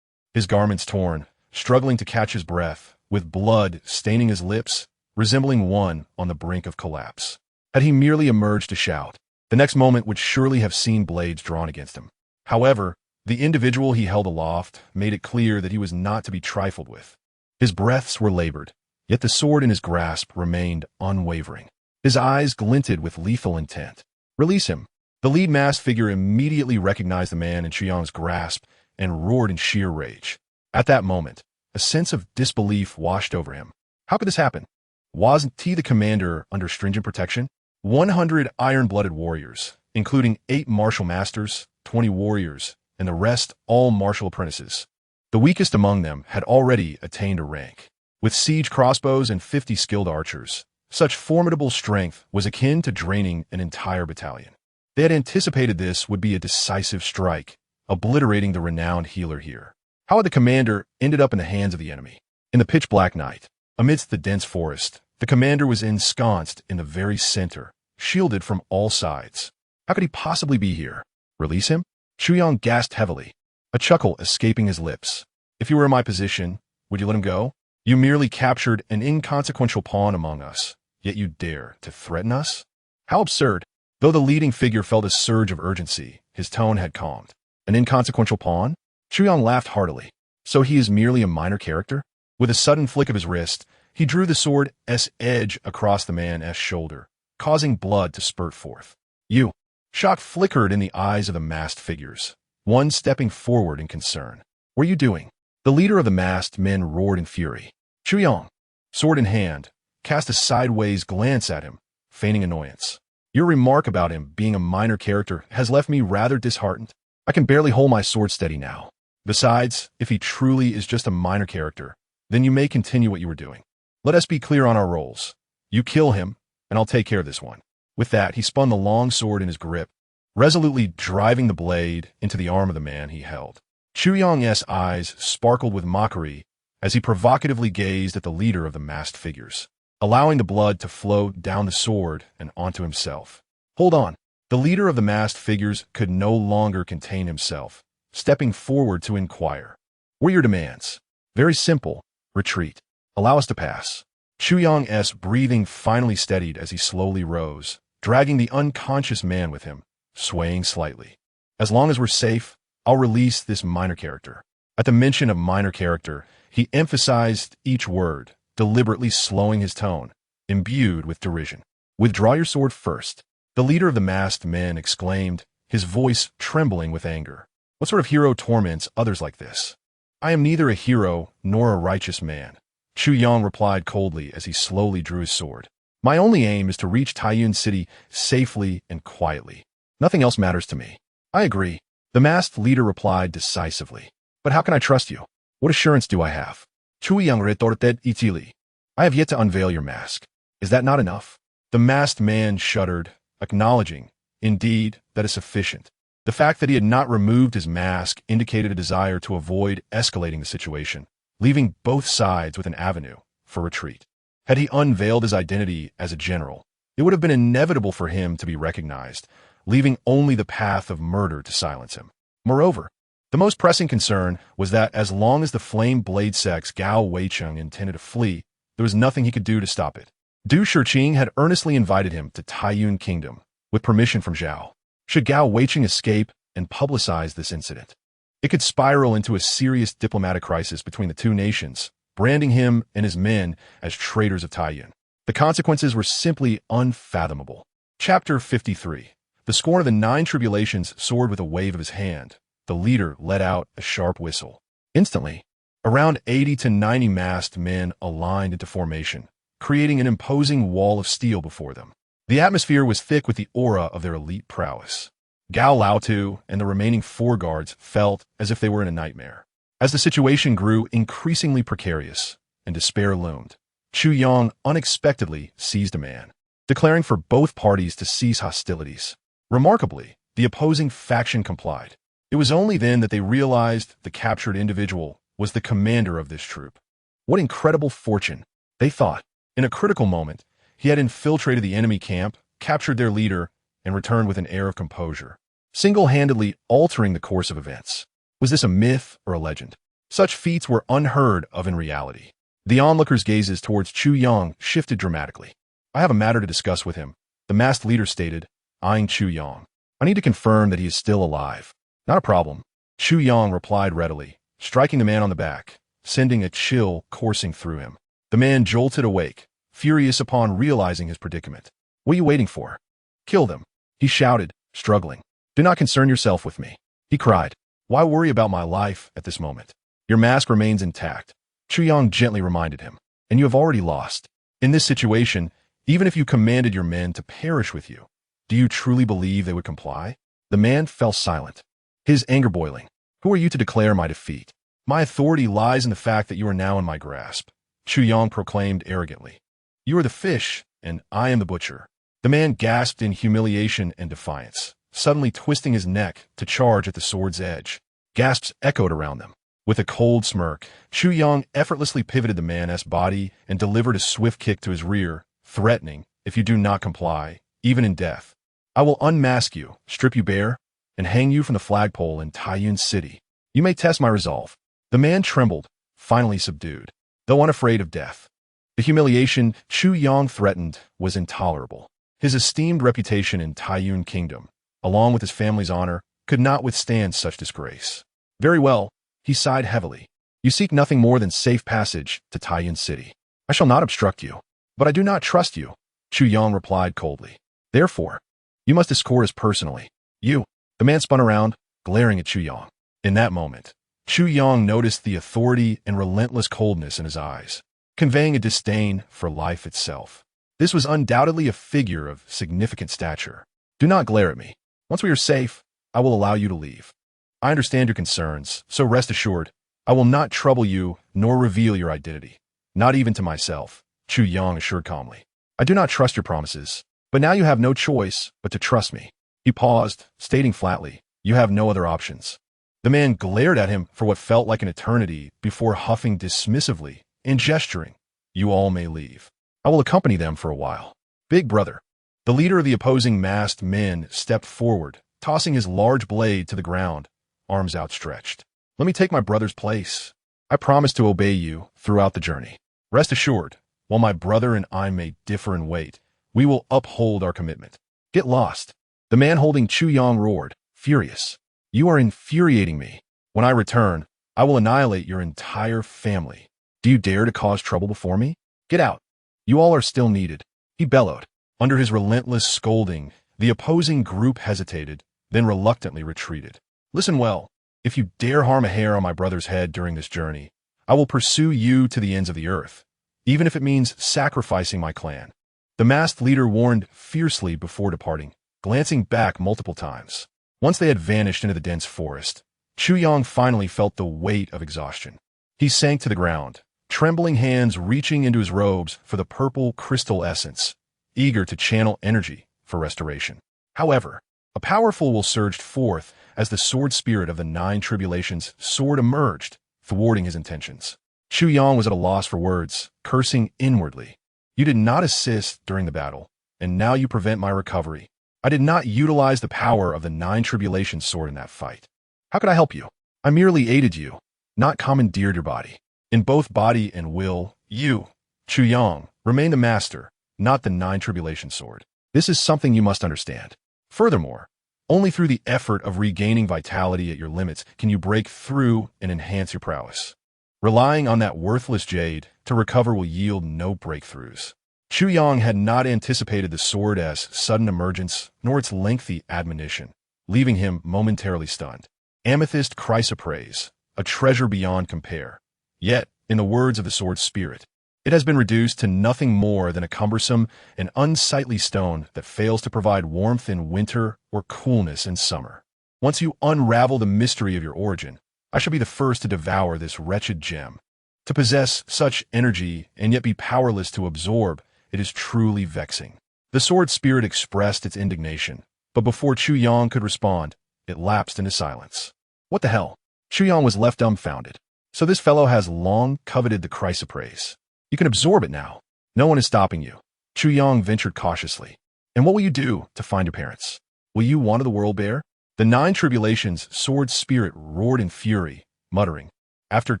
his garments torn, struggling to catch his breath, with blood staining his lips, resembling one on the brink of collapse. Had he merely emerged to shout, the next moment would surely have seen blades drawn against him. However, the individual he held aloft made it clear that he was not to be trifled with. His breaths were labored, yet the sword in his grasp remained unwavering. His eyes glinted with lethal intent. Release him. The lead masked figure immediately recognized the man in Chiang's grasp and roared in sheer rage. At that moment, a sense of disbelief washed over him. How could this happen? Wasn't he the commander under stringent protection? 100 iron-blooded warriors, including 8 martial masters, 20 warriors, and the rest all martial apprentices. The weakest among them had already attained a rank. With siege crossbows and 50 skilled archers, such formidable strength was akin to draining an entire battalion. They had anticipated this would be a decisive strike, obliterating the renowned healer here. How had the commander ended up in the hands of the enemy? In the pitch-black night, amidst the dense forest, the commander was ensconced in the very center, shielded from all sides. How could he possibly be here? Release him? Chiang gasped heavily, a chuckle escaping his lips. If you were in my position, would you let him go? You merely captured an inconsequential pawn among us, yet you dare to threaten us? How absurd! Though the leading figure felt a surge of urgency, his tone had calmed. An inconsequential pawn? Chiang laughed heartily. So he is merely a minor character? With a sudden flick of his wrist, he drew the sword's edge across the man's shoulder, causing blood to spurt forth. You! Shock flickered in the eyes of the masked figures, one stepping forward in concern. What are you doing? The leader of the masked men roared in fury. Chiang, sword in hand, cast a sideways glance at him, feigning annoyance. Your remark about him being a minor character has left me rather disheartened. I can barely hold my sword steady now. Besides, if he truly is just a minor character, then you may continue what you were doing. Let us be clear on our roles. You kill him, and I'll take care of this one. With that, he spun the long sword in his grip, resolutely driving the blade into the arm of the man he held. Chiang's eyes sparkled with mockery as he provocatively gazed at the leader of the masked figures, allowing the blood to flow down the sword and onto himself. Hold on. The leader of the masked figures could no longer contain himself, stepping forward to inquire. What are your demands? Very simple. Retreat. Allow us to pass. Chiang's breathing finally steadied as he slowly rose, dragging the unconscious man with him, swaying slightly. As long as we're safe, I'll release this minor character. At the mention of minor character, he emphasized each word, deliberately slowing his tone, imbued with derision. Withdraw your sword first. The leader of the masked men exclaimed, his voice trembling with anger. What sort of hero torments others like this? I am neither a hero nor a righteous man. Chiang replied coldly as he slowly drew his sword. My only aim is to reach Taiyuan City safely and quietly. Nothing else matters to me. I agree. The masked leader replied decisively. But how can I trust you? What assurance do I have? Chuyang retorted easily. I have yet to unveil your mask. Is that not enough? The masked man shuddered, acknowledging, indeed, that is sufficient. The fact that he had not removed his mask indicated a desire to avoid escalating the situation, leaving both sides with an avenue for retreat. Had he unveiled his identity as a general, it would have been inevitable for him to be recognized, leaving only the path of murder to silence him. Moreover, the most pressing concern was that as long as the flame blade sex Gao Weicheng intended to flee, there was nothing he could do to stop it. Du Shiqing had earnestly invited him to Taiyuan Kingdom, with permission from Zhao. Should Gao Weicheng escape and publicize this incident, it could spiral into a serious diplomatic crisis between the two nations, branding him and his men as traitors of Taiyuan. The consequences were simply unfathomable. Chapter 53. The scorn of the Nine Tribulations soared with a wave of his hand. The leader let out a sharp whistle. Instantly, around 80 to 90 masked men aligned into formation, creating an imposing wall of steel before them. The atmosphere was thick with the aura of their elite prowess. Gao Laotu and the remaining 4 guards felt as if they were in a nightmare. As the situation grew increasingly precarious and despair loomed, Chu Yang unexpectedly seized a man, declaring for both parties to cease hostilities. Remarkably, the opposing faction complied. It was only then that they realized the captured individual was the commander of this troop. What incredible fortune, they thought. In a critical moment, he had infiltrated the enemy camp, captured their leader, and returned with an air of composure, single-handedly altering the course of events. Was this a myth or a legend? Such feats were unheard of in reality. The onlookers' gazes towards Chu Yang shifted dramatically. I have a matter to discuss with him, the masked leader stated, eyeing Chu Yang. I need to confirm that he is still alive. Not a problem, Chu Yang replied readily, striking the man on the back, sending a chill coursing through him. The man jolted awake, furious upon realizing his predicament. What are you waiting for? Kill them, he shouted, struggling. Do not concern yourself with me, he cried. Why worry about my life at this moment? Your mask remains intact, Chu Yang gently reminded him, and you have already lost. In this situation, even if you commanded your men to perish with you, do you truly believe they would comply? The man fell silent, his anger boiling. Who are you to declare my defeat? My authority lies in the fact that you are now in my grasp, Chu Yang proclaimed arrogantly. You are the fish, and I am the butcher. The man gasped in humiliation and defiance, suddenly twisting his neck to charge at the sword's edge. Gasps echoed around them. With a cold smirk, Chu Yang effortlessly pivoted the man's body and delivered a swift kick to his rear, threatening, if you do not comply, even in death, I will unmask you, strip you bare, and hang you from the flagpole in Taiyuan City. You may test my resolve. The man trembled, finally subdued, though unafraid of death. The humiliation Chu Yang threatened was intolerable. His esteemed reputation in Taiyuan Kingdom, along with his family's honor, could not withstand such disgrace. Very well, he sighed heavily. You seek nothing more than safe passage to Taiyuan City. I shall not obstruct you, but I do not trust you, Chu Yang replied coldly. Therefore, you must escort us personally. You. The man spun around, glaring at Chu Yang. In that moment, Chu Yang noticed the authority and relentless coldness in his eyes, conveying a disdain for life itself. This was undoubtedly a figure of significant stature. Do not glare at me. Once we are safe, I will allow you to leave. I understand your concerns, so rest assured, I will not trouble you nor reveal your identity. Not even to myself, Chu Yang assured calmly. I do not trust your promises, but now you have no choice but to trust me. He paused, stating flatly, you have no other options. The man glared at him for what felt like an eternity before huffing dismissively and gesturing, you all may leave. I will accompany them for a while. Big brother. The leader of the opposing masked men stepped forward, tossing his large blade to the ground, arms outstretched. Let me take my brother's place. I promise to obey you throughout the journey. Rest assured, while my brother and I may differ in weight, we will uphold our commitment. Get lost. The man holding Chu Yang roared, furious. You are infuriating me. When I return, I will annihilate your entire family. Do you dare to cause trouble before me? Get out. You all are still needed, he bellowed. Under his relentless scolding, the opposing group hesitated, then reluctantly retreated. Listen well. If you dare harm a hair on my brother's head during this journey, I will pursue you to the ends of the earth, even if it means sacrificing my clan. The masked leader warned fiercely before departing, glancing back multiple times. Once they had vanished into the dense forest, Chu Yang finally felt the weight of exhaustion. He sank to the ground, trembling hands reaching into his robes for the purple crystal essence, eager to channel energy for restoration. However, a powerful will surged forth as the sword spirit of the Nine Tribulations sword emerged, thwarting his intentions. Chu Yang was at a loss for words, cursing inwardly. You did not assist during the battle, and now you prevent my recovery. I did not utilize the power of the Nine Tribulations sword in that fight. How could I help you? I merely aided you, not commandeered your body. In both body and will, you, Chu Yang, remain the master, not the Nine Tribulation sword. This is something you must understand. Furthermore, only through the effort of regaining vitality at your limits can you break through and enhance your prowess. Relying on that worthless jade to recover will yield no breakthroughs. Chu Yang had not anticipated the sword as sudden emergence, nor its lengthy admonition, leaving him momentarily stunned. Amethyst chrysoprase, a treasure beyond compare. Yet, in the words of the sword's spirit, it has been reduced to nothing more than a cumbersome and unsightly stone that fails to provide warmth in winter or coolness in summer. Once you unravel the mystery of your origin, I shall be the first to devour this wretched gem. To possess such energy and yet be powerless to absorb, it is truly vexing. The sword spirit expressed its indignation, but before Chu Yang could respond, it lapsed into silence. What the hell? Chu Yang was left dumbfounded. So this fellow has long coveted the chrysoprase. You can absorb it now. No one is stopping you. Chu Yang ventured cautiously. And what will you do to find your parents? Will you wander the world bare? The Nine Tribulations sword spirit roared in fury, muttering, after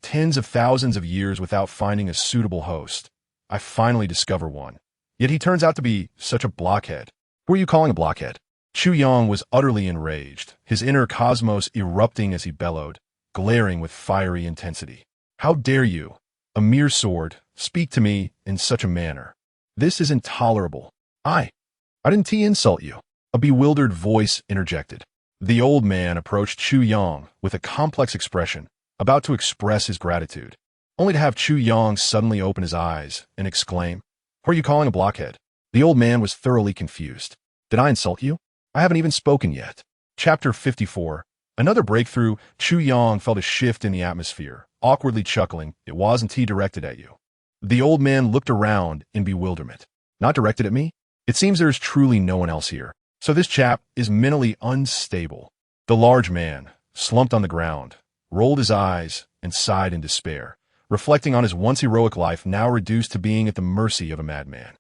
tens of thousands of years without finding a suitable host, I finally discover one. Yet he turns out to be such a blockhead. Who are you calling a blockhead? Chu Yang was utterly enraged, his inner cosmos erupting as he bellowed, glaring with fiery intensity. How dare you, a mere sword, speak to me in such a manner? This is intolerable. I didn't insult you. A bewildered voice interjected. The old man approached Chu Yang with a complex expression, about to express his gratitude, only to have Chu Yang suddenly open his eyes and exclaim, Who are you calling a blockhead? The old man was thoroughly confused. Did I insult you? I haven't even spoken yet. Chapter 54. Another breakthrough. Chu Yang felt a shift in the atmosphere, awkwardly chuckling. It wasn't he directed at you. The old man looked around in bewilderment. Not directed at me? It seems there is truly no one else here. So this chap is mentally unstable. The large man, slumped on the ground, rolled his eyes and sighed in despair, reflecting on his once heroic life now reduced to being at the mercy of a madman.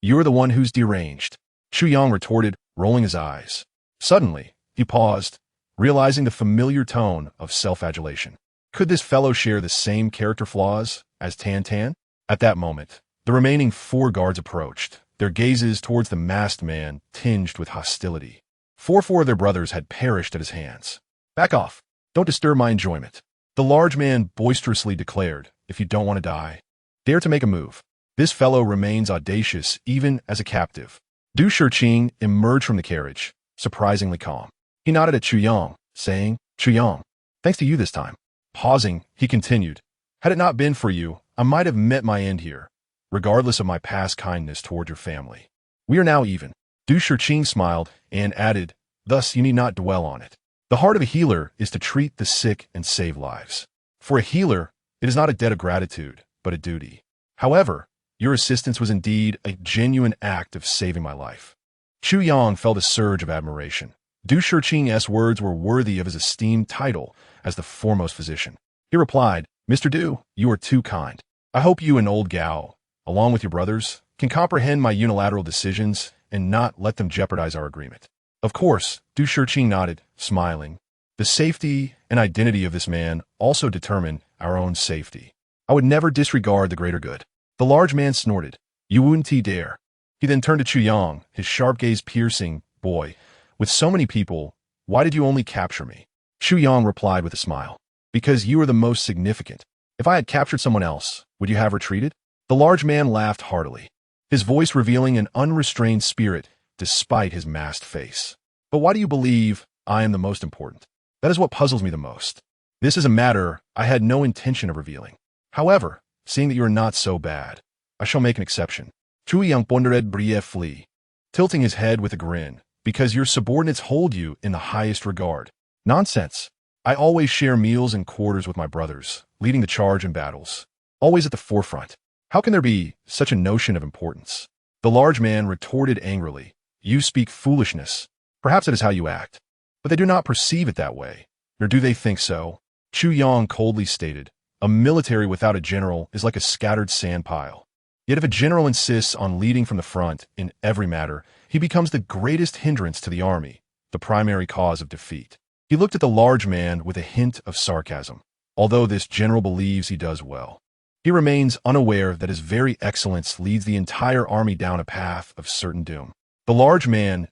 You're the one who's deranged, Chu Yang retorted, rolling his eyes. Suddenly, he paused, realizing the familiar tone of self-adulation. Could this fellow share the same character flaws as Tan Tan? At that moment, the remaining 4 guards approached, their gazes towards the masked man tinged with hostility. 4 of their brothers had perished at his hands. Back off. Don't disturb my enjoyment. The large man boisterously declared, if you don't want to die, dare to make a move. This fellow remains audacious even as a captive. Du Shiqing emerged from the carriage, surprisingly calm. He nodded at Chu Yang, saying, Chu Yang, thanks to you this time. Pausing, he continued, had it not been for you, I might have met my end here, regardless of my past kindness toward your family. We are now even. Du Shiqing smiled and added, thus you need not dwell on it. The heart of a healer is to treat the sick and save lives. For a healer, it is not a debt of gratitude, but a duty. However, your assistance was indeed a genuine act of saving my life. Chu Yang felt a surge of admiration. Du Shiqing's words were worthy of his esteemed title as the foremost physician. He replied, Mr. Du, you are too kind. I hope you and old Gao, along with your brothers, can comprehend my unilateral decisions and not let them jeopardize our agreement. Of course, Du Shiqing nodded, smiling. The safety and identity of this man also determine our own safety. I would never disregard the greater good. The large man snorted. You wouldn't dare. He then turned to Chu Yang, his sharp gaze piercing. Boy, with so many people, why did you only capture me? Chu Yang replied with a smile. Because you are the most significant. If I had captured someone else, would you have retreated? The large man laughed heartily, his voice revealing an unrestrained spirit despite his masked face. But why do you believe I am the most important? That is what puzzles me the most. This is a matter I had no intention of revealing. However, seeing that you are not so bad, I shall make an exception. Chu Yang pondered briefly, tilting his head with a grin, because your subordinates hold you in the highest regard. Nonsense. I always share meals and quarters with my brothers, leading the charge in battles. always at the forefront. How can there be such a notion of importance? The large man retorted angrily, "You speak foolishness. Perhaps it is how you act. But they do not perceive it that way, nor do they think so." Chu Yang coldly stated, "A military without a general is like a scattered sand pile. Yet if a general insists on leading from the front in every matter, he becomes the greatest hindrance to the army, the primary cause of defeat." He looked at the large man with a hint of sarcasm. Although this general believes he does well, he remains unaware that his very excellence leads the entire army down a path of certain doom. The large man's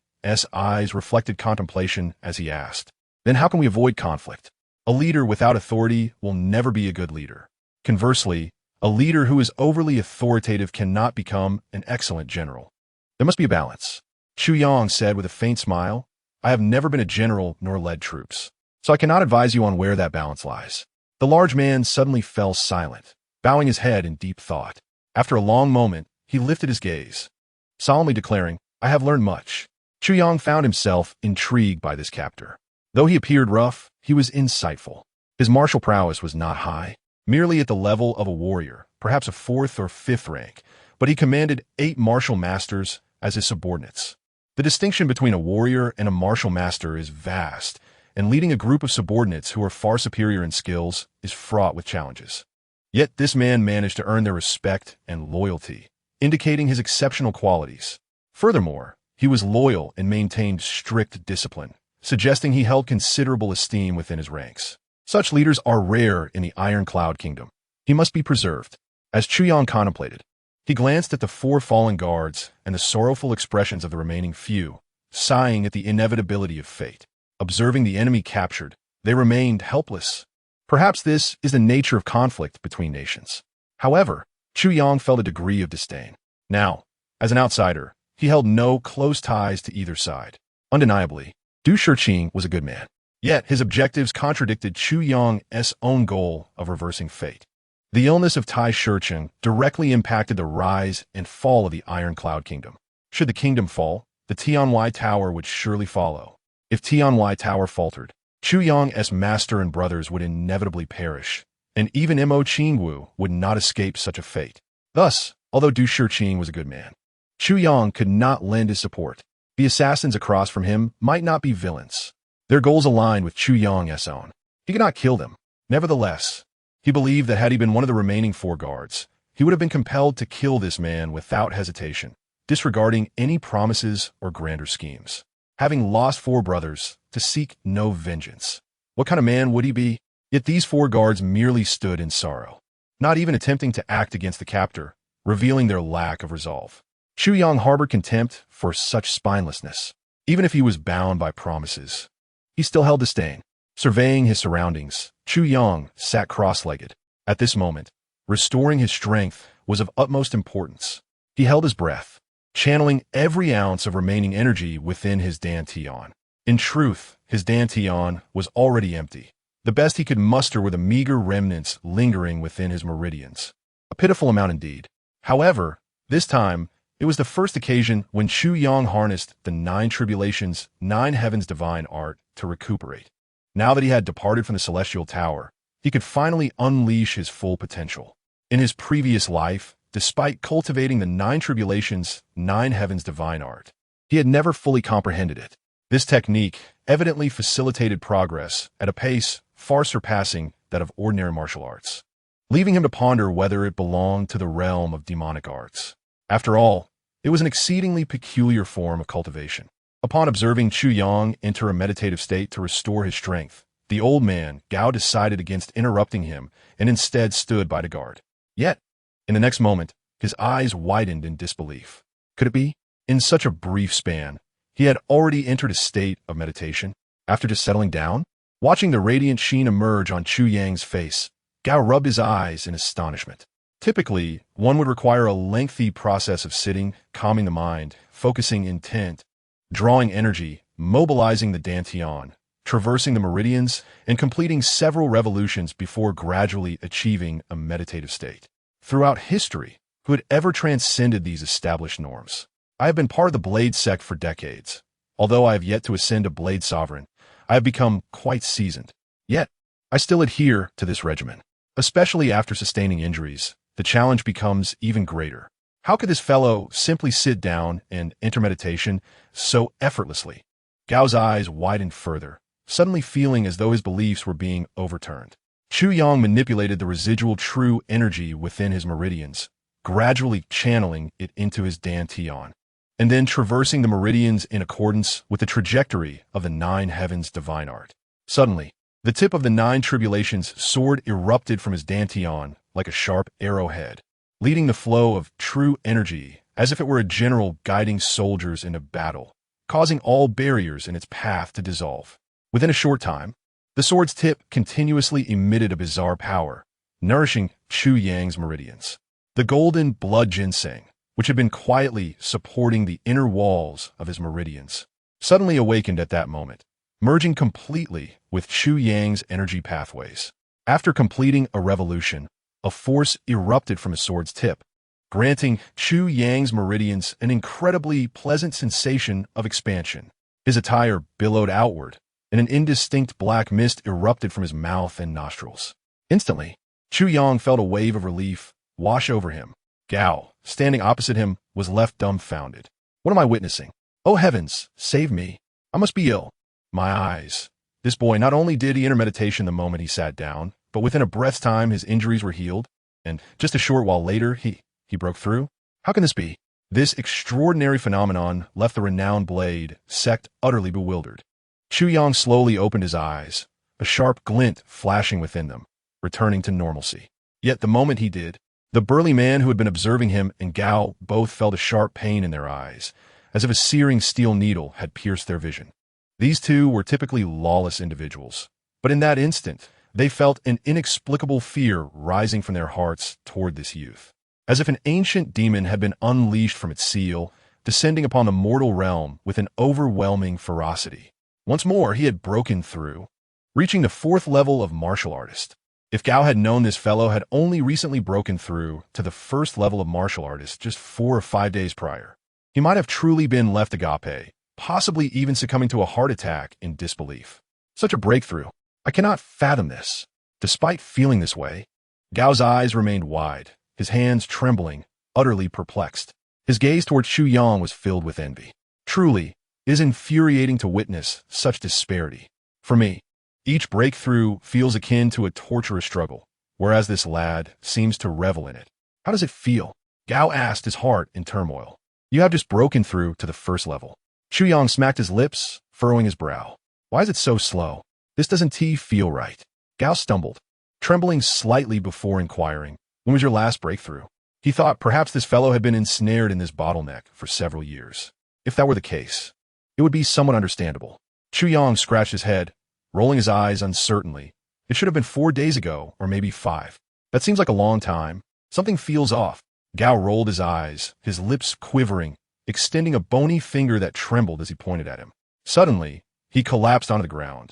eyes reflected contemplation as he asked, "Then how can we avoid conflict? A leader without authority will never be a good leader. Conversely, a leader who is overly authoritative cannot become an excellent general. There must be a balance." Chu Yang said with a faint smile, "I have never been a general nor led troops, so I cannot advise you on where that balance lies." The large man suddenly fell silent, bowing his head in deep thought. After a long moment, he lifted his gaze, solemnly declaring, "I have learned much." Chu Yang found himself intrigued by this captor. Though he appeared rough, he was insightful. His martial prowess was not high, merely at the level of a warrior, perhaps a 4th or 5th rank, but he commanded 8 martial masters as his subordinates. The distinction between a warrior and a martial master is vast, and leading a group of subordinates who are far superior in skills is fraught with challenges. Yet this man managed to earn their respect and loyalty, indicating his exceptional qualities. Furthermore, he was loyal and maintained strict discipline, suggesting he held considerable esteem within his ranks. Such leaders are rare in the Iron Cloud Kingdom. He must be preserved. As Chu Yang contemplated, he glanced at the 4 fallen guards and the sorrowful expressions of the remaining few, sighing at the inevitability of fate. Observing the enemy captured, they remained helpless. Perhaps this is the nature of conflict between nations. However, Chu Yang felt a degree of disdain. Now, as an outsider, he held no close ties to either side. Undeniably, Du Shiqing was a good man. Yet his objectives contradicted Chu Yang's own goal of reversing fate. The illness of Tai Shiqing directly impacted the rise and fall of the Iron Cloud Kingdom. Should the kingdom fall, the Tianwai Tower would surely follow. If Tianwai Tower faltered, Chu Yang's master and brothers would inevitably perish, and even Mo Qingwu would not escape such a fate. Thus, although Du Shiqing was a good man, Chu Yang could not lend his support. The assassins across from him might not be villains. Their goals aligned with Chu Yang's own. He could not kill them. Nevertheless, he believed that had he been one of the remaining 4 guards, he would have been compelled to kill this man without hesitation, disregarding any promises or grander schemes. Having lost 4 brothers, to seek no vengeance. What kind of man would he be? Yet these 4 guards merely stood in sorrow, not even attempting to act against the captor, revealing their lack of resolve. Chu Yang harbored contempt for such spinelessness. Even if he was bound by promises, he still held disdain. Surveying his surroundings, Chu Yang sat cross-legged. At this moment, restoring his strength was of utmost importance. He held his breath, channeling every ounce of remaining energy within his dantian. In truth, his dantian was already empty. The best he could muster were the meager remnants lingering within his meridians. A pitiful amount indeed. However, this time, it was the first occasion when Chu Yang harnessed the 9 tribulations, 9 heavens divine art to recuperate. Now that he had departed from the Celestial Tower, he could finally unleash his full potential. In his previous life, despite cultivating the 9 tribulations, 9 heavens divine art, he had never fully comprehended it. This technique evidently facilitated progress at a pace far surpassing that of ordinary martial arts, leaving him to ponder whether it belonged to the realm of demonic arts. After all, it was an exceedingly peculiar form of cultivation. Upon observing Chu Yang enter a meditative state to restore his strength, the old man, Gao, decided against interrupting him and instead stood by to guard. Yet, in the next moment, his eyes widened in disbelief. Could it be? In such a brief span, he had already entered a state of meditation. After just settling down, watching the radiant sheen emerge on Chu Yang's face, Gao rubbed his eyes in astonishment. Typically, one would require a lengthy process of sitting, calming the mind, focusing intent, drawing energy, mobilizing the dantian, traversing the meridians, and completing several revolutions before gradually achieving a meditative state. Throughout history, who had ever transcended these established norms? I have been part of the Blade sect for decades. Although I have yet to ascend to Blade Sovereign, I have become quite seasoned. Yet, I still adhere to this regimen. Especially after sustaining injuries, the challenge becomes even greater. How could this fellow simply sit down and enter meditation so effortlessly? Gao's eyes widened further, suddenly feeling as though his beliefs were being overturned. Chu Yang manipulated the residual true energy within his meridians, gradually channeling it into his dantian, and then traversing the meridians in accordance with the trajectory of the nine heavens' divine art. Suddenly, the tip of the nine tribulations' sword erupted from his dantian like a sharp arrowhead, leading the flow of true energy as if it were a general guiding soldiers into battle, causing all barriers in its path to dissolve. Within a short time, the sword's tip continuously emitted a bizarre power, nourishing Chu Yang's meridians. The golden blood ginseng, which had been quietly supporting the inner walls of his meridians, suddenly awakened at that moment, merging completely with Chu Yang's energy pathways. After completing a revolution, a force erupted from his sword's tip, granting Chu Yang's meridians an incredibly pleasant sensation of expansion. His attire billowed outward, and an indistinct black mist erupted from his mouth and nostrils. Instantly, Chu Yang felt a wave of relief wash over him. Gao, standing opposite him, was left dumbfounded. What am I witnessing? Oh heavens, save me. I must be ill. My eyes. This boy, not only did he enter meditation the moment he sat down, but within a breath's time his injuries were healed, and just a short while later he broke through? How can this be? This extraordinary phenomenon left the renowned blade sect utterly bewildered. Chu Yang slowly opened his eyes, a sharp glint flashing within them, returning to normalcy. Yet the moment he did, the burly man who had been observing him and Gao both felt a sharp pain in their eyes, as if a searing steel needle had pierced their vision. These two were typically lawless individuals, but in that instant, they felt an inexplicable fear rising from their hearts toward this youth, as if an ancient demon had been unleashed from its seal, descending upon the mortal realm with an overwhelming ferocity. Once more, he had broken through, reaching the 4th level of martial artist. If Gao had known this fellow had only recently broken through to the 1st level of martial artist just 4 or 5 days prior, he might have truly been left agape, possibly even succumbing to a heart attack in disbelief. Such a breakthrough. I cannot fathom this. Despite feeling this way, Gao's eyes remained wide, his hands trembling, utterly perplexed. His gaze toward Chu Yang was filled with envy. Truly, it is infuriating to witness such disparity. For me, each breakthrough feels akin to a torturous struggle, whereas this lad seems to revel in it. How does it feel? Gao asked, his heart in turmoil. You have just broken through to the 1st level. Chu Yang smacked his lips, furrowing his brow. Why is it so slow? This doesn't feel right. Gao stumbled, trembling slightly before inquiring, when was your last breakthrough? He thought perhaps this fellow had been ensnared in this bottleneck for several years. If that were the case, it would be somewhat understandable. Chu Yang scratched his head, rolling his eyes uncertainly. It should have been 4 days ago, or maybe 5. That seems like a long time. Something feels off. Gao rolled his eyes, his lips quivering, extending a bony finger that trembled as he pointed at him. Suddenly, he collapsed onto the ground.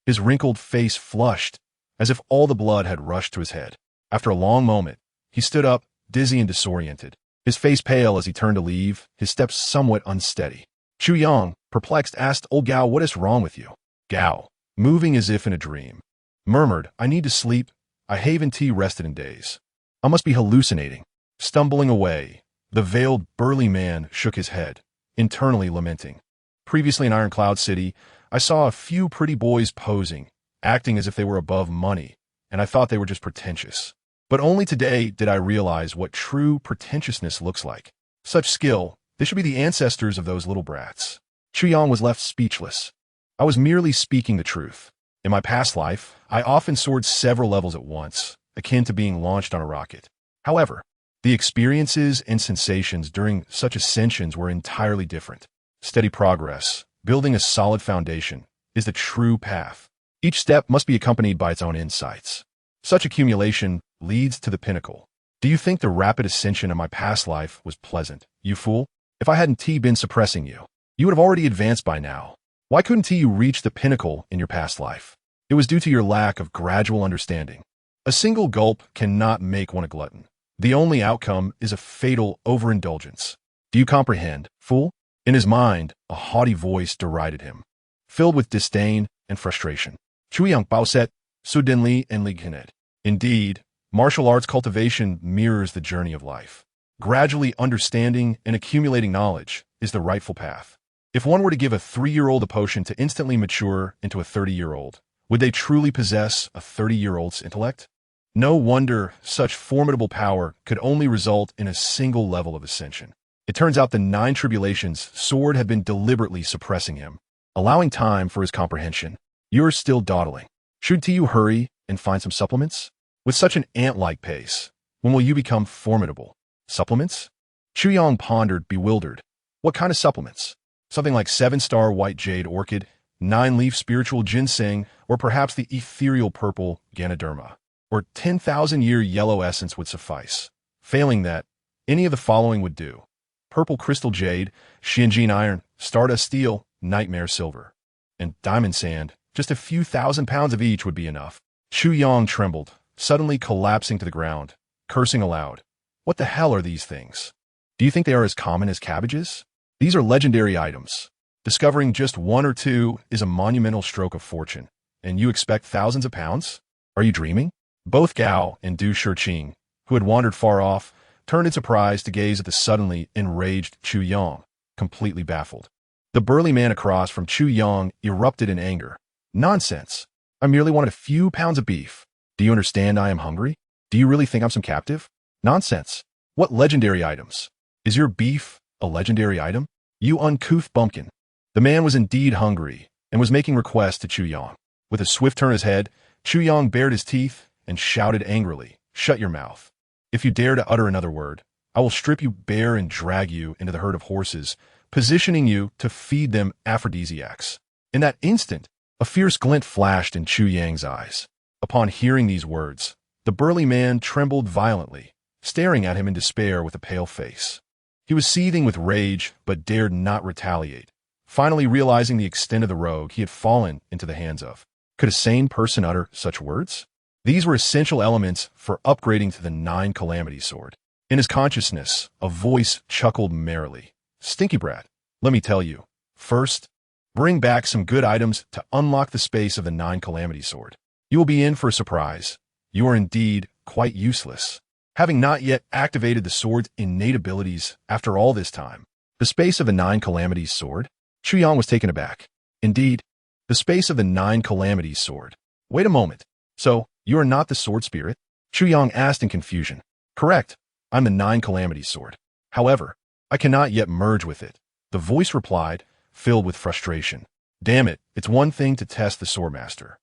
His wrinkled face flushed, as if all the blood had rushed to his head. After a long moment, he stood up, dizzy and disoriented, his face pale as he turned to leave, his steps somewhat unsteady. Chu Yang, perplexed, asked old Gao, what is wrong with you? Gao, moving as if in a dream, murmured, I need to sleep. I haven't rested in days. I must be hallucinating. Stumbling away, the veiled burly man shook his head, internally lamenting. Previously in Iron Cloud City, I saw a few pretty boys posing, acting as if they were above money, and I thought they were just pretentious. But only today did I realize what true pretentiousness looks like. Such skill, they should be the ancestors of those little brats. Chu Yang was left speechless. I was merely speaking the truth. In my past life, I often soared several levels at once, akin to being launched on a rocket. However, the experiences and sensations during such ascensions were entirely different. Steady progress, building a solid foundation, is the true path. Each step must be accompanied by its own insights. Such accumulation leads to the pinnacle. Do you think the rapid ascension of my past life was pleasant, you fool? If I hadn't been suppressing you, you would have already advanced by now. Why couldn't you reach the pinnacle in your past life? It was due to your lack of gradual understanding. A single gulp cannot make one a glutton. The only outcome is a fatal overindulgence. Do you comprehend, fool? In his mind, a haughty voice derided him, filled with disdain and frustration. Chu Yang Bao said, Su Denli and Li Kinet. Indeed, Martial arts cultivation mirrors the journey of life. Gradually understanding and accumulating knowledge is the rightful path. If one were to give a 3-year-old a potion to instantly mature into a 30-year-old, would they truly possess a 30-year-old's intellect? No wonder such formidable power could only result in a single level of ascension. It turns out the 9 tribulations sword had been deliberately suppressing him, allowing time for his comprehension. You're still dawdling. Should you hurry and find some supplements? With such an ant-like pace, when will you become formidable? Supplements? Chu Yang pondered, bewildered. What kind of supplements? Something like 7-star white jade orchid, 9-leaf spiritual ginseng, or perhaps the ethereal purple Ganoderma, or 10,000-year yellow essence would suffice. Failing that, any of the following would do. Purple crystal jade, Xianjin iron, stardust steel, nightmare silver, and diamond sand. Just a few thousand pounds of each would be enough. Chu Yang trembled, suddenly collapsing to the ground, cursing aloud. What the hell are these things? Do you think they are as common as cabbages? These are legendary items. Discovering just 1 or 2 is a monumental stroke of fortune, and you expect thousands of pounds? Are you dreaming? Both Gao and Du Shiqing, who had wandered far off, turned in surprise to gaze at the suddenly enraged Chu Yang, completely baffled. The burly man across from Chu Yang erupted in anger. Nonsense. I merely wanted a few pounds of beef. Do you understand I am hungry? Do you really think I'm some captive? Nonsense. What legendary items? Is your beef a legendary item? You uncouth bumpkin. The man was indeed hungry and was making requests to Chu Yang. With a swift turn of his head, Chu Yang bared his teeth and shouted angrily, "Shut your mouth. If you dare to utter another word, I will strip you bare and drag you into the herd of horses, positioning you to feed them aphrodisiacs." In that instant, a fierce glint flashed in Chu Yang's eyes. Upon hearing these words, the burly man trembled violently, staring at him in despair with a pale face. He was seething with rage, but dared not retaliate, finally realizing the extent of the rogue he had fallen into the hands of. Could a sane person utter such words? These were essential elements for upgrading to the 9 Calamity Sword. In his consciousness, a voice chuckled merrily. "Stinky brat, let me tell you. First, bring back some good items to unlock the space of the 9 Calamity Sword. You will be in for a surprise. You are indeed quite useless, having not yet activated the sword's innate abilities after all this time." The space of the 9 Calamities Sword? Chu Yang was taken aback. Indeed, the space of the 9 Calamities Sword. Wait a moment. So, you are not the sword spirit? Chu Yang asked in confusion. Correct. I'm the 9 Calamities Sword. However, I cannot yet merge with it. The voice replied, filled with frustration. Damn it, it's one thing to test the swordmaster.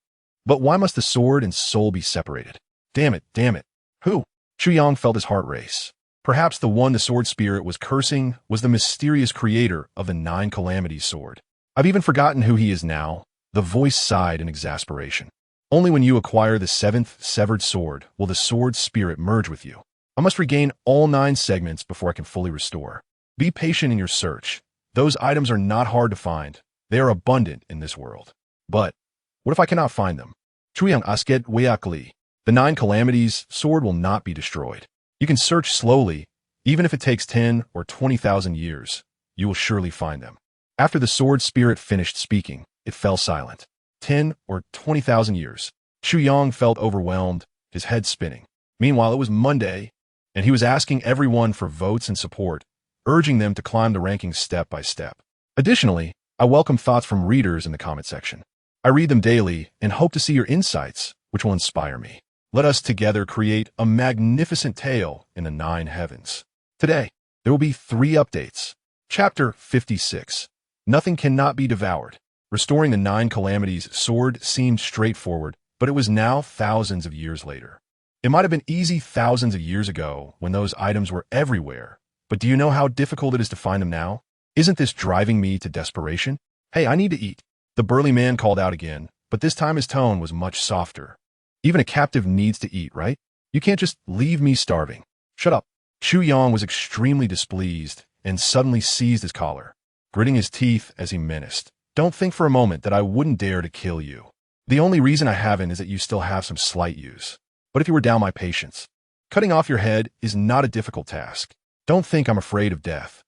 But why must the sword and soul be separated? Damn it, damn it. Who? Chu Yang felt his heart race. Perhaps the one the sword spirit was cursing was the mysterious creator of the 9 Calamities Sword. I've even forgotten who he is now. The voice sighed in exasperation. Only when you acquire the 7th severed sword will the sword spirit merge with you. I must regain all 9 segments before I can fully restore. Be patient in your search. Those items are not hard to find. They are abundant in this world. But what if I cannot find them? Chuyang asket weakli. The 9 Calamities Sword will not be destroyed. You can search slowly, even if it takes 10 or 20,000 years. You will surely find them. After the sword spirit finished speaking, it fell silent. 10 or 20,000 years. Chu Yang felt overwhelmed, his head spinning. Meanwhile, it was Monday, and he was asking everyone for votes and support, urging them to climb the rankings step by step. Additionally, I welcome thoughts from readers in the comment section. I read them daily and hope to see your insights, which will inspire me. Let us together create a magnificent tale in the 9 heavens. Today, there will be 3 updates. Chapter 56. Nothing cannot be devoured. Restoring the 9 Calamities Sword seemed straightforward, but it was now thousands of years later. It might have been easy thousands of years ago when those items were everywhere, but do you know how difficult it is to find them now? Isn't this driving me to desperation? Hey, I need to eat. The burly man called out again, but this time his tone was much softer. Even a captive needs to eat, right? You can't just leave me starving. Shut up. Chu Yang was extremely displeased and suddenly seized his collar, gritting his teeth as he menaced. Don't think for a moment that I wouldn't dare to kill you. The only reason I haven't is that you still have some slight use. But if you were down my patience, cutting off your head is not a difficult task. Don't think I'm afraid of death.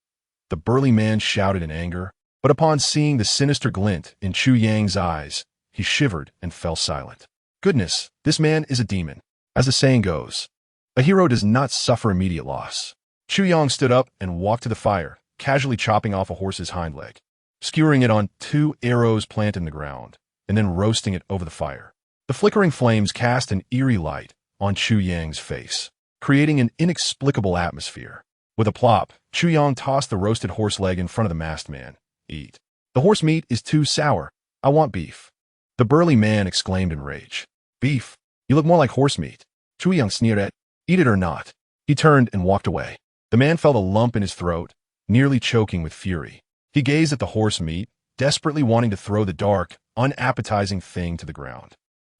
The burly man shouted in anger, but upon seeing the sinister glint in Chu Yang's eyes, he shivered and fell silent. Goodness, this man is a demon. As the saying goes, a hero does not suffer immediate loss. Chu Yang stood up and walked to the fire, casually chopping off a horse's hind leg, skewering it on 2 arrows planted in the ground, and then roasting it over the fire. The flickering flames cast an eerie light on Chu Yang's face, creating an inexplicable atmosphere. With a plop, Chu Yang tossed the roasted horse leg in front of the masked man. Eat. The horse meat is too sour. I want beef. The burly man exclaimed in rage. Beef? You look more like horse meat. Chu Yang sneered at, eat it or not. He turned and walked away. The man felt a lump in his throat, nearly choking with fury. He gazed at the horse meat, desperately wanting to throw the dark, unappetizing thing to the ground.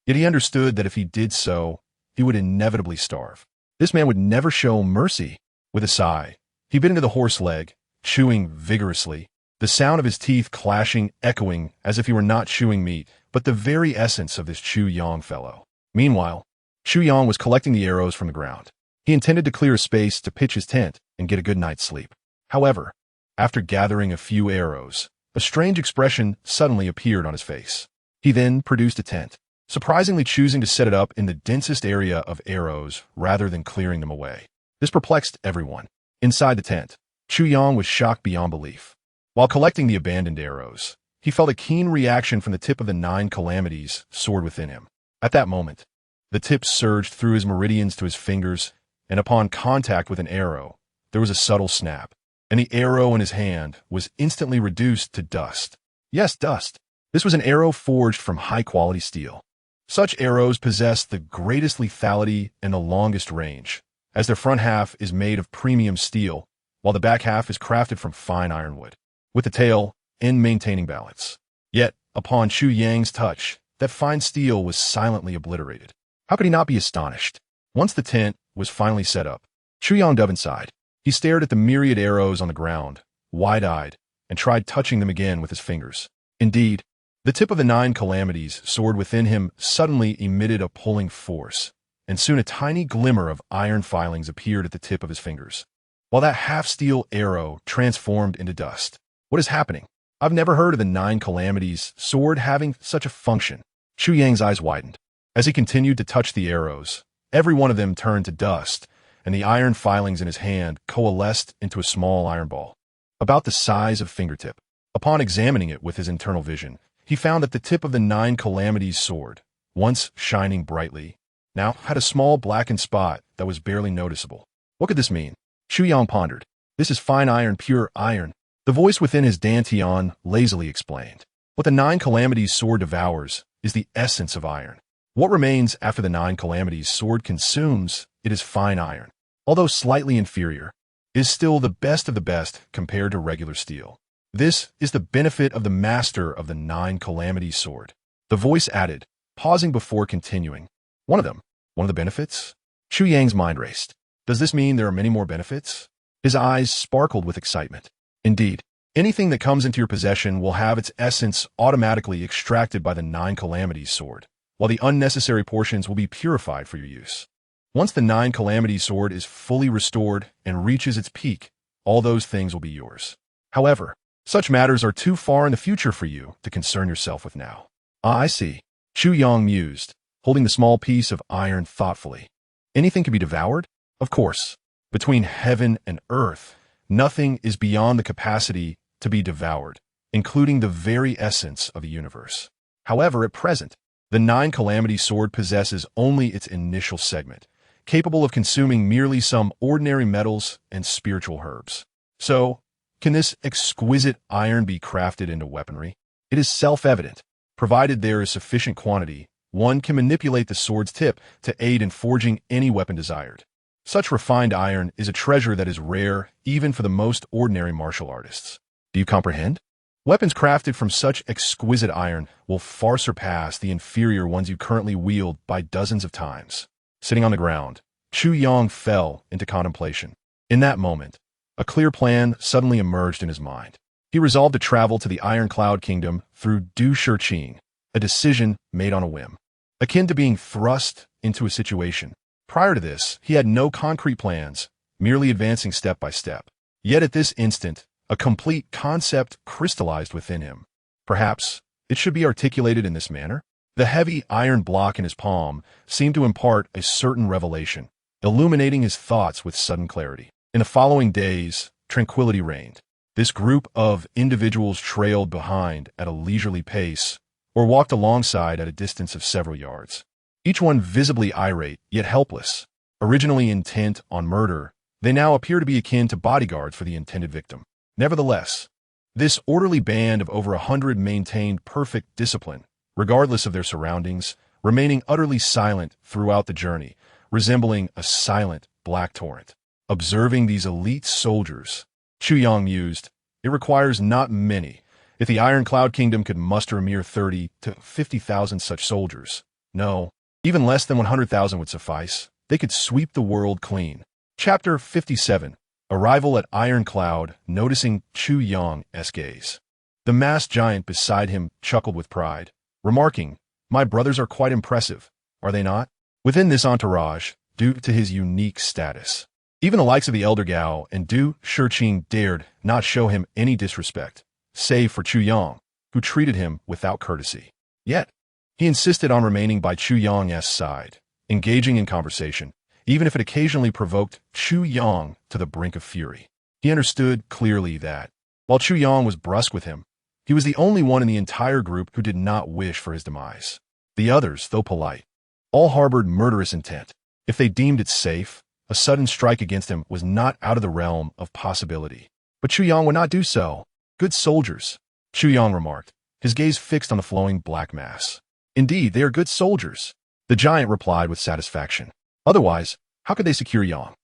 Yet he understood that if he did so, he would inevitably starve. This man would never show mercy. With a sigh, he bit into the horse leg, chewing vigorously, the sound of his teeth clashing echoing as if he were not chewing meat, but the very essence of this Chu Yang fellow. Meanwhile, Chu Yang was collecting the arrows from the ground. He intended to clear a space to pitch his tent and get a good night's sleep. However, after gathering a few arrows, a strange expression suddenly appeared on his face. He then produced a tent, surprisingly choosing to set it up in the densest area of arrows rather than clearing them away. This perplexed everyone. Inside the tent, Chu Yang was shocked beyond belief. While collecting the abandoned arrows, he felt a keen reaction from the tip of the 9 calamities soared within him. At that moment, the tip surged through his meridians to his fingers, and upon contact with an arrow, there was a subtle snap, and the arrow in his hand was instantly reduced to dust. Yes, dust. This was an arrow forged from high-quality steel. Such arrows possess the greatest lethality and the longest range, as their front half is made of premium steel, while the back half is crafted from fine ironwood, with the tail end maintaining balance. Yet, upon Chu Yang's touch, that fine steel was silently obliterated. How could he not be astonished? Once the tent was finally set up, Chu Yang dove inside. He stared at the myriad arrows on the ground, wide-eyed, and tried touching them again with his fingers. Indeed, the tip of the 9 calamities soared within him suddenly emitted a pulling force, and soon a tiny glimmer of iron filings appeared at the tip of his fingers, while that half-steel arrow transformed into dust. What is happening? I've never heard of the 9 calamities sword having such a function. Chu Yang's eyes widened. As he continued to touch the arrows, every one of them turned to dust, and the iron filings in his hand coalesced into a small iron ball, about the size of a fingertip. Upon examining it with his internal vision, he found that the tip of the 9 calamities sword, once shining brightly, now had a small blackened spot that was barely noticeable. What could this mean? Chu Yang pondered. This is fine iron, pure iron. The voice within his dantian lazily explained. What the 9 calamities sword devours is the essence of iron. What remains after the 9 calamities sword consumes, it is fine iron. Although slightly inferior, is still the best of the best compared to regular steel. This is the benefit of the master of the 9 calamities sword. The voice added, pausing before continuing. One of the benefits? Chu Yang's mind raced. Does this mean there are many more benefits? His eyes sparkled with excitement. Indeed, anything that comes into your possession will have its essence automatically extracted by the 9 calamities sword, while the unnecessary portions will be purified for your use. Once the 9 calamities sword is fully restored and reaches its peak, all those things will be yours. However, such matters are too far in the future for you to concern yourself with now. Ah, I see. Chu Yang mused, holding the small piece of iron thoughtfully. Anything can be devoured? Of course. Between heaven and earth, nothing is beyond the capacity to be devoured, including the very essence of the universe. However, at present, the 9 calamities sword possesses only its initial segment, capable of consuming merely some ordinary metals and spiritual herbs. So, can this exquisite iron be crafted into weaponry? It is self-evident. Provided there is sufficient quantity, one can manipulate the sword's tip to aid in forging any weapon desired. Such refined iron is a treasure that is rare even for the most ordinary martial artists. Do you comprehend? Weapons crafted from such exquisite iron will far surpass the inferior ones you currently wield by dozens of times. Sitting on the ground, Chu Yang fell into contemplation. In that moment, a clear plan suddenly emerged in his mind. He resolved to travel to the Iron Cloud Kingdom through Du Shiqing, a decision made on a whim, akin to being thrust into a situation. Prior to this, he had no concrete plans, merely advancing step by step. Yet at this instant, a complete concept crystallized within him. Perhaps it should be articulated in this manner. The heavy iron block in his palm seemed to impart a certain revelation, illuminating his thoughts with sudden clarity. In the following days, tranquility reigned. This group of individuals trailed behind at a leisurely pace or walked alongside at a distance of several yards. Each one visibly irate, yet helpless. Originally intent on murder, they now appear to be akin to bodyguards for the intended victim. Nevertheless, this orderly band of over 100 maintained perfect discipline, regardless of their surroundings, remaining utterly silent throughout the journey, resembling a silent black torrent. Observing these elite soldiers, Chu Yang mused, it requires not many. If the Iron Cloud Kingdom could muster a mere 30 to 50,000 such soldiers, no, even less than 100,000 would suffice. They could sweep the world clean. Chapter 57. Arrival at Iron Cloud, noticing Chu Yang's gaze. The masked giant beside him chuckled with pride, remarking, "My brothers are quite impressive, are they not?" Within this entourage, due to his unique status, even the likes of the Elder Gao and Du Shiqing dared not show him any disrespect, save for Chu Yang, who treated him without courtesy. Yet, he insisted on remaining by Chu Yang's side, engaging in conversation, even if it occasionally provoked Chu Yang to the brink of fury. He understood clearly that, while Chu Yang was brusque with him, he was the only one in the entire group who did not wish for his demise. The others, though polite, all harbored murderous intent. If they deemed it safe, a sudden strike against him was not out of the realm of possibility. But Chu Yang would not do so. "Good soldiers," Chu Yang remarked, his gaze fixed on the flowing black mass. "Indeed, they are good soldiers," the giant replied with satisfaction. "Otherwise, how could they secure Yang?"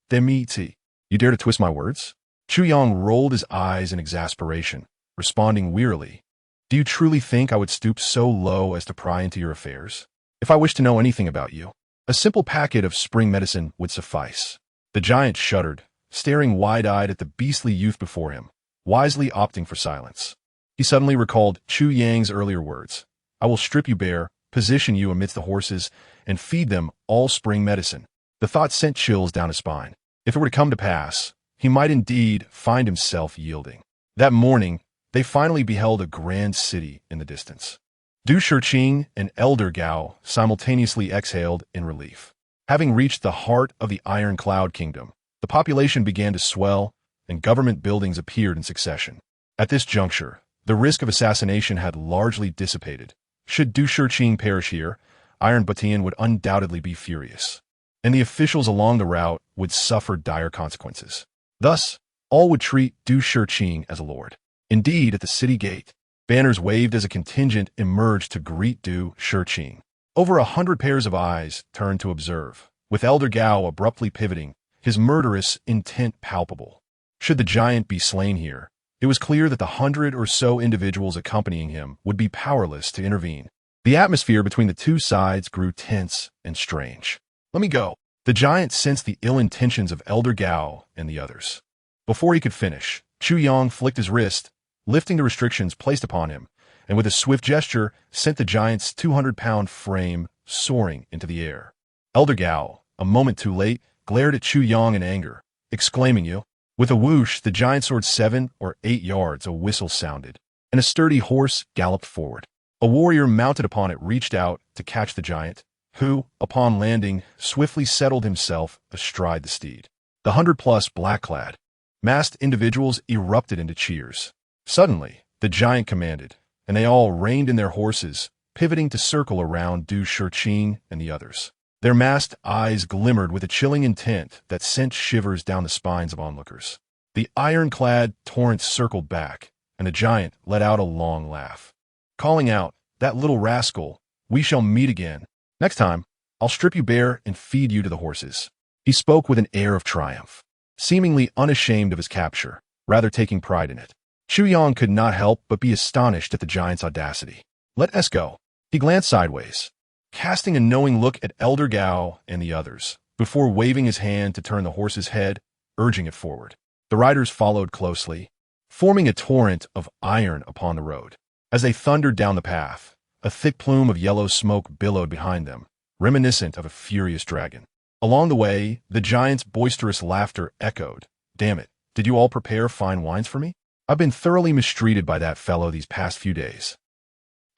Demiti. You dare to twist my words?" Chu Yang rolled his eyes in exasperation, responding wearily. "Do you truly think I would stoop so low as to pry into your affairs? If I wish to know anything about you, a simple packet of spring medicine would suffice." The giant shuddered, staring wide-eyed at the beastly youth before him, wisely opting for silence. He suddenly recalled Chu Yang's earlier words. "I will strip you bare, position you amidst the horses, and feed them all spring medicine." The thought sent chills down his spine. If it were to come to pass, he might indeed find himself yielding. That morning, they finally beheld a grand city in the distance. Du Shiqing and Elder Gao simultaneously exhaled in relief. Having reached the heart of the Iron Cloud Kingdom, the population began to swell, and government buildings appeared in succession. At this juncture, the risk of assassination had largely dissipated. Should Du Shiqing perish here, Iron Batian would undoubtedly be furious, and the officials along the route would suffer dire consequences. Thus, all would treat Du Shiqing as a lord. Indeed, at the city gate, banners waved as a contingent emerged to greet Du Shiqing. Over 100 pairs of eyes turned to observe, with Elder Gao abruptly pivoting, his murderous intent palpable. Should the giant be slain here, it was clear that the 100 or so individuals accompanying him would be powerless to intervene. The atmosphere between the two sides grew tense and strange. "Let me go." The giant sensed the ill intentions of Elder Gao and the others. Before he could finish, Chu Yang flicked his wrist, lifting the restrictions placed upon him, and with a swift gesture sent the giant's 200-pound frame soaring into the air. Elder Gao, a moment too late, glared at Chu Yang in anger, exclaiming, "You!" With a whoosh, the giant soared 7 or 8 yards, a whistle sounded, and a sturdy horse galloped forward. A warrior mounted upon it reached out to catch the giant, who, upon landing, swiftly settled himself astride the steed. The 100-plus black-clad, masked individuals erupted into cheers. Suddenly, the giant commanded, and they all reined in their horses, pivoting to circle around Du Shiqing and the others. Their masked eyes glimmered with a chilling intent that sent shivers down the spines of onlookers. The iron-clad torrent circled back, and the giant let out a long laugh, calling out, "That little rascal, we shall meet again. Next time, I'll strip you bare and feed you to the horses." He spoke with an air of triumph, seemingly unashamed of his capture, rather taking pride in it. Chu Yang could not help but be astonished at the giant's audacity. "Let us go." He glanced sideways, casting a knowing look at Elder Gao and the others, before waving his hand to turn the horse's head, urging it forward. The riders followed closely, forming a torrent of iron upon the road. As they thundered down the path, a thick plume of yellow smoke billowed behind them, reminiscent of a furious dragon. Along the way, the giant's boisterous laughter echoed. "Damn it, did you all prepare fine wines for me? I've been thoroughly mistreated by that fellow these past few days.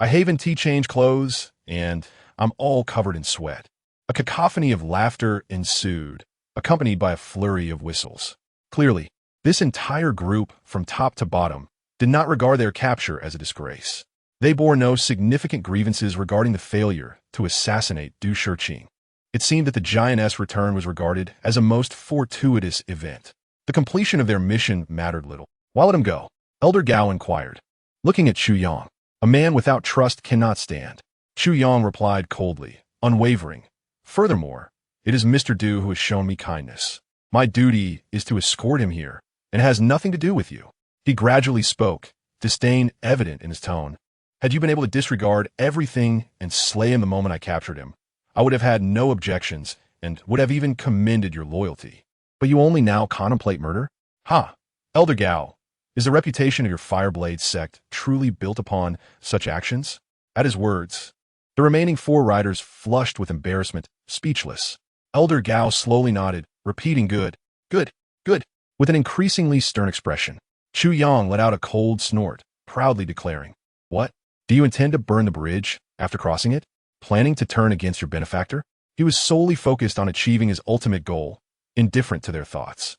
I haven tea change clothes, and I'm all covered in sweat. A cacophony of laughter ensued, accompanied by a flurry of whistles. Clearly, this entire group, from top to bottom, did not regard their capture as a disgrace. They bore no significant grievances regarding the failure to assassinate Du Shiqing. It seemed that the giantess' return was regarded as a most fortuitous event. The completion of their mission mattered little. "Why let him go?" Elder Gao inquired, looking at Chu Yang. "A man without trust cannot stand." Chu Yang replied coldly, unwavering. "Furthermore, it is Mr. Du who has shown me kindness. My duty is to escort him here, and has nothing to do with you." He gradually spoke, disdain evident in his tone. "Had you been able to disregard everything and slay him the moment I captured him, I would have had no objections and would have even commended your loyalty. But you only now contemplate murder? Ha! Elder Gao, is the reputation of your Fireblade sect truly built upon such actions?" At his words, the remaining 4 riders flushed with embarrassment, speechless. Elder Gao slowly nodded, repeating good, with an increasingly stern expression. Chu Yang let out a cold snort, proudly declaring, "What? Do you intend to burn the bridge after crossing it? Planning to turn against your benefactor?" He was solely focused on achieving his ultimate goal, indifferent to their thoughts.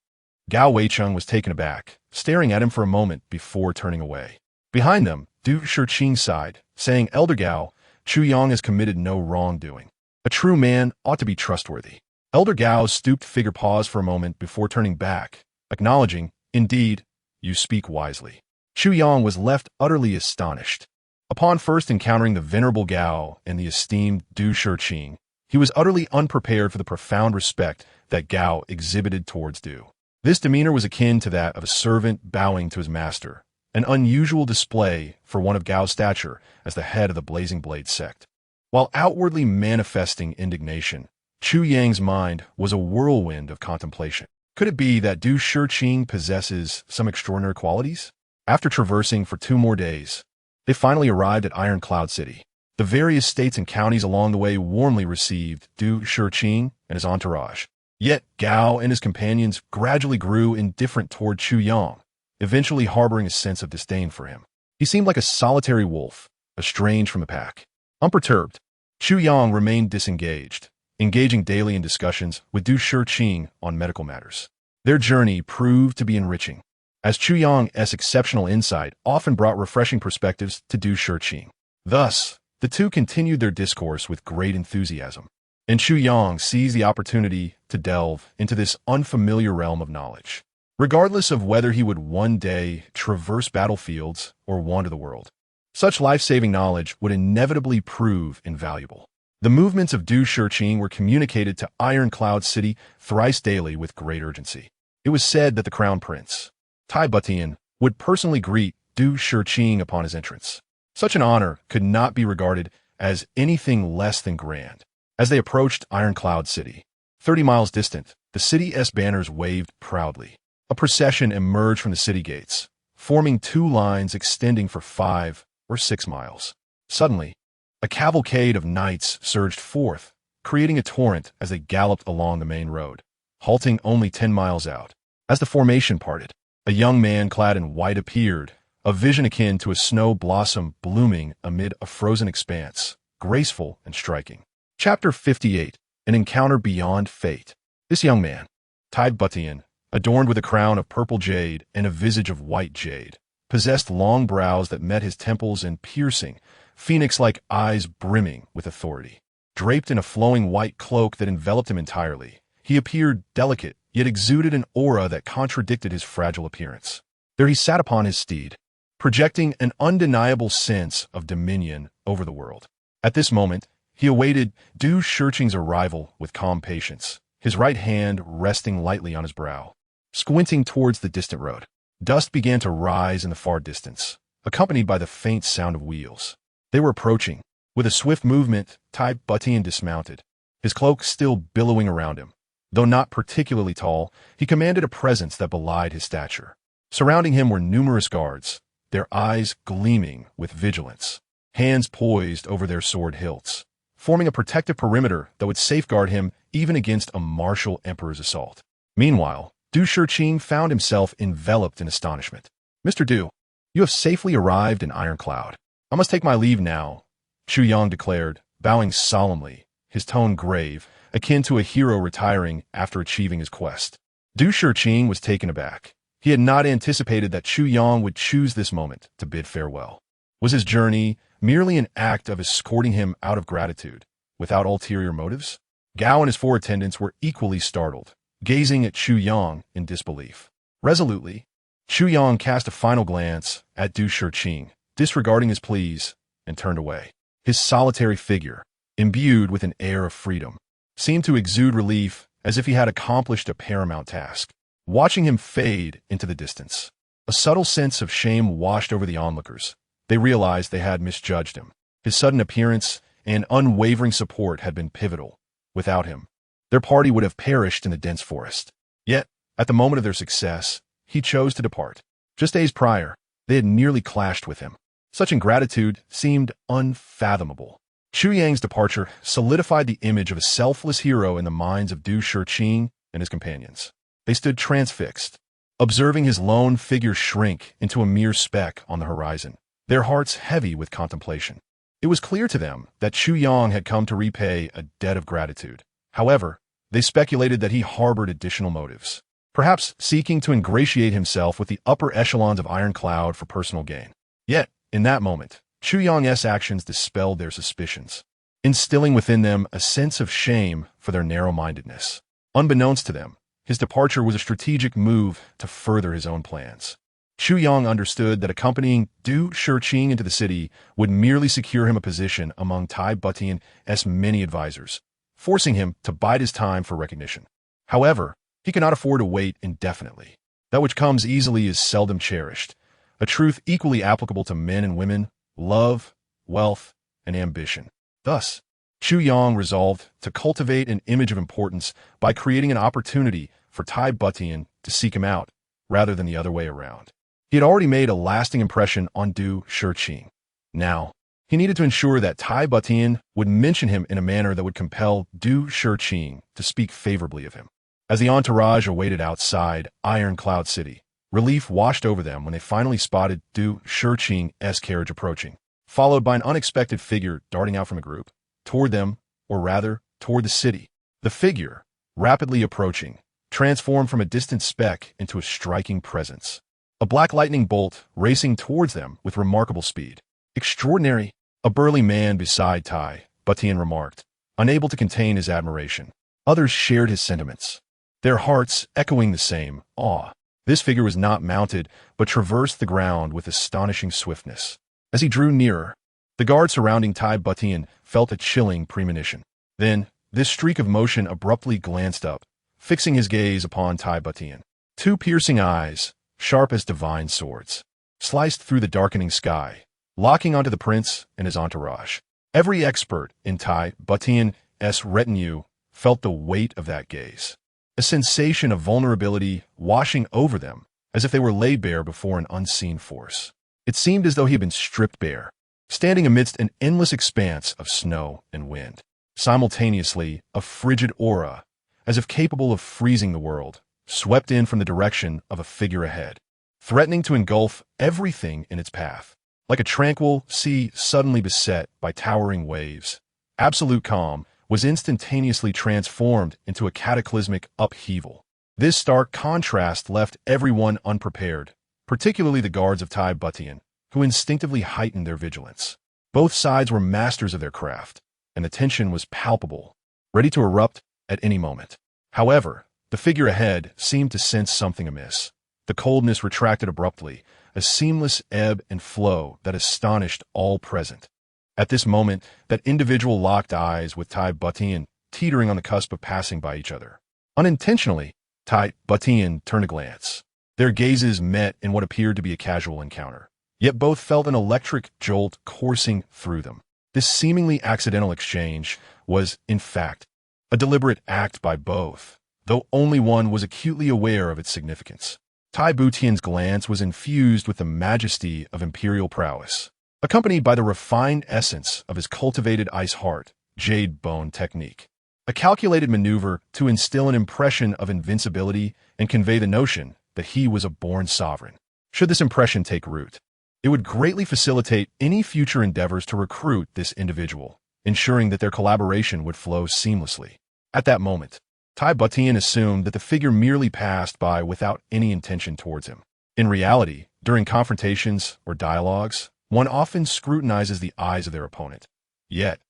Gao Weicheng was taken aback, staring at him for a moment before turning away. Behind them, Du Shiqing sighed, saying, "Elder Gao, Chu Yang has committed no wrongdoing. A true man ought to be trustworthy." Elder Gao's stooped figure paused for a moment before turning back, acknowledging, "Indeed, you speak wisely." Chu Yang was left utterly astonished. Upon first encountering the venerable Gao and the esteemed Du Shiqing, he was utterly unprepared for the profound respect that Gao exhibited towards Du. This demeanor was akin to that of a servant bowing to his master, an unusual display for one of Gao's stature as the head of the Blazing Blade sect. While outwardly manifesting indignation, Chu Yang's mind was a whirlwind of contemplation. Could it be that Du Shiqing possesses some extraordinary qualities? After traversing for 2 more days, they finally arrived at Iron Cloud City. The various states and counties along the way warmly received Du Shiqing and his entourage. Yet Gao and his companions gradually grew indifferent toward Chu Yang, eventually harboring a sense of disdain for him. He seemed like a solitary wolf, estranged from the pack. Unperturbed, Chu Yang remained disengaged, engaging daily in discussions with Du Shiqing on medical matters. Their journey proved to be enriching, as Chu Yang's exceptional insight often brought refreshing perspectives to Du Shiqing. Thus, the two continued their discourse with great enthusiasm, and Chu Yang seized the opportunity to delve into this unfamiliar realm of knowledge, regardless of whether he would one day traverse battlefields or wander the world. Such life-saving knowledge would inevitably prove invaluable. The movements of Du Shiqing were communicated to Iron Cloud City thrice daily with great urgency. It was said that the Crown Prince, Tai Butian, would personally greet Du Shiqing upon his entrance. Such an honor could not be regarded as anything less than grand. As they approached Iron Cloud City, 30 miles distant, the city's banners waved proudly. A procession emerged from the city gates, forming 2 lines extending for 5 or 6 miles. Suddenly, a cavalcade of knights surged forth, creating a torrent as they galloped along the main road, halting only 10 miles out. As the formation parted, a young man clad in white appeared, a vision akin to a snow blossom blooming amid a frozen expanse, graceful and striking. Chapter 58, An Encounter Beyond Fate. This young man, Tai Butian, adorned with a crown of purple jade and a visage of white jade, possessed long brows that met his temples and piercing, phoenix-like eyes brimming with authority. Draped in a flowing white cloak that enveloped him entirely, he appeared delicate, yet exuded an aura that contradicted his fragile appearance. There he sat upon his steed, projecting an undeniable sense of dominion over the world. At this moment, he awaited Du Shiqing's arrival with calm patience, his right hand resting lightly on his brow. Squinting towards the distant road, dust began to rise in the far distance, accompanied by the faint sound of wheels. They were approaching. With a swift movement, Tai Butian dismounted, his cloak still billowing around him. Though not particularly tall, he commanded a presence that belied his stature. Surrounding him were numerous guards, their eyes gleaming with vigilance, hands poised over their sword hilts, forming a protective perimeter that would safeguard him even against a martial emperor's assault. Meanwhile, Du Shiqing found himself enveloped in astonishment. "Mr. Du, you have safely arrived in Iron Cloud." I must take my leave now, Chu Yang declared, bowing solemnly, his tone grave, akin to a hero retiring after achieving his quest. Du Shiqing was taken aback. He had not anticipated that Chu Yang would choose this moment to bid farewell. Was his journey merely an act of escorting him out of gratitude, without ulterior motives? Gao and his 4 attendants were equally startled, gazing at Chu Yang in disbelief. Resolutely, Chu Yang cast a final glance at Du Shiqing, disregarding his pleas, and turned away. His solitary figure, imbued with an air of freedom, seemed to exude relief as if he had accomplished a paramount task. Watching him fade into the distance, a subtle sense of shame washed over the onlookers. They realized they had misjudged him. His sudden appearance and unwavering support had been pivotal. Without him, their party would have perished in the dense forest. Yet, at the moment of their success, he chose to depart. Just days prior, they had nearly clashed with him. Such ingratitude seemed unfathomable. Chu Yang's departure solidified the image of a selfless hero in the minds of Du Shiqing and his companions. They stood transfixed, observing his lone figure shrink into a mere speck on the horizon, their hearts heavy with contemplation. It was clear to them that Chu Yang had come to repay a debt of gratitude. However, they speculated that he harbored additional motives, perhaps seeking to ingratiate himself with the upper echelons of Iron Cloud for personal gain. Yet, in that moment, Chu Yang's actions dispelled their suspicions, instilling within them a sense of shame for their narrow-mindedness. Unbeknownst to them, his departure was a strategic move to further his own plans. Chu Yang understood that accompanying Du Shiqing into the city would merely secure him a position among Tai Butian's many advisors, forcing him to bide his time for recognition. However, he cannot afford to wait indefinitely. That which comes easily is seldom cherished, a truth equally applicable to men and women, love, wealth, and ambition. Thus, Chu Yang resolved to cultivate an image of importance by creating an opportunity for Tai Butian to seek him out, rather than the other way around. He had already made a lasting impression on Du Shiqing. Now, he needed to ensure that Tai Butian would mention him in a manner that would compel Du Shiqing to speak favorably of him. As the entourage awaited outside Iron Cloud City, relief washed over them when they finally spotted Du Shiqing's carriage approaching, followed by an unexpected figure darting out from a group, toward them, or rather, toward the city. The figure, rapidly approaching, transformed from a distant speck into a striking presence. A black lightning bolt racing towards them with remarkable speed. Extraordinary, a burly man beside Tai Butian remarked, unable to contain his admiration. Others shared his sentiments, their hearts echoing the same awe. This figure was not mounted, but traversed the ground with astonishing swiftness. As he drew nearer, the guard surrounding Tai Butian felt a chilling premonition. Then, this streak of motion abruptly glanced up, fixing his gaze upon Tai Butian. 2 piercing eyes, sharp as divine swords, sliced through the darkening sky, locking onto the prince and his entourage. Every expert in Tai Butian's retinue felt the weight of that gaze, a sensation of vulnerability washing over them as if they were laid bare before an unseen force. It seemed as though he had been stripped bare, standing amidst an endless expanse of snow and wind. Simultaneously, a frigid aura, as if capable of freezing the world, swept in from the direction of a figure ahead, threatening to engulf everything in its path. Like a tranquil sea suddenly beset by towering waves, absolute calm was instantaneously transformed into a cataclysmic upheaval. This stark contrast left everyone unprepared, particularly the guards of Tai Butian, who instinctively heightened their vigilance. Both sides were masters of their craft, and the tension was palpable, ready to erupt at any moment. However, the figure ahead seemed to sense something amiss. The coldness retracted abruptly, a seamless ebb and flow that astonished all present. At this moment, that individual locked eyes with Tai Butian, teetering on the cusp of passing by each other. Unintentionally, Tai Butian turned a glance. Their gazes met in what appeared to be a casual encounter. Yet both felt an electric jolt coursing through them. This seemingly accidental exchange was, in fact, a deliberate act by both, though only one was acutely aware of its significance. Tai Butian's glance was infused with the majesty of imperial prowess, accompanied by the refined essence of his cultivated ice heart, jade bone technique. A calculated maneuver to instill an impression of invincibility and convey the notion that he was a born sovereign. Should this impression take root, It would greatly facilitate any future endeavors to recruit this individual, ensuring that their collaboration would flow seamlessly. At that moment, Tai Butian assumed that the figure merely passed by without any intention towards him. In reality, during confrontations or dialogues, one often scrutinizes the eyes of their opponent. Yet,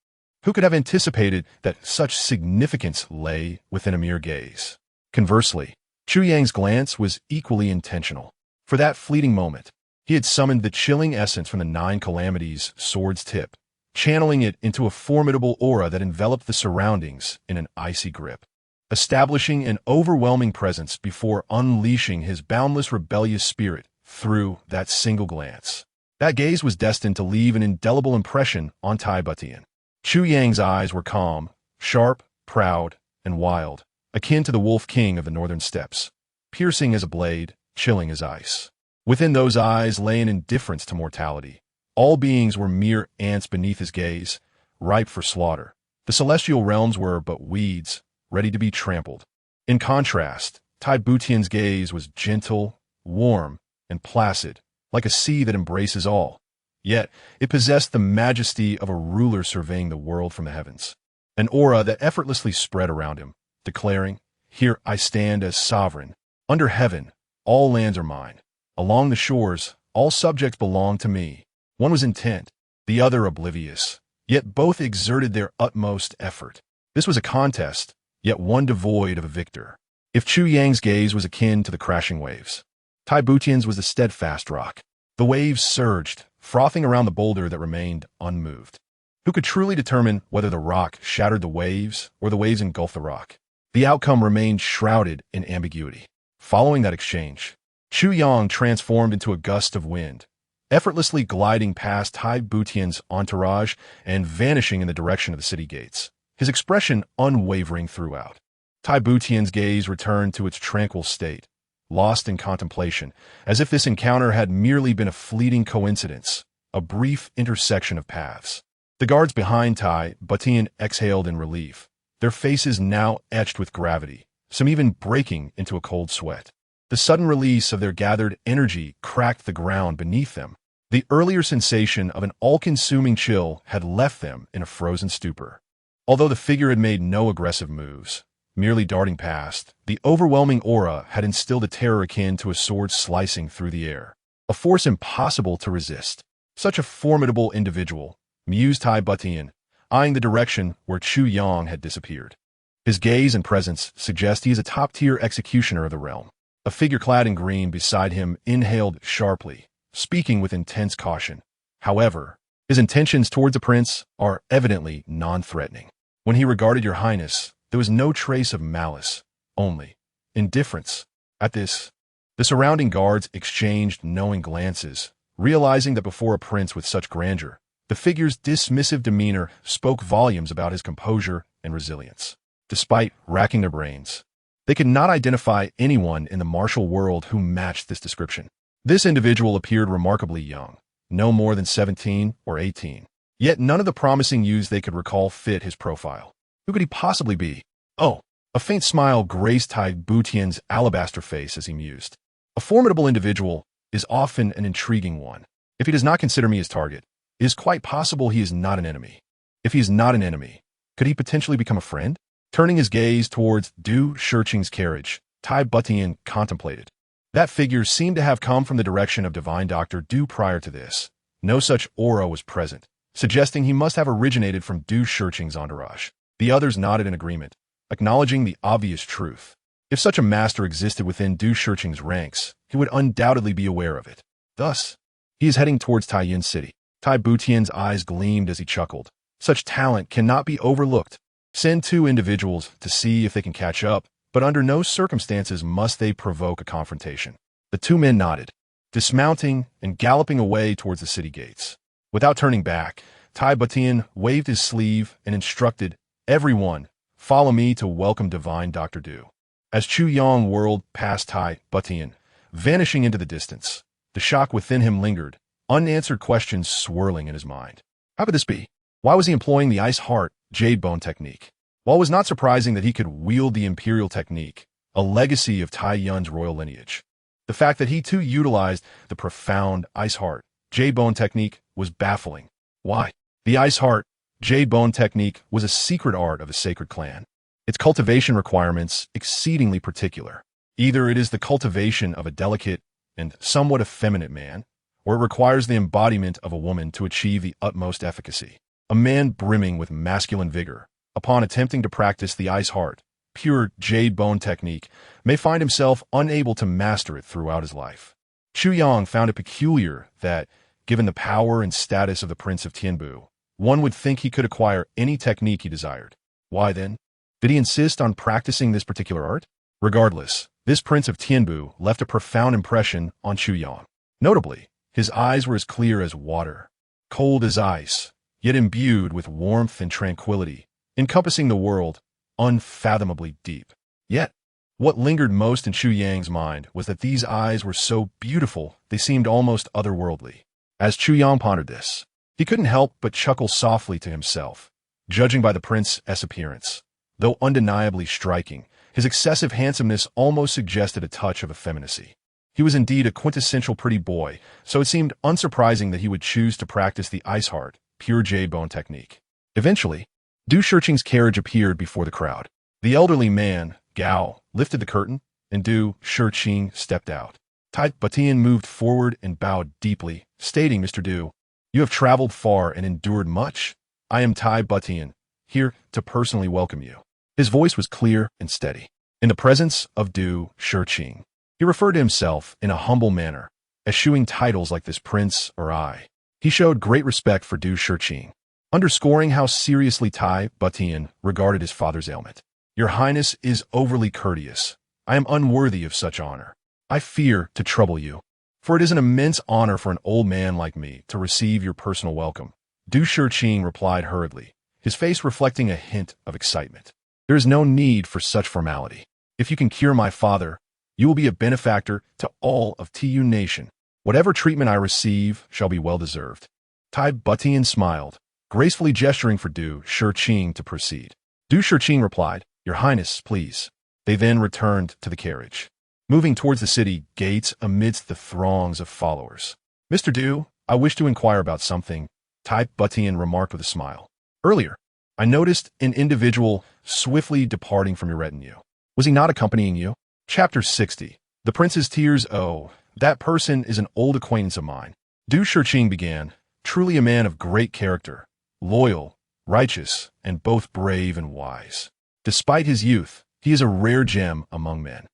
who could have anticipated that such significance lay within a mere gaze? Conversely, Chu Yang's glance was equally intentional. For that fleeting moment, he had summoned the chilling essence from the Nine Calamities' sword's tip, channeling it into a formidable aura that enveloped the surroundings in an icy grip, establishing an overwhelming presence before unleashing his boundless rebellious spirit through that single glance. That gaze was destined to leave an indelible impression on Tai Butian. Chu Yang's eyes were calm, sharp, proud, and wild, akin to the Wolf King of the Northern Steppes, piercing as a blade, chilling as ice. Within those eyes lay an indifference to mortality. All beings were mere ants beneath his gaze, ripe for slaughter. The celestial realms were but weeds, ready to be trampled. In contrast, Tai Butian's gaze was gentle, warm, and placid, like a sea that embraces all. Yet, it possessed the majesty of a ruler surveying the world from the heavens. An aura that effortlessly spread around him, declaring, "Here I stand as sovereign. Under heaven, all lands are mine. Along the shores, all subjects belong to me." One was intent, the other oblivious, yet both exerted their utmost effort. This was a contest, yet one devoid of a victor. If Chu Yang's gaze was akin to the crashing waves, Tai Butian's was the steadfast rock. The waves surged, frothing around the boulder that remained unmoved. Who could truly determine whether the rock shattered the waves or the waves engulfed the rock? The outcome remained shrouded in ambiguity. Following that exchange, Chu Yang transformed into a gust of wind, effortlessly gliding past Tai Butian's entourage and vanishing in the direction of the city gates, his expression unwavering throughout. Tai Butian's gaze returned to its tranquil state, lost in contemplation, as if this encounter had merely been a fleeting coincidence, a brief intersection of paths. The guards behind Tai Butian exhaled in relief, their faces now etched with gravity, some even breaking into a cold sweat. The sudden release of their gathered energy cracked the ground beneath them. The earlier sensation of an all-consuming chill had left them in a frozen stupor. Although the figure had made no aggressive moves, merely darting past, the overwhelming aura had instilled a terror akin to a sword slicing through the air, a force impossible to resist. Such a formidable individual, mused Tai Butian, eyeing the direction where Chu Yang had disappeared. His gaze and presence suggest he is a top-tier executioner of the realm. A figure clad in green beside him inhaled sharply, speaking with intense caution. However, his intentions towards the prince are evidently non-threatening. When he regarded your highness, there was no trace of malice, only indifference. At this, the surrounding guards exchanged knowing glances, realizing that before a prince with such grandeur, the figure's dismissive demeanor spoke volumes about his composure and resilience. Despite racking their brains, they could not identify anyone in the martial world who matched this description. This individual appeared remarkably young, no more than 17 or 18. Yet none of the promising youths they could recall fit his profile. Who could he possibly be? Oh, a faint smile graced Tai Butian's alabaster face as he mused. A formidable individual is often an intriguing one. If he does not consider me his target, it is quite possible he is not an enemy. If he is not an enemy, could he potentially become a friend? Turning his gaze towards Du Shurqing's carriage, Tai Butian contemplated. That figure seemed to have come from the direction of Divine Doctor Du prior to this. No such aura was present, suggesting he must have originated from Du Shurqing's entourage. The others nodded in agreement, acknowledging the obvious truth. If such a master existed within Du Shurqing's ranks, he would undoubtedly be aware of it. Thus, he is heading towards Taiyin City. Tai Butian's eyes gleamed as he chuckled. Such talent cannot be overlooked. Send two individuals to see if they can catch up, but under no circumstances must they provoke a confrontation. The two men nodded, dismounting and galloping away towards the city gates. Without turning back, Tai Butian waved his sleeve and instructed, "Everyone, follow me to welcome Divine Dr. Du." As Chu Yang whirled past Tai Butian, vanishing into the distance, the shock within him lingered, unanswered questions swirling in his mind. How could this be? Why was he employing the Ice Heart Jade Bone technique? While it was not surprising that he could wield the Imperial technique, a legacy of Tai Yun's royal lineage, the fact that he too utilized the profound Ice Heart J-bone technique was baffling. Why? The ice heart, J-bone technique, was a secret art of a sacred clan. Its cultivation requirements exceedingly particular. Either it is the cultivation of a delicate and somewhat effeminate man, or it requires the embodiment of a woman to achieve the utmost efficacy. A man brimming with masculine vigor, upon attempting to practice the ice heart, pure J-bone technique, may find himself unable to master it throughout his life. Chu Yang found it peculiar that, given the power and status of the Prince of Tianbu, one would think he could acquire any technique he desired. Why then? Did he insist on practicing this particular art? Regardless, this Prince of Tianbu left a profound impression on Chu Yang. Notably, his eyes were as clear as water, cold as ice, yet imbued with warmth and tranquility, encompassing the world unfathomably deep. Yet, what lingered most in Chu Yang's mind was that these eyes were so beautiful they seemed almost otherworldly. As Chu Yang pondered this, he couldn't help but chuckle softly to himself, judging by the prince's appearance. Though undeniably striking, his excessive handsomeness almost suggested a touch of effeminacy. He was indeed a quintessential pretty boy, so it seemed unsurprising that he would choose to practice the ice heart, pure J-bone technique. Eventually, Du Shiqing's carriage appeared before the crowd. The elderly man, Gao, lifted the curtain, and Du Shiqing stepped out. Tai Butian moved forward and bowed deeply, stating, "Mr. Du, you have traveled far and endured much. I am Tai Butian, here to personally welcome you." His voice was clear and steady. In the presence of Du Shiqing, he referred to himself in a humble manner, eschewing titles like this prince or I. He showed great respect for Du Shiqing, underscoring how seriously Tai Butian regarded his father's ailment. "Your Highness is overly courteous. I am unworthy of such honor. I fear to trouble you, for it is an immense honor for an old man like me to receive your personal welcome." Du Shiqing replied hurriedly, his face reflecting a hint of excitement. "There is no need for such formality. If you can cure my father, you will be a benefactor to all of Tu Nation. Whatever treatment I receive shall be well-deserved." Tai Butian smiled, gracefully gesturing for Du Shiqing to proceed. Du Shiqing replied, "Your Highness, please." They then returned to the carriage, moving towards the city gates amidst the throngs of followers. "Mr. Du, I wish to inquire about something," Tai Butian remarked with a smile. "Earlier, I noticed an individual swiftly departing from your retinue. Was he not accompanying you?" Chapter 60. The Prince's Tears. "Oh, that person is an old acquaintance of mine." Du Shiqing began, "Truly a man of great character, loyal, righteous, and both brave and wise. Despite his youth, he is a rare gem among men."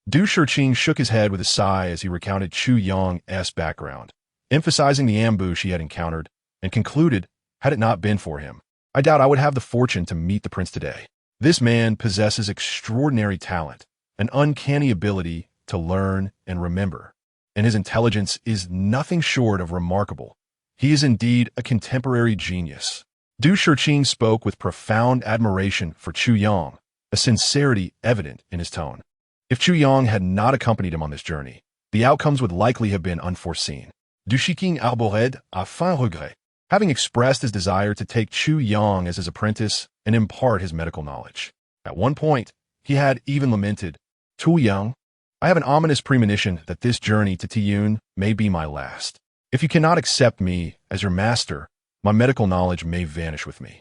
Du Shiqing shook his head with a sigh as he recounted Chu Yang's background, emphasizing the ambush he had encountered, and concluded, "Had it not been for him, I doubt I would have the fortune to meet the prince today. This man possesses extraordinary talent, an uncanny ability to learn and remember, and his intelligence is nothing short of remarkable. He is indeed a contemporary genius." Du Shiqing spoke with profound admiration for Chu Yang, a sincerity evident in his tone. If Chu Yang had not accompanied him on this journey, the outcomes would likely have been unforeseen. Du Shiqing arborait à fin regret, having expressed his desire to take Chu Yang as his apprentice and impart his medical knowledge. At one point, he had even lamented, "Tu Yang, I have an ominous premonition that this journey to Tiyun may be my last. If you cannot accept me as your master, my medical knowledge may vanish with me."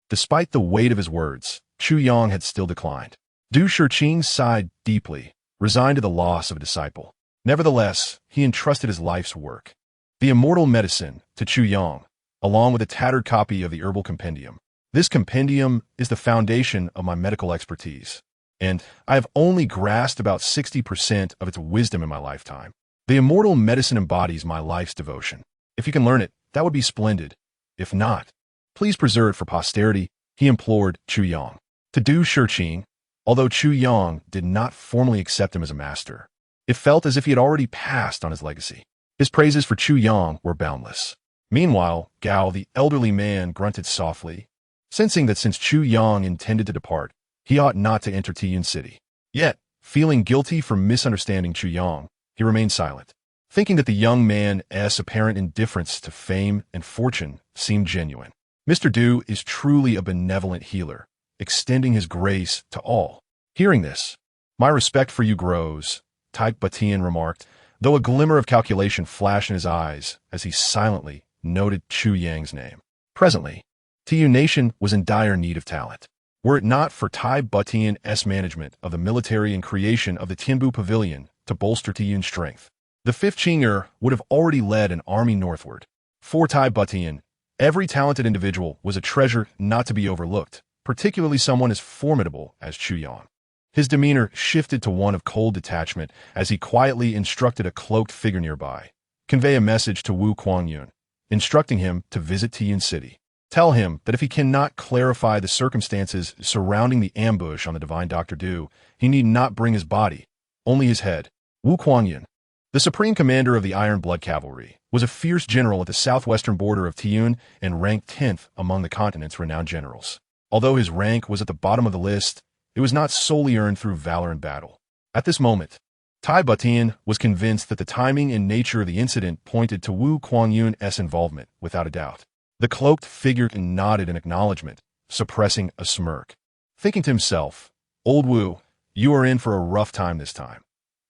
Despite the weight of his words, Chu Yang had still declined. Du Shiqing sighed deeply, resigned to the loss of a disciple. Nevertheless, he entrusted his life's work, the immortal medicine, to Chu Yang, along with a tattered copy of the herbal compendium. This compendium is the foundation of my medical expertise, and I have only grasped about 60% of its wisdom in my lifetime. The immortal medicine embodies my life's devotion. If you can learn it, that would be splendid. If not, please preserve it for posterity, he implored Chu Yang. To Du Shiqing, although Chu Yang did not formally accept him as a master, it felt as if he had already passed on his legacy. His praises for Chu Yang were boundless. Meanwhile, Gao, the elderly man, grunted softly, sensing that since Chu Yang intended to depart, he ought not to enter Tiyun City. Yet, feeling guilty for misunderstanding Chu Yang, he remained silent, thinking that the young man's apparent indifference to fame and fortune seemed genuine. Mr. Du is truly a benevolent healer, extending his grace to all. Hearing this, "My respect for you grows," Tai Butian remarked, though a glimmer of calculation flashed in his eyes as he silently noted Chu Yang's name. Presently, Tu Nation was in dire need of talent. Were it not for Tai Butian's management of the military and creation of the Tianbu Pavilion to bolster Tiyun's strength, the 5th Qing'er would have already led an army northward. For Tai Butian, every talented individual was a treasure not to be overlooked, particularly someone as formidable as Chu Yang. His demeanor shifted to one of cold detachment as he quietly instructed a cloaked figure nearby. Convey a message to Wu Kuangyun, instructing him to visit Tiyun City. Tell him that if he cannot clarify the circumstances surrounding the ambush on the divine Dr. Du, he need not bring his body, only his head. Wu Kuangyun, the supreme commander of the Iron Blood Cavalry, was a fierce general at the southwestern border of Tiyun and ranked 10th among the continent's renowned generals. Although his rank was at the bottom of the list, it was not solely earned through valor in battle. At this moment, Tai Butian was convinced that the timing and nature of the incident pointed to Wu Kuangyun's involvement, without a doubt. The cloaked figure nodded in acknowledgement, suppressing a smirk. Thinking to himself, "Old Wu, you are in for a rough time this time,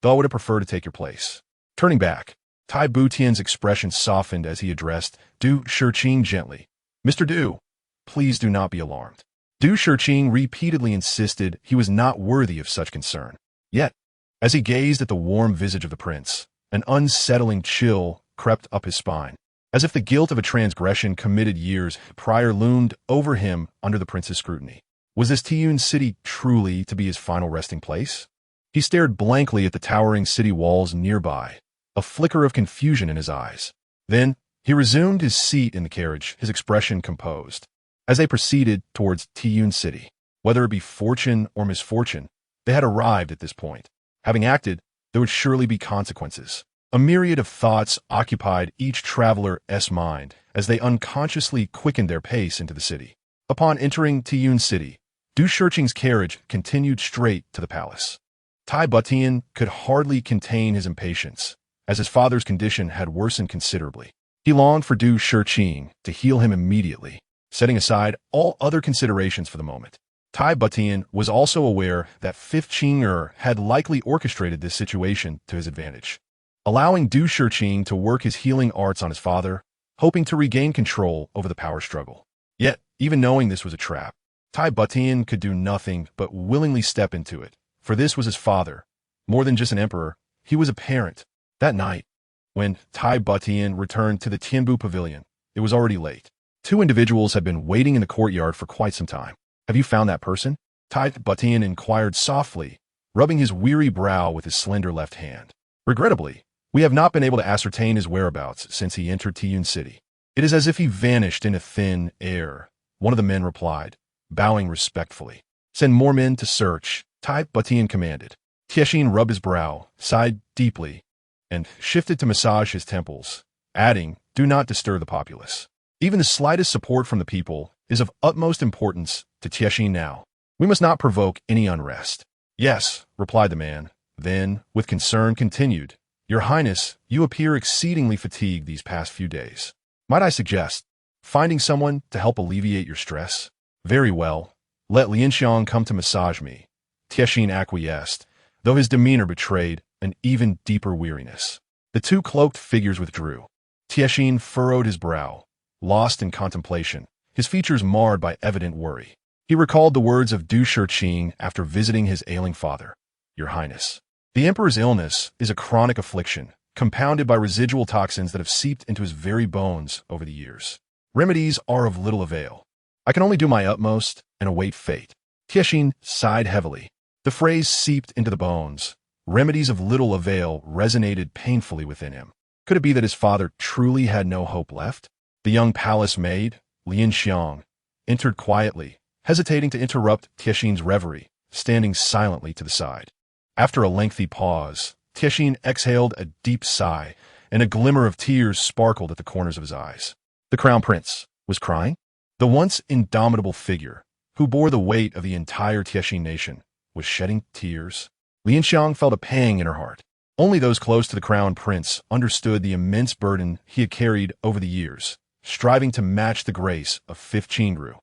though I would have preferred to take your place." Turning back, Tai Butian's expression softened as he addressed Du Shiqing gently. "Mr. Du, please do not be alarmed." Du Shiqing repeatedly insisted he was not worthy of such concern. Yet, as he gazed at the warm visage of the prince, an unsettling chill crept up his spine, as if the guilt of a transgression committed years prior loomed over him under the prince's scrutiny. Was this Tiyun City truly to be his final resting place? He stared blankly at the towering city walls nearby, a flicker of confusion in his eyes. Then, he resumed his seat in the carriage, his expression composed. As they proceeded towards Tiyun City, whether it be fortune or misfortune, they had arrived at this point. Having acted, there would surely be consequences. A myriad of thoughts occupied each traveler's mind as they unconsciously quickened their pace into the city. Upon entering Tiyun City, Du Shiqing's carriage continued straight to the palace. Tai Butian could hardly contain his impatience, as his father's condition had worsened considerably. He longed for Du Shiqing to heal him immediately, setting aside all other considerations for the moment. Tai Butian was also aware that 5th Qing'er had likely orchestrated this situation to his advantage, allowing Du Shiqing to work his healing arts on his father, hoping to regain control over the power struggle. Yet, even knowing this was a trap, Tai Butian could do nothing but willingly step into it, for this was his father. More than just an emperor, he was a parent. That night, when Tai Butian returned to the Tianbu Pavilion, it was already late. 2 individuals had been waiting in the courtyard for quite some time. "Have you found that person?" Tai Butian inquired softly, rubbing his weary brow with his slender left hand. "Regrettably, we have not been able to ascertain his whereabouts since he entered Tiyun City. It is as if he vanished into thin air," one of the men replied, bowing respectfully. "Send more men to search," Tai Butian commanded. Tiexin rubbed his brow, sighed deeply, and shifted to massage his temples, adding, "Do not disturb the populace. Even the slightest support from the people is of utmost importance to Tiexin now. We must not provoke any unrest." "Yes," replied the man, then, with concern, continued, "Your Highness, you appear exceedingly fatigued these past few days. Might I suggest finding someone to help alleviate your stress?" "Very well. Let Lianxiang come to massage me," Tiexin acquiesced, though his demeanor betrayed an even deeper weariness. The 2 cloaked figures withdrew. Tiexin furrowed his brow, lost in contemplation, his features marred by evident worry. He recalled the words of Du Shiqing after visiting his ailing father. "Your Highness, the Emperor's illness is a chronic affliction, compounded by residual toxins that have seeped into his very bones over the years. Remedies are of little avail. I can only do my utmost and await fate." Tiexin sighed heavily. The phrase "seeped into the bones," remedies of little avail, resonated painfully within him. Could it be that his father truly had no hope left? The young palace maid, Lianxiang, entered quietly, hesitating to interrupt Tiexin's reverie, standing silently to the side. After a lengthy pause, Tiexin exhaled a deep sigh, and a glimmer of tears sparkled at the corners of his eyes. The crown prince was crying? The once indomitable figure, who bore the weight of the entire Tiexin nation, was shedding tears. Lianxiang felt a pang in her heart. Only those close to the crown prince understood the immense burden he had carried over the years, striving to match the grace of 5th Qing'er.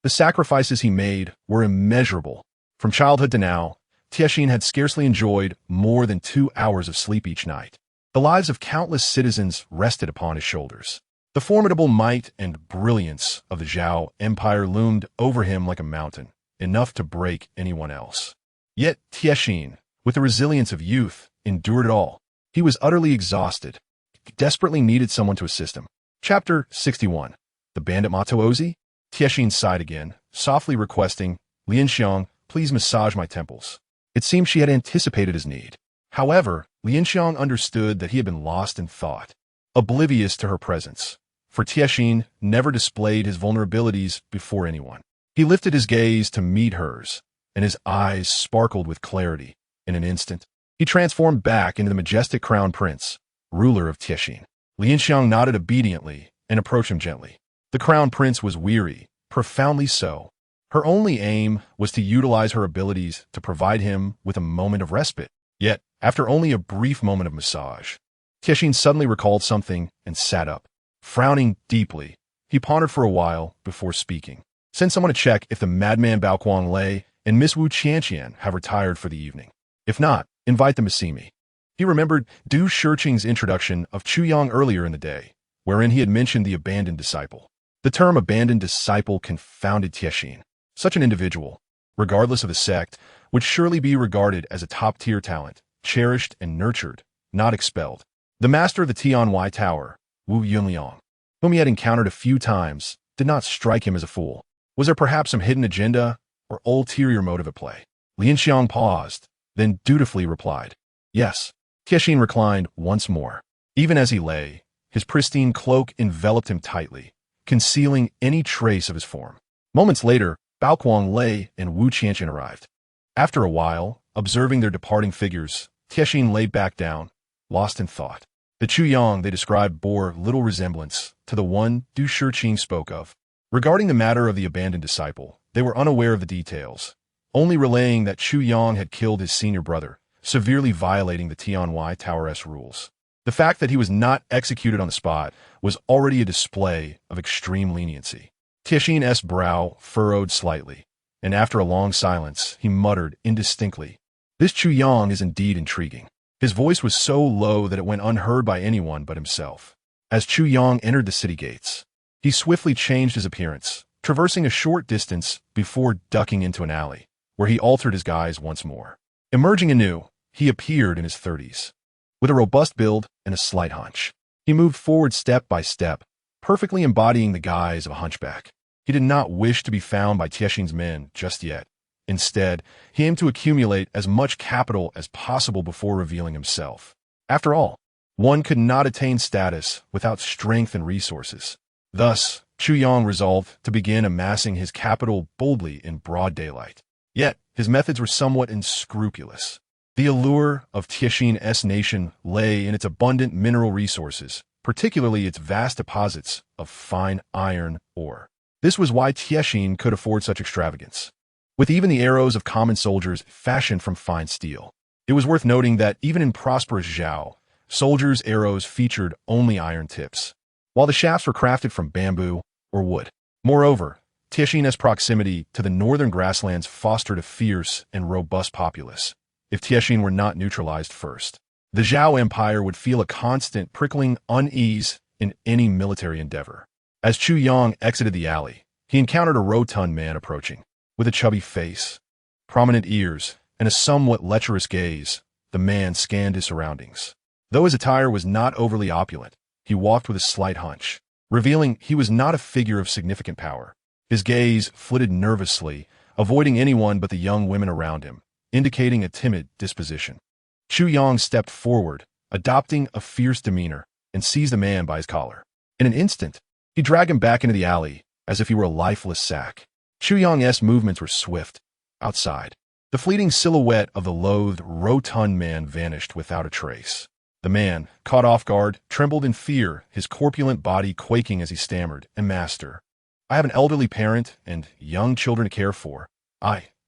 The sacrifices he made were immeasurable. From childhood to now, Tiexin had scarcely enjoyed more than 2 hours of sleep each night. The lives of countless citizens rested upon his shoulders. The formidable might and brilliance of the Zhao Empire loomed over him like a mountain, enough to break anyone else. Yet Tiexin, with the resilience of youth, endured it all. He was utterly exhausted. He desperately needed someone to assist him. Chapter 61. The Bandit Matuozi? Tiexin sighed again, softly requesting, Lianxiang, please massage my temples. It seemed she had anticipated his need. However, Lianxiang understood that he had been lost in thought, oblivious to her presence. For Tiexin never displayed his vulnerabilities before anyone. He lifted his gaze to meet hers, and his eyes sparkled with clarity. In an instant, he transformed back into the majestic crown prince, ruler of Tiexin. Lianxiang nodded obediently and approached him gently. The crown prince was weary, profoundly so. Her only aim was to utilize her abilities to provide him with a moment of respite. Yet, after only a brief moment of massage, Tiexin suddenly recalled something and sat up. Frowning deeply, he pondered for a while before speaking. Send someone to check if the madman Bao Kuang Lei and Miss Wu Qianqian have retired for the evening. If not, invite them to see me. He remembered Du Shiqing's introduction of Chu Yang earlier in the day, wherein he had mentioned the abandoned disciple. The term abandoned disciple confounded Tiexin. Such an individual, regardless of the sect, would surely be regarded as a top-tier talent, cherished and nurtured, not expelled. The master of the Tianwai Tower, Wu Yunliang, whom he had encountered a few times, did not strike him as a fool. Was there perhaps some hidden agenda or ulterior motive at play? Lianxiang paused, then dutifully replied, yes. Tiexin reclined once more. Even as he lay, his pristine cloak enveloped him tightly, concealing any trace of his form. Moments later, Bao Kuang Lei and Wu Qianqian arrived. After a while, observing their departing figures, Tiexin lay back down, lost in thought. The Chu Yang they described bore little resemblance to the one Du Shiqing spoke of. Regarding the matter of the abandoned disciple, they were unaware of the details, only relaying that Chu Yang had killed his senior brother, severely violating the Tianwai Tower-S rules. The fact that he was not executed on the spot was already a display of extreme leniency. Tiexin's brow furrowed slightly, and after a long silence, he muttered indistinctly, "This Chu Yang is indeed intriguing." His voice was so low that it went unheard by anyone but himself. As Chu Yang entered the city gates, he swiftly changed his appearance, traversing a short distance before ducking into an alley, where he altered his guise once more. Emerging anew, he appeared in his 30s. With a robust build and a slight hunch, he moved forward step by step, perfectly embodying the guise of a hunchback. He did not wish to be found by Tiexin's men just yet. Instead, he aimed to accumulate as much capital as possible before revealing himself. After all, one could not attain status without strength and resources. Thus, Chu Yang resolved to begin amassing his capital boldly in broad daylight. Yet, his methods were somewhat unscrupulous. The allure of Tiexin's nation lay in its abundant mineral resources, particularly its vast deposits of fine iron ore. This was why Tiexin could afford such extravagance, with even the arrows of common soldiers fashioned from fine steel. It was worth noting that even in prosperous Zhao, soldiers' arrows featured only iron tips, while the shafts were crafted from bamboo or wood. Moreover, Tiexin's proximity to the northern grasslands fostered a fierce and robust populace. If Tiexin were not neutralized first, the Zhao Empire would feel a constant prickling unease in any military endeavor. As Chu Yang exited the alley, he encountered a rotund man approaching. With a chubby face, prominent ears, and a somewhat lecherous gaze, the man scanned his surroundings. Though his attire was not overly opulent, he walked with a slight hunch, revealing he was not a figure of significant power. His gaze flitted nervously, avoiding anyone but the young women around him, indicating a timid disposition. Chu Yang stepped forward, adopting a fierce demeanor, and seized the man by his collar. In an instant, he dragged him back into the alley as if he were a lifeless sack. Chu Yang's movements were swift. Outside, the fleeting silhouette of the loathed, rotund man vanished without a trace. The man, caught off guard, trembled in fear, his corpulent body quaking as he stammered, "Master, I have an elderly parent and young children to care for.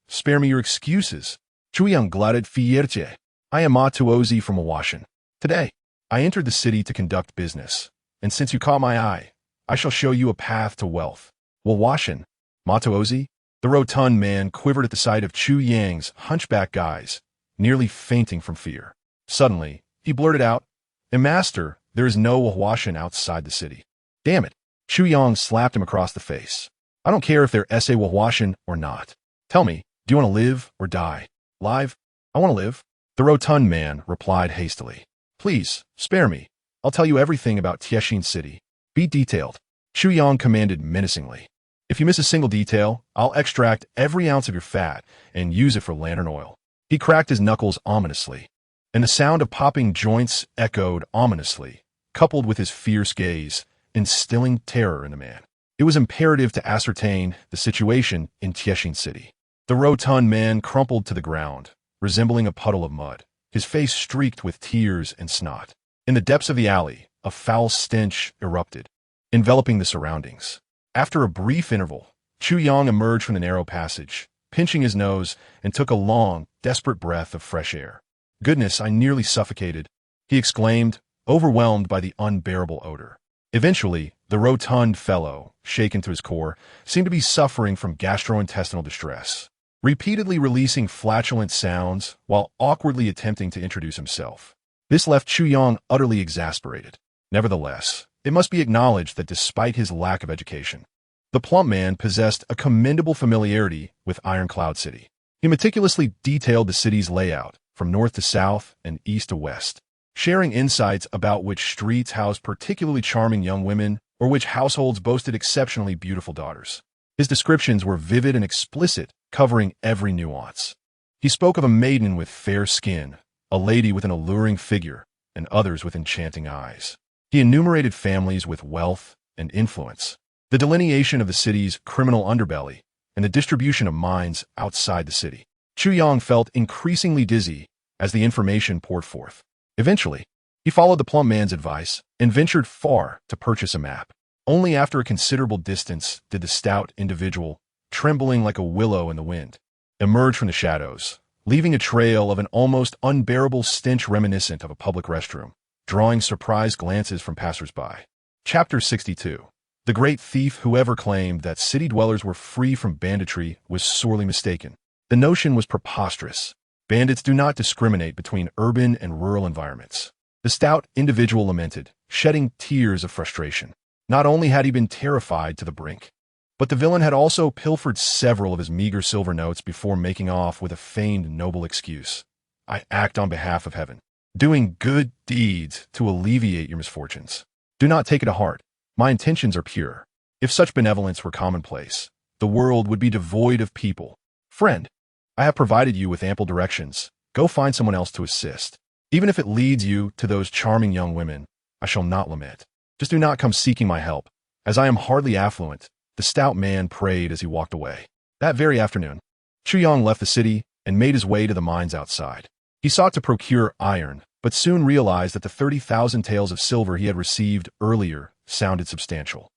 Spare me your excuses." Chu Yang glotted fierce. "I am Matuozi from Awashan. Today, I entered the city to conduct business, and since you caught my eye, I shall show you a path to wealth." "Awashan? Matuozi?" The rotund man quivered at the sight of Chu Yang's hunchback guise, nearly fainting from fear. Suddenly, he blurted out, And master, there is no Wahwashan outside the city. Damn it. Chu Yang slapped him across the face. I don't care if they're S.A. Wahwashan or not. Tell me, do you want to live or die? Live? I want to live. The rotund man replied hastily. Please, spare me. I'll tell you everything about Tiexin City. Be detailed. Chu Yang commanded menacingly. If you miss a single detail, I'll extract every ounce of your fat and use it for lantern oil. He cracked his knuckles ominously, and the sound of popping joints echoed ominously, coupled with his fierce gaze, instilling terror in the man. It was imperative to ascertain the situation in Tiexin City. The rotund man crumpled to the ground, resembling a puddle of mud, his face streaked with tears and snot. In the depths of the alley, a foul stench erupted, enveloping the surroundings. After a brief interval, Chu Yang emerged from the narrow passage, pinching his nose, and took a long, desperate breath of fresh air. Goodness, I nearly suffocated, he exclaimed, overwhelmed by the unbearable odor. Eventually, the rotund fellow, shaken to his core, seemed to be suffering from gastrointestinal distress, repeatedly releasing flatulent sounds while awkwardly attempting to introduce himself. This left Chu Yang utterly exasperated. Nevertheless, it must be acknowledged that despite his lack of education, the plump man possessed a commendable familiarity with Ironcloud City. He meticulously detailed the city's layout from north to south and east to west, sharing insights about which streets housed particularly charming young women or which households boasted exceptionally beautiful daughters. His descriptions were vivid and explicit, covering every nuance. He spoke of a maiden with fair skin, a lady with an alluring figure, and others with enchanting eyes. He enumerated families with wealth and influence, the delineation of the city's criminal underbelly, and the distribution of mines outside the city. Chu Yang felt increasingly dizzy as the information poured forth. Eventually, he followed the plump man's advice and ventured far to purchase a map. Only after a considerable distance did the stout individual, trembling like a willow in the wind, emerge from the shadows, leaving a trail of an almost unbearable stench reminiscent of a public restroom, drawing surprised glances from passers-by. Chapter 62. The great thief who ever claimed that city dwellers were free from banditry was sorely mistaken. The notion was preposterous. Bandits do not discriminate between urban and rural environments. The stout individual lamented, shedding tears of frustration. Not only had he been terrified to the brink, but the villain had also pilfered several of his meager silver notes before making off with a feigned noble excuse. I act on behalf of heaven, doing good deeds to alleviate your misfortunes. Do not take it to heart. My intentions are pure. If such benevolence were commonplace, the world would be devoid of people. Friend, I have provided you with ample directions. Go find someone else to assist. Even if it leads you to those charming young women, I shall not lament. Just do not come seeking my help, as I am hardly affluent, the stout man prayed as he walked away. That very afternoon, Chu Yang left the city and made his way to the mines outside. He sought to procure iron, but soon realized that the 30,000 taels of silver he had received earlier sounded substantial.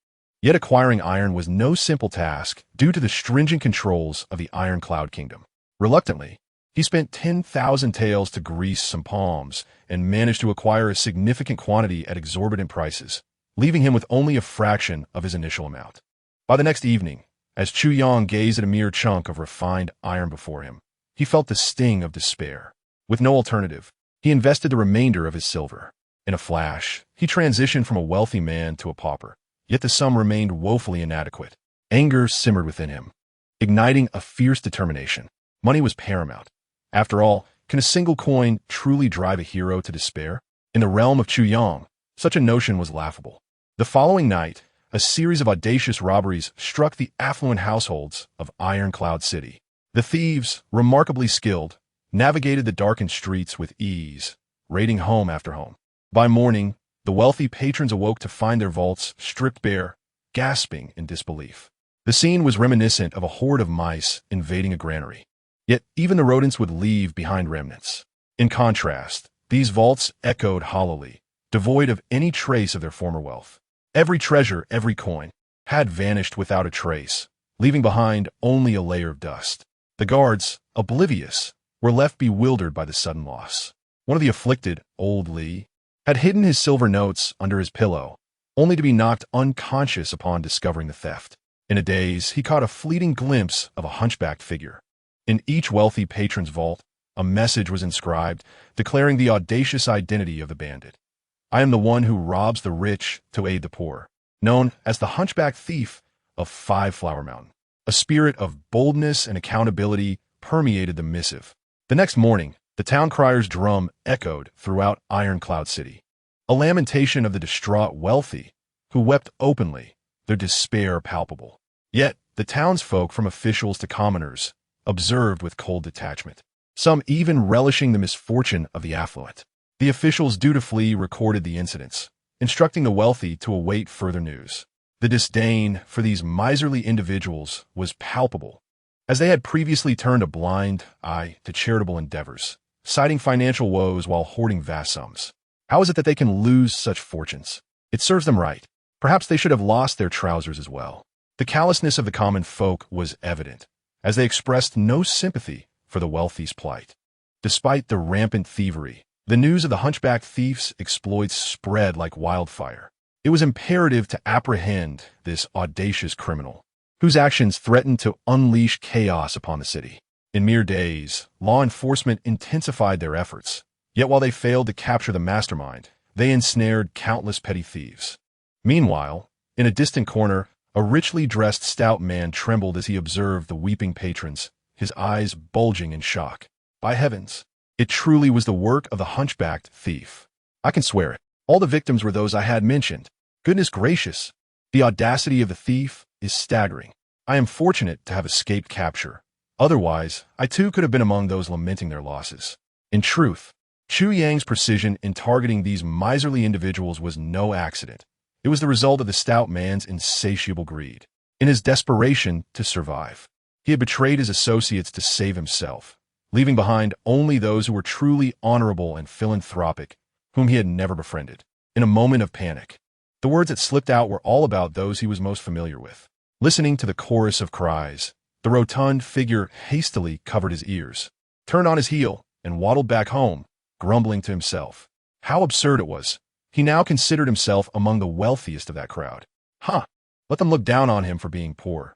Yet acquiring iron was no simple task due to the stringent controls of the Ironcloud Kingdom. Reluctantly, he spent 10,000 taels to grease some palms and managed to acquire a significant quantity at exorbitant prices, leaving him with only a fraction of his initial amount. By the next evening, as Chu Yang gazed at a mere chunk of refined iron before him, he felt the sting of despair. With no alternative, he invested the remainder of his silver. In a flash, he transitioned from a wealthy man to a pauper, yet the sum remained woefully inadequate. Anger simmered within him, igniting a fierce determination. Money was paramount. After all, can a single coin truly drive a hero to despair? In the realm of Chu Yang, such a notion was laughable. The following night, a series of audacious robberies struck the affluent households of Ironcloud City. The thieves, remarkably skilled, navigated the darkened streets with ease, raiding home after home. By morning, the wealthy patrons awoke to find their vaults stripped bare, gasping in disbelief. The scene was reminiscent of a horde of mice invading a granary. Yet even the rodents would leave behind remnants. In contrast, these vaults echoed hollowly, devoid of any trace of their former wealth. Every treasure, every coin, had vanished without a trace, leaving behind only a layer of dust. The guards, oblivious, were left bewildered by the sudden loss. One of the afflicted, old Li, had hidden his silver notes under his pillow, only to be knocked unconscious upon discovering the theft. In a daze, he caught a fleeting glimpse of a hunchbacked figure. In each wealthy patron's vault, a message was inscribed declaring the audacious identity of the bandit. I am the one who robs the rich to aid the poor, known as the hunchback thief of Five Flower Mountain. A spirit of boldness and accountability permeated the missive. The next morning, the town crier's drum echoed throughout Ironcloud City, a lamentation of the distraught wealthy, who wept openly, their despair palpable. Yet, the townsfolk, from officials to commoners, observed with cold detachment, some even relishing the misfortune of the affluent. The officials dutifully recorded the incidents, instructing the wealthy to await further news. The disdain for these miserly individuals was palpable, as they had previously turned a blind eye to charitable endeavors, citing financial woes while hoarding vast sums. How is it that they can lose such fortunes? It serves them right. Perhaps they should have lost their trousers as well. The callousness of the common folk was evident, as they expressed no sympathy for the wealthy's plight. Despite the rampant thievery, the news of the hunchback thief's exploits spread like wildfire. It was imperative to apprehend this audacious criminal, whose actions threatened to unleash chaos upon the city. In mere days, law enforcement intensified their efforts, yet while they failed to capture the mastermind, they ensnared countless petty thieves. Meanwhile, in a distant corner, a richly dressed stout man trembled as he observed the weeping patrons, his eyes bulging in shock. By heavens, it truly was the work of the hunchbacked thief. I can swear it. All the victims were those I had mentioned. Goodness gracious, the audacity of the thief is staggering. I am fortunate to have escaped capture. Otherwise, I too could have been among those lamenting their losses. In truth, Chu Yang's precision in targeting these miserly individuals was no accident. It was the result of the stout man's insatiable greed. In his desperation to survive, he had betrayed his associates to save himself, leaving behind only those who were truly honorable and philanthropic, whom he had never befriended. In a moment of panic, the words that slipped out were all about those he was most familiar with. Listening to the chorus of cries, the rotund figure hastily covered his ears, turned on his heel, and waddled back home, grumbling to himself. How absurd it was. He now considered himself among the wealthiest of that crowd. Let them look down on him for being poor.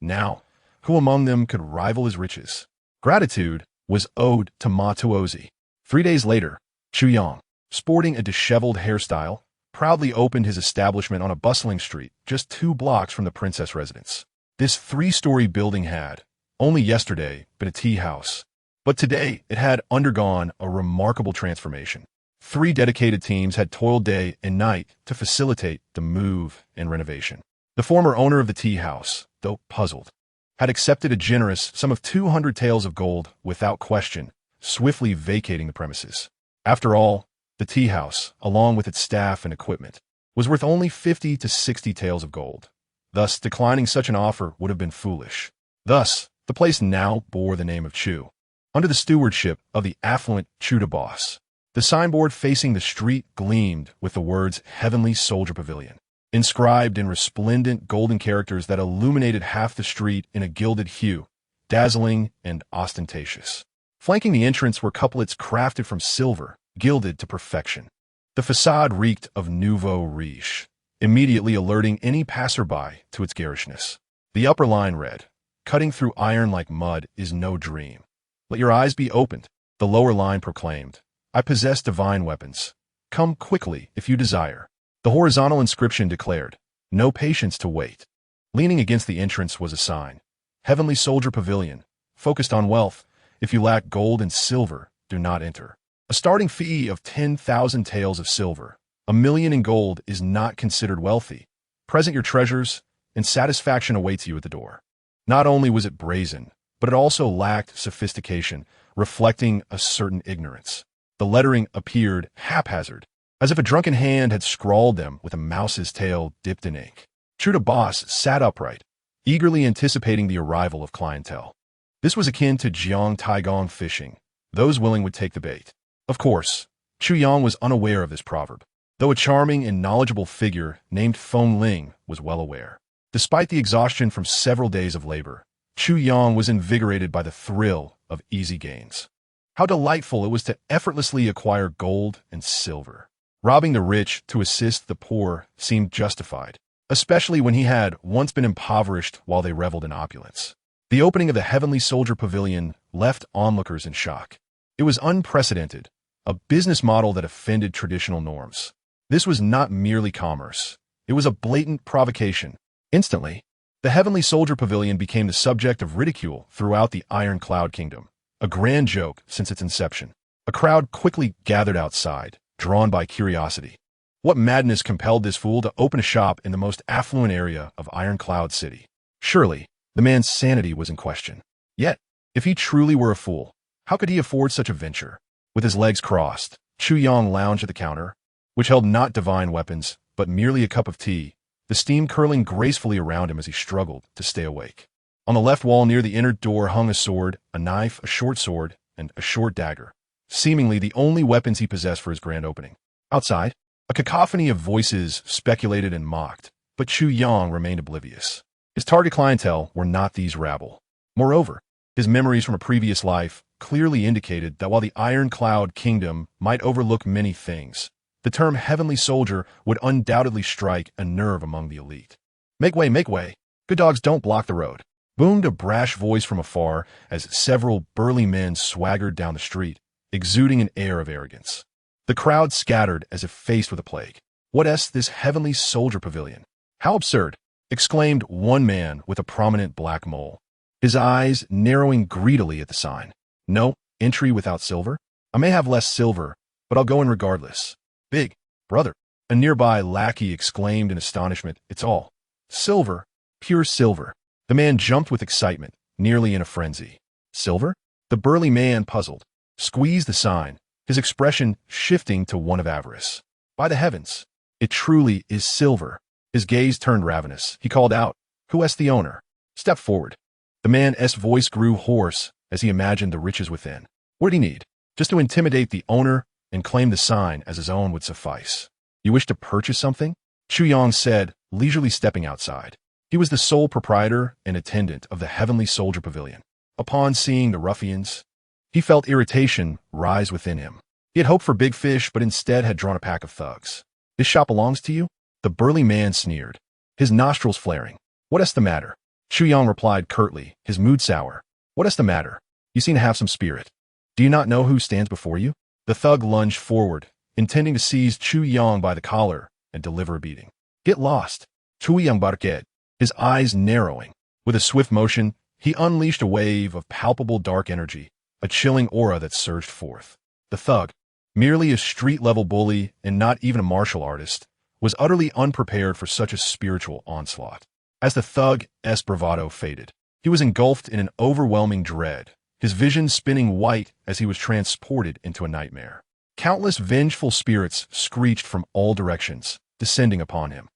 Now, who among them could rival his riches? Gratitude was owed to Ma Tuozi. 3 days later, Chu Yang, sporting a disheveled hairstyle, proudly opened his establishment on a bustling street just 2 blocks from the princess residence. This 3-story building had, only yesterday, been a tea house, but today it had undergone a remarkable transformation. 3 dedicated teams had toiled day and night to facilitate the move and renovation. The former owner of the tea house, though puzzled, had accepted a generous sum of 200 taels of gold without question, swiftly vacating the premises. After all, the tea house, along with its staff and equipment, was worth only 50 to 60 taels of gold. Thus, declining such an offer would have been foolish. Thus, the place now bore the name of Chu, under the stewardship of the affluent Chu boss. The signboard facing the street gleamed with the words Heavenly Soldier Pavilion, inscribed in resplendent golden characters that illuminated half the street in a gilded hue, dazzling and ostentatious. Flanking the entrance were couplets crafted from silver, gilded to perfection. The facade reeked of nouveau riche, immediately alerting any passerby to its garishness. The upper line read, "Cutting through iron like mud is no dream. Let your eyes be opened." The lower line proclaimed, "I possess divine weapons. Come quickly if you desire." The horizontal inscription declared, "No patience to wait." Leaning against the entrance was a sign, "Heavenly Soldier Pavilion, focused on wealth. If you lack gold and silver, do not enter." A starting fee of 10,000 taels of silver, 1,000,000 in gold, is not considered wealthy. Present your treasures, and satisfaction awaits you at the door. Not only was it brazen, but it also lacked sophistication, reflecting a certain ignorance. The lettering appeared haphazard, as if a drunken hand had scrawled them with a mouse's tail dipped in ink. True to boss sat upright, eagerly anticipating the arrival of clientele. This was akin to Jiang Taigong fishing. Those willing would take the bait. Of course, Chu Yang was unaware of this proverb, though a charming and knowledgeable figure named Feng Ling was well aware. Despite the exhaustion from several days of labor, Chu Yang was invigorated by the thrill of easy gains. How delightful it was to effortlessly acquire gold and silver. Robbing the rich to assist the poor seemed justified, especially when he had once been impoverished while they reveled in opulence. The opening of the Heavenly Soldier Pavilion left onlookers in shock. It was unprecedented, a business model that offended traditional norms. This was not merely commerce. It was a blatant provocation. Instantly, the Heavenly Soldier Pavilion became the subject of ridicule throughout the Iron Cloud Kingdom, a grand joke since its inception. A crowd quickly gathered outside, drawn by curiosity. What madness compelled this fool to open a shop in the most affluent area of Iron Cloud City? Surely, the man's sanity was in question. Yet, if he truly were a fool, how could he afford such a venture? With his legs crossed, Chu Yang lounged at the counter, which held not divine weapons, but merely a cup of tea, the steam curling gracefully around him as he struggled to stay awake. On the left wall near the inner door hung a sword, a knife, a short sword, and a short dagger, seemingly the only weapons he possessed for his grand opening. Outside, a cacophony of voices speculated and mocked, but Chu Yang remained oblivious. His target clientele were not these rabble. Moreover, his memories from a previous life clearly indicated that while the Iron Cloud Kingdom might overlook many things, the term Heavenly Soldier would undoubtedly strike a nerve among the elite. Make way, make way. Good dogs don't block the road, boomed a brash voice from afar as several burly men swaggered down the street, exuding an air of arrogance. The crowd scattered as if faced with a plague. What this Heavenly Soldier Pavilion? How absurd, exclaimed one man with a prominent black mole, his eyes narrowing greedily at the sign. No, entry without silver? I may have less silver, but I'll go in regardless. Big brother, a nearby lackey exclaimed in astonishment. It's all silver, pure silver. The man jumped with excitement, nearly in a frenzy. Silver? The burly man, puzzled, squeezed the sign, his expression shifting to one of avarice. By the heavens, it truly is silver. His gaze turned ravenous. He called out, Who is the owner? Step forward. The man's voice grew hoarse as he imagined the riches within. What did he need? Just to intimidate the owner and claim the sign as his own would suffice. You wish to purchase something? Chu Yang said, leisurely stepping outside. He was the sole proprietor and attendant of the Heavenly Soldier Pavilion. Upon seeing the ruffians, he felt irritation rise within him. He had hoped for big fish, but instead had drawn a pack of thugs. This shop belongs to you? The burly man sneered, his nostrils flaring. What is the matter? Chu Yang replied curtly, his mood sour. What is the matter? You seem to have some spirit. Do you not know who stands before you? The thug lunged forward, intending to seize Chu Yang by the collar and deliver a beating. Get lost. Chu Yang barked, his eyes narrowing. With a swift motion, he unleashed a wave of palpable dark energy, a chilling aura that surged forth. The thug, merely a street-level bully and not even a martial artist, was utterly unprepared for such a spiritual onslaught. As the thug's bravado faded, he was engulfed in an overwhelming dread, his vision spinning white as he was transported into a nightmare. Countless vengeful spirits screeched from all directions, descending upon him.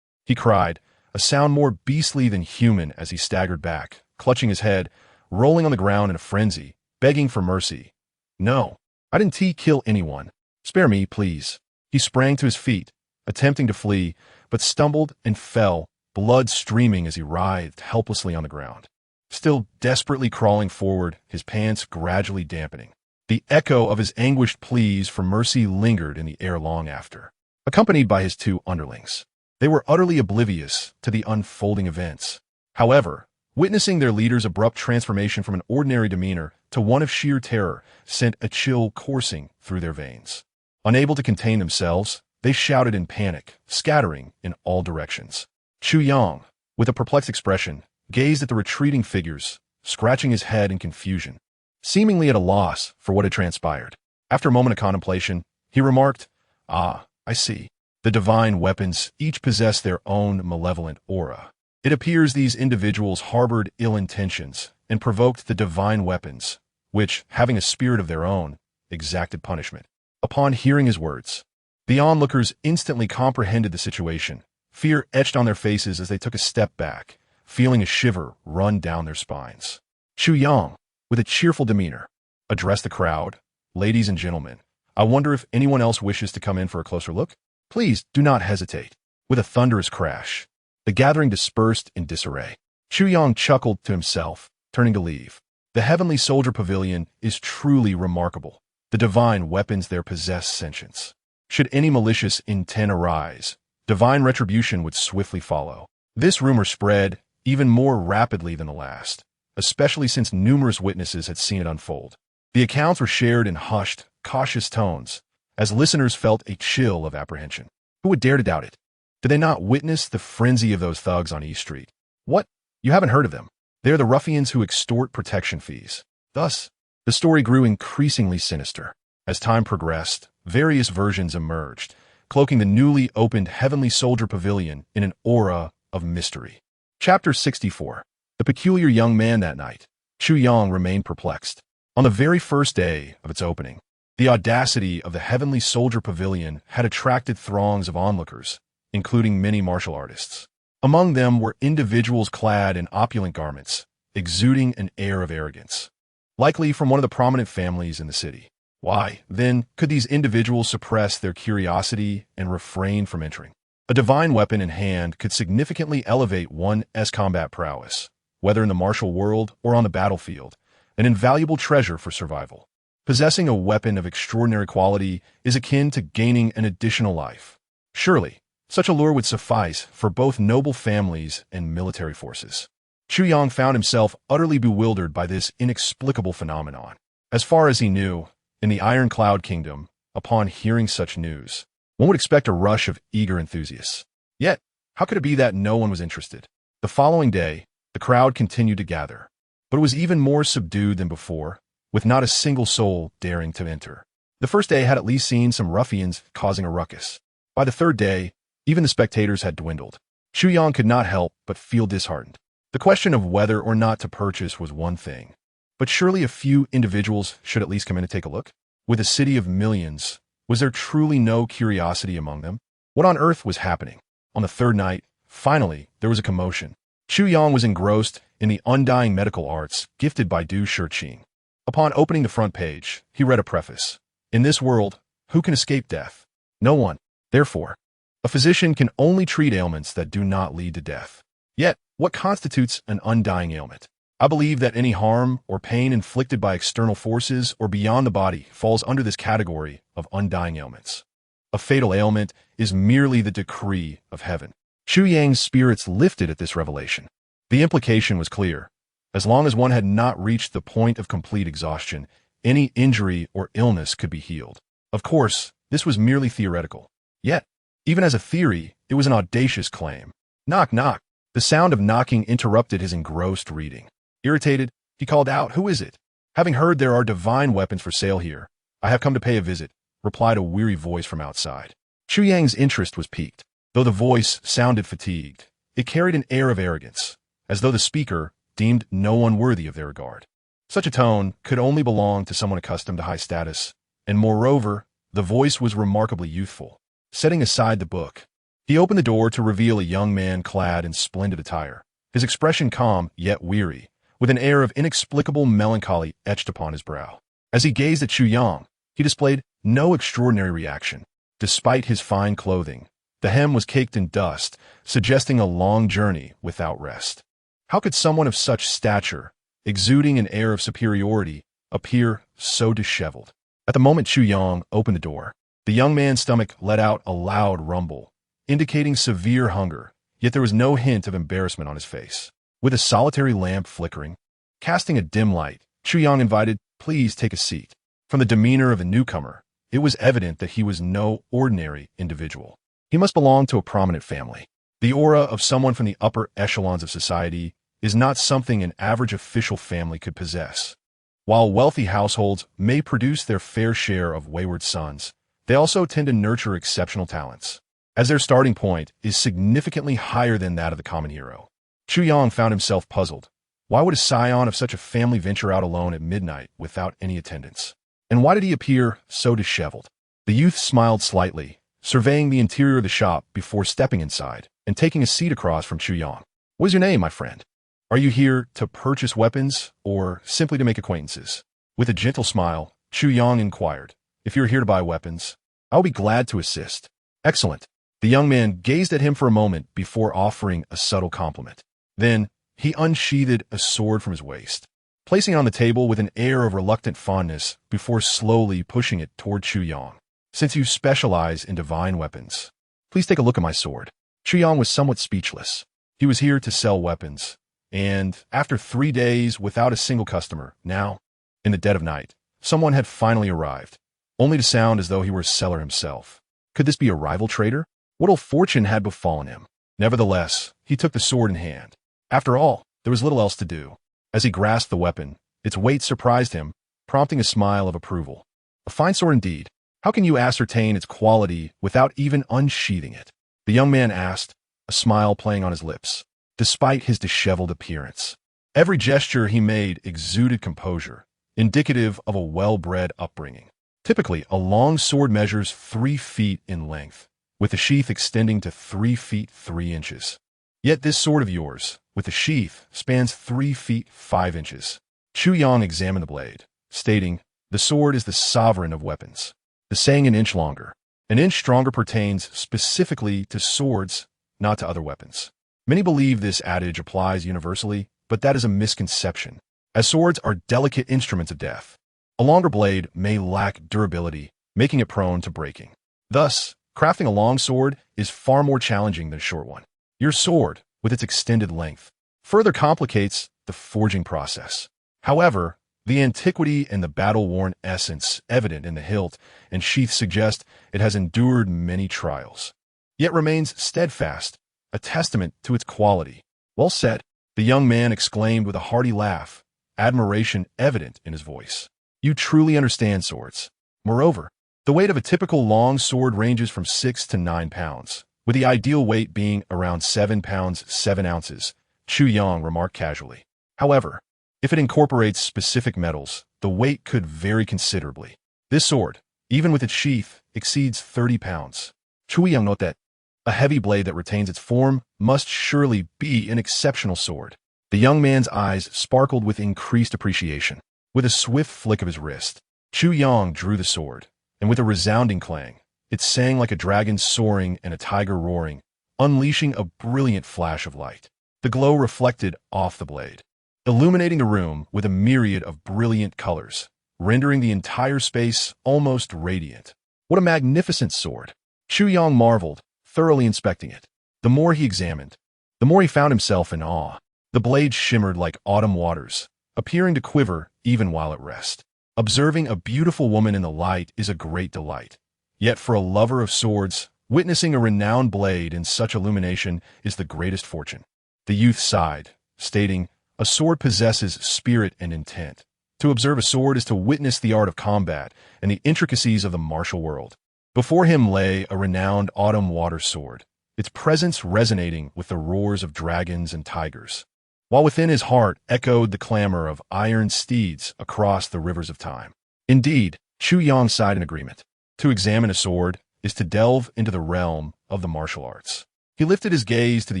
He cried, a sound more beastly than human as he staggered back, clutching his head, rolling on the ground in a frenzy, begging for mercy. No, I didn't kill anyone. Spare me, please. He sprang to his feet, attempting to flee, but stumbled and fell, blood streaming as he writhed helplessly on the ground. Still desperately crawling forward, his pants gradually dampening. The echo of his anguished pleas for mercy lingered in the air long after, accompanied by his two underlings. They were utterly oblivious to the unfolding events. However, witnessing their leader's abrupt transformation from an ordinary demeanor to one of sheer terror sent a chill coursing through their veins. Unable to contain themselves, they shouted in panic, scattering in all directions. Chu Yang, with a perplexed expression, gazed at the retreating figures, scratching his head in confusion, seemingly at a loss for what had transpired. After a moment of contemplation, he remarked, I see. The divine weapons each possess their own malevolent aura. It appears these individuals harbored ill intentions and provoked the divine weapons, which, having a spirit of their own, exacted punishment. Upon hearing his words, the onlookers instantly comprehended the situation. Fear etched on their faces as they took a step back, feeling a shiver run down their spines. Chu Yang, with a cheerful demeanor, addressed the crowd. Ladies and gentlemen, I wonder if anyone else wishes to come in for a closer look? Please do not hesitate. With a thunderous crash, the gathering dispersed in disarray. Chu Yang chuckled to himself, turning to leave. The Heavenly Soldier Pavilion is truly remarkable. The divine weapons there possess sentience. Should any malicious intent arise, divine retribution would swiftly follow. This rumor spread even more rapidly than the last, especially since numerous witnesses had seen it unfold. The accounts were shared in hushed, cautious tones, as listeners felt a chill of apprehension. Who would dare to doubt it? Did they not witness the frenzy of those thugs on East Street? What? You haven't heard of them? They are the ruffians who extort protection fees. Thus, the story grew increasingly sinister. As time progressed, various versions emerged, cloaking the newly opened Heavenly Soldier Pavilion in an aura of mystery. Chapter 64. The peculiar young man that night. Chu Yang remained perplexed. On the very first day of its opening, the audacity of the Heavenly Soldier Pavilion had attracted throngs of onlookers, including many martial artists. Among them were individuals clad in opulent garments, exuding an air of arrogance, likely from one of the prominent families in the city. Why, then, could these individuals suppress their curiosity and refrain from entering? A divine weapon in hand could significantly elevate one's combat prowess, whether in the martial world or on the battlefield, an invaluable treasure for survival. Possessing a weapon of extraordinary quality is akin to gaining an additional life. Surely, such a lure would suffice for both noble families and military forces. Chu Yang found himself utterly bewildered by this inexplicable phenomenon. As far as he knew, in the Iron Cloud Kingdom, upon hearing such news, one would expect a rush of eager enthusiasts. Yet, how could it be that no one was interested? The following day, the crowd continued to gather, but it was even more subdued than before, with not a single soul daring to enter. The first day had at least seen some ruffians causing a ruckus. By the third day, even the spectators had dwindled. Chu Yang could not help but feel disheartened. The question of whether or not to purchase was one thing, but surely a few individuals should at least come in to take a look. With a city of millions, was there truly no curiosity among them? What on earth was happening? On the third night, finally, there was a commotion. Chu Yang was engrossed in the undying medical arts gifted by Du Shiqing. Upon opening the front page, he read a preface. In this world, who can escape death? No one. Therefore, a physician can only treat ailments that do not lead to death. Yet, what constitutes an undying ailment? I believe that any harm or pain inflicted by external forces or beyond the body falls under this category of undying ailments. A fatal ailment is merely the decree of heaven. Chu Yang's spirits lifted at this revelation. The implication was clear. As long as one had not reached the point of complete exhaustion, any injury or illness could be healed. Of course, this was merely theoretical. Yet, even as a theory, it was an audacious claim. Knock, knock. The sound of knocking interrupted his engrossed reading. Irritated, he called out, "Who is it?" "Having heard there are divine weapons for sale here, I have come to pay a visit," replied a weary voice from outside. Chu Yang's interest was piqued. Though the voice sounded fatigued, it carried an air of arrogance, as though the speaker deemed no one worthy of their regard. Such a tone could only belong to someone accustomed to high status, and moreover, the voice was remarkably youthful. Setting aside the book, he opened the door to reveal a young man clad in splendid attire, his expression calm yet weary, with an air of inexplicable melancholy etched upon his brow. As he gazed at Chu Yang, he displayed no extraordinary reaction. Despite his fine clothing, the hem was caked in dust, suggesting a long journey without rest. How could someone of such stature, exuding an air of superiority, appear so disheveled? At the moment Chu Yang opened the door, the young man's stomach let out a loud rumble, indicating severe hunger, yet there was no hint of embarrassment on his face. With a solitary lamp flickering, casting a dim light, Chu Yang invited, "Please take a seat." From the demeanor of the newcomer, it was evident that he was no ordinary individual. He must belong to a prominent family. The aura of someone from the upper echelons of society is not something an average official family could possess. While wealthy households may produce their fair share of wayward sons, they also tend to nurture exceptional talents, as their starting point is significantly higher than that of the common hero. Chu Yang found himself puzzled. Why would a scion of such a family venture out alone at midnight without any attendants? And why did he appear so disheveled? The youth smiled slightly, surveying the interior of the shop before stepping inside and taking a seat across from Chu Yang. "What is your name, my friend? Are you here to purchase weapons or simply to make acquaintances?" With a gentle smile, Chu Yang inquired, "If you're here to buy weapons, I'll be glad to assist." "Excellent." The young man gazed at him for a moment before offering a subtle compliment. Then, he unsheathed a sword from his waist, placing it on the table with an air of reluctant fondness before slowly pushing it toward Chu Yang. "Since you specialize in divine weapons, please take a look at my sword." Chu Yang was somewhat speechless. He was here to sell weapons, and after 3 days without a single customer, now, in the dead of night, someone had finally arrived. only to sound as though he were a seller himself. Could this be a rival trader? What ill fortune had befallen him? Nevertheless, he took the sword in hand. After all, there was little else to do. As he grasped the weapon, its weight surprised him, prompting a smile of approval. A fine sword indeed. How can you ascertain its quality without even unsheathing it? The young man asked, a smile playing on his lips, despite his disheveled appearance. Every gesture he made exuded composure, indicative of a well-bred upbringing. Typically, a long sword measures 3 feet in length, with the sheath extending to 3 feet 3 inches. Yet this sword of yours, with the sheath, spans 3 feet 5 inches. Chu Yang examined the blade, stating, the sword is the sovereign of weapons. The saying an inch longer. An inch stronger pertains specifically to swords, not to other weapons. Many believe this adage applies universally, but that is a misconception, as swords are delicate instruments of death. A longer blade may lack durability, making it prone to breaking. Thus, crafting a long sword is far more challenging than a short one. Your sword, with its extended length, further complicates the forging process. However, the antiquity and the battle-worn essence evident in the hilt and sheath suggest it has endured many trials, yet remains steadfast, a testament to its quality. Well said, the young man exclaimed with a hearty laugh, admiration evident in his voice. You truly understand swords. Moreover, the weight of a typical long sword ranges from 6 to 9 pounds, with the ideal weight being around 7 pounds 7 ounces, Chu Yang remarked casually. However, if it incorporates specific metals, the weight could vary considerably. This sword, even with its sheath, exceeds 30 pounds. Chu Yang noted that a heavy blade that retains its form must surely be an exceptional sword. The young man's eyes sparkled with increased appreciation. With a swift flick of his wrist, Chu Yang drew the sword, and with a resounding clang, it sang like a dragon soaring and a tiger roaring, unleashing a brilliant flash of light. The glow reflected off the blade, illuminating the room with a myriad of brilliant colors, rendering the entire space almost radiant. What a magnificent sword! Chu Yang marveled, thoroughly inspecting it. The more he examined, the more he found himself in awe. The blade shimmered like autumn waters, appearing to quiver even while at rest. Observing a beautiful woman in the light is a great delight. Yet for a lover of swords, witnessing a renowned blade in such illumination is the greatest fortune. The youth sighed, stating, a sword possesses spirit and intent. To observe a sword is to witness the art of combat and the intricacies of the martial world. Before him lay a renowned autumn water sword, its presence resonating with the roars of dragons and tigers, while within his heart echoed the clamor of iron steeds across the rivers of time. Indeed, Chu Yang sighed in agreement. To examine a sword is to delve into the realm of the martial arts. He lifted his gaze to the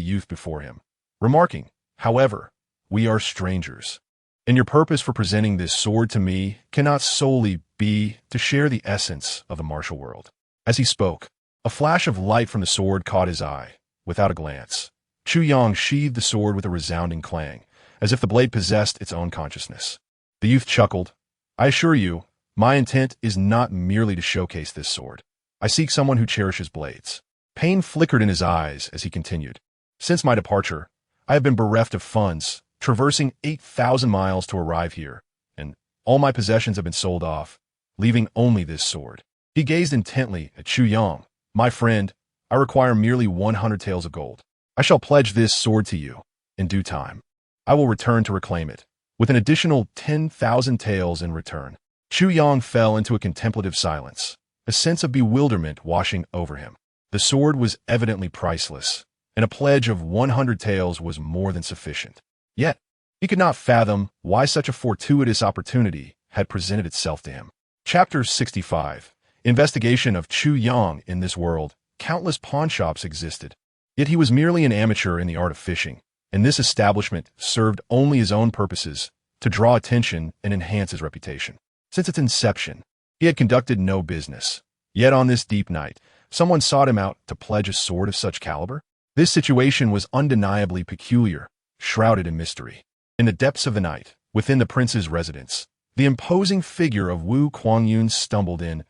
youth before him, remarking, however, we are strangers, and your purpose for presenting this sword to me cannot solely be to share the essence of the martial world. As he spoke, a flash of light from the sword caught his eye. Without a glance, Chu Yang sheathed the sword with a resounding clang, as if the blade possessed its own consciousness. The youth chuckled. I assure you, my intent is not merely to showcase this sword. I seek someone who cherishes blades. Pain flickered in his eyes as he continued. Since my departure, I have been bereft of funds, traversing 8,000 miles to arrive here, and all my possessions have been sold off, leaving only this sword. He gazed intently at Chu Yang. My friend, I require merely 100 taels of gold. I shall pledge this sword to you. In due time, I will return to reclaim it, with an additional 10,000 taels in return. Chu Yang fell into a contemplative silence, a sense of bewilderment washing over him. The sword was evidently priceless, and a pledge of 100 taels was more than sufficient. Yet, he could not fathom why such a fortuitous opportunity had presented itself to him. Chapter 65. Investigation of Chu Yang. In this world, countless pawnshops existed. Yet he was merely an amateur in the art of fishing, and this establishment served only his own purposes, to draw attention and enhance his reputation. Since its inception, he had conducted no business. Yet on this deep night, someone sought him out to pledge a sword of such caliber. This situation was undeniably peculiar, shrouded in mystery. In the depths of the night, within the prince's residence, the imposing figure of Wu Kuangyun stumbled in,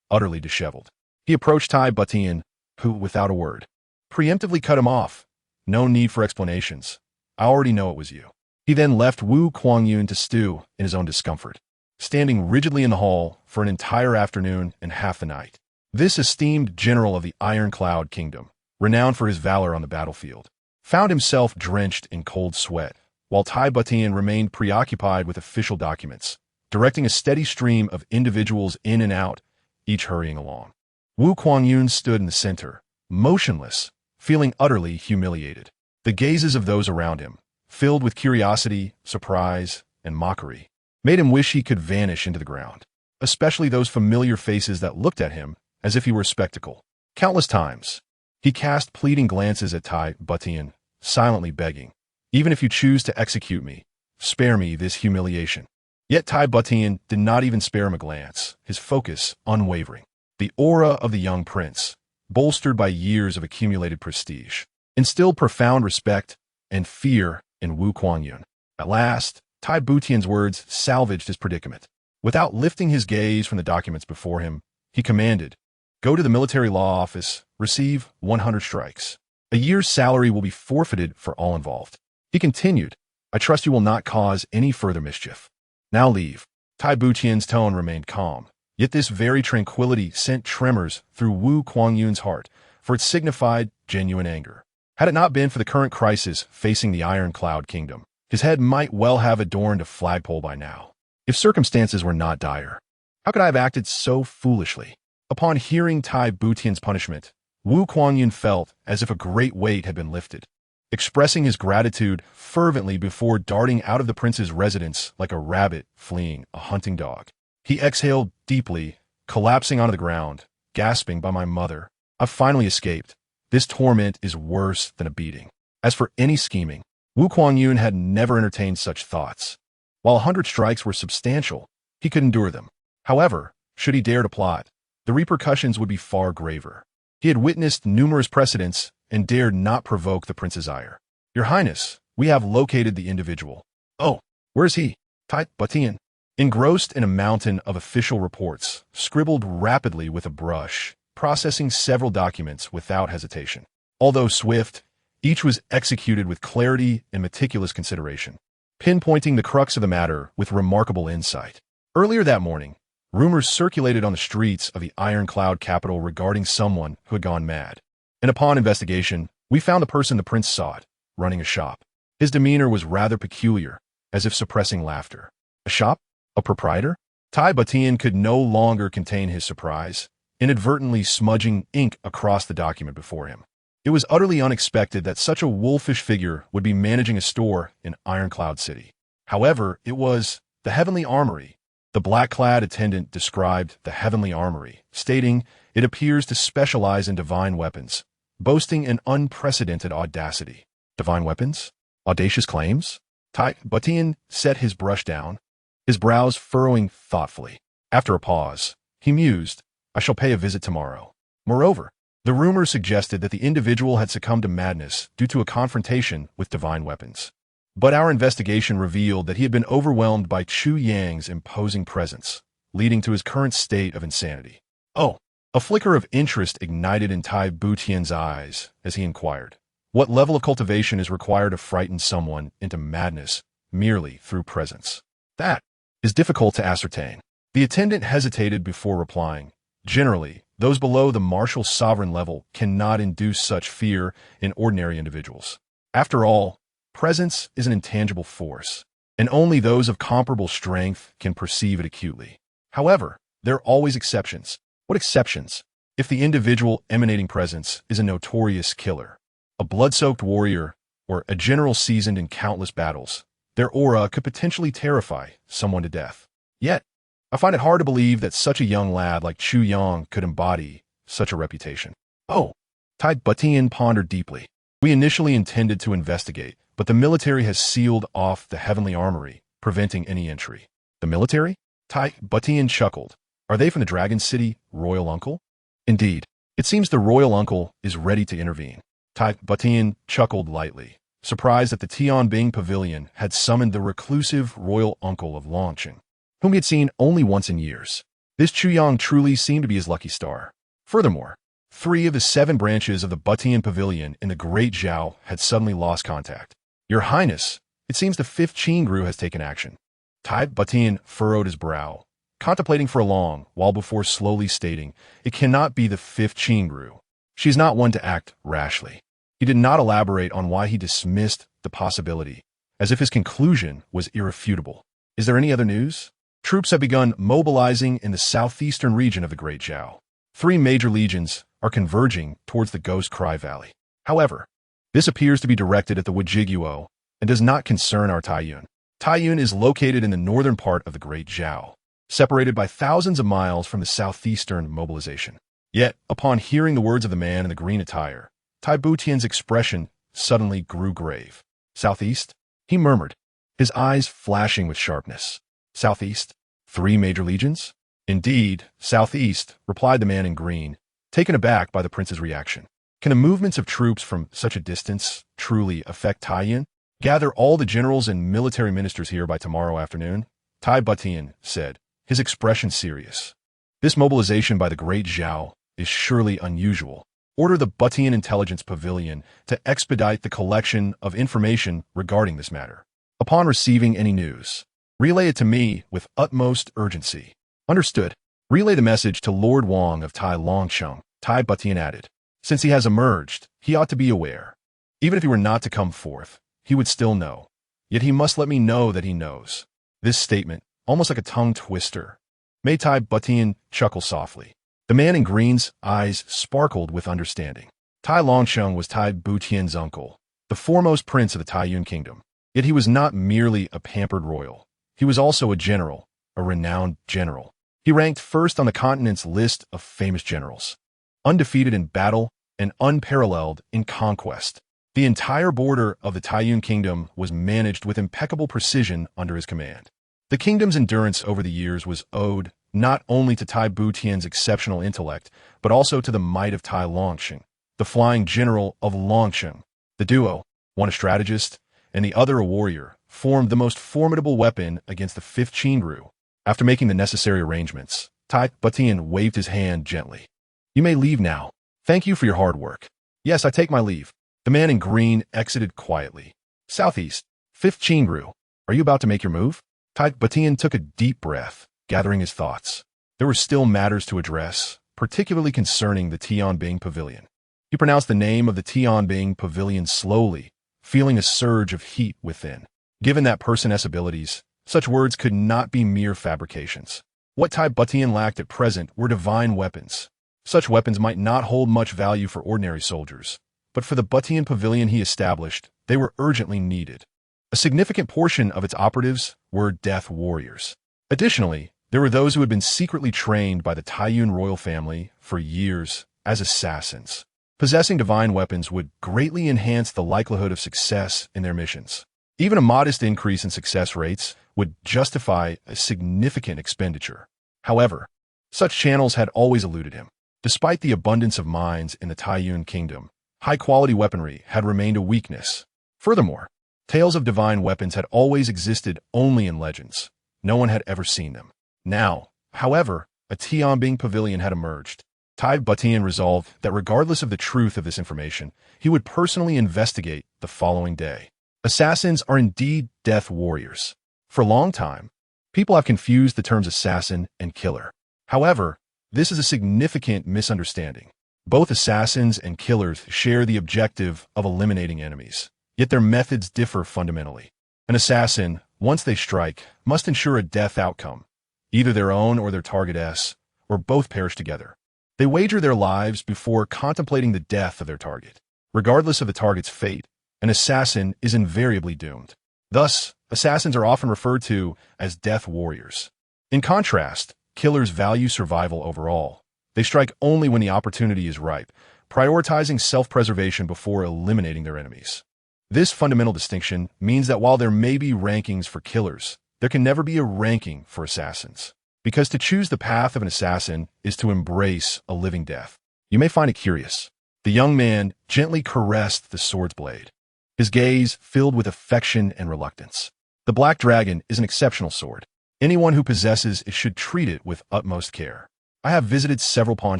utterly disheveled. He approached Tai Butian, who, without a word, preemptively cut him off. No need for explanations. I already know it was you. He then left Wu Kuangyun to stew in his own discomfort. standing rigidly in the hall for an entire afternoon and half the night. This esteemed general of the Ironclad Kingdom, renowned for his valor on the battlefield, found himself drenched in cold sweat, while Tai Butian remained preoccupied with official documents, directing a steady stream of individuals in and out, each hurrying along. Wu Kuangyun stood in the center, motionless, feeling utterly humiliated. The gazes of those around him, filled with curiosity, surprise, and mockery, made him wish he could vanish into the ground, especially those familiar faces that looked at him as if he were a spectacle. Countless times, he cast pleading glances at Tai Butian, silently begging, "Even if you choose to execute me, spare me this humiliation." Yet Tai Butian did not even spare him a glance, his focus unwavering. The aura of the young prince, bolstered by years of accumulated prestige, instilled profound respect and fear in Wu Kuangyun. At last, Tai Butian's words salvaged his predicament. Without lifting his gaze from the documents before him, he commanded, "Go to the military law office, receive 100 strikes. A year's salary will be forfeited for all involved." He continued, "I trust you will not cause any further mischief. Now leave." Tai Butian's tone remained calm, yet this very tranquility sent tremors through Wu Kuangyun's heart, for it signified genuine anger. Had it not been for the current crisis facing the Ironclad Kingdom, his head might well have adorned a flagpole by now. If circumstances were not dire, how could I have acted so foolishly? Upon hearing Tai Butian's punishment, Wu Kuangyun felt as if a great weight had been lifted. Expressing his gratitude fervently before darting out of the prince's residence like a rabbit fleeing a hunting dog, he exhaled deeply, collapsing onto the ground, gasping, "By my mother, I've finally escaped. This torment is worse than a beating." As for any scheming, Wu Kuangyun had never entertained such thoughts. While 100 strikes were substantial, he could endure them. However, should he dare to plot, the repercussions would be far graver. He had witnessed numerous precedents and dared not provoke the prince's ire. "Your Highness, we have located the individual." "Oh, where is he?" Tai Butian, engrossed in a mountain of official reports, scribbled rapidly with a brush, processing several documents without hesitation. Although swift, each was executed with clarity and meticulous consideration, pinpointing the crux of the matter with remarkable insight. Earlier that morning, rumors circulated on the streets of the Ironclad capital regarding someone who had gone mad. And upon investigation, we found the person the prince sought, running a shop. His demeanor was rather peculiar, as if suppressing laughter. A shop? A proprietor? Tai Butian could no longer contain his surprise, inadvertently smudging ink across the document before him. It was utterly unexpected that such a wolfish figure would be managing a store in Ironclad City. However, it was the Heavenly Armory. The black-clad attendant described the Heavenly Armory, stating it appears to specialize in divine weapons, boasting an unprecedented audacity. Divine weapons? Audacious claims? Tai Butian set his brush down, his brows furrowing thoughtfully. After a pause, he mused, "I shall pay a visit tomorrow." Moreover, the rumor suggested that the individual had succumbed to madness due to a confrontation with divine weapons. But our investigation revealed that he had been overwhelmed by Chu Yang's imposing presence, leading to his current state of insanity. "Oh." A flicker of interest ignited in Tai Butian's eyes as he inquired, "What level of cultivation is required to frighten someone into madness merely through presence?" "That is difficult to ascertain." The attendant hesitated before replying. "Generally, those below the martial sovereign level cannot induce such fear in ordinary individuals. After all, presence is an intangible force, and only those of comparable strength can perceive it acutely. However, there are always exceptions." "What exceptions?" "If the individual emanating presence is a notorious killer, a blood-soaked warrior, or a general seasoned in countless battles, their aura could potentially terrify someone to death. Yet, I find it hard to believe that such a young lad like Chu Yang could embody such a reputation." "Oh." Tai Butian pondered deeply. "We initially intended to investigate, but the military has sealed off the Heavenly Armory, preventing any entry." "The military?" Tai Butian chuckled. "Are they from the Dragon City royal uncle?" "Indeed. It seems the royal uncle is ready to intervene." Tai Butian chuckled lightly, surprised that the Tianbing Pavilion had summoned the reclusive royal uncle of Longqing, whom he had seen only once in years. This Chu Yang truly seemed to be his lucky star. Furthermore, 3 of the 7 branches of the Butian Pavilion in the Great Zhao had suddenly lost contact. "Your Highness, it seems the 5th Qingru has taken action." Tai Butian furrowed his brow, contemplating for a long while before slowly stating, "It cannot be the fifth Qingru. She is not one to act rashly." He did not elaborate on why he dismissed the possibility, as if his conclusion was irrefutable. "Is there any other news?" Troops have begun mobilizing in the southeastern region of the Great Zhao. 3 major legions are converging towards the Ghost Cry Valley. However, this appears to be directed at the Wujiguo and does not concern our Taiyun. Taiyun is located in the northern part of the Great Zhao, separated by thousands of miles from the southeastern mobilization. Yet, upon hearing the words of the man in the green attire, Tai Butian's expression suddenly grew grave. "Southeast?" he murmured, his eyes flashing with sharpness. "Southeast? 3 major legions?" "Indeed, southeast," replied the man in green, taken aback by the prince's reaction. "Can the movements of troops from such a distance truly affect Taiyun? Gather all the generals and military ministers here by tomorrow afternoon," Tai Butian said, his expression serious. "This mobilization by the Great Zhao is surely unusual. Order the Butian Intelligence Pavilion to expedite the collection of information regarding this matter. Upon receiving any news, relay it to me with utmost urgency." "Understood. Relay the message to Lord Wang of Tai Longcheng," Tai Butian added. "Since he has emerged, he ought to be aware. Even if he were not to come forth, he would still know. Yet he must let me know that he knows." This statement, almost like a tongue twister, made Tai Butian chuckle softly. The man in green's eyes sparkled with understanding. Tai Longcheng was Tai Butian's uncle, the foremost prince of the Taiyun kingdom. Yet he was not merely a pampered royal. He was also a general, a renowned general. He ranked first on the continent's list of famous generals, undefeated in battle and unparalleled in conquest. The entire border of the Taiyun kingdom was managed with impeccable precision under his command. The kingdom's endurance over the years was owed not only to Tai Butian's exceptional intellect, but also to the might of Tai Longcheng, the flying general of Longcheng. The duo, one a strategist and the other a warrior, formed the most formidable weapon against the 5th Qingru. After making the necessary arrangements, Tai Butian waved his hand gently. "You may leave now. Thank you for your hard work." "Yes, I take my leave." The man in green exited quietly. "Southeast, 5th Qingru. Are you about to make your move?" Tai Butian took a deep breath, gathering his thoughts. There were still matters to address, particularly concerning the Tianbing Pavilion. He pronounced the name of the Tianbing Pavilion slowly, feeling a surge of heat within. Given that person's abilities, such words could not be mere fabrications. What Tai Butian lacked at present were divine weapons. Such weapons might not hold much value for ordinary soldiers, but for the Butian Pavilion he established, they were urgently needed. A significant portion of its operatives were death warriors. Additionally, there were those who had been secretly trained by the Taiyun royal family for years as assassins. Possessing divine weapons would greatly enhance the likelihood of success in their missions. Even a modest increase in success rates would justify a significant expenditure. However, such channels had always eluded him. Despite the abundance of mines in the Taiyun kingdom, high-quality weaponry had remained a weakness. Furthermore, tales of divine weapons had always existed only in legends. No one had ever seen them. Now, however, a Tianbing Pavilion had emerged. Tai Butian resolved that regardless of the truth of this information, he would personally investigate the following day. Assassins are indeed death warriors. For a long time, people have confused the terms assassin and killer. However, this is a significant misunderstanding. Both assassins and killers share the objective of eliminating enemies, yet their methods differ fundamentally. An assassin, once they strike, must ensure a death outcome, either their own or their target's, or both perish together. They wager their lives before contemplating the death of their target. Regardless of the target's fate, an assassin is invariably doomed. Thus, assassins are often referred to as death warriors. In contrast, killers value survival overall. They strike only when the opportunity is ripe, prioritizing self-preservation before eliminating their enemies. This fundamental distinction means that while there may be rankings for killers, there can never be a ranking for assassins. Because to choose the path of an assassin is to embrace a living death. You may find it curious. The young man gently caressed the sword's blade, his gaze filled with affection and reluctance. The Black Dragon is an exceptional sword. Anyone who possesses it should treat it with utmost care. I have visited several pawn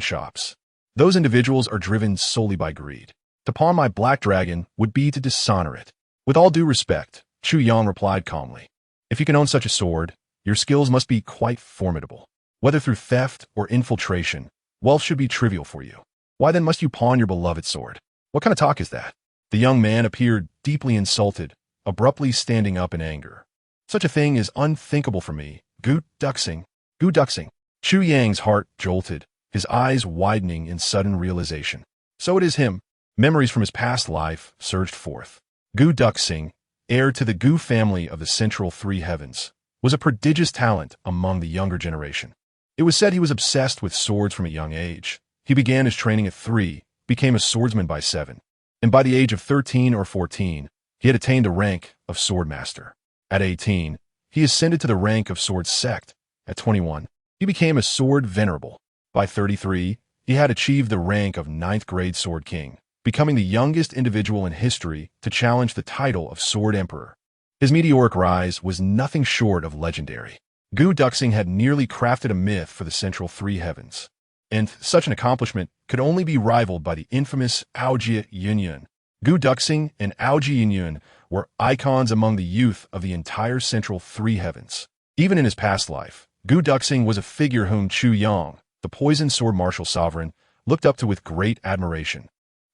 shops. Those individuals are driven solely by greed. To pawn my Black Dragon would be to dishonor it. With all due respect, Chu Yang replied calmly. If you can own such a sword, your skills must be quite formidable. Whether through theft or infiltration, wealth should be trivial for you. Why then must you pawn your beloved sword? What kind of talk is that? The young man appeared deeply insulted, abruptly standing up in anger. Such a thing is unthinkable for me. Gu Duxing. Gu Duxing. Chu Yang's heart jolted, his eyes widening in sudden realization. So it is him. Memories from his past life surged forth. Gu Duxing, heir to the Gu family of the Central Three Heavens, was a prodigious talent among the younger generation. It was said he was obsessed with swords from a young age. He began his training at 3, became a swordsman by 7, and by the age of 13 or 14, he had attained the rank of swordmaster. At 18, he ascended to the rank of sword sect. At 21, he became a sword venerable. By 33, he had achieved the rank of 9th grade sword king, becoming the youngest individual in history to challenge the title of sword emperor. His meteoric rise was nothing short of legendary. Gu Duxing had nearly crafted a myth for the Central Three Heavens, and such an accomplishment could only be rivaled by the infamous Aojie Yunyun. Gu Duxing and Aojie Yunyun were icons among the youth of the entire Central Three Heavens. Even in his past life, Gu Duxing was a figure whom Chu Yang, the poison sword martial sovereign, looked up to with great admiration.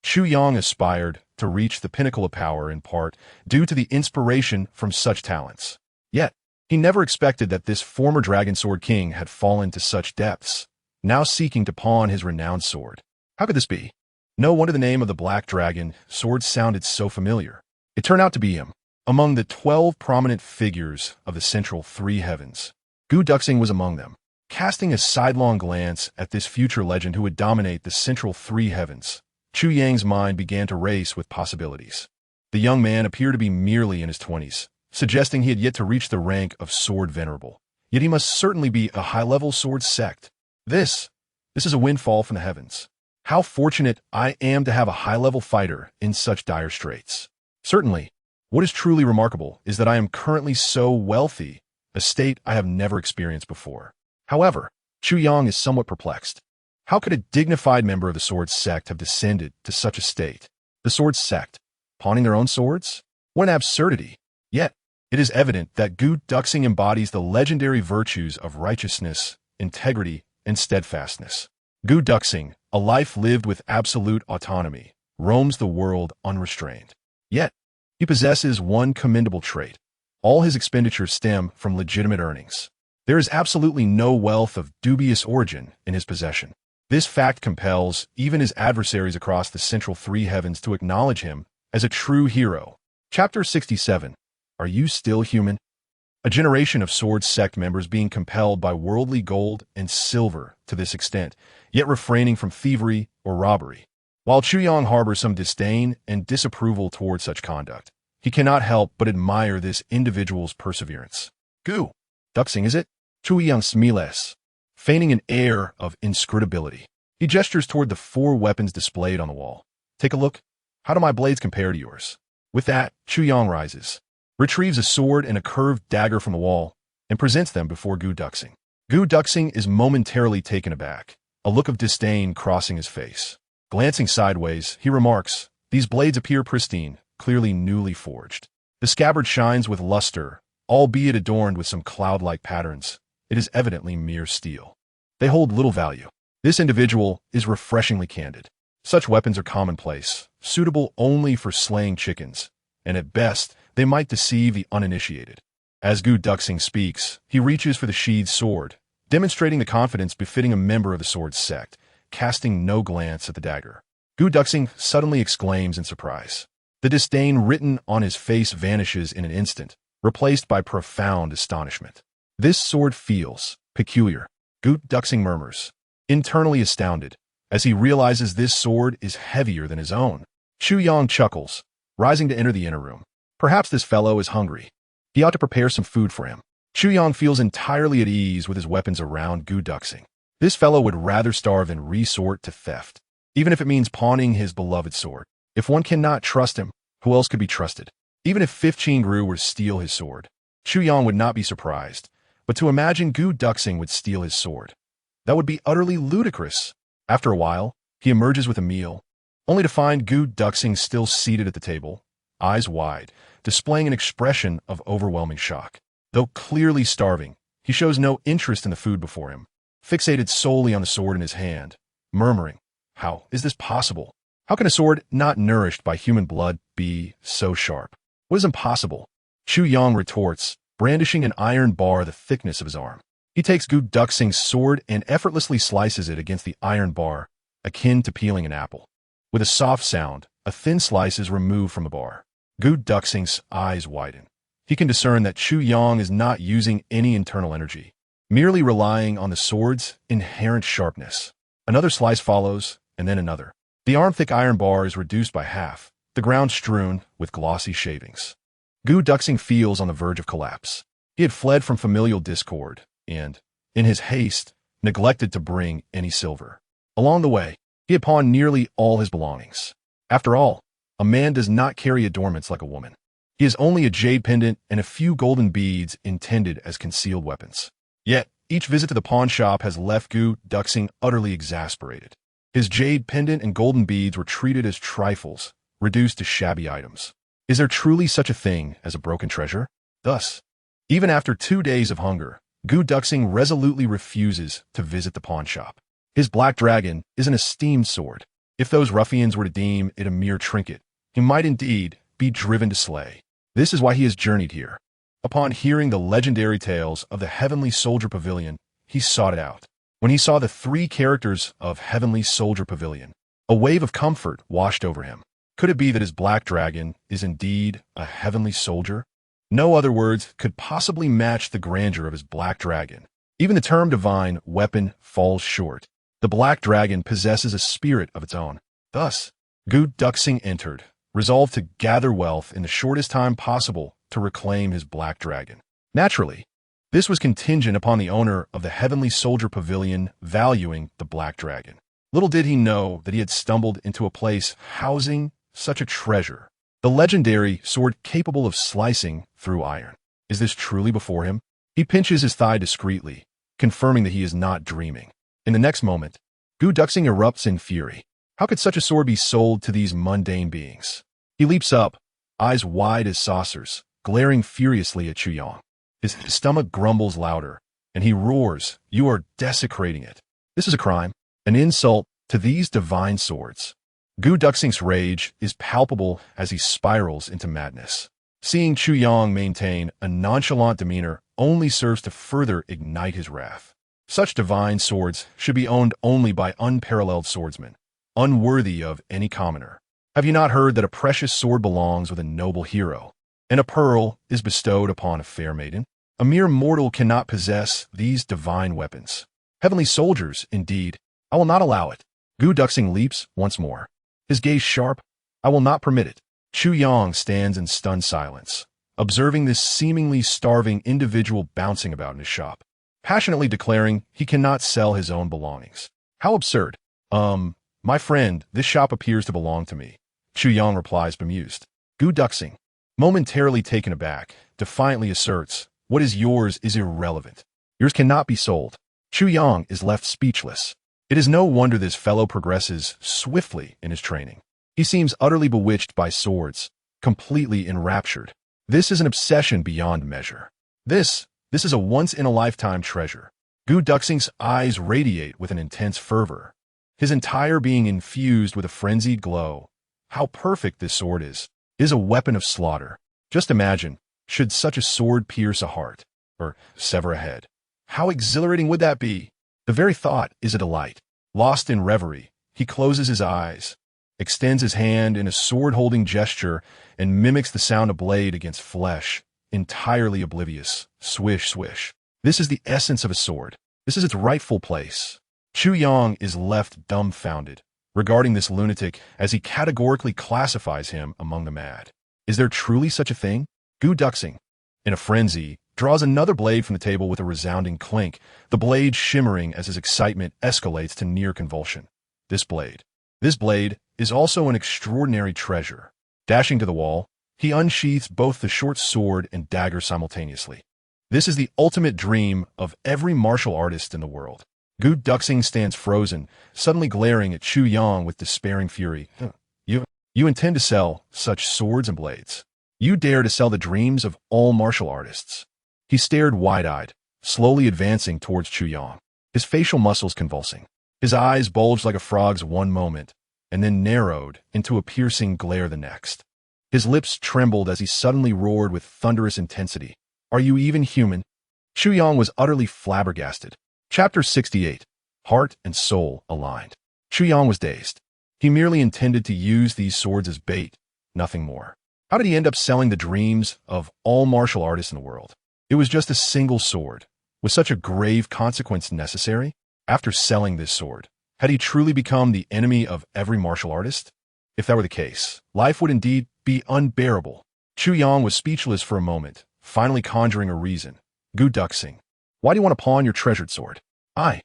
Chu Yang aspired to reach the pinnacle of power in part due to the inspiration from such talents. Yet, he never expected that this former Dragon Sword King had fallen to such depths, now seeking to pawn his renowned sword. How could this be? No wonder the name of the Black Dragon sword sounded so familiar. It turned out to be him. Among the 12 prominent figures of the Central Three Heavens, Gu Duxing was among them. Casting a sidelong glance at this future legend who would dominate the Central Three Heavens, Chu Yang's mind began to race with possibilities. The young man appeared to be merely in his 20s, suggesting he had yet to reach the rank of sword venerable. Yet he must certainly be a high-level sword sect. This is a windfall from the heavens. How fortunate I am to have a high-level fighter in such dire straits. Certainly, what is truly remarkable is that I am currently so wealthy, a state I have never experienced before. However, Chu Yang is somewhat perplexed. How could a dignified member of the sword sect have descended to such a state? The sword sect, pawning their own swords? What an absurdity. Yet, it is evident that Gu Duxing embodies the legendary virtues of righteousness, integrity, and steadfastness. Gu Duxing, a life lived with absolute autonomy, roams the world unrestrained. Yet, he possesses one commendable trait. All his expenditures stem from legitimate earnings. There is absolutely no wealth of dubious origin in his possession. This fact compels even his adversaries across the Central Three Heavens to acknowledge him as a true hero. Chapter 67. Are you still human? A generation of sword sect members being compelled by worldly gold and silver to this extent, yet refraining from thievery or robbery. While Chu Yang harbors some disdain and disapproval toward such conduct, he cannot help but admire this individual's perseverance. Gu Duxing, is it? Chu Yang smiles, feigning an air of inscrutability. He gestures toward the 4 weapons displayed on the wall. Take a look. How do my blades compare to yours? With that, Chu Yang rises, retrieves a sword and a curved dagger from the wall, and presents them before Gu Duxing. Gu Duxing is momentarily taken aback, a look of disdain crossing his face. Glancing sideways, he remarks, "These blades appear pristine, clearly newly forged. The scabbard shines with luster, albeit adorned with some cloud-like patterns. It is evidently mere steel. They hold little value." This individual is refreshingly candid. Such weapons are commonplace, suitable only for slaying chickens, and at best, they might deceive the uninitiated. As Gu Duxing speaks, he reaches for the sheathed sword, demonstrating the confidence befitting a member of the sword sect, casting no glance at the dagger. Gu Duxing suddenly exclaims in surprise. The disdain written on his face vanishes in an instant, replaced by profound astonishment. This sword feels peculiar, Gu Duxing murmurs, internally astounded, as he realizes this sword is heavier than his own. Chu Yang chuckles, rising to enter the inner room. Perhaps this fellow is hungry. He ought to prepare some food for him. Chu Yang feels entirely at ease with his weapons around Gu Duxing. This fellow would rather starve than resort to theft, even if it means pawning his beloved sword. If one cannot trust him, who else could be trusted? Even if 15 Gru were to steal his sword, Chu Yang would not be surprised, but to imagine Gu Duxing would steal his sword, that would be utterly ludicrous. After a while, he emerges with a meal, only to find Gu Duxing still seated at the table, eyes wide, displaying an expression of overwhelming shock. Though clearly starving, he shows no interest in the food before him, fixated solely on the sword in his hand, murmuring, "How is this possible? How can a sword not nourished by human blood be so sharp? What is impossible?" Chu Yang retorts, brandishing an iron bar the thickness of his arm. He takes Gu Duxing's sword and effortlessly slices it against the iron bar, akin to peeling an apple. With a soft sound, a thin slice is removed from the bar. Gu Duxing's eyes widen. He can discern that Chu Yang is not using any internal energy, merely relying on the sword's inherent sharpness. Another slice follows, and then another. The arm-thick iron bar is reduced by half, the ground strewn with glossy shavings. Gu Duxing feels on the verge of collapse. He had fled from familial discord, and, in his haste, neglected to bring any silver. Along the way, he had pawned nearly all his belongings. After all, a man does not carry adornments like a woman. He has only a jade pendant and a few golden beads intended as concealed weapons. Yet, each visit to the pawn shop has left Gu Duxing utterly exasperated. His jade pendant and golden beads were treated as trifles, reduced to shabby items. Is there truly such a thing as a broken treasure? Thus, even after 2 days of hunger, Gu Duxing resolutely refuses to visit the pawn shop. His black dragon is an esteemed sword. If those ruffians were to deem it a mere trinket, he might indeed be driven to slay. This is why he has journeyed here. Upon hearing the legendary tales of the Heavenly Soldier Pavilion, he sought it out. When he saw the 3 characters of Heavenly Soldier Pavilion, a wave of comfort washed over him. Could it be that his black dragon is indeed a heavenly soldier? No other words could possibly match the grandeur of his black dragon. Even the term divine weapon falls short. The black dragon possesses a spirit of its own. Thus, Gu Duxing entered, resolved to gather wealth in the shortest time possible to reclaim his black dragon. Naturally, this was contingent upon the owner of the Heavenly Soldier Pavilion valuing the black dragon. Little did he know that he had stumbled into a place housing such a treasure. The legendary sword capable of slicing through iron. Is this truly before him? He pinches his thigh discreetly, confirming that he is not dreaming. In the next moment, Gu Duxing erupts in fury. How could such a sword be sold to these mundane beings? He leaps up, eyes wide as saucers, glaring furiously at Chu Yang. His stomach grumbles louder, and he roars, "You are desecrating it. This is a crime, an insult to these divine swords." Gu Duxing's rage is palpable as he spirals into madness. Seeing Chu Yang maintain a nonchalant demeanor only serves to further ignite his wrath. Such divine swords should be owned only by unparalleled swordsmen, unworthy of any commoner. Have you not heard that a precious sword belongs with a noble hero, and a pearl is bestowed upon a fair maiden? A mere mortal cannot possess these divine weapons. Heavenly soldiers, indeed. I will not allow it. Gu Duxing leaps once more. His gaze sharp. I will not permit it. Chu Yang stands in stunned silence, observing this seemingly starving individual bouncing about in his shop, passionately declaring he cannot sell his own belongings. How absurd. My friend, this shop appears to belong to me. Chu Yang replies bemused. Gu Duxing, momentarily taken aback, defiantly asserts, what is yours is irrelevant. Yours cannot be sold. Chu Yang is left speechless. It is no wonder this fellow progresses swiftly in his training. He seems utterly bewitched by swords, completely enraptured. This is an obsession beyond measure. This is a once-in-a-lifetime treasure. Gu Duxing's eyes radiate with an intense fervor, his entire being infused with a frenzied glow. How perfect this sword is a weapon of slaughter. Just imagine, should such a sword pierce a heart, or sever a head. How exhilarating would that be? The very thought is a delight. Lost in reverie, he closes his eyes, extends his hand in a sword-holding gesture, and mimics the sound of blade against flesh, entirely oblivious. Swish, swish. This is the essence of a sword. This is its rightful place. Chu Yang is left dumbfounded, regarding this lunatic as he categorically classifies him among the mad. Is there truly such a thing? Gu Duxing, in a frenzy, draws another blade from the table with a resounding clink, the blade shimmering as his excitement escalates to near convulsion. This blade is also an extraordinary treasure. Dashing to the wall, he unsheaths both the short sword and dagger simultaneously. This is the ultimate dream of every martial artist in the world. Gu Duxing stands frozen, suddenly glaring at Chu Yang with despairing fury. You intend to sell such swords and blades? You dare to sell the dreams of all martial artists? He stared wide-eyed, slowly advancing towards Chu Yang, his facial muscles convulsing. His eyes bulged like a frog's one moment, and then narrowed into a piercing glare the next. His lips trembled as he suddenly roared with thunderous intensity. "Are you even human?" Chu Yang was utterly flabbergasted. Chapter 68. Heart and soul aligned. Chu Yang was dazed. He merely intended to use these swords as bait, nothing more. How did he end up selling the dreams of all martial artists in the world? It was just a single sword. Was such a grave consequence necessary? After selling this sword, had he truly become the enemy of every martial artist? If that were the case, life would indeed be unbearable. Chu Yang was speechless for a moment, finally conjuring a reason. Gu Duxing, why do you want to pawn your treasured sword? I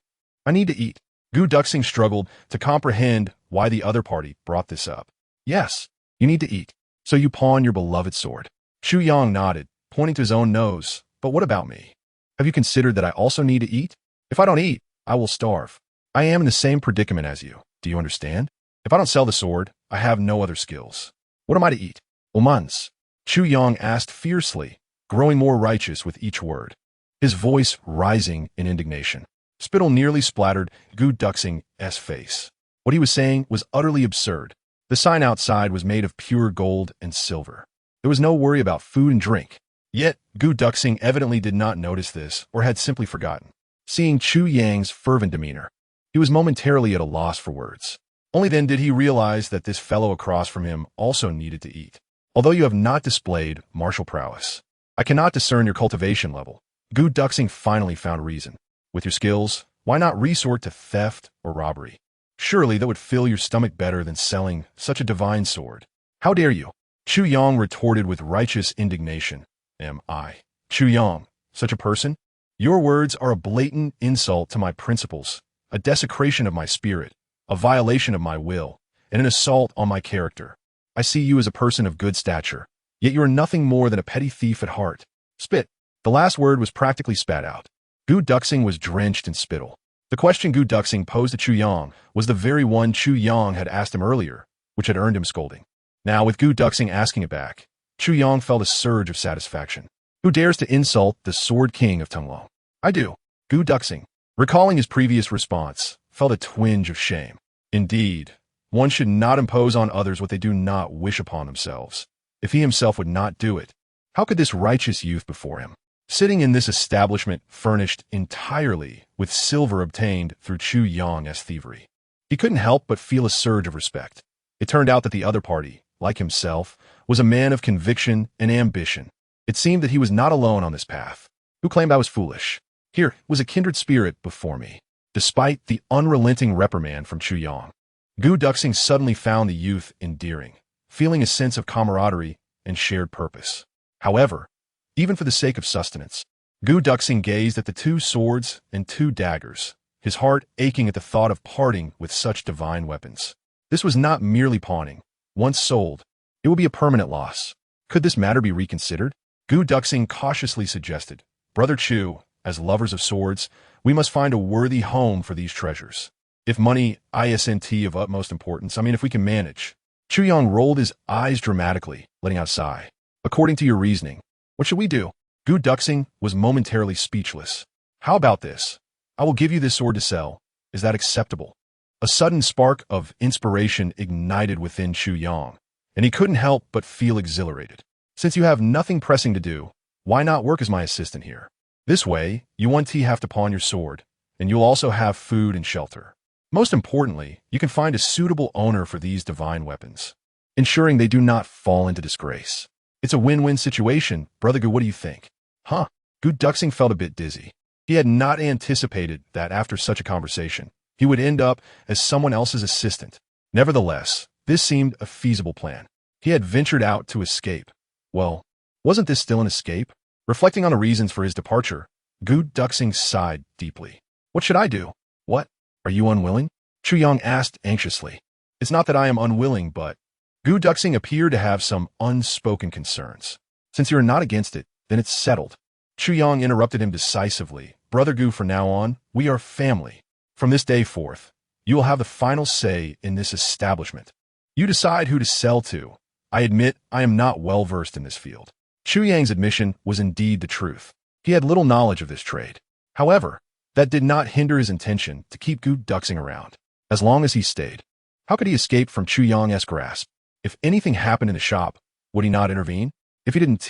need to eat. Gu Duxing struggled to comprehend why the other party brought this up. Yes, you need to eat. So you pawn your beloved sword. Chu Yang nodded, pointing to his own nose. But what about me? Have you considered that I also need to eat? If I don't eat, I will starve. I am in the same predicament as you. Do you understand? If I don't sell the sword, I have no other skills. What am I to eat? Omans. Chu Yang asked fiercely, growing more righteous with each word, his voice rising in indignation. Spittle nearly splattered Gu Duxing's face. What he was saying was utterly absurd. The sign outside was made of pure gold and silver. There was no worry about food and drink. Yet, Gu Duxing evidently did not notice this or had simply forgotten. Seeing Chu Yang's fervent demeanor, he was momentarily at a loss for words. Only then did he realize that this fellow across from him also needed to eat. Although you have not displayed martial prowess, I cannot discern your cultivation level. Gu Duxing finally found reason. With your skills, why not resort to theft or robbery? Surely that would fill your stomach better than selling such a divine sword. How dare you? Chu Yang retorted with righteous indignation. Am I, Chu Yang, such a person? Your words are a blatant insult to my principles, a desecration of my spirit, a violation of my will, and an assault on my character. I see you as a person of good stature, yet you are nothing more than a petty thief at heart. Spit. The last word was practically spat out. Gu Duxing was drenched in spittle. The question Gu Duxing posed to Chu Yang was the very one Chu Yang had asked him earlier, which had earned him scolding. Now, with Gu Duxing asking it back, Chu Yang felt a surge of satisfaction. Who dares to insult the Sword King of Tunglong? I do. Gu Duxing, recalling his previous response, felt a twinge of shame. Indeed, one should not impose on others what they do not wish upon themselves. If he himself would not do it, how could this righteous youth before him, sitting in this establishment furnished entirely with silver obtained through Chu Yang's thievery? He couldn't help but feel a surge of respect. It turned out that the other party, like himself, was a man of conviction and ambition. It seemed that he was not alone on this path. Who claimed I was foolish? Here was a kindred spirit before me. Despite the unrelenting reprimand from Chu Yang, Gu Duxing suddenly found the youth endearing, feeling a sense of camaraderie and shared purpose. However, even for the sake of sustenance, Gu Duxing gazed at the two swords and two daggers, his heart aching at the thought of parting with such divine weapons. This was not merely pawning. Once sold, it would be a permanent loss. Could this matter be reconsidered? Gu Duxing cautiously suggested, Brother Chu, as lovers of swords, we must find a worthy home for these treasures. If money isn't of utmost importance, if we can manage. Chu Yang rolled his eyes dramatically, letting out a sigh. According to your reasoning, what should we do? Gu Duxing was momentarily speechless. How about this? I will give you this sword to sell. Is that acceptable? A sudden spark of inspiration ignited within Chu Yang, and he couldn't help but feel exhilarated. Since you have nothing pressing to do, why not work as my assistant here? This way, you won't have to pawn your sword, and you'll also have food and shelter. Most importantly, you can find a suitable owner for these divine weapons, ensuring they do not fall into disgrace. It's a win-win situation. Brother Gu, what do you think? Huh? Gu Duxing felt a bit dizzy. He had not anticipated that after such a conversation, he would end up as someone else's assistant. Nevertheless, this seemed a feasible plan. He had ventured out to escape. Well, wasn't this still an escape? Reflecting on the reasons for his departure, Gu Duxing sighed deeply. What should I do? What? Are you unwilling? Chu Yang asked anxiously. It's not that I am unwilling, but Gu Duxing appeared to have some unspoken concerns. Since you are not against it, then it's settled. Chu Yang interrupted him decisively. Brother Gu, from now on, we are family. From this day forth, you will have the final say in this establishment. You decide who to sell to. I admit I am not well versed in this field. Chu Yang's admission was indeed the truth. He had little knowledge of this trade. However, that did not hinder his intention to keep Gu Duxing around, as long as he stayed. How could he escape from Chu Yang's grasp? If anything happened in the shop, would he not intervene? If he didn't,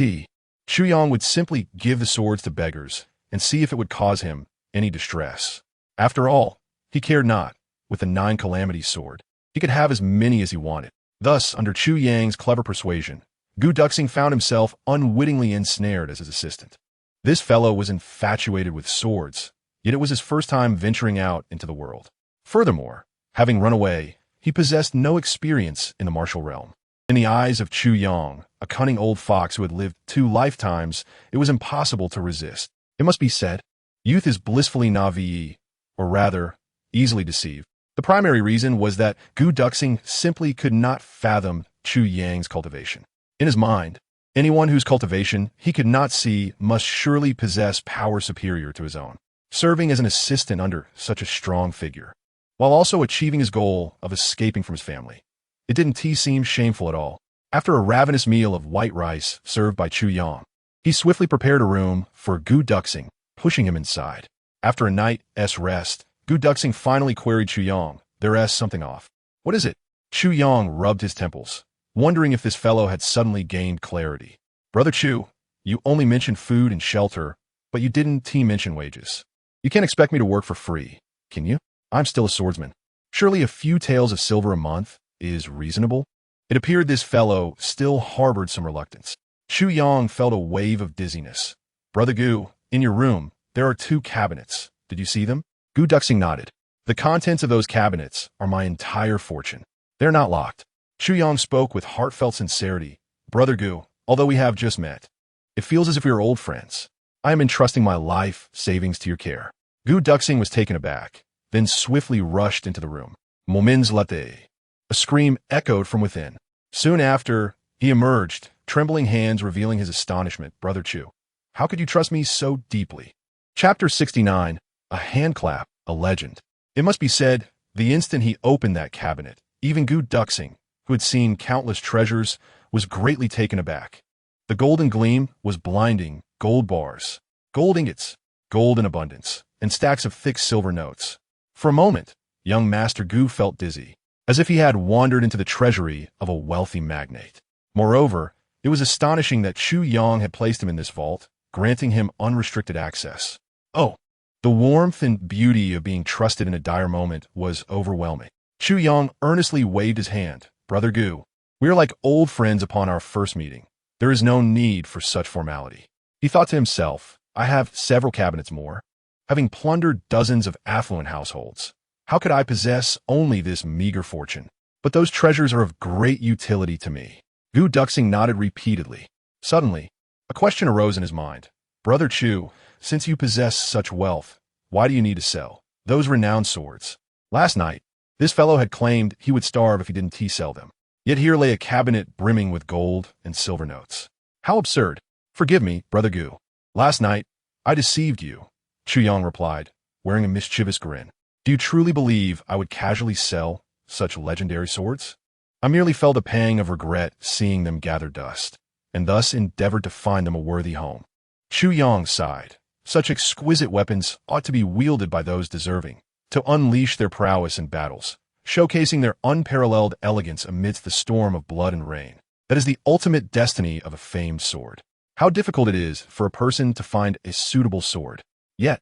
Chu Yang would simply give the swords to beggars and see if it would cause him any distress. After all, he cared not. With the 9 Calamities sword, he could have as many as he wanted. Thus, under Chu Yang's clever persuasion, Gu Duxing found himself unwittingly ensnared as his assistant. This fellow was infatuated with swords, yet it was his first time venturing out into the world. Furthermore, having run away, he possessed no experience in the martial realm. In the eyes of Chu Yang, a cunning old fox who had lived 2 lifetimes, it was impossible to resist. It must be said, youth is blissfully naive, or rather, easily deceived. The primary reason was that Gu Duxing simply could not fathom Chu Yang's cultivation. In his mind, anyone whose cultivation he could not see must surely possess power superior to his own, serving as an assistant under such a strong figure, while also achieving his goal of escaping from his family. It didn't seem shameful at all. After a ravenous meal of white rice served by Chu Yang, he swiftly prepared a room for Gu Duxing, pushing him inside. After a night's rest, Gu Duxing finally queried Chu Yang, "There's something off. What is it?" Chu Yang rubbed his temples, wondering if this fellow had suddenly gained clarity. "Brother Chu, you only mentioned food and shelter, but you didn't mention wages. You can't expect me to work for free, can you? I'm still a swordsman. Surely a few taels of silver a month is reasonable." It appeared this fellow still harbored some reluctance. Chu Yang felt a wave of dizziness. "Brother Gu, in your room, there are 2 cabinets. Did you see them?" Gu Duxing nodded. "The contents of those cabinets are my entire fortune. They're not locked." Chu Yang spoke with heartfelt sincerity. "Brother Gu, although we have just met, it feels as if we are old friends. I am entrusting my life savings to your care." Gu Duxing was taken aback, then swiftly rushed into the room. "Momins latte." A scream echoed from within. Soon after, he emerged, trembling hands revealing his astonishment. "Brother Chu, how could you trust me so deeply?" Chapter 69. A handclap, a legend. It must be said, the instant he opened that cabinet, even Gu Duxing, who had seen countless treasures, was greatly taken aback. The golden gleam was blinding. Gold bars, gold ingots, gold in abundance, and stacks of thick silver notes. For a moment, young Master Gu felt dizzy, as if he had wandered into the treasury of a wealthy magnate. Moreover, it was astonishing that Chu Yang had placed him in this vault, granting him unrestricted access. Oh, the warmth and beauty of being trusted in a dire moment was overwhelming. Chu Yang earnestly waved his hand. "Brother Gu, we are like old friends upon our first meeting. There is no need for such formality." He thought to himself, "I have several cabinets more. Having plundered dozens of affluent households, how could I possess only this meager fortune? But those treasures are of great utility to me." Gu Duxing nodded repeatedly. Suddenly, a question arose in his mind. "Brother Chu, since you possess such wealth, why do you need to sell those renowned swords? Last night, this fellow had claimed he would starve if he didn't sell them. Yet here lay a cabinet brimming with gold and silver notes. How absurd! Forgive me, Brother Gu. Last night, I deceived you," Chu Yang replied, wearing a mischievous grin. "Do you truly believe I would casually sell such legendary swords? I merely felt a pang of regret seeing them gather dust, and thus endeavored to find them a worthy home." Chu Yang sighed. Such exquisite weapons ought to be wielded by those deserving, to unleash their prowess in battles, showcasing their unparalleled elegance amidst the storm of blood and rain. That is the ultimate destiny of a famed sword. How difficult it is for a person to find a suitable sword. Yet,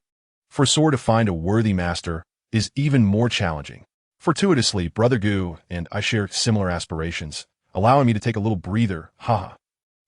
for a sword to find a worthy master is even more challenging. Fortuitously, Brother Gu and I share similar aspirations, allowing me to take a little breather, haha.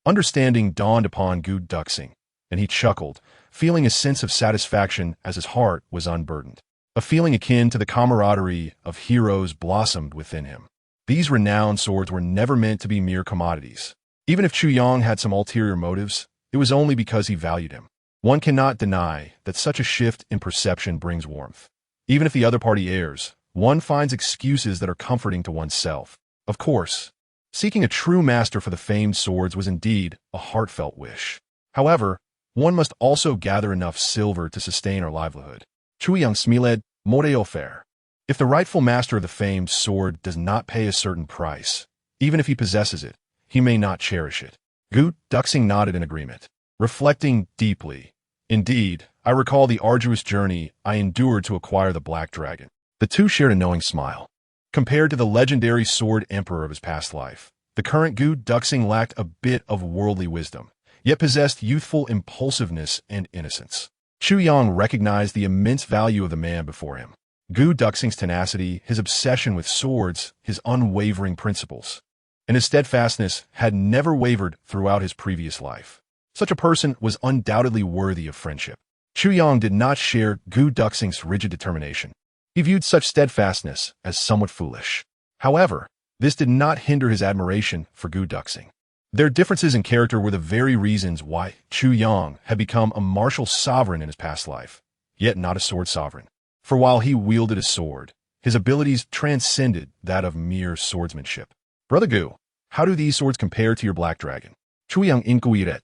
Understanding dawned upon Gu Duxing, and he chuckled, feeling a sense of satisfaction as his heart was unburdened. A feeling akin to the camaraderie of heroes blossomed within him. These renowned swords were never meant to be mere commodities. Even if Chu Yang had some ulterior motives, it was only because he valued him. One cannot deny that such a shift in perception brings warmth. Even if the other party errs, one finds excuses that are comforting to oneself. Of course, seeking a true master for the famed swords was indeed a heartfelt wish. However, one must also gather enough silver to sustain our livelihood. Chu Yang smiled, more offert. If the rightful master of the famed sword does not pay a certain price, even if he possesses it, he may not cherish it. Gu Duxing nodded in agreement. Reflecting deeply, Indeed, I recall the arduous journey I endured to acquire the black dragon. The two shared a knowing smile. Compared to the legendary sword emperor of his past life, the current Gu Duxing lacked a bit of worldly wisdom, yet possessed youthful impulsiveness and innocence. Chu Yang recognized the immense value of the man before him. Gu Duxing's tenacity, his obsession with swords, his unwavering principles, and his steadfastness had never wavered throughout his previous life. Such a person was undoubtedly worthy of friendship. Chu Yang did not share Gu Duxing's rigid determination. He viewed such steadfastness as somewhat foolish. However, this did not hinder his admiration for Gu Duxing. Their differences in character were the very reasons why Chu Yang had become a martial sovereign in his past life, yet not a sword sovereign. For while he wielded a sword, his abilities transcended that of mere swordsmanship. Brother Gu, how do these swords compare to your black dragon? Chu Yang inquired.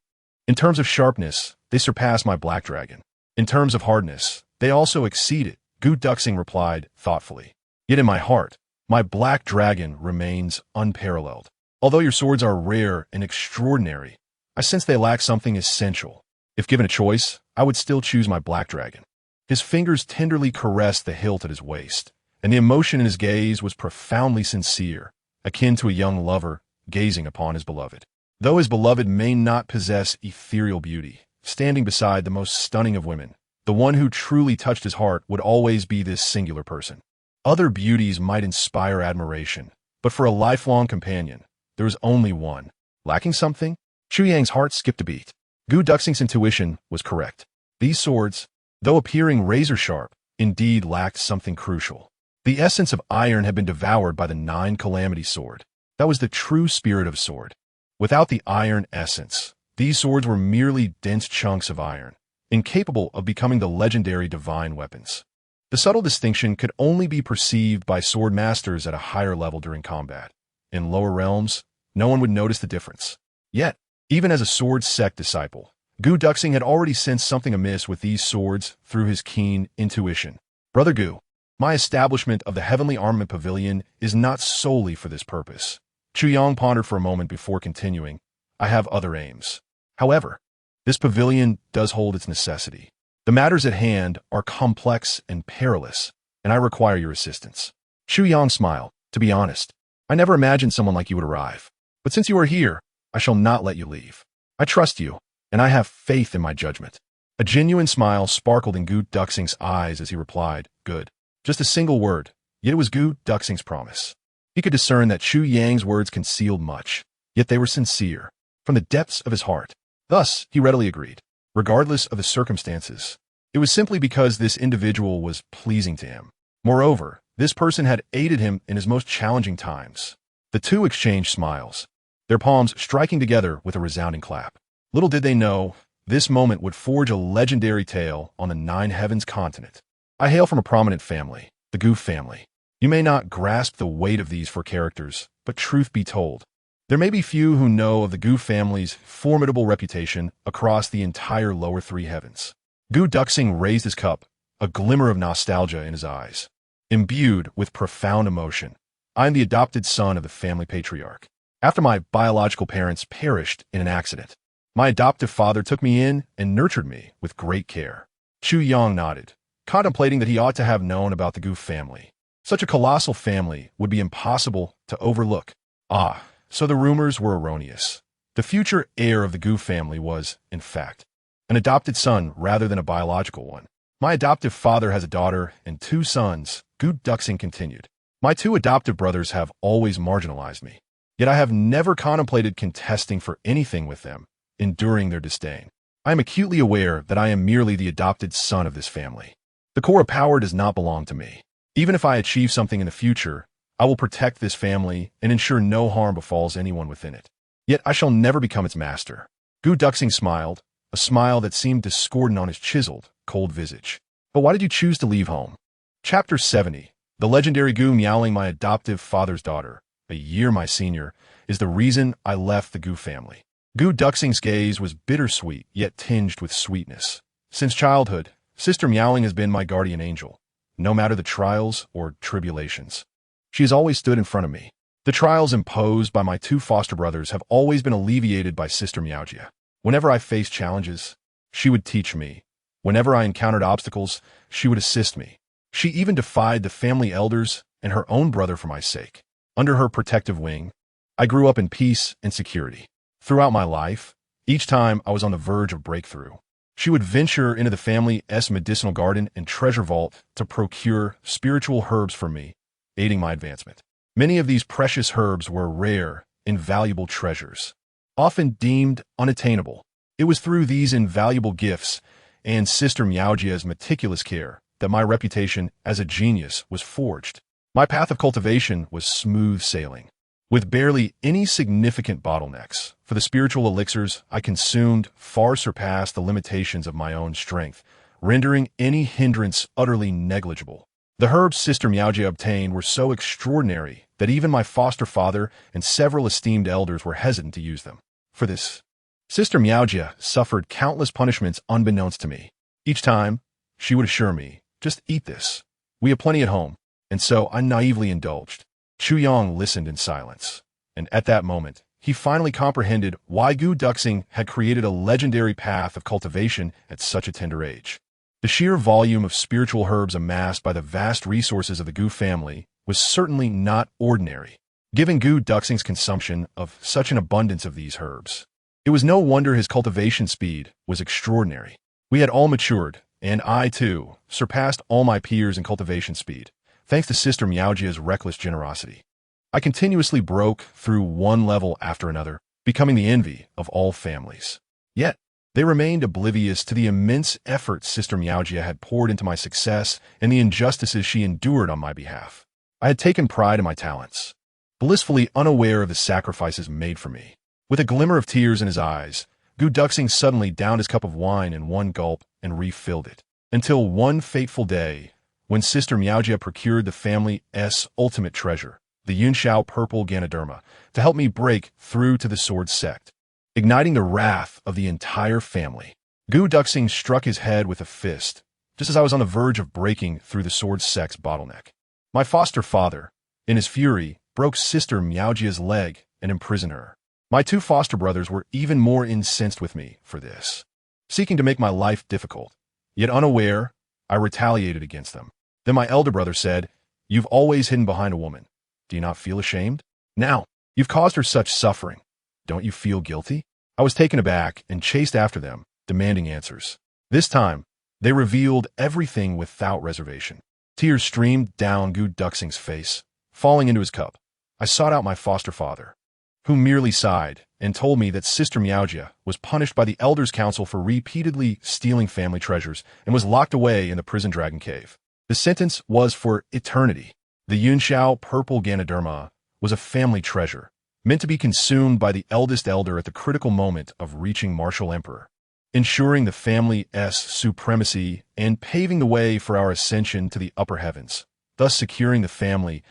In terms of sharpness, they surpass my black dragon. In terms of hardness, they also exceed it, Gu Duxing replied thoughtfully. Yet in my heart, my black dragon remains unparalleled. Although your swords are rare and extraordinary, I sense they lack something essential. If given a choice, I would still choose my black dragon. His fingers tenderly caressed the hilt at his waist, and the emotion in his gaze was profoundly sincere, akin to a young lover gazing upon his beloved. Though his beloved may not possess ethereal beauty, standing beside the most stunning of women, the one who truly touched his heart would always be this singular person. Other beauties might inspire admiration, but for a lifelong companion, there is only one. Lacking something? Chu Yang's heart skipped a beat. Gu Duxing's intuition was correct. These swords, though appearing razor-sharp, indeed lacked something crucial. The essence of iron had been devoured by the 9 Calamity sword. That was the true spirit of sword. Without the iron essence, these swords were merely dense chunks of iron, incapable of becoming the legendary divine weapons. The subtle distinction could only be perceived by sword masters at a higher level during combat. In lower realms, no one would notice the difference. Yet, even as a sword sect disciple, Gu Duxing had already sensed something amiss with these swords through his keen intuition. Brother Gu, my establishment of the Heavenly Armament Pavilion is not solely for this purpose. Chu Yang pondered for a moment before continuing. I have other aims. However, this pavilion does hold its necessity. The matters at hand are complex and perilous, and I require your assistance. Chu Yang smiled. To be honest, I never imagined someone like you would arrive. But since you are here, I shall not let you leave. I trust you, and I have faith in my judgment. A genuine smile sparkled in Gu Duxing's eyes as he replied, good. Just a single word, yet it was Gu Duxing's promise. He could discern that Chu Yang's words concealed much, yet they were sincere, from the depths of his heart. Thus, he readily agreed. Regardless of the circumstances, it was simply because this individual was pleasing to him. Moreover, this person had aided him in his most challenging times. The two exchanged smiles, their palms striking together with a resounding clap. Little did they know, this moment would forge a legendary tale on the 9 Heavens continent. I hail from a prominent family, the Gu family. You may not grasp the weight of these 4 characters, but truth be told, there may be few who know of the Gu family's formidable reputation across the entire lower 3 heavens. Gu Duxing raised his cup, a glimmer of nostalgia in his eyes. Imbued with profound emotion, I am the adopted son of the family patriarch. After my biological parents perished in an accident, my adoptive father took me in and nurtured me with great care. Chu Yang nodded, contemplating that he ought to have known about the Gu family. Such a colossal family would be impossible to overlook. Ah, so the rumors were erroneous. The future heir of the Gu family was, in fact, an adopted son rather than a biological one. My adoptive father has a daughter and 2 sons, Gu Duxing continued. My 2 adoptive brothers have always marginalized me, yet I have never contemplated contesting for anything with them, enduring their disdain. I am acutely aware that I am merely the adopted son of this family. The core of power does not belong to me. Even if I achieve something in the future, I will protect this family and ensure no harm befalls anyone within it. Yet I shall never become its master. Gu Duxing smiled, a smile that seemed discordant on his chiseled, cold visage. But why did you choose to leave home? Chapter 70. The legendary Gu Miaoling, my adoptive father's daughter, a year my senior, is the reason I left the Gu family. Gu Duxing's gaze was bittersweet, yet tinged with sweetness. Since childhood, Sister Miaoling has been my guardian angel, no matter the trials or tribulations. She has always stood in front of me. The trials imposed by my 2 foster brothers have always been alleviated by Sister Miaojia. Whenever I faced challenges, she would teach me, Whenever I encountered obstacles, she would assist me. She even defied the family elders and her own brother for my sake. Under her protective wing, I grew up in peace and security. Throughout my life, each time I was on the verge of breakthrough, she would venture into the family's medicinal garden and treasure vault to procure spiritual herbs for me, aiding my advancement. Many of these precious herbs were rare, invaluable treasures, often deemed unattainable. It was through these invaluable gifts and Sister Miaujia's meticulous care that my reputation as a genius was forged. My path of cultivation was smooth sailing, with barely any significant bottlenecks, for the spiritual elixirs I consumed far surpassed the limitations of my own strength, rendering any hindrance utterly negligible. The herbs Sister Miaujia obtained were so extraordinary that even my foster father and several esteemed elders were hesitant to use them. For this, Sister Miaujia suffered countless punishments unbeknownst to me. Each time, she would assure me, "Just eat this. We have plenty at home." And so I naively indulged. Chu Yang listened in silence, and at that moment, he finally comprehended why Gu Duxing had created a legendary path of cultivation at such a tender age. The sheer volume of spiritual herbs amassed by the vast resources of the Gu family was certainly not ordinary, given Gu Duxing's consumption of such an abundance of these herbs. It was no wonder his cultivation speed was extraordinary. We had all matured, and I, too, surpassed all my peers in cultivation speed, thanks to Sister Miaujia's reckless generosity. I continuously broke through one level after another, becoming the envy of all families. Yet, they remained oblivious to the immense effort Sister Miaujia had poured into my success and the injustices she endured on my behalf. I had taken pride in my talents, blissfully unaware of the sacrifices made for me. With a glimmer of tears in his eyes, Gu Duxing suddenly downed his cup of wine in one gulp and refilled it, until one fateful day, when Sister Miaujia procured the family's ultimate treasure, the Yunxiao purple Ganoderma, to help me break through to the sword sect, igniting the wrath of the entire family. Gu Duxing struck his head with a fist, just as I was on the verge of breaking through the sword sect's bottleneck. My foster father, in his fury, broke Sister Miaujia's leg and imprisoned her. My two foster brothers were even more incensed with me for this. Seeking to make my life difficult, yet unaware, I retaliated against them. Then my elder brother said, "You've always hidden behind a woman. Do you not feel ashamed? Now, you've caused her such suffering. Don't you feel guilty?" I was taken aback and chased after them, demanding answers. This time, they revealed everything without reservation. Tears streamed down Gu Duxing's face, falling into his cup. I sought out my foster father, who merely sighed and told me that Sister Miaujia was punished by the Elders' Council for repeatedly stealing family treasures and was locked away in the prison dragon cave. The sentence was for eternity. The Yunxiao purple Ganoderma was a family treasure, meant to be consumed by the eldest elder at the critical moment of reaching martial emperor, ensuring the family's supremacy and paving the way for our ascension to the upper heavens, thus securing the family's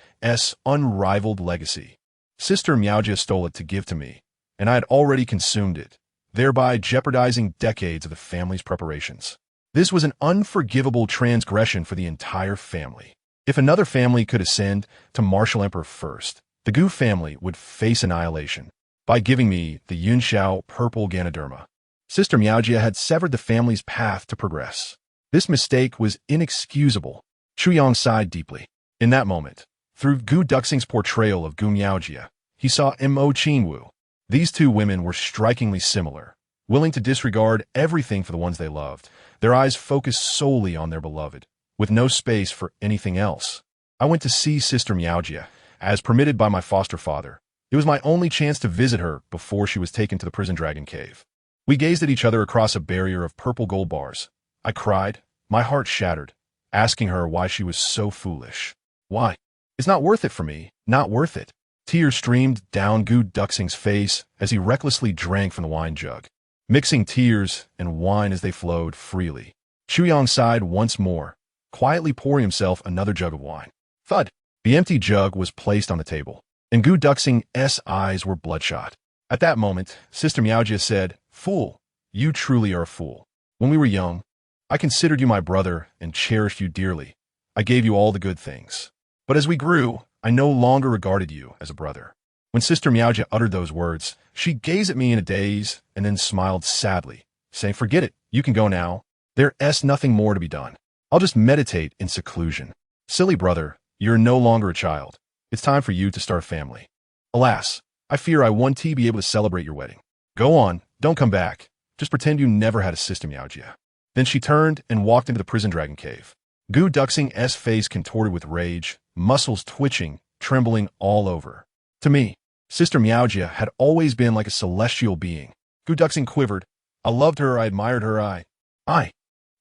unrivaled legacy. Sister Miaujia stole it to give to me, and I had already consumed it, thereby jeopardizing decades of the family's preparations. This was an unforgivable transgression for the entire family. If another family could ascend to martial emperor first, the Gu family would face annihilation by giving me the Yunxiao purple Ganoderma. Sister Miaujia had severed the family's path to progress. This mistake was inexcusable. Chu Yang sighed deeply. In that moment, through Gu Duxing's portrayal of Gu Miaujia, he saw Mo Qingwu. These two women were strikingly similar, willing to disregard everything for the ones they loved, their eyes focused solely on their beloved, with no space for anything else. I went to see Sister Miaujia, as permitted by my foster father. It was my only chance to visit her before she was taken to the prison dragon cave. We gazed at each other across a barrier of purple gold bars. I cried, my heart shattered, asking her why she was so foolish. Why? It's not worth it for me, not worth it. Tears streamed down Gu Duxing's face as he recklessly drank from the wine jug, mixing tears and wine as they flowed freely. Chu Yang sighed once more, quietly pouring himself another jug of wine. Thud! The empty jug was placed on the table, and Gu Duxing's eyes were bloodshot. At that moment, Sister Miaujia said, "Fool, you truly are a fool. When we were young, I considered you my brother and cherished you dearly. I gave you all the good things. But as we grew, I no longer regarded you as a brother." When Sister Miaujia uttered those words, she gazed at me in a daze and then smiled sadly, saying, "Forget it, you can go now." There's nothing more to be done. I'll just meditate in seclusion. Silly brother, you're no longer a child. It's time for you to start a family. Alas, I fear I won't be able to celebrate your wedding. Go on, don't come back. Just pretend you never had a sister Miaogia. Then she turned and walked into the prison dragon cave. Gu Duxing's face contorted with rage, muscles twitching, trembling all over. To me, Sister Miaogia had always been like a celestial being. Gu Duxing quivered. I loved her, I admired her, I.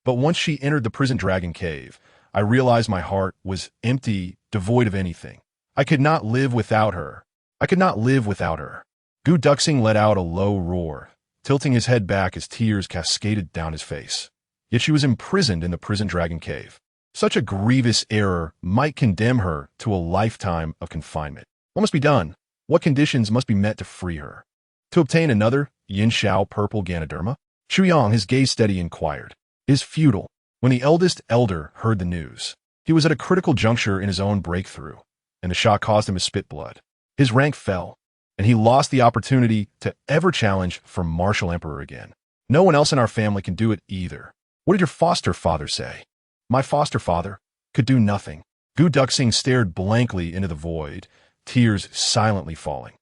But once she entered the prison dragon cave, I realized my heart was empty, devoid of anything. I could not live without her. I could not live without her. Gu Duxing let out a low roar, tilting his head back as tears cascaded down his face. Yet she was imprisoned in the prison dragon cave. Such a grievous error might condemn her to a lifetime of confinement. What must be done? What conditions must be met to free her? To obtain another Yin Shao purple Ganoderma? Chuyang, his gaze steady, inquired. It is futile. When the eldest elder heard the news, he was at a critical juncture in his own breakthrough, and the shock caused him to spit blood. His rank fell, and he lost the opportunity to ever challenge for martial emperor again. No one else in our family can do it either. What did your foster father say? My foster father could do nothing. Gu Duxing stared blankly into the void, tears silently falling.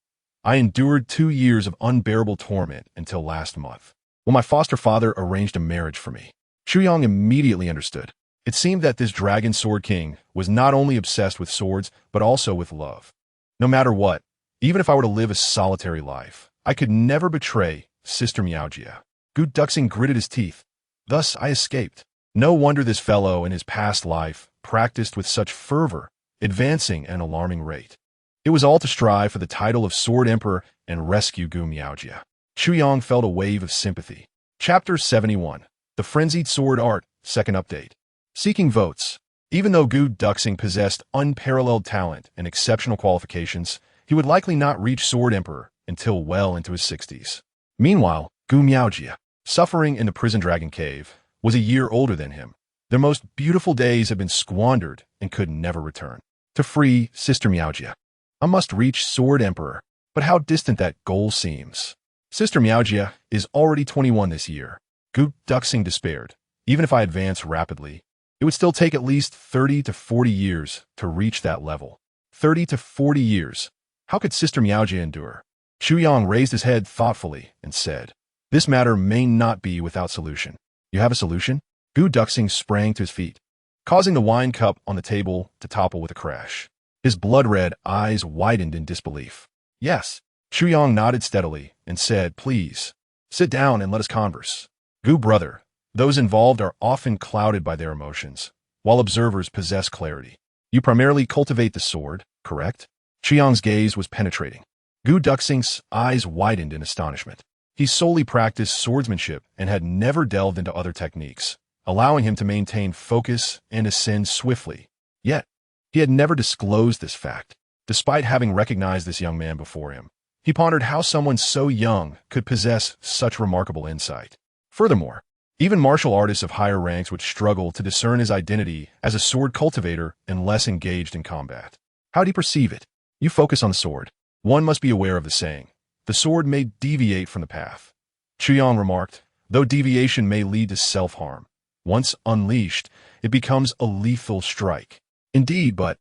I endured 2 years of unbearable torment until last month, when my foster father arranged a marriage for me. Chuyang immediately understood. It seemed that this dragon sword king was not only obsessed with swords, but also with love. No matter what, even if I were to live a solitary life, I could never betray Sister Miaogia. Gu Duxing gritted his teeth. Thus I escaped. No wonder this fellow in his past life practiced with such fervor, advancing at an alarming rate. It was all to strive for the title of Sword Emperor and rescue Gu Miaogia. Chuyang felt a wave of sympathy. Chapter 71. The Frenzied Sword Art, Second Update. Seeking votes. Even though Gu Duxing possessed unparalleled talent and exceptional qualifications, he would likely not reach Sword Emperor until well into his 60s. Meanwhile, Gu Miaogia, suffering in the prison dragon cave, was a year older than him. Their most beautiful days had been squandered and could never return. To free Sister Miaogia, I must reach Sword Emperor, but how distant that goal seems. Sister Miaogia is already 21 this year. Gu Duxing despaired. Even if I advance rapidly, it would still take at least 30 to 40 years to reach that level. 30 to 40 years. How could Sister Miaogia endure? Chuyang raised his head thoughtfully and said, This matter may not be without solution. You have a solution? Gu Duxing sprang to his feet, causing the wine cup on the table to topple with a crash. His blood-red eyes widened in disbelief. Yes. Chuyang nodded steadily and said, Please, sit down and let us converse. Gu brother, those involved are often clouded by their emotions, while observers possess clarity. You primarily cultivate the sword, correct? Chuyang's gaze was penetrating. Gu Duxing's eyes widened in astonishment. He solely practiced swordsmanship and had never delved into other techniques, allowing him to maintain focus and ascend swiftly. Yet, he had never disclosed this fact. Despite having recognized this young man before him, he pondered how someone so young could possess such remarkable insight. Furthermore, even martial artists of higher ranks would struggle to discern his identity as a sword cultivator unless engaged in combat. How do you perceive it? You focus on the sword. One must be aware of the saying, the sword may deviate from the path. Chuyang remarked, though deviation may lead to self-harm, once unleashed, it becomes a lethal strike. Indeed, but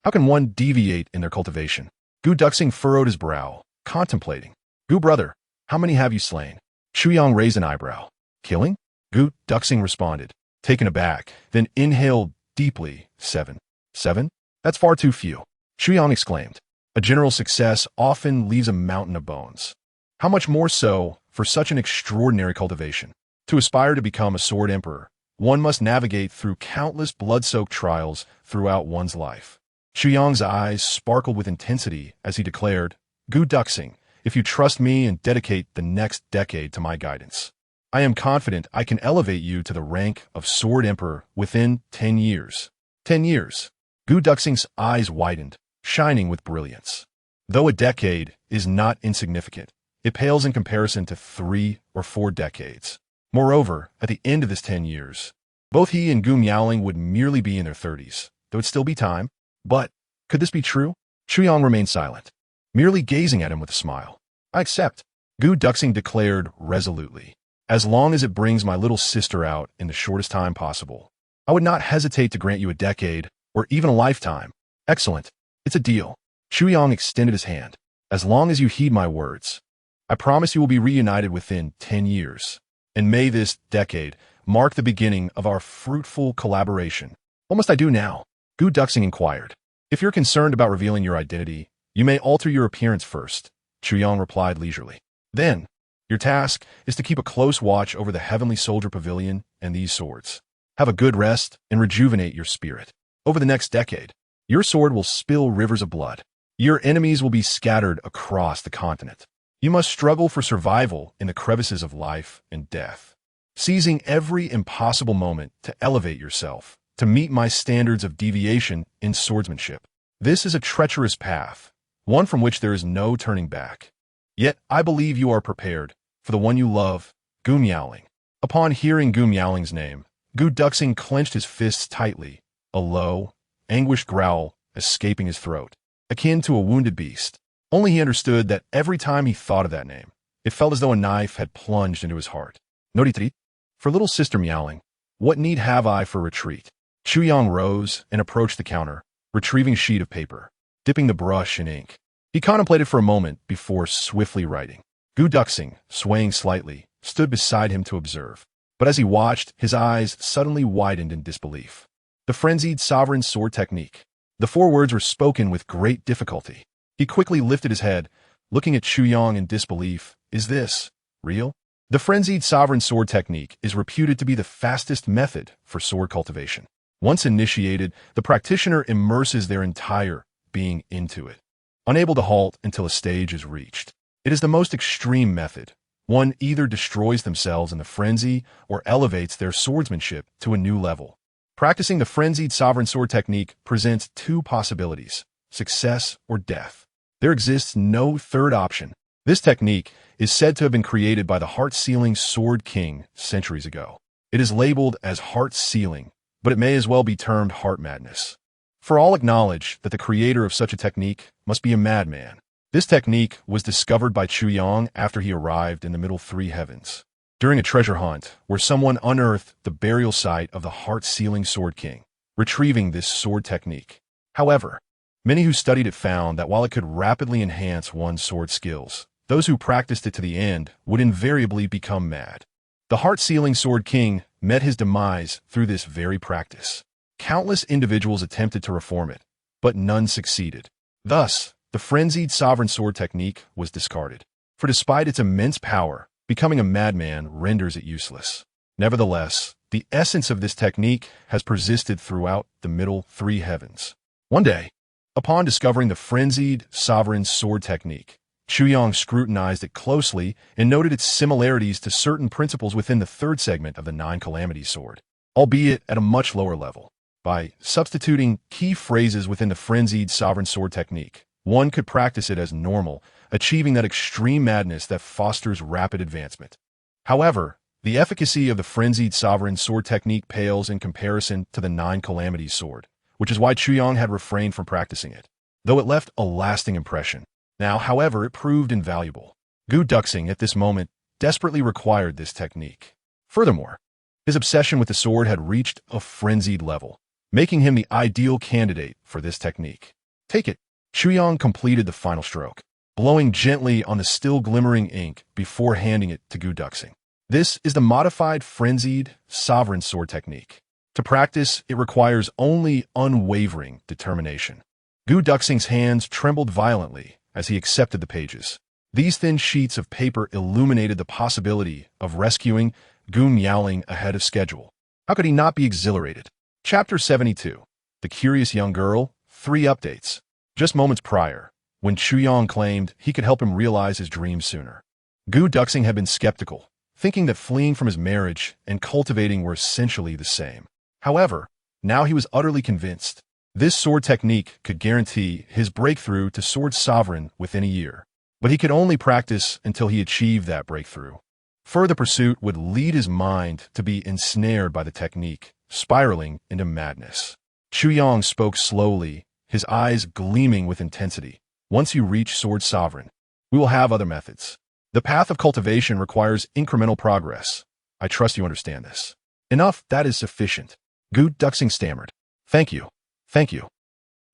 how can one deviate in their cultivation? Gu Duxing furrowed his brow, contemplating. Gu brother, how many have you slain? Chuyang raised an eyebrow. Killing? Gu Duxing responded, taken aback, then inhaled deeply. 7. 7? That's far too few. Chuyang exclaimed. A general success often leaves a mountain of bones. How much more so for such an extraordinary cultivation? To aspire to become a sword emperor, one must navigate through countless blood-soaked trials throughout one's life. Chuyang's eyes sparkled with intensity as he declared, Gu Duxing, if you trust me and dedicate the next decade to my guidance, I am confident I can elevate you to the rank of Sword Emperor within 10 years. 10 years. Gu Duxing's eyes widened, shining with brilliance. Though a decade is not insignificant, it pales in comparison to 3 or 4 decades. Moreover, at the end of this 10 years, both he and Gu Miaoling would merely be in their 30s. There would still be time. But, could this be true? Chuyang remained silent, merely gazing at him with a smile. I accept, Gu Duxing declared resolutely. as long as it brings my little sister out in the shortest time possible. I would not hesitate to grant you a decade, or even a lifetime. Excellent. It's a deal. Chuyang extended his hand. As long as you heed my words, I promise you will be reunited within 10 years. And may this decade mark the beginning of our fruitful collaboration. What must I do now? Gu Duxing inquired. If you're concerned about revealing your identity, you may alter your appearance first, Chuyang replied leisurely. Then, your task is to keep a close watch over the Heavenly Soldier Pavilion and these swords. Have a good rest and rejuvenate your spirit. Over the next decade, your sword will spill rivers of blood. Your enemies will be scattered across the continent. You must struggle for survival in the crevices of life and death, seizing every impossible moment to elevate yourself, to meet my standards of deviation in swordsmanship. This is a treacherous path, one from which there is no turning back. Yet I believe you are prepared for the one you love, Gu Miaoling. Upon hearing Gu Miaoling's name, Gu Duxing clenched his fists tightly, a low, anguished growl escaping his throat, akin to a wounded beast. Only he understood that every time he thought of that name, it felt as though a knife had plunged into his heart. Noritri, for little sister Miaoling, what need have I for retreat? Chuyang rose and approached the counter, retrieving a sheet of paper, dipping the brush in ink. He contemplated for a moment before swiftly writing. Gu Duxing, swaying slightly, stood beside him to observe. But as he watched, his eyes suddenly widened in disbelief. The frenzied sovereign sword technique. The 4 words were spoken with great difficulty. He quickly lifted his head, looking at Chuyang in disbelief. Is this real? The frenzied sovereign sword technique is reputed to be the fastest method for sword cultivation. Once initiated, the practitioner immerses their entire being into it, unable to halt until a stage is reached. It is the most extreme method. One either destroys themselves in the frenzy or elevates their swordsmanship to a new level. Practicing the frenzied sovereign sword technique presents 2 possibilities: success or death. There exists no third option. This technique is said to have been created by the heart-sealing Sword King centuries ago. It is labeled as heart-sealing, but it may as well be termed heart madness. For all acknowledge that the creator of such a technique must be a madman. This technique was discovered by Chuyang after he arrived in the middle 3 heavens, during a treasure hunt where someone unearthed the burial site of the heart-sealing Sword King, retrieving this sword technique. However, many who studied it found that while it could rapidly enhance one's sword skills, those who practiced it to the end would invariably become mad. The heart-sealing Sword King met his demise through this very practice. Countless individuals attempted to reform it, but none succeeded. Thus, the frenzied sovereign sword technique was discarded. For despite its immense power, becoming a madman renders it useless. Nevertheless, the essence of this technique has persisted throughout the middle 3 heavens. One day, upon discovering the frenzied sovereign sword technique, Chuyang scrutinized it closely and noted its similarities to certain principles within the 3rd segment of the 9 Calamities sword, albeit at a much lower level. By substituting key phrases within the frenzied sovereign sword technique, one could practice it as normal, achieving that extreme madness that fosters rapid advancement. However, the efficacy of the frenzied sovereign sword technique pales in comparison to the 9 Calamities sword, which is why Chuyang had refrained from practicing it, though it left a lasting impression. Now, however, it proved invaluable. Gu Duxing, at this moment, desperately required this technique. Furthermore, his obsession with the sword had reached a frenzied level, making him the ideal candidate for this technique. Take it. Chuyang completed the final stroke, blowing gently on the still glimmering ink before handing it to Gu Duxing. This is the modified frenzied sovereign sword technique. To practice, it requires only unwavering determination. Gu Duxing's hands trembled violently as he accepted the pages. These thin sheets of paper illuminated the possibility of rescuing Gu Miaoling ahead of schedule. How could he not be exhilarated? Chapter 72. The Curious Young Girl, 3 updates. Just moments prior, when Chuyang claimed he could help him realize his dreams sooner, Gu Duxing had been skeptical, thinking that fleeing from his marriage and cultivating were essentially the same. However, now he was utterly convinced. This sword technique could guarantee his breakthrough to Sword Sovereign within a year, but he could only practice until he achieved that breakthrough. Further pursuit would lead his mind to be ensnared by the technique, spiraling into madness. Chuyang spoke slowly, his eyes gleaming with intensity. Once you reach Sword Sovereign, we will have other methods. The path of cultivation requires incremental progress. I trust you understand this. Enough, that is sufficient. Gu Duxing stammered. Thank you. Thank you.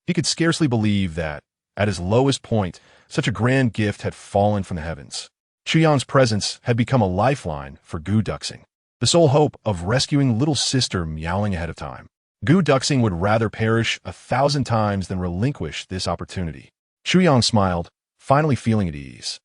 He could scarcely believe that, at his lowest point, such a grand gift had fallen from the heavens. Chuyang's presence had become a lifeline for Gu Duxing, the sole hope of rescuing little sister meowing ahead of time. Gu Duxing would rather perish 1,000 times than relinquish this opportunity. Chuyang smiled, finally feeling at ease.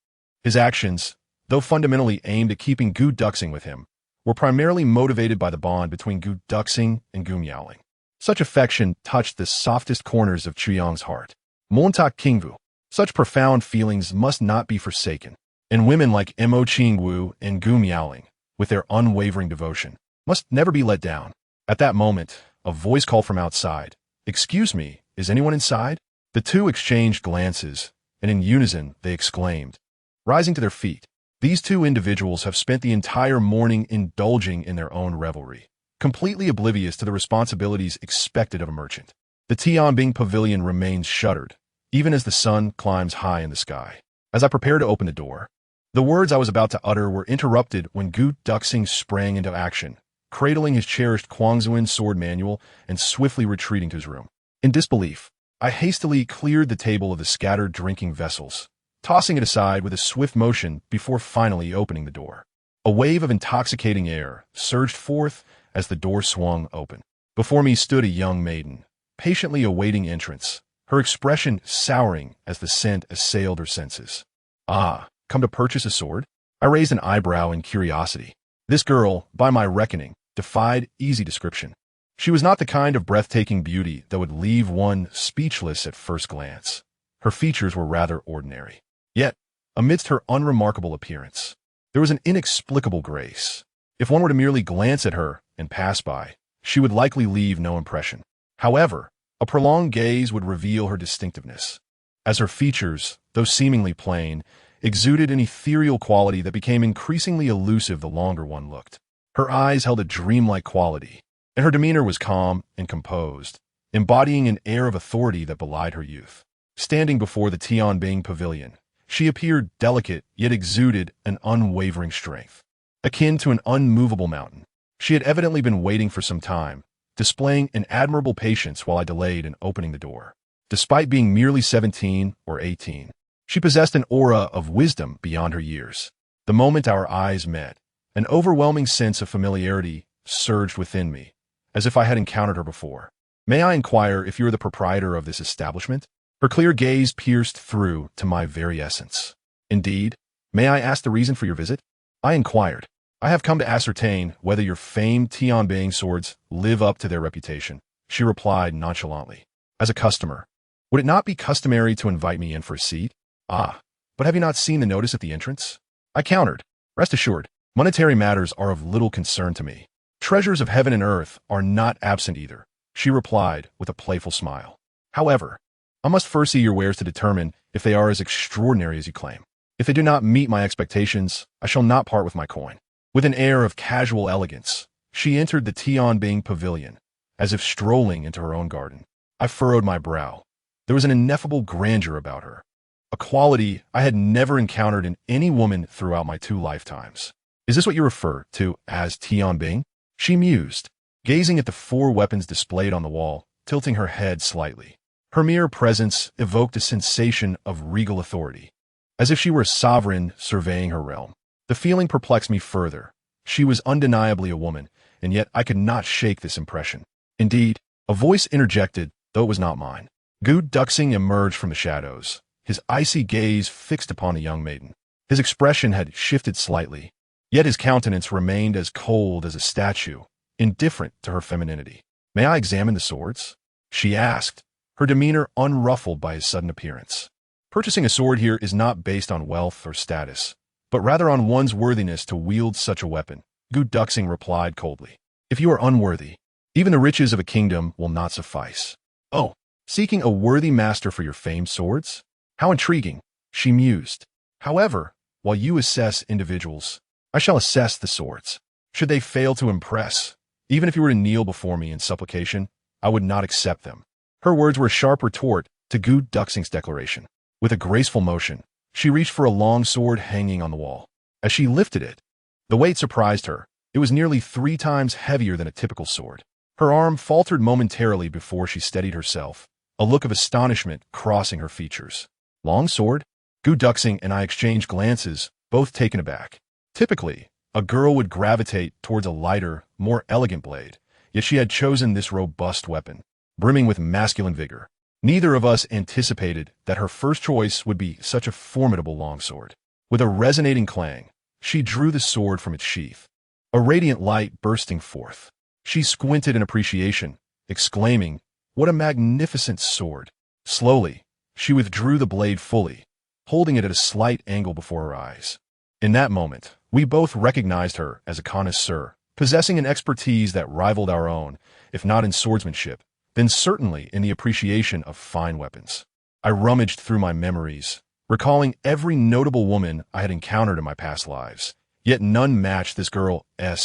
His actions, though fundamentally aimed at keeping Gu Duxing with him, were primarily motivated by the bond between Gu Duxing and Gu Miaoling. Such affection touched the softest corners of Chuyang's heart. Montak Kingvu, such profound feelings must not be forsaken, and women like Mo Qingwu and Gu Miaoling, with their unwavering devotion, must never be let down. At that moment, a voice called from outside. "Excuse me, is anyone inside?" The two exchanged glances, and in unison they exclaimed, rising to their feet. These two individuals have spent the entire morning indulging in their own revelry, completely oblivious to the responsibilities expected of a merchant. The Tianbing Pavilion remains shuttered, even as the sun climbs high in the sky. As I prepare to open the door, the words I was about to utter were interrupted when Gu Duxing sprang into action, cradling his cherished Quangzuan sword manual and swiftly retreating to his room. In disbelief, I hastily cleared the table of the scattered drinking vessels, tossing it aside with a swift motion before finally opening the door. A wave of intoxicating air surged forth as the door swung open. Before me stood a young maiden, patiently awaiting entrance, her expression souring as the scent assailed her senses. "Ah, come to purchase a sword?" I raised an eyebrow in curiosity. This girl, by my reckoning, defied easy description. She was not the kind of breathtaking beauty that would leave one speechless at first glance. Her features were rather ordinary. Yet, amidst her unremarkable appearance, there was an inexplicable grace. If one were to merely glance at her and pass by, she would likely leave no impression. However, a prolonged gaze would reveal her distinctiveness, as her features, though seemingly plain, exuded an ethereal quality that became increasingly elusive the longer one looked. Her eyes held a dreamlike quality, and her demeanor was calm and composed, embodying an air of authority that belied her youth. Standing before the Tianbing Pavilion, she appeared delicate yet exuded an unwavering strength, akin to an unmovable mountain. She had evidently been waiting for some time, displaying an admirable patience while I delayed in opening the door. Despite being merely 17 or 18, she possessed an aura of wisdom beyond her years. The moment our eyes met, an overwhelming sense of familiarity surged within me, as if I had encountered her before. "May I inquire if you are the proprietor of this establishment?" Her clear gaze pierced through to my very essence. "Indeed. May I ask the reason for your visit?" I inquired. "I have come to ascertain whether your famed Tianbing swords live up to their reputation," she replied nonchalantly. "As a customer, would it not be customary to invite me in for a seat?" "Ah, but have you not seen the notice at the entrance?" I countered. "Rest assured, monetary matters are of little concern to me. Treasures of heaven and earth are not absent either," she replied with a playful smile. "However, I must first see your wares to determine if they are as extraordinary as you claim. If they do not meet my expectations, I shall not part with my coin." With an air of casual elegance, she entered the Tianbing Pavilion, as if strolling into her own garden. I furrowed my brow. There was an ineffable grandeur about her, a quality I had never encountered in any woman throughout my 2 lifetimes. "Is this what you refer to as Tianbing?" she mused, gazing at the 4 weapons displayed on the wall, tilting her head slightly. Her mere presence evoked a sensation of regal authority, as if she were a sovereign surveying her realm. The feeling perplexed me further. She was undeniably a woman, and yet I could not shake this impression. Indeed, a voice interjected, though it was not mine. Gu Duxing emerged from the shadows, his icy gaze fixed upon the young maiden. His expression had shifted slightly, yet his countenance remained as cold as a statue, indifferent to her femininity. "May I examine the swords?" she asked, her demeanor unruffled by his sudden appearance. "Purchasing a sword here is not based on wealth or status, but rather on one's worthiness to wield such a weapon," Gu Duxing replied coldly. "If you are unworthy, even the riches of a kingdom will not suffice." "Oh, seeking a worthy master for your famed swords? How intriguing," she mused. "However, while you assess individuals, I shall assess the swords. Should they fail to impress, even if you were to kneel before me in supplication, I would not accept them." Her words were a sharp retort to Gu Duxing's declaration. With a graceful motion, She reached for a long sword hanging on the wall. As she lifted it, the weight surprised her. It was nearly 3 times heavier than a typical sword. Her arm faltered momentarily before she steadied herself, a look of astonishment crossing her features. Long sword? Gu Duxing and I exchanged glances, both taken aback. Typically, a girl would gravitate towards a lighter, more elegant blade, yet she had chosen this robust weapon, brimming with masculine vigor. Neither of us anticipated that her first choice would be such a formidable longsword. With a resonating clang, she drew the sword from its sheath, a radiant light bursting forth. She squinted in appreciation, exclaiming, "What a magnificent sword!" Slowly, she withdrew the blade fully, holding it at a slight angle before her eyes. In that moment, we both recognized her as a connoisseur, possessing an expertise that rivaled our own, if not in swordsmanship, then certainly in the appreciation of fine weapons. I rummaged through my memories, recalling every notable woman I had encountered in my past lives, yet none matched this girl's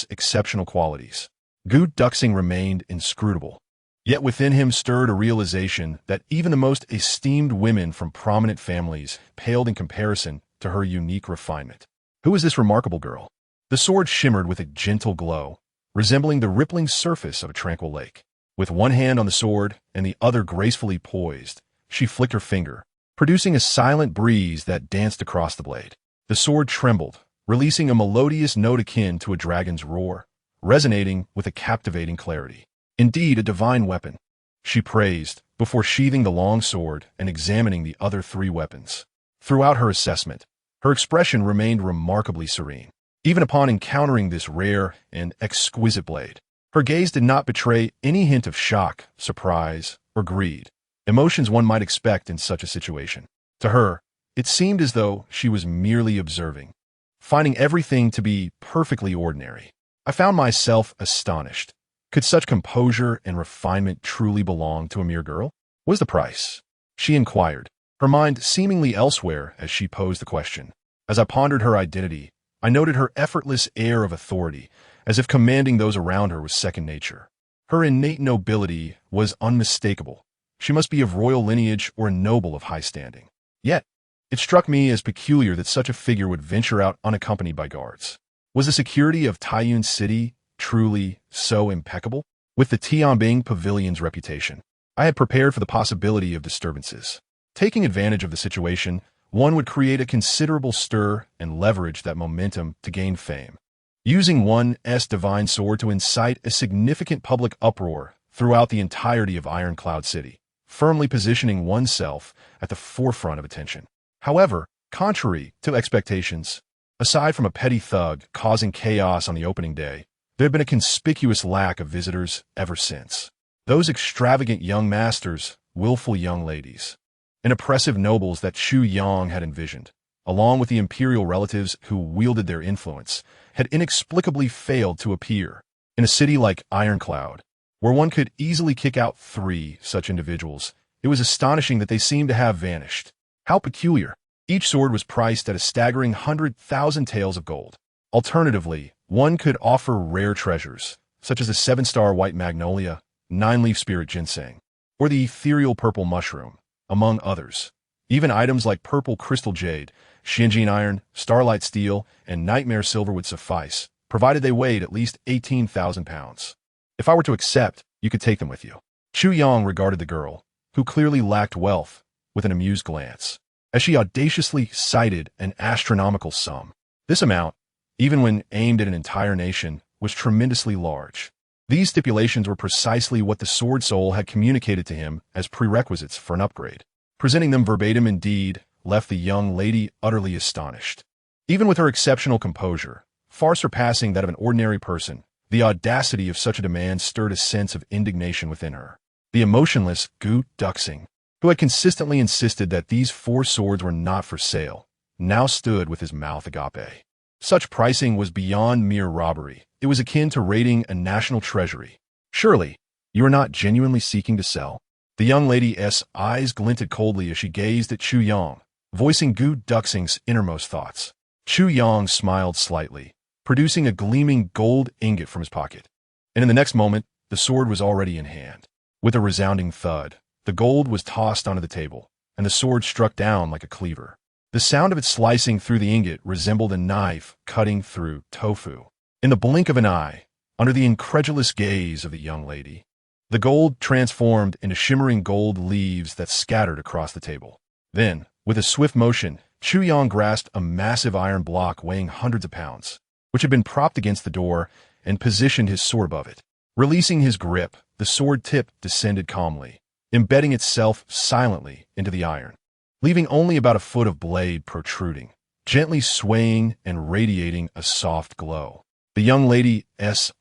exceptional qualities. Gu Duxing remained inscrutable, yet within him stirred a realization that even the most esteemed women from prominent families paled in comparison to her unique refinement. Who was this remarkable girl? The sword shimmered with a gentle glow, resembling the rippling surface of a tranquil lake. With one hand on the sword and the other gracefully poised, she flicked her finger, producing a silent breeze that danced across the blade. The sword trembled, releasing a melodious note akin to a dragon's roar, resonating with a captivating clarity. Indeed, a divine weapon, she praised, before sheathing the long sword and examining the other 3 weapons. Throughout her assessment, her expression remained remarkably serene. Even upon encountering this rare and exquisite blade, her gaze did not betray any hint of shock, surprise, or greed, emotions one might expect in such a situation. To her, it seemed as though she was merely observing, finding everything to be perfectly ordinary. I found myself astonished. Could such composure and refinement truly belong to a mere girl? What is the price? She inquired, her mind seemingly elsewhere as she posed the question. As I pondered her identity, I noted her effortless air of authority, as if commanding those around her was second nature. Her innate nobility was unmistakable. She must be of royal lineage or a noble of high standing. Yet, it struck me as peculiar that such a figure would venture out unaccompanied by guards. Was the security of Taiyuan City truly so impeccable? With the Tianbing Pavilion's reputation, I had prepared for the possibility of disturbances. Taking advantage of the situation, one would create a considerable stir and leverage that momentum to gain fame, using one's divine sword to incite a significant public uproar throughout the entirety of Ironcloud City, firmly positioning oneself at the forefront of attention. However, contrary to expectations, aside from a petty thug causing chaos on the opening day, there had been a conspicuous lack of visitors ever since. Those extravagant young masters, willful young ladies, and oppressive nobles that Chu Yang had envisioned, along with the imperial relatives who wielded their influence, had inexplicably failed to appear. In a city like Ironcloud, where one could easily kick out 3 such individuals, it was astonishing that they seemed to have vanished. How peculiar! Each sword was priced at a staggering 100,000 taels of gold. Alternatively, one could offer rare treasures, such as the 7-star white magnolia, 9-leaf spirit ginseng, or the ethereal purple mushroom, among others. Even items like purple crystal jade, Xinjiang iron, starlight steel, and nightmare silver would suffice, provided they weighed at least 18,000 pounds. If I were to accept, you could take them with you. Chu Yang regarded the girl, who clearly lacked wealth, with an amused glance, as she audaciously cited an astronomical sum. This amount, even when aimed at an entire nation, was tremendously large. These stipulations were precisely what the Sword Soul had communicated to him as prerequisites for an upgrade. Presenting them verbatim indeed left the young lady utterly astonished. Even with her exceptional composure, far surpassing that of an ordinary person, the audacity of such a demand stirred a sense of indignation within her. The emotionless Gu Duxing, who had consistently insisted that these 4 swords were not for sale, now stood with his mouth agape. Such pricing was beyond mere robbery. It was akin to raiding a national treasury. Surely, you are not genuinely seeking to sell? The young lady's eyes glinted coldly as she gazed at Chu Yang, voicing Gu Duxing's innermost thoughts. Chu Yang smiled slightly, producing a gleaming gold ingot from his pocket. And in the next moment, the sword was already in hand. With a resounding thud, the gold was tossed onto the table, and the sword struck down like a cleaver. The sound of it slicing through the ingot resembled a knife cutting through tofu. In the blink of an eye, under the incredulous gaze of the young lady, the gold transformed into shimmering gold leaves that scattered across the table. Then, with a swift motion, Chu Yang grasped a massive iron block weighing hundreds of pounds, which had been propped against the door, and positioned his sword above it. Releasing his grip, the sword tip descended calmly, embedding itself silently into the iron, leaving only about a foot of blade protruding, gently swaying and radiating a soft glow. The young lady's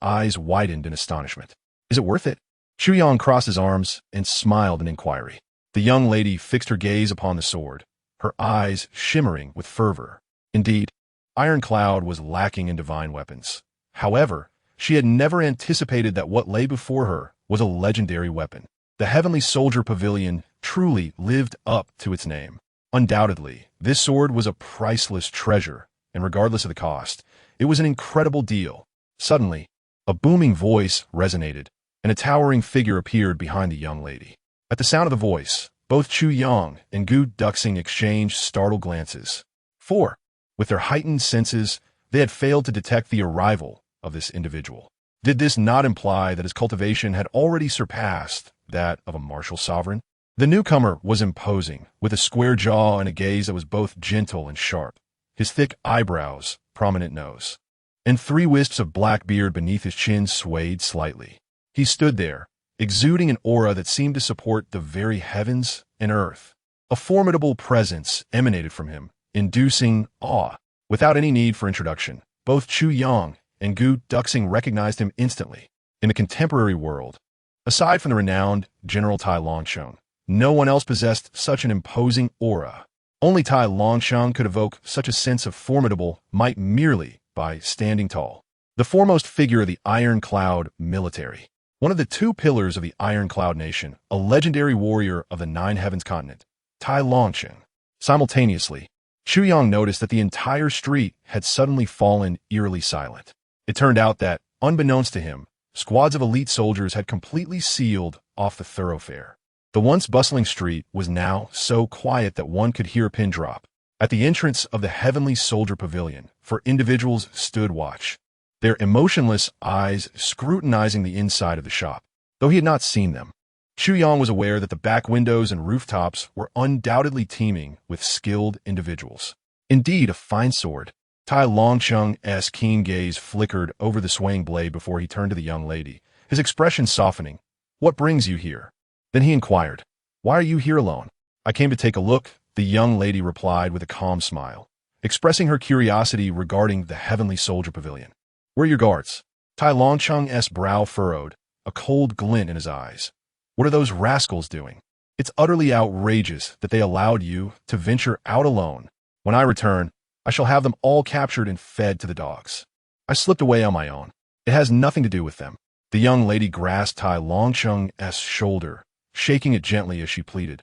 eyes widened in astonishment. "Is it worth it?" Chu Yang crossed his arms and smiled in inquiry. The young lady fixed her gaze upon the sword, her eyes shimmering with fervor. Indeed, Ironcloud was lacking in divine weapons. However, she had never anticipated that what lay before her was a legendary weapon. The Heavenly Soldier Pavilion truly lived up to its name. Undoubtedly, this sword was a priceless treasure, and regardless of the cost, it was an incredible deal. Suddenly, a booming voice resonated, and a towering figure appeared behind the young lady. At the sound of the voice, both Chu Yang and Gu Duxing exchanged startled glances. For, with their heightened senses, they had failed to detect the arrival of this individual. Did this not imply that his cultivation had already surpassed that of a martial sovereign? The newcomer was imposing, with a square jaw and a gaze that was both gentle and sharp, his thick eyebrows, prominent nose, and 3 wisps of black beard beneath his chin swayed slightly. He stood there, exuding an aura that seemed to support the very heavens and earth. A formidable presence emanated from him, inducing awe. Without any need for introduction, both Chu Yang and Gu Duxing recognized him instantly. In the contemporary world, aside from the renowned General Tai Longsheng, no one else possessed such an imposing aura. Only Tai Longsheng could evoke such a sense of formidable might merely by standing tall. The foremost figure of the Ironcloud military. One of the 2 pillars of the Ironcloud nation, a legendary warrior of the 9 Heavens continent, Tai Longsheng. Simultaneously, Chu Yang noticed that the entire street had suddenly fallen eerily silent. It turned out that, unbeknownst to him, squads of elite soldiers had completely sealed off the thoroughfare. The once bustling street was now so quiet that one could hear a pin drop. At the entrance of the Heavenly Soldier Pavilion, 4 individuals stood watch, their emotionless eyes scrutinizing the inside of the shop. Though he had not seen them, Chu Yang was aware that the back windows and rooftops were undoubtedly teeming with skilled individuals. Indeed, a fine sword. Tai Longsheng's keen gaze flickered over the swaying blade before he turned to the young lady, his expression softening. "What brings you here?" Then he inquired, "Why are you here alone?" "I came to take a look," the young lady replied with a calm smile, expressing her curiosity regarding the Heavenly Soldier Pavilion. "Where are your guards?" Tai Longsheng's brow furrowed, a cold glint in his eyes. "What are those rascals doing? It's utterly outrageous that they allowed you to venture out alone. When I return, I shall have them all captured and fed to the dogs. I slipped away on my own. It has nothing to do with them." The young lady grasped Tai Longsheng's shoulder, shaking it gently as she pleaded.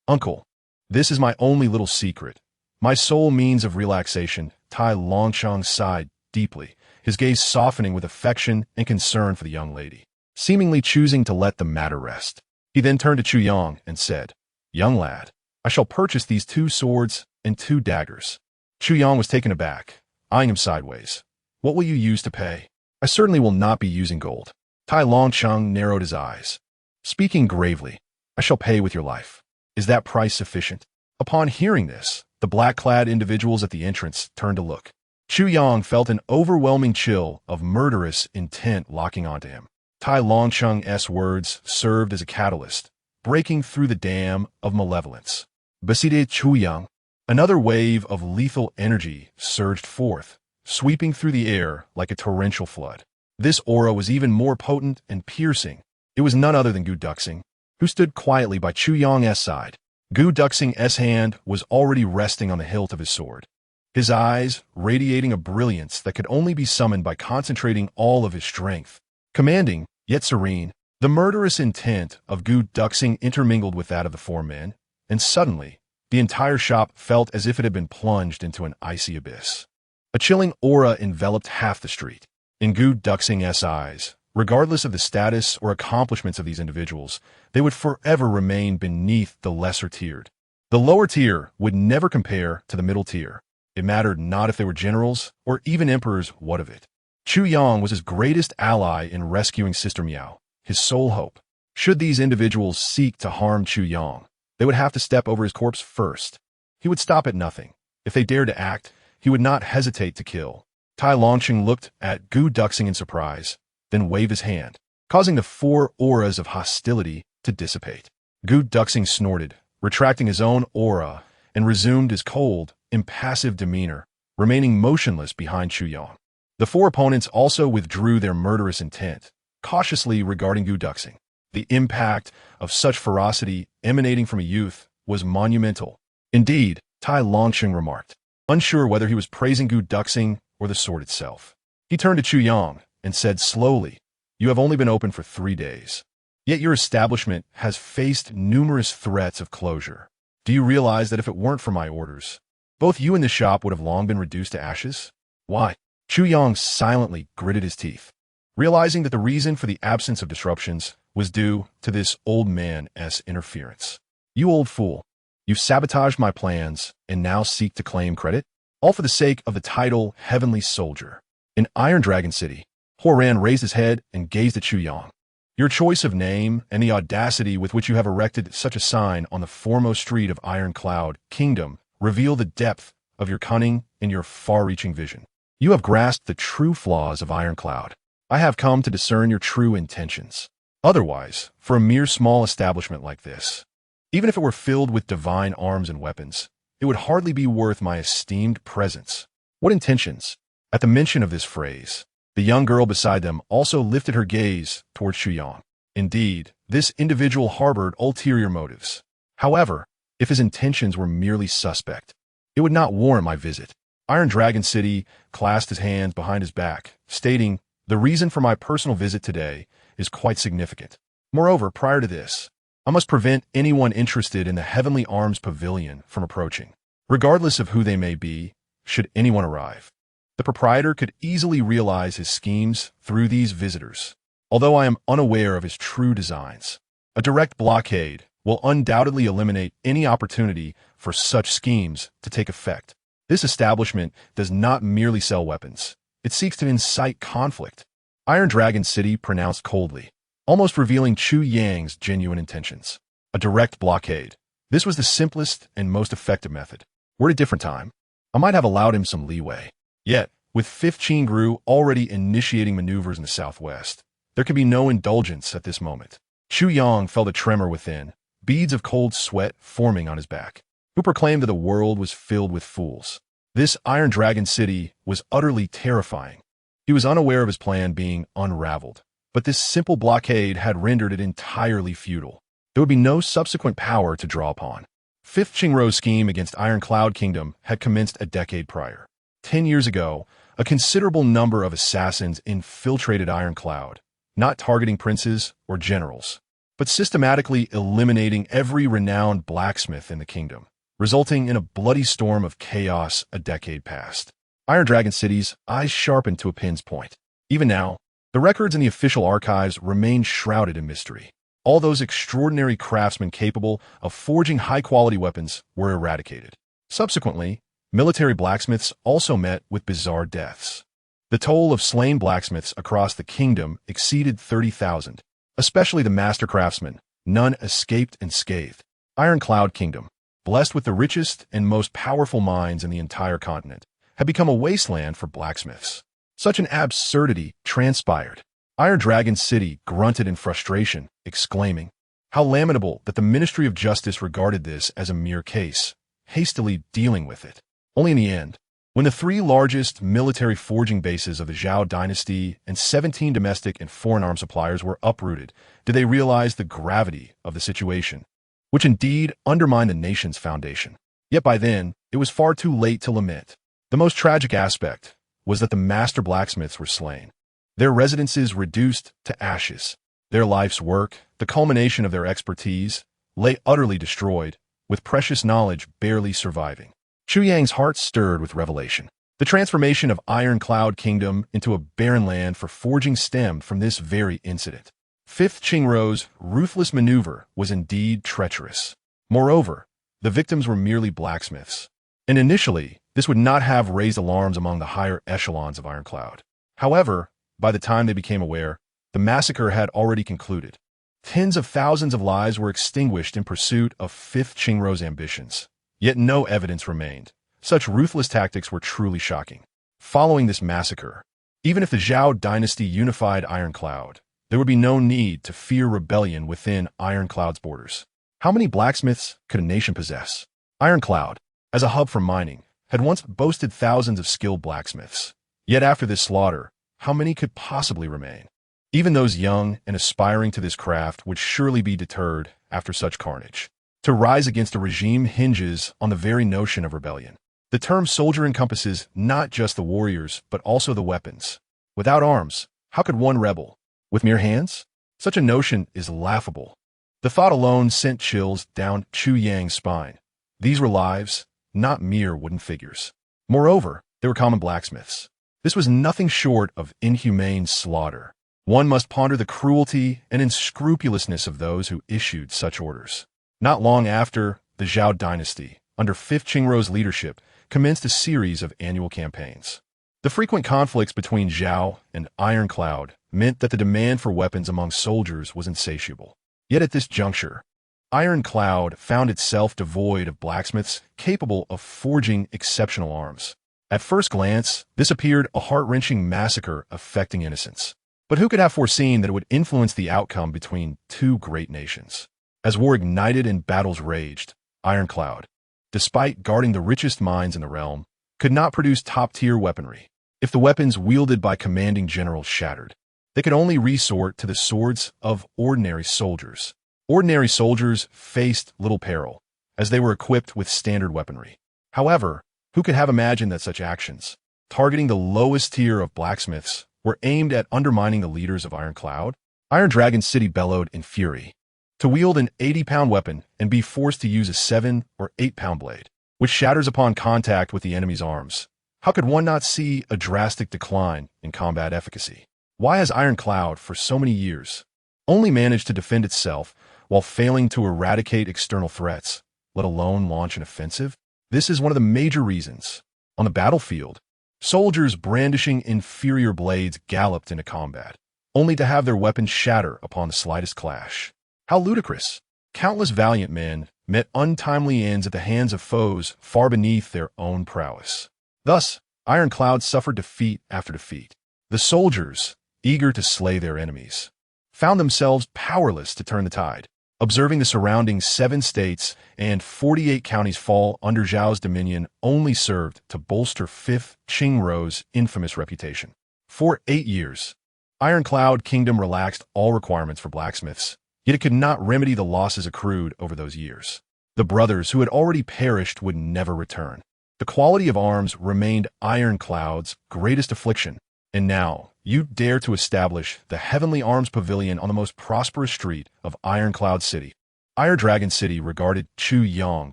"Uncle, this is my only little secret, my sole means of relaxation." Tai Longsheng sighed deeply, his gaze softening with affection and concern for the young lady, seemingly choosing to let the matter rest. He then turned to Chu Yang and said, "Young lad, I shall purchase these 2 swords and 2 daggers." Chu Yang was taken aback, eyeing him sideways. "What will you use to pay?" "I certainly will not be using gold." Tai Longsheng narrowed his eyes. Speaking gravely, "I shall pay with your life. Is that price sufficient?" Upon hearing this, the black-clad individuals at the entrance turned to look. Chu Yang felt an overwhelming chill of murderous intent locking onto him. Tai Longsheng's words served as a catalyst, breaking through the dam of malevolence. Beside Chu Yang, another wave of lethal energy surged forth, sweeping through the air like a torrential flood. This aura was even more potent and piercing. It was none other than Gu Duxing, who stood quietly by Chu Yang's side. Gu Duxing's hand was already resting on the hilt of his sword, his eyes radiating a brilliance that could only be summoned by concentrating all of his strength. Commanding, yet serene, the murderous intent of Gu Duxing intermingled with that of the 4 men, and suddenly, the entire shop felt as if it had been plunged into an icy abyss. A chilling aura enveloped half the street. In Gu Duxing's eyes, regardless of the status or accomplishments of these individuals, they would forever remain beneath the lesser tiered. The lower tier would never compare to the middle tier. It mattered not if they were generals or even emperors, what of it? Chu Yang was his greatest ally in rescuing Sister Miao, his sole hope. Should these individuals seek to harm Chu Yang, they would have to step over his corpse first. He would stop at nothing. If they dared to act, he would not hesitate to kill. Tai Longqing looked at Gu Duxing in surprise, then waved his hand, causing the 4 auras of hostility to dissipate. Gu Duxing snorted, retracting his own aura, and resumed his cold, impassive demeanor, remaining motionless behind Chu Yang. The 4 opponents also withdrew their murderous intent, cautiously regarding Gu Duxing. The impact of such ferocity emanating from a youth was monumental. Indeed, Tai Longqing remarked, unsure whether he was praising Gu Duxing or the sword itself. He turned to Chu Yang and said slowly, "You have only been open for 3 days. Yet your establishment has faced numerous threats of closure. Do you realize that if it weren't for my orders, both you and the shop would have long been reduced to ashes?" "Why?" Chu Yang silently gritted his teeth, realizing that the reason for the absence of disruptions was due to this old man's interference. "You old fool. You've sabotaged my plans and now seek to claim credit? All for the sake of the title Heavenly Soldier." In Iron Dragon City, Horan raised his head and gazed at Chu Yang. "Your choice of name and the audacity with which you have erected such a sign on the foremost street of Iron Cloud Kingdom reveal the depth of your cunning and your far-reaching vision. You have grasped the true flaws of Iron Cloud. I have come to discern your true intentions. Otherwise, for a mere small establishment like this, even if it were filled with divine arms and weapons, it would hardly be worth my esteemed presence." "What intentions?" At the mention of this phrase, the young girl beside them also lifted her gaze towards Chu Yang. Indeed, this individual harbored ulterior motives. However, if his intentions were merely suspect, it would not warrant my visit. Iron Dragon City clasped his hands behind his back, stating, "The reason for my personal visit today is quite significant. Moreover, prior to this, I must prevent anyone interested in the Heavenly Arms Pavilion from approaching, regardless of who they may be, should anyone arrive." The proprietor could easily realize his schemes through these visitors, although I am unaware of his true designs. A direct blockade will undoubtedly eliminate any opportunity for such schemes to take effect. This establishment does not merely sell weapons. It seeks to incite conflict. Iron Dragon City pronounced coldly, almost revealing Chu Yang's genuine intentions. A direct blockade. This was the simplest and most effective method. Were it a different time, I might have allowed him some leeway. Yet, with 5th Qingru already initiating maneuvers in the southwest, there could be no indulgence at this moment. Chu Yang felt a tremor within, beads of cold sweat forming on his back. Who proclaimed that the world was filled with fools? This Iron Dragon City was utterly terrifying. He was unaware of his plan being unraveled, but this simple blockade had rendered it entirely futile. There would be no subsequent power to draw upon. 5th Qingru's scheme against Iron Cloud Kingdom had commenced a decade prior. 10 years ago, a considerable number of assassins infiltrated Iron Cloud, not targeting princes or generals, but systematically eliminating every renowned blacksmith in the kingdom, resulting in a bloody storm of chaos a decade past. Iron Dragon City's eyes sharpened to a pin's point. Even now, the records in the official archives remain shrouded in mystery. All those extraordinary craftsmen capable of forging high-quality weapons were eradicated. Subsequently, military blacksmiths also met with bizarre deaths. The toll of slain blacksmiths across the kingdom exceeded 30,000, especially the master craftsmen. None escaped unscathed. Iron Cloud Kingdom, blessed with the richest and most powerful mines in the entire continent, had become a wasteland for blacksmiths. Such an absurdity transpired. Iron Dragon City grunted in frustration, exclaiming, "How lamentable that the Ministry of Justice regarded this as a mere case, hastily dealing with it." Only in the end, when the 3 largest military forging bases of the Zhao dynasty and 17 domestic and foreign arms suppliers were uprooted, did they realize the gravity of the situation, which indeed undermined the nation's foundation. Yet by then, it was far too late to lament. The most tragic aspect was that the master blacksmiths were slain, their residences reduced to ashes. Their life's work, the culmination of their expertise, lay utterly destroyed, with precious knowledge barely surviving. Chu Yang's heart stirred with revelation. The transformation of Iron Cloud Kingdom into a barren land for forging stemmed from this very incident. 5th Qingru's ruthless maneuver was indeed treacherous. Moreover, The victims were merely blacksmiths. And initially, this would not have raised alarms among the higher echelons of Ironcloud. However, by the time they became aware, the massacre had already concluded. Tens of thousands of lives were extinguished in pursuit of 5th Qingrou's ambitions. Yet no evidence remained. Such ruthless tactics were truly shocking. Following this massacre, even if the Zhao dynasty unified Ironcloud, there would be no need to fear rebellion within Ironcloud's borders. How many blacksmiths could a nation possess? Ironcloud, as a hub for mining, had once boasted thousands of skilled blacksmiths. Yet after this slaughter, how many could possibly remain? Even those young and aspiring to this craft would surely be deterred after such carnage. To rise against a regime hinges on the very notion of rebellion. The term soldier encompasses not just the warriors, but also the weapons. Without arms, how could one rebel? With mere hands? Such a notion is laughable. The thought alone sent chills down Chu Yang's spine. These were lives, not mere wooden figures. Moreover, they were common blacksmiths. This was nothing short of inhumane slaughter. One must ponder the cruelty and unscrupulousness of those who issued such orders. Not long after, the Zhao dynasty, under 5th Qingrou's leadership, commenced a series of annual campaigns. The frequent conflicts between Zhao and Ironcloud meant that the demand for weapons among soldiers was insatiable. Yet at this juncture, Ironcloud found itself devoid of blacksmiths capable of forging exceptional arms. At first glance, this appeared a heart-wrenching massacre affecting innocents. But who could have foreseen that it would influence the outcome between two great nations? As war ignited and battles raged, Ironcloud, despite guarding the richest mines in the realm, could not produce top-tier weaponry. If the weapons wielded by commanding generals shattered, they could only resort to the swords of ordinary soldiers. Ordinary soldiers faced little peril, as they were equipped with standard weaponry. However, who could have imagined that such actions, targeting the lowest tier of blacksmiths, were aimed at undermining the leaders of Ironcloud? Iron Dragon City bellowed in fury. To wield an 80-pound weapon and be forced to use a 7- or 8-pound blade, which shatters upon contact with the enemy's arms, how could one not see a drastic decline in combat efficacy? Why has Ironcloud, for so many years, only managed to defend itself while failing to eradicate external threats, let alone launch an offensive? This is one of the major reasons. On the battlefield, soldiers brandishing inferior blades galloped into combat, only to have their weapons shatter upon the slightest clash. How ludicrous! Countless valiant men met untimely ends at the hands of foes far beneath their own prowess. Thus, Ironcloud suffered defeat after defeat. The soldiers, eager to slay their enemies, found themselves powerless to turn the tide. Observing the surrounding 7 states and 48 counties fall under Zhao's dominion only served to bolster 5th Qingrou's infamous reputation. For 8 years, Ironcloud Kingdom relaxed all requirements for blacksmiths, yet it could not remedy the losses accrued over those years. The brothers who had already perished would never return. The quality of arms remained Ironcloud's greatest affliction, and now you dare to establish the Heavenly Arms Pavilion on the most prosperous street of Ironcloud City. Iron Dragon City regarded Chu Yang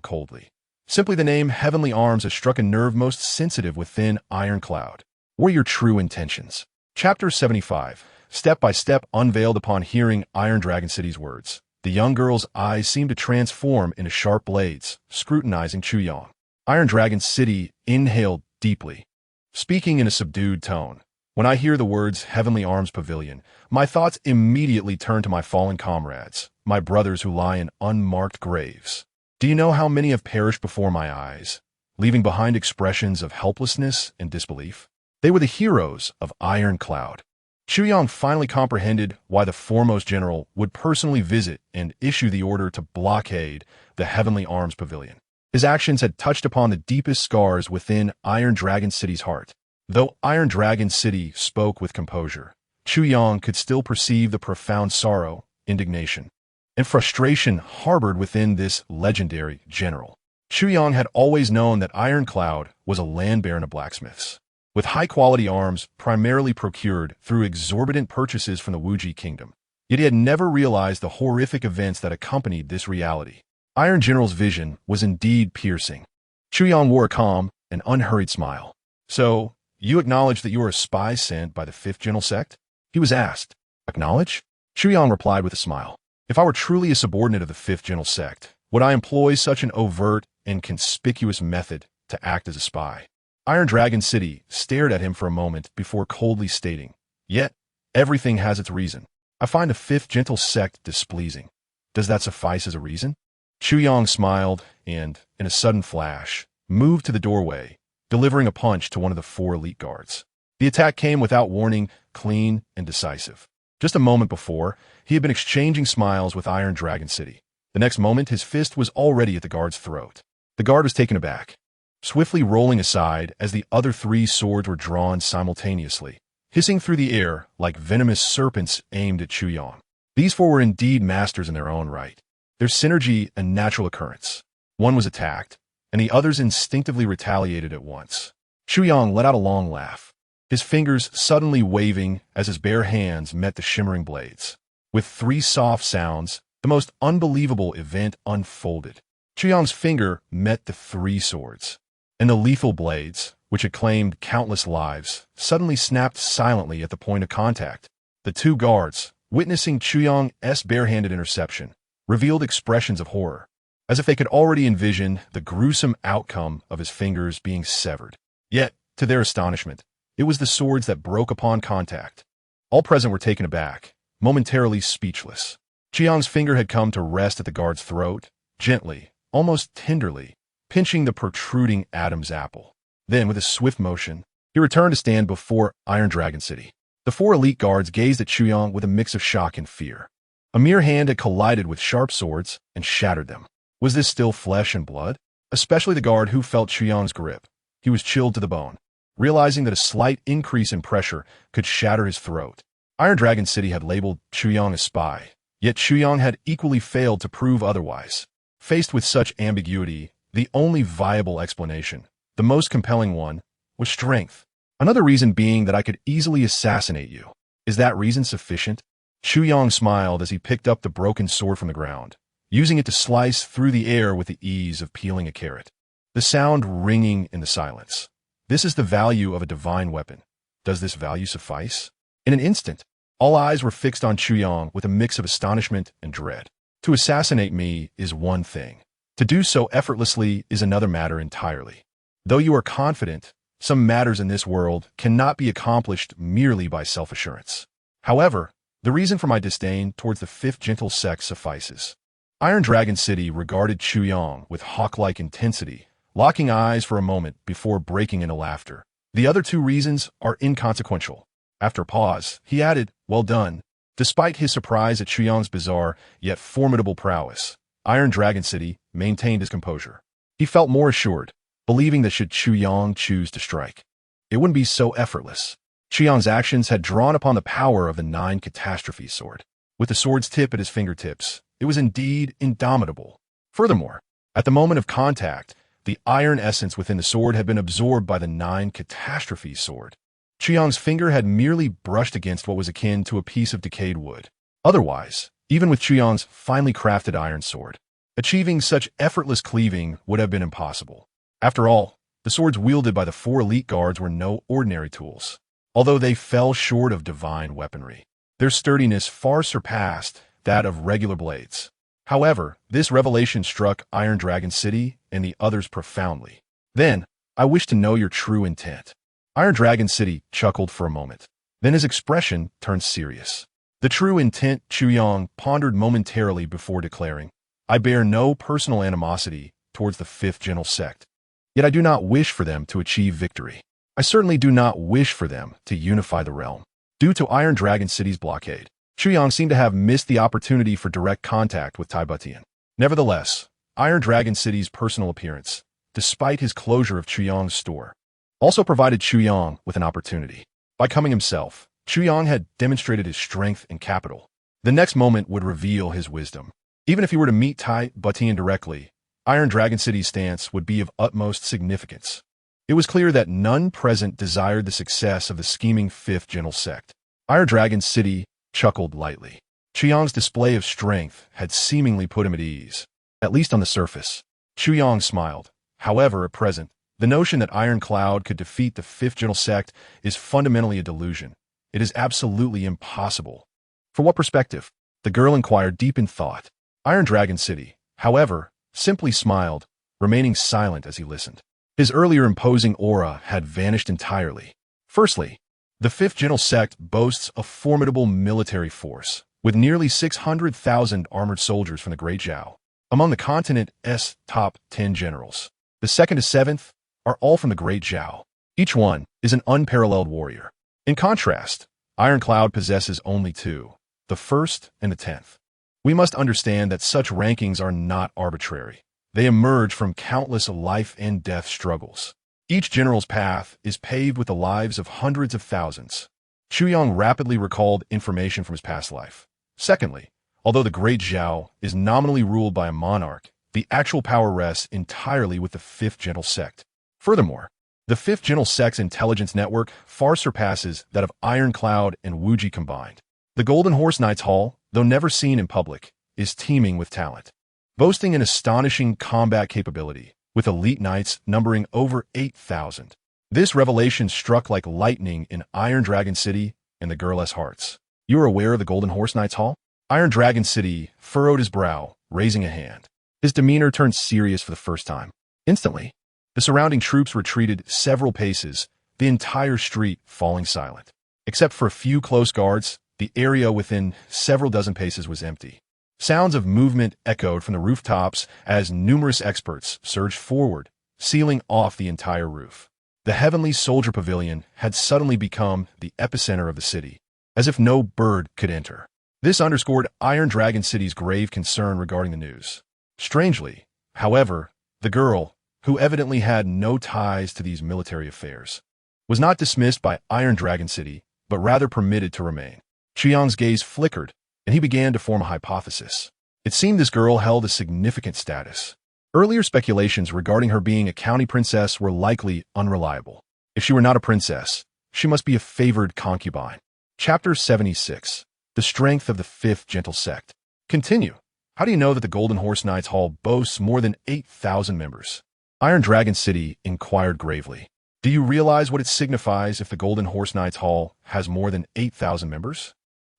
coldly. Simply the name Heavenly Arms has struck a nerve most sensitive within Ironcloud. What are your true intentions? Chapter 75. Step by step unveiled upon hearing Iron Dragon City's words. The young girl's eyes seemed to transform into sharp blades, scrutinizing Chu Yang. Iron Dragon City inhaled deeply, speaking in a subdued tone. When I hear the words Heavenly Arms Pavilion, my thoughts immediately turn to my fallen comrades, my brothers who lie in unmarked graves. Do you know how many have perished before my eyes, leaving behind expressions of helplessness and disbelief? They were the heroes of Ironcloud. Chu Yang finally comprehended why the foremost general would personally visit and issue the order to blockade the Heavenly Arms Pavilion. His actions had touched upon the deepest scars within Iron Dragon City's heart. Though Iron Dragon City spoke with composure, Chu Yang could still perceive the profound sorrow, indignation, and frustration harbored within this legendary general. Chu Yang had always known that Ironcloud was a land baron of blacksmiths, with high-quality arms primarily procured through exorbitant purchases from the Wuji Kingdom. Yet he had never realized the horrific events that accompanied this reality. Iron General's vision was indeed piercing. Chu Yang wore a calm and unhurried smile. So, you acknowledge that you are a spy sent by the 5th General Sect? He was asked. Acknowledge? Chu Yang replied with a smile. If I were truly a subordinate of the 5th General Sect, Would I employ such an overt and conspicuous method to act as a spy? Iron Dragon City stared at him for a moment before coldly stating, "Yet, everything has its reason. I find the fifth gentle sect displeasing. Does that suffice as a reason?" Chu Yang smiled and, in a sudden flash, moved to the doorway, delivering a punch to one of the four elite guards. The attack came without warning, clean and decisive. Just a moment before, he had been exchanging smiles with Iron Dragon City. The next moment, his fist was already at the guard's throat. The guard was taken aback, swiftly rolling aside as the other three swords were drawn simultaneously, hissing through the air like venomous serpents aimed at Chu Yang. These four were indeed masters in their own right, their synergy a natural occurrence. One was attacked, and the others instinctively retaliated at once. Chu Yang let out a long laugh, his fingers suddenly waving as his bare hands met the shimmering blades. With three soft sounds, the most unbelievable event unfolded. Chu Yang's finger met the three swords, and the lethal blades, which had claimed countless lives, suddenly snapped silently at the point of contact. The two guards, witnessing Chu Yang's barehanded interception, revealed expressions of horror, as if they could already envision the gruesome outcome of his fingers being severed. Yet, to their astonishment, it was the swords that broke upon contact. All present were taken aback, momentarily speechless. Chu Yang's finger had come to rest at the guard's throat, gently, almost tenderly, pinching the protruding Adam's apple. Then, with a swift motion, he returned to stand before Iron Dragon City. The four elite guards gazed at Chu Yang with a mix of shock and fear. A mere hand had collided with sharp swords and shattered them. Was this still flesh and blood? Especially the guard who felt Chu Yang's grip. He was chilled to the bone, realizing that a slight increase in pressure could shatter his throat. Iron Dragon City had labeled Chu Yang a spy, yet Chu Yang had equally failed to prove otherwise. Faced with such ambiguity, the only viable explanation, the most compelling one, was strength. Another reason being that I could easily assassinate you. Is that reason sufficient? Chu Yang smiled as he picked up the broken sword from the ground, using it to slice through the air with the ease of peeling a carrot. The sound ringing in the silence. This is the value of a divine weapon. Does this value suffice? In an instant, all eyes were fixed on Chu Yang with a mix of astonishment and dread. To assassinate me is one thing. To do so effortlessly is another matter entirely. Though you are confident, some matters in this world cannot be accomplished merely by self-assurance. However, the reason for my disdain towards the fifth gentle sect suffices. Iron Dragon City regarded Chu Yang with hawk-like intensity, locking eyes for a moment before breaking into laughter. The other two reasons are inconsequential. After a pause, he added, "Well done." Despite his surprise at Chu Yang's bizarre yet formidable prowess, Iron Dragon City maintained his composure. He felt more assured, believing that should Chu Yang choose to strike, it wouldn't be so effortless. Chu Yang's actions had drawn upon the power of the 9 Catastrophe sword. With the sword's tip at his fingertips, it was indeed indomitable. Furthermore, at the moment of contact, the iron essence within the sword had been absorbed by the 9 Catastrophe sword. Chu Yang's finger had merely brushed against what was akin to a piece of decayed wood. Otherwise, even with Chu Yang's finely crafted iron sword, achieving such effortless cleaving would have been impossible. After all, the swords wielded by the 4 elite guards were no ordinary tools. Although they fell short of divine weaponry, their sturdiness far surpassed that of regular blades. However, this revelation struck Iron Dragon City and the others profoundly. "Then, I wish to know your true intent." Iron Dragon City chuckled for a moment. Then his expression turned serious. The true intent, Chu Yang pondered momentarily before declaring, "I bear no personal animosity towards the fifth gentle sect. Yet I do not wish for them to achieve victory. I certainly do not wish for them to unify the realm." Due to Iron Dragon City's blockade, Chu Yang seemed to have missed the opportunity for direct contact with Tai Butian. Nevertheless, Iron Dragon City's personal appearance, despite his closure of Chu Yang's store, also provided Chu Yang with an opportunity. By coming himself, Chu Yang had demonstrated his strength and capital. The next moment would reveal his wisdom. Even if he were to meet Tai Butian directly, Iron Dragon City's stance would be of utmost significance. It was clear that none present desired the success of the scheming fifth gentle sect. Iron Dragon City chuckled lightly. Chu Yang's display of strength had seemingly put him at ease, at least on the surface. Chu Yang smiled. However, at present, the notion that Iron Cloud could defeat the fifth gentle sect is fundamentally a delusion. It is absolutely impossible. From what perspective? The girl inquired, deep in thought. Iron Dragon City, however, simply smiled, remaining silent as he listened. His earlier imposing aura had vanished entirely. Firstly, the Fifth Gentle Sect boasts a formidable military force, with nearly 600,000 armored soldiers from the Great Zhao, among the continent's top 10 generals. The second to seventh are all from the Great Zhao. Each one is an unparalleled warrior. In contrast, Ironcloud possesses only two, the first and the 10th. We must understand that such rankings are not arbitrary. They emerge from countless life and death struggles. Each general's path is paved with the lives of hundreds of thousands. Chu Yang rapidly recalled information from his past life. Secondly, although the Great Zhao is nominally ruled by a monarch, the actual power rests entirely with the Fifth Gentle Sect. Furthermore, the Fifth Gentle Sect's intelligence network far surpasses that of Ironcloud and Wuji combined. The Golden Horse Knights Hall, though never seen in public, is teeming with talent, boasting an astonishing combat capability, with elite knights numbering over 8,000. This revelation struck like lightning in Iron Dragon City and the girl's hearts. You are aware of the Golden Horse Knights Hall? Iron Dragon City furrowed his brow, raising a hand. His demeanor turned serious for the first time. Instantly, the surrounding troops retreated several paces, the entire street falling silent. Except for a few close guards, the area within several dozen paces was empty. Sounds of movement echoed from the rooftops as numerous experts surged forward, sealing off the entire roof. The Heavenly Soldier Pavilion had suddenly become the epicenter of the city, as if no bird could enter. This underscored Iron Dragon City's grave concern regarding the news. Strangely, however, the girl, who evidently had no ties to these military affairs, was not dismissed by Iron Dragon City, but rather permitted to remain. Chiang's gaze flickered, and he began to form a hypothesis. It seemed this girl held a significant status. Earlier speculations regarding her being a county princess were likely unreliable. If she were not a princess, she must be a favored concubine. Chapter 76. The Strength of the Fifth Gentle Sect. Continue. How do you know that the Golden Horse Knights Hall boasts more than 8,000 members? Iron Dragon City inquired gravely. Do you realize what it signifies if the Golden Horse Knights Hall has more than 8,000 members?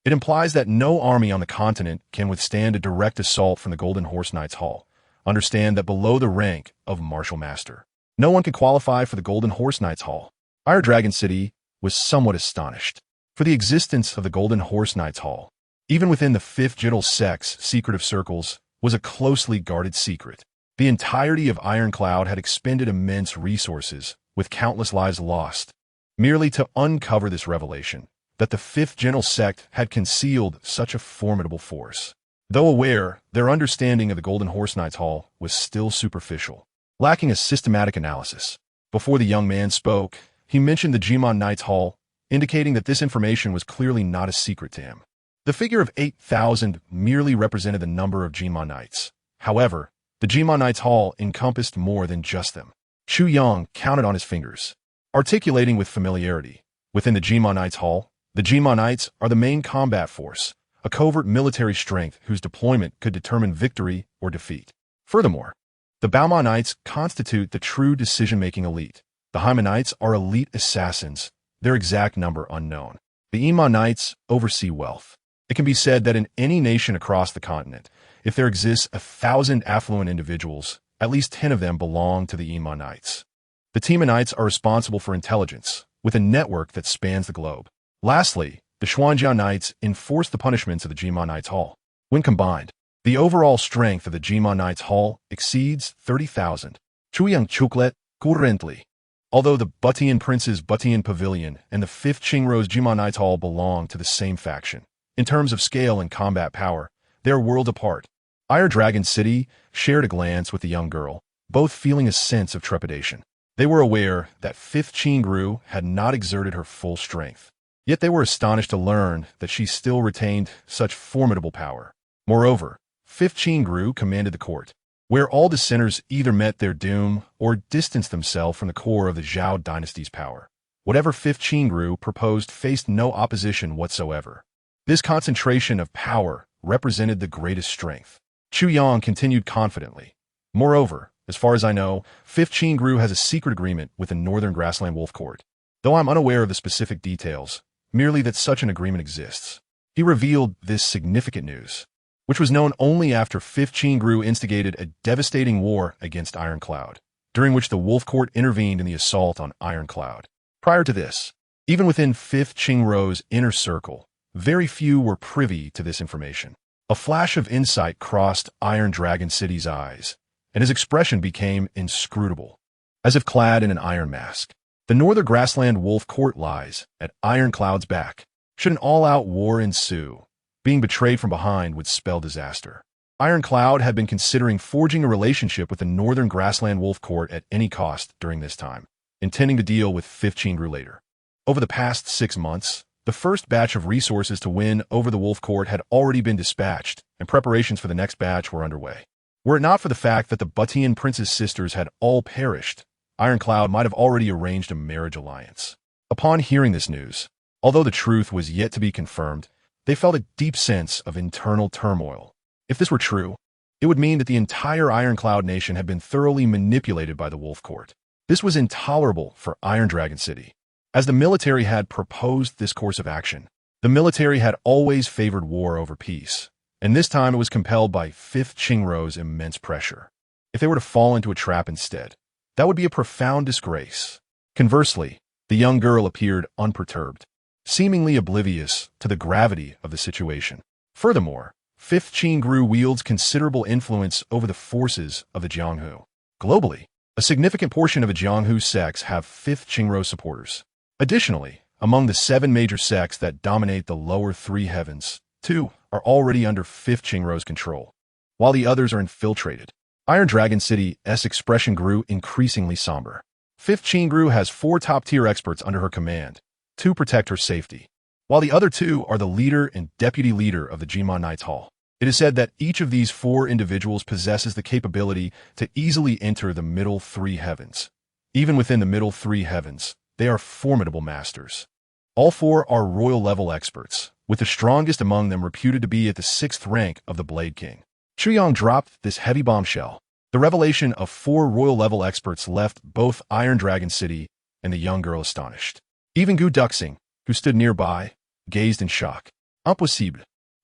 It implies that no army on the continent can withstand a direct assault from the Golden Horse Knights Hall. Understand that below the rank of Martial Master, no one can qualify for the Golden Horse Knights Hall. Iron Dragon City was somewhat astonished. For the existence of the Golden Horse Knights Hall, even within the Fifth Gentle Sect's secretive circles, was a closely guarded secret. The entirety of Ironcloud had expended immense resources, with countless lives lost, merely to uncover this revelation, that the Fifth Gentle Sect had concealed such a formidable force. Though aware, their understanding of the Golden Horse Knights Hall was still superficial, lacking a systematic analysis. Before the young man spoke, he mentioned the Jimon Knights Hall, indicating that this information was clearly not a secret to him. The figure of 8,000 merely represented the number of Jimon Knights. However, the Jimon Knights Hall encompassed more than just them. Chu Yang counted on his fingers, articulating with familiarity. Within the Jimon Knights Hall, the Jimon Knights are the main combat force, a covert military strength whose deployment could determine victory or defeat. Furthermore, the Baoma Knights constitute the true decision-making elite. The Haima Knights are elite assassins, their exact number unknown. The Ima Knights oversee wealth. It can be said that in any nation across the continent, if there exists 1,000 affluent individuals, at least 10 of them belong to the Ima Knights. The Tima Knights are responsible for intelligence, with a network that spans the globe. Lastly, the Xuanjia Knights enforce the punishments of the Jimon Knights Hall. When combined, the overall strength of the Jimon Knights Hall exceeds 30,000. Chuyang Chuklet, currently. Although the Butian Prince's Butian Pavilion and the 5th Qingro's Jimon Knights Hall belong to the same faction, in terms of scale and combat power, they are worlds apart. Iron Dragon City shared a glance with the young girl, both feeling a sense of trepidation. They were aware that 5th Qingru had not exerted her full strength. Yet they were astonished to learn that she still retained such formidable power. Moreover, 5th Qingru commanded the court, where all dissenters either met their doom or distanced themselves from the core of the Zhao dynasty's power. Whatever 5th Qingru proposed faced no opposition whatsoever. This concentration of power represented the greatest strength. Chu Yang continued confidently. Moreover, as far as I know, 5th Qingru has a secret agreement with the Northern Grassland Wolf Court. Though I'm unaware of the specific details, merely that such an agreement exists. He revealed this significant news. which was known only after 5th Qingru instigated a devastating war against Ironcloud, during which the Wolf Court intervened in the assault on Ironcloud. Prior to this, even within 5th Qingru's inner circle, very few were privy to this information. A flash of insight crossed Iron Dragon City's eyes, and his expression became inscrutable, as if clad in an iron mask. The Northern Grassland Wolf Court lies at Ironcloud's back. Should an all-out war ensue, being betrayed from behind would spell disaster. Ironcloud had been considering forging a relationship with the Northern Grassland Wolf Court at any cost during this time, intending to deal with 5th Qingru later. Over the past 6 months, the first batch of resources to win over the Wolf Court had already been dispatched, and preparations for the next batch were underway. Were it not for the fact that the Butian Prince's sisters had all perished, Ironcloud might have already arranged a marriage alliance. Upon hearing this news, although the truth was yet to be confirmed, they felt a deep sense of internal turmoil. If this were true, it would mean that the entire Ironcloud nation had been thoroughly manipulated by the Wolf Court. This was intolerable for Iron Dragon City. As the military had proposed this course of action, the military had always favored war over peace, and this time it was compelled by 5th Qingru's immense pressure. If they were to fall into a trap instead, that would be a profound disgrace. Conversely, the young girl appeared unperturbed, seemingly oblivious to the gravity of the situation. Furthermore, 5th Qingru wields considerable influence over the forces of the Jianghu. Globally, a significant portion of the Jianghu sects have 5th Qingru supporters. Additionally, among the 7 major sects that dominate the lower 3 heavens, 2 are already under 5th Qingru's control, while the others are infiltrated. Iron Dragon City's expression grew increasingly somber. 5th Qingru has 4 top-tier experts under her command, 2 protect her safety, while the other 2 are the leader and deputy leader of the Jima Knights Hall. It is said that each of these 4 individuals possesses the capability to easily enter the middle 3 heavens. Even within the middle 3 heavens, they are formidable masters. All 4 are royal-level experts, with the strongest among them reputed to be at the 6th rank of the Blade King. Chuyang dropped this heavy bombshell. The revelation of 4 royal-level experts left both Iron Dragon City and the young girl astonished. Even Gu Duxing, who stood nearby, gazed in shock. Impossible.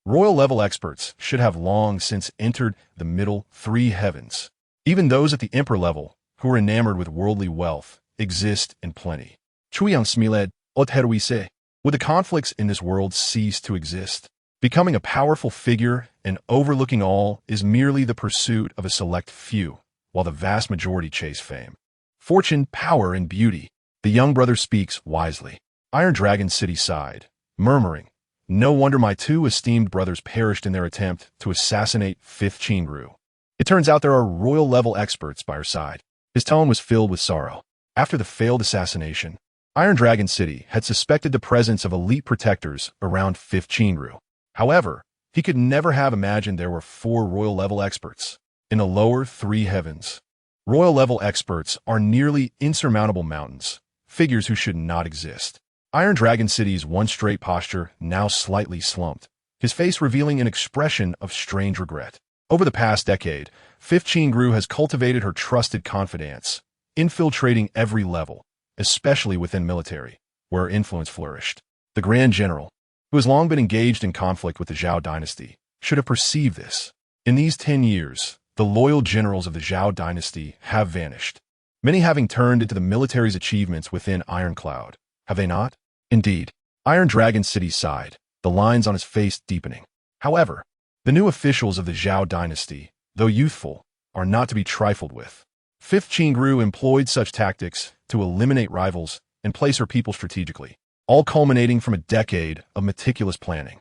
Royal-level experts should have long since entered the middle 3 heavens. Even those at the emperor level, who are enamored with worldly wealth, exist in plenty. Chuyang smiled, Otheruise. Would the conflicts in this world cease to exist? Becoming a powerful figure and overlooking all is merely the pursuit of a select few, while the vast majority chase fame, fortune, power, and beauty. The young brother speaks wisely. Iron Dragon City sighed, murmuring, "No wonder my 2 esteemed brothers perished in their attempt to assassinate 5th Qingru. It turns out there are royal-level experts by her side." His tone was filled with sorrow. After the failed assassination, Iron Dragon City had suspected the presence of elite protectors around 5th Qingru. However, he could never have imagined there were 4 royal-level experts in the lower 3 heavens. Royal-level experts are nearly insurmountable mountains, figures who should not exist. Iron Dragon City's one straight posture now slightly slumped, his face revealing an expression of strange regret. Over the past decade, 5th Qingru has cultivated her trusted confidants, infiltrating every level, especially within military, where her influence flourished. The Grand General, who has long been engaged in conflict with the Zhao dynasty, should have perceived this. In these 10 years, the loyal generals of the Zhao dynasty have vanished, many having turned into the military's achievements within Ironcloud. Have they not? Indeed. Iron Dragon City sighed, the lines on his face deepening. However, the new officials of the Zhao dynasty, though youthful, are not to be trifled with. 5th Qingru employed such tactics to eliminate rivals and place her people strategically, all culminating from a decade of meticulous planning.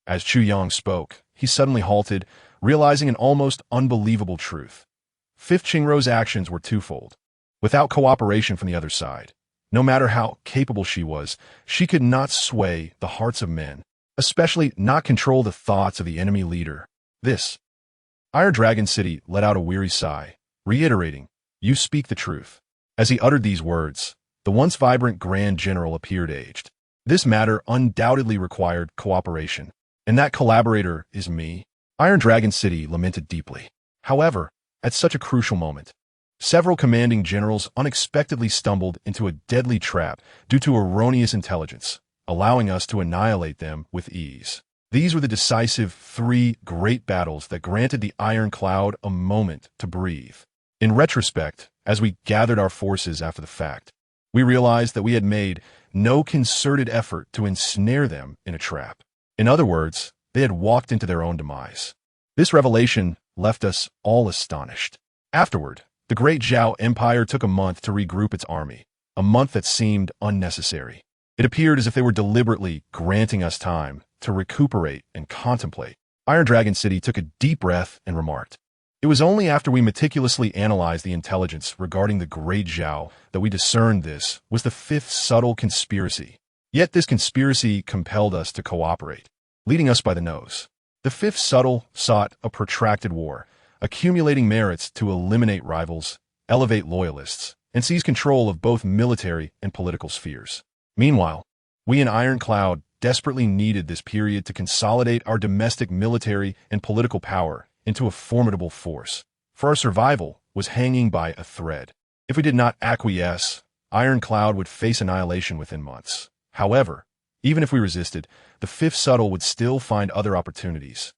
As Chu Yang spoke, he suddenly halted, realizing an almost unbelievable truth. 5th Qingru's actions were twofold. Without cooperation from the other side, no matter how capable she was, she could not sway the hearts of men, especially not control the thoughts of the enemy leader. This. Iron Dragon City let out a weary sigh, reiterating, "You speak the truth." As he uttered these words, the once vibrant Grand General appeared aged. This matter undoubtedly required cooperation, and that collaborator is me. Iron Dragon City lamented deeply. However, at such a crucial moment, several commanding generals unexpectedly stumbled into a deadly trap due to erroneous intelligence, allowing us to annihilate them with ease. These were the decisive 3 great battles that granted the Iron Cloud a moment to breathe. In retrospect, as we gathered our forces after the fact, we realized that we had made no concerted effort to ensnare them in a trap. In other words, they had walked into their own demise. This revelation left us all astonished. Afterward, the great Zhao Empire took a month to regroup its army, a month that seemed unnecessary. It appeared as if they were deliberately granting us time to recuperate and contemplate. Iron Dragon City took a deep breath and remarked, "It was only after we meticulously analyzed the intelligence regarding the great Zhao that we discerned this was the 5th subtle conspiracy. Yet this conspiracy compelled us to cooperate, leading us by the nose. The 5th subtle sought a protracted war, accumulating merits to eliminate rivals, elevate loyalists, and seize control of both military and political spheres. Meanwhile, we in Iron Cloud desperately needed this period to consolidate our domestic military and political power into a formidable force, for our survival was hanging by a thread. If we did not acquiesce, Iron Cloud would face annihilation within months. However, even if we resisted, the 5th subtle would still find other opportunities,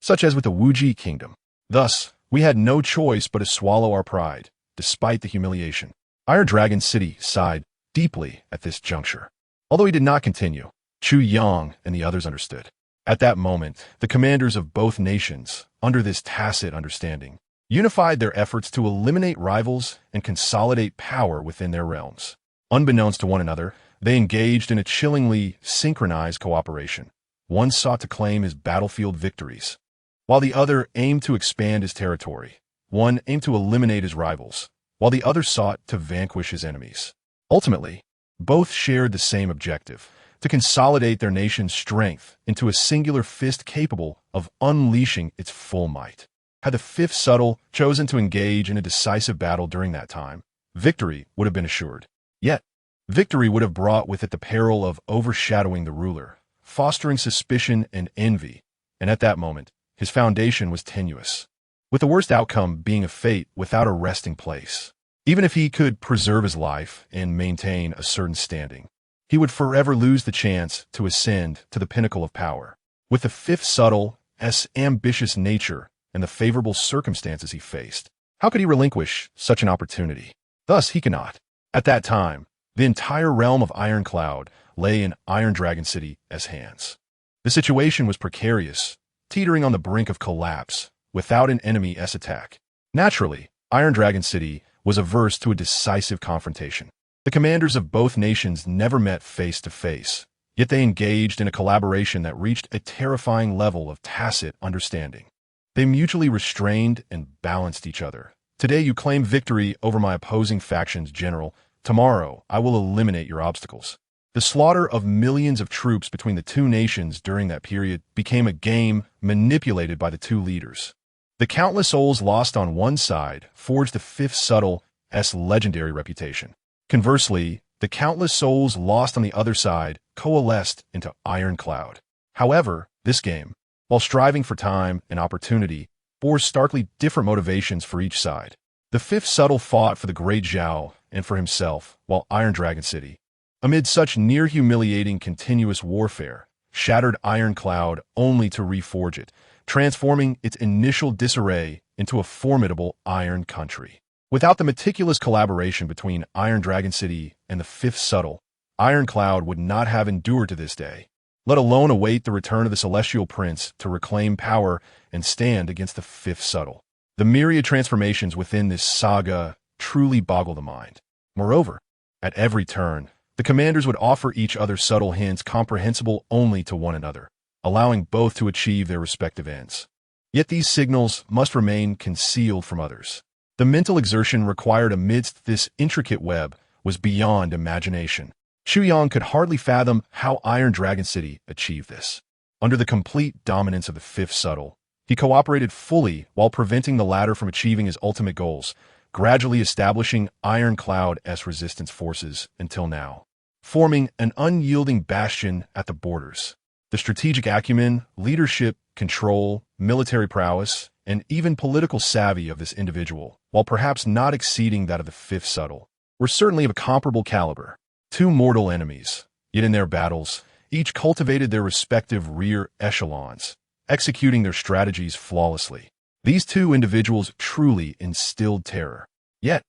such as with the Wuji Kingdom. Thus, we had no choice but to swallow our pride, despite the humiliation." Iron Dragon City sighed deeply at this juncture. Although he did not continue, Chu Yang and the others understood. At that moment, the commanders of both nations, under this tacit understanding, unified their efforts to eliminate rivals and consolidate power within their realms. Unbeknownst to one another, they engaged in a chillingly synchronized cooperation. One sought to claim his battlefield victories, while the other aimed to expand his territory. One aimed to eliminate his rivals, while the other sought to vanquish his enemies. Ultimately, both shared the same objective: to consolidate their nation's strength into a singular fist capable of unleashing its full might. Had the 5th subtle chosen to engage in a decisive battle during that time, victory would have been assured. Yet, victory would have brought with it the peril of overshadowing the ruler, fostering suspicion and envy, and at that moment, his foundation was tenuous, with the worst outcome being a fate without a resting place. Even if he could preserve his life and maintain a certain standing, he would forever lose the chance to ascend to the pinnacle of power. With the 5th subtle's ambitious nature and the favorable circumstances he faced, how could he relinquish such an opportunity? Thus, he cannot. At that time, the entire realm of Iron Cloud lay in Iron Dragon City's hands. The situation was precarious, teetering on the brink of collapse, without an enemy's attack. Naturally, Iron Dragon City was averse to a decisive confrontation. The commanders of both nations never met face to face, yet they engaged in a collaboration that reached a terrifying level of tacit understanding. They mutually restrained and balanced each other. "Today you claim victory over my opposing faction's general. Tomorrow I will eliminate your obstacles." The slaughter of millions of troops between the two nations during that period became a game manipulated by the two leaders. The countless souls lost on one side forged the 5th subtle's legendary reputation. Conversely, the countless souls lost on the other side coalesced into Iron Cloud. However, this game, while striving for time and opportunity, bore starkly different motivations for each side. The 5th subtle fought for the great Zhao and for himself, while Iron Dragon City, amid such near-humiliating continuous warfare, shattered Iron Cloud only to reforge it, transforming its initial disarray into a formidable Iron Country. Without the meticulous collaboration between Iron Dragon City and the 5th subtle, Iron Cloud would not have endured to this day, let alone await the return of the Celestial Prince to reclaim power and stand against the 5th subtle. The myriad transformations within this saga truly boggle the mind. Moreover, at every turn, the commanders would offer each other subtle hints comprehensible only to one another, allowing both to achieve their respective ends. Yet these signals must remain concealed from others. The mental exertion required amidst this intricate web was beyond imagination. Chu Yang could hardly fathom how Iron Dragon City achieved this. Under the complete dominance of the 5th subtle, he cooperated fully while preventing the latter from achieving his ultimate goals, gradually establishing Iron Cloud's resistance forces until now, forming an unyielding bastion at the borders. The strategic acumen, leadership, control, military prowess, and even political savvy of this individual, while perhaps not exceeding that of the 5th subtle, were certainly of a comparable caliber. Two mortal enemies, yet in their battles, Each cultivated their respective rear echelons, executing their strategies flawlessly. These two individuals truly instilled terror. Yet,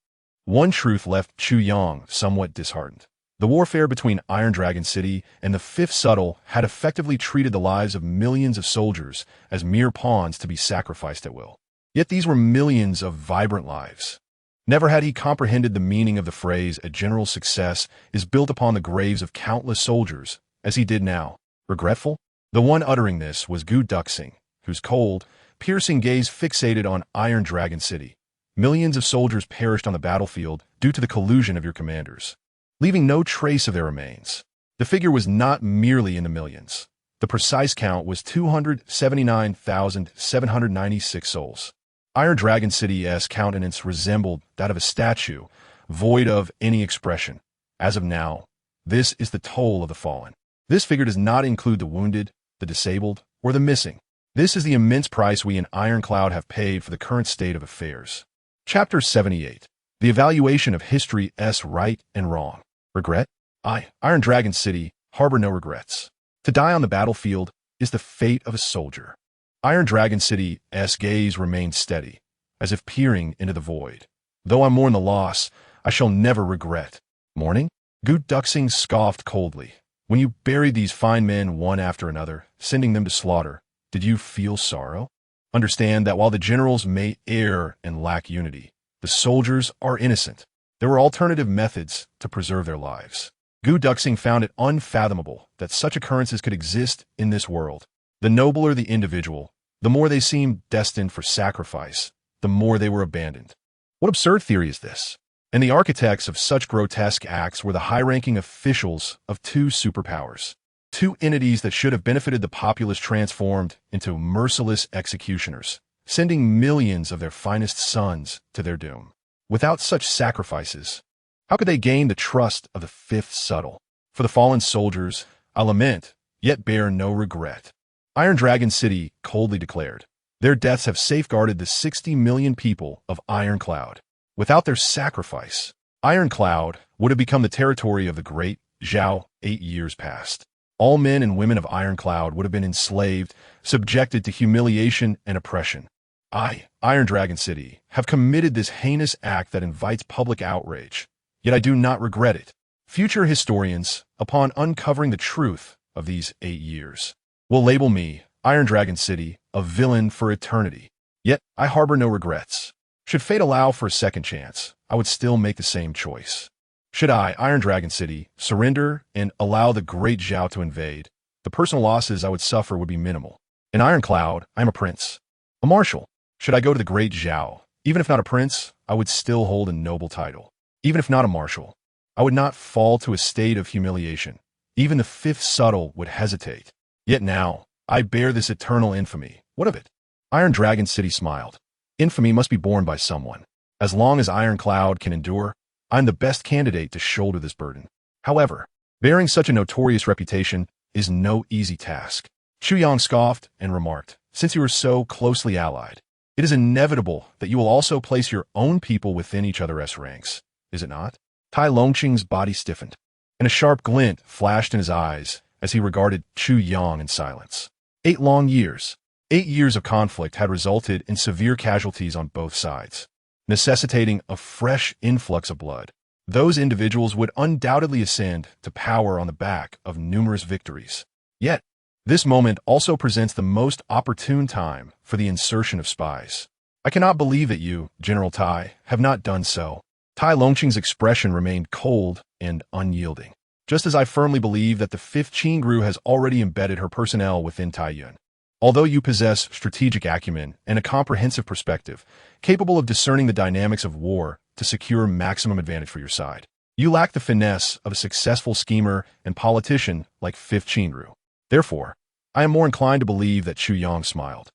one truth left Chu Yang somewhat disheartened. The warfare between Iron Dragon City and the Fifth Subtle had effectively treated the lives of millions of soldiers as mere pawns to be sacrificed at will. Yet these were millions of vibrant lives. Never had he comprehended the meaning of the phrase, "a general success is built upon the graves of countless soldiers," as he did now. Regretful? The one uttering this was Gu Duxing, whose cold, piercing gaze fixated on Iron Dragon City. Millions of soldiers perished on the battlefield due to the collusion of your commanders, leaving no trace of their remains. The figure was not merely in the millions. The precise count was 279,796 souls. Iron Dragon City's countenance resembled that of a statue, void of any expression. As of now, this is the toll of the fallen. This figure does not include the wounded, the disabled, or the missing. This is the immense price we in Ironcloud have paid for the current state of affairs. Chapter 78. The Evaluation of History's Right and Wrong. Regret? Iron Dragon City, harbor no regrets. To die on the battlefield is the fate of a soldier. Iron Dragon City's gaze remained steady, as if peering into the void. Though I mourn the loss, I shall never regret. Mourning? Gu Duxing scoffed coldly. When you buried these fine men one after another, sending them to slaughter, did you feel sorrow? Understand that while the generals may err and lack unity, the soldiers are innocent. There were alternative methods to preserve their lives. Gu Duxing found it unfathomable that such occurrences could exist in this world. The nobler the individual, the more they seemed destined for sacrifice, the more they were abandoned. What absurd theory is this? And the architects of such grotesque acts were the high-ranking officials of two superpowers. Two entities that should have benefited the populace transformed into merciless executioners, sending millions of their finest sons to their doom. Without such sacrifices, how could they gain the trust of the Fifth Subtle? For the fallen soldiers, I lament, yet bear no regret. Iron Dragon City coldly declared, their deaths have safeguarded the 60 million people of Ironcloud. Without their sacrifice, Ironcloud would have become the territory of the great Zhao 8 years past. All men and women of Ironcloud would have been enslaved, subjected to humiliation and oppression. I, Iron Dragon City, have committed this heinous act that invites public outrage, yet I do not regret it. Future historians, upon uncovering the truth of these 8 years, will label me, Iron Dragon City, a villain for eternity. Yet I harbor no regrets. Should fate allow for a second chance, I would still make the same choice. Should I, Iron Dragon City, surrender and allow the great Zhao to invade, the personal losses I would suffer would be minimal. In Ironcloud, I am a prince, a marshal. Should I go to the great Zhao, even if not a prince, I would still hold a noble title. Even if not a marshal, I would not fall to a state of humiliation. Even the Fifth Subtle would hesitate. Yet now, I bear this eternal infamy. What of it? Iron Dragon City smiled. Infamy must be borne by someone. As long as Ironcloud can endure, I'm the best candidate to shoulder this burden. However, bearing such a notorious reputation is no easy task. Chu Yang scoffed and remarked, since you are so closely allied, it is inevitable that you will also place your own people within each other's ranks, is it not? Tai Longqing's body stiffened, and a sharp glint flashed in his eyes as he regarded Chu Yang in silence. 8 long years. 8 years of conflict had resulted in severe casualties on both sides, necessitating a fresh influx of blood. Those individuals would undoubtedly ascend to power on the back of numerous victories. Yet, this moment also presents the most opportune time for the insertion of spies. I cannot believe that you, General Tai, have not done so. Tai Longqing's expression remained cold and unyielding, just as I firmly believe that the 5th Qingru has already embedded her personnel within Taiyuan. Although you possess strategic acumen and a comprehensive perspective, capable of discerning the dynamics of war to secure maximum advantage for your side, you lack the finesse of a successful schemer and politician like 5th Qingru. Therefore, I am more inclined to believe that Chu Yang smiled.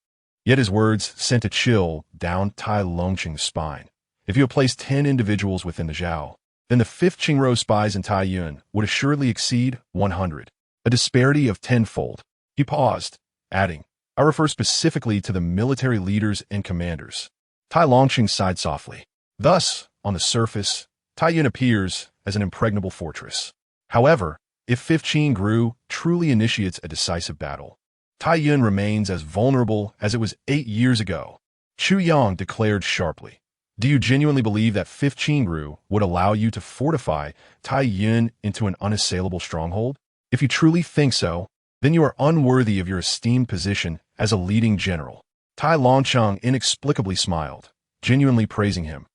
Yet his words sent a chill down Tai Longqing's spine. If you have placed 10 individuals within the Zhao, then the 5th Qingru spies in Taiyuan would assuredly exceed 100, a disparity of tenfold. He paused, adding, I refer specifically to the military leaders and commanders. Tai Longqing sighed softly. Thus, on the surface, Taiyuan appears as an impregnable fortress. However, If 15 grew truly initiates a decisive battle, Tai Yun remains as vulnerable as it was 8 years ago. Chu Yang declared sharply. Do you genuinely believe that 15 grew would allow you to fortify Tai Yun into an unassailable stronghold? If you truly think so, then you are unworthy of your esteemed position as a leading general. Tai Longcheng inexplicably smiled, genuinely praising him.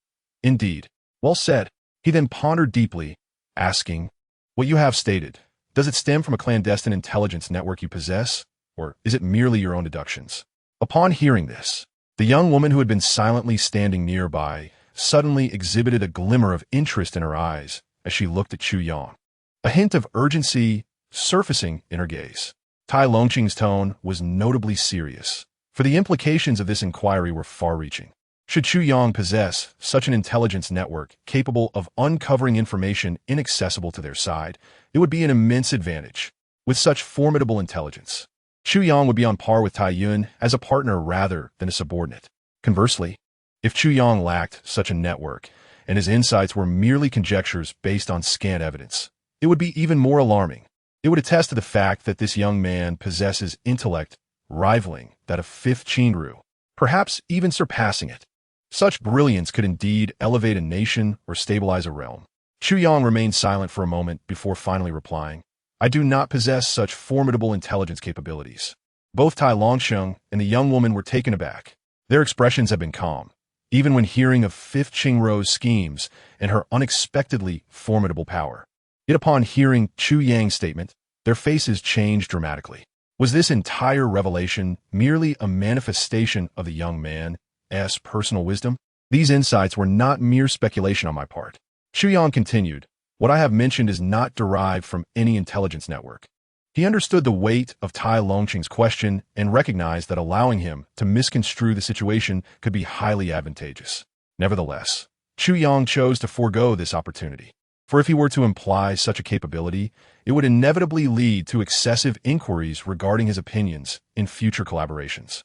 Indeed. Well said. He then pondered deeply, asking, what you have stated, does it stem from a clandestine intelligence network you possess, or is it merely your own deductions? Upon hearing this, the young woman who had been silently standing nearby suddenly exhibited a glimmer of interest in her eyes as she looked at Chu Yang, a hint of urgency surfacing in her gaze. Tai Longqing's tone was notably serious, for the implications of this inquiry were far-reaching. Should Chu Yang possess such an intelligence network capable of uncovering information inaccessible to their side, it would be an immense advantage. With such formidable intelligence, Chu Yang would be on par with Tai Yun as a partner rather than a subordinate. Conversely, if Chu Yang lacked such a network, and his insights were merely conjectures based on scant evidence, it would be even more alarming. It would attest to the fact that this young man possesses intellect rivaling that of 5th Qingru, perhaps even surpassing it. Such brilliance could indeed elevate a nation or stabilize a realm. Chu Yang remained silent for a moment before finally replying, I do not possess such formidable intelligence capabilities. Both Tai Longsheng and the young woman were taken aback. Their expressions had been calm, even when hearing of 5th Qingruo's schemes and her unexpectedly formidable power. Yet upon hearing Chu Yang's statement, their faces changed dramatically. Was this entire revelation merely a manifestation of the young man's personal wisdom? These insights were not mere speculation on my part. Chu Yang continued, what I have mentioned is not derived from any intelligence network. He understood the weight of Tai Longqing's question and recognized that allowing him to misconstrue the situation could be highly advantageous. Nevertheless, Chu Yang chose to forego this opportunity. For if he were to imply such a capability, it would inevitably lead to excessive inquiries regarding his opinions in future collaborations.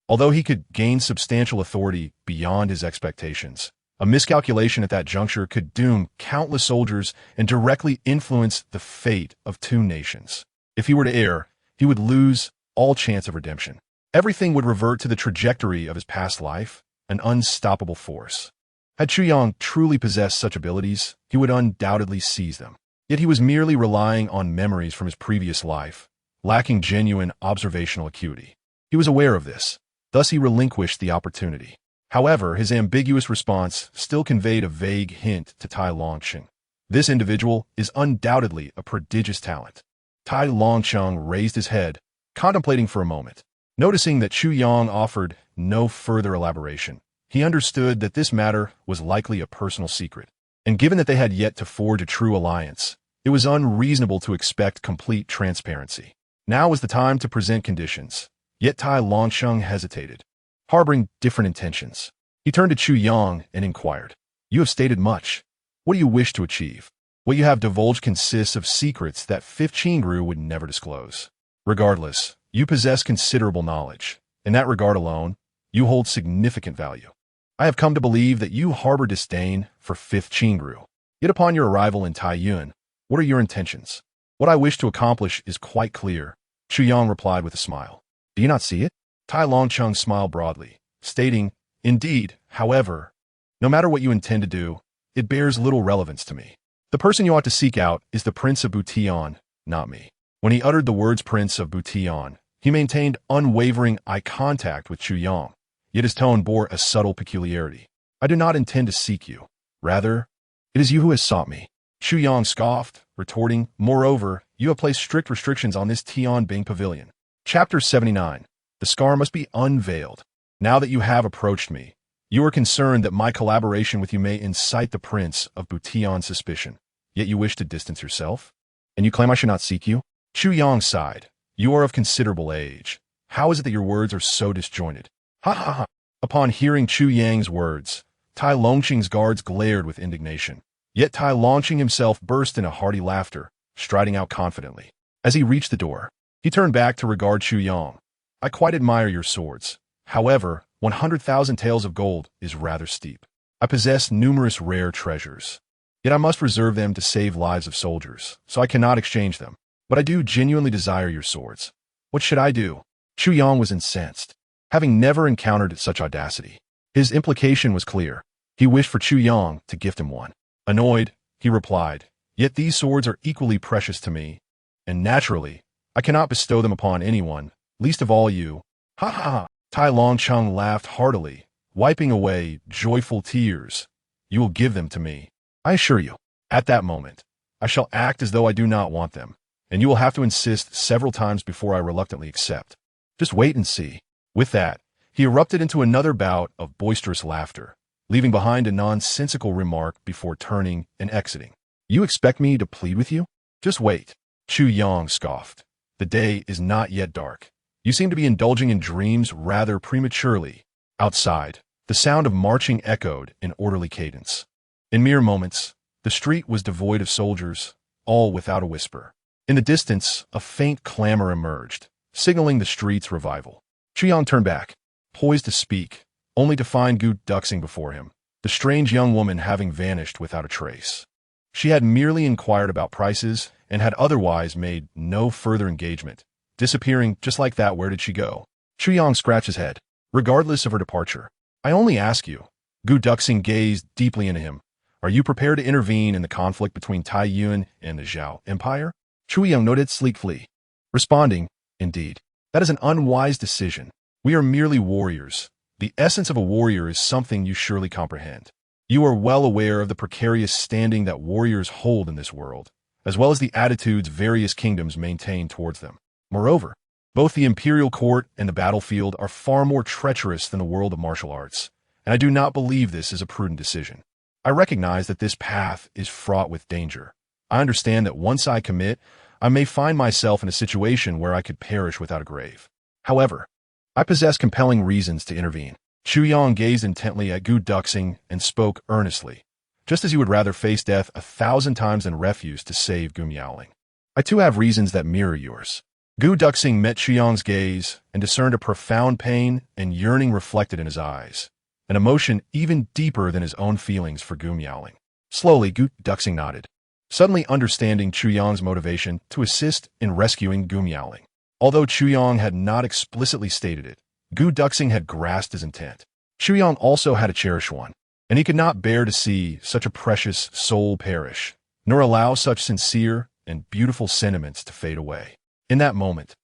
Although he could gain substantial authority beyond his expectations, a miscalculation at that juncture could doom countless soldiers and directly influence the fate of 2 nations. If he were to err, he would lose all chance of redemption. Everything would revert to the trajectory of his past life, an unstoppable force. Had Chu Yang truly possessed such abilities, he would undoubtedly seize them. Yet he was merely relying on memories from his previous life, lacking genuine observational acuity. He was aware of this, thus he relinquished the opportunity. However, his ambiguous response still conveyed a vague hint to Tai Longqing. This individual is undoubtedly a prodigious talent. Tai Longqing raised his head, contemplating for a moment. Noticing that Chu Yang offered no further elaboration, he understood that this matter was likely a personal secret. And given that they had yet to forge a true alliance, it was unreasonable to expect complete transparency. Now was the time to present conditions. Yet Tai Longqing hesitated, harboring different intentions. He turned to Chu Yang and inquired, you have stated much. What do you wish to achieve? What you have divulged consists of secrets that 5th Qingru would never disclose. Regardless, you possess considerable knowledge. In that regard alone, you hold significant value. I have come to believe that you harbor disdain for 5th Qingru. Yet upon your arrival in Taiyuan, what are your intentions? What I wish to accomplish is quite clear, Chu Yang replied with a smile. Do you not see it? Tai Longqing smiled broadly, stating, indeed, however, no matter what you intend to do, it bears little relevance to me. The person you ought to seek out is the Prince of Butian, not me. When he uttered the words Prince of Butian, he maintained unwavering eye contact with Chu Yang, yet his tone bore a subtle peculiarity. I do not intend to seek you. Rather, it is you who has sought me. Chu Yang scoffed, retorting, moreover, you have placed strict restrictions on this Tianbing pavilion. Chapter 79. The scar must be unveiled. Now that you have approached me, you are concerned that my collaboration with you may incite the Prince of Butian's suspicion, yet you wish to distance yourself? And you claim I should not seek you? Chu Yang sighed. You are of considerable age. How is it that your words are so disjointed? Ha ha ha. Upon hearing Chu Yang's words, Tai Longqing's guards glared with indignation. Yet Tai Longqing himself burst into hearty laughter, striding out confidently. As he reached the door, he turned back to regard Chu Yang. I quite admire your swords. However, 100,000 taels of gold is rather steep. I possess numerous rare treasures. Yet I must reserve them to save lives of soldiers, so I cannot exchange them. But I do genuinely desire your swords. What should I do?" Chu Yang was incensed, having never encountered such audacity. His implication was clear. He wished for Chu Yang to gift him one. Annoyed, he replied, "Yet these swords are equally precious to me, and naturally, I cannot bestow them upon anyone, least of all you." "Ha ha ha!" Tai Longcheng laughed heartily, wiping away joyful tears. "You will give them to me, I assure you. At that moment, I shall act as though I do not want them, and you will have to insist several times before I reluctantly accept. Just wait and see." With that, he erupted into another bout of boisterous laughter, leaving behind a nonsensical remark before turning and exiting. "You expect me to plead with you? Just wait." Chu Yang scoffed. "The day is not yet dark. You seem to be indulging in dreams rather prematurely." Outside, the sound of marching echoed in orderly cadence. In mere moments, the street was devoid of soldiers, all without a whisper. In the distance, a faint clamor emerged, signaling the street's revival. Chu Yang turned back, poised to speak, only to find Gu Duxing before him, the strange young woman having vanished without a trace. She had merely inquired about prices and had otherwise made no further engagement. Disappearing just like that, where did she go? Chu Yang scratched his head. Regardless of her departure, "I only ask you." Gu Duxing gazed deeply into him. "Are you prepared to intervene in the conflict between Tai Yun and the Zhao Empire?" Chu Yang nodded sleekly, responding, "Indeed, that is an unwise decision. We are merely warriors. The essence of a warrior is something you surely comprehend. You are well aware of the precarious standing that warriors hold in this world, as well as the attitudes various kingdoms maintain towards them. Moreover, both the imperial court and the battlefield are far more treacherous than the world of martial arts, and I do not believe this is a prudent decision. I recognize that this path is fraught with danger. I understand that once I commit, I may find myself in a situation where I could perish without a grave. However, I possess compelling reasons to intervene." Chu Yang gazed intently at Gu Duxing and spoke earnestly, just as you would rather face death 1,000 times than refuse to save Gu Miaoling. "I too have reasons that mirror yours." Gu Duxing met Chu Yang's gaze and discerned a profound pain and yearning reflected in his eyes, an emotion even deeper than his own feelings for Gu Miaoling. Slowly, Gu Duxing nodded, suddenly understanding Chu Yang's motivation to assist in rescuing Gu Miaoling. Although Chu Yang had not explicitly stated it, Gu Duxing had grasped his intent. Chu Yang also had a cherished one, and he could not bear to see such a precious soul perish, nor allow such sincere and beautiful sentiments to fade away. In that moment,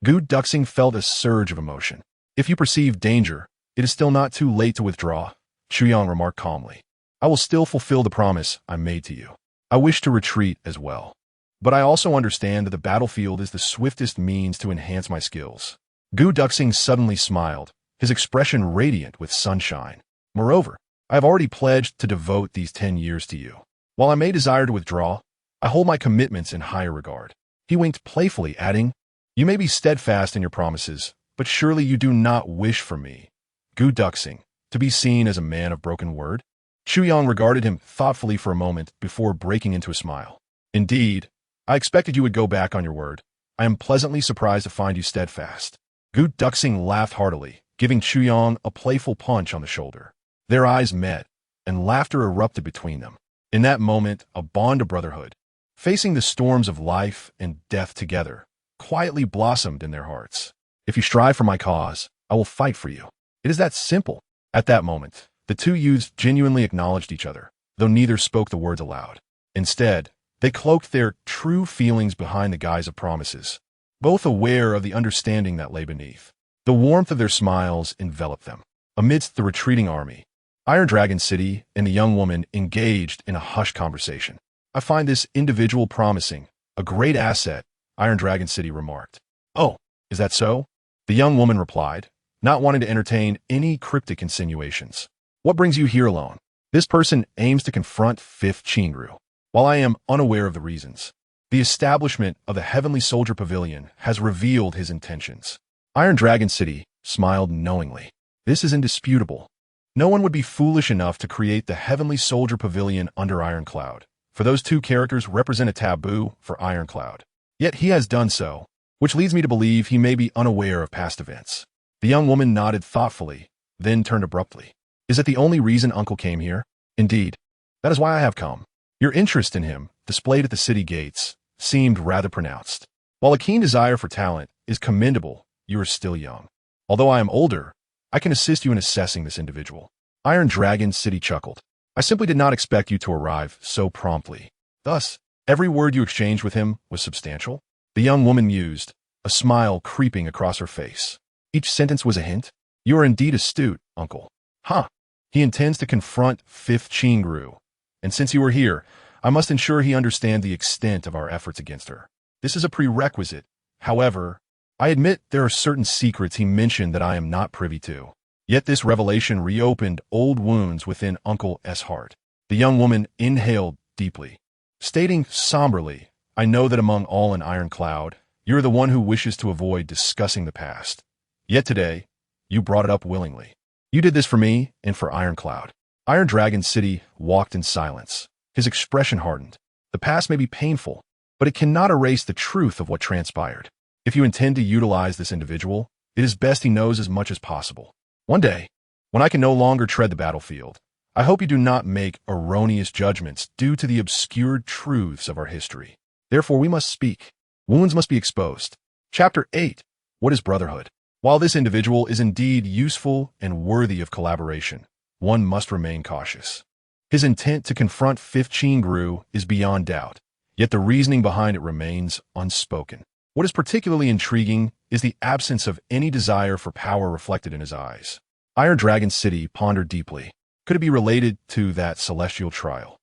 Gu Duxing felt a surge of emotion. "If you perceive danger, it is still not too late to withdraw," Chu Yang remarked calmly. "I will still fulfill the promise I made to you. I wish to retreat as well. But I also understand that the battlefield is the swiftest means to enhance my skills." Gu Duxing suddenly smiled, his expression radiant with sunshine. "Moreover, I have already pledged to devote these 10 years to you. While I may desire to withdraw, I hold my commitments in higher regard." He winked playfully, adding, "You may be steadfast in your promises, but surely you do not wish for me, Gu Duxing, to be seen as a man of broken word?" Chu Yang regarded him thoughtfully for a moment before breaking into a smile. "Indeed, I expected you would go back on your word. I am pleasantly surprised to find you steadfast." Gu Duxing laughed heartily, giving Chu Yang a playful punch on the shoulder. Their eyes met, and laughter erupted between them. In that moment, a bond of brotherhood, facing the storms of life and death together, quietly blossomed in their hearts. "If you strive for my cause, I will fight for you. It is that simple." At that moment, the two youths genuinely acknowledged each other, though neither spoke the words aloud. Instead, they cloaked their true feelings behind the guise of promises, both aware of the understanding that lay beneath. The warmth of their smiles enveloped them. Amidst the retreating army, Iron Dragon City and the young woman engaged in a hushed conversation. "I find this individual promising, a great asset," Iron Dragon City remarked. "Oh, is that so?" the young woman replied, not wanting to entertain any cryptic insinuations. "What brings you here alone?" "This person aims to confront 5th Qingru. While I am unaware of the reasons, the establishment of the Heavenly Soldier Pavilion has revealed his intentions." Iron Dragon City smiled knowingly. "This is indisputable. No one would be foolish enough to create the Heavenly Soldier Pavilion under Iron Cloud, for those two characters represent a taboo for Iron Cloud. Yet he has done so, which leads me to believe he may be unaware of past events." The young woman nodded thoughtfully, then turned abruptly. "Is it the only reason Uncle came here?" "Indeed. That is why I have come." Your interest in him, displayed at the city gates, seemed rather pronounced. While a keen desire for talent is commendable, you are still young. Although I am older, I can assist you in assessing this individual. Iron Dragon City chuckled. I simply did not expect you to arrive so promptly. Thus, every word you exchanged with him was substantial? The young woman mused, a smile creeping across her face. Each sentence was a hint. You are indeed astute, uncle. Huh. He intends to confront Fifth Chingru. And since you are here, I must ensure he understand the extent of our efforts against her. This is a prerequisite. However, I admit there are certain secrets he mentioned that I am not privy to. Yet this revelation reopened old wounds within Uncle S. heart. The young woman inhaled deeply, stating somberly, I know that among all in Iron Cloud, you are the one who wishes to avoid discussing the past. Yet today, you brought it up willingly. You did this for me and for Iron Cloud. Iron Dragon City walked in silence. His expression hardened. The past may be painful, but it cannot erase the truth of what transpired. If you intend to utilize this individual, it is best he knows as much as possible. One day, when I can no longer tread the battlefield, I hope you do not make erroneous judgments due to the obscured truths of our history. Therefore, we must speak. Wounds must be exposed. Chapter 8. What is brotherhood? While this individual is indeed useful and worthy of collaboration, one must remain cautious. His intent to confront Fifth Chingru is beyond doubt, yet the reasoning behind it remains unspoken. What is particularly intriguing is the absence of any desire for power reflected in his eyes. Iron Dragon City pondered deeply. Could it be related to that celestial trial?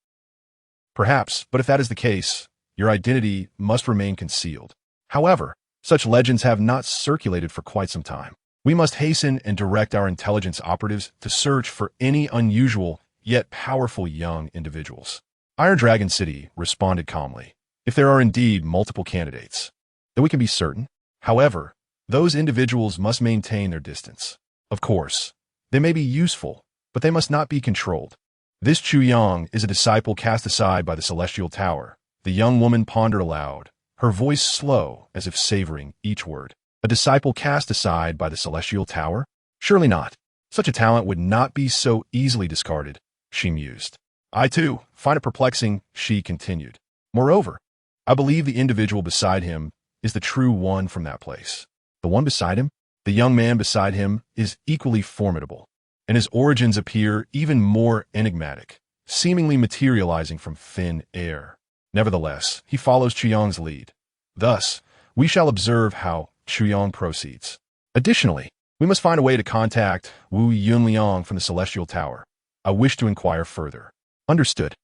Perhaps, but if that is the case, your identity must remain concealed. However, such legends have not circulated for quite some time. We must hasten and direct our intelligence operatives to search for any unusual yet powerful young individuals. Iron Dragon City responded calmly. If there are indeed multiple candidates, then we can be certain. However, those individuals must maintain their distance. Of course, they may be useful, but they must not be controlled. This Chu Yang is a disciple cast aside by the Celestial Tower. The young woman pondered aloud, her voice slow as if savoring each word. A disciple cast aside by the Celestial Tower? Surely not. Such a talent would not be so easily discarded, she mused. I, too, find it perplexing, she continued. Moreover, I believe the individual beside him is the true one from that place. The one beside him? The young man beside him is equally formidable, and his origins appear even more enigmatic, seemingly materializing from thin air. Nevertheless, he follows Chuyang's lead. Thus, we shall observe how Chuyang proceeds. Additionally, we must find a way to contact Wu Yunliang from the Celestial Tower. I wish to inquire further. Understood.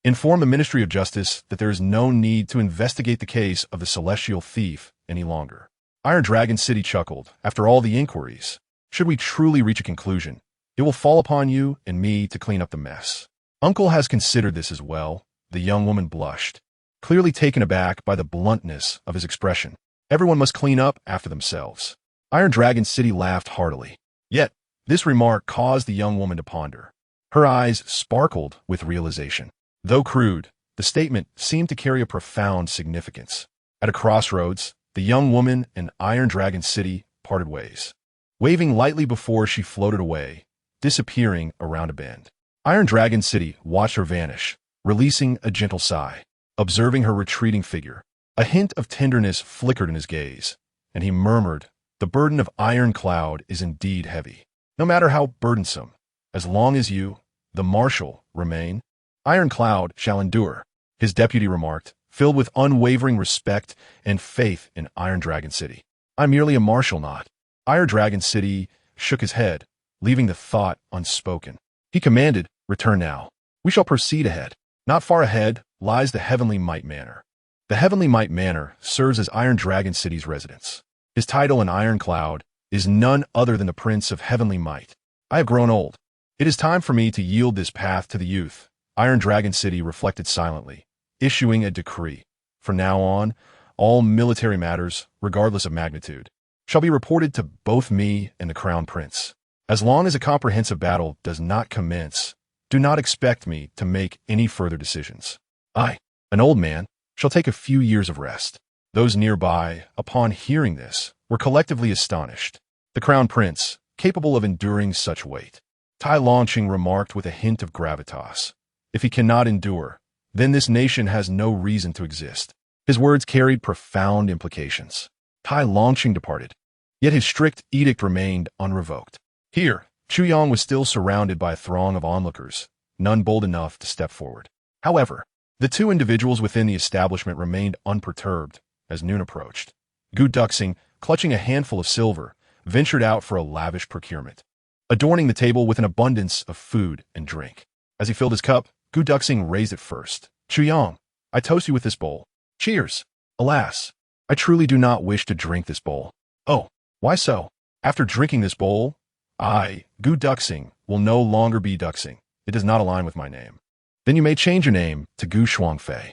Inform the Ministry of Justice that there is no need to investigate the case of the Celestial Thief any longer. Iron Dragon City chuckled. After all the inquiries, should we truly reach a conclusion, it will fall upon you and me to clean up the mess. Uncle has considered this as well. The young woman blushed, clearly taken aback by the bluntness of his expression. Everyone must clean up after themselves. Iron Dragon City laughed heartily. Yet, this remark caused the young woman to ponder. Her eyes sparkled with realization. Though crude, the statement seemed to carry a profound significance. At a crossroads, the young woman and Iron Dragon City parted ways, waving lightly before she floated away, disappearing around a bend. Iron Dragon City watched her vanish, releasing a gentle sigh. Observing her retreating figure, a hint of tenderness flickered in his gaze, and he murmured, the burden of Iron Cloud is indeed heavy. No matter how burdensome, as long as you, the marshal, remain, Iron Cloud shall endure, his deputy remarked, filled with unwavering respect and faith in Iron Dragon City. I'm merely a marshal, not. Iron Dragon City shook his head, leaving the thought unspoken. He commanded, return now. We shall proceed ahead. Not far ahead lies the Heavenly Might Manor. The Heavenly Might Manor serves as Iron Dragon City's residence. His title in Iron Cloud is none other than the Prince of Heavenly Might. I have grown old. It is time for me to yield this path to the youth. Iron Dragon City reflected silently, issuing a decree. From now on, all military matters, regardless of magnitude, shall be reported to both me and the Crown Prince. As long as a comprehensive battle does not commence, do not expect me to make any further decisions. I, an old man, shall take a few years of rest. Those nearby, upon hearing this, were collectively astonished. The Crown Prince, capable of enduring such weight. Tai Longqing remarked with a hint of gravitas. If he cannot endure, then this nation has no reason to exist. His words carried profound implications. Tai Longqing departed, yet his strict edict remained unrevoked. Here, Chu Yang was still surrounded by a throng of onlookers, none bold enough to step forward. However, the two individuals within the establishment remained unperturbed as noon approached. Gu Duxing, clutching a handful of silver, ventured out for a lavish procurement, adorning the table with an abundance of food and drink. As he filled his cup, Gu Duxing raised it first. Chu Yang, I toast you with this bowl. Cheers. Alas, I truly do not wish to drink this bowl. Oh, why so? After drinking this bowl, I, Gu Duxing, will no longer be Duxing. It does not align with my name. Then you may change your name to Gu Shuangfei.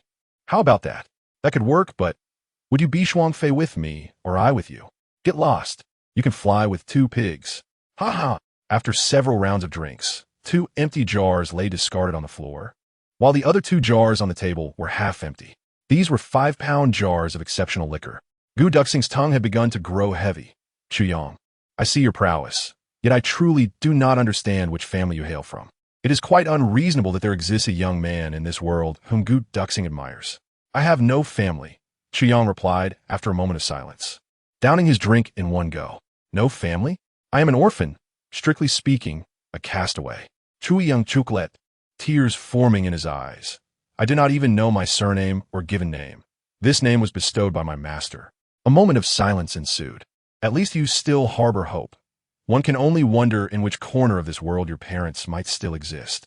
How about that? That could work, but would you be Shuangfei with me or I with you? Get lost. You can fly with two pigs. Ha ha. After several rounds of drinks, 2 empty jars lay discarded on the floor, while the other 2 jars on the table were half empty. These were 5-pound jars of exceptional liquor. Gu Duxing's tongue had begun to grow heavy. Chu Yang, I see your prowess, yet I truly do not understand which family you hail from. It is quite unreasonable that there exists a young man in this world whom Gu Duxing admires. I have no family, Chu Yang replied after a moment of silence, downing his drink in one go. No family? I am an orphan, strictly speaking, a castaway. Chu Yang Chuklet, tears forming in his eyes. I do not even know my surname or given name. This name was bestowed by my master. A moment of silence ensued. At least you still harbor hope. One can only wonder in which corner of this world your parents might still exist.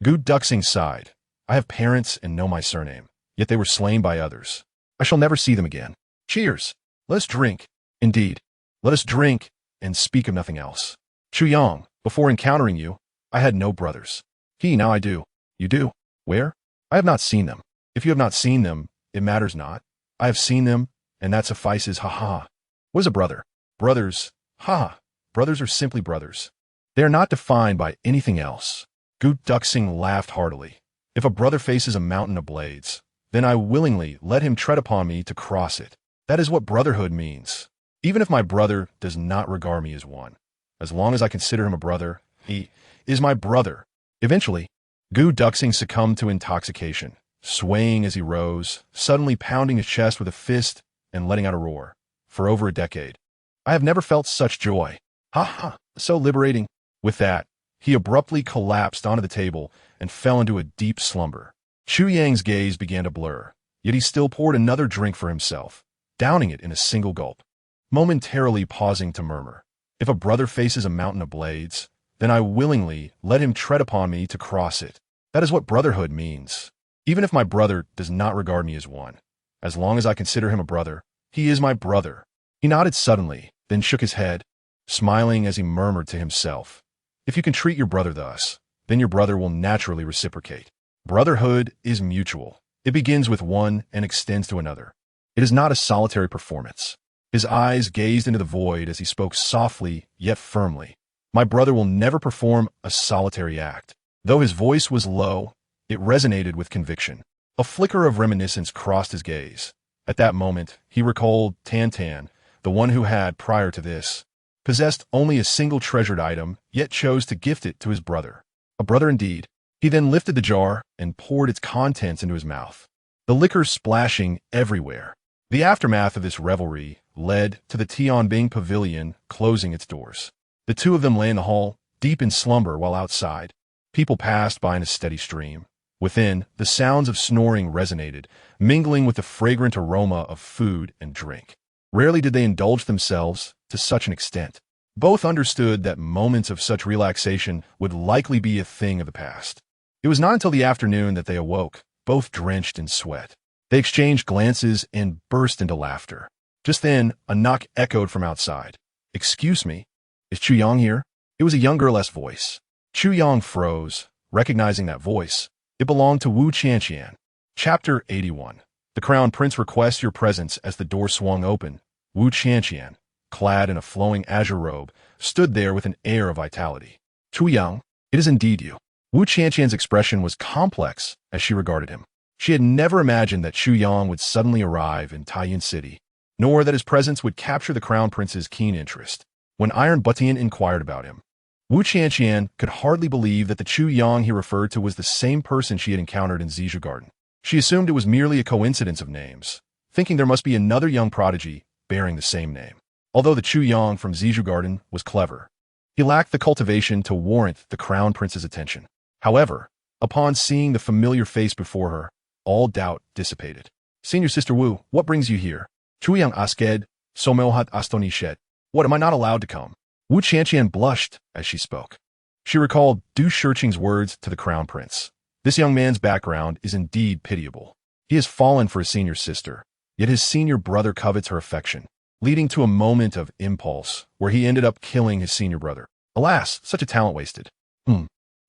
Gu Duxing sighed. I have parents and know my surname, yet they were slain by others. I shall never see them again. Cheers. Let us drink. Indeed, let us drink and speak of nothing else. Chu Yang, before encountering you, I had no brothers. Now I do. You do? Where? I have not seen them. If you have not seen them, it matters not. I have seen them, and that suffices, ha. What is a brother? Brothers, ha. Brothers are simply brothers. They are not defined by anything else. Gu Duxing laughed heartily. If a brother faces a mountain of blades, then I willingly let him tread upon me to cross it. That is what brotherhood means. Even if my brother does not regard me as one, as long as I consider him a brother, he is my brother. Eventually, Gu Duxing succumbed to intoxication, swaying as he rose, suddenly pounding his chest with a fist and letting out a roar. For over a decade, I have never felt such joy. Ha, so liberating. With that, he abruptly collapsed onto the table and fell into a deep slumber. Chu Yang's gaze began to blur, yet he still poured another drink for himself, downing it in a single gulp, momentarily pausing to murmur, if a brother faces a mountain of blades, then I willingly let him tread upon me to cross it. That is what brotherhood means. Even if my brother does not regard me as one, as long as I consider him a brother, he is my brother. He nodded suddenly, then shook his head, smiling as he murmured to himself, if you can treat your brother thus, then your brother will naturally reciprocate. Brotherhood is mutual. It begins with one and extends to another. It is not a solitary performance. His eyes gazed into the void as he spoke softly yet firmly. My brother will never perform a solitary act. Though his voice was low, it resonated with conviction. A flicker of reminiscence crossed his gaze. At that moment, he recalled Tan Tan, the one who had, prior to this, possessed only a single treasured item, yet chose to gift it to his brother. A brother indeed. He then lifted the jar and poured its contents into his mouth, the liquor splashing everywhere. The aftermath of this revelry led to the Tianbing Pavilion closing its doors. The two of them lay in the hall, deep in slumber, while outside, people passed by in a steady stream. Within, the sounds of snoring resonated, mingling with the fragrant aroma of food and drink. Rarely did they indulge themselves to such an extent. Both understood that moments of such relaxation would likely be a thing of the past. It was not until the afternoon that they awoke, both drenched in sweat. They exchanged glances and burst into laughter. Just then, a knock echoed from outside. Excuse me, is Chu Yang here? It was a young girl's voice. Chu Yang froze, recognizing that voice. It belonged to Wu Qianqian. Chapter 81. The Crown Prince requests your presence. As the door swung open, Wu Qianqian, clad in a flowing azure robe, stood there with an air of vitality. Chu Yang, it is indeed you. Wu Qianqian's expression was complex as she regarded him. She had never imagined that Chu Yang would suddenly arrive in Taiyin City, nor that his presence would capture the Crown Prince's keen interest. When Iron Butian inquired about him, Wu Qianqian could hardly believe that the Chu Yang he referred to was the same person she had encountered in Zizhu Garden. She assumed it was merely a coincidence of names, thinking there must be another young prodigy bearing the same name. Although the Chu Yang from Zizhu Garden was clever, he lacked the cultivation to warrant the crown prince's attention. However, upon seeing the familiar face before her, all doubt dissipated. Senior Sister Wu, what brings you here? Chu Yang asked, Somelhat astonished. What, am I not allowed to come? Wu Qianqian blushed as she spoke. She recalled Du Shiqing's words to the crown prince. This young man's background is indeed pitiable. He has fallen for his senior sister, yet his senior brother covets her affection, leading to a moment of impulse where he ended up killing his senior brother. Alas, such a talent wasted.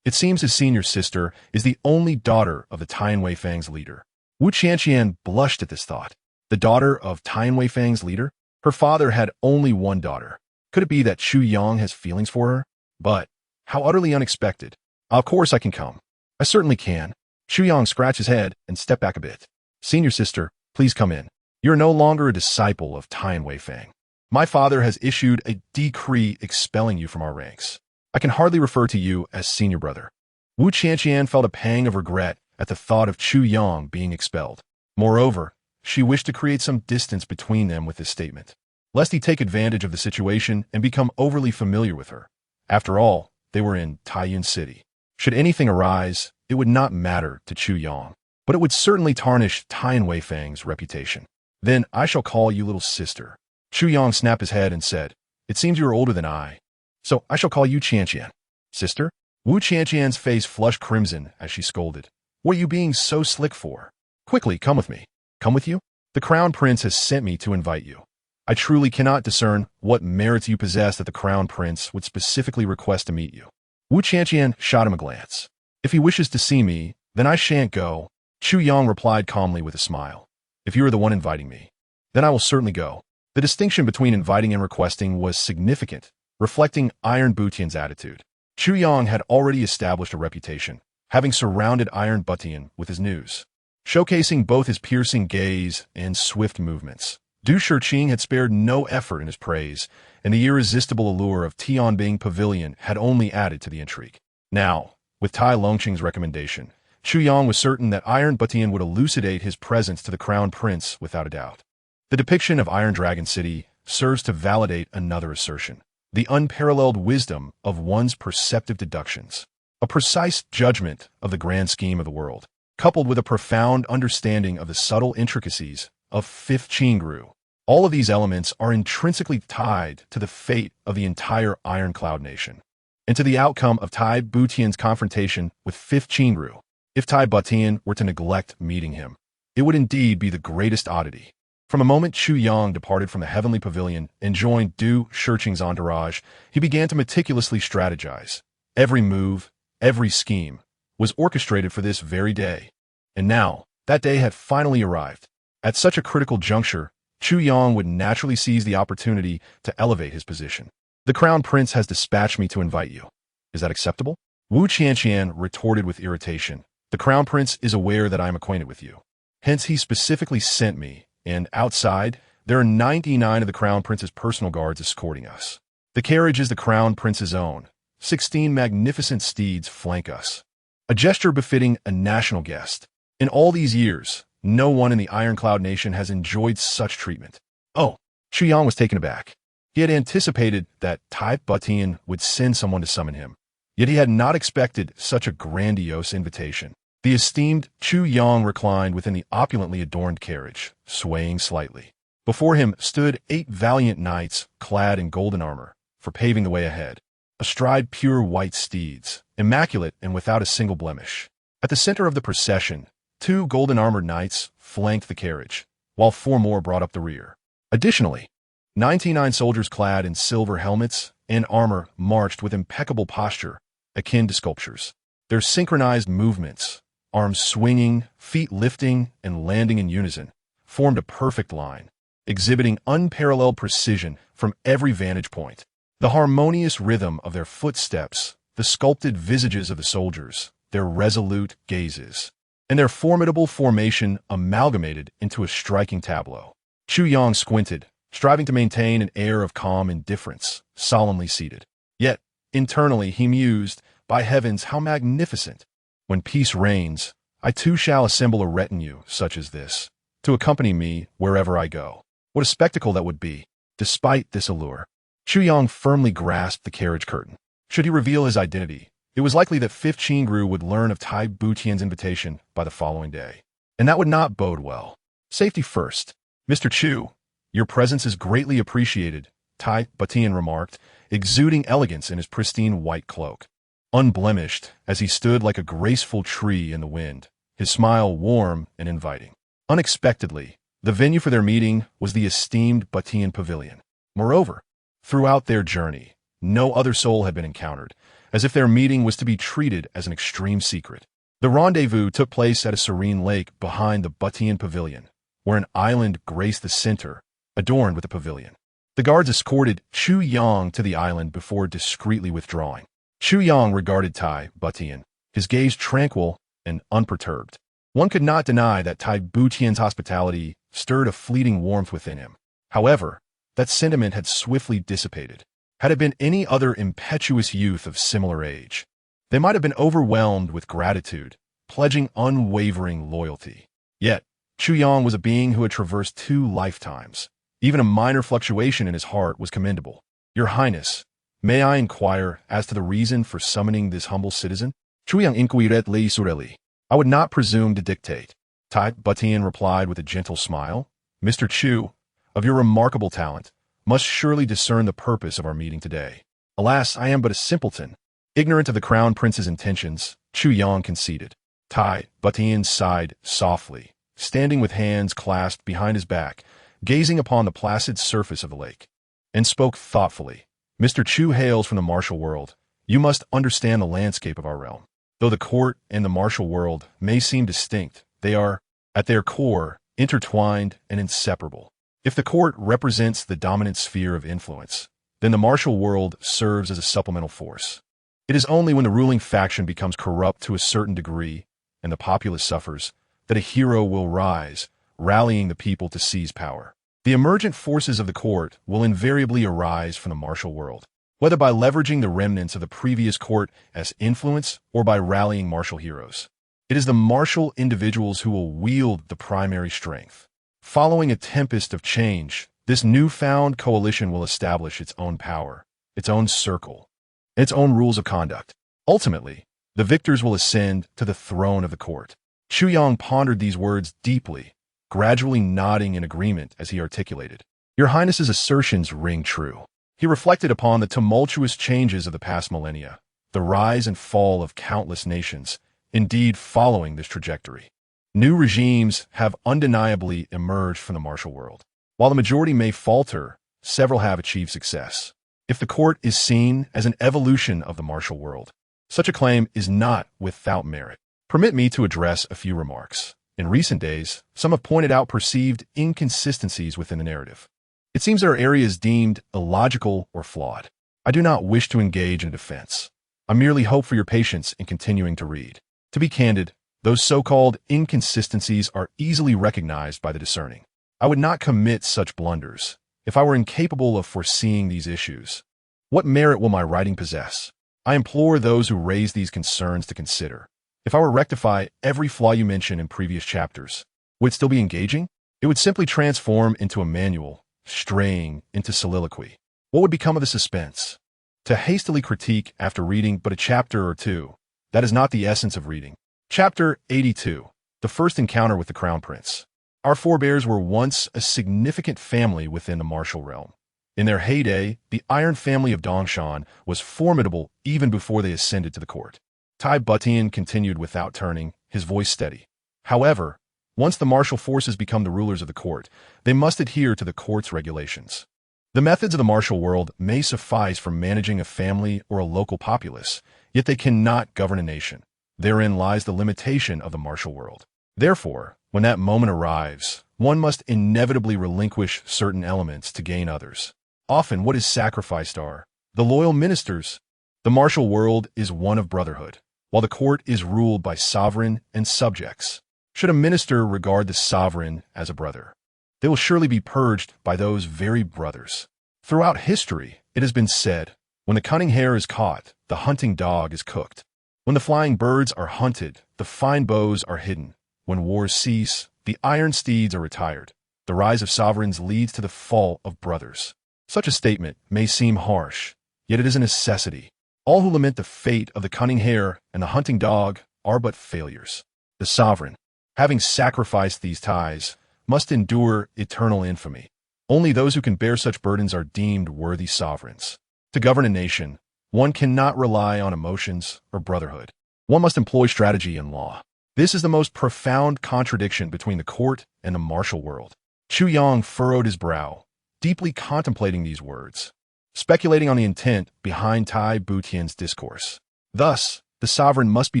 It seems his senior sister is the only daughter of the Tian Weifang's leader. Wu Qianqian blushed at this thought. The daughter of Tian Weifang's leader? Her father had only one daughter. Could it be that Chu Yang has feelings for her? But how utterly unexpected. Of course I can come. I certainly can. Chu Yang scratched his head and stepped back a bit. Senior sister, please come in. You're no longer a disciple of Tian Weifang. My father has issued a decree expelling you from our ranks. I can hardly refer to you as senior brother. Wu Qianqian felt a pang of regret at the thought of Chu Yang being expelled. Moreover, she wished to create some distance between them with this statement, lest he take advantage of the situation and become overly familiar with her. After all, they were in Taiyuan City. Should anything arise, it would not matter to Chu Yang, but it would certainly tarnish Tian Weifang's reputation. Then I shall call you little sister. Chu Yang snapped his head and said, It seems you are older than I, so I shall call you Qianqian. Sister? Wu Qianqian's face flushed crimson as she scolded. What are you being so slick for? Quickly, come with me. Come with you? The crown prince has sent me to invite you. I truly cannot discern what merits you possess that the crown prince would specifically request to meet you. Wu Qianqian shot him a glance. If he wishes to see me, then I shan't go. Chu Yang replied calmly with a smile. If you are the one inviting me, then I will certainly go. The distinction between inviting and requesting was significant, reflecting Iron Butian's attitude. Chu Yang had already established a reputation, having surrounded Iron Butian with his news, showcasing both his piercing gaze and swift movements. Du Shiqing had spared no effort in his praise, and the irresistible allure of Tianbing Pavilion had only added to the intrigue. Now, with Tai Longqing's recommendation, Chu Yang was certain that Iron Butian would elucidate his presence to the crown prince without a doubt. The depiction of Iron Dragon City serves to validate another assertion, the unparalleled wisdom of one's perceptive deductions, a precise judgment of the grand scheme of the world, coupled with a profound understanding of the subtle intricacies of Fifth Qingru. All of these elements are intrinsically tied to the fate of the entire Ironcloud nation, and to the outcome of Tai Butian's confrontation with Fifth Qingru. If Tai Butian were to neglect meeting him, it would indeed be the greatest oddity. From the moment Chu Yang departed from the heavenly pavilion and joined Du Shiqing's entourage, he began to meticulously strategize. Every move, every scheme, was orchestrated for this very day. And now, that day had finally arrived. At such a critical juncture, Chu Yang would naturally seize the opportunity to elevate his position. The crown prince has dispatched me to invite you. Is that acceptable? Wu Qianqian retorted with irritation. The crown prince is aware that I am acquainted with you. Hence he specifically sent me, and outside, there are 99 of the crown prince's personal guards escorting us. The carriage is the crown prince's own. 16 magnificent steeds flank us. A gesture befitting a national guest. In all these years, no one in the Ironcloud nation has enjoyed such treatment. Oh, Chu Yang was taken aback. He had anticipated that Tai Butian would send someone to summon him, yet he had not expected such a grandiose invitation. The esteemed Chu Yang reclined within the opulently adorned carriage, swaying slightly. Before him stood 8 valiant knights clad in golden armor, for paving the way ahead, astride pure white steeds, immaculate and without a single blemish. At the center of the procession, 2 golden-armored knights flanked the carriage, while 4 more brought up the rear. Additionally, 99 soldiers clad in silver helmets and armor marched with impeccable posture, akin to sculptures. Their synchronized movements, arms swinging, feet lifting, and landing in unison, formed a perfect line, exhibiting unparalleled precision from every vantage point. The harmonious rhythm of their footsteps, the sculpted visages of the soldiers, their resolute gazes, and their formidable formation amalgamated into a striking tableau. Chu Yang squinted, striving to maintain an air of calm indifference, solemnly seated. Yet, internally he mused, by heavens, how magnificent! When peace reigns, I too shall assemble a retinue such as this, to accompany me wherever I go. What a spectacle that would be! Despite this allure, Chu Yang firmly grasped the carriage curtain. Should he reveal his identity, it was likely that Fifth Qingru would learn of Tai Butian's invitation by the following day. And that would not bode well. Safety first. Mr. Chu, your presence is greatly appreciated, Tai Butian remarked, exuding elegance in his pristine white cloak. Unblemished, as he stood like a graceful tree in the wind, his smile warm and inviting. Unexpectedly, the venue for their meeting was the esteemed Butian Pavilion. Moreover, throughout their journey, no other soul had been encountered, as if their meeting was to be treated as an extreme secret. The rendezvous took place at a serene lake behind the Butian Pavilion, where an island graced the center, adorned with a pavilion. The guards escorted Chu Yang to the island before discreetly withdrawing. Chu Yang regarded Tai Butian, his gaze tranquil and unperturbed. One could not deny that Tai Butian's hospitality stirred a fleeting warmth within him. However, that sentiment had swiftly dissipated. Had it been any other impetuous youth of similar age, they might have been overwhelmed with gratitude, pledging unwavering loyalty. Yet, Chu Yang was a being who had traversed 2 lifetimes. Even a minor fluctuation in his heart was commendable. Your Highness, may I inquire as to the reason for summoning this humble citizen? Chu Yang inquiret le sureli. I would not presume to dictate. Tai Butian replied with a gentle smile. Mr. Chu, of your remarkable talent, must surely discern the purpose of our meeting today. Alas, I am but a simpleton. Ignorant of the crown prince's intentions, Chu Yang conceded. Tai Butian sighed softly, standing with hands clasped behind his back, gazing upon the placid surface of the lake, and spoke thoughtfully. Mr. Chu hails from the martial world. You must understand the landscape of our realm. Though the court and the martial world may seem distinct, they are, at their core, intertwined and inseparable. If the court represents the dominant sphere of influence, then the martial world serves as a supplemental force. It is only when the ruling faction becomes corrupt to a certain degree and the populace suffers that a hero will rise, rallying the people to seize power. The emergent forces of the court will invariably arise from the martial world, whether by leveraging the remnants of the previous court as influence or by rallying martial heroes. It is the martial individuals who will wield the primary strength. Following a tempest of change, this newfound coalition will establish its own power, its own circle, and its own rules of conduct. Ultimately, the victors will ascend to the throne of the court. Chu Yang pondered these words deeply, gradually nodding in agreement as he articulated. Your Highness's assertions ring true. He reflected upon the tumultuous changes of the past millennia, the rise and fall of countless nations, indeed following this trajectory. New regimes have undeniably emerged from the martial world. While the majority may falter, several have achieved success. If the court is seen as an evolution of the martial world, such a claim is not without merit. Permit me to address a few remarks. In recent days, some have pointed out perceived inconsistencies within the narrative. It seems there are areas deemed illogical or flawed. I do not wish to engage in defense. I merely hope for your patience in continuing to read. To be candid, those so-called inconsistencies are easily recognized by the discerning. I would not commit such blunders if I were incapable of foreseeing these issues. What merit will my writing possess? I implore those who raise these concerns to consider. If I were to rectify every flaw you mention in previous chapters, would it still be engaging? It would simply transform into a manual, straying into soliloquy. What would become of the suspense? To hastily critique after reading but a chapter or two, that is not the essence of reading. Chapter 82. The First Encounter with the Crown Prince. Our forebears were once a significant family within the martial realm. In their heyday, the Iron Family of Dongshan was formidable even before they ascended to the court. Tai Butian continued without turning, his voice steady. However, once the martial forces become the rulers of the court, they must adhere to the court's regulations. The methods of the martial world may suffice for managing a family or a local populace, yet they cannot govern a nation. Therein lies the limitation of the martial world. Therefore, when that moment arrives, one must inevitably relinquish certain elements to gain others. Often what is sacrificed are the loyal ministers. The martial world is one of brotherhood, while the court is ruled by sovereign and subjects. Should a minister regard the sovereign as a brother, they will surely be purged by those very brothers. Throughout history, it has been said, when the cunning hare is caught, the hunting dog is cooked. When the flying birds are hunted, the fine bows are hidden. When wars cease, the iron steeds are retired. The rise of sovereigns leads to the fall of brothers. Such a statement may seem harsh, yet it is a necessity. All who lament the fate of the cunning hare and the hunting dog are but failures. The sovereign, having sacrificed these ties, must endure eternal infamy. Only those who can bear such burdens are deemed worthy sovereigns. To govern a nation, one cannot rely on emotions or brotherhood. One must employ strategy and law. This is the most profound contradiction between the court and the martial world. Chu Yang furrowed his brow, deeply contemplating these words, speculating on the intent behind Tai Butian's discourse. Thus, the sovereign must be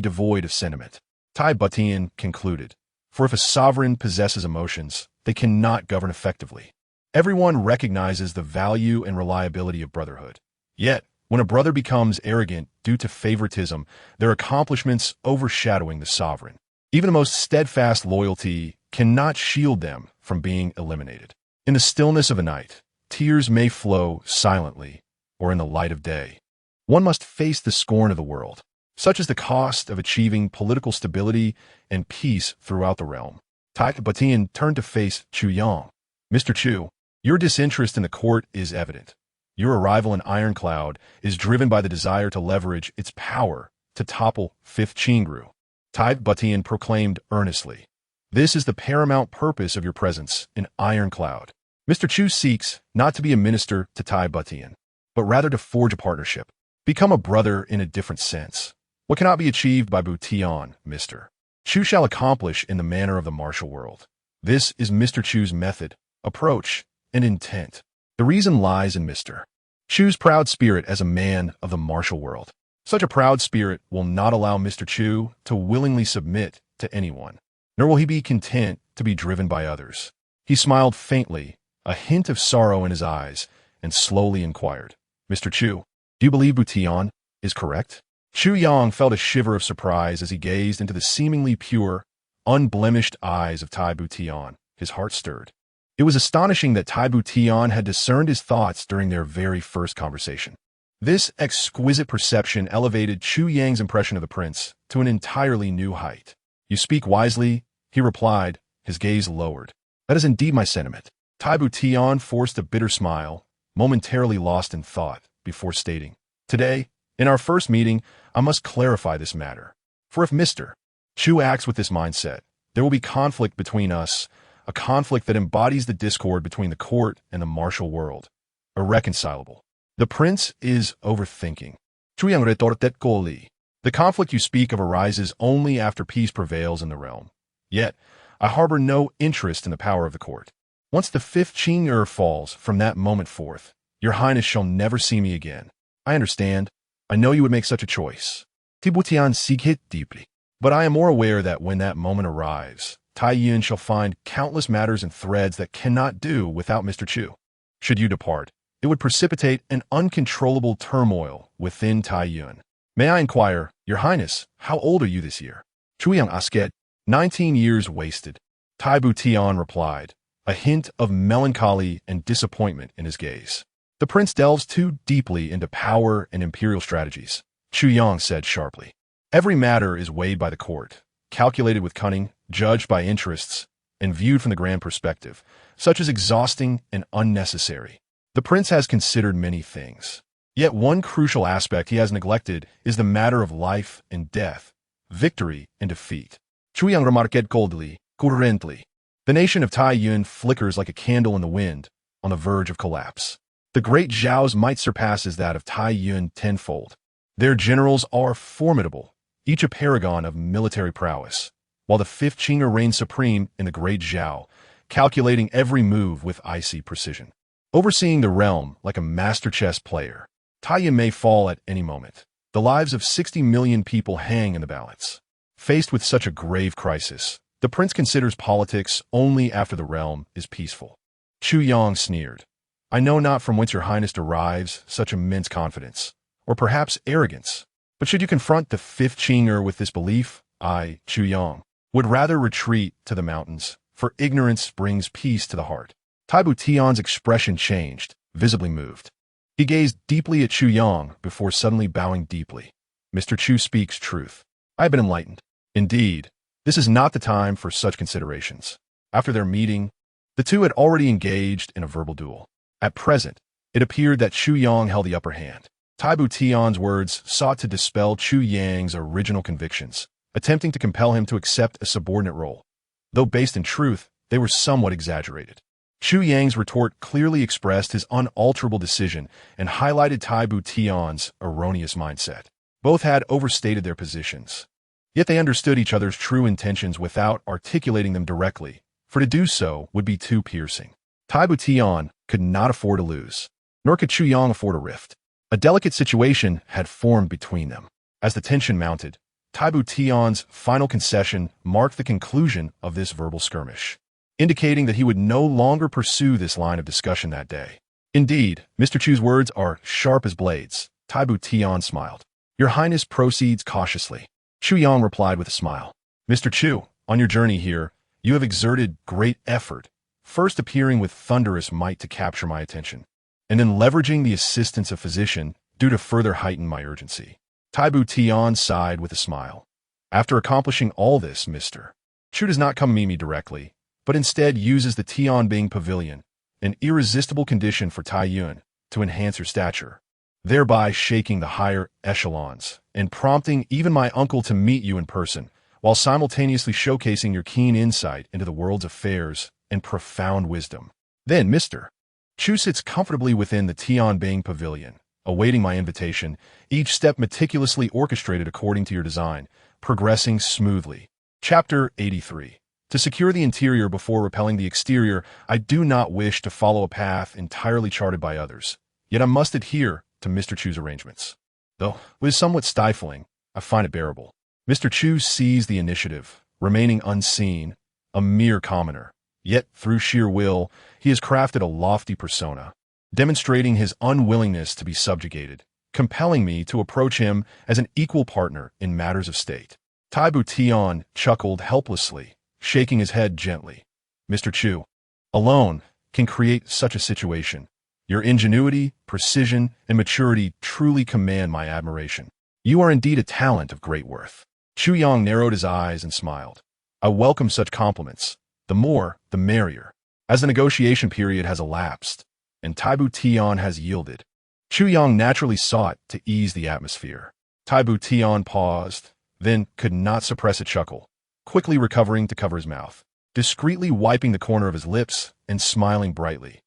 devoid of sentiment. Tai Butian concluded, for if a sovereign possesses emotions, they cannot govern effectively. Everyone recognizes the value and reliability of brotherhood. Yet, when a brother becomes arrogant due to favoritism, their accomplishments overshadowing the sovereign, even the most steadfast loyalty cannot shield them from being eliminated. In the stillness of the night, tears may flow silently, or in the light of day. One must face the scorn of the world. Such is the cost of achieving political stability and peace throughout the realm. Tai Butian turned to face Chu Yang. Mr. Chu, your disinterest in the court is evident. Your arrival in Ironcloud is driven by the desire to leverage its power to topple 5th Qingru. Tai Butian proclaimed earnestly, this is the paramount purpose of your presence in Ironcloud. Mr. Chu seeks not to be a minister to Tai Butian, but rather to forge a partnership, become a brother in a different sense. What cannot be achieved by Butian, Mr. Chu shall accomplish in the manner of the martial world. This is Mr. Chu's method, approach, and intent. The reason lies in Mr. Chu's proud spirit as a man of the martial world. Such a proud spirit will not allow Mr. Chu to willingly submit to anyone, nor will he be content to be driven by others. He smiled faintly, a hint of sorrow in his eyes, and slowly inquired, Mr. Chu, do you believe Butian is correct? Chu Yang felt a shiver of surprise as he gazed into the seemingly pure, unblemished eyes of Tai Butian. His heart stirred. It was astonishing that Tai Butian had discerned his thoughts during their very first conversation. This exquisite perception elevated Chu Yang's impression of the prince to an entirely new height. You speak wisely, he replied, his gaze lowered. That is indeed my sentiment. Tai Butian forced a bitter smile, momentarily lost in thought, before stating, today, in our first meeting, I must clarify this matter. For if Mr. Chu acts with this mindset, there will be conflict between us, a conflict that embodies the discord between the court and the martial world. Irreconcilable. The prince is overthinking. The conflict you speak of arises only after peace prevails in the realm. Yet, I harbor no interest in the power of the court. Once the 5th Qing'er falls from that moment forth, your highness shall never see me again. I understand. I know you would make such a choice. Tibutian seek it deeply. But I am more aware that when that moment arrives, Tai Yun shall find countless matters and threads that cannot do without Mr. Chu. Should you depart, it would precipitate an uncontrollable turmoil within Tai Yun. May I inquire, your highness, how old are you this year? Chu Yang asket, 19 years wasted. Tai Butian replied, a hint of melancholy and disappointment in his gaze. The prince delves too deeply into power and imperial strategies, Chu Yang said sharply. Every matter is weighed by the court, calculated with cunning, judged by interests, and viewed from the grand perspective, such as exhausting and unnecessary. The prince has considered many things. Yet one crucial aspect he has neglected is the matter of life and death, victory and defeat. Chu Yang remarqued coldly, currently. The nation of Tai Yun flickers like a candle in the wind, on the verge of collapse. The great Zhao's might surpasses that of Tai Yun tenfold. Their generals are formidable, each a paragon of military prowess, while the 5th Qing'er reigns supreme in the great Zhao, calculating every move with icy precision. Overseeing the realm like a master chess player, Tai Yun may fall at any moment. The lives of 60 million people hang in the balance. Faced with such a grave crisis, the prince considers politics only after the realm is peaceful. Chu Yang sneered. I know not from whence your highness derives such immense confidence, or perhaps arrogance, but should you confront the 5th Qing'er with this belief, I, Chu Yang, would rather retreat to the mountains, for ignorance brings peace to the heart. Tai Butian's expression changed, visibly moved. He gazed deeply at Chu Yang before suddenly bowing deeply. Mr. Chu speaks truth. I have been enlightened. Indeed, this is not the time for such considerations. After their meeting, the two had already engaged in a verbal duel. At present, it appeared that Chu Yang held the upper hand. Taibu Tian's words sought to dispel Chu Yang's original convictions, attempting to compel him to accept a subordinate role. Though based in truth, they were somewhat exaggerated. Chu Yang's retort clearly expressed his unalterable decision and highlighted Taibu Tian's erroneous mindset. Both had overstated their positions. Yet they understood each other's true intentions without articulating them directly, for to do so would be too piercing. Taibu Tian could not afford to lose, nor could Chu Yang afford a rift. A delicate situation had formed between them. As the tension mounted, Taibu Tian's final concession marked the conclusion of this verbal skirmish, indicating that he would no longer pursue this line of discussion that day. Indeed, Mr. Chu's words are sharp as blades. Taibu Tian smiled. Your Highness proceeds cautiously. Chu Yang replied with a smile. Mr. Chu, on your journey here, you have exerted great effort, first appearing with thunderous might to capture my attention, and then leveraging the assistance of physician due to further heighten my urgency. Taibu Tian sighed with a smile. After accomplishing all this, Mr. Chu does not come meet me directly, but instead uses the Tianbing Pavilion, an irresistible condition for Tai Yun, to enhance her stature, thereby shaking the higher echelons and prompting even my uncle to meet you in person, while simultaneously showcasing your keen insight into the world's affairs and profound wisdom. Then Mr. Chu sits comfortably within the Tianbing Pavilion, awaiting my invitation, each step meticulously orchestrated according to your design, progressing smoothly. Chapter 83. To secure the interior before repelling the exterior, I do not wish to follow a path entirely charted by others, yet I must adhere to Mr. Chu's arrangements. Though it is somewhat stifling, I find it bearable. Mr. Chu seized the initiative, remaining unseen, a mere commoner. Yet, through sheer will, he has crafted a lofty persona, demonstrating his unwillingness to be subjugated, compelling me to approach him as an equal partner in matters of state. Taibu Tian chuckled helplessly, shaking his head gently. Mr. Chu, alone, can create such a situation. Your ingenuity, precision, and maturity truly command my admiration. You are indeed a talent of great worth. Chu Yang narrowed his eyes and smiled. I welcome such compliments. The more, the merrier. As the negotiation period has elapsed, and Taibu Tian has yielded, Chu Yang naturally sought to ease the atmosphere. Taibu Tian paused, then could not suppress a chuckle, quickly recovering to cover his mouth, discreetly wiping the corner of his lips and smiling brightly.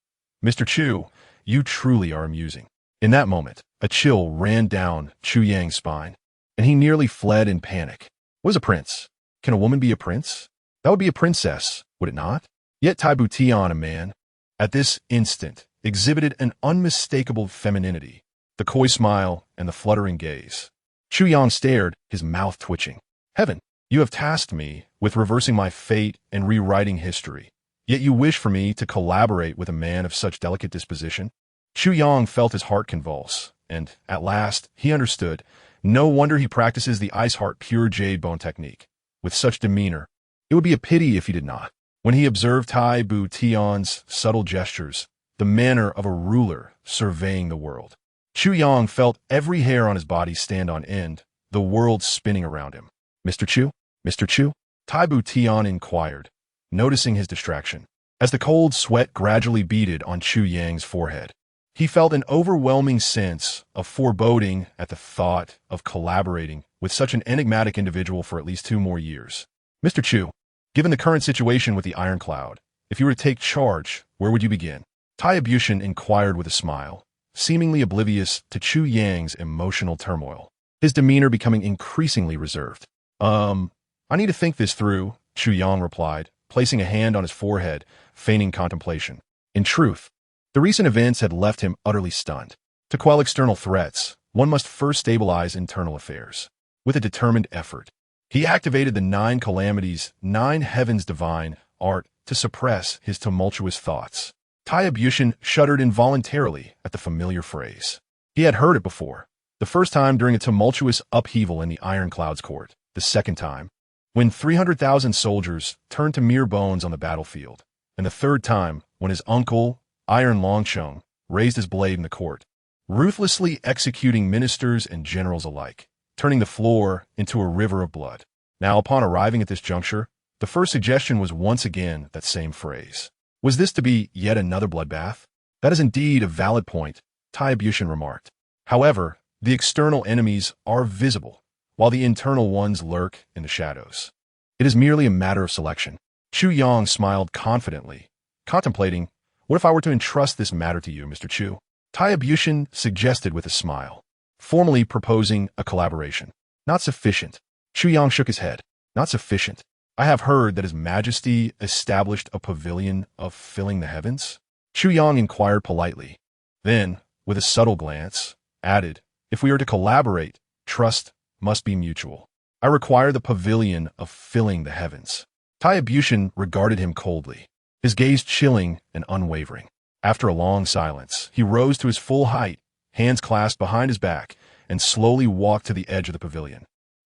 Mr. Chu, you truly are amusing. In that moment, a chill ran down Chu Yang's spine, and he nearly fled in panic. What is a prince? Can a woman be a prince? That would be a princess, would it not? Yet Taibu Tian, a man, at this instant, exhibited an unmistakable femininity, the coy smile and the fluttering gaze. Chu Yang stared, his mouth twitching. Heaven, you have tasked me with reversing my fate and rewriting history, yet you wish for me to collaborate with a man of such delicate disposition? Chu Yang felt his heart convulse, and, at last, he understood. No wonder he practices the ice heart pure jade bone technique. With such demeanor, it would be a pity if he did not. When he observed Taibu Tian's subtle gestures, the manner of a ruler surveying the world, Chu Yang felt every hair on his body stand on end, the world spinning around him. Mr. Chu? Mr. Chu? Taibu Tian inquired, noticing his distraction. As the cold sweat gradually beaded on Chu Yang's forehead, he felt an overwhelming sense of foreboding at the thought of collaborating with such an enigmatic individual for at least 2 more years. Mr. Chu, given the current situation with the Iron Cloud, if you were to take charge, where would you begin? Taibu inquired with a smile, seemingly oblivious to Chu Yang's emotional turmoil, his demeanor becoming increasingly reserved. I need to think this through, Chu Yang replied, placing a hand on his forehead, feigning contemplation. In truth, the recent events had left him utterly stunned. To quell external threats, one must first stabilize internal affairs. With a determined effort, he activated the 9 calamities, 9 heavens divine art to suppress his tumultuous thoughts. Taibu shuddered involuntarily at the familiar phrase. He had heard it before. The first time during a tumultuous upheaval in the Iron Cloud's court. The second time, when 300,000 soldiers turned to mere bones on the battlefield. And the third time, when his uncle, Iron Longsheng, raised his blade in the court, ruthlessly executing ministers and generals alike. turning the floor into a river of blood. Now, upon arriving at this juncture, the first suggestion was once again that same phrase. Was this to be yet another bloodbath? That is indeed a valid point, Taiebushin remarked. However, the external enemies are visible, while the internal ones lurk in the shadows. It is merely a matter of selection. Chu Yang smiled confidently, contemplating, what if I were to entrust this matter to you, Mr. Chu? Taiebushin suggested with a smile, formally proposing a collaboration. Not sufficient. Chu Yang shook his head. Not sufficient. I have heard that His Majesty established a pavilion of filling the heavens. Chu Yang inquired politely. Then, with a subtle glance, added, if we are to collaborate, trust must be mutual. I require the pavilion of filling the heavens. Taiebushin regarded him coldly, his gaze chilling and unwavering. After a long silence, he rose to his full height, hands clasped behind his back, and slowly walked to the edge of the pavilion.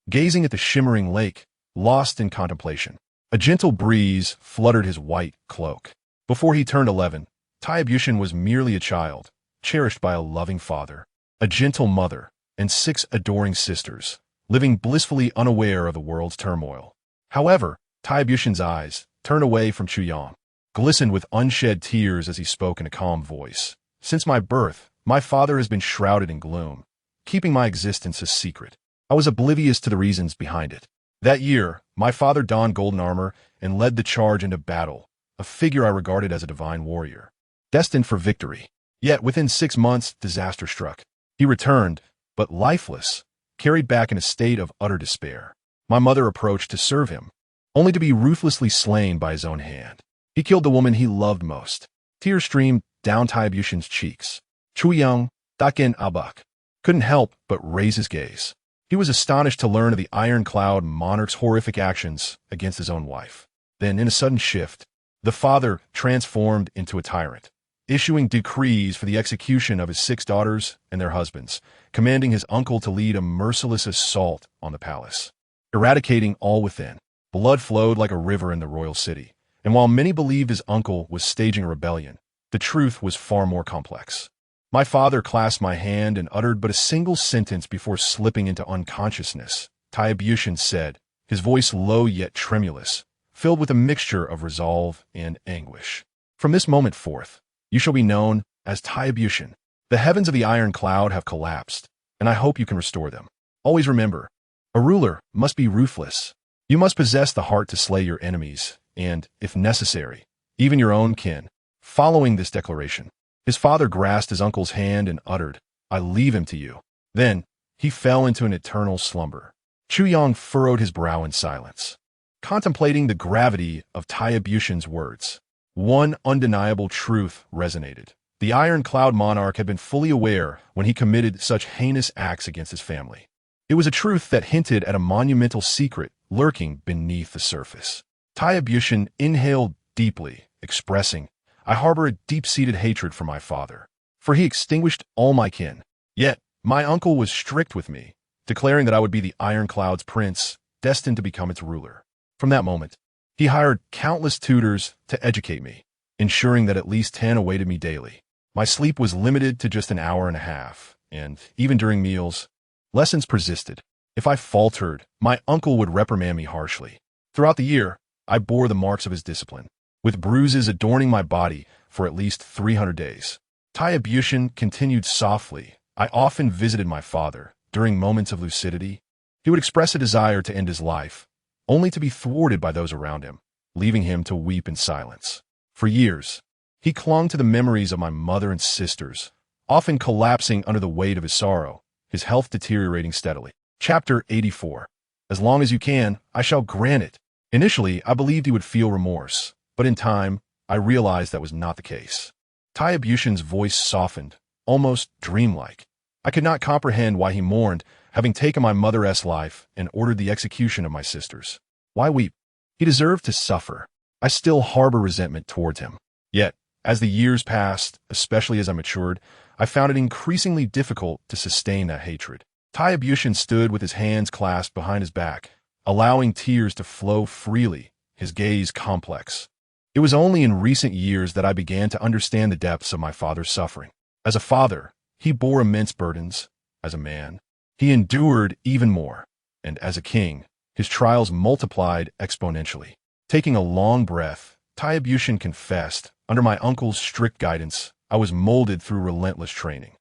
Gazing at the shimmering lake, lost in contemplation, a gentle breeze fluttered his white cloak. Before he turned 11, Taiebushin was merely a child, cherished by a loving father, a gentle mother, and 6 adoring sisters, living blissfully unaware of the world's turmoil. However, Taiebushin's eyes, turned away from Chu Yang, glistened with unshed tears as he spoke in a calm voice. Since my birth, my father has been shrouded in gloom, keeping my existence a secret. I was oblivious to the reasons behind it. That year, my father donned golden armor and led the charge into battle, a figure I regarded as a divine warrior, destined for victory. Yet within 6 months, disaster struck. He returned, but lifeless, carried back in a state of utter despair. My mother approached to serve him, only to be ruthlessly slain by his own hand. He killed the woman he loved most. Tears streamed down Taiebushin's cheeks. Chu Yang, Daken Abak, couldn't help but raise his gaze. He was astonished to learn of the Iron Cloud monarch's horrific actions against his own wife. Then, in a sudden shift, the father transformed into a tyrant, issuing decrees for the execution of his 6 daughters and their husbands, commanding his uncle to lead a merciless assault on the palace, eradicating all within. Blood flowed like a river in the royal city, and while many believed his uncle was staging a rebellion, the truth was far more complex. My father clasped my hand and uttered but a single sentence before slipping into unconsciousness. Taiebushin said, his voice low yet tremulous, filled with a mixture of resolve and anguish. From this moment forth, you shall be known as Taiebushin. The heavens of the Iron Cloud have collapsed, and I hope you can restore them. Always remember, a ruler must be ruthless. You must possess the heart to slay your enemies, and, if necessary, even your own kin. Following this declaration, his father grasped his uncle's hand and uttered, I leave him to you. Then, he fell into an eternal slumber. Chu Yang furrowed his brow in silence, contemplating the gravity of Taiebushin's words. One undeniable truth resonated. The Iron Cloud monarch had been fully aware when he committed such heinous acts against his family. It was a truth that hinted at a monumental secret lurking beneath the surface. Taiebushin inhaled deeply, expressing, I harbor a deep-seated hatred for my father, for he extinguished all my kin. Yet, my uncle was strict with me, declaring that I would be the Iron Cloud's prince, destined to become its ruler. From that moment, he hired countless tutors to educate me, ensuring that at least 10 awaited me daily. My sleep was limited to just an hour and a half, and even during meals, lessons persisted. If I faltered, my uncle would reprimand me harshly. Throughout the year, I bore the marks of his discipline, with bruises adorning my body for at least 300 days. Taiebushin continued softly. I often visited my father. During moments of lucidity, he would express a desire to end his life, only to be thwarted by those around him, leaving him to weep in silence. For years, he clung to the memories of my mother and sisters, often collapsing under the weight of his sorrow, his health deteriorating steadily. Chapter 84. As long as you can, I shall grant it. Initially, I believed he would feel remorse, but in time, I realized that was not the case. Taiebushin's voice softened, almost dreamlike. I could not comprehend why he mourned, having taken my mother's life and ordered the execution of my sisters. Why weep? He deserved to suffer. I still harbor resentment towards him. Yet, as the years passed, especially as I matured, I found it increasingly difficult to sustain that hatred. Taiebushin stood with his hands clasped behind his back, allowing tears to flow freely, his gaze complex. It was only in recent years that I began to understand the depths of my father's suffering. As a father, he bore immense burdens. As a man, He endured even more, and as a king, his trials multiplied exponentially. Taking a long breath, Taiebushin confessed, under my uncle's strict guidance, I was molded through relentless training.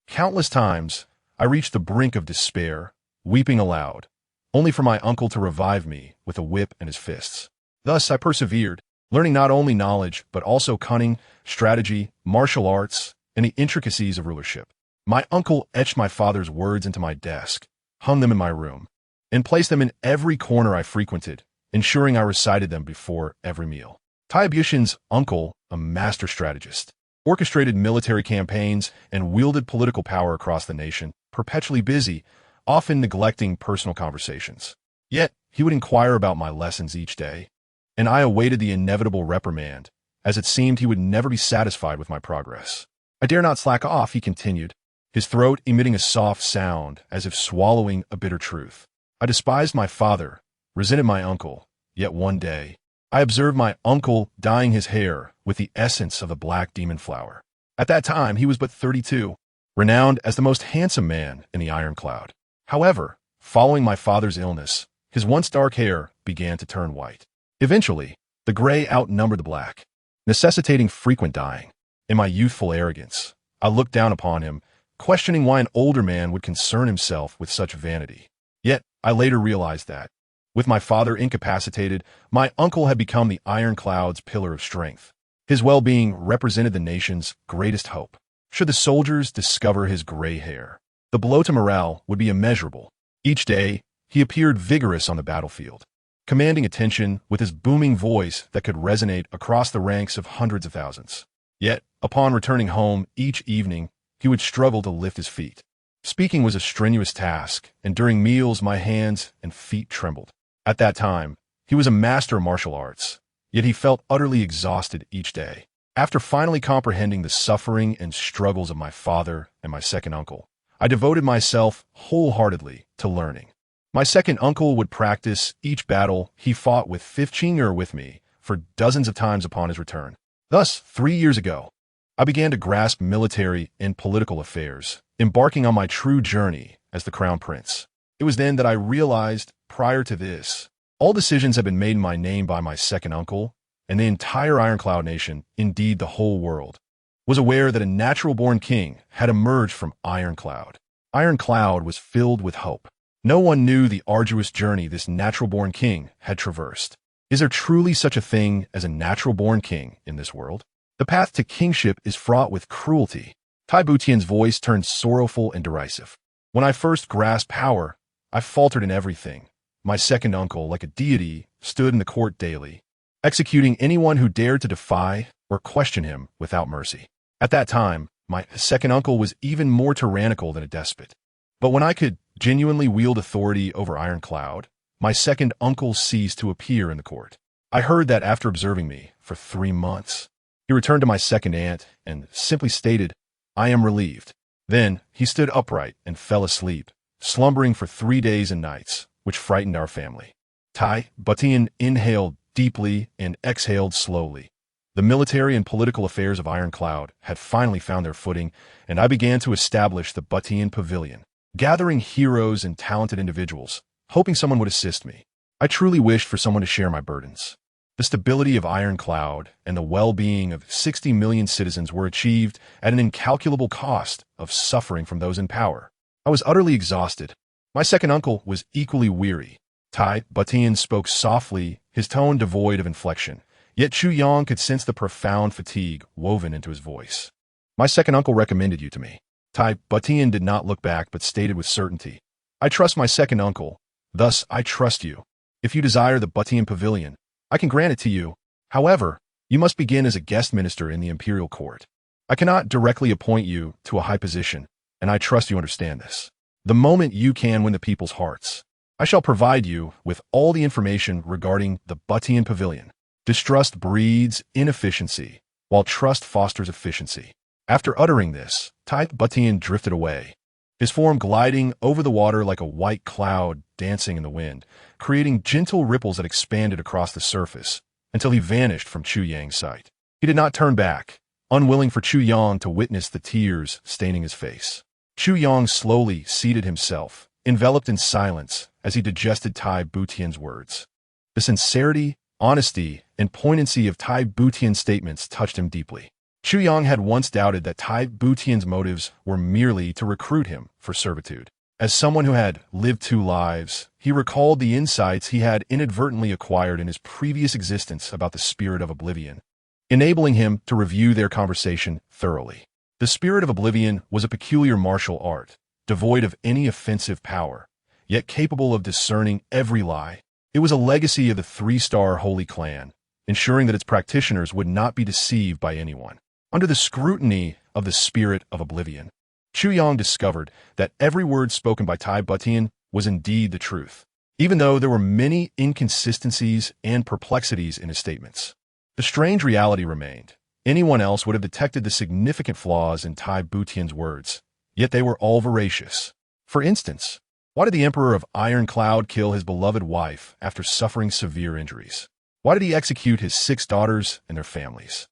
Countless times, I reached the brink of despair, weeping aloud, only for my uncle to revive me with a whip and his fists. Thus I persevered, learning not only knowledge, but also cunning, strategy, martial arts, and the intricacies of rulership. My uncle etched my father's words into my desk, hung them in my room, and placed them in every corner I frequented, ensuring I recited them before every meal. Taiebushin's uncle, a master strategist, orchestrated military campaigns and wielded political power across the nation, perpetually busy, often neglecting personal conversations. Yet, he would inquire about my lessons each day, and I awaited the inevitable reprimand, as it seemed he would never be satisfied with my progress. I dare not slack off, he continued, his throat emitting a soft sound as if swallowing a bitter truth. I despised my father, resented my uncle, yet one day, I observed my uncle dyeing his hair with the essence of the black demon flower. At that time, he was but 32, renowned as the most handsome man in the Iron Cloud. However, following my father's illness, his once dark hair began to turn white. Eventually, the gray outnumbered the black, necessitating frequent dyeing. In my youthful arrogance, I looked down upon him, questioning why an older man would concern himself with such vanity. Yet, I later realized that, with my father incapacitated, my uncle had become the Iron Cloud's pillar of strength. His well-being represented the nation's greatest hope. Should the soldiers discover his gray hair, the blow to morale would be immeasurable. Each day, he appeared vigorous on the battlefield, commanding attention with his booming voice that could resonate across the ranks of hundreds of thousands. Yet, upon returning home each evening, he would struggle to lift his feet. Speaking was a strenuous task, and during meals my hands and feet trembled. At that time, he was a master of martial arts, yet he felt utterly exhausted each day. After finally comprehending the suffering and struggles of my father and my second uncle, I devoted myself wholeheartedly to learning. My second uncle would practice each battle he fought with 15 with me for dozens of times upon his return. Thus, 3 years ago, I began to grasp military and political affairs, embarking on my true journey as the Crown Prince. It was then that I realized, prior to this, all decisions had been made in my name by my second uncle, and the entire Ironcloud nation, indeed the whole world, was aware that a natural-born king had emerged from Ironcloud. Ironcloud was filled with hope. No one knew the arduous journey this natural-born king had traversed. Is there truly such a thing as a natural-born king in this world? The path to kingship is fraught with cruelty. Taibutian's voice turned sorrowful and derisive. When I first grasped power, I faltered in everything. My second uncle, like a deity, stood in the court daily, executing anyone who dared to defy or question him without mercy. At that time, my second uncle was even more tyrannical than a despot. But when I could genuinely wield authority over Ironcloud, my second uncle ceased to appear in the court. I heard that after observing me for 3 months, he returned to my second aunt and simply stated, "I am relieved." Then he stood upright and fell asleep, slumbering for 3 days and nights, which frightened our family. Taiebutian inhaled deeply and exhaled slowly. The military and political affairs of Ironcloud had finally found their footing, and I began to establish the Butian Pavilion, gathering heroes and talented individuals, hoping someone would assist me. I truly wished for someone to share my burdens. The stability of Ironcloud and the well-being of 60 million citizens were achieved at an incalculable cost of suffering from those in power. I was utterly exhausted. My second uncle was equally weary. Taiebutian spoke softly, his tone devoid of inflection, yet Chu Yang could sense the profound fatigue woven into his voice. "My second uncle recommended you to me." Taiebutian did not look back but stated with certainty, "I trust my second uncle, thus I trust you. If you desire the Butian Pavilion, I can grant it to you. However, you must begin as a guest minister in the imperial court. I cannot directly appoint you to a high position, and I trust you understand this. The moment you can win the people's hearts, I shall provide you with all the information regarding the Butian Pavilion. Distrust breeds inefficiency, while trust fosters efficiency." After uttering this, Taiebutian drifted away, his form gliding over the water like a white cloud dancing in the wind, creating gentle ripples that expanded across the surface until he vanished from Chu Yang's sight. He did not turn back, unwilling for Chu Yang to witness the tears staining his face. Chu Yang slowly seated himself, enveloped in silence as he digested Tai Butian's words. The sincerity, honesty, and poignancy of Tai Butian's statements touched him deeply. Chu Yang had once doubted that Tai Butian's motives were merely to recruit him for servitude. As someone who had lived two lives, he recalled the insights he had inadvertently acquired in his previous existence about the spirit of oblivion, enabling him to review their conversation thoroughly. The spirit of oblivion was a peculiar martial art, devoid of any offensive power, yet capable of discerning every lie. It was a legacy of the three-star Holy Clan, ensuring that its practitioners would not be deceived by anyone. Under the scrutiny of the spirit of oblivion, Chu Yang discovered that every word spoken by Tai Butian was indeed the truth, even though there were many inconsistencies and perplexities in his statements. The strange reality remained. Anyone else would have detected the significant flaws in Tai Butian's words, yet they were all veracious. For instance, why did the Emperor of Iron Cloud kill his beloved wife after suffering severe injuries? Why did he execute his 6 daughters and their families?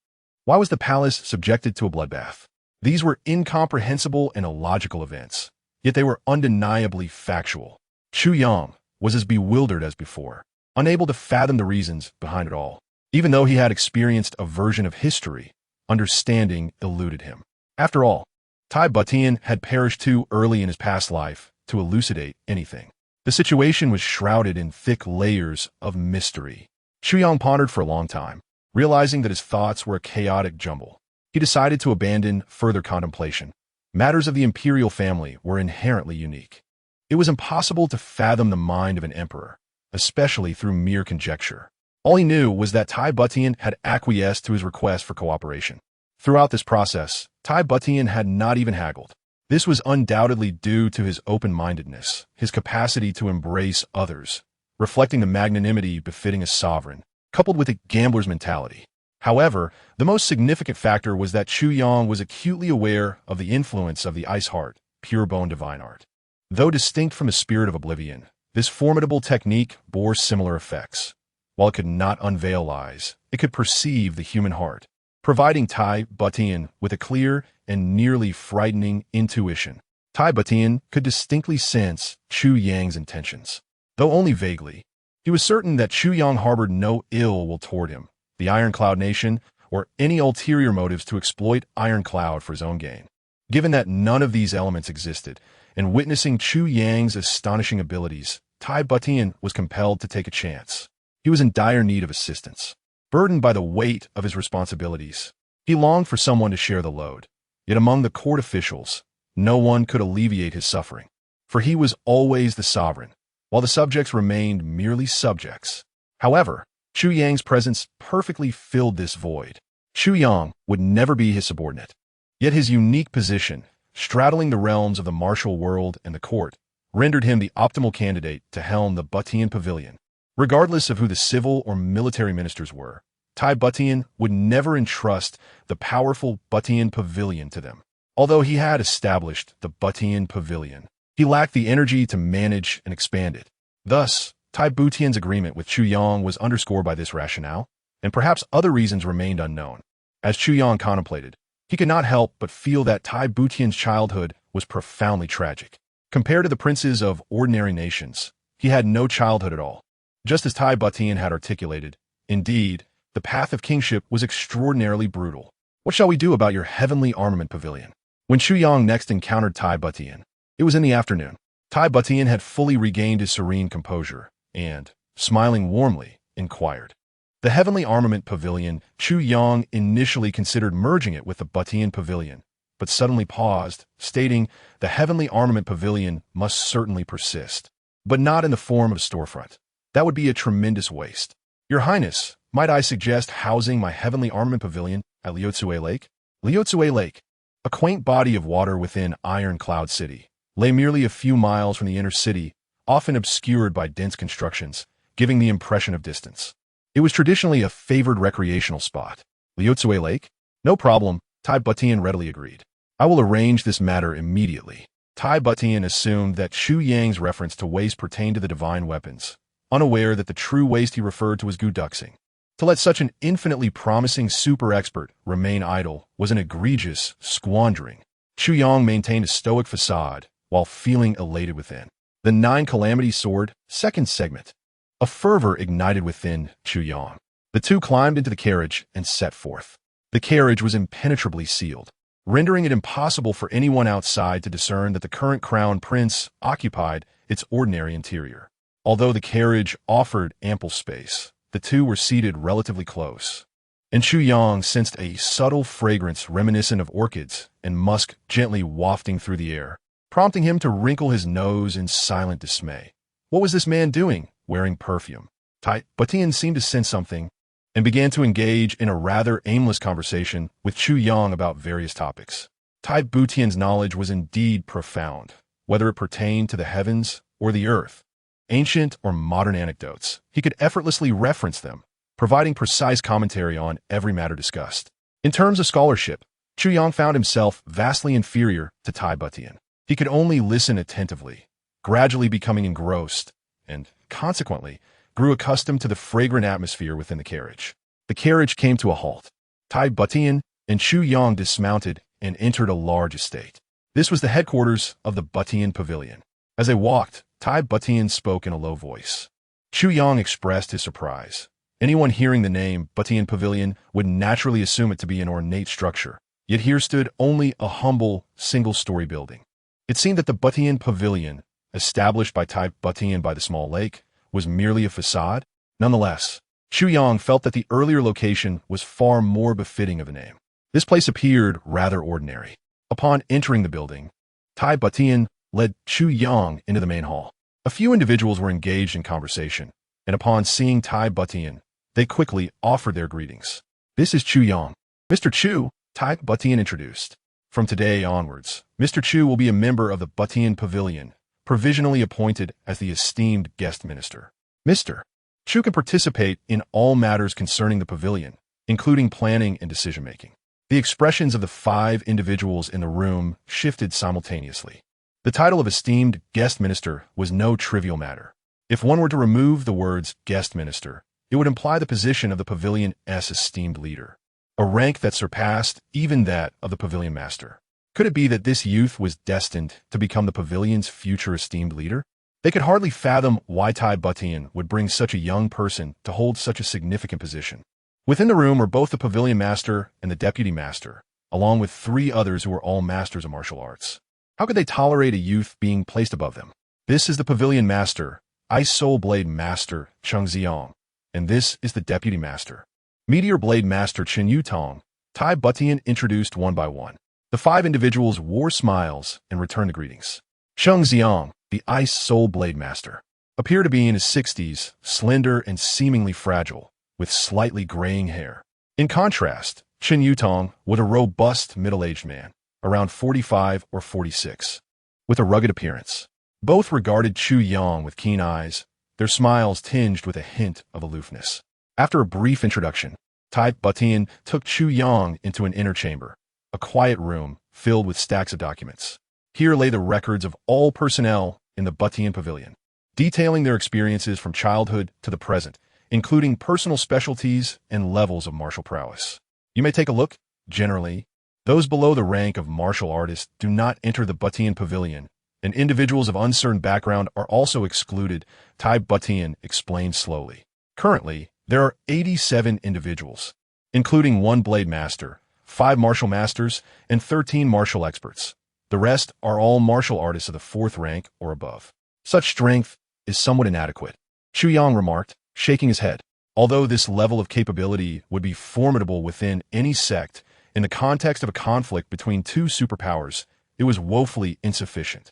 Why was the palace subjected to a bloodbath? These were incomprehensible and illogical events, yet they were undeniably factual. Chu Yang was as bewildered as before, unable to fathom the reasons behind it all. Even though he had experienced a version of history, understanding eluded him. After all, Tai Butian had perished too early in his past life to elucidate anything. The situation was shrouded in thick layers of mystery. Chu Yang pondered for a long time, realizing that his thoughts were a chaotic jumble. He decided to abandon further contemplation. Matters of the imperial family were inherently unique. It was impossible to fathom the mind of an emperor, especially through mere conjecture. All he knew was that Tai Butian had acquiesced to his request for cooperation. Throughout this process, Tai Butian had not even haggled. This was undoubtedly due to his open-mindedness, his capacity to embrace others, reflecting the magnanimity befitting a sovereign, coupled with a gambler's mentality. However, the most significant factor was that Chu Yang was acutely aware of the influence of the Ice Heart, pure-bone divine art. Though distinct from the spirit of oblivion, this formidable technique bore similar effects. While it could not unveil lies, it could perceive the human heart, providing Tai Butian with a clear and nearly frightening intuition. Tai Butian could distinctly sense Chu Yang's intentions, though only vaguely. He was certain that Chu Yang harbored no ill will toward him, the Iron Cloud Nation, or any ulterior motives to exploit Iron Cloud for his own gain. Given that none of these elements existed, and witnessing Chu Yang's astonishing abilities, Tai Butian was compelled to take a chance. He was in dire need of assistance. Burdened by the weight of his responsibilities, he longed for someone to share the load. Yet among the court officials, no one could alleviate his suffering, for he was always the sovereign, while the subjects remained merely subjects. However, Chu Yang's presence perfectly filled this void. Chu Yang would never be his subordinate. Yet his unique position, straddling the realms of the martial world and the court, rendered him the optimal candidate to helm the Butian Pavilion. Regardless of who the civil or military ministers were, Tai Butian would never entrust the powerful Butian Pavilion to them. Although he had established the Butian Pavilion, he lacked the energy to manage and expand it. Thus, Tai Butian's agreement with Chu Yang was underscored by this rationale, and perhaps other reasons remained unknown. As Chu Yang contemplated, he could not help but feel that Tai Butian's childhood was profoundly tragic. Compared to the princes of ordinary nations, he had no childhood at all. Just as Tai Butian had articulated, indeed, the path of kingship was extraordinarily brutal. What shall we do about your heavenly armament pavilion? When Chu Yang next encountered Tai Butian, it was in the afternoon. Tai Butian had fully regained his serene composure, and, smiling warmly, inquired. The heavenly armament pavilion, Chu Yang initially considered merging it with the Butian Pavilion, but suddenly paused, stating the heavenly armament pavilion must certainly persist, but not in the form of a storefront. That would be a tremendous waste. Your Highness, might I suggest housing my heavenly armament pavilion at Liutsue Lake? Liutsue Lake, a quaint body of water within Iron Cloud City, lay merely a few miles from the inner city, often obscured by dense constructions, giving the impression of distance. It was traditionally a favored recreational spot. Liutsue Lake? No problem, Tai Butian readily agreed. I will arrange this matter immediately. Tai Butian assumed that Chu Yang's reference to waste pertained to the divine weapons, unaware that the true waste he referred to was guduxing. To let such an infinitely promising super expert remain idle was an egregious squandering. Chu Yang maintained a stoic facade while feeling elated within. The Nine Calamities Sword, second segment. A fervor ignited within Chu Yang. The two climbed into the carriage and set forth. The carriage was impenetrably sealed, rendering it impossible for anyone outside to discern that the current crown prince occupied its ordinary interior. Although the carriage offered ample space, the two were seated relatively close, and Chu Yang sensed a subtle fragrance reminiscent of orchids and musk gently wafting through the air, prompting him to wrinkle his nose in silent dismay. What was this man doing, wearing perfume? Tai Butian seemed to sense something and began to engage in a rather aimless conversation with Chu Yang about various topics. Tai Butian's knowledge was indeed profound, whether it pertained to the heavens or the earth. Ancient or modern anecdotes, he could effortlessly reference them, providing precise commentary on every matter discussed. In terms of scholarship, Chu Yang found himself vastly inferior to Tai Butian. He could only listen attentively, gradually becoming engrossed, and, consequently, grew accustomed to the fragrant atmosphere within the carriage. The carriage came to a halt. Tai Butian and Chu Yang dismounted and entered a large estate. This was the headquarters of the Butian Pavilion. As they walked, Tai Butian spoke in a low voice. Chu Yang expressed his surprise. Anyone hearing the name Butian Pavilion would naturally assume it to be an ornate structure, yet here stood only a humble, single-story building. It seemed that the Butian Pavilion, established by Tai Butian by the small lake, was merely a facade. Nonetheless, Chu Yang felt that the earlier location was far more befitting of a name. This place appeared rather ordinary. Upon entering the building, Tai Butian led Chu Yang into the main hall. A few individuals were engaged in conversation, and upon seeing Tai Butian, they quickly offered their greetings. "This is Chu Yang." "Mr. Chu," Tai Butian introduced. "From today onwards, Mr. Chu will be a member of the Butian Pavilion, provisionally appointed as the esteemed guest minister. Mr. Chu can participate in all matters concerning the pavilion, including planning and decision-making." The expressions of the 5 individuals in the room shifted simultaneously. The title of esteemed guest minister was no trivial matter. If one were to remove the words guest minister, it would imply the position of the pavilion's esteemed leader, a rank that surpassed even that of the pavilion master. Could it be that this youth was destined to become the pavilion's future esteemed leader? They could hardly fathom why Tai Butian would bring such a young person to hold such a significant position. Within the room were both the pavilion master and the deputy master, along with 3 others who were all masters of martial arts. How could they tolerate a youth being placed above them? "This is the pavilion master, Ice Soul Blade Master Cheng Xiang, and this is the deputy master, Meteor Blade Master Chen Yutong." Tai Butian introduced one by one. The 5 individuals wore smiles and returned the greetings. Cheng Xiang, the Ice Soul Blade Master, appeared to be in his 60s, slender and seemingly fragile, with slightly graying hair. In contrast, Chen Yutong was a robust middle-aged man, around 45 or 46, with a rugged appearance. Both regarded Chu Yang with keen eyes, their smiles tinged with a hint of aloofness. After a brief introduction, Tai Butian took Chu Yang into an inner chamber, a quiet room filled with stacks of documents. Here lay the records of all personnel in the Butian Pavilion, detailing their experiences from childhood to the present, including personal specialties and levels of martial prowess. You may take a look. Generally, those below the rank of martial artist do not enter the Butian Pavilion, and individuals of uncertain background are also excluded, Tai Butian explained slowly. Currently, there are 87 individuals, including 1 blade master, 5 martial masters, and 13 martial experts. The rest are all martial artists of the 4th rank or above. Such strength is somewhat inadequate, Chu Yang remarked, shaking his head. Although this level of capability would be formidable within any sect, in the context of a conflict between 2 superpowers, it was woefully insufficient.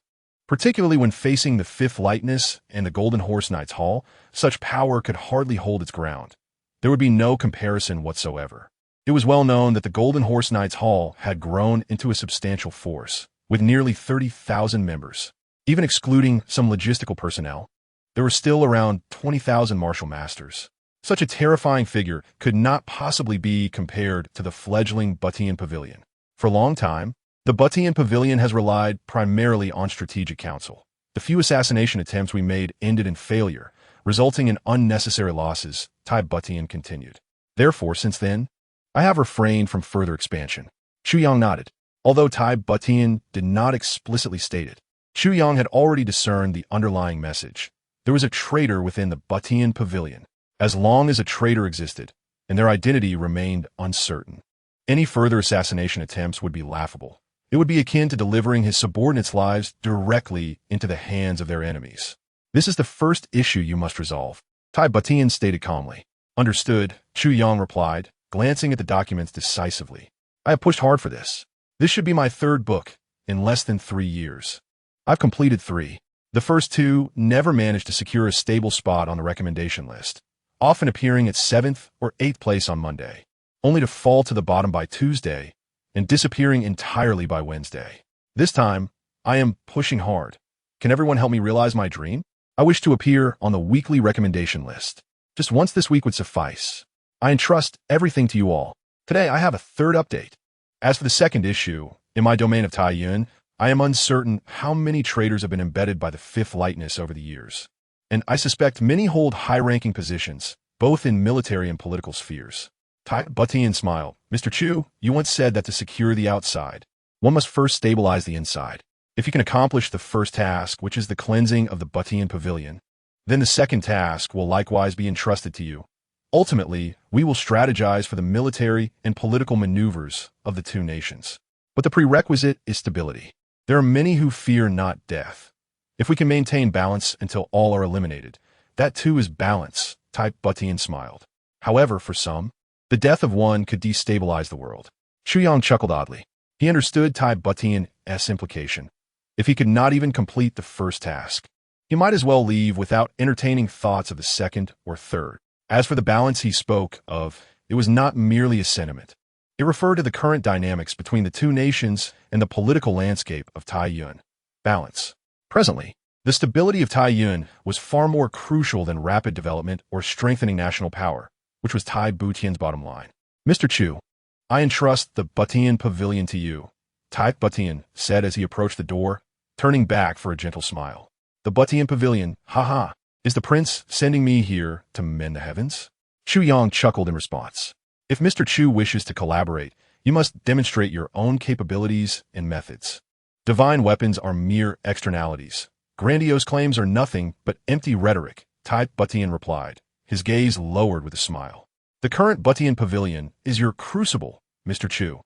Particularly when facing the 5th Lightness and the Golden Horse Knight's Hall, such power could hardly hold its ground. There would be no comparison whatsoever. It was well known that the Golden Horse Knight's Hall had grown into a substantial force, with nearly 30,000 members. Even excluding some logistical personnel, there were still around 20,000 martial masters. Such a terrifying figure could not possibly be compared to the fledgling Butian Pavilion. For a long time, the Butian Pavilion has relied primarily on strategic counsel. The few assassination attempts we made ended in failure, resulting in unnecessary losses, Tai Butian continued. Therefore, since then, I have refrained from further expansion. Chu Yang nodded. Although Tai Butian did not explicitly state it, Chu Yang had already discerned the underlying message. There was a traitor within the Butian pavilion. As long as a traitor existed, and their identity remained uncertain, any further assassination attempts would be laughable. It would be akin to delivering his subordinates' lives directly into the hands of their enemies. This is the first issue you must resolve, Tai Butian stated calmly. Understood, Chu Yang replied, glancing at the documents decisively. I have pushed hard for this. This should be my third book, in less than 3 years. I've completed 3. The first 2 never managed to secure a stable spot on the recommendation list, often appearing at 7th or 8th place on Monday, only to fall to the bottom by Tuesday and disappearing entirely by Wednesday. This time, I am pushing hard. Can everyone help me realize my dream? I wish to appear on the weekly recommendation list. Just once this week would suffice. I entrust everything to you all. Today, I have a third update. As for the second issue, in my domain of Taiyuan, I am uncertain how many traitors have been embedded by the Fifth Lightness over the years, and I suspect many hold high-ranking positions, both in military and political spheres. Tai Butian smiled. Mr. Chu, you once said that to secure the outside, one must first stabilize the inside. If you can accomplish the first task, which is the cleansing of the Butian pavilion, then the second task will likewise be entrusted to you. Ultimately, we will strategize for the military and political maneuvers of the 2 nations. But the prerequisite is stability. There are many who fear not death. If we can maintain balance until all are eliminated, that too is balance, Tai Butian smiled. However, for some, the death of one could destabilize the world. Chu Yang chuckled oddly. He understood Tai Butian's implication. If he could not even complete the first task, he might as well leave without entertaining thoughts of the second or third. As for the balance he spoke of, it was not merely a sentiment. It referred to the current dynamics between the 2 nations and the political landscape of Taiyuan. Balance. Presently, the stability of Taiyuan was far more crucial than rapid development or strengthening national power, which was Tai Butian's bottom line. Mr. Chu, I entrust the Butian pavilion to you, Tai Butian said as he approached the door, turning back for a gentle smile. The Butian pavilion, haha, is the prince sending me here to mend the heavens? Chu Yang chuckled in response. If Mr. Chu wishes to collaborate, you must demonstrate your own capabilities and methods. Divine weapons are mere externalities. Grandiose claims are nothing but empty rhetoric, Tai Butian replied, his gaze lowered with a smile. The current Butian pavilion is your crucible, Mr. Chu.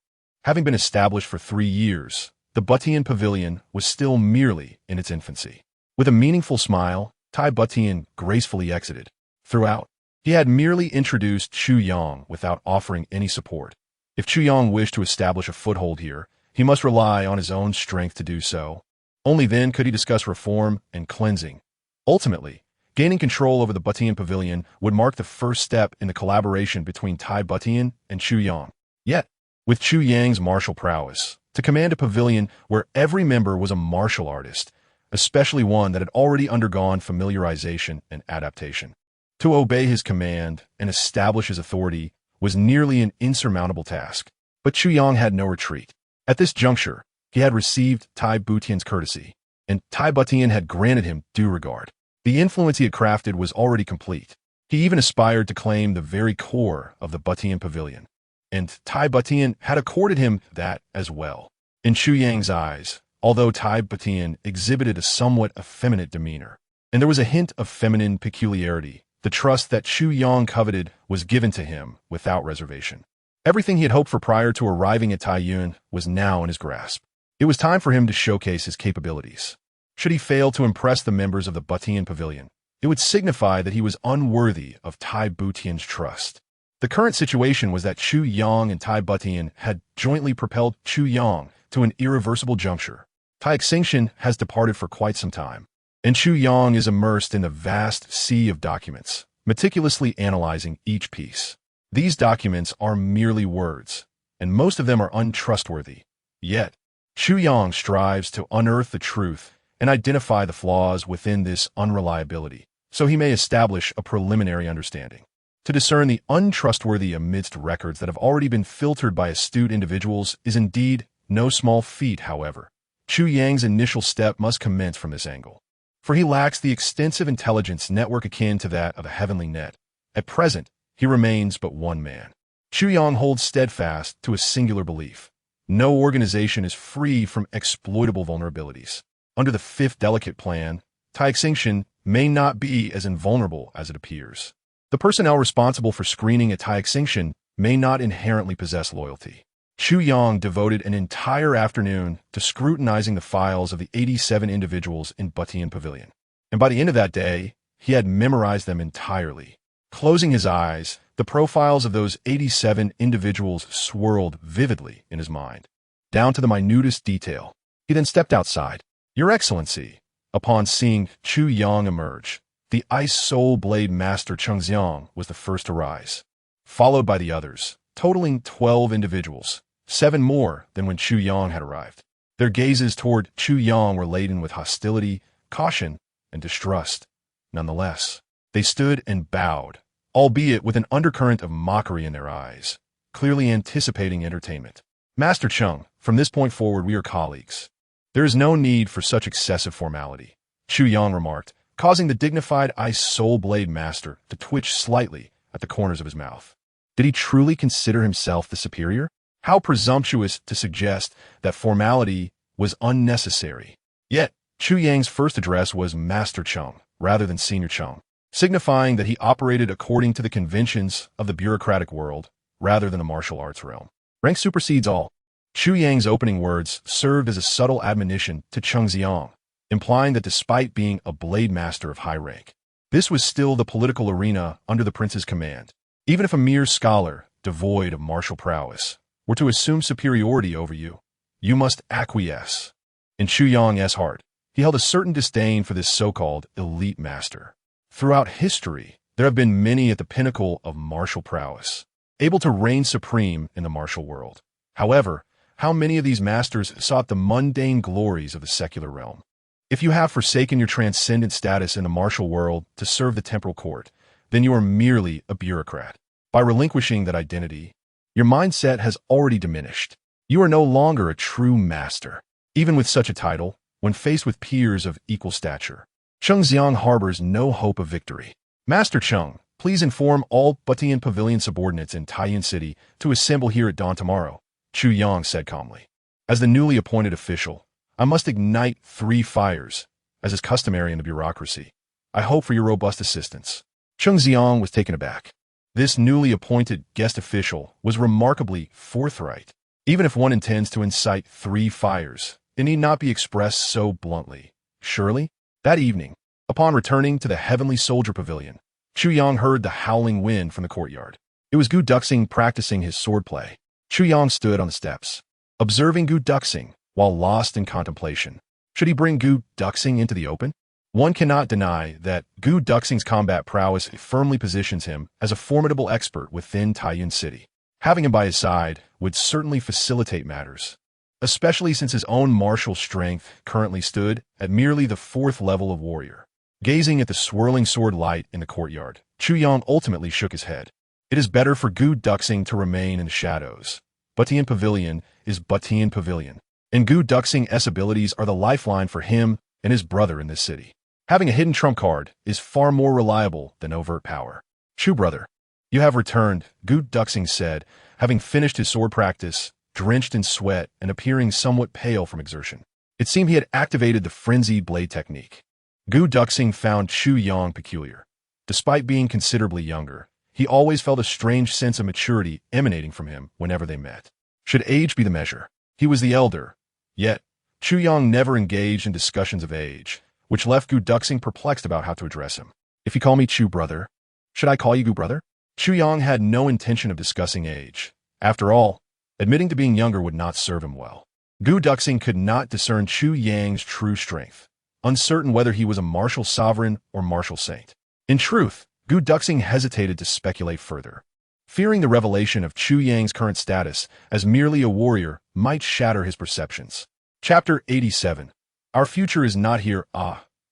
Having been established for 3 years, the Butian pavilion was still merely in its infancy. With a meaningful smile, Tai Butian gracefully exited. Throughout, he had merely introduced Chu Yang without offering any support. If Chu Yang wished to establish a foothold here, he must rely on his own strength to do so. Only then could he discuss reform and cleansing. Ultimately, gaining control over the Butian pavilion would mark the first step in the collaboration between Tai Butian and Chu Yang. Yet, with Chu Yang's martial prowess, to command a pavilion where every member was a martial artist, especially one that had already undergone familiarization and adaptation. To obey his command and establish his authority was nearly an insurmountable task. But Chu Yang had no retreat. At this juncture, he had received Tai Butian's courtesy, and Tai Butian had granted him due regard. The influence he had crafted was already complete. He even aspired to claim the very core of the Butian pavilion, and Tai Butian had accorded him that as well. In Chu Yang's eyes, although Tai Butian exhibited a somewhat effeminate demeanor, and there was a hint of feminine peculiarity, the trust that Chu Yang coveted was given to him without reservation. Everything he had hoped for prior to arriving at Taiyuan was now in his grasp. It was time for him to showcase his capabilities. Should he fail to impress the members of the Butian pavilion, it would signify that he was unworthy of Tai Butian's trust. The current situation was that Chu Yang and Tai Butian had jointly propelled Chu Yang to an irreversible juncture. Tai Xingxian has departed for quite some time, and Chu Yang is immersed in the vast sea of documents, meticulously analyzing each piece. These documents are merely words, and most of them are untrustworthy. Yet, Chu Yang strives to unearth the truth and identify the flaws within this unreliability, so he may establish a preliminary understanding. To discern the untrustworthy amidst records that have already been filtered by astute individuals is indeed no small feat, however. Chu Yang's initial step must commence from this angle, for he lacks the extensive intelligence network akin to that of a heavenly net. At present, he remains but one man. Chu Yang holds steadfast to a singular belief. No organization is free from exploitable vulnerabilities. Under the fifth delicate plan, Taixingxian may not be as invulnerable as it appears. The personnel responsible for screening at Taixingxian may not inherently possess loyalty. Chu Yang devoted an entire afternoon to scrutinizing the files of the 87 individuals in Butian Pavilion. And by the end of that day, he had memorized them entirely. Closing his eyes, the profiles of those 87 individuals swirled vividly in his mind, down to the minutest detail. He then stepped outside. "Your Excellency," upon seeing Chu Yang emerge, the Ice Soul Blade Master Chengxiang was the first to rise, followed by the others, totaling 12 individuals, 7 more than when Chu Yang had arrived. Their gazes toward Chu Yang were laden with hostility, caution, and distrust. Nonetheless, they stood and bowed, albeit with an undercurrent of mockery in their eyes, clearly anticipating entertainment. "Master Cheng, from this point forward we are colleagues. There is no need for such excessive formality," Chu Yang remarked, causing the dignified Ice Soul Blade Master to twitch slightly at the corners of his mouth. Did he truly consider himself the superior? How presumptuous to suggest that formality was unnecessary. Yet, Chu Yang's first address was Master Cheng rather than Senior Cheng, signifying that he operated according to the conventions of the bureaucratic world rather than the martial arts realm. Rank supersedes all. Chu Yang's opening words served as a subtle admonition to Chengxiang, implying that despite being a blade master of high rank, this was still the political arena under the prince's command. Even if a mere scholar, devoid of martial prowess, were to assume superiority over you, you must acquiesce. In Chu Yang's heart, he held a certain disdain for this so-called elite master. Throughout history, there have been many at the pinnacle of martial prowess, able to reign supreme in the martial world. However, how many of these masters sought the mundane glories of the secular realm? If you have forsaken your transcendent status in the martial world to serve the temporal court, then you are merely a bureaucrat. By relinquishing that identity, your mindset has already diminished. You are no longer a true master. Even with such a title, when faced with peers of equal stature, Chengxiang harbors no hope of victory. "Master Cheng, please inform all Butian Pavilion subordinates in Taiyin City to assemble here at dawn tomorrow," Chu Yang said calmly. "As the newly appointed official, I must ignite 3 fires, as is customary in the bureaucracy. I hope for your robust assistance." Chengxiang was taken aback. This newly appointed guest official was remarkably forthright. Even if one intends to incite 3 fires, it need not be expressed so bluntly. Surely, that evening, upon returning to the Heavenly Soldier Pavilion, Chu Yang heard the howling wind from the courtyard. It was Gu Duxing practicing his swordplay. Chu Yang stood on the steps, observing Gu Duxing while lost in contemplation. Should he bring Gu Duxing into the open? One cannot deny that Gu Duxing's combat prowess firmly positions him as a formidable expert within Taiyin City. Having him by his side would certainly facilitate matters, especially since his own martial strength currently stood at merely the 4th level of warrior. Gazing at the swirling sword light in the courtyard, Chu Yang ultimately shook his head. It is better for Gu Duxing to remain in the shadows. Butian Pavilion is Butian Pavilion, and Gu Duxing's abilities are the lifeline for him and his brother in this city. Having a hidden trump card is far more reliable than overt power. "Chu brother, you have returned," Gu Duxing said, having finished his sword practice, drenched in sweat and appearing somewhat pale from exertion. It seemed he had activated the frenzied blade technique. Gu Duxing found Chu Yang peculiar. Despite being considerably younger, he always felt a strange sense of maturity emanating from him whenever they met. Should age be the measure? He was the elder. Yet, Chu Yang never engaged in discussions of age, which left Gu Duxing perplexed about how to address him. "If you call me Chu brother, should I call you Gu brother?" Chu Yang had no intention of discussing age. After all, admitting to being younger would not serve him well. Gu Duxing could not discern Chu Yang's true strength, uncertain whether he was a martial sovereign or martial saint. In truth, Gu Duxing hesitated to speculate further, fearing the revelation of Chu Yang's current status as merely a warrior might shatter his perceptions. Chapter 87. Our future is not here,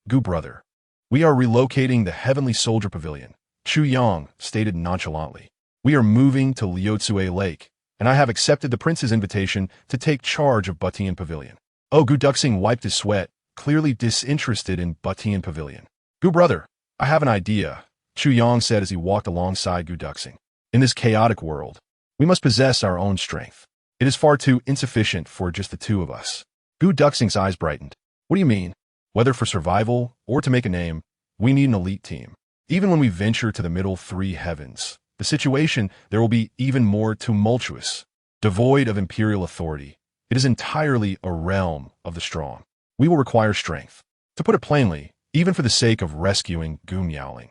Gu brother. We are relocating the Heavenly Soldier Pavilion, Chu Yang stated nonchalantly. We are moving to Liutsue Lake, and I have accepted the prince's invitation to take charge of Butian Pavilion. Oh, Gu Duxing wiped his sweat, clearly disinterested in Butian Pavilion. "Gu brother, I have an idea," Chu Yang said as he walked alongside Gu Duxing. "In this chaotic world, we must possess our own strength. It is far too insufficient for just the 2 of us." Gu Duxing's eyes brightened. "What do you mean?" Whether for survival or to make a name, we need an elite team. Even when we venture to the middle three heavens, the situation there will be even more tumultuous. Devoid of imperial authority, it is entirely a realm of the strong. We will require strength. To put it plainly, even for the sake of rescuing Gu Miaoling,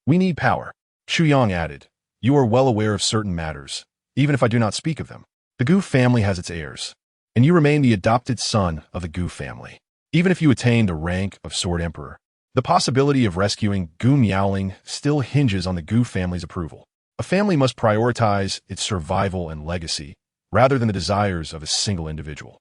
we need power. Xu Yang added, you are well aware of certain matters, even if I do not speak of them. The Gu family has its heirs, and you remain the adopted son of the Gu family. Even if you attain the rank of Sword Emperor, the possibility of rescuing Gu Miaoling still hinges on the Gu family's approval. A family must prioritize its survival and legacy, rather than the desires of a single individual.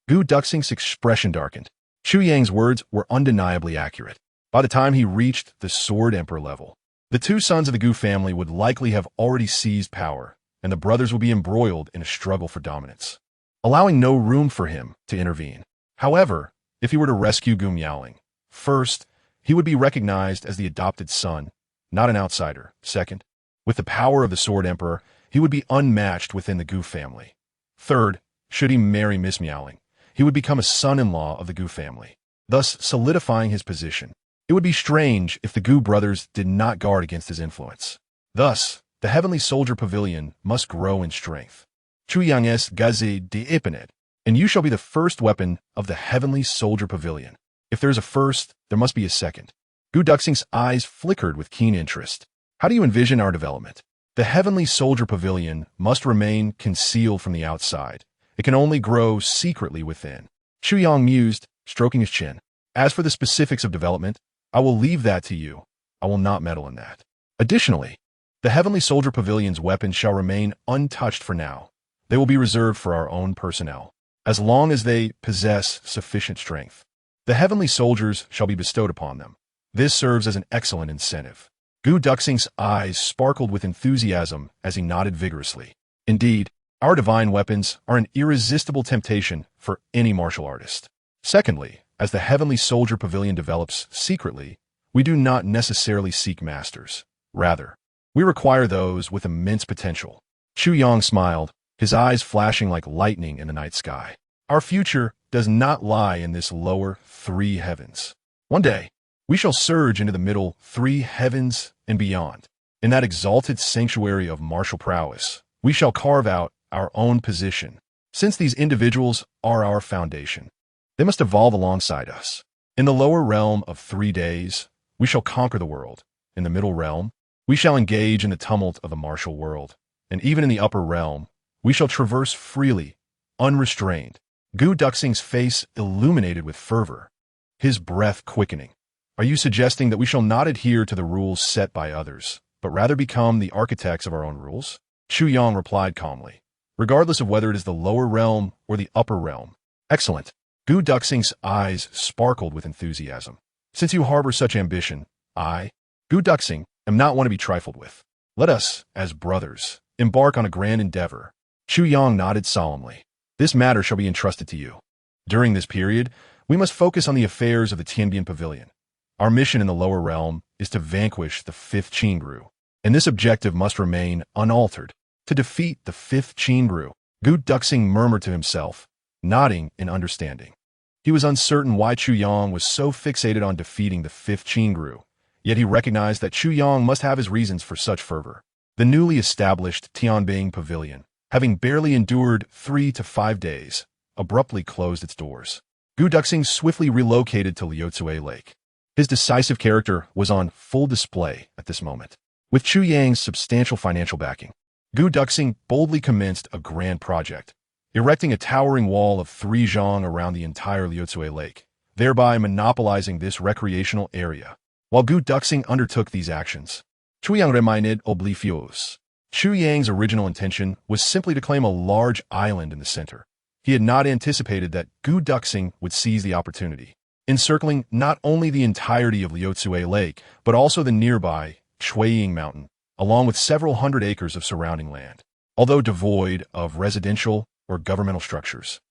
Gu Duxing's expression darkened. Xu Yang's words were undeniably accurate. By the time he reached the Sword Emperor level, the two sons of the Gu family would likely have already seized power, and the brothers would be embroiled in a struggle for dominance, allowing no room for him to intervene. However, if he were to rescue Gu Miaoling, first, he would be recognized as the adopted son, not an outsider. Second, with the power of the Sword Emperor, he would be unmatched within the Gu family. Third, should he marry Miss Miaoling, he would become a son-in-law of the Gu family, thus solidifying his position. It would be strange if the Gu brothers did not guard against his influence. Thus, the Heavenly Soldier Pavilion must grow in strength. Chu Yang es gaze de Ipanet, and you shall be the first weapon of the Heavenly Soldier Pavilion. If there is a first, there must be a second. Gu Duxing's eyes flickered with keen interest. How do you envision our development? The Heavenly Soldier Pavilion must remain concealed from the outside. It can only grow secretly within. Xu Yang mused, stroking his chin. As for the specifics of development, I will leave that to you. I will not meddle in that. Additionally, the Heavenly Soldier Pavilion's weapons shall remain untouched for now. They will be reserved for our own personnel, as long as they possess sufficient strength. The Heavenly Soldiers shall be bestowed upon them. This serves as an excellent incentive. Gu Duxing's eyes sparkled with enthusiasm as he nodded vigorously. Indeed, our divine weapons are an irresistible temptation for any martial artist. Secondly, as the Heavenly Soldier Pavilion develops secretly, we do not necessarily seek masters. Rather, we require those with immense potential. Xu Yang smiled, his eyes flashing like lightning in the night sky. Our future does not lie in this lower three heavens. One day, we shall surge into the middle three heavens and beyond. In that exalted sanctuary of martial prowess, we shall carve out our own position. Since these individuals are our foundation, they must evolve alongside us. In the lower realm of 3 days, we shall conquer the world. In the middle realm, we shall engage in the tumult of the martial world. And even in the upper realm, we shall traverse freely, unrestrained. Gu Duxing's face illuminated with fervor, his breath quickening. Are you suggesting that we shall not adhere to the rules set by others, but rather become the architects of our own rules? Xu Yang replied calmly, regardless of whether it is the lower realm or the upper realm. Excellent. Gu Duxing's eyes sparkled with enthusiasm. Since you harbor such ambition, I, Gu Duxing, am not one to be trifled with. Let us, as brothers, embark on a grand endeavor. Xu Yang nodded solemnly. This matter shall be entrusted to you. During this period, we must focus on the affairs of the Tianbian Pavilion. Our mission in the lower realm is to vanquish the 5th Qingru, and this objective must remain unaltered. To defeat the 5th Qingru, Gu Duxing murmured to himself, nodding in understanding. He was uncertain why Xu Yang was so fixated on defeating the 5th Qingru, yet he recognized that Xu Yang must have his reasons for such fervor. The newly established Tianbian Pavilion, having barely endured 3 to 5 days, abruptly closed its doors. Gu Duxing swiftly relocated to Liuzue Lake. His decisive character was on full display at this moment. With Chu Yang's substantial financial backing, Gu Duxing boldly commenced a grand project, erecting a towering wall of 3 zhang around the entire Liuzue Lake, thereby monopolizing this recreational area. While Gu Duxing undertook these actions, Chu Yang remained oblivious. Chu Yang's original intention was simply to claim a large island in the center. He had not anticipated that Gu Duxing would seize the opportunity, encircling not only the entirety of Liuzue Lake, but also the nearby Chuiying Mountain, along with several hundred acres of surrounding land. Although devoid of residential or governmental structures,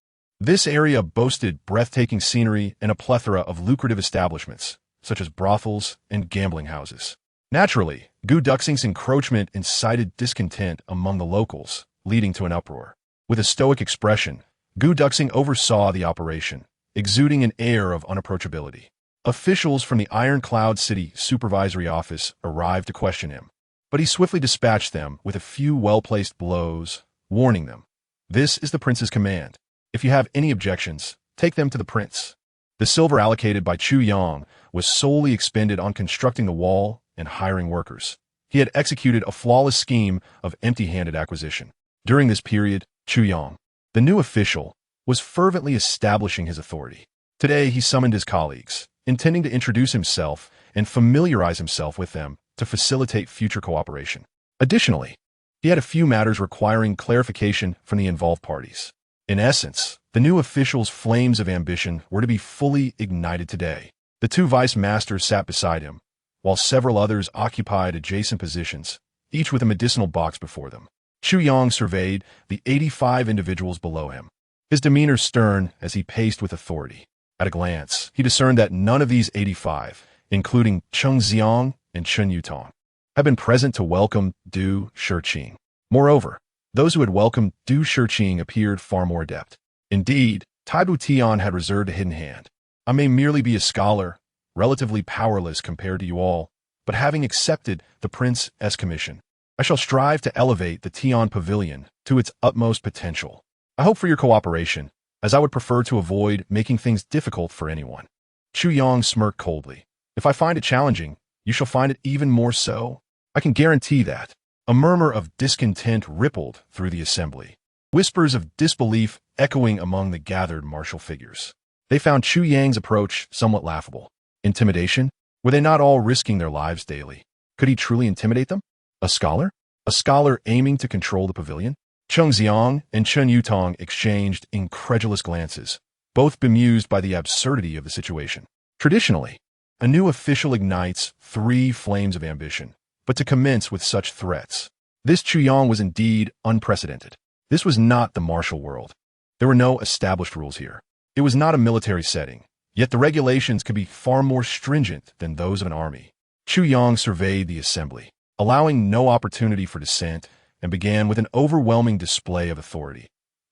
this area boasted breathtaking scenery and a plethora of lucrative establishments, such as brothels and gambling houses. Naturally, Gu Duxing's encroachment incited discontent among the locals, leading to an uproar. With a stoic expression, Gu Duxing oversaw the operation, exuding an air of unapproachability. Officials from the Ironclad City Supervisory Office arrived to question him, but he swiftly dispatched them with a few well-placed blows, warning them, "This is the prince's command. If you have any objections, take them to the prince." The silver allocated by Chu Yang was solely expended on constructing the wall and hiring workers. He had executed a flawless scheme of empty-handed acquisition. During this period, Chu Yang, the new official, was fervently establishing his authority. Today he summoned his colleagues, intending to introduce himself and familiarize himself with them to facilitate future cooperation. Additionally, he had a few matters requiring clarification from the involved parties. In essence, the new official's flames of ambition were to be fully ignited today. The two vice masters sat beside him, while several others occupied adjacent positions, each with a medicinal box before them. Chu Yang surveyed the 85 individuals below him, his demeanor stern as he paced with authority. At a glance, he discerned that none of these 85, including Cheng Xiang and Chen Yutong, had been present to welcome Du Shiqing. Moreover, those who had welcomed Du Shiqing appeared far more adept. Indeed, Taibu Tian had reserved a hidden hand. "I may merely be a scholar, relatively powerless compared to you all, but having accepted the prince's commission, I shall strive to elevate the Tian Pavilion to its utmost potential. I hope for your cooperation, as I would prefer to avoid making things difficult for anyone." Chu Yang smirked coldly. "If I find it challenging, you shall find it even more so. I can guarantee that." A murmur of discontent rippled through the assembly, whispers of disbelief echoing among the gathered martial figures. They found Chu Yang's approach somewhat laughable. Intimidation? Were they not all risking their lives daily? Could he truly intimidate them? A scholar? A scholar aiming to control the pavilion? Cheng Xiang and Chen Yutong exchanged incredulous glances, both bemused by the absurdity of the situation. Traditionally, a new official ignites 3 flames of ambition, but to commence with such threats. This Chu Yang was indeed unprecedented. This was not the martial world. There were no established rules here. It was not a military setting, yet the regulations could be far more stringent than those of an army. Chu Yang surveyed the assembly, allowing no opportunity for dissent, and began with an overwhelming display of authority.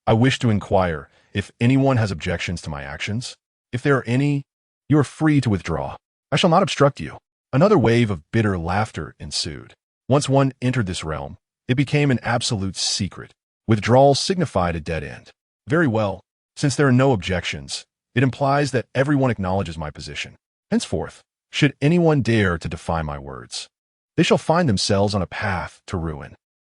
"I wish to inquire if anyone has objections to my actions. If there are any, you are free to withdraw. I shall not obstruct you." Another wave of bitter laughter ensued. Once one entered this realm, it became an absolute secret. Withdrawal signified a dead end. "Very well. Since there are no objections, it implies that everyone acknowledges my position. Henceforth, should anyone dare to defy my words, they shall find themselves on a path to ruin."